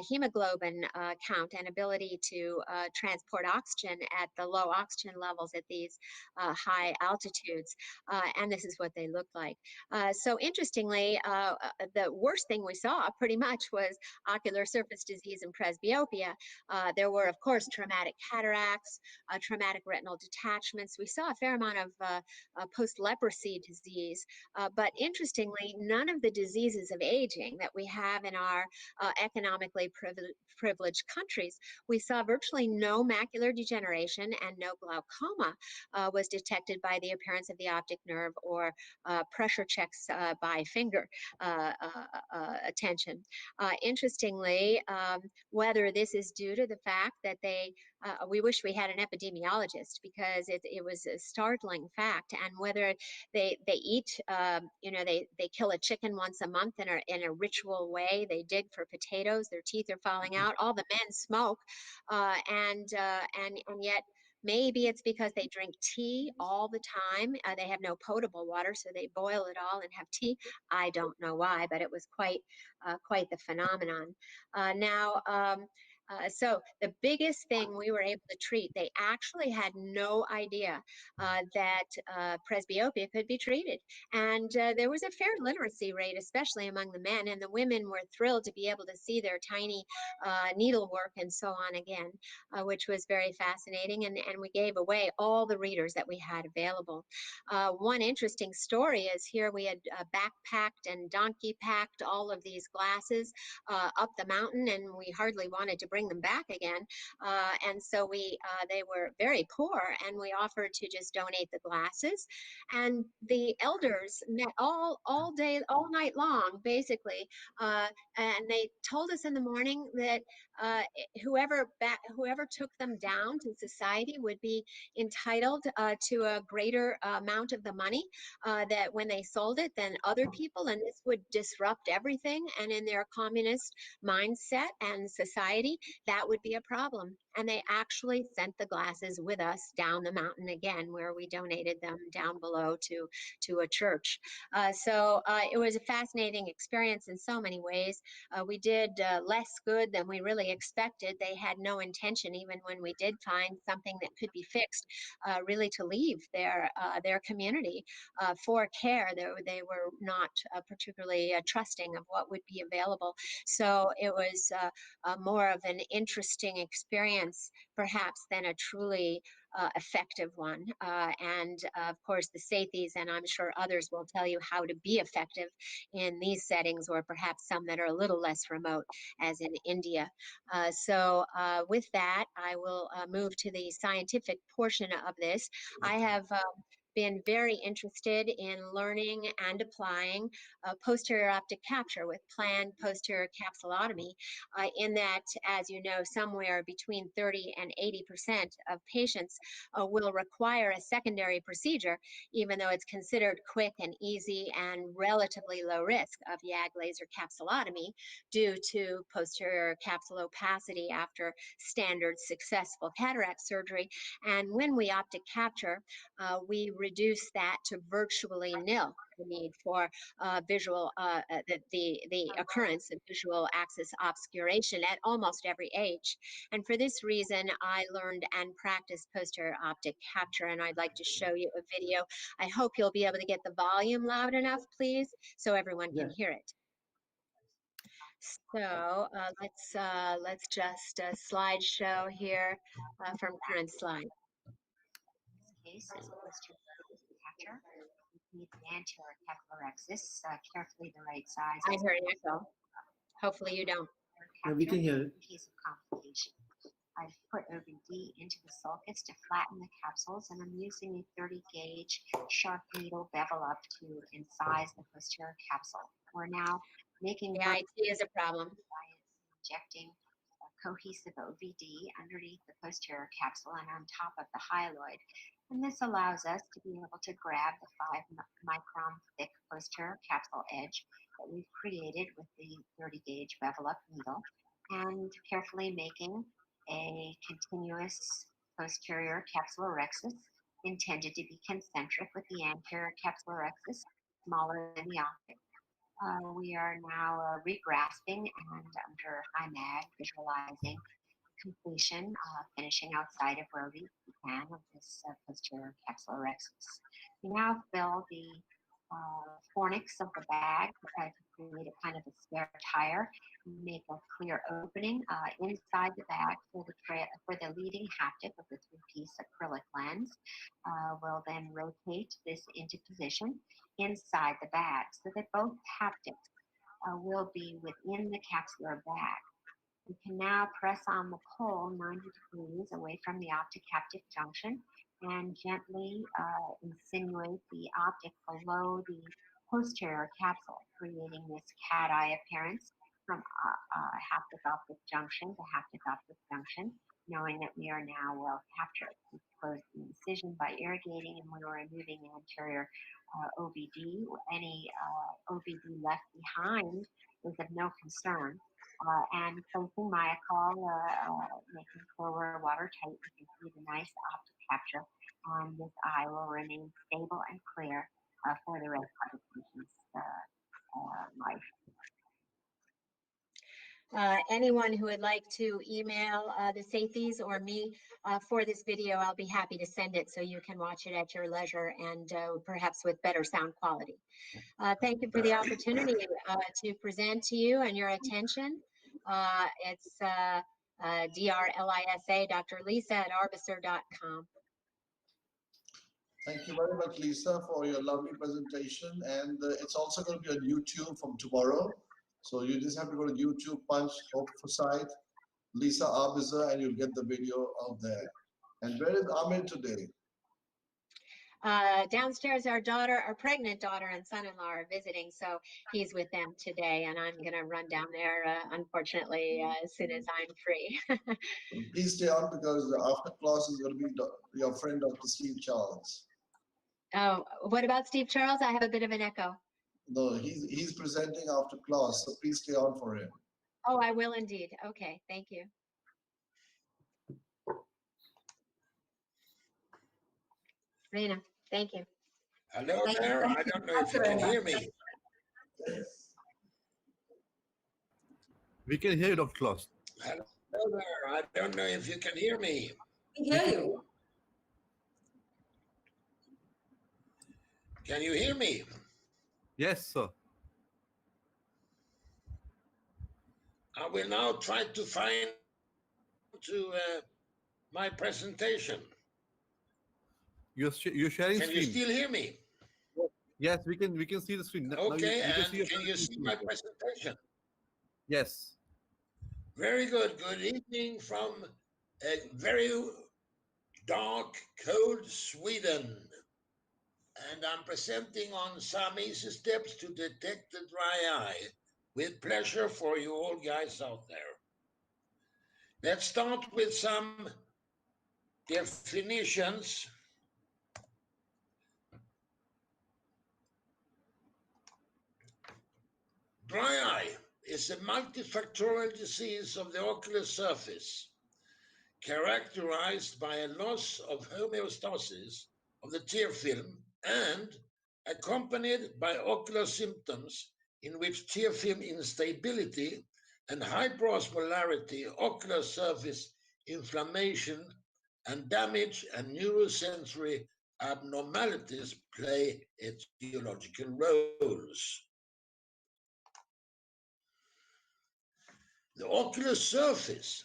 hemoglobin count and ability to transport oxygen at the low oxygen levels at these high altitudes. And this is what they look like. So interestingly, the worst thing we saw pretty much was ocular surface disease and presbyopia. There were, of course, traumatic cataracts, traumatic retinal detachments. We saw a fair amount of post-leprosy disease. But interestingly, none of the diseases of aging that we have in our economically privileged countries, we saw virtually no macular degeneration and no glaucoma was detected by the appearance of the optic nerve or pressure checks by finger attention. Interestingly, whether this is due to the fact that we wish we had an epidemiologist because it was a startling fact, and whether they eat, you know, they kill a chicken once a month in a ritual way. They dig for potatoes. Their teeth are falling out. All the men smoke, and yet. Maybe it's because they drink tea all the time. They have no potable water, so they boil it all and have tea. I don't know why, but it was quite the phenomenon. So the biggest thing we were able to treat, they actually had no idea that presbyopia could be treated. And there was a fair literacy rate, especially among the men, and the women were thrilled to be able to see their tiny needlework and so on again, which was very fascinating. And we gave away all the readers that we had available. One interesting story is here we had backpacked and donkey packed all of these glasses up the mountain, and we hardly wanted to bring them back again. And so they were very poor, and we offered to just donate the glasses. And the elders met all day, all night long, basically. And they told us in the morning that whoever took them down to society would be entitled to a greater amount of the money that when they sold it than other people, and this would disrupt everything. And in their communist mindset and society, that would be a problem. And they actually sent the glasses with us down the mountain again, where we donated them down below to a church. So it was a fascinating experience in so many ways. We did less good than we really expected. They had no intention, even when we did find something that could be fixed, really to leave their community for care. They were not particularly trusting of what would be available. So it was more of an interesting experience, perhaps, than a truly effective one. And of course, the Sathis, and I'm sure others will tell you how to be effective in these settings, or perhaps some that are a little less remote, as in India. So with that, I will move to the scientific portion of this. I have been very interested in learning and applying posterior optic capture with planned posterior capsulotomy, in that, as you know, somewhere between 30 and 80% of patients will require a secondary procedure, even though it's considered quick and easy and relatively low risk of YAG laser capsulotomy due to posterior capsule opacity after standard successful cataract surgery. And when we optic capture, we reduce that to virtually nil, the need for visual, the occurrence of visual axis obscuration at almost every age. And for this reason, I learned and practiced posterior optic capture, and I'd like to show you a video. I hope you'll be able to get the volume loud enough, please, so everyone can hear it. So let's just slideshow here from current slide. Case is a posterior capture. We need the anterior capsulorhexis, carefully the right size. I hear an echo. Hopefully you don't. Yeah, we can hear it. In case of complication, I've put OVD into the sulcus to flatten the capsules, and I'm using a 30 gauge sharp needle bevel up to incise the posterior capsule. We're now making the IT is a problem by injecting cohesive OVD underneath the posterior capsule and on top of the hyaloid. And this allows us to be able to grab the 5 micron thick posterior capsule edge that we've created with the 30 gauge bevel up needle, and carefully making a continuous posterior capsulorhexis intended to be concentric with the anterior capsulorhexis smaller than the optic. We are now regrasping and under IMAG visualizing completion, finishing outside of where we can of this posterior capsulorhexis. We now fill the fornix of the bag to create a kind of a spare tire, make a clear opening inside the bag for the leading haptic of the 3-piece acrylic lens. We'll then rotate this into position inside the bag so that both haptics will be within the capsular bag. We can now press on the pole 90 degrees away from the optic-haptic junction and gently insinuate the optic below the posterior capsule, creating this cat eye appearance from haptic-optic junction to haptic-optic junction, knowing that we are now well captured. We close the incision by irrigating, and we are removing the anterior OVD. Any OVD left behind is of no concern. And placing Myocal, making sure we're watertight, you can see the nice optic capture, and this eye will remain stable and clear for the rest of the patient's life. Anyone who would like to email the Sathis or me for this video, I'll be happy to send it so you can watch it at your leisure and perhaps with better sound quality. Thank you for the opportunity to present to you and your attention. It's DRLISA, Dr. Lisa at arbisur.com. Thank you very much, Lisa, for your lovely presentation. And it's also going to be on YouTube from tomorrow. So you just have to go to YouTube, punch Hope for Sight, Lisa Arbisur, and you'll get the video out there. And where is Ahmed today? Downstairs, our pregnant daughter and son-in-law are visiting, so he's with them today, and I'm going to run down there, unfortunately, as soon as I'm free. Please stay on, because after class is going to be your friend, Dr. Steve Charles. Oh, what about Steve Charles? I have a bit of an echo. No, he's presenting after class, so please stay on for him. Oh, I will indeed. Okay, thank you. Reena, thank you. Hello Thank you, there. thank I you. don't know Thank if you you very can much. hear me. We can hear you, Dr. Klaus. Hello there. I don't know if you can hear me. We hear you. Can you hear me? Yes, sir. I will now try to find to my presentation. You're sharing Can you screen. still hear me? Yes, we can see the screen. Now Okay, we can see and your can you see my presentation? Yes. Very good. Good evening from a very dark, cold Sweden. And I'm presenting on some easy steps to detect the dry eye with pleasure for you all guys out there. Let's start with some definitions. Dry eye is a multifactorial disease of the ocular surface, characterized by a loss of homeostasis of the tear film and accompanied by ocular symptoms in which tear film instability and hyperosmolarity, ocular surface inflammation, and damage and neurosensory abnormalities play etiological roles. The ocular surface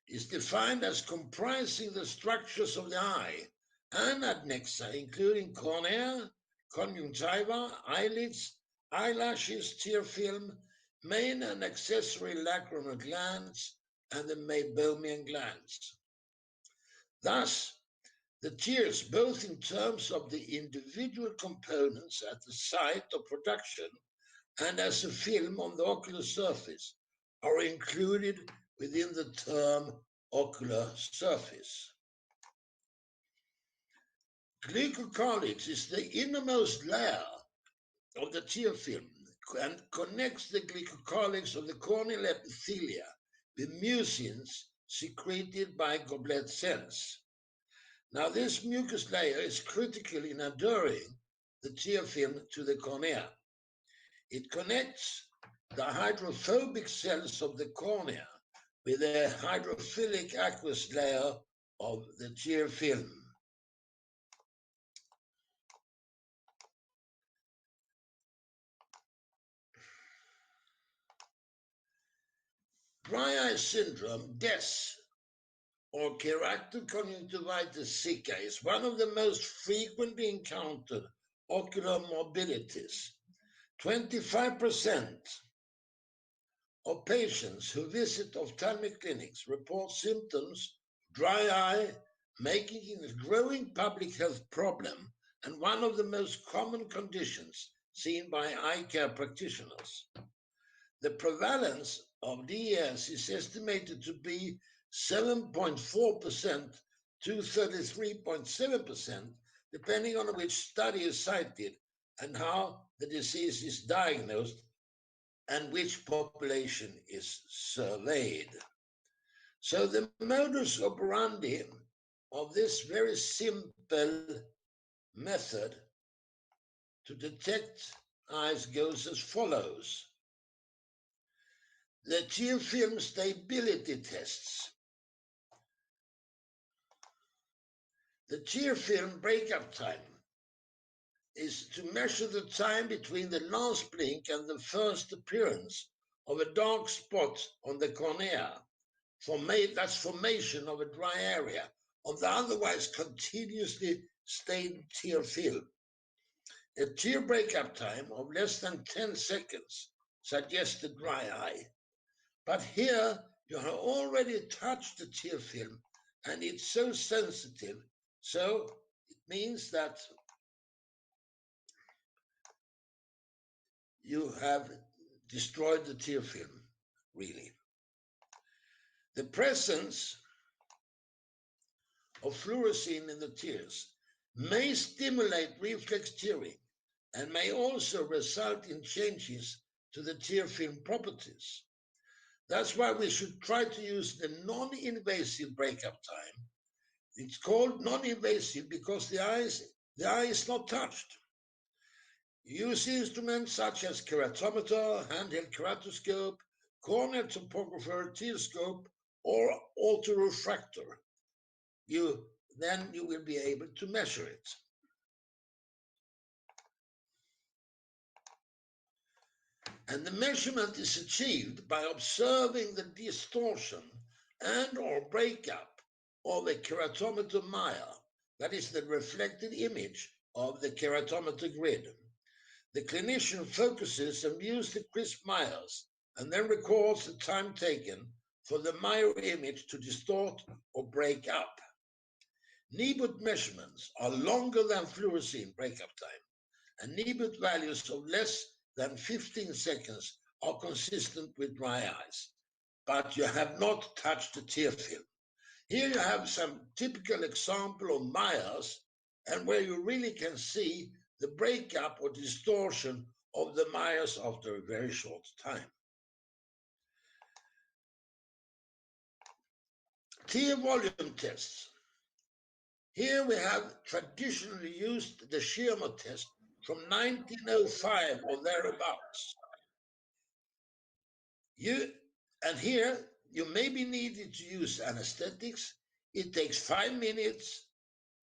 is defined as comprising the structures of the eye and adnexa, including cornea, conjunctiva, eyelids, eyelashes, tear film, main and accessory lacrimal glands, and the meibomian glands. Thus, the tears, both in terms of the individual components at the site of production and as a film on the ocular surface, are included within the term ocular surface. Glycocalyx is the innermost layer of the tear film and connects the glycocalyx of the corneal epithelia with mucins secreted by goblet cells. Now, this mucus layer is critical in adhering the tear film to the cornea. It connects the hydrophobic cells of the cornea with the hydrophilic aqueous layer of the tear film. Dry eye syndrome, DES, or keratoconjunctivitis sicca, is one of the most frequently encountered ocular morbidities. 25% of patients who visit ophthalmic clinics report symptoms of dry eye, making it a growing public health problem and one of the most common conditions seen by eye care practitioners. The prevalence of DES is estimated to be 7.4% to 33.7%, depending on which study is cited and how the disease is diagnosed and which population is surveyed. So the modus operandi of this very simple method to detect eyes goes as follows. The tear film stability tests. The tear film breakup time is to measure the time between the last blink and the first appearance of a dark spot on the cornea. That's formation of a dry area of the otherwise continuously stained tear film. A tear breakup time of less than 10 seconds suggests a dry eye. But here you have already touched the tear film and it's so sensitive, so it means that you have destroyed the tear film, really. The presence of fluorescein in the tears may stimulate reflex tearing and may also result in changes to the tear film properties. That's why we should try to use the non-invasive breakup time. It's called non-invasive because the eyes the eye is not touched. Use instruments such as keratometer, handheld keratoscope, corneal topographer, telescope, or autorefractor. Then you will be able to measure it. And the measurement is achieved by observing the distortion and or breakup of a keratometer mire, that is the reflected image of the keratometer grid. The clinician focuses and views the crisp mires and then records the time taken for the mire image to distort or break up. Nibud measurements are longer than fluorescein breakup time, and Nibud values of less than 15 seconds are consistent with dry eyes, but you have not touched the tear film. Here you have some typical example of mires, and where you really can see the breakup or distortion of the mires after a very short time. Tear volume tests. Here we have traditionally used the Schirmer test from 1905 or thereabouts. And here you may be needed to use anesthetics. It takes 5 minutes.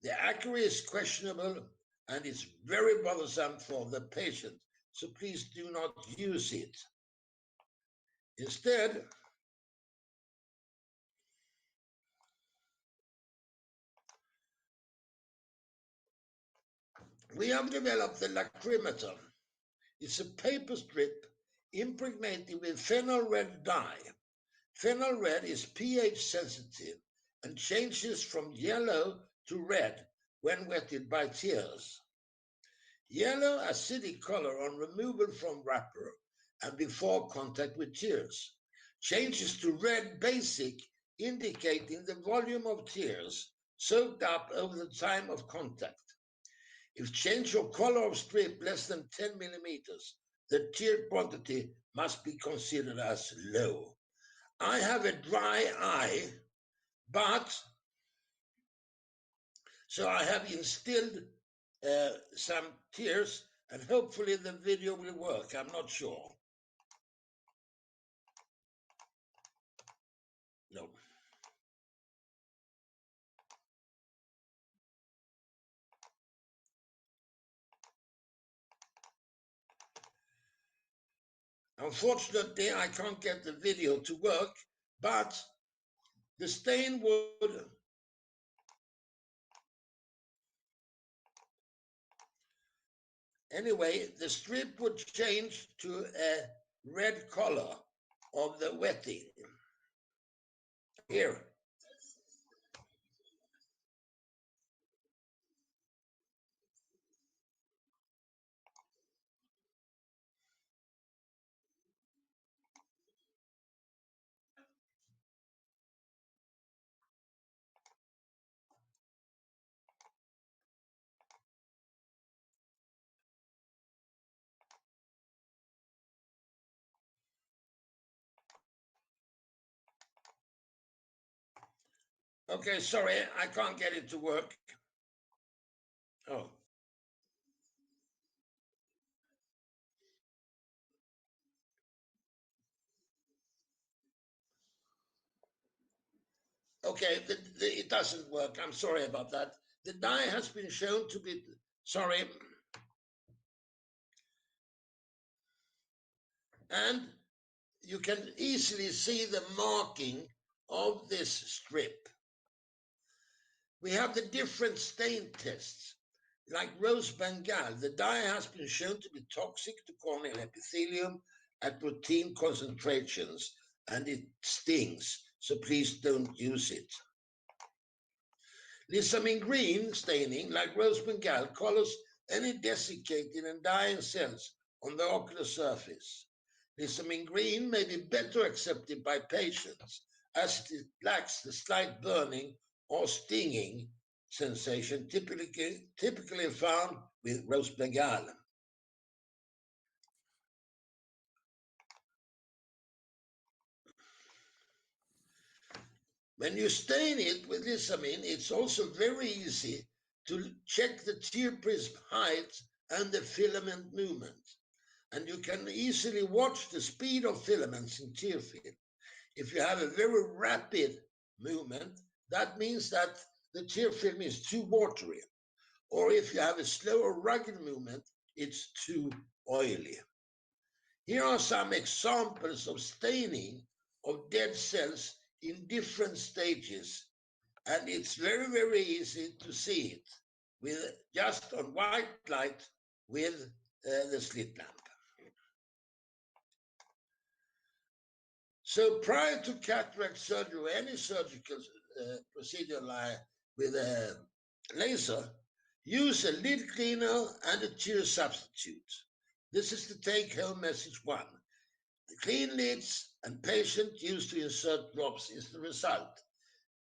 The accuracy is questionable and it's very bothersome for the patient. So please do not use it. Instead, we have developed the lacrimeter. It's a paper strip impregnated with phenol red dye. Phenol red is pH sensitive and changes from yellow to red when wetted by tears. Yellow acidic color on removal from wrapper and before contact with tears. Changes to red basic indicating the volume of tears soaked up over the time of contact. If change of color of strip less than 10 millimeters, the tear quantity must be considered as low. I have a dry eye, so I have instilled some tears, and hopefully the video will work. I'm not sure. No. Unfortunately, I can't get the video to work, but the stain would anyway, the strip would change to a red color of the wetting. Here. Okay, sorry, I can't get it to work. Oh. Okay, it doesn't work. I'm sorry about that. The dye has been shown to be, sorry. And you can easily see the marking of this strip. We have the different stain tests. Like rose bengal, the dye has been shown to be toxic to corneal epithelium at routine concentrations, and it stings, so please don't use it. Lissamine green staining, like rose bengal, colors any desiccated and dying cells on the ocular surface. Lissamine green may be better accepted by patients as it lacks the slight burning or stinging sensation typically found with rose bengal. When you stain it with lissamine, it's also very easy to check the tear prism height and the filament movement. And you can easily watch the speed of filaments in tear film. If you have a very rapid movement, that means that the tear film is too watery. Or if you have a slower, rugged movement, it's too oily. Here are some examples of staining of dead cells in different stages. And it's very, very easy to see it with just on white light with the slit lamp. So prior to cataract surgery or any surgical procedure like with a laser, use a lid cleaner and a tear substitute. This is the take-home message one. The clean lids and patient used to insert drops is the result.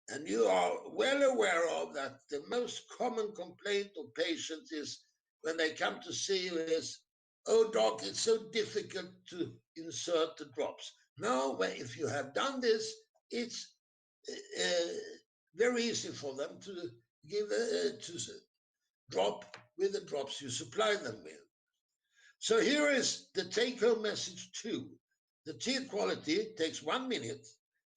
And you are well aware of that the most common complaint of patients is when they come to see you is, oh doc, it's so difficult to insert the drops. Now, if you have done this, it's very easy for them to give to drop with the drops you supply them with. So here is the take-home message 2. The tear quality takes 1 minute.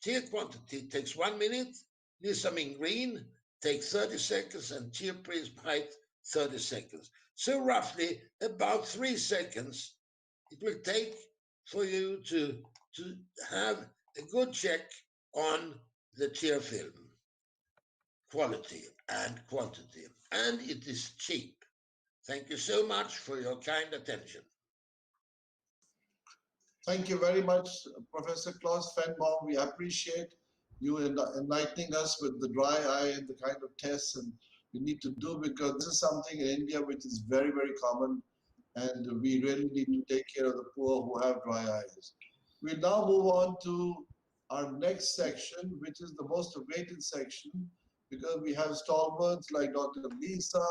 Tear quantity takes 1 minute. Lissamine green takes 30 seconds and tear prism height 30 seconds. So roughly about 3 seconds it will take for you to have a good check on the tear film quality and quantity. And it is cheap. Thank you so much for your kind attention. Thank you very much, Professor Klaus Fenbaum. We appreciate you enlightening us with the dry eye and the kind of tests and we need to do, because this is something in India which is very, very common, and we really need to take care of the poor who have dry eyes. We'll now move on to our next section, which is the most awaited section, because we have stalwarts like Dr. Lisa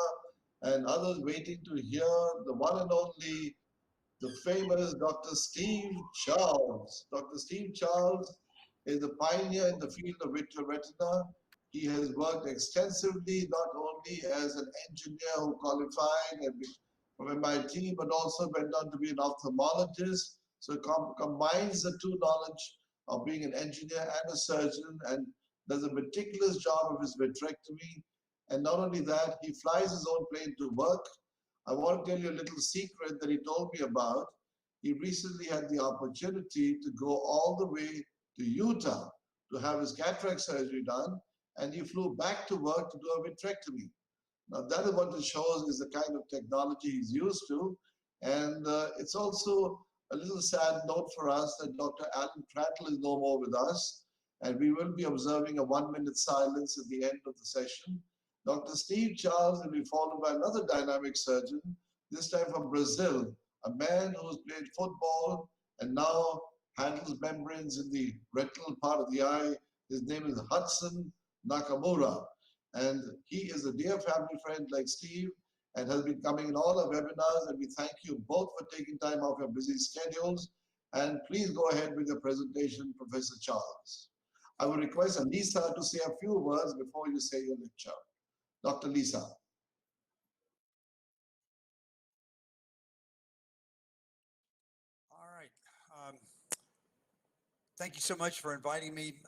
and others waiting to hear the one and only, the famous Dr. Steve Charles. Dr. Steve Charles is a pioneer in the field of vitreal retina. He has worked extensively, not only as an engineer who qualified from MIT, but also went on to be an ophthalmologist. So he combines the two knowledge of being an engineer and a surgeon, and does a meticulous job of his vitrectomy. And not only that, he flies his own plane to work. I want to tell you a little secret that he told me about. He recently had the opportunity to go all the way to Utah to have his cataract surgery done, and he flew back to work to do a vitrectomy. Now that is what it shows is the kind of technology he's used to. And it's also a little sad note for us that Dr. Alan Prattle is no more with us, and we will be observing a 1-minute silence at the end of the session. Dr. Steve Charles will be followed by another dynamic surgeon, this time from Brazil, a man who's played football and now handles membranes in the retinal part of the eye. His name is Hudson Nakamura, and he is a dear family friend like Steve and has been coming in all our webinars, and we thank you both for taking time off your busy schedules. And please go ahead with your presentation, Professor Charles. I will request Lisa to say a few words before you say your lecture. Dr. Lisa. All right. Thank you so much for inviting me.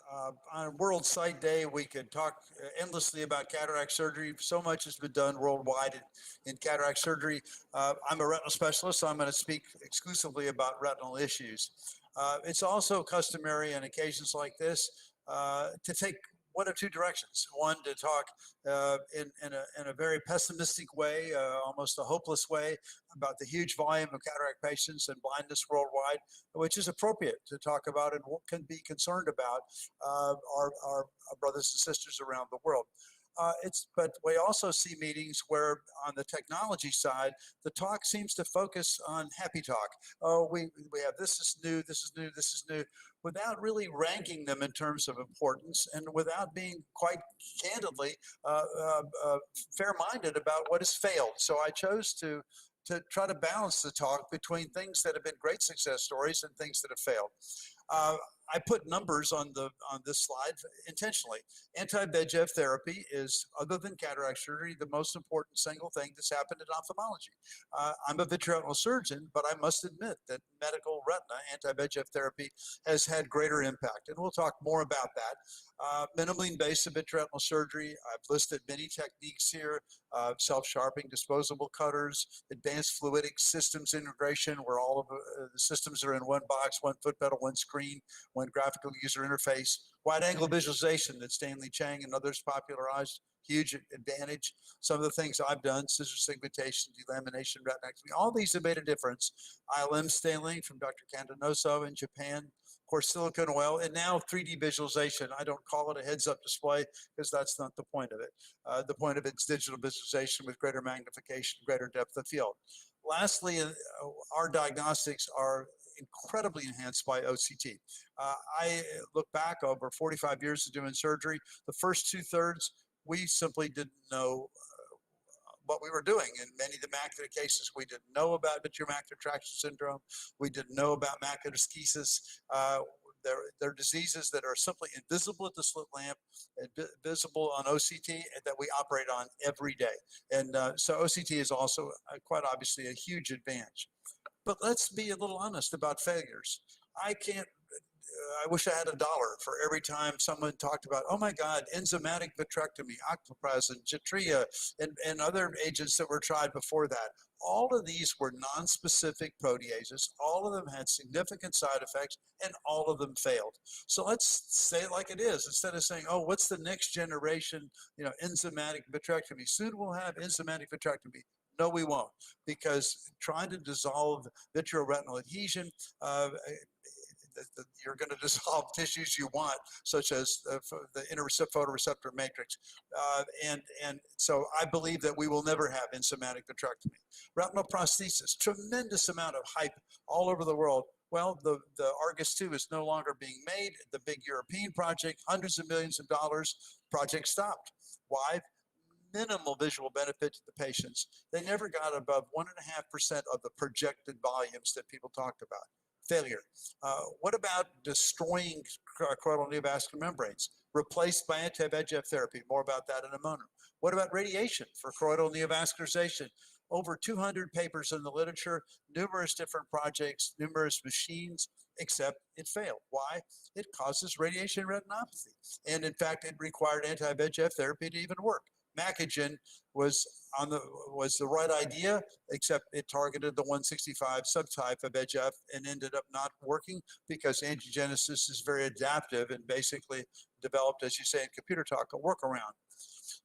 On World Sight Day, we could talk endlessly about cataract surgery. So much has been done worldwide in cataract surgery. I'm a retinal specialist, so I'm going to speak exclusively about retinal issues. It's also customary on occasions like this to take one of two directions. One, to talk in a very pessimistic way, almost a hopeless way, about the huge volume of cataract patients and blindness worldwide, which is appropriate to talk about and can be concerned about our brothers and sisters around the world. But we also see meetings where on the technology side, the talk seems to focus on happy talk. Oh, we have this is new, this is new, this is new, without really ranking them in terms of importance and without being quite candidly fair-minded about what has failed. So I chose to try to balance the talk between things that have been great success stories and things that have failed. I put numbers on this slide intentionally. Anti-VEGF therapy is, other than cataract surgery, the most important single thing that's happened in ophthalmology. I'm a vitreoretinal surgeon, but I must admit that medical retina anti-VEGF therapy has had greater impact, and we'll talk more about that. Minimally invasive vitreoretinal surgery, I've listed many techniques here, self-sharpening, disposable cutters, advanced fluidic systems integration, where all of the systems are in one box, one foot pedal, one screen, one graphical user interface, wide-angle visualization that Stanley Chang and others popularized, huge advantage. Some of the things I've done, scissor segmentation, delamination, retinectomy, all these have made a difference. ILM scaling from Dr. Candenoso in Japan, of course, silicone oil, and now 3D visualization. I don't call it a heads-up display because that's not the point of it. The point of it is digital visualization with greater magnification, greater depth of field. Lastly, our diagnostics are incredibly enhanced by OCT. I look back over 45 years of doing surgery. The first 2/3, we simply didn't know what we were doing. In many of the macular cases, we didn't know about vitreomacular traction syndrome. We didn't know about macular schisis. They're diseases that are simply invisible at the slit lamp, and visible on OCT, and that we operate on every day. And so OCT is also quite obviously a huge advantage. But let's be a little honest about failures. I wish I had $1 for every time someone talked about, oh my God, enzymatic vitrectomy, octoplasm, Jetrea, and other agents that were tried before that. All of these were non-specific proteases. All of them had significant side effects, and all of them failed. So let's say it like it is, instead of saying, oh, what's the next generation, enzymatic vitrectomy? Soon we'll have enzymatic vitrectomy. No, we won't, because trying to dissolve vitreoretinal adhesion, you're going to dissolve tissues you want, such as the inner photoreceptor matrix. And so I believe that we will never have enzymatic vitrectomy. Retinal prosthesis, tremendous amount of hype all over the world. Well, the Argus 2 is no longer being made. The big European project, hundreds of millions of dollars, project stopped. Why? Minimal visual benefit to the patients. They never got above 1.5% of the projected volumes that people talked about. Failure. What about destroying choroidal neovascular membranes? Replaced by anti-VEGF therapy. More about that in a moment. What about radiation for choroidal neovascularization? Over 200 papers in the literature, numerous different projects, numerous machines, except it failed. Why? It causes radiation retinopathy. And in fact, it required anti-VEGF therapy to even work. Macugen was the right idea, except it targeted the 165 subtype of VEGF and ended up not working because angiogenesis is very adaptive and basically developed, as you say in computer talk, a workaround.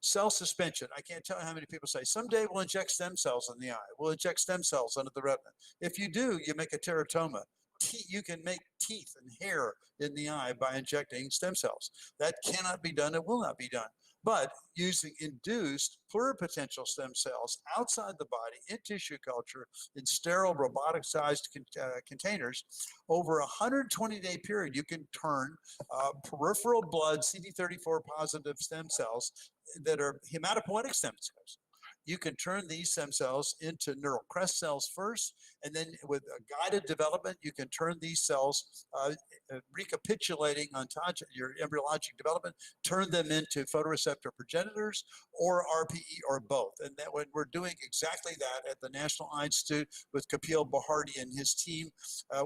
Cell suspension. I can't tell you how many people say, someday we'll inject stem cells in the eye. We'll inject stem cells under the retina. If you do, you make a teratoma. You can make teeth and hair in the eye by injecting stem cells. That cannot be done. It will not be done. But using induced pluripotential stem cells outside the body in tissue culture in sterile robotic-sized containers, over a 120-day period, you can turn peripheral blood CD34 positive stem cells that are hematopoietic stem cells. You can turn these stem cells into neural crest cells first, and then with a guided development, you can turn these cells, recapitulating on your embryologic development, turn them into photoreceptor progenitors or RPE or both. And that when we're doing exactly that at the National Eye Institute with Kapil Bharti and his team,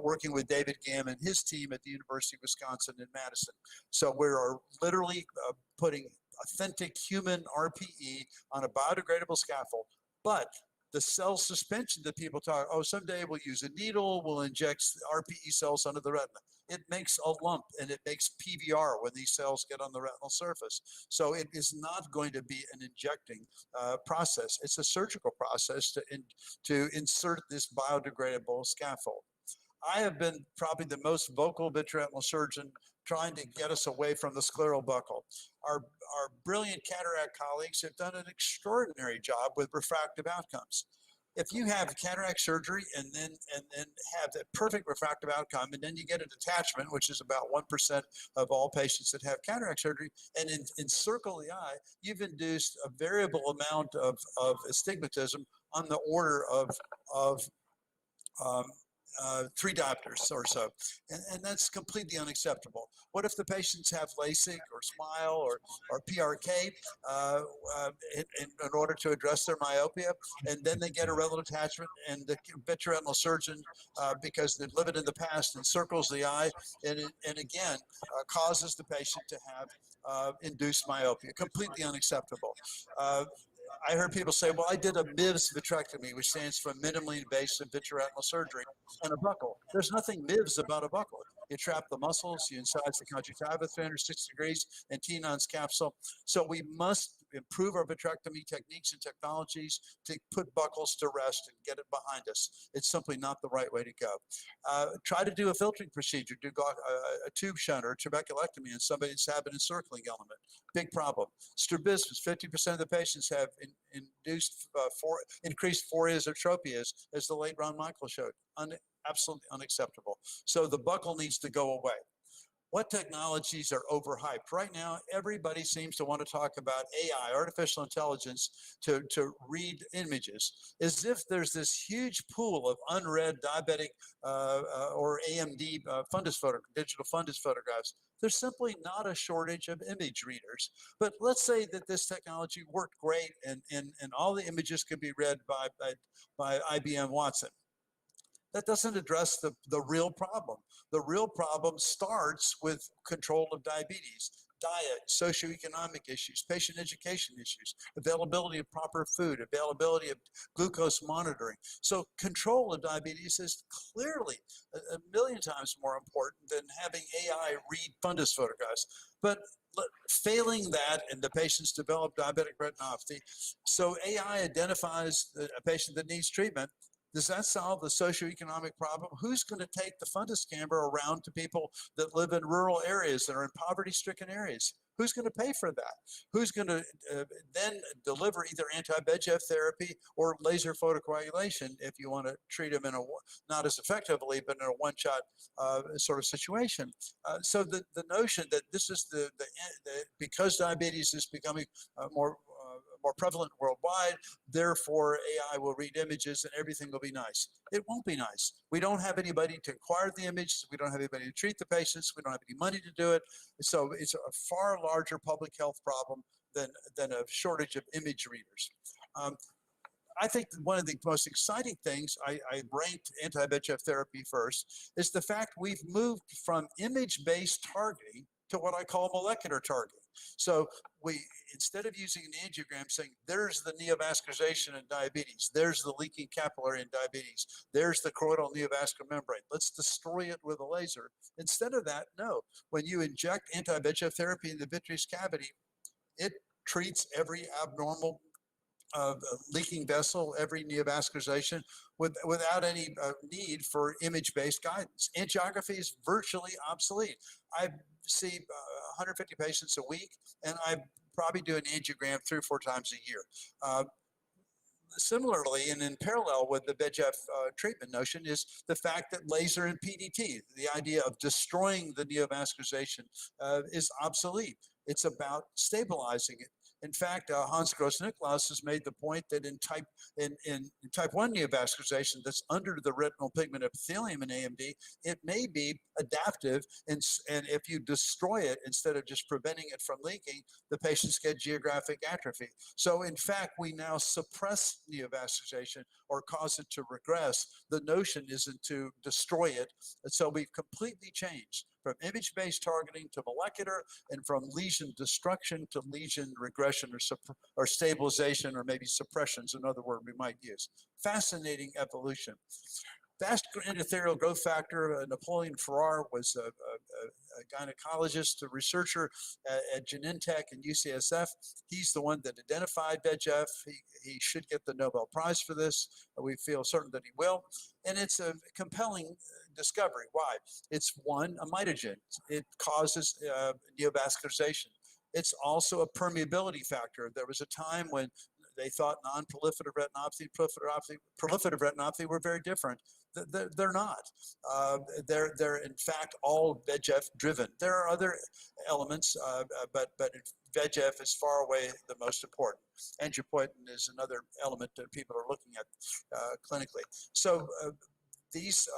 working with David Gamm and his team at the University of Wisconsin in Madison. So we are literally putting authentic human RPE on a biodegradable scaffold. But the cell suspension that people talk, oh, someday we'll use a needle, we'll inject RPE cells under the retina. It makes a lump and it makes PVR when these cells get on the retinal surface. So it is not going to be an injecting process. It's a surgical process to insert this biodegradable scaffold. I have been probably the most vocal vitreoretinal surgeon trying to get us away from the scleral buckle. Our brilliant cataract colleagues have done an extraordinary job with refractive outcomes. If you have cataract surgery and then have that perfect refractive outcome, and then you get a detachment, which is about 1% of all patients that have cataract surgery, and encircle the eye, you've induced a variable amount of astigmatism on the order of 3 diopters or so, and that's completely unacceptable. What if the patients have LASIK or SMILE or PRK in order to address their myopia, and then they get a retinal detachment, and the vitreoretinal surgeon, because they live it in the past, encircles the eye, and again causes the patient to have induced myopia? Completely unacceptable. I heard people say, well, I did a MIVS vitrectomy, which stands for minimally invasive vitreoretinal surgery, and a buckle. There's nothing MIVS about a buckle. You trap the muscles, you incise the conjunctiva 360 degrees, and Tenon's capsule. So we must improve our vitrectomy techniques and technologies to put buckles to rest and get it behind us. It's simply not the right way to go. Try to do a filtering procedure, do a tube shunt or trabeculectomy in somebody that's had an encircling element. Big problem. Strabismus, 50% of the patients have increased phorias or tropias, as the late Ron Michael showed. Absolutely unacceptable. So the buckle needs to go away. What technologies are overhyped? Right now, everybody seems to want to talk about AI, artificial intelligence, to read images, as if there's this huge pool of unread diabetic or AMD digital fundus photographs. There's simply not a shortage of image readers. But let's say that this technology worked great and all the images could be read by IBM Watson. That doesn't address the real problem. The real problem starts with control of diabetes, diet, socioeconomic issues, patient education issues, availability of proper food, availability of glucose monitoring. So control of diabetes is clearly a million times more important than having AI read fundus photographs. But failing that, and the patients develop diabetic retinopathy, so AI identifies a patient that needs treatment. Does that solve the socioeconomic problem? Who's going to take the fundus camera around to people that live in rural areas, that are in poverty-stricken areas? Who's going to pay for that? Who's going to then deliver either anti-VEGF therapy or laser photocoagulation if you want to treat them in a, not as effectively, but in a one-shot sort of situation? So the notion that this is because diabetes is becoming more prevalent worldwide, therefore AI will read images and everything will be nice. It won't be nice. We don't have anybody to acquire the images. We don't have anybody to treat the patients. We don't have any money to do it. So it's a far larger public health problem than a shortage of image readers. I think one of the most exciting things, I ranked anti-VEGF therapy first, is the fact we've moved from image-based targeting to what I call molecular targeting. So instead of using an angiogram saying, there's the neovascularization in diabetes, there's the leaking capillary in diabetes, there's the choroidal neovascular membrane, let's destroy it with a laser. Instead of that, no. When you inject anti-VEGF therapy in the vitreous cavity, it treats every abnormal leaking vessel, every neovascularization, without any need for image-based guidance. Angiography is virtually obsolete. I see 150 patients a week, and I probably do an angiogram 3 or 4 times a year. Similarly, and in parallel with the VEGF treatment notion, is the fact that laser and PDT, the idea of destroying the neovascularization, is obsolete. It's about stabilizing it. In fact, Hans Gross-Niklaus has made the point that in type 1 neovascularization that's under the retinal pigment epithelium in AMD, it may be adaptive, and if you destroy it instead of just preventing it from leaking, the patients get geographic atrophy. So in fact, we now suppress neovascularization or cause it to regress. The notion isn't to destroy it, and so we've completely changed from image-based targeting to molecular, and from lesion destruction to lesion regression or stabilization, or maybe suppression is another word we might use. Fascinating evolution. Vascular endothelial growth factor, Napoleon Farrar was a gynecologist, a researcher at Genentech and UCSF. He's the one that identified VEGF. He should get the Nobel Prize for this. We feel certain that he will. And it's a compelling discovery. Why? It's one, a mitogen. It causes neovascularization. It's also a permeability factor. There was a time when they thought non-proliferative retinopathy, proliferative retinopathy were very different. They're not. They're in fact all VEGF driven. There are other elements, but VEGF is far away the most important. Angiopoietin is another element that people are looking at clinically. So these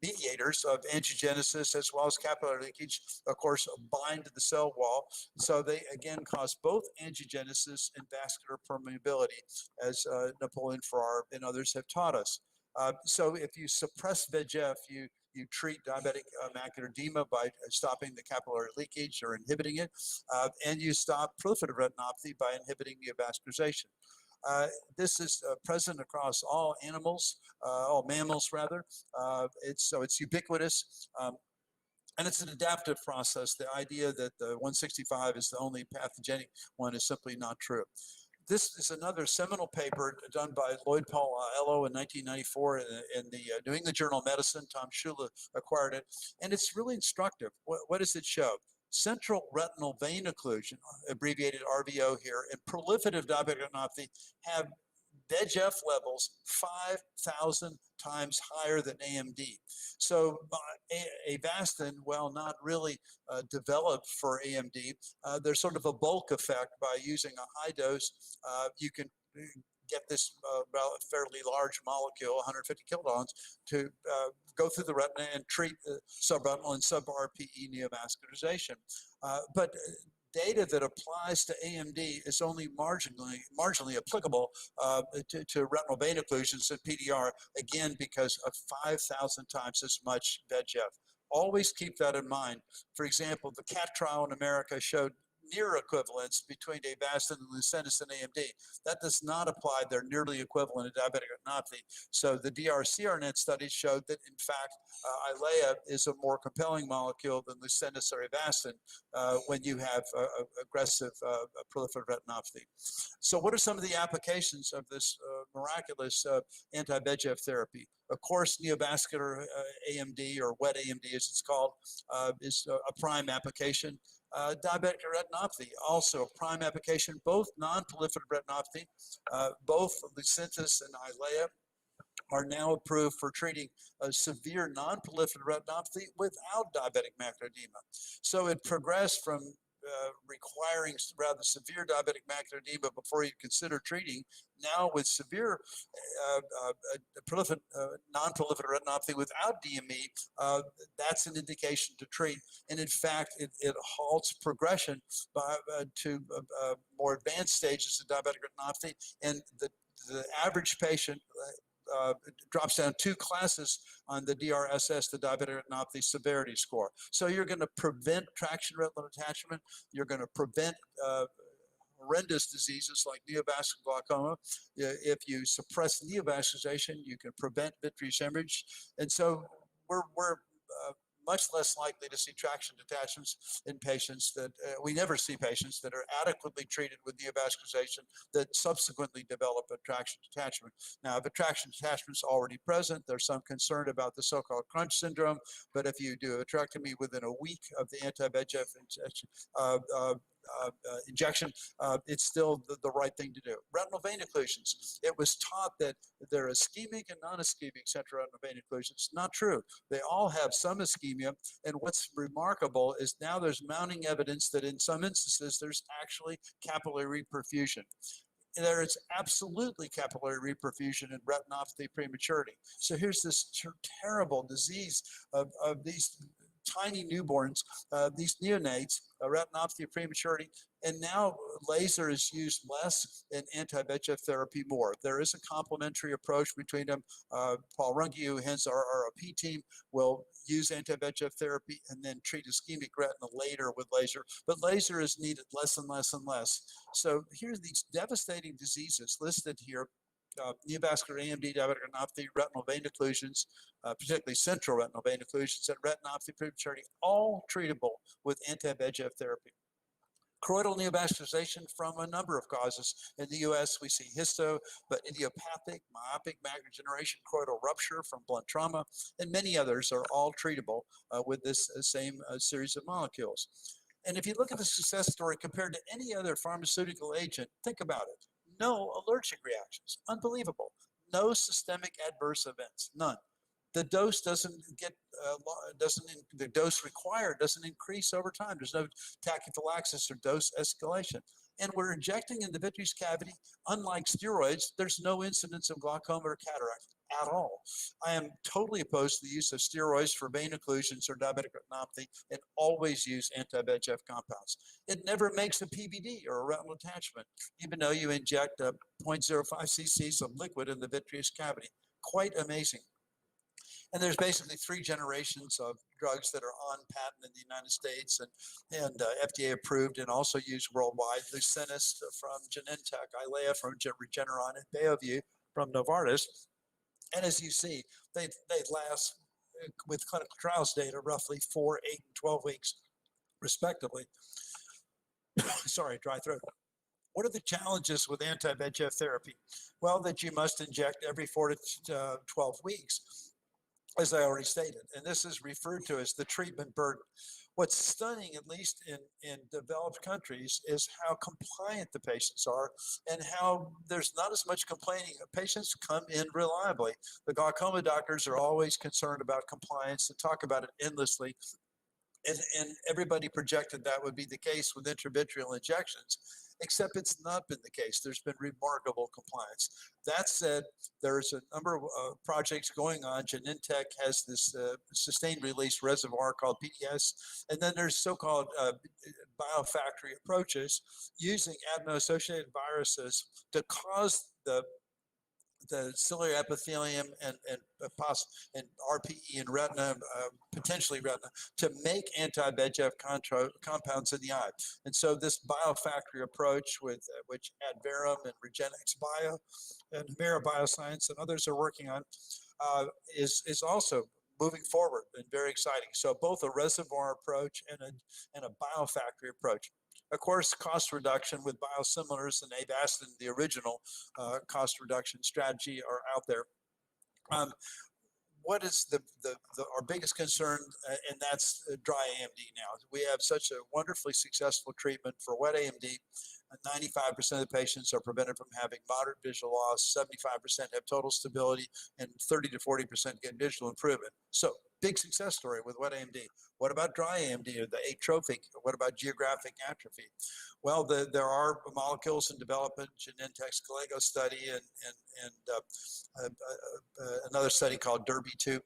mediators of angiogenesis as well as capillary leakage, of course, bind to the cell wall. So they again cause both angiogenesis and vascular permeability, as Napoleon Farrar and others have taught us. So if you suppress VEGF, you treat diabetic macular edema by stopping the capillary leakage or inhibiting it, and you stop proliferative retinopathy by inhibiting neovascularization. This is present across all animals, all mammals rather. It's ubiquitous. And it's an adaptive process. The idea that the 165 is the only pathogenic one is simply not true. This is another seminal paper done by Lloyd Paul Ello in 1994 in the New England Journal of Medicine. Tom Shula acquired it. And it's really instructive. What does it show? Central retinal vein occlusion, abbreviated RVO here, and proliferative diabetic retinopathy have VEGF levels 5,000 times higher than AMD. So Avastin, while not really developed for AMD, there's sort of a bulk effect by using a high dose. You can get this fairly large molecule, 150 kilodaltons, to go through the retina and treat subretinal and sub-RPE neovascularization. But data that applies to AMD is only marginally applicable to retinal vein occlusions and PDR, again, because of 5,000 times as much VEGF. Always keep that in mind. For example, the CAT trial in America showed near equivalence between Avastin and Lucentis and AMD. That does not apply. They're nearly equivalent in diabetic retinopathy. So the DRCRNet study showed that, in fact, Eylea is a more compelling molecule than Lucentis or Avastin when you have aggressive proliferative retinopathy. So what are some of the applications of this miraculous anti-VEGF therapy? Of course, neovascular AMD, or wet AMD as it's called, is a prime application. Diabetic retinopathy, also a prime application, both non-proliferative retinopathy, both Lucentis and Eylea are now approved for treating severe non-proliferative retinopathy without diabetic macular edema. So it progressed from requiring rather severe diabetic macular edema before you consider treating, now with severe non-proliferative retinopathy without DME, that's an indication to treat. And in fact, it halts progression to more advanced stages of diabetic retinopathy, and the average patient drops down 2 classes on the DRSS, the diabetic retinopathy severity score. So you're going to prevent traction retinal detachment. You're going to prevent horrendous diseases like neovascular glaucoma. If you suppress neovascularization, you can prevent vitreous hemorrhage. And so we're much less likely to see traction detachments in patients that we never see patients that are adequately treated with neovascularization that subsequently develop a traction detachment. Now, if a traction detachment is already present, there's some concern about the so-called crunch syndrome, but if you do a vitrectomy within a week of the anti-VEGF injection, it's still the right thing to do. Retinal vein occlusions. It was taught that there are ischemic and non-ischemic central retinal vein occlusions. Not true. They all have some ischemia, and what's remarkable is now there's mounting evidence that in some instances there's actually capillary reperfusion. There is absolutely capillary reperfusion in retinopathy prematurity. So here's this terrible disease of these tiny newborns, these neonates, retinopathy prematurity, and now laser is used less and anti-VEGF therapy more. There is a complementary approach between them. Paul Runge, who heads our ROP team, will use anti-VEGF therapy and then treat ischemic retina later with laser, but laser is needed less and less and less. So here's these devastating diseases listed here. Neovascular AMD, diabetic retinopathy, retinal vein occlusions, particularly central retinal vein occlusions, and retinopathy prematurity, all treatable with anti-VEGF therapy. Choroidal neovascularization from a number of causes. In the US, we see histo, but idiopathic, myopic macular degeneration, choroidal rupture from blunt trauma, and many others are all treatable with this same series of molecules. And if you look at the success story compared to any other pharmaceutical agent, think about it. No allergic reactions. Unbelievable. No systemic adverse events. None. The dose the dose required doesn't increase over time. There's no tachyphylaxis or dose escalation. And we're injecting in the vitreous cavity, unlike steroids, there's no incidence of glaucoma or cataract at all. I am totally opposed to the use of steroids for vein occlusions or diabetic retinopathy, and always use anti-VEGF compounds. It never makes a PVD or a retinal attachment, even though you inject 0.05 cc's of liquid in the vitreous cavity. Quite amazing. And there's basically 3 generations of drugs that are on patent in the United States and FDA approved and also used worldwide. Lucentis from Genentech, Eylea from Regeneron, and Beovu from Novartis. And as you see, they last, with clinical trials data, roughly 4, 8, and 12 weeks, respectively. Sorry, dry throat. What are the challenges with anti-VEGF therapy? Well, that you must inject every 4 to 12 weeks, as I already stated, and this is referred to as the treatment burden. What's stunning, at least in developed countries, is how compliant the patients are and how there's not as much complaining. Patients come in reliably. The glaucoma doctors are always concerned about compliance and talk about it endlessly. And everybody projected that would be the case with intravitreal injections, except it's not been the case. There's been remarkable compliance. That said, there's a number of projects going on. Genentech has this sustained release reservoir called PDS, and then there's so-called biofactory approaches using adeno-associated viruses to cause the ciliary epithelium and RPE and retina, potentially retina, to make anti-VEGF compounds in the eye. And so this biofactory approach, with which Adverum and Regenexx Bio and Humira Bioscience and others are working on, is also moving forward and very exciting. So both a reservoir approach and a biofactory approach. Of course, cost reduction with biosimilars and Avastin, the original cost reduction strategy, are out there. What is our biggest concern, and that's dry AMD now. We have such a wonderfully successful treatment for wet AMD. 95% of the patients are prevented from having moderate visual loss, 75% have total stability, and 30 to 40% get visual improvement. So big success story with wet AMD. What about dry AMD, or the atrophic? What about geographic atrophy? Well, there are molecules in development. Genentech's Gallego study and another study called Derby-2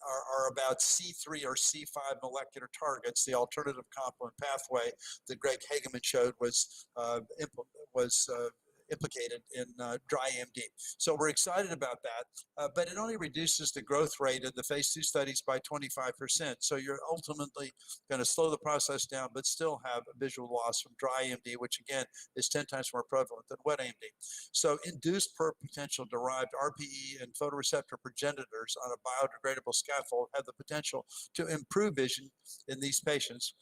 are about C3 or C5 molecular targets. The alternative complement pathway that Greg Hageman showed was implicated in dry AMD. So we're excited about that, but it only reduces the growth rate of the phase 2 studies by 25%. So you're ultimately going to slow the process down, but still have a visual loss from dry AMD, which again is 10 times more prevalent than wet AMD. So induced potential derived RPE and photoreceptor progenitors on a biodegradable scaffold have the potential to improve vision in these patients.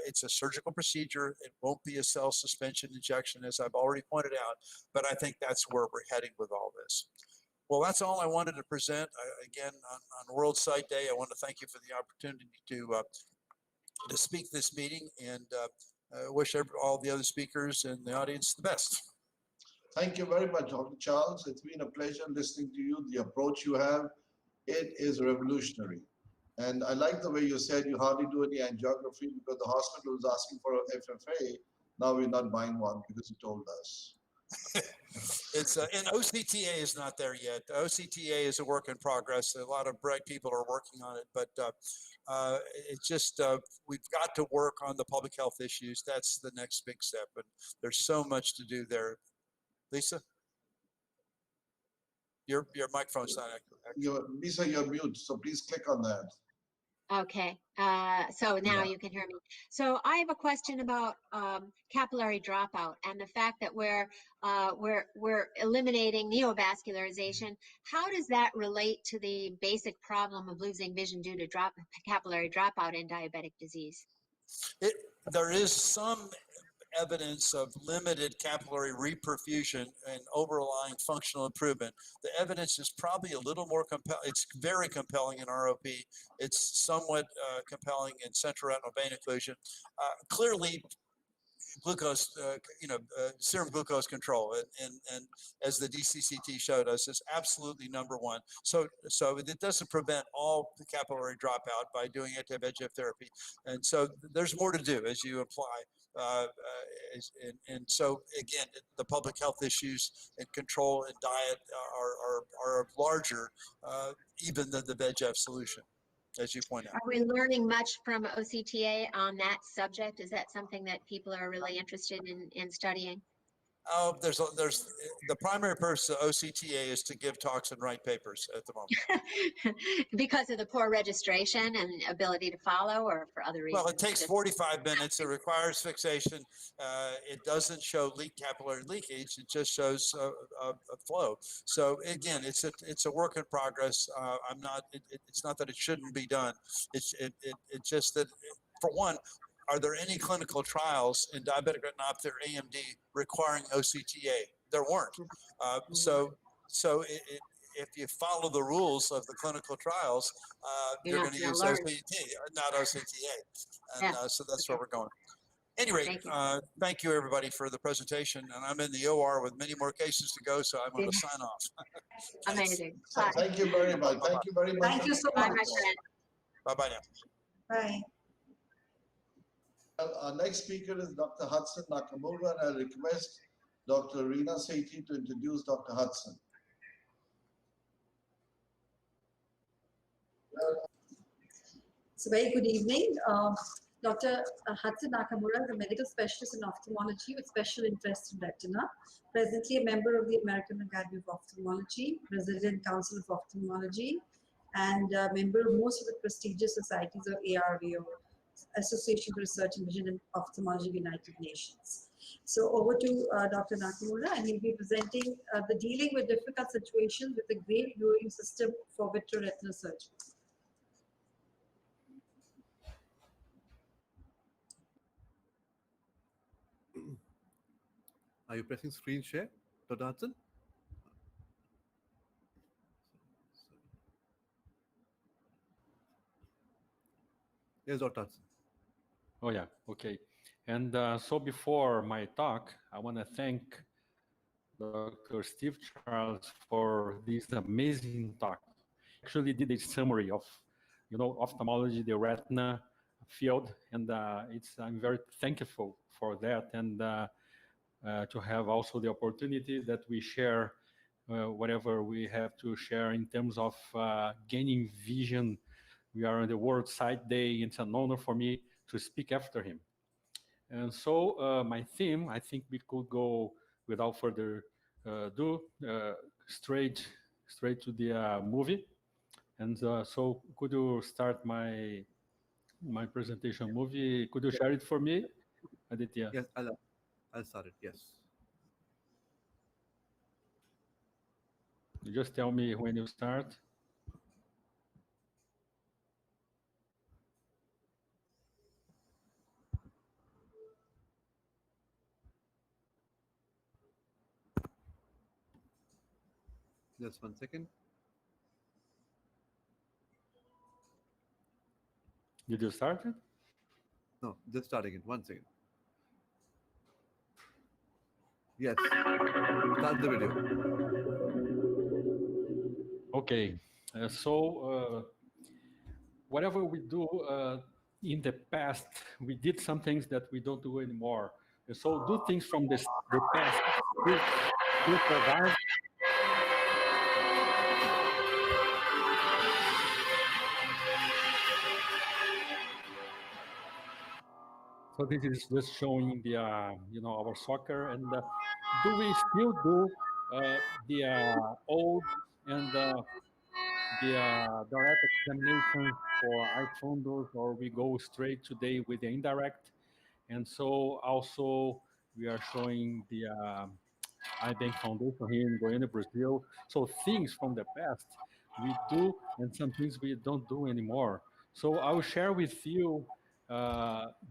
It's a surgical procedure. It won't be a cell suspension injection, as I've already pointed out, but I think that's where we're heading with all this. Well, that's all I wanted to present. Again, on World Sight Day, I want to thank you for the opportunity to speak this meeting, and wish all the other speakers and the audience the best. Thank you very much, Dr. Charles. It's been a pleasure listening to you. The approach you have, it is revolutionary. And I like the way you said you hardly do any angiography because the hospital was asking for an FFA. Now we're not buying one because you told us. It's and OCTA is not there yet. OCTA is a work in progress. A lot of bright people are working on it, but it's just we've got to work on the public health issues. That's the next big step, and there's so much to do there. Lisa, your microphone's not active. Lisa, you're mute, so please click on that. Okay, so now you can hear me. So I have a question about capillary dropout and the fact that we're eliminating neovascularization. How does that relate to the basic problem of losing vision due to capillary dropout in diabetic disease? There is some evidence of limited capillary reperfusion and overlying functional improvement. The evidence is probably a little more compelling. It's very compelling in ROP. It's somewhat compelling in central retinal vein occlusion. Clearly, glucose, serum glucose control. And as the DCCT showed us, is absolutely number one. So it doesn't prevent all the capillary dropout by doing anti-VEGF therapy. And so there's more to do, as you imply. And so again, the public health issues and control and diet are larger even than the VEGF solution, as you point out. Are we learning much from OCTA on that subject? Is that something that people are really interested in studying? Oh, there's the primary purpose of OCTA is to give talks and write papers at the moment. Because of the poor registration and ability to follow, or for other reasons? Well, it takes 45 minutes. It requires fixation. It doesn't show capillary leakage. It just shows a flow. So again, it's a work in progress. It's not that it shouldn't be done. It's just that, for one, are there any clinical trials in diabetic retinopathy or AMD requiring OCTA? There weren't. If you follow the rules of the clinical trials, you're going to use OCTA, not OCTA. And so that's where we're going. Anyway, thank you everybody for the presentation. And I'm in the OR with many more cases to go, so I'm going to sign off. Amazing. Thank you very much. Thank you very much. Thank you so much. Bye-bye now. Bye. Our next speaker is Dr. Hudson Nakamura, and I request Dr. Rina Sethi to introduce Dr. Hudson. So very good evening. Dr. Hudson Nakamura is a medical specialist in ophthalmology with special interest in retina, presently a member of the American Academy of Ophthalmology, President Council of Ophthalmology, and a member of most of the prestigious societies of ARVO, Association for Research and Vision in Ophthalmology of the United Nations. So over to Dr. Nakamura, and he'll be presenting the dealing with difficult situations with a great viewing system for vitreoretinal surgery. Are you pressing screen share, Dr. Hudson? Yes, Dr. Hudson. Oh, yeah. Okay. And so before my talk, I want to thank Dr. Steve Charles for this amazing talk. Actually did a summary of, ophthalmology, the retina field, and I'm very thankful for that, and to have also the opportunity that we share whatever we have to share in terms of gaining vision. We are on the World Sight Day. It's an honor for me to speak after him. And so my theme, I think we could go without further ado, straight to the movie. And so could you start my presentation movie? Could you share it for me, Aditya? Yes, I'll start it, yes. You just tell me when you start. Just 1 second. Did you start it? No, just starting it. 1 second. Yes. Start the video. Okay. So whatever we do in the past, we did some things that we don't do anymore. And so do things from the past. We provide. So this is just showing the, our soccer, and do we still do the old and the direct examination for eye fundus, or we go straight today with the indirect? And so also we are showing the Eye Bank Foundation here in Goiânia, Brazil. So things from the past we do, and some things we don't do anymore. So I will share with you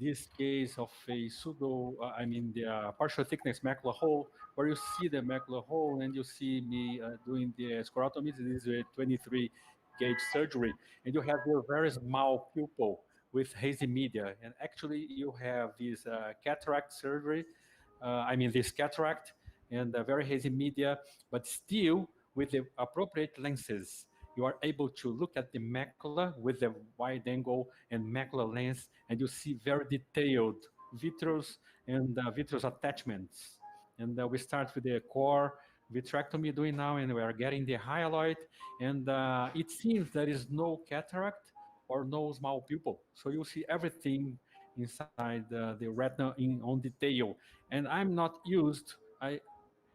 this case of a the partial thickness macular hole, where you see the macular hole and you see me doing the sclerotomy. This is a 23 gauge surgery, and you have your very small pupil with hazy media. And actually, you have this cataract surgery. This cataract and very hazy media, but still with the appropriate lenses, you are able to look at the macula with the wide angle and macular lens, and you see very detailed vitreous and vitreous attachments. And we start with the core vitrectomy doing now, and we are getting the hyaloid, and it seems there is no cataract or no small pupil. So you see everything inside the retina on detail. And I'm not used,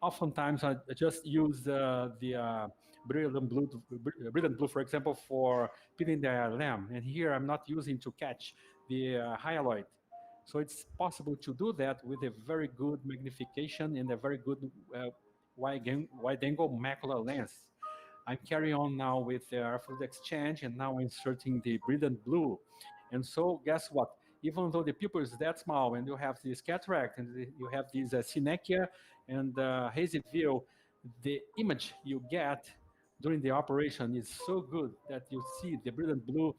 oftentimes I just use the brilliant blue, for example, for peeling the lamp. And here I'm not using to catch the hyaloid. So it's possible to do that with a very good magnification and a very good wide-angle macular lens. I'm carrying on now with the fluid exchange, and now inserting the brilliant blue. And so guess what? Even though the pupil is that small, and you have this cataract, and you have this synechia and hazy view, the image you get during the operation is so good that you see the brilliant blue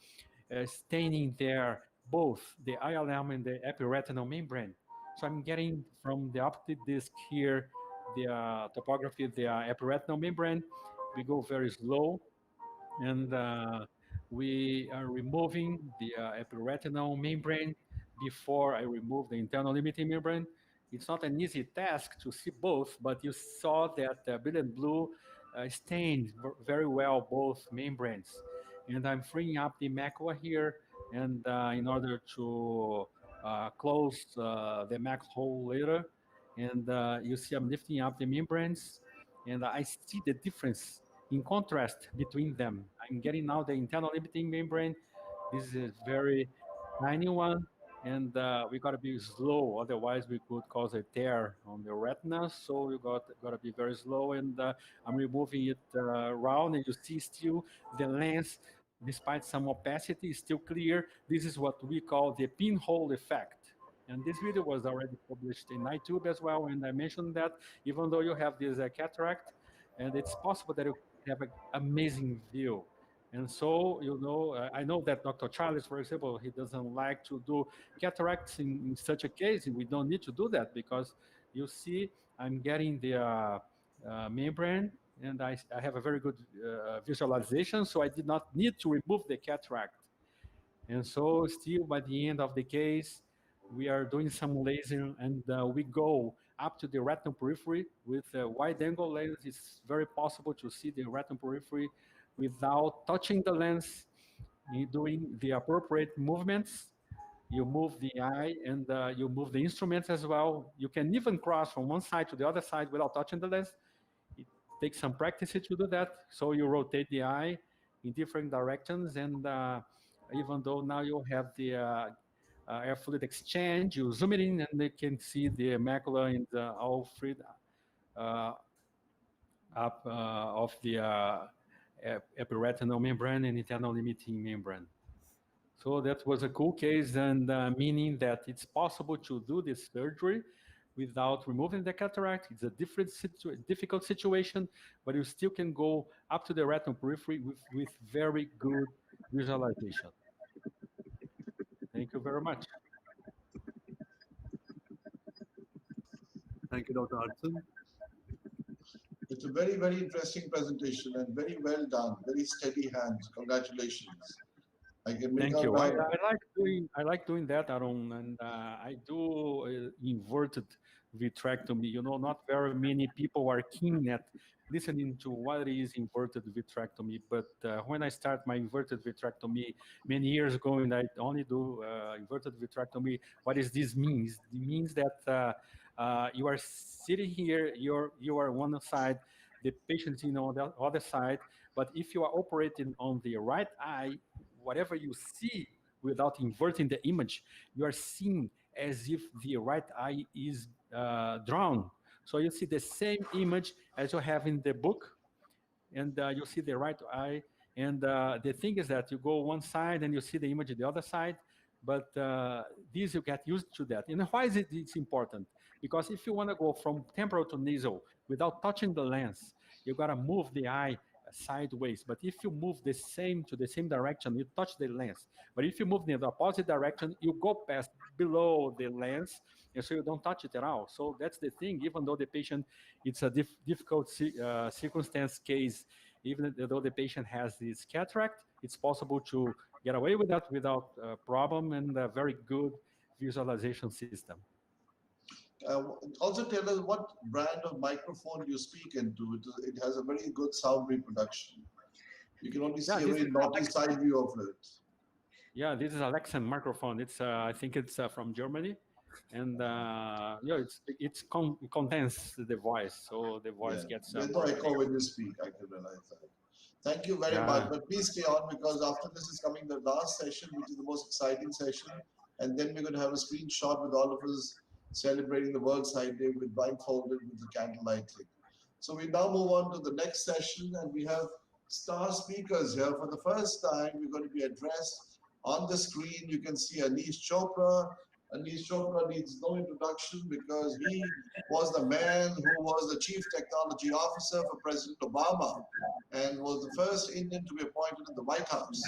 staining there, both the ILM and the epiretinal membrane. So I'm getting from the optic disc here, the topography of the epiretinal membrane. We go very slow, and we are removing the epiretinal membrane before I remove the internal limiting membrane. It's not an easy task to see both, but you saw that brilliant blue stained very well both membranes. And I'm freeing up the macula here, and in order to close the macula hole later. And you see I'm lifting up the membranes, and I see the difference in contrast between them. I'm getting now the internal limiting membrane. This is a very tiny one, and we got to be slow, otherwise we could cause a tear on the retina. So you got to be very slow, and I'm removing it around, and you see still the lens, despite some opacity, is still clear. This is what we call the pinhole effect. And this video was already published in iTube as well, and I mentioned that even though you have this cataract, and it's possible that you have an amazing view. And so, I know that Dr. Charles, for example, he doesn't like to do cataracts in such a case. We don't need to do that, because you see I'm getting the membrane, and I have a very good visualization, so I did not need to remove the cataract. And so still by the end of the case, we are doing some laser, and we go up to the retinal periphery with a wide angle lens. It's very possible to see the retinal periphery without touching the lens. You're doing the appropriate movements. You move the eye, and you move the instruments as well. You can even cross from one side to the other side without touching the lens. It takes some practice to do that. So you rotate the eye in different directions, and even though now you have the air fluid exchange, you zoom it in, and they can see the macula in the all freed up of the epiretinal membrane and internal limiting membrane. So that was a cool case, and meaning that it's possible to do this surgery without removing the cataract. It's a difficult situation, but you still can go up to the retinal periphery with very good visualization. Thank you very much. Thank you, Dr. Hudson. It's a very, very interesting presentation and very well done. Very steady hands. Congratulations. I can make Thank you. out I like doing that, Aaron, and I do inverted vitrectomy. Not very many people are keen at listening to what is inverted vitrectomy, but when I start my inverted vitrectomy many years ago, and I only do inverted vitrectomy, what does this mean? It means that you are sitting here, you are on one side, the patient is on the other side, but if you are operating on the right eye, whatever you see without inverting the image, you are seeing as if the right eye is drawn. So you see the same image as you have in the book, and you see the right eye. And the thing is that you go one side and you see the image on the other side, but this you get used to that. And why is it's important? Because if you want to go from temporal to nasal without touching the lens, you got to move the eye sideways. But if you move to the same direction, you touch the lens. But if you move in the opposite direction, you go past below the lens, and so you don't touch it at all. So that's the thing. Even though the patient, it's a difficult circumstance case, even though the patient has this cataract, it's possible to get away with that without problem, and a very good visualization system. Also tell us what brand of microphone you speak into. It has a very good sound reproduction. You can only see a very naughty side view of it. Yeah, this is Alexa microphone. It's I think it's from Germany, and it's condense the voice, so the voice gets. There's no echo when you speak. I can realize that. Thank you very much. But please stay on, because after this is coming the last session, which is the most exciting session, and then we're going to have a screenshot with all of us celebrating the World Sight Day with blindfolded with the candlelight thing. So we now move on to the next session, and we have star speakers here. For the first time, we're going to be addressed on the screen. You can see Anish Chopra. Anish Chopra needs no introduction because he was the man who was the Chief Technology Officer for President Obama and was the first Indian to be appointed in the White House.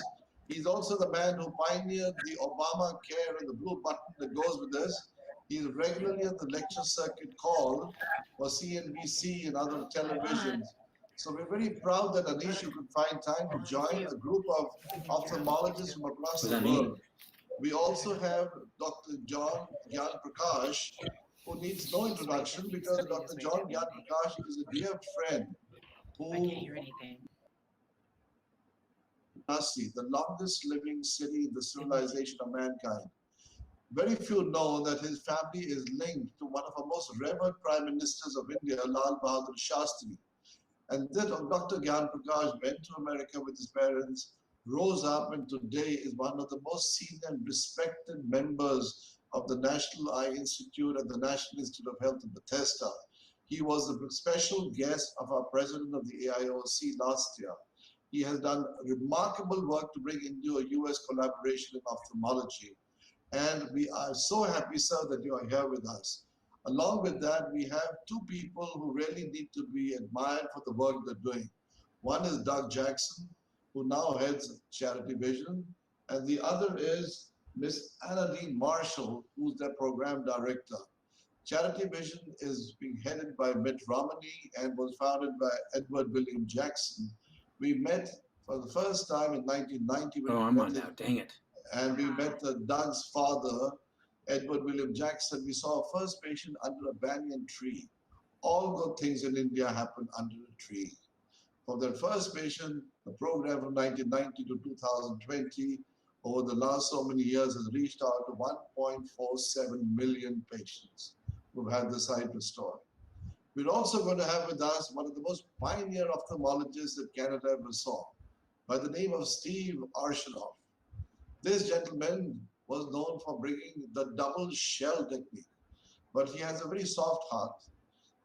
He's also the man who pioneered the Obamacare and the blue button that goes with this. He's regularly on the lecture circuit call for CNBC and other televisions. So we're very proud that Anish, you could find time to join a group of ophthalmologists from across the world. We also have Dr. John Gyan Prakash, who needs no introduction because Dr. John Gyan Prakash is a dear friend who Varanasi, the longest living city in the civilization of mankind. Very few know that his family is linked to one of our most revered prime ministers of India, Lal Bahadur Shastri. And that Dr. Gyan Prakash went to America with his parents, rose up, and today is one of the most senior and respected members of the National Eye Institute and the National Institute of Health in Bethesda. He was the special guest of our president of the AIOC last year. He has done remarkable work to bring into a US collaboration in ophthalmology. And we are so happy, sir, that you are here with us. Along with that, we have two people who really need to be admired for the work they're doing. One is Doug Jackson, who now heads Charity Vision, and the other is Miss Annalene Marshall, who's their program director. Charity Vision is being headed by Mitt Romney and was founded by Edward William Jackson. We met for the first time in 1990. Oh, I'm on now, dang it. And we met Doug's father, Edward William Jackson. We saw our first patient under a banyan tree. All good things in India happen under a tree. For the first patient, the program from 1990 to 2020, over the last so many years, has reached out to 1.47 million patients who've had the sight restored. We're also going to have with us one of the most pioneer ophthalmologists that Canada ever saw, by the name of Steve Arshinoff. This gentleman was known for bringing the double shell technique, but he has a very soft heart.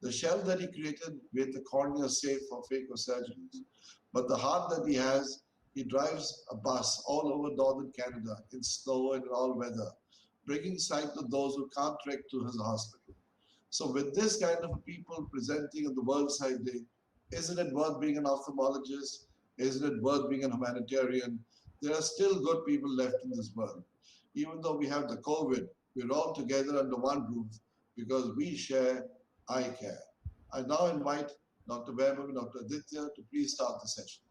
The shell that he created made the cornea safe for phacosurgeries. But the heart that he has, he drives a bus all over northern Canada in snow and in all weather, bringing sight to those who can't trek to his hospital. So with this kind of people presenting on the World Sight Day, isn't it worth being an ophthalmologist? Isn't it worth being a humanitarian? There are still good people left in this world. Even though we have the COVID, we're all together under one roof because we share eye care. I now invite Dr. Vaibhav and Dr. Aditya to please start the session.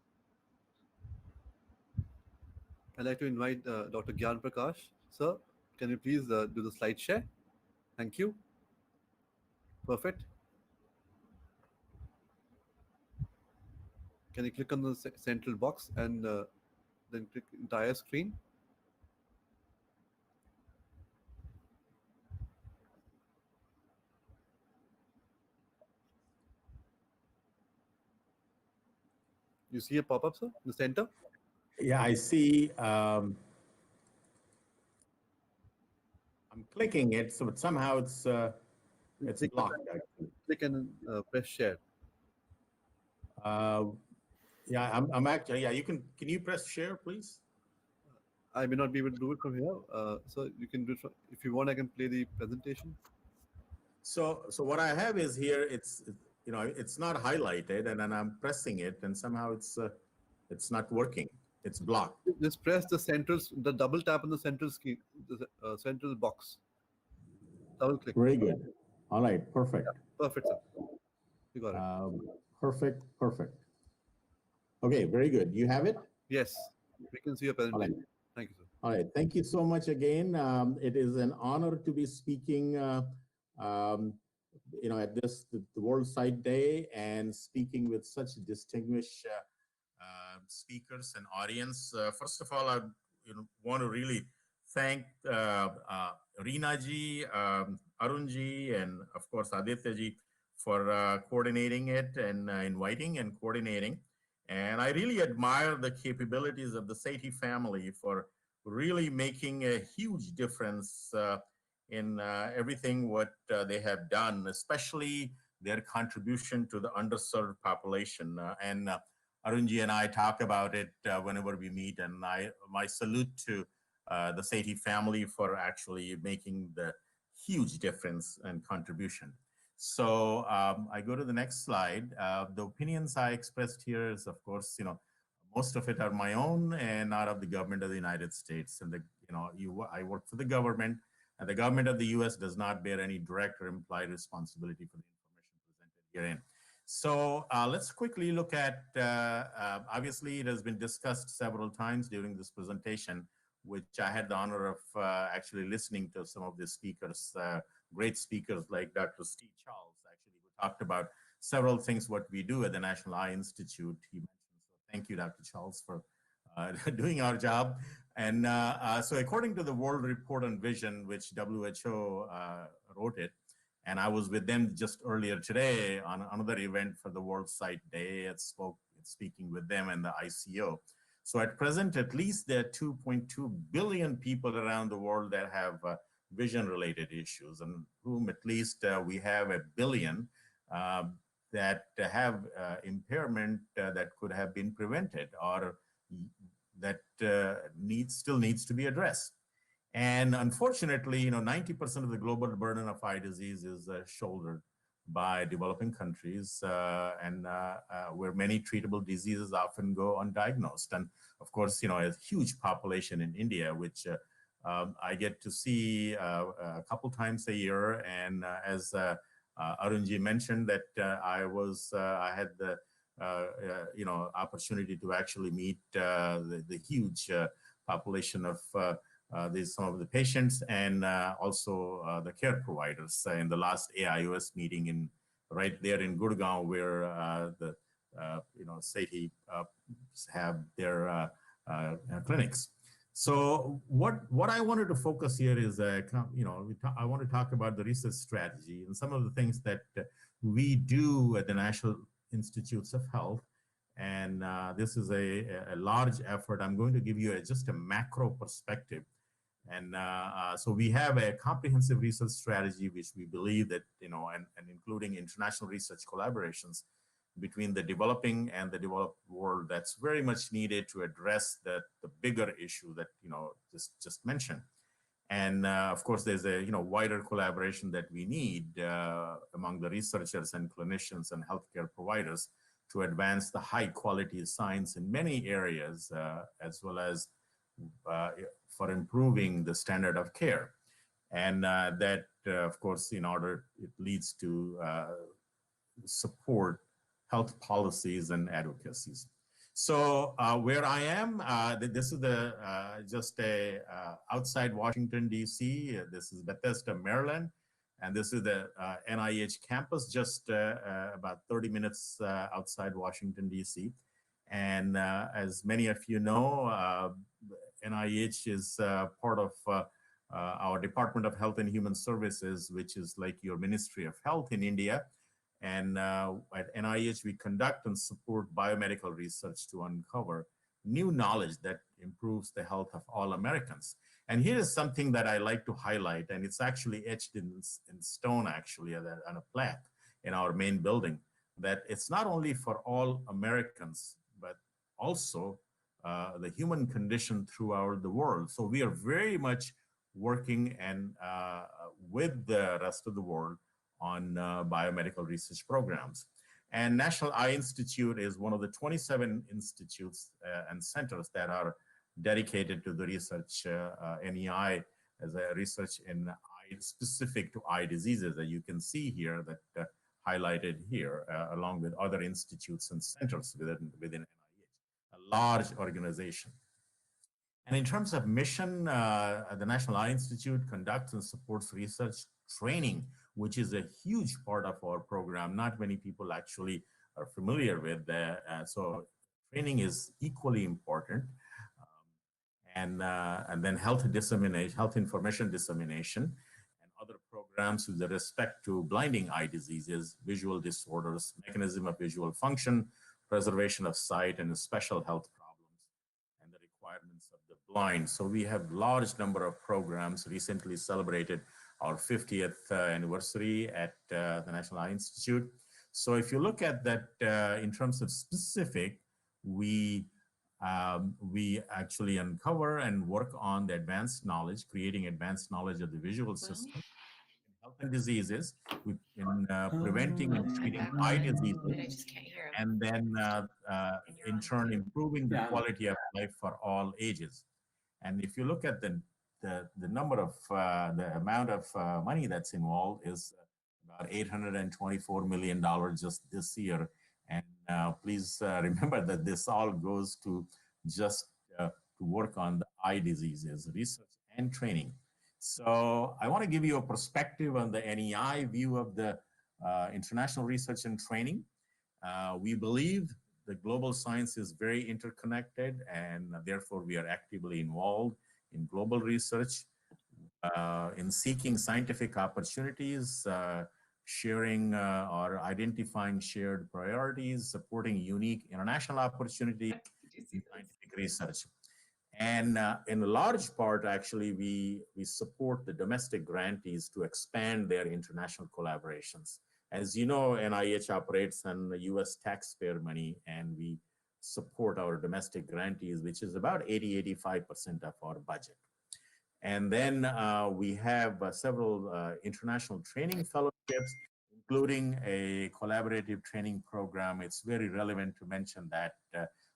I'd like to invite Dr. Gyan Prakash. Sir, can you please do the slide share? Thank you. Perfect. Can you click on the central box and then click entire screen? You see a pop-up, sir, in the center? Yeah, I see. I'm clicking it, so but somehow it's blocked. Click and press share. Yeah, I'm actually. Yeah, you can. Can you press share, please? I may not be able to do it from here, so you can do it. If you want, I can play the presentation. So what I have is here. it's not highlighted, and then I'm pressing it, and somehow it's not working. It's blocked. Just press the double tap on the central screen, the central box. Double click. Very good. All right, perfect. Perfect, sir. You got it. Perfect. Okay, very good. You have it? Yes, we can see your presentation. All right. Thank you, sir. All right, thank you so much again. It is an honor to be speaking, at the World Sight Day, and speaking with such distinguished speakers and audience. First of all, I want to really thank Reena ji, Arun ji, and of course Aditya ji for coordinating it and inviting and coordinating. And I really admire the capabilities of the Sethi family for really making a huge difference in everything what they have done, especially their contribution to the underserved population. And Arunji and I talk about it whenever we meet, and my salute to the Sethi family for actually making the huge difference and contribution. So I go to the next slide. The opinions I expressed here is, of course, most of it are my own and not of the government of the United States. And I work for the government, and the government of the U.S. does not bear any direct or implied responsibility for the information presented herein. So let's quickly look at, obviously it has been discussed several times during this presentation, which I had the honor of actually listening to some of the speakers, great speakers like Dr. Steve Charles, actually, who talked about several things what we do at the National Eye Institute. He mentioned, so thank you, Dr. Charles, for doing our job. And so according to the World Report on Vision, which WHO wrote it, and I was with them just earlier today on another event for the World Sight Day, speaking with them and the ICO. So at present, at least there are 2.2 billion people around the world that have vision-related issues, and whom at least we have 1 billion that have impairment that could have been prevented, or that still needs to be addressed. And unfortunately, 90% of the global burden of eye disease is shouldered by developing countries, and where many treatable diseases often go undiagnosed. And of course, a huge population in India, which I get to see a couple times a year. And as Arunji mentioned, that I had the opportunity to actually meet the huge population of some of the patients, and also the care providers in the last AIOS meeting right there in Gurgaon, where the Sethi have their clinics. So what I wanted to focus here is, I want to talk about the research strategy and some of the things that we do at the National Institutes of Health. And this is a large effort. I'm going to give you just a macro perspective. And so we have a comprehensive research strategy, which we believe that, and including international research collaborations between the developing and the developed world, that's very much needed to address the bigger issue that, just mentioned. And of course, there's a, wider collaboration that we need among the researchers and clinicians and healthcare providers to advance the high quality science in many areas, as well as for improving the standard of care. And that, of course, it leads to support health policies and advocacies. So where I am, this is just outside Washington, D.C. This is Bethesda, Maryland. And this is the NIH campus, just about 30 minutes outside Washington, D.C. And as many of you know, NIH is part of our Department of Health and Human Services, which is like your Ministry of Health in India. And at NIH, we conduct and support biomedical research to uncover new knowledge that improves the health of all Americans. And here is something that I like to highlight, and it's actually etched in stone, actually, on a plaque in our main building, that it's not only for all Americans, but also the human condition throughout the world. So we are very much working and with the rest of the world on biomedical research programs. And National Eye Institute is one of the 27 institutes and centers that are dedicated to the research NEI as a research in eye specific to eye diseases that you can see here that highlighted here, along with other institutes and centers within NIH, a large organization. And in terms of mission, the National Eye Institute conducts and supports research training, which is a huge part of our program. Not many people actually are familiar with that. So training is equally important. And then health dissemination, health information dissemination, and other programs with respect to blinding eye diseases, visual disorders, mechanism of visual function, preservation of sight, and special health problems, and the requirements of the blind. So we have large number of programs. Recently celebrated our 50th anniversary at the National Eye Institute. So if you look at that in terms of specific, we actually uncover and work on the advanced knowledge, creating advanced knowledge of the visual system, health and diseases, in preventing and treating eye diseases, and then in turn improving the quality of life for all ages. And if you look at the number of the amount of money that's involved is about $824 million just this year. And please remember that this all goes to just to work on the eye diseases, research and training. So I want to give you a perspective on the NEI view of the international research and training. We believe the global science is very interconnected, and therefore we are actively involved in global research, in seeking scientific opportunities, sharing or identifying shared priorities, supporting unique international opportunities in scientific research. And in a large part, actually, we support the domestic grantees to expand their international collaborations. As you know, NIH operates on the US taxpayer money, and we support our domestic grantees, which is about 80–85% of our budget. And then we have several international training fellowships, including a collaborative training program. It's very relevant to mention that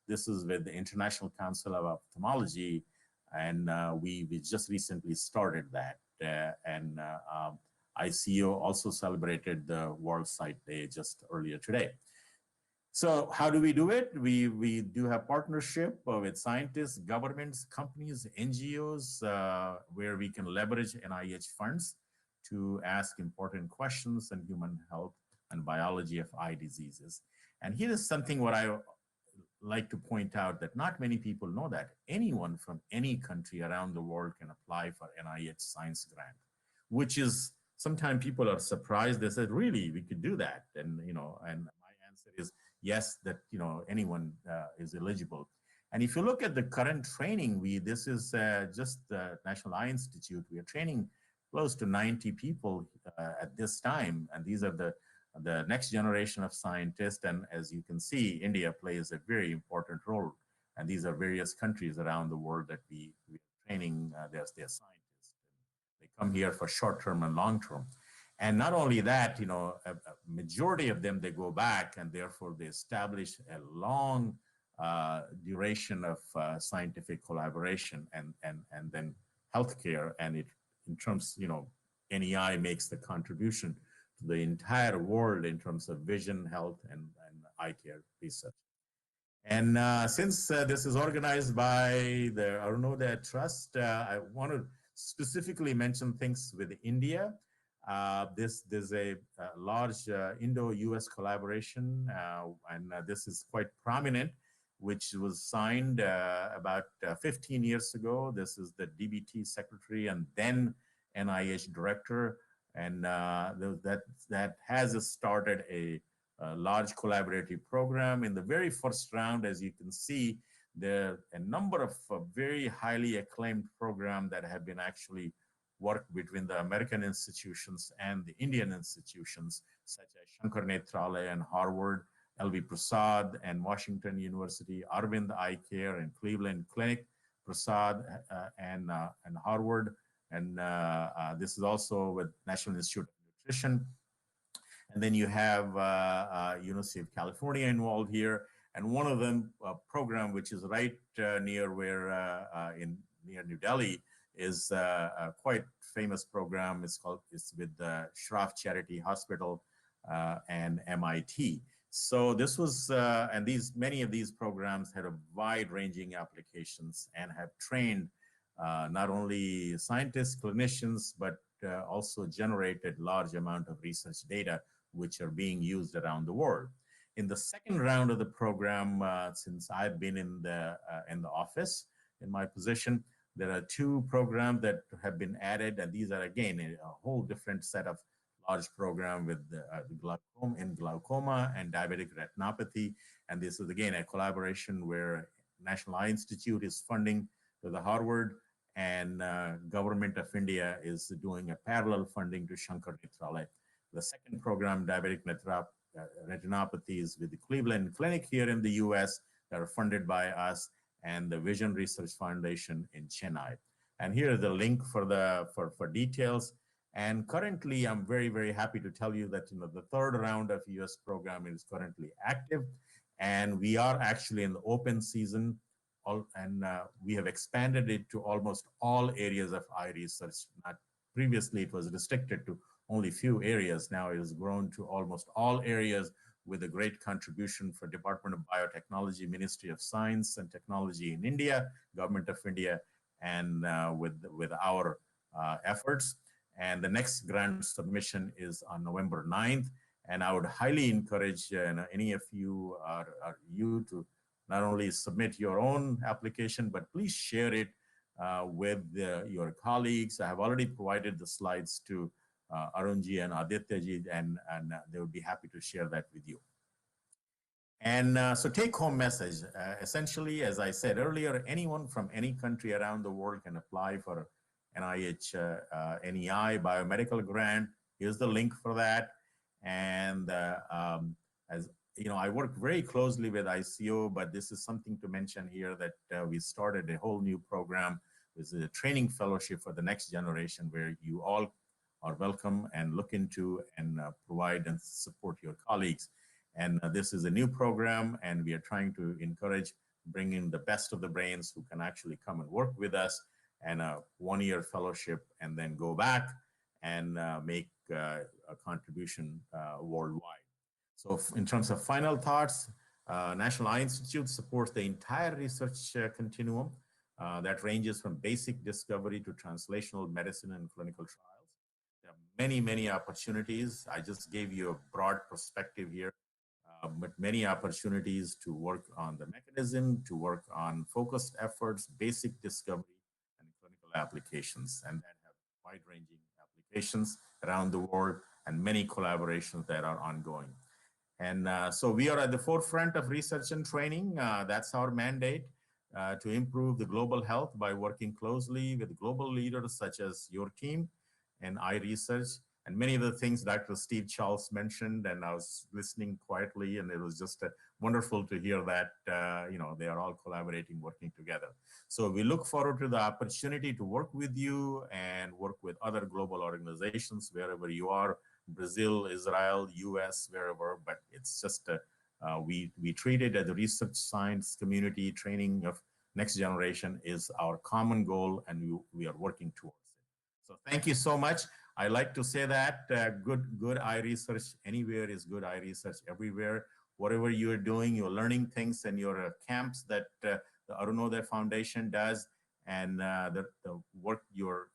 this is with the International Council of Ophthalmology, and we just recently started that. And ICO also celebrated the World Sight Day just earlier today. So how do we do it? We do have partnership with scientists, governments, companies, NGOs, where we can leverage NIH funds to ask important questions on human health and biology of eye diseases. And here is something what I like to point out, that not many people know that anyone from any country around the world can apply for NIH science grant, which is sometimes people are surprised. They said, really, we could do that? And, and my answer is yes, that, anyone is eligible. And if you look at the current training, this is just the National Eye Institute. We are training close to 90 people at this time. And these are the next generation of scientists. And as you can see, India plays a very important role. And these are various countries around the world that we are training their scientists. They come here for short-term and long-term. And not only that, a majority of them, they go back, and therefore they establish a long duration of scientific collaboration and then healthcare. And it, in terms, NEI makes the contribution to the entire world in terms of vision, health, and eye care research. And since this is organized by the Arunodaya Trust, I want to specifically mention things with India. There's a large Indo-US collaboration, and this is quite prominent, which was signed about 15 years ago. This is the DBT secretary and then NIH director, and that has started a large collaborative program. In the very first round, as you can see, there are a number of very highly acclaimed programs that have been actually worked between the American institutions and the Indian institutions, such as Shankar Nethralaya and Harvard, LV Prasad and Washington University, Arvind Eye Care and Cleveland Clinic, Prasad and Harvard. And this is also with National Institute of Nutrition. And then you have University of California involved here, and one of them program which is right near where near New Delhi is a quite famous program. It's with the Shroff Charity Hospital and MIT. So this was and many of these programs had a wide-ranging applications and have trained not only scientists, clinicians, but also generated large amount of research data which are being used around the world. In the second round of the program, since I've been in the office in my position, there are 2 programs that have been added, and these are again a whole different set of large program with glaucoma and diabetic retinopathy. And this is again a collaboration where National Eye Institute is funding to the Harvard, and Government of India is doing a parallel funding to Shankar Nethralaya. The second program, diabetic retinopathy, is with the Cleveland Clinic here in the US that are funded by us and the Vision Research Foundation in Chennai. And here is the link for details. And currently, I'm very, very happy to tell you that the third round of US program is currently active, and we are actually in the open season, and we have expanded it to almost all areas of eye research. Previously, it was restricted to only few areas. Now it has grown to almost all areas, with a great contribution for Department of Biotechnology, Ministry of Science and Technology in India, Government of India, and with our efforts. And the next grant submission is on November 9th. And I would highly encourage any of you you to not only submit your own application, but please share it with your colleagues. I have already provided the slides to Arunji and Adityaji, and they would be happy to share that with you. And so take home message, essentially, as I said earlier, anyone from any country around the world can apply for NIH NEI biomedical grant. Here's the link for that. And as you know, I work very closely with ICO, but this is something to mention here that we started a whole new program. This is a training fellowship for the next generation, where you all are welcome and look into and provide and support your colleagues. And this is a new program, and we are trying to encourage bringing the best of the brains who can actually come and work with us, and a one-year fellowship, and then go back and make a contribution worldwide. So in terms of final thoughts, National Eye Institute supports the entire research continuum that ranges from basic discovery to translational medicine and clinical trials. There are many, many opportunities. I just gave you a broad perspective here, but many opportunities to work on the mechanism, to work on focused efforts, basic discovery, and clinical applications, and that have wide-ranging applications around the world, and many collaborations that are ongoing. And so we are at the forefront of research and training. That's our mandate, to improve the global health by working closely with global leaders such as your team and eye research, and many of the things Dr. Steve Charles mentioned, and I was listening quietly, and it was just wonderful to hear that they are all collaborating, working together. So we look forward to the opportunity to work with you and work with other global organizations wherever you are, Brazil, Israel, US, wherever, but it's just we treat it as a research science community. Training of next generation is our common goal, and we are working towards it. So thank you so much. I like to say that good eye research anywhere is good eye research everywhere. Whatever you're doing, you're learning things, and your camps that the Arunodaya Foundation does, and the work you're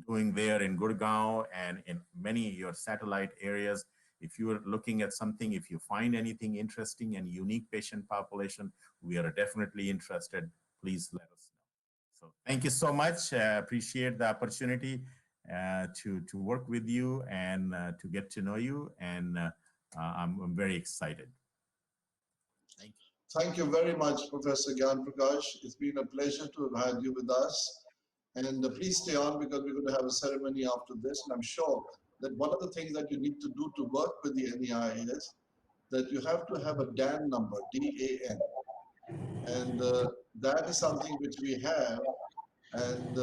doing there in Gurgaon and in many of your satellite areas. If you are looking at something, if you find anything interesting and unique patient population, we are definitely interested. Please let us know. So thank you so much. Appreciate the opportunity to work with you and to get to know you. And I'm very excited. Thank you. Thank you very much, Professor Gyan Prakash. It's been a pleasure to have had you with us. And please stay on, because we're going to have a ceremony after this. And I'm sure that one of the things that you need to do to work with the NEI is that you have to have a DAN number, D-A-N. And that is something which we have, and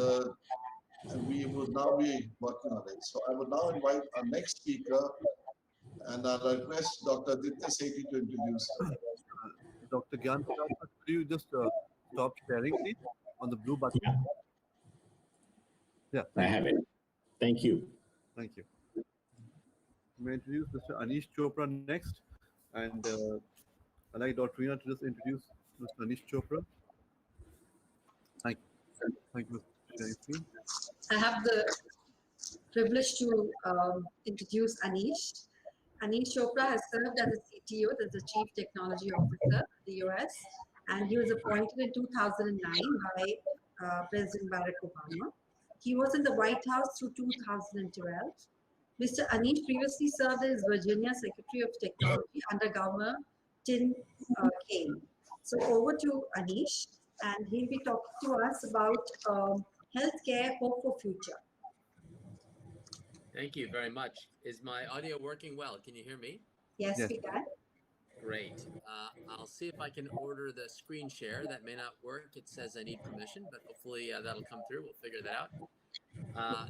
we would now be working on it. So I would now invite our next speaker, And I'll request Dr. Aditya Sethi to introduce her. Dr. Gyan, could you just stop sharing, please, on the blue button? Yeah. I have it. Thank you. Thank you. May I introduce Mr. Anish Chopra next, and I'd like Dr. Reena to just introduce Mr. Anish Chopra. Thank you. Thank you, Mr. Sharif. I have the privilege to introduce Anish. Anish Chopra has served as a CTO, that's the Chief Technology Officer of the US, and he was appointed in 2009 by President Barack Obama. He was in the White House through 2012. Mr. Anish previously served as Virginia Secretary of Technology under Governor Tim Kaine. So over to Anish, and he'll be talking to us about healthcare, hope for future. Thank you very much. Is my audio working well? Can you hear me? Yes, we can. Great. I'll see if I can order the screen share. That may not work. It says I need permission, but hopefully that'll come through. We'll figure that out.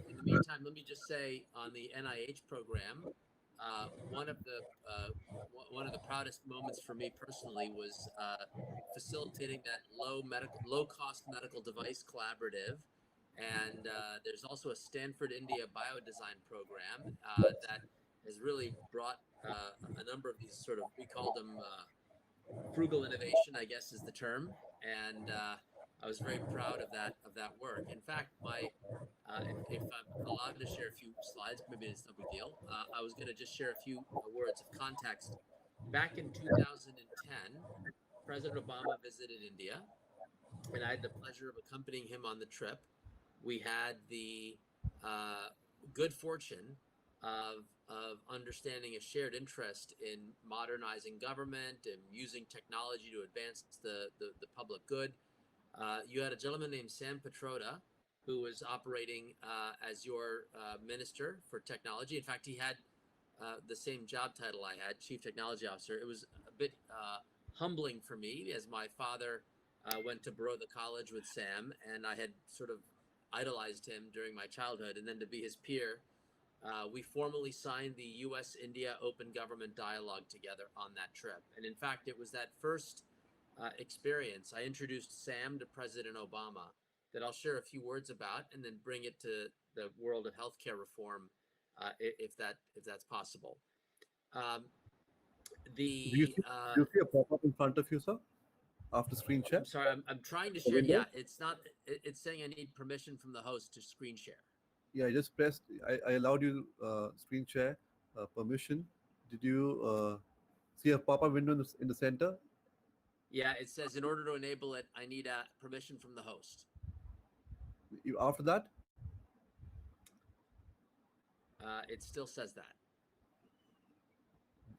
In the meantime, let me just say on the NIH program, one of the proudest moments for me personally was facilitating that low cost medical device collaborative. And there's also a Stanford India biodesign program that has really brought a number of these sort of, we call them frugal innovation, I guess is the term. And I was very proud of that work. In fact, if I'm allowed to share a few slides, maybe it's no big deal. I was going to just share a few words of context. Back in 2010, President Obama visited India, and I had the pleasure of accompanying him on the trip. We had the good fortune of understanding a shared interest in modernizing government and using technology to advance the public good. You had a gentleman named Sam Petroda, who was operating as your minister for technology. In fact, he had the same job title I had, Chief Technology Officer. It was a bit humbling for me, as my father went to Baroda College with Sam, and I had sort of idolized him during my childhood, and then to be his peer, we formally signed the U.S.-India Open Government Dialogue together on that trip. And in fact, it was that first experience. I introduced Sam to President Obama that I'll share a few words about, and then bring it to the world of healthcare reform, if that's possible. Do you see a pop-up in front of you, sir? After screen share? I'm sorry, I'm trying to share. Yeah, it's not. It's saying I need permission from the host to screen share. Yeah, I just pressed. I allowed you screen share permission. Did you see a pop-up window in the center? Yeah, it says in order to enable it, I need permission from the host. After that? It still says that.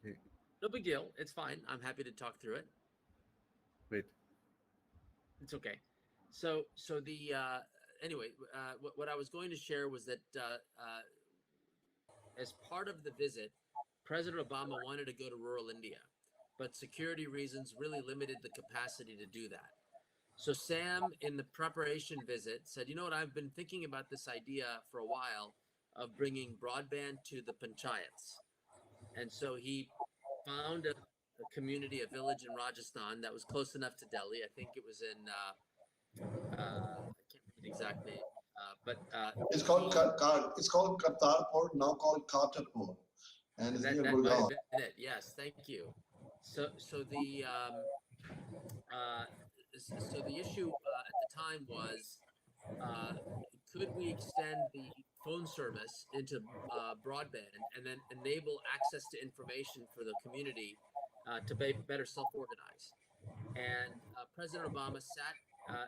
Okay. No big deal. It's fine. I'm happy to talk through it. Great. It's okay. So the anyway, what I was going to share was that as part of the visit, President Obama wanted to go to rural India, but security reasons really limited the capacity to do that. So Sam, in the preparation visit, said, you know what, I've been thinking about this idea for a while of bringing broadband to the panchayats. And so he found a community, a village in Rajasthan that was close enough to Delhi. I think it was in, I can't remember the exact name, but it's called Kartarpur, now called Kartarpur, and it's near that Gurgaon. might have been it. Yes, thank you. So the issue at the time was, could we extend the phone service into broadband and then enable access to information for the community to better self-organize? And President Obama sat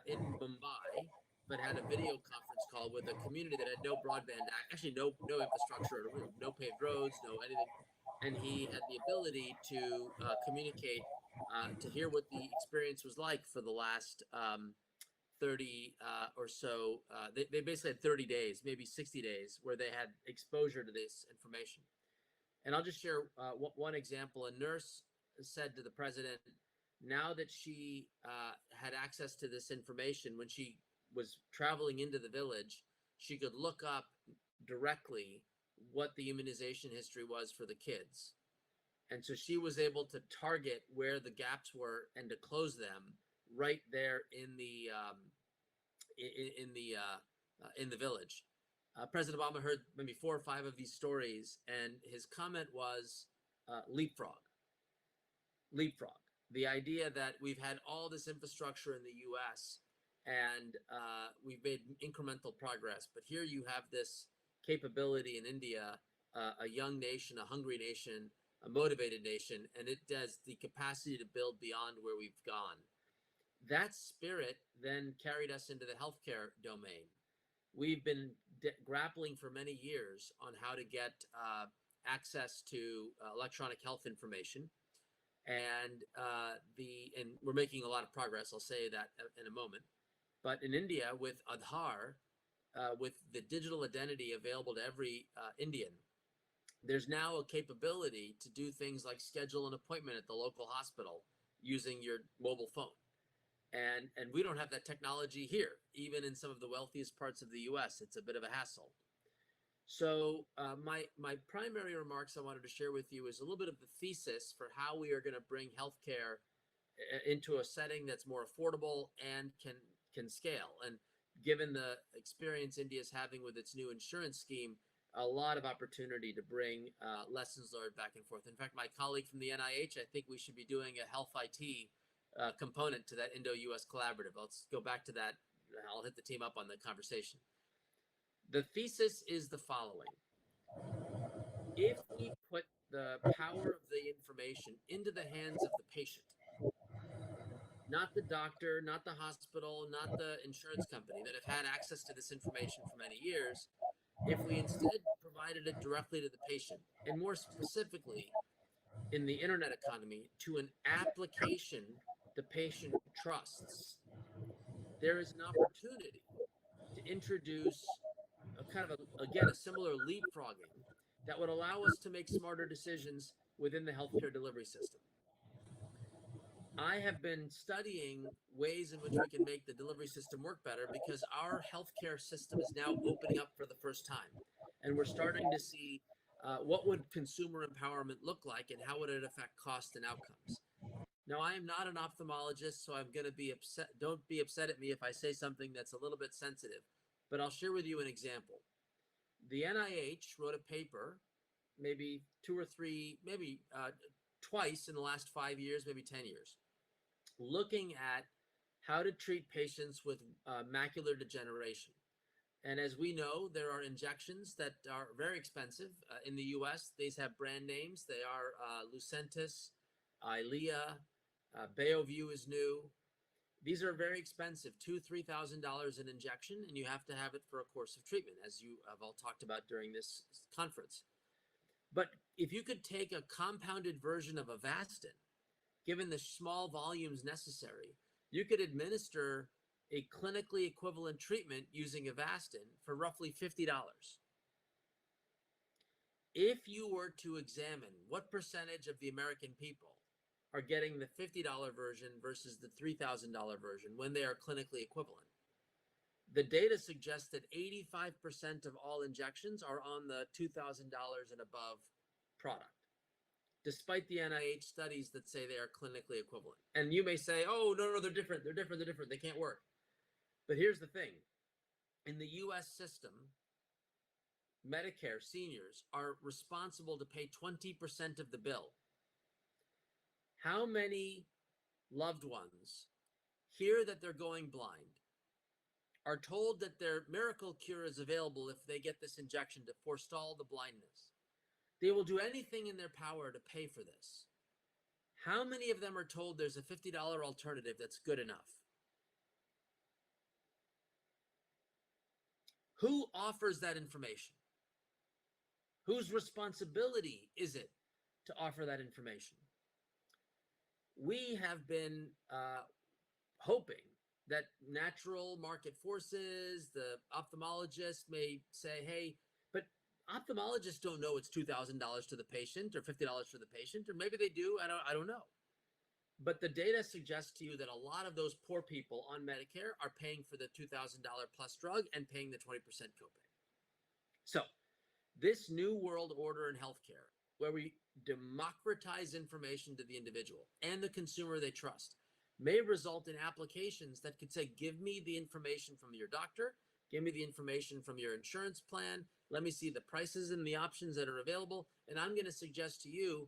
in Mumbai, but had a video conference call with a community that had no broadband, actually no infrastructure, no paved roads, no anything. And he had the ability to communicate, to hear what the experience was like for the last 30 or so. They basically had 30 days, maybe 60 days, where they had exposure to this information. And I'll just share one example. A nurse said to the president, now that she had access to this information, when she was traveling into the village, she could look up directly what the immunization history was for the kids. And so she was able to target where the gaps were and to close them right there in the village. President Obama heard maybe 4 or 5 of these stories, and his comment was leapfrog. Leapfrog. The idea that we've had all this infrastructure in the U.S. and we've made incremental progress, but here you have this capability in India, a young nation, a hungry nation, a motivated nation, and it has the capacity to build beyond where we've gone. That spirit then carried us into the healthcare domain. We've been grappling for many years on how to get access to electronic health information, and we're making a lot of progress. I'll say that in a moment. But in India, with Aadhaar, with the digital identity available to every Indian, there's now a capability to do things like schedule an appointment at the local hospital using your mobile phone. And we don't have that technology here. Even in some of the wealthiest parts of the US, it's a bit of a hassle. So my primary remarks I wanted to share with you is a little bit of the thesis for how we are going to bring healthcare into a setting that's more affordable and can scale. And given the experience India is having with its new insurance scheme, a lot of opportunity to bring lessons learned back and forth. In fact, my colleague from the NIH, I think we should be doing a health IT component to that Indo-US collaborative. Let's go back to that. I'll hit the team up on the conversation. The thesis is the following. If we put the power of the information into the hands of the patient, not the doctor, not the hospital, not the insurance company that have had access to this information for many years, if we instead provided it directly to the patient, and more specifically in the internet economy, to an application the patient trusts, there is an opportunity to introduce a kind of, a similar leapfrogging that would allow us to make smarter decisions within the healthcare delivery system. I have been studying ways in which we can make the delivery system work better because our healthcare system is now opening up for the first time. And we're starting to see what would consumer empowerment look like and how would it affect cost and outcomes. Now, I am not an ophthalmologist, so I'm going to be upset. Don't be upset at me if I say something that's a little bit sensitive, but I'll share with you an example. The NIH wrote a paper, maybe 2 or 3, maybe twice in the last 5 years, maybe 10 years, looking at how to treat patients with macular degeneration. And as we know, there are injections that are very expensive. In the US, these have brand names. They are Lucentis, Eylea, Beovu is new. These are very expensive, $2,000–$3,000 an injection, and you have to have it for a course of treatment, as you have all talked about during this conference. But if you could take a compounded version of Avastin, given the small volumes necessary, you could administer a clinically equivalent treatment using Avastin for roughly $50. If you were to examine what percentage of the American people are getting the $50 version versus the $3,000 version when they are clinically equivalent, the data suggests that 85% of all injections are on the $2,000 and above product, despite the NIH studies that say they are clinically equivalent. And you may say, oh, no, they're different. They're different. They're different. They can't work. But here's the thing. In the US system, Medicare seniors are responsible to pay 20% of the bill. How many loved ones hear that they're going blind, are told that their miracle cure is available if they get this injection to forestall the blindness? They will do anything in their power to pay for this. How many of them are told there's a $50 alternative that's good enough? Who offers that information? Whose responsibility is it to offer that information? We have been hoping that natural market forces, the ophthalmologist may say, hey, but ophthalmologists don't know it's $2,000 to the patient or $50 for the patient, or maybe they do, I don't know. But the data suggests to you that a lot of those poor people on Medicare are paying for the $2,000 plus drug and paying the 20% copay. So this new world order in healthcare, where we democratize information to the individual and the consumer they trust may result in applications that could say, give me the information from your doctor, give me the information from your insurance plan, let me see the prices and the options that are available, and I'm going to suggest to you,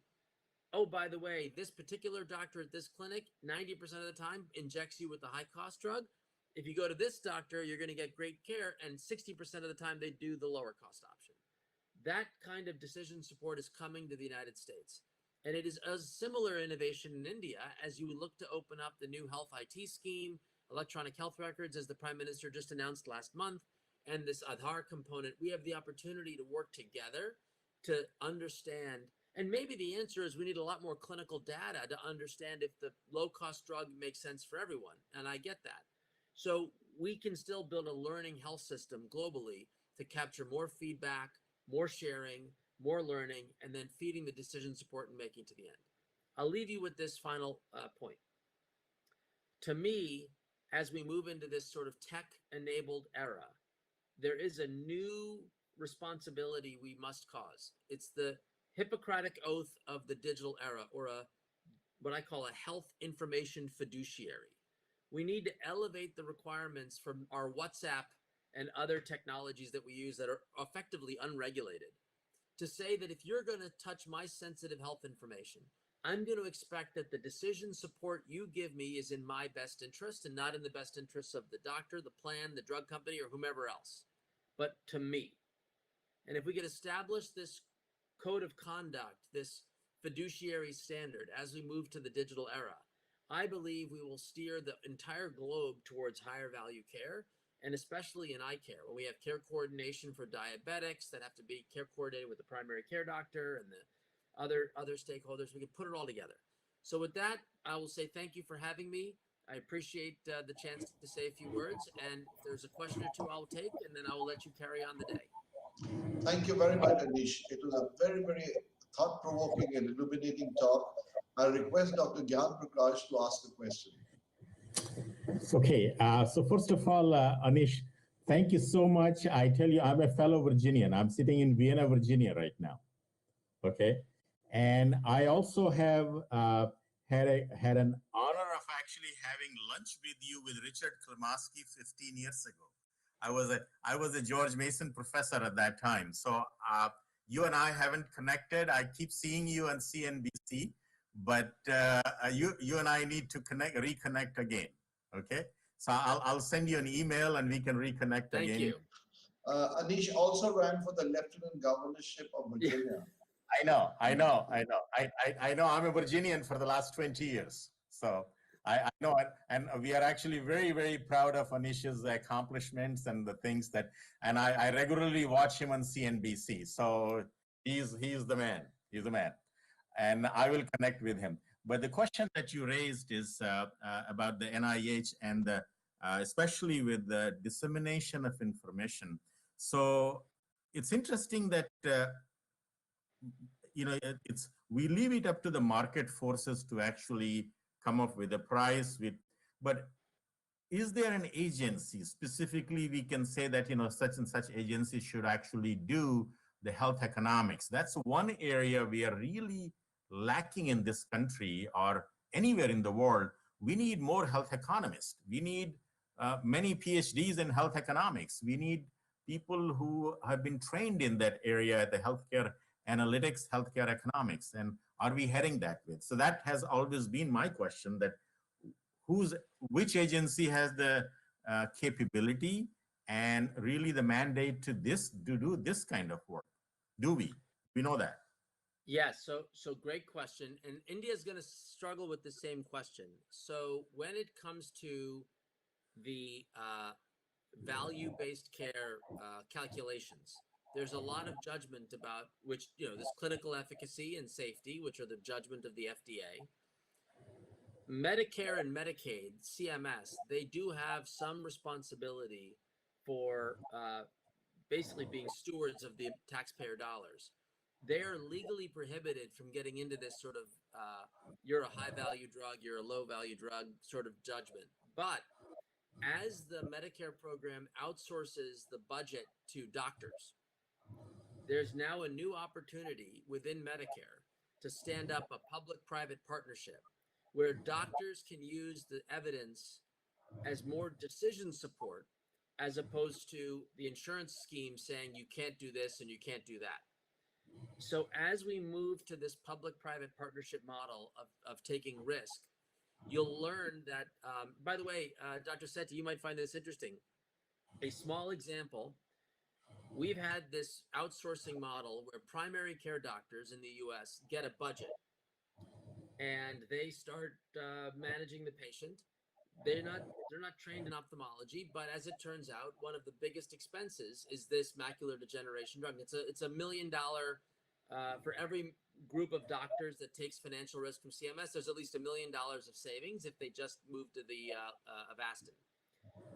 oh, by the way, this particular doctor at this clinic, 90% of the time injects you with the high cost drug. If you go to this doctor, you're going to get great care, and 60% of the time they do the lower cost option. That kind of decision support is coming to the United States. And it is a similar innovation in India as you look to open up the new health IT scheme, electronic health records, as the Prime Minister just announced last month, and this Aadhaar component. We have the opportunity to work together to understand. And maybe the answer is we need a lot more clinical data to understand if the low-cost drug makes sense for everyone. And I get that. So we can still build a learning health system globally to capture more feedback, more sharing, more learning, and then feeding the decision support and making to the end. I'll leave you with this final point. To me, as we move into this sort of tech-enabled era, there is a new responsibility we must cause. It's the Hippocratic oath of the digital era, or what I call a health information fiduciary. We need to elevate the requirements from our WhatsApp and other technologies that we use that are effectively unregulated, to say that if you're going to touch my sensitive health information, I'm going to expect that the decision support you give me is in my best interest and not in the best interests of the doctor, the plan, the drug company, or whomever else, but to me. And if we could establish this code of conduct, this fiduciary standard as we move to the digital era, I believe we will steer the entire globe towards higher value care, and especially in eye care, when we have care coordination for diabetics that have to be care coordinated with the primary care doctor and the other stakeholders. We can put it all together. So with that, I will say thank you for having me. I appreciate the chance to say a few words, and if there's a question or two, I'll take, and then I will let you carry on the day. Thank you very much, Anish. It was a very, very thought-provoking and illuminating talk. I request Dr. Gyan Prakash to ask a question. Okay, so first of all, Anish, thank you so much. I tell you, I'm a fellow Virginian. I'm sitting in Vienna, Virginia right now. Okay, and I also have had an honor of actually having lunch with you with Richard Klimovsky 15 years ago. I was a George Mason professor at that time. So you and I haven't connected. I keep seeing you on CNBC, but you and I need to reconnect again. Okay, so I'll send you an email and we can reconnect again. Thank you. Anish also ran for the lieutenant governorship of Virginia. I know. I know. I'm a Virginian for the last 20 years. So I know it. And we are actually very, very proud of Anish's accomplishments and the things that, and I regularly watch him on CNBC. So he's the man. He's the man. And I will connect with him. But the question that you raised is about the NIH and especially with the dissemination of information. So it's interesting that we leave it up to the market forces to actually come up with a price. But is there an agency specifically we can say that such and such agency should actually do the health economics? That's one area we are really lacking in this country or anywhere in the world. We need more health economists. We need many PhDs in health economics. We need people who have been trained in that area, the healthcare analytics, healthcare economics, and are we heading that with? So that has always been my question, that which agency has the capability and really the mandate to do this kind of work? Do we know that? Yes, so great question. And India is going to struggle with the same question. So when it comes to the value-based care calculations, there's a lot of judgment about which, this clinical efficacy and safety, which are the judgment of the FDA. Medicare and Medicaid, CMS, they do have some responsibility for basically being stewards of the taxpayer dollars. They're legally prohibited from getting into this sort of you're a high-value drug, you're a low-value drug sort of judgment. But as the Medicare program outsources the budget to doctors, there's now a new opportunity within Medicare to stand up a public-private partnership where doctors can use the evidence as more decision support as opposed to the insurance scheme saying you can't do this and you can't do that. So as we move to this public-private partnership model of taking risk, you'll learn that, by the way, Dr. Sethi, you might find this interesting. A small example, we've had this outsourcing model where primary care doctors in the US get a budget and they start managing the patient. They're not trained in ophthalmology, but as it turns out, one of the biggest expenses is this macular degeneration drug. It's $1 million for every group of doctors that takes financial risk from CMS. There's at least $1 million of savings if they just move to the Avastin.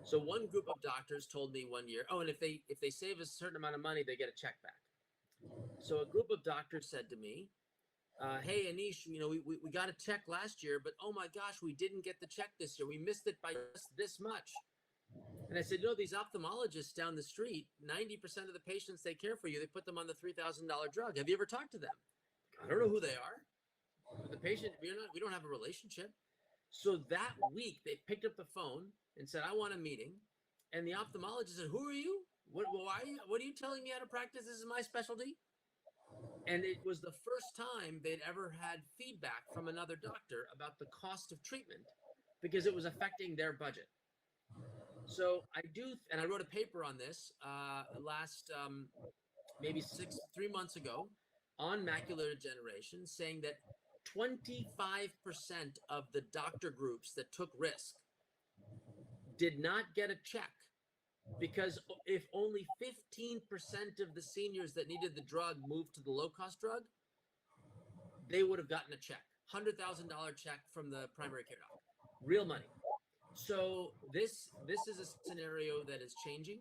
So one group of doctors told me one year, oh, and if they save a certain amount of money, they get a check back. So a group of doctors said to me, hey, Anish, we got a check last year, but oh my gosh, we didn't get the check this year. We missed it by just this much. And I said, these ophthalmologists down the street, 90% of the patients they care for you, they put them on the $3,000 drug. Have you ever talked to them? I don't know who they are. But the patient, we don't have a relationship. So that week, they picked up the phone and said, I want a meeting. And the ophthalmologist said, who are you? What are you telling me how to practice? This is my specialty. And it was the first time they'd ever had feedback from another doctor about the cost of treatment because it was affecting their budget. So I wrote a paper on this last maybe 3 months ago on macular degeneration, saying that 25% of the doctor groups that took risk did not get a check because if only 15% of the seniors that needed the drug moved to the low-cost drug, they would have gotten a check, $100,000 check from the primary care doc, real money. So this is a scenario that is changing.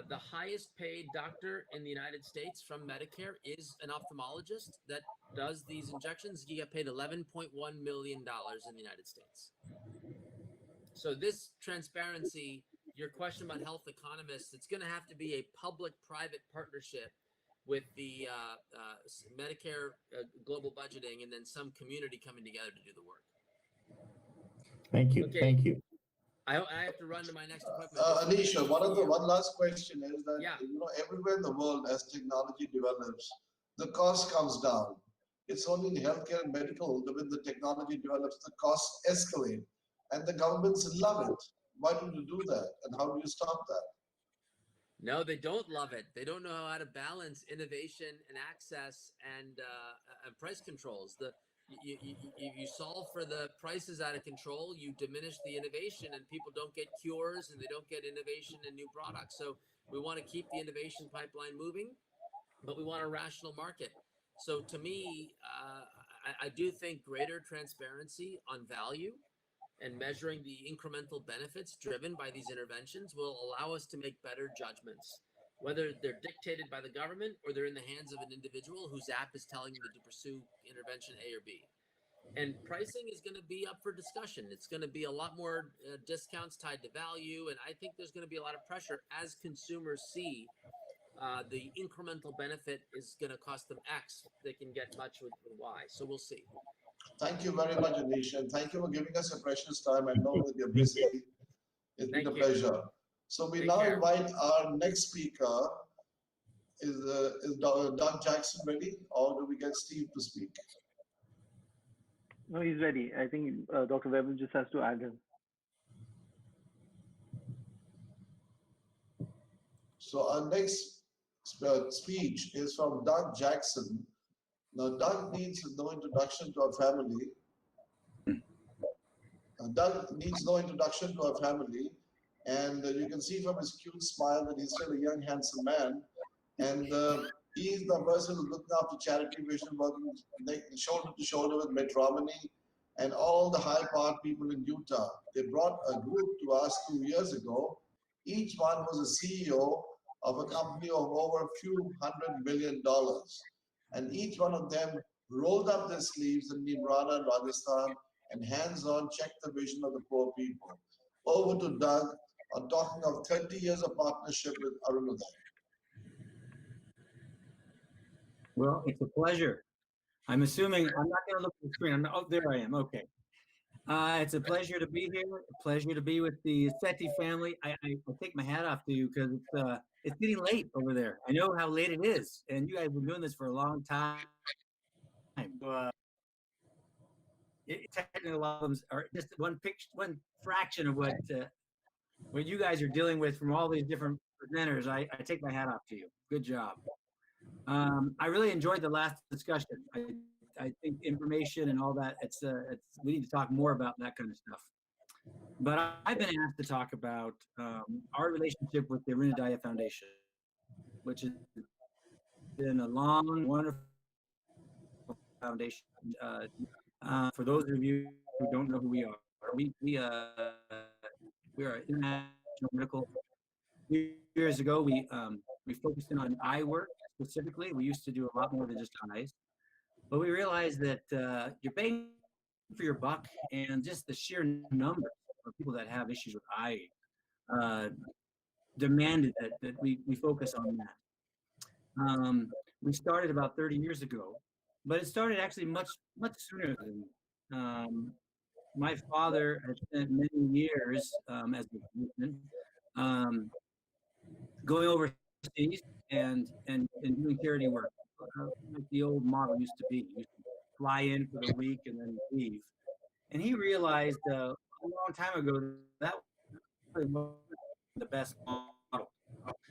The highest paid doctor in the United States from Medicare is an ophthalmologist that does these injections. He got paid $11.1 million in the United States. So this transparency, your question about health economists, it's going to have to be a public-private partnership with the Medicare global budgeting and then some community coming together to do the work. Thank you. Okay. Thank you. I have to run to my next appointment. Anisha, one last question is that, everywhere in the world as technology develops, the cost comes down. It's only in healthcare and medical that when the technology develops, the costs escalate. And the governments love it. Why don't you do that? And how do you stop that? No, they don't love it. They don't know how to balance innovation and access and price controls. You solve for the prices out of control, you diminish the innovation, and people don't get cures and they don't get innovation and new products. So we want to keep the innovation pipeline moving, but we want a rational market. So to me, I do think greater transparency on value and measuring the incremental benefits driven by these interventions will allow us to make better judgments, whether they're dictated by the government or they're in the hands of an individual whose app is telling them to pursue intervention A or B. And pricing is going to be up for discussion. It's going to be a lot more discounts tied to value. And I think there's going to be a lot of pressure as consumers see the incremental benefit is going to cost them X. They can get much with Y. So we'll see. Thank you very much, Anish, and thank you for giving us a precious time. I know that you're busy. It's been a pleasure. So we now invite our next speaker. Is Doug Jackson ready, or do we get Steve to speak? No, he's ready. I think Dr. Weber just has to add him. So our next speech is from Doug Jackson. Now, Doug needs no introduction to our family. Doug needs no introduction to our family. And you can see from his cute smile that he's still a young, handsome man. And he's the person who's looking after Charity Vision, working shoulder to shoulder with Mitt Romney and all the high-powered people in Utah. They brought a group to us 2 years ago. Each one was a CEO of a company of over a few $100 million. And each one of them rolled up their sleeves in Nimrana and Rajasthan and hands-on checked the vision of the poor people. Over to Doug on talking of 30 years of partnership with Arunodai. Well, it's a pleasure. I'm assuming I'm not going to look at the screen. Oh, there I am. Okay. It's a pleasure to be here. A pleasure to be with the Sethi family. I take my hat off to you because it's getting late over there. I know how late it is, and you guys have been doing this for a long time. Technical problems are just one fraction of what you guys are dealing with from all these different presenters. I take my hat off to you. Good job. I really enjoyed the last discussion. I think information and all that, we need to talk more about that kind of stuff. But I've been asked to talk about our relationship with the Arunodaya Foundation, which has been a long, wonderful foundation. For those of you who don't know who we are, we are international medical. Years ago, we focused in on eye work specifically. We used to do a lot more than just eyes, but we realized that you're paying for your buck, and just the sheer number of people that have issues with eye demanded that we focus on that. We started about 30 years ago, but it started actually much sooner than my father had spent many years as a policeman going overseas and doing charity work, like the old model used to be. You used to fly in for the week and then leave. And he realized a long time ago that was the best model.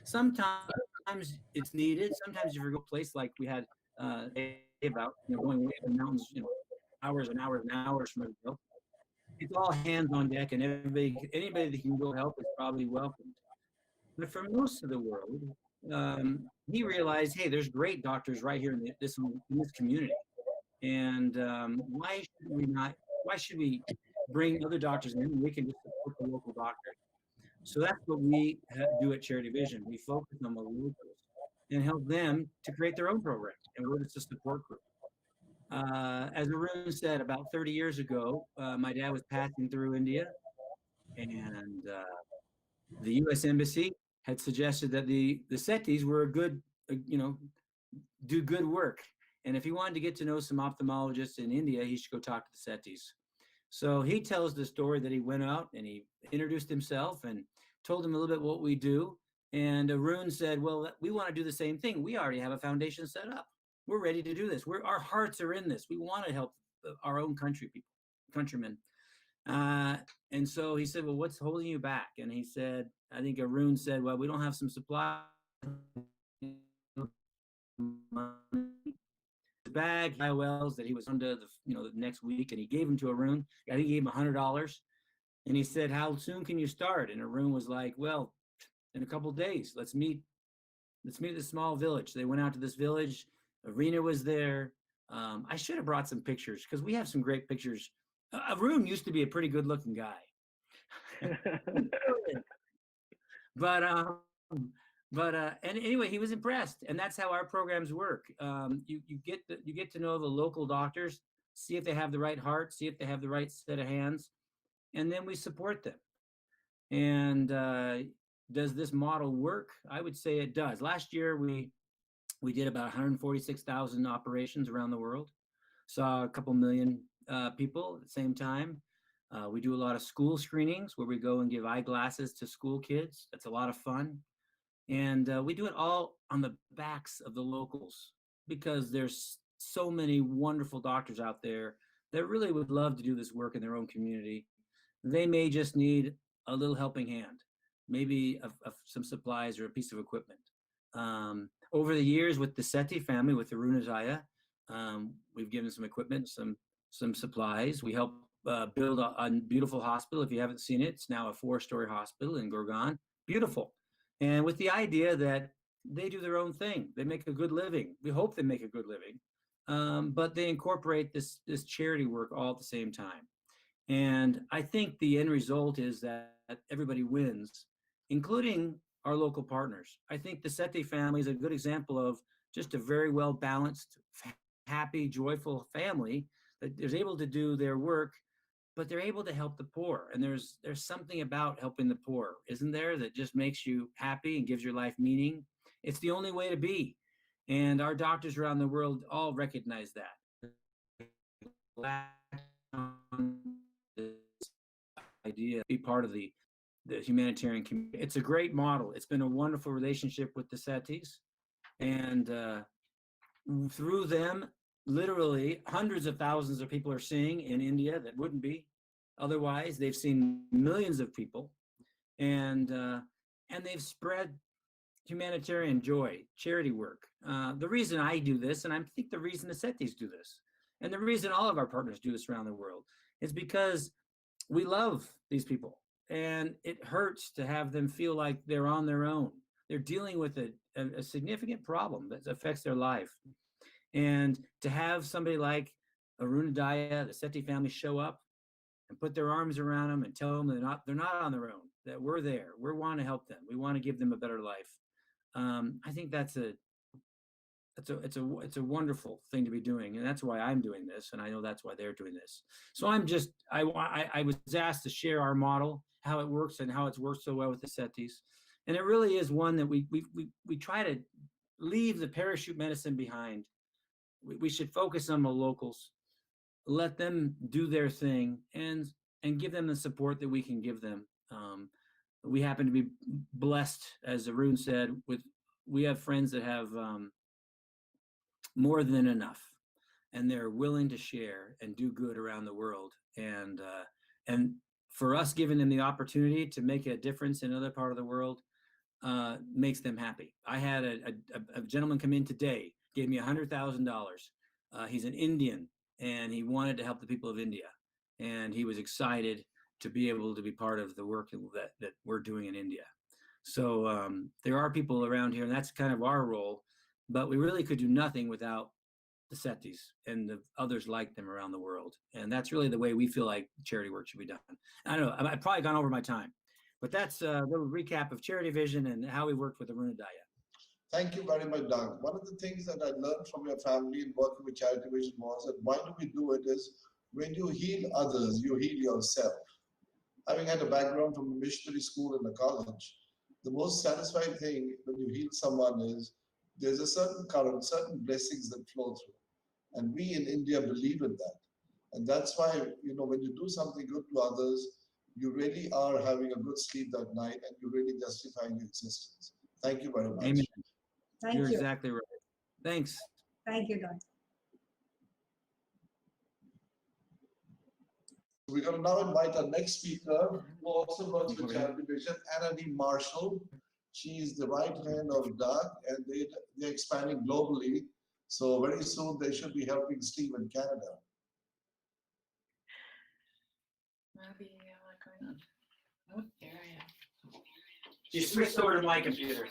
Sometimes it's needed. Sometimes if you go to a place like we had about going way up the mountains, hours and hours and hours from Israel, it's all hands on deck, and anybody that can go help is probably welcomed. But for most of the world, he realized, hey, there's great doctors right here in this community, and why should we bring other doctors in? We can just support the local doctor. So that's what we do at Charity Vision. We focus on the locals and help them to create their own program, and we're just a support group. As Arun said, about 30 years ago, my dad was passing through India, and the U.S. Embassy had suggested that the Sethis were a good, do good work. And if he wanted to get to know some ophthalmologists in India, he should go talk to the Sethis. So he tells the story that he went out and he introduced himself and told him a little bit what we do. And Arun said, well, we want to do the same thing. We already have a foundation set up. We're ready to do this. Our hearts are in this. We want to help our own countrymen. And so he said, well, what's holding you back? And he said, I think Arun said, well, we don't have some supply. Bag IOLs that he was under the next week, and he gave them to Arun. I think he gave him $100, and he said, how soon can you start? And Arun was like, well, in a couple of days. Let's meet at this small village. They went out to this village. Arena was there. I should have brought some pictures because we have some great pictures. Arun used to be a pretty good looking guy. But anyway, he was impressed, and that's how our programs work. You get to know the local doctors, see if they have the right heart, see if they have the right set of hands, and then we support them. And does this model work? I would say it does. Last year we did about 146,000 operations around the world, saw a couple million people at the same time. We do a lot of school screenings where we go and give eyeglasses to school kids. That's a lot of fun. And we do it all on the backs of the locals because there's so many wonderful doctors out there that really would love to do this work in their own community. They may just need a little helping hand, maybe some supplies or a piece of equipment. Over the years with the Sethi family, with the Arunodaya, we've given some equipment, some supplies. We helped build a beautiful hospital. If you haven't seen it, it's now a 4-story hospital in Gurgaon. Beautiful. And with the idea that they do their own thing, they make a good living. We hope they make a good living, but they incorporate this charity work all at the same time. And I think the end result is that everybody wins, including our local partners. I think the Sethi family is a good example of just a very well balanced, happy, joyful family that is able to do their work, but they're able to help the poor. And there's something about helping the poor, isn't there, that just makes you happy and gives your life meaning. It's the only way to be. And our doctors around the world all recognize that. Idea be part of the humanitarian community. It's a great model. It's been a wonderful relationship with the SETIs, and through them, literally hundreds of thousands of people are seeing in India that wouldn't be otherwise. They've seen millions of people, and they've spread humanitarian joy, charity work. The reason I do this, and I think the reason the SETIs do this, and the reason all of our partners do this around the world, is because we love these people, and it hurts to have them feel like they're on their own. They're dealing with a significant problem that affects their life. And to have somebody like Arunodaya, the SETI family, show up and put their arms around them and tell them they're not on their own, that we're there. We want to help them. We want to give them a better life. I think it's a wonderful thing to be doing, and that's why I'm doing this, and I know that's why they're doing this. So I was asked to share our model, how it works, and how it's worked so well with the SETIs, and it really is one that we try to leave the parachute medicine behind. We should focus on the locals, let them do their thing, and give them the support that we can give them. We happen to be blessed, as Arun said, we have friends that have more than enough, and they're willing to share and do good around the world. And for us, giving them the opportunity to make a difference in another part of the world makes them happy. I had a gentleman come in today, gave me $100,000. He's an Indian, and he wanted to help the people of India, and he was excited to be able to be part of the work that we're doing in India. So there are people around here, and that's kind of our role, but we really could do nothing without the SETIs and the others like them around the world. And that's really the way we feel like charity work should be done. I don't know, I've probably gone over my time, but that's a little recap of Charity Vision and how we worked with Arunodaya. Thank you very much, Doug. One of the things that I learned from your family in working with Charity Vision was that why do we do it is when you heal others, you heal yourself. Having had a background from a missionary school and a college, the most satisfying thing when you heal someone is there's a certain current, certain blessings that flow through. And we in India believe in that. And that's why, when you do something good to others, you really are having a good sleep that night and you're really justifying your existence. Thank you very much. Amen. Thank You're you. exactly right. Thanks. Thank you, Don. We're going to now invite our next speaker, who also works with Charity Vision, Anna-Dee Marshall. She's the right hand of Doug, and they're expanding globally. So very soon they should be helping Steve in Canada. Maybe going on. Oh, there I am. You switched over to my computer.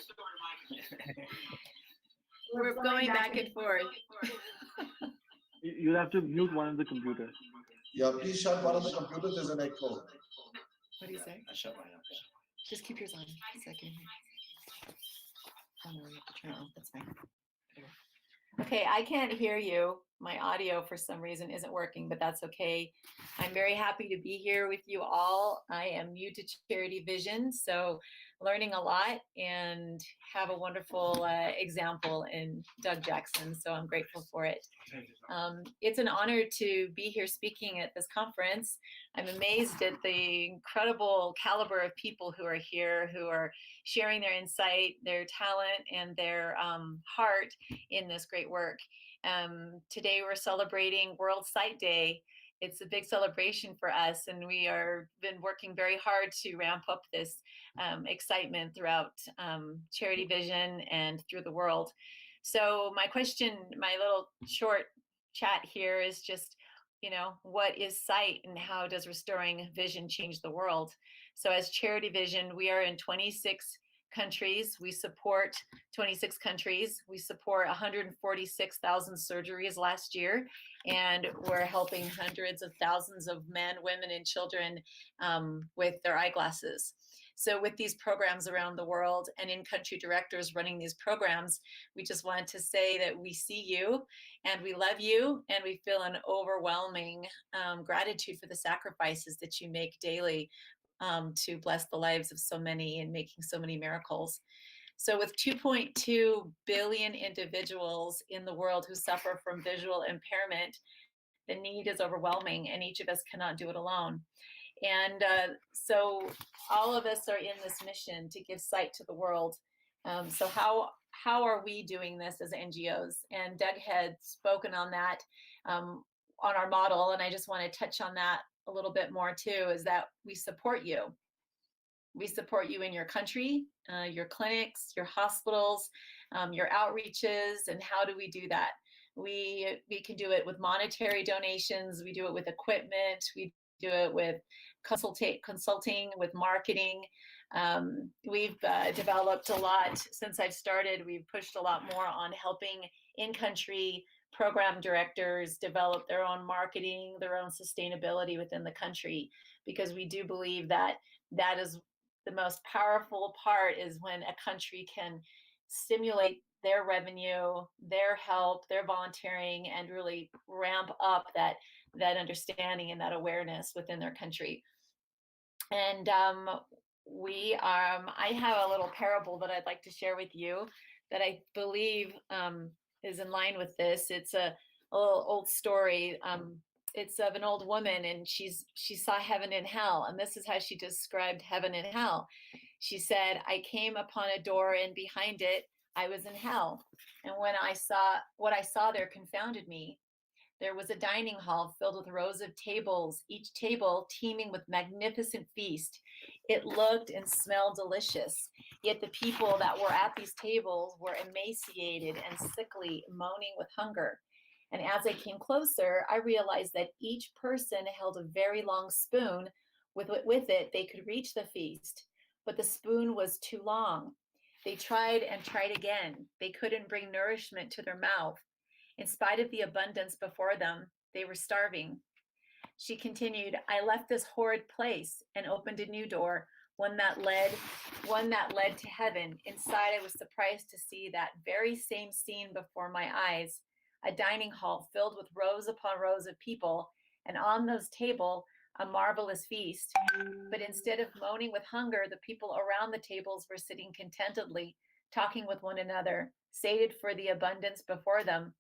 We're going back and forth. You'll have to mute one of the computers. Yeah, please shut one of the computers. There's an echo. What do you say? I shut mine up. Just keep yours on a second. Oh no, you have to turn it off. That's fine. Okay, I can't hear you. My audio for some reason isn't working, but that's okay. I'm very happy to be here with you all. I am new to Charity Vision, so learning a lot and have a wonderful example in Doug Jackson, so I'm grateful for it. It's an honor to be here speaking at this conference. I'm amazed at the incredible caliber of people who are here, who are sharing their insight, their talent, and their heart in this great work. Today we're celebrating World Sight Day. It's a big celebration for us, and we are been working very hard to ramp up this excitement throughout Charity Vision and through the world. So my question, my little short chat here is just, what is sight and how does restoring vision change the world? So as Charity Vision, we are in 26 countries. We support 26 countries. We support 146,000 surgeries last year, and we're helping hundreds of thousands of men, women, and children with their eyeglasses. So with these programs around the world and in-country directors running these programs, we just wanted to say that we see you and we love you, and we feel an overwhelming gratitude for the sacrifices that you make daily to bless the lives of so many and making so many miracles. So with 2.2 billion individuals in the world who suffer from visual impairment, the need is overwhelming and each of us cannot do it alone. And so all of us are in this mission to give sight to the world. So how are we doing this as NGOs? And Doug had spoken on that, on our model, and I just want to touch on that a little bit more too, is that we support you. We support you in your country, your clinics, your hospitals, your outreaches. And how do we do that? We can do it with monetary donations. We do it with equipment. We do it with consulting, with marketing. We've developed a lot since I've started. We've pushed a lot more on helping in-country program directors develop their own marketing, their own sustainability within the country, because we do believe that that is the most powerful part, is when a country can stimulate their revenue, their help, their volunteering, and really ramp up that understanding and that awareness within their country. And I have a little parable that I'd like to share with you that I believe is in line with this. It's a little old story. It's of an old woman, and she saw heaven and hell. And this is how she described heaven and hell. She said, "I came upon a door, and behind it, I was in hell. And when what I saw there confounded me. There was a dining hall filled with rows of tables, each table teeming with magnificent feast. It looked and smelled delicious. Yet the people that were at these tables were emaciated and sickly, moaning with hunger. And as I came closer, I realized that each person held a very long spoon. With it, they could reach the feast, but the spoon was too long. They tried and tried again. They couldn't bring nourishment to their mouth. In spite of the abundance before them, they were starving." She continued, "I left this horrid place and opened a new door, one that led to heaven. Inside, I was surprised to see that very same scene before my eyes, a dining hall filled with rows upon rows of people, and on those tables, a marvelous feast. But instead of moaning with hunger, the people around the tables were sitting contentedly, talking with one another, sated for the abundance before them.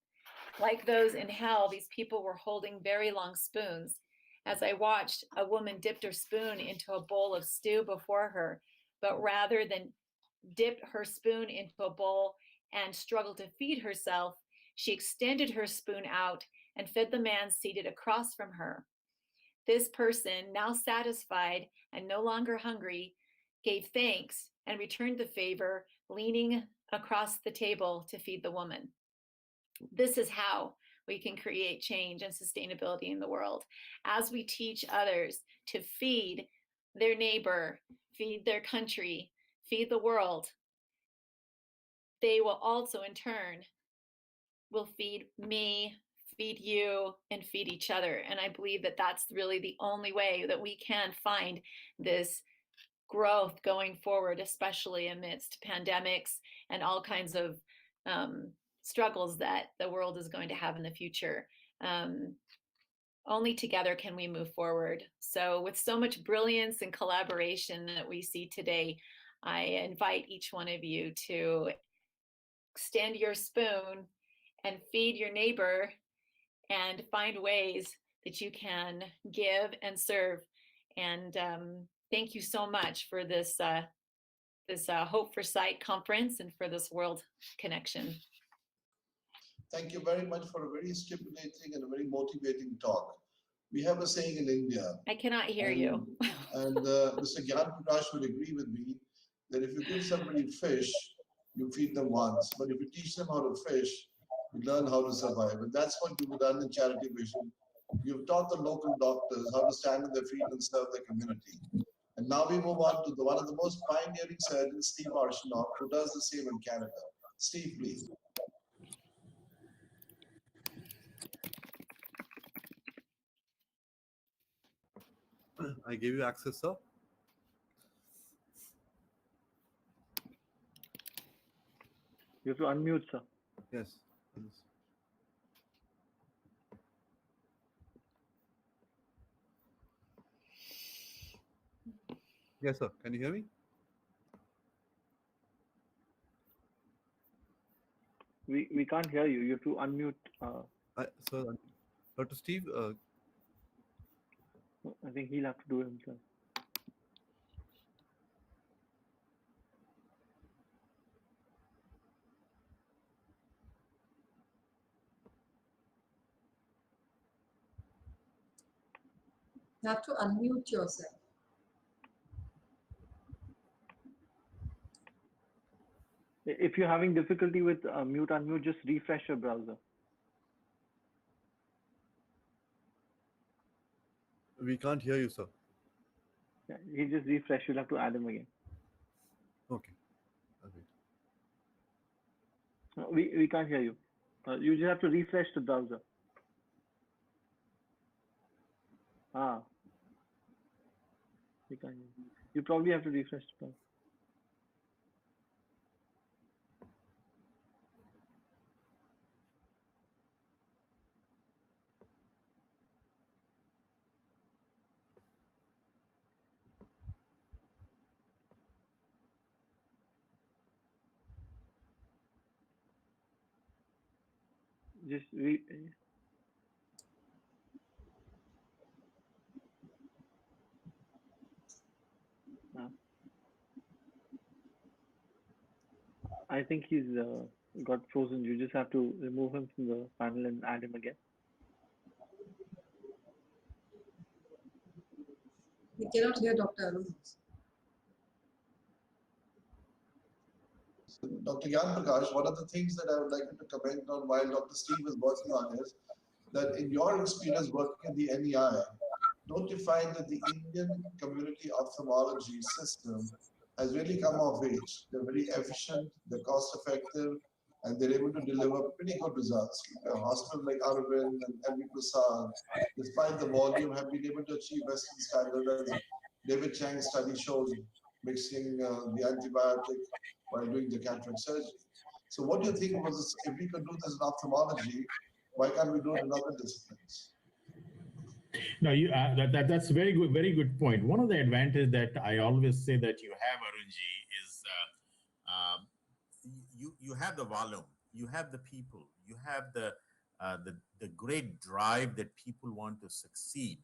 Like those in hell, these people were holding very long spoons. As I watched, a woman dipped her spoon into a bowl of stew before her, but rather than dip her spoon into a bowl and struggle to feed herself, she extended her spoon out and fed the man seated across from her. This person, now satisfied and no longer hungry, gave thanks and returned the favor, leaning across the table to feed the woman." This is how we can create change and sustainability in the world. As we teach others to feed their neighbor, feed their country, feed the world, they will also in turn will feed me, feed you, and feed each other. And I believe that that's really the only way that we can find this growth going forward, especially amidst pandemics and all kinds of struggles that the world is going to have in the future. Only together can we move forward. So with so much brilliance and collaboration that we see today, I invite each one of you to extend your spoon and feed your neighbor and find ways that you can give and serve. And thank you so much for this Hope for Sight conference and for this world connection. Thank you very much for a very stimulating and a very motivating talk. We have a saying in India. I cannot hear you. And Mr. Gyan Prakash would agree with me that if you give somebody fish, you feed them once. But if you teach them how to fish, you learn how to survive. And that's what you've done in Charity Vision. You've taught the local doctors how to stand on their feet and serve the community. And now we move on to one of the most pioneering surgeons, Steve Arshinoff, who does the same in Canada. Steve, please. I gave you access, sir. You have to unmute, sir. Yes. Please. Yes, sir. Can you hear me? We can't hear you. You have to unmute. So, Dr. Steve, I think he'll have to do it himself. You have to unmute yourself. If you're having difficulty with unmute, just refresh your browser. we can't hear you, sir. Yeah, he just refresh. You'll have to add him again. Okay. Okay. No, we can't hear you. You just have to refresh the browser. We can't hear you. You probably have to refresh the browser. Just I think he's got frozen. You just have to remove him from the panel and add him again. We cannot hear Dr. Arun. Dr. Gyan Prakash, one of the things that I would like you to comment on while Dr. Steve is working on is that in your experience working in the NEI, don't you find that the Indian community ophthalmology system has really come of age? They're very efficient, they're cost effective, and they're able to deliver pretty good results. A hospital like Aravind and MV Prasad, despite the volume, have been able to achieve Western standard, as David Chang's study shows, mixing the antibiotic while doing the cataract surgery. So what do you think was this, if we could do this in ophthalmology, why can't we do it in other disciplines? No, that's a very good point. One of the advantages that I always say that you have, Arunji, is you have the volume, you have the people, you have the great drive that people want to succeed.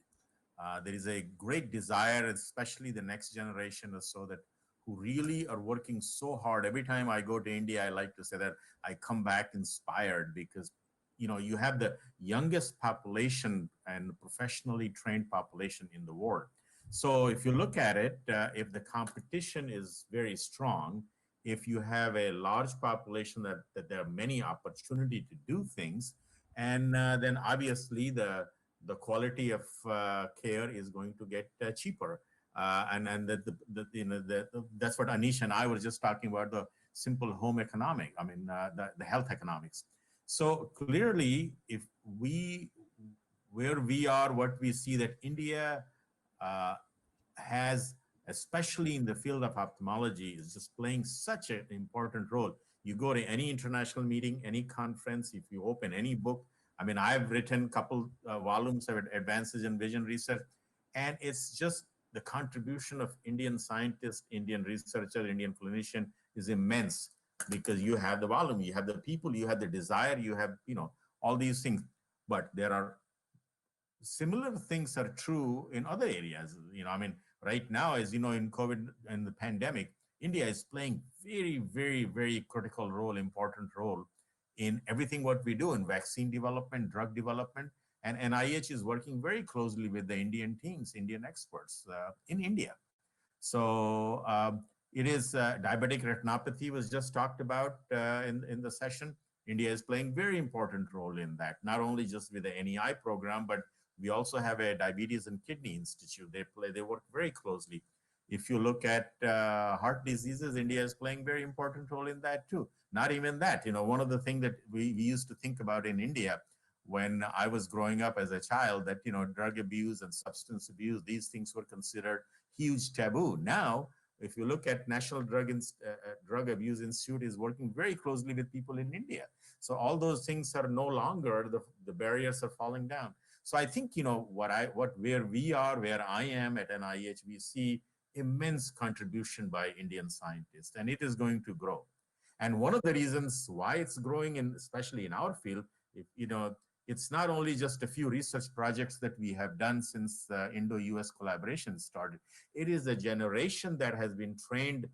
There is a great desire, especially the next generation or so, that who really are working so hard. Every time I go to India, I like to say that I come back inspired, because you have the youngest population and professionally trained population in the world. So if you look at it, if the competition is very strong, if you have a large population that there are many opportunity to do things, and then obviously the quality of care is going to get cheaper. And that's what Anish and I were just talking about, the simple home economic, the health economics. So clearly, if where we are, what we see that India has, especially in the field of ophthalmology, is just playing such an important role. You go to any international meeting, any conference, if you open any book, I've written a couple volumes of Advances in Vision Research, and it's just the contribution of Indian scientists, Indian researcher, Indian clinician is immense, because you have the volume, you have the people, you have the desire, you have, all these things. But there are similar things are true in other areas. Right now, as you know, in COVID and the pandemic, India is playing very, very, very critical role, important role in everything what we do in vaccine development, drug development. And NIH is working very closely with the Indian teams, Indian experts in India. So it is diabetic retinopathy was just talked about in the session. India is playing very important role in that, not only just with the NEI program, but we also have a Diabetes and Kidney Institute. They work very closely. If you look at heart diseases, India is playing very important role in that too. Not even that, one of the things that we used to think about in India when I was growing up as a child, that, drug abuse and substance abuse, these things were considered huge taboo. Now, if you look at National Drug Abuse Institute is working very closely with people in India. So all those things are no longer, the barriers are falling down. So I think, where we are, where I am at NIH, we see immense contribution by Indian scientists, and it is going to grow. And one of the reasons why it's growing, especially in our field, it's not only just a few research projects that we have done since Indo-US collaboration started. It is a generation that has been trained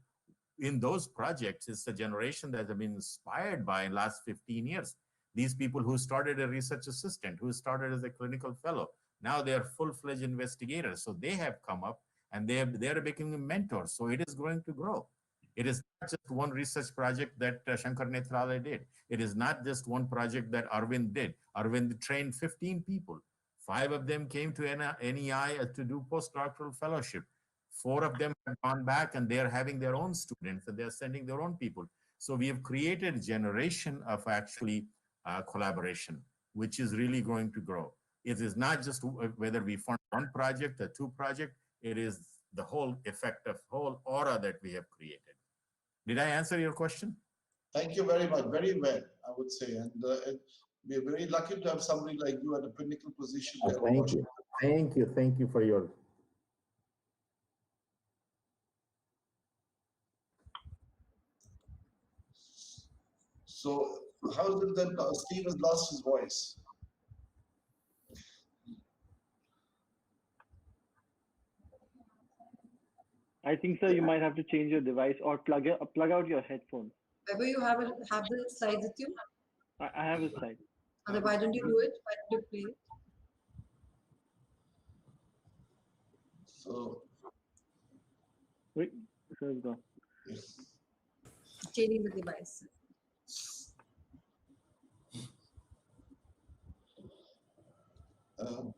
in those projects. It's a generation that has been inspired by in the last 15 years. These people who started a research assistant, who started as a clinical fellow, now they are full-fledged investigators. So they have come up and they're becoming mentors. So it is going to grow. It is not just one research project that Shankar Nethralaya did. It is not just one project that Arvind did. Arvind trained 15 people. 5 of them came to NEI to do postdoctoral fellowship. 4 of them have gone back and they're having their own students and they're sending their own people. So we have created a generation of actually collaboration, which is really going to grow. It is not just whether we fund one project or 2 projects, it is the whole effect of whole aura that we have created. Did I answer your question? Thank you very much. Very well, I would say. And we're very lucky to have somebody like you at a pinnacle position there. Thank you. Thank you. Thank you for your... So how is it that Steve has lost his voice? I think, sir, you might have to change your device or plug out your headphones. Whether you have the slides with you? I have a slide. Why don't you do it? Why don't you play it? So wait, so it's gone. Changing the device.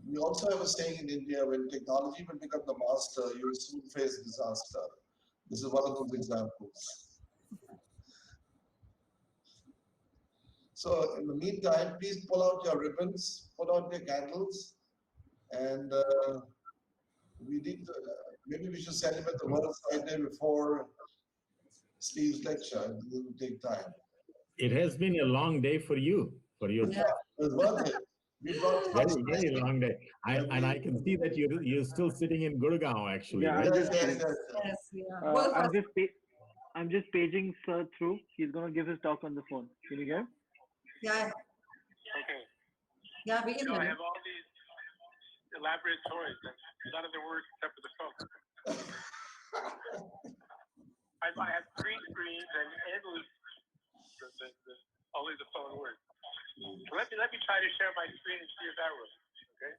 We also have a saying in India, when technology will become the master, you will soon face disaster. This is one of those examples. So in the meantime, please pull out your ribbons, put out your candles, and we need to, maybe we should celebrate the World Sight Day before Steve's lecture. It will take time. It has been a long day for you, for your... Yeah, it was worth it. We brought very long day. And I can see that you're still sitting in Gurgaon, actually. Yeah, right? I'm just paging Sir through. He's going to give his talk on the phone. Can you hear? Yeah. Okay. Yeah, we can So I hear. have all these elaborate toys, and none of them work except for the phone. I have 3 screens and endless. Only the phone works. So let me try to share my screen and see if that works. Okay.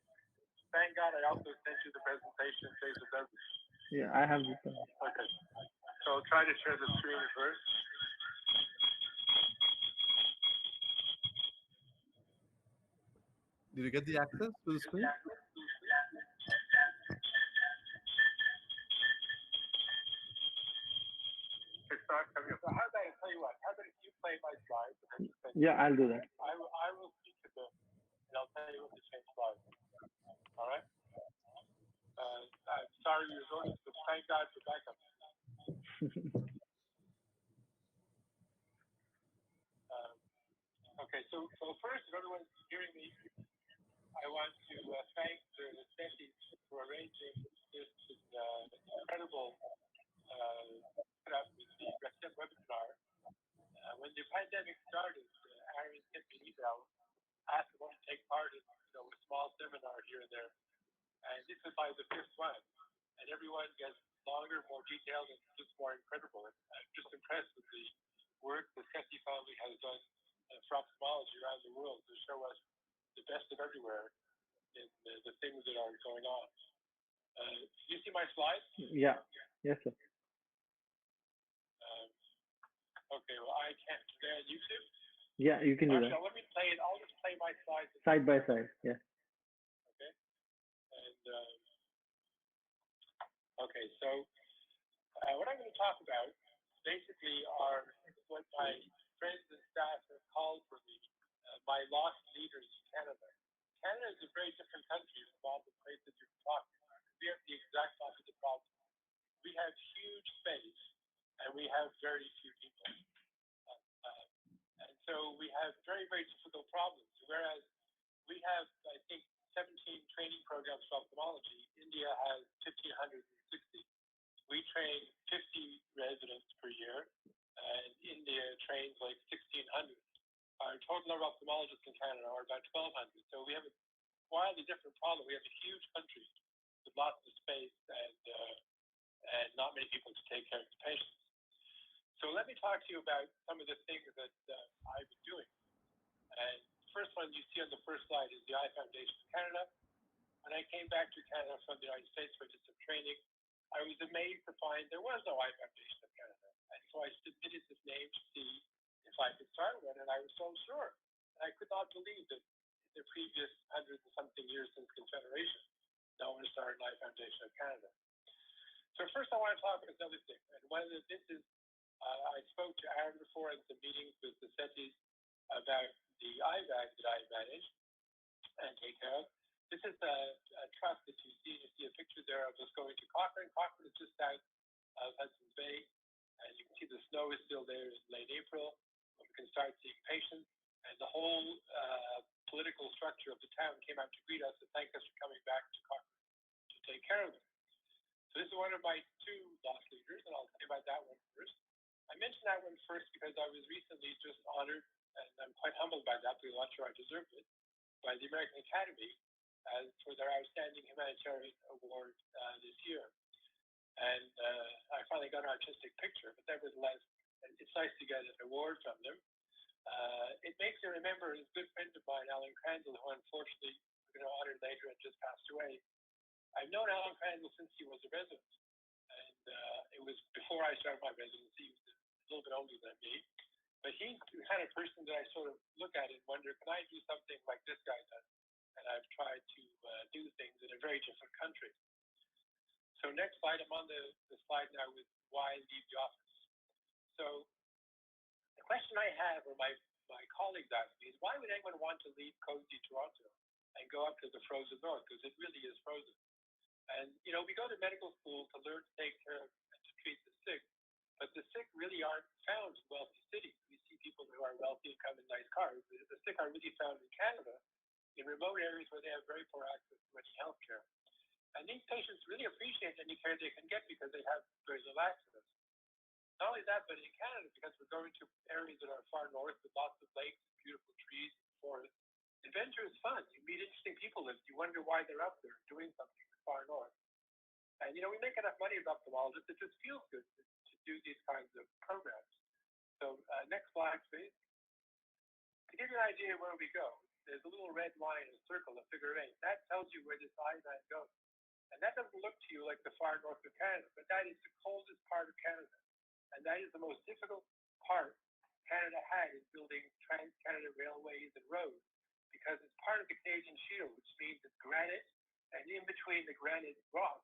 Thank God I also sent you the presentation in case it doesn't. Yeah, I have this one. Okay. So I'll try to share the screen first. Did you get the access to the screen? Start coming up. So how about I tell you what? How about if you play my slides? And then Yeah, I'll do that. I will speak to them, and I'll tell you what to change slides. All right. I'm sorry you're going, but thank God for backup. Okay, so first, if everyone's hearing me, I want to thank the Sentis for arranging this incredible setup with the RECEP webinar. When the pandemic started, Aaron sent me an email asking me to take part in a small seminar here and there. And this is like the 5th one. And everyone gets longer, more detailed, and just more incredible. And I'm just impressed with the work the Seti family has done for ophthalmology around the world to show us the best of everywhere in the things that are going on. Do you see my slides? Yeah. Yes, sir. Okay, well, I can't. Today on YouTube? Yeah, you can do that. Let me play it. I'll just play my slides. Side by side. Yeah. Okay. And okay, so what I'm going to talk about basically are what my friends and staff have called for me my lost leaders in Canada. Canada is a very different country from all the places you're talking about. We have the exact opposite problem. We have huge space and we have very few people. And so we have very, very difficult problems. Whereas we have, I think, 17 training programs for ophthalmology. India has 1,560. We train 50 residents per year. and India trains like 1,600. Our total number of ophthalmologists in Canada are about 1,200. So we have a wildly different problem. We have a huge country with lots of space and not many people to take care of the patients. So let me talk to you about some of the things that I've been doing. And the first one you see on the first slide is the Eye Foundation of Canada. When I came back to Canada from the United States for just some training, I was amazed to find there was no Eye Foundation of Canada. And so I submitted this name to see if I could start one, and I was so sure. And I could not believe that in the previous 100 and something years since Confederation, no one started an Eye Foundation of Canada. So first I want to talk about another thing. And one of this is, I spoke to Aaron before in some meetings with the SETIs about the eye bag that I manage and take care of. This is a truck that you see. You see a picture there of us going to Cochrane. Cochrane is just out of Hudson's Bay. And you can see the snow is still there in late April, when we can start seeing patients. And the whole political structure of the town came out to greet us and thank us for coming back to Cochrane to take care of them. So this is one of my two loss leaders, and I'll tell you about that one first. I mentioned that one first because I was recently just honored, and I'm quite humbled by that because I'm not sure I deserved it, by the American Academy for their Outstanding Humanitarian Award this year. And I finally got an artistic picture, but nevertheless, it's nice to get an award from them. It makes me remember a good friend of mine, Alan Crandall, who unfortunately we're going to honor later and just passed away. I've known Alan Crandall since he was a resident, and it was before I started my residency. He was a little bit older than me, but he's the kind of person that I sort of look at and wonder, can I do something like this guy does? And I've tried to do things in a very different country. So next slide, I'm on the slide now with why leave the office. So the question I have, or my colleagues ask me, is why would anyone want to leave cozy Toronto and go up to the frozen north? Because it really is frozen. And, you know, we go to medical school to learn to take care of and to treat the sick, but the sick really aren't found in wealthy cities. We see people who are wealthy and come in nice cars. The sick are really found in Canada, in remote areas where they have very poor access to any health care. And these patients really appreciate any care they can get because they have very little access. Not only that, but in Canada, because we're going to areas that are far north with lots of lakes, beautiful trees, forests, adventure is fun. You meet interesting people and you wonder why they're up there doing something far north. And, you know, we make enough money as ophthalmologists, it just feels good to do these kinds of programs. So next slide, please. To give you an idea of where we go, there's a little red line, a circle, a figure 8. That tells you where this eye band goes. And that doesn't look to you like the far north of Canada, but that is the coldest part of Canada. And that is the most difficult part Canada had in building Trans-Canada railways and roads, because it's part of the Canadian Shield, which means it's granite, and in between the granite rock,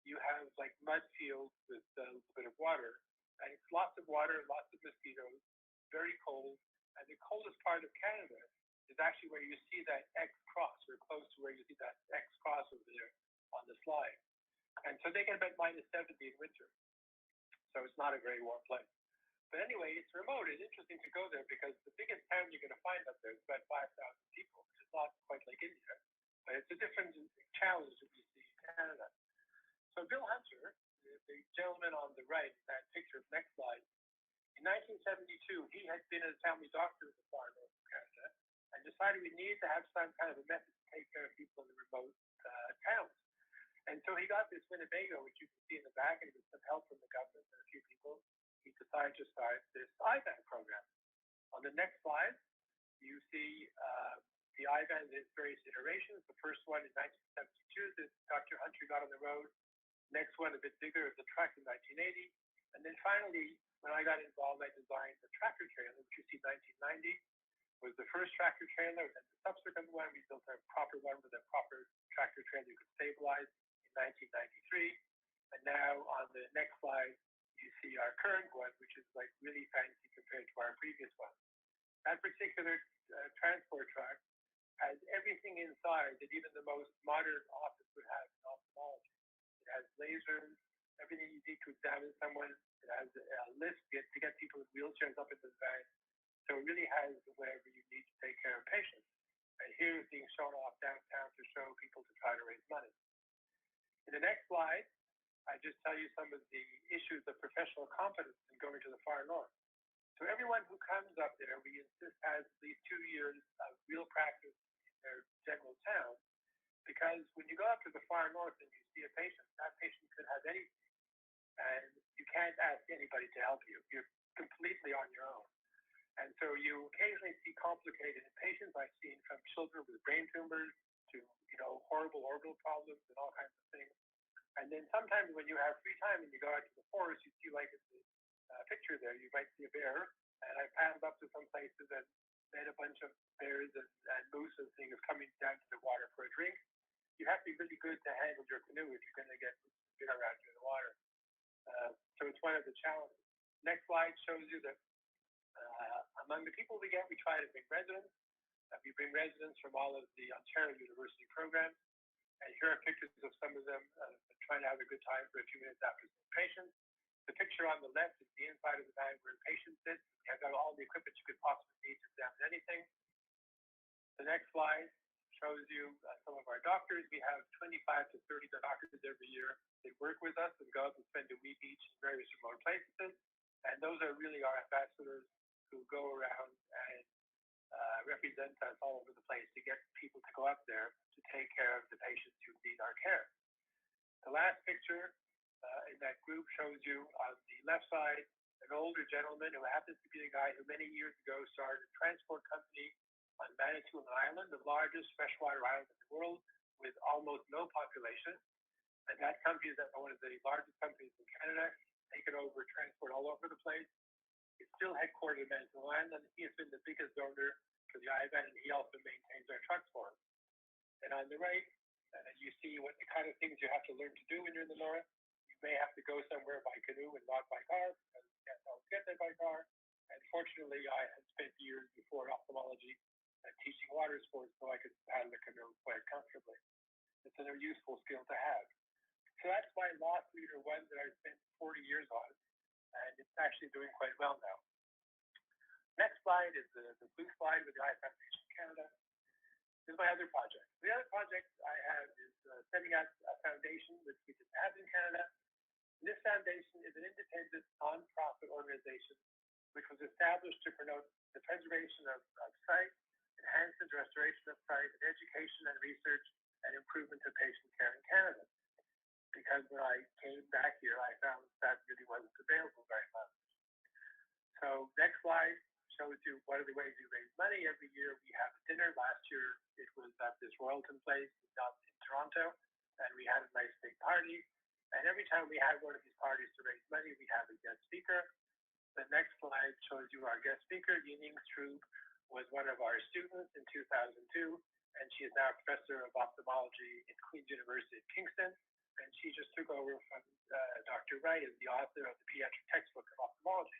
you have like mud fields with a little bit of water, and it's lots of water, lots of mosquitoes, very cold, and the coldest part of Canada is actually where you see that X cross, or close to where you see that X cross over there on the slide. And so they get about -70 in winter. So it's not a very warm place. But anyway, it's remote. It's interesting to go there because the biggest town you're going to find up there is about 5,000 people, which is not quite like India, but it's a different challenge that we see in Canada. So Bill Hunter, the gentleman on the right, that picture, next slide, in 1972, he had been a family doctor in the far north of Canada and decided we needed to have some kind of a method to take care of people in the remote towns. And so he got this Winnebago, which you can see in the back, and with some help from the government and a few people, he decided to start this IBAN program. On the next slide, you see the IBAN in its various iterations. The first one in 1972 that Dr. Hunter got on the road. Next one, a bit bigger, is the truck in 1980. And then finally, when I got involved, I designed the tractor trailer, which you see 1990, was the first tractor trailer. And the subsequent one, we built a proper one with a proper tractor trailer you could stabilize in 1993. And now on the next slide, you see our current one, which is like really fancy compared to our previous one. That particular transport truck has everything inside that even the most modern office would have in ophthalmology. It has lasers, everything you need to examine someone. It has a lift to get people in wheelchairs up into the van. So it really has whatever you need to take care of patients. And here it's being shown off downtown to show people to try to raise money. In the next slide, I just tell you some of the issues of professional competence in going to the far north. So everyone who comes up there, we insist has at least 2 years of real practice in their general town, because when you go up to the far north and you see a patient, that patient could have anything, and you can't ask anybody to help you. You're completely on your own. And so you occasionally see complicated patients. I've seen from children with brain tumors to, horrible orbital problems and all kinds of things. And then sometimes when you have free time and you go out to the forest, you see, like in the picture there, you might see a bear. And I paddled up to some places and met a bunch of bears and moose and things coming down to the water for a drink. You have to be really good to handle your canoe if you're going to get bit around you in the water. So it's one of the challenges. Next slide shows you that among the people we get, we try to bring residents. We bring residents from all of the Ontario University programs. And here are pictures of some of them trying to have a good time for a few minutes after seeing patients. The picture on the left is the inside of the bag where the patient sits. We have got all the equipment you could possibly need to examine anything. The next slide shows you some of our doctors. We have 25 to 30 doctors every year. They work with us and go out and spend a week each in various remote places. And those are really our ambassadors who go around and represent us all over the place to get people to go up there to take care of the patients who need our care. The last picture in that group shows you on the left side an older gentleman who happens to be the guy who many years ago started a transport company on Manitoulin Island, the largest freshwater island in the world with almost no population. And that company is one of the largest companies in Canada, taken over transport all over the place. It's still headquartered in Manitoulin Island, and he has been the biggest donor for the IVAN, and he also maintains our trucks for us. And on the right, you see what the kind of things you have to learn to do when you're in the north. You may have to go somewhere by canoe and not by car, because you can't always get there by car. And fortunately, I had spent years before ophthalmology teaching water sports, so I could paddle a canoe quite comfortably. It's a useful skill to have. So that's my loss leader one that I spent 40 years on, and it's actually doing quite well now. Next slide is the blue slide with the Eye Foundation Canada. This is my other project. The other project I have is setting up a foundation which we didn't have in Canada. And this foundation is an independent non-profit organization which was established to promote the preservation of sites, enhancement, restoration of sites, and education and research and improvement of patient care in Canada. Because when I came back here, I found that really wasn't available very much. So next slide shows you what are the ways we raise money. Every year we have a dinner. Last year it was at this Royalton place in Toronto, and we had a nice big party. And every time we had one of these parties to raise money, we have a guest speaker. The next slide shows you our guest speaker. Yining Strub was one of our students in 2002, and she is now a professor of ophthalmology at Queen's University in Kingston. And she just took over from Dr. Wright as the author of the pediatric textbook of ophthalmology.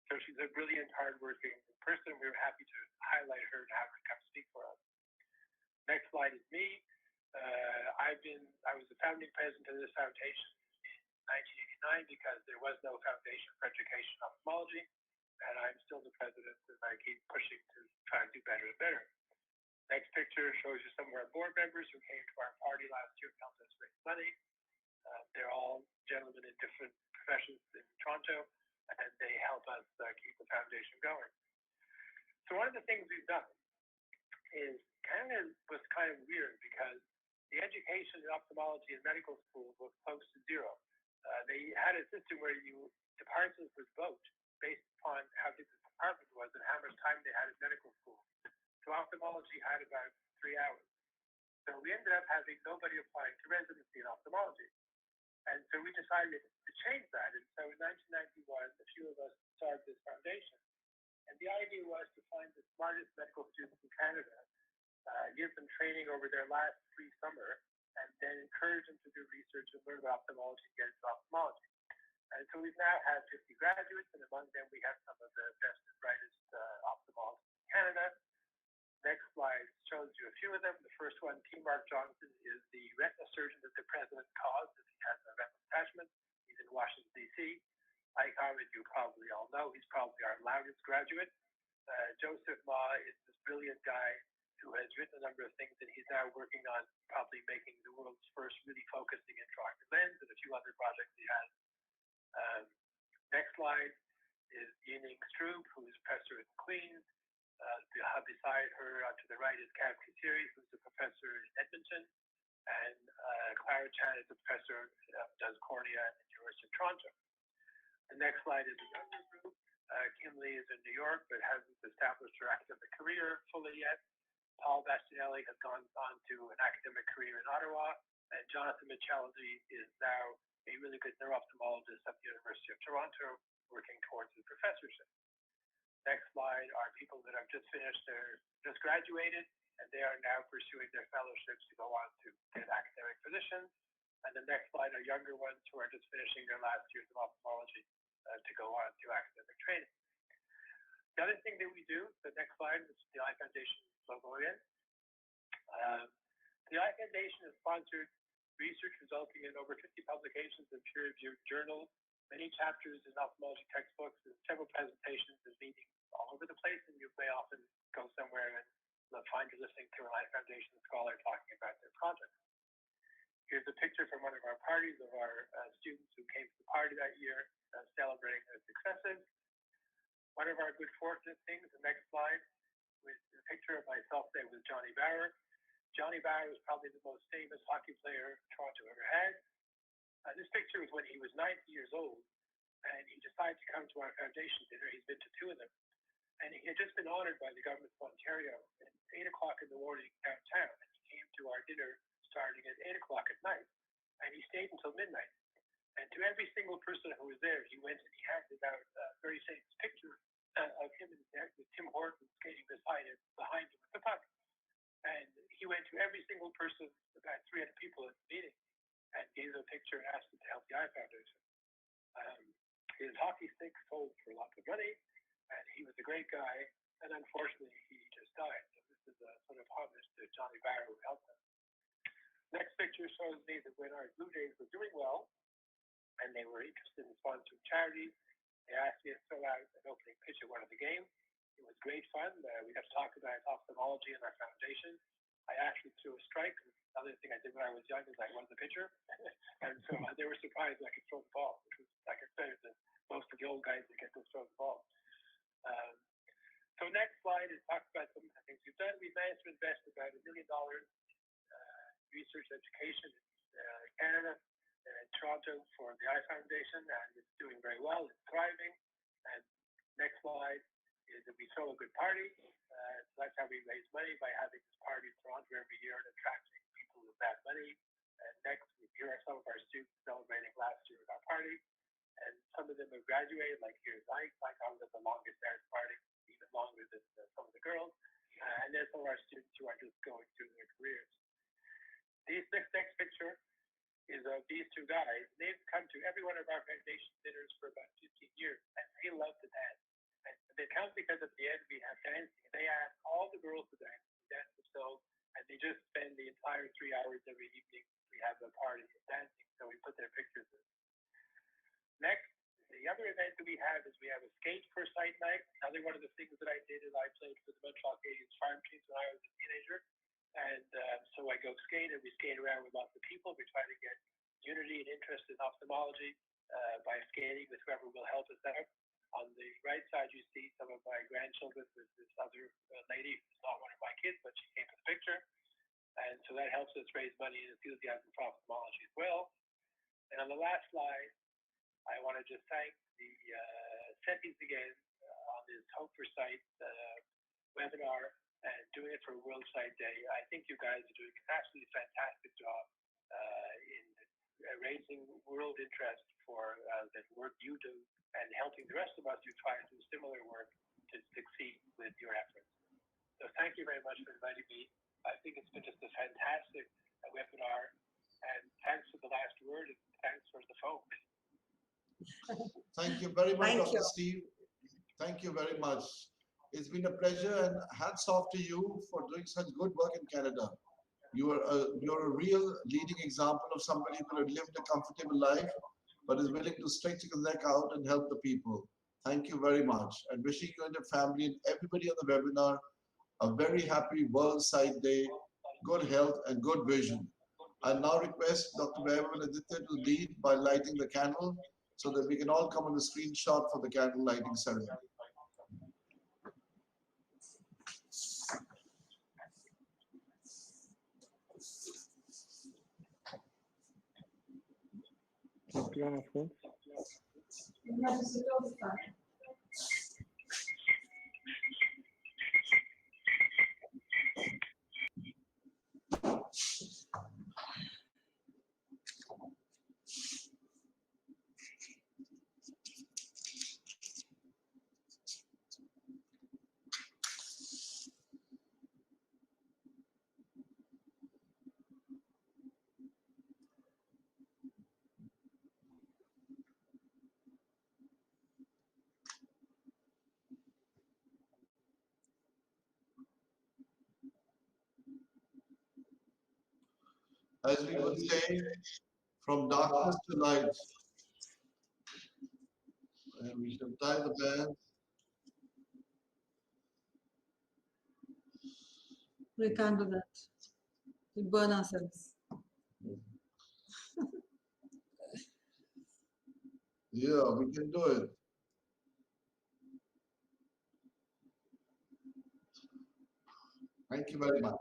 So she's a brilliant, hardworking person. We were happy to highlight her and have her come speak for us. Next slide is me. I was the founding president of this foundation in 1989 because there was no foundation for education in ophthalmology, and I'm still the president, and I keep pushing to try and do better and better. Next picture shows you some of our board members who came to our party last year and helped us raise money. They're all gentlemen in different professions in Toronto, and they help us keep the foundation going. So one of the things we've done is was kind of weird because the education in ophthalmology and medical schools was close to zero. They had a system where departments would vote based upon how big the department was and how much time they had in medical school. So ophthalmology had about 3 hours. So we ended up having nobody applying to residency in ophthalmology. And so we decided to change that. And so in 1991, a few of us started this foundation. And the idea was to find the smartest medical students in Canada, give them training over their last free summer, and then encourage them to do research and learn about ophthalmology and get into ophthalmology. And so we've now had 50 graduates, and among them we have some of the best and brightest ophthalmologists in Canada. Next slide shows you a few of them. The first one, T. Mark Johnson, is the retina surgeon that the president caused if he has a retinal detachment. He's in Washington, D.C. Icon, as you probably all know, he's probably our loudest graduate. Joseph Ma is this brilliant guy who has written a number of things, and he's now working on probably making the world's first really focusing intraocular lens and a few other projects he has. Next slide is Yining Stroob, who is professor at Queen's. Beside her, to the right, is Cav Kassiri, who's a professor in Edmonton. And Clara Chan is a professor who does cornea at the University of Toronto. The next slide is a younger group. Kim Lee is in New York, but hasn't established her academic career fully yet. Paul Bastianelli has gone on to an academic career in Ottawa, and Jonathan Michelli is now a really good neuro-ophthalmologist at the University of Toronto, working towards his professorship. Next slide are people that have just finished just graduated, and they are now pursuing their fellowships to go on to get academic positions. And the next slide are younger ones who are just finishing their last years of ophthalmology to go on to academic training. The other thing that we do, the next slide, is the Eye Foundation logo again. The Eye Foundation has sponsored research resulting in over 50 publications in peer-reviewed journals, many chapters in ophthalmology textbooks, and several presentations and meetings all over the place. And you may often go somewhere and find you're listening to an Eye Foundation scholar talking about their projects. Here's a picture from one of our parties of our students who came to the party that year celebrating their successes. One of our good fortunate things, the next slide, was a picture of myself there with Johnny Bower. Johnny Bower was probably the most famous hockey player Toronto ever had. This picture was when he was 90 years old, and he decided to come to our foundation dinner. He's been to 2 of them. And he had just been honored by the government of Ontario at 8 o'clock in the morning downtown. And he came to our dinner starting at 8 o'clock at night, and he stayed until midnight. And to every single person who was there, he went and he handed out a very famous picture of him and with Tim Horton skating behind him with the puck. And he went to every single person, about 300 people at the meeting, and gave them a picture and asked them to help the Eye Foundation. His hockey stick sold for lots of money, and he was a great guy, and unfortunately, he just died. So this is a sort of homage to Johnny Barrow who helped him. Next picture shows me that when our Blue Jays were doing well, and they were interested in sponsoring charities, they asked me to fill out an opening pitch at one of the games. It was great fun. We got to talk about ophthalmology in our foundation. I actually threw a strike. The other thing I did when I was young is I won the pitcher. And so they were surprised I could throw the ball, which was like I said, than most of the old guys that get to throw the ball. So next slide is talk about some of the things we've done. We managed to invest about $1 million research education in Canada and in Toronto for the Eye Foundation, and it's doing very well. It's thriving. And next slide is that we throw a good party. So that's how we raise money, by having this party in Toronto every year and attracting people with that money. And next, here are some of our students celebrating last year at our party. And some of them have graduated, like here's Ike. Ike was at the longest dance party, even longer than some of the girls. And there's some of our students who are just going through their careers. This next picture is of these 2 guys. They've come to every one of our foundation dinners for about 15 years, and they love to dance. And they come because at the end we have dancing. They ask all the girls to dance themselves, and they just spend the entire 3 hours every evening. We have a party of dancing, so we put their pictures in. Next, the other event that we have is we have a skate for sight night. Another one of the things that I did is I played for the Montreal Canadiens farm teams when I was a teenager. And so I go skate, and we skate around with lots of people. We try to get unity and interest in ophthalmology by skating with whoever will help us out. On the right side, you see some of my grandchildren with this other lady who's not one of my kids, but she came in the picture. And so that helps us raise money and enthusiasm for ophthalmology as well. And on the last slide, I want to just thank the SETIs again on this Hope for Sight webinar and doing it for World Sight Day. I think you guys are doing an absolutely fantastic job in raising world interest for the work you do and helping the rest of us who try to do similar work to succeed with your efforts. So thank you very much for inviting me. I think it's been just a fantastic webinar, and thanks for the last word, and thanks for the phone. Thank you very much, Dr. Steve. Thank you very much. It's been a pleasure, and hats off to you for doing such good work in Canada. You're a real leading example of somebody who has lived a comfortable life, but is willing to stretch his neck out and help the people. Thank you very much. And wishing you and your family and everybody on the webinar a very happy World Sight Day, good health and good vision. I now request Dr. Vaibhav Aditya to lead by lighting the candle so that we can all come on the screenshot for the candle lighting ceremony. As we would say, from darkness to light. And we shall tie the band. We can't do that. We burn ourselves. Yeah, we can do it. Thank you very much.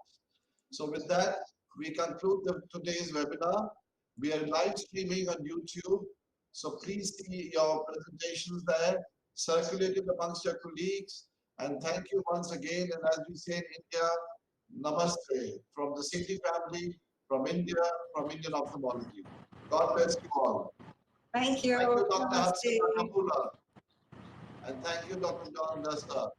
So with that, we conclude today's webinar. We are live streaming on YouTube. So please see your presentations there, circulate it amongst your colleagues. And thank you once again. And as we say in India, namaste from the Sethi family, from India, from Indian Ophthalmology. God bless you all. Thank you. Thank you, Dr. Namaste. Harsana Kapula. And thank you, Dr. John Dasta.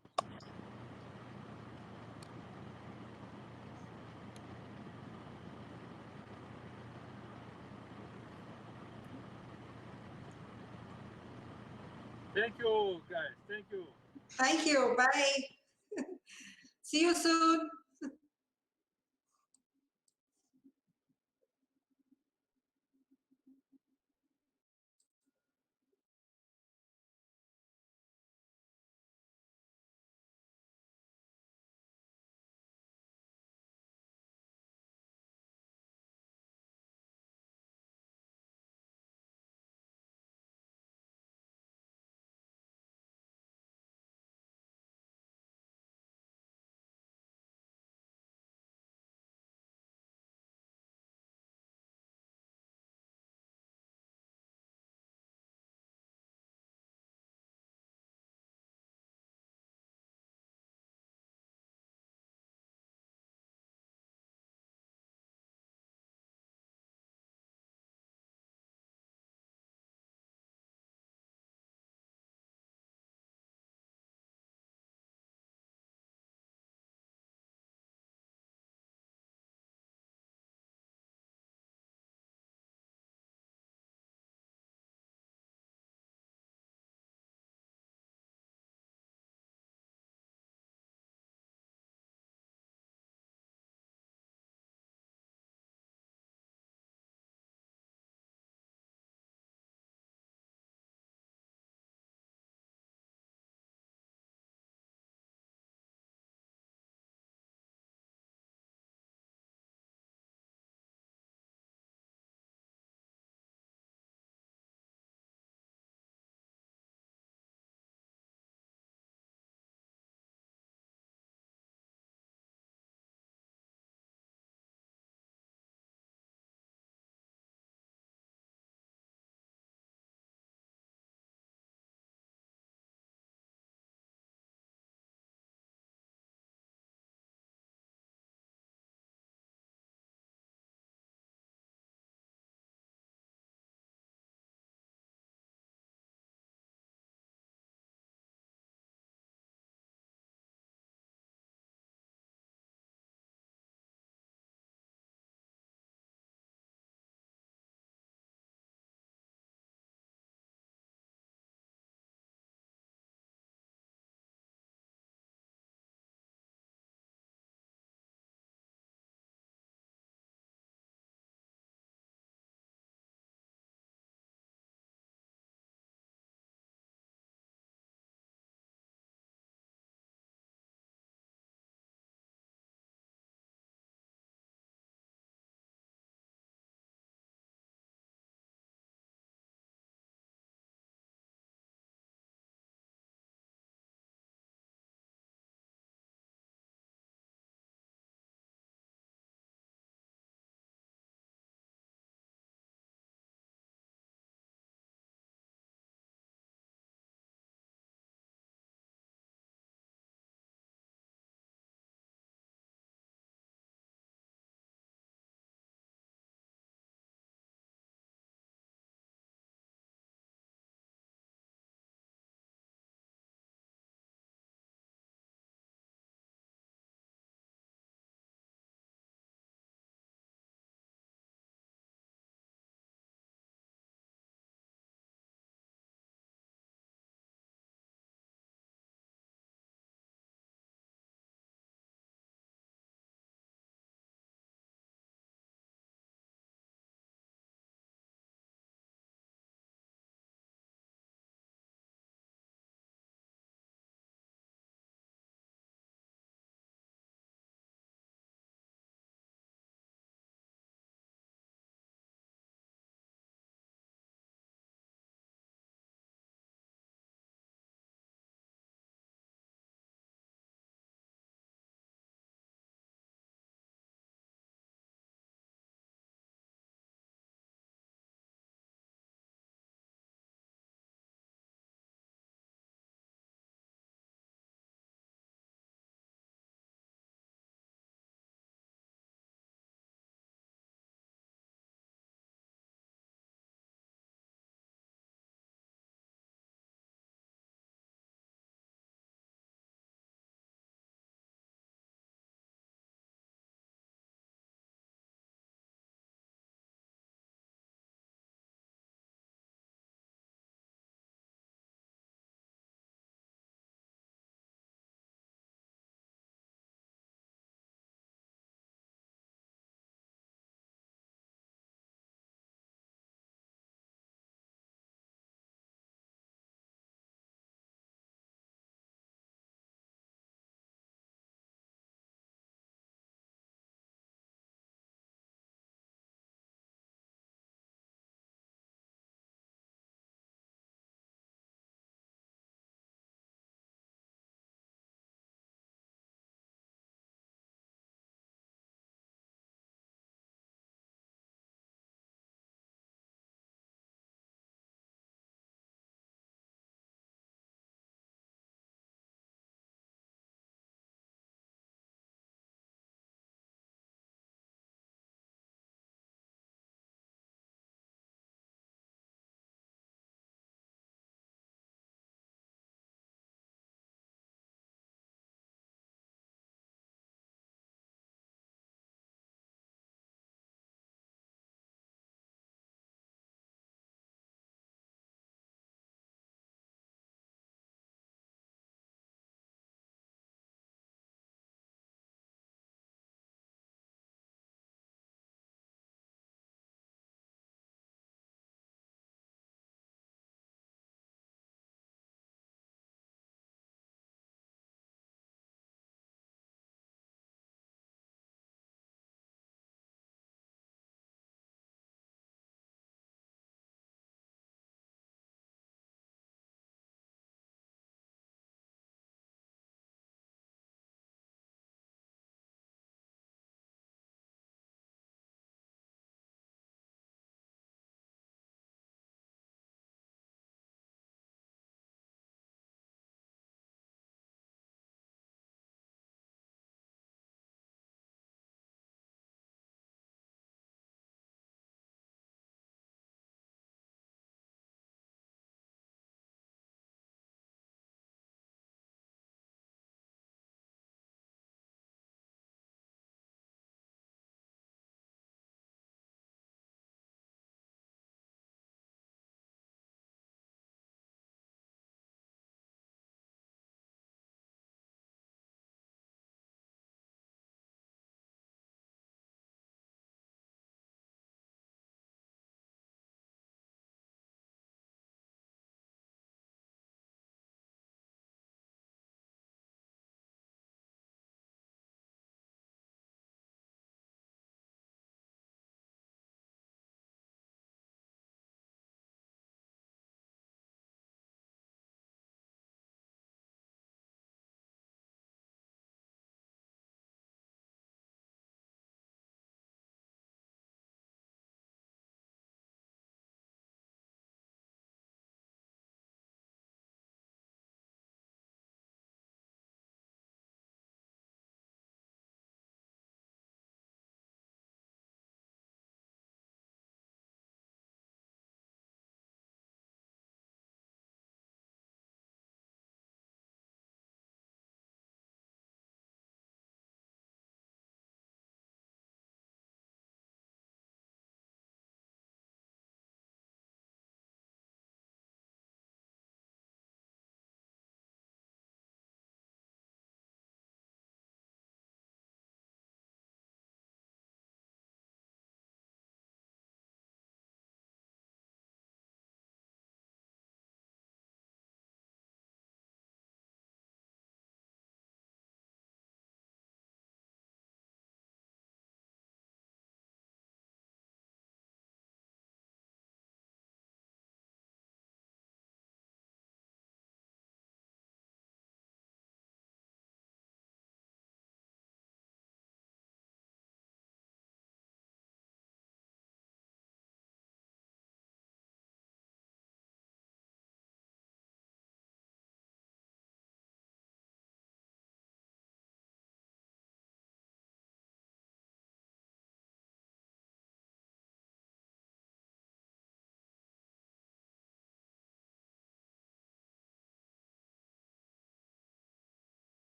Thank you, guys. Thank you. Thank you. Bye. See you soon.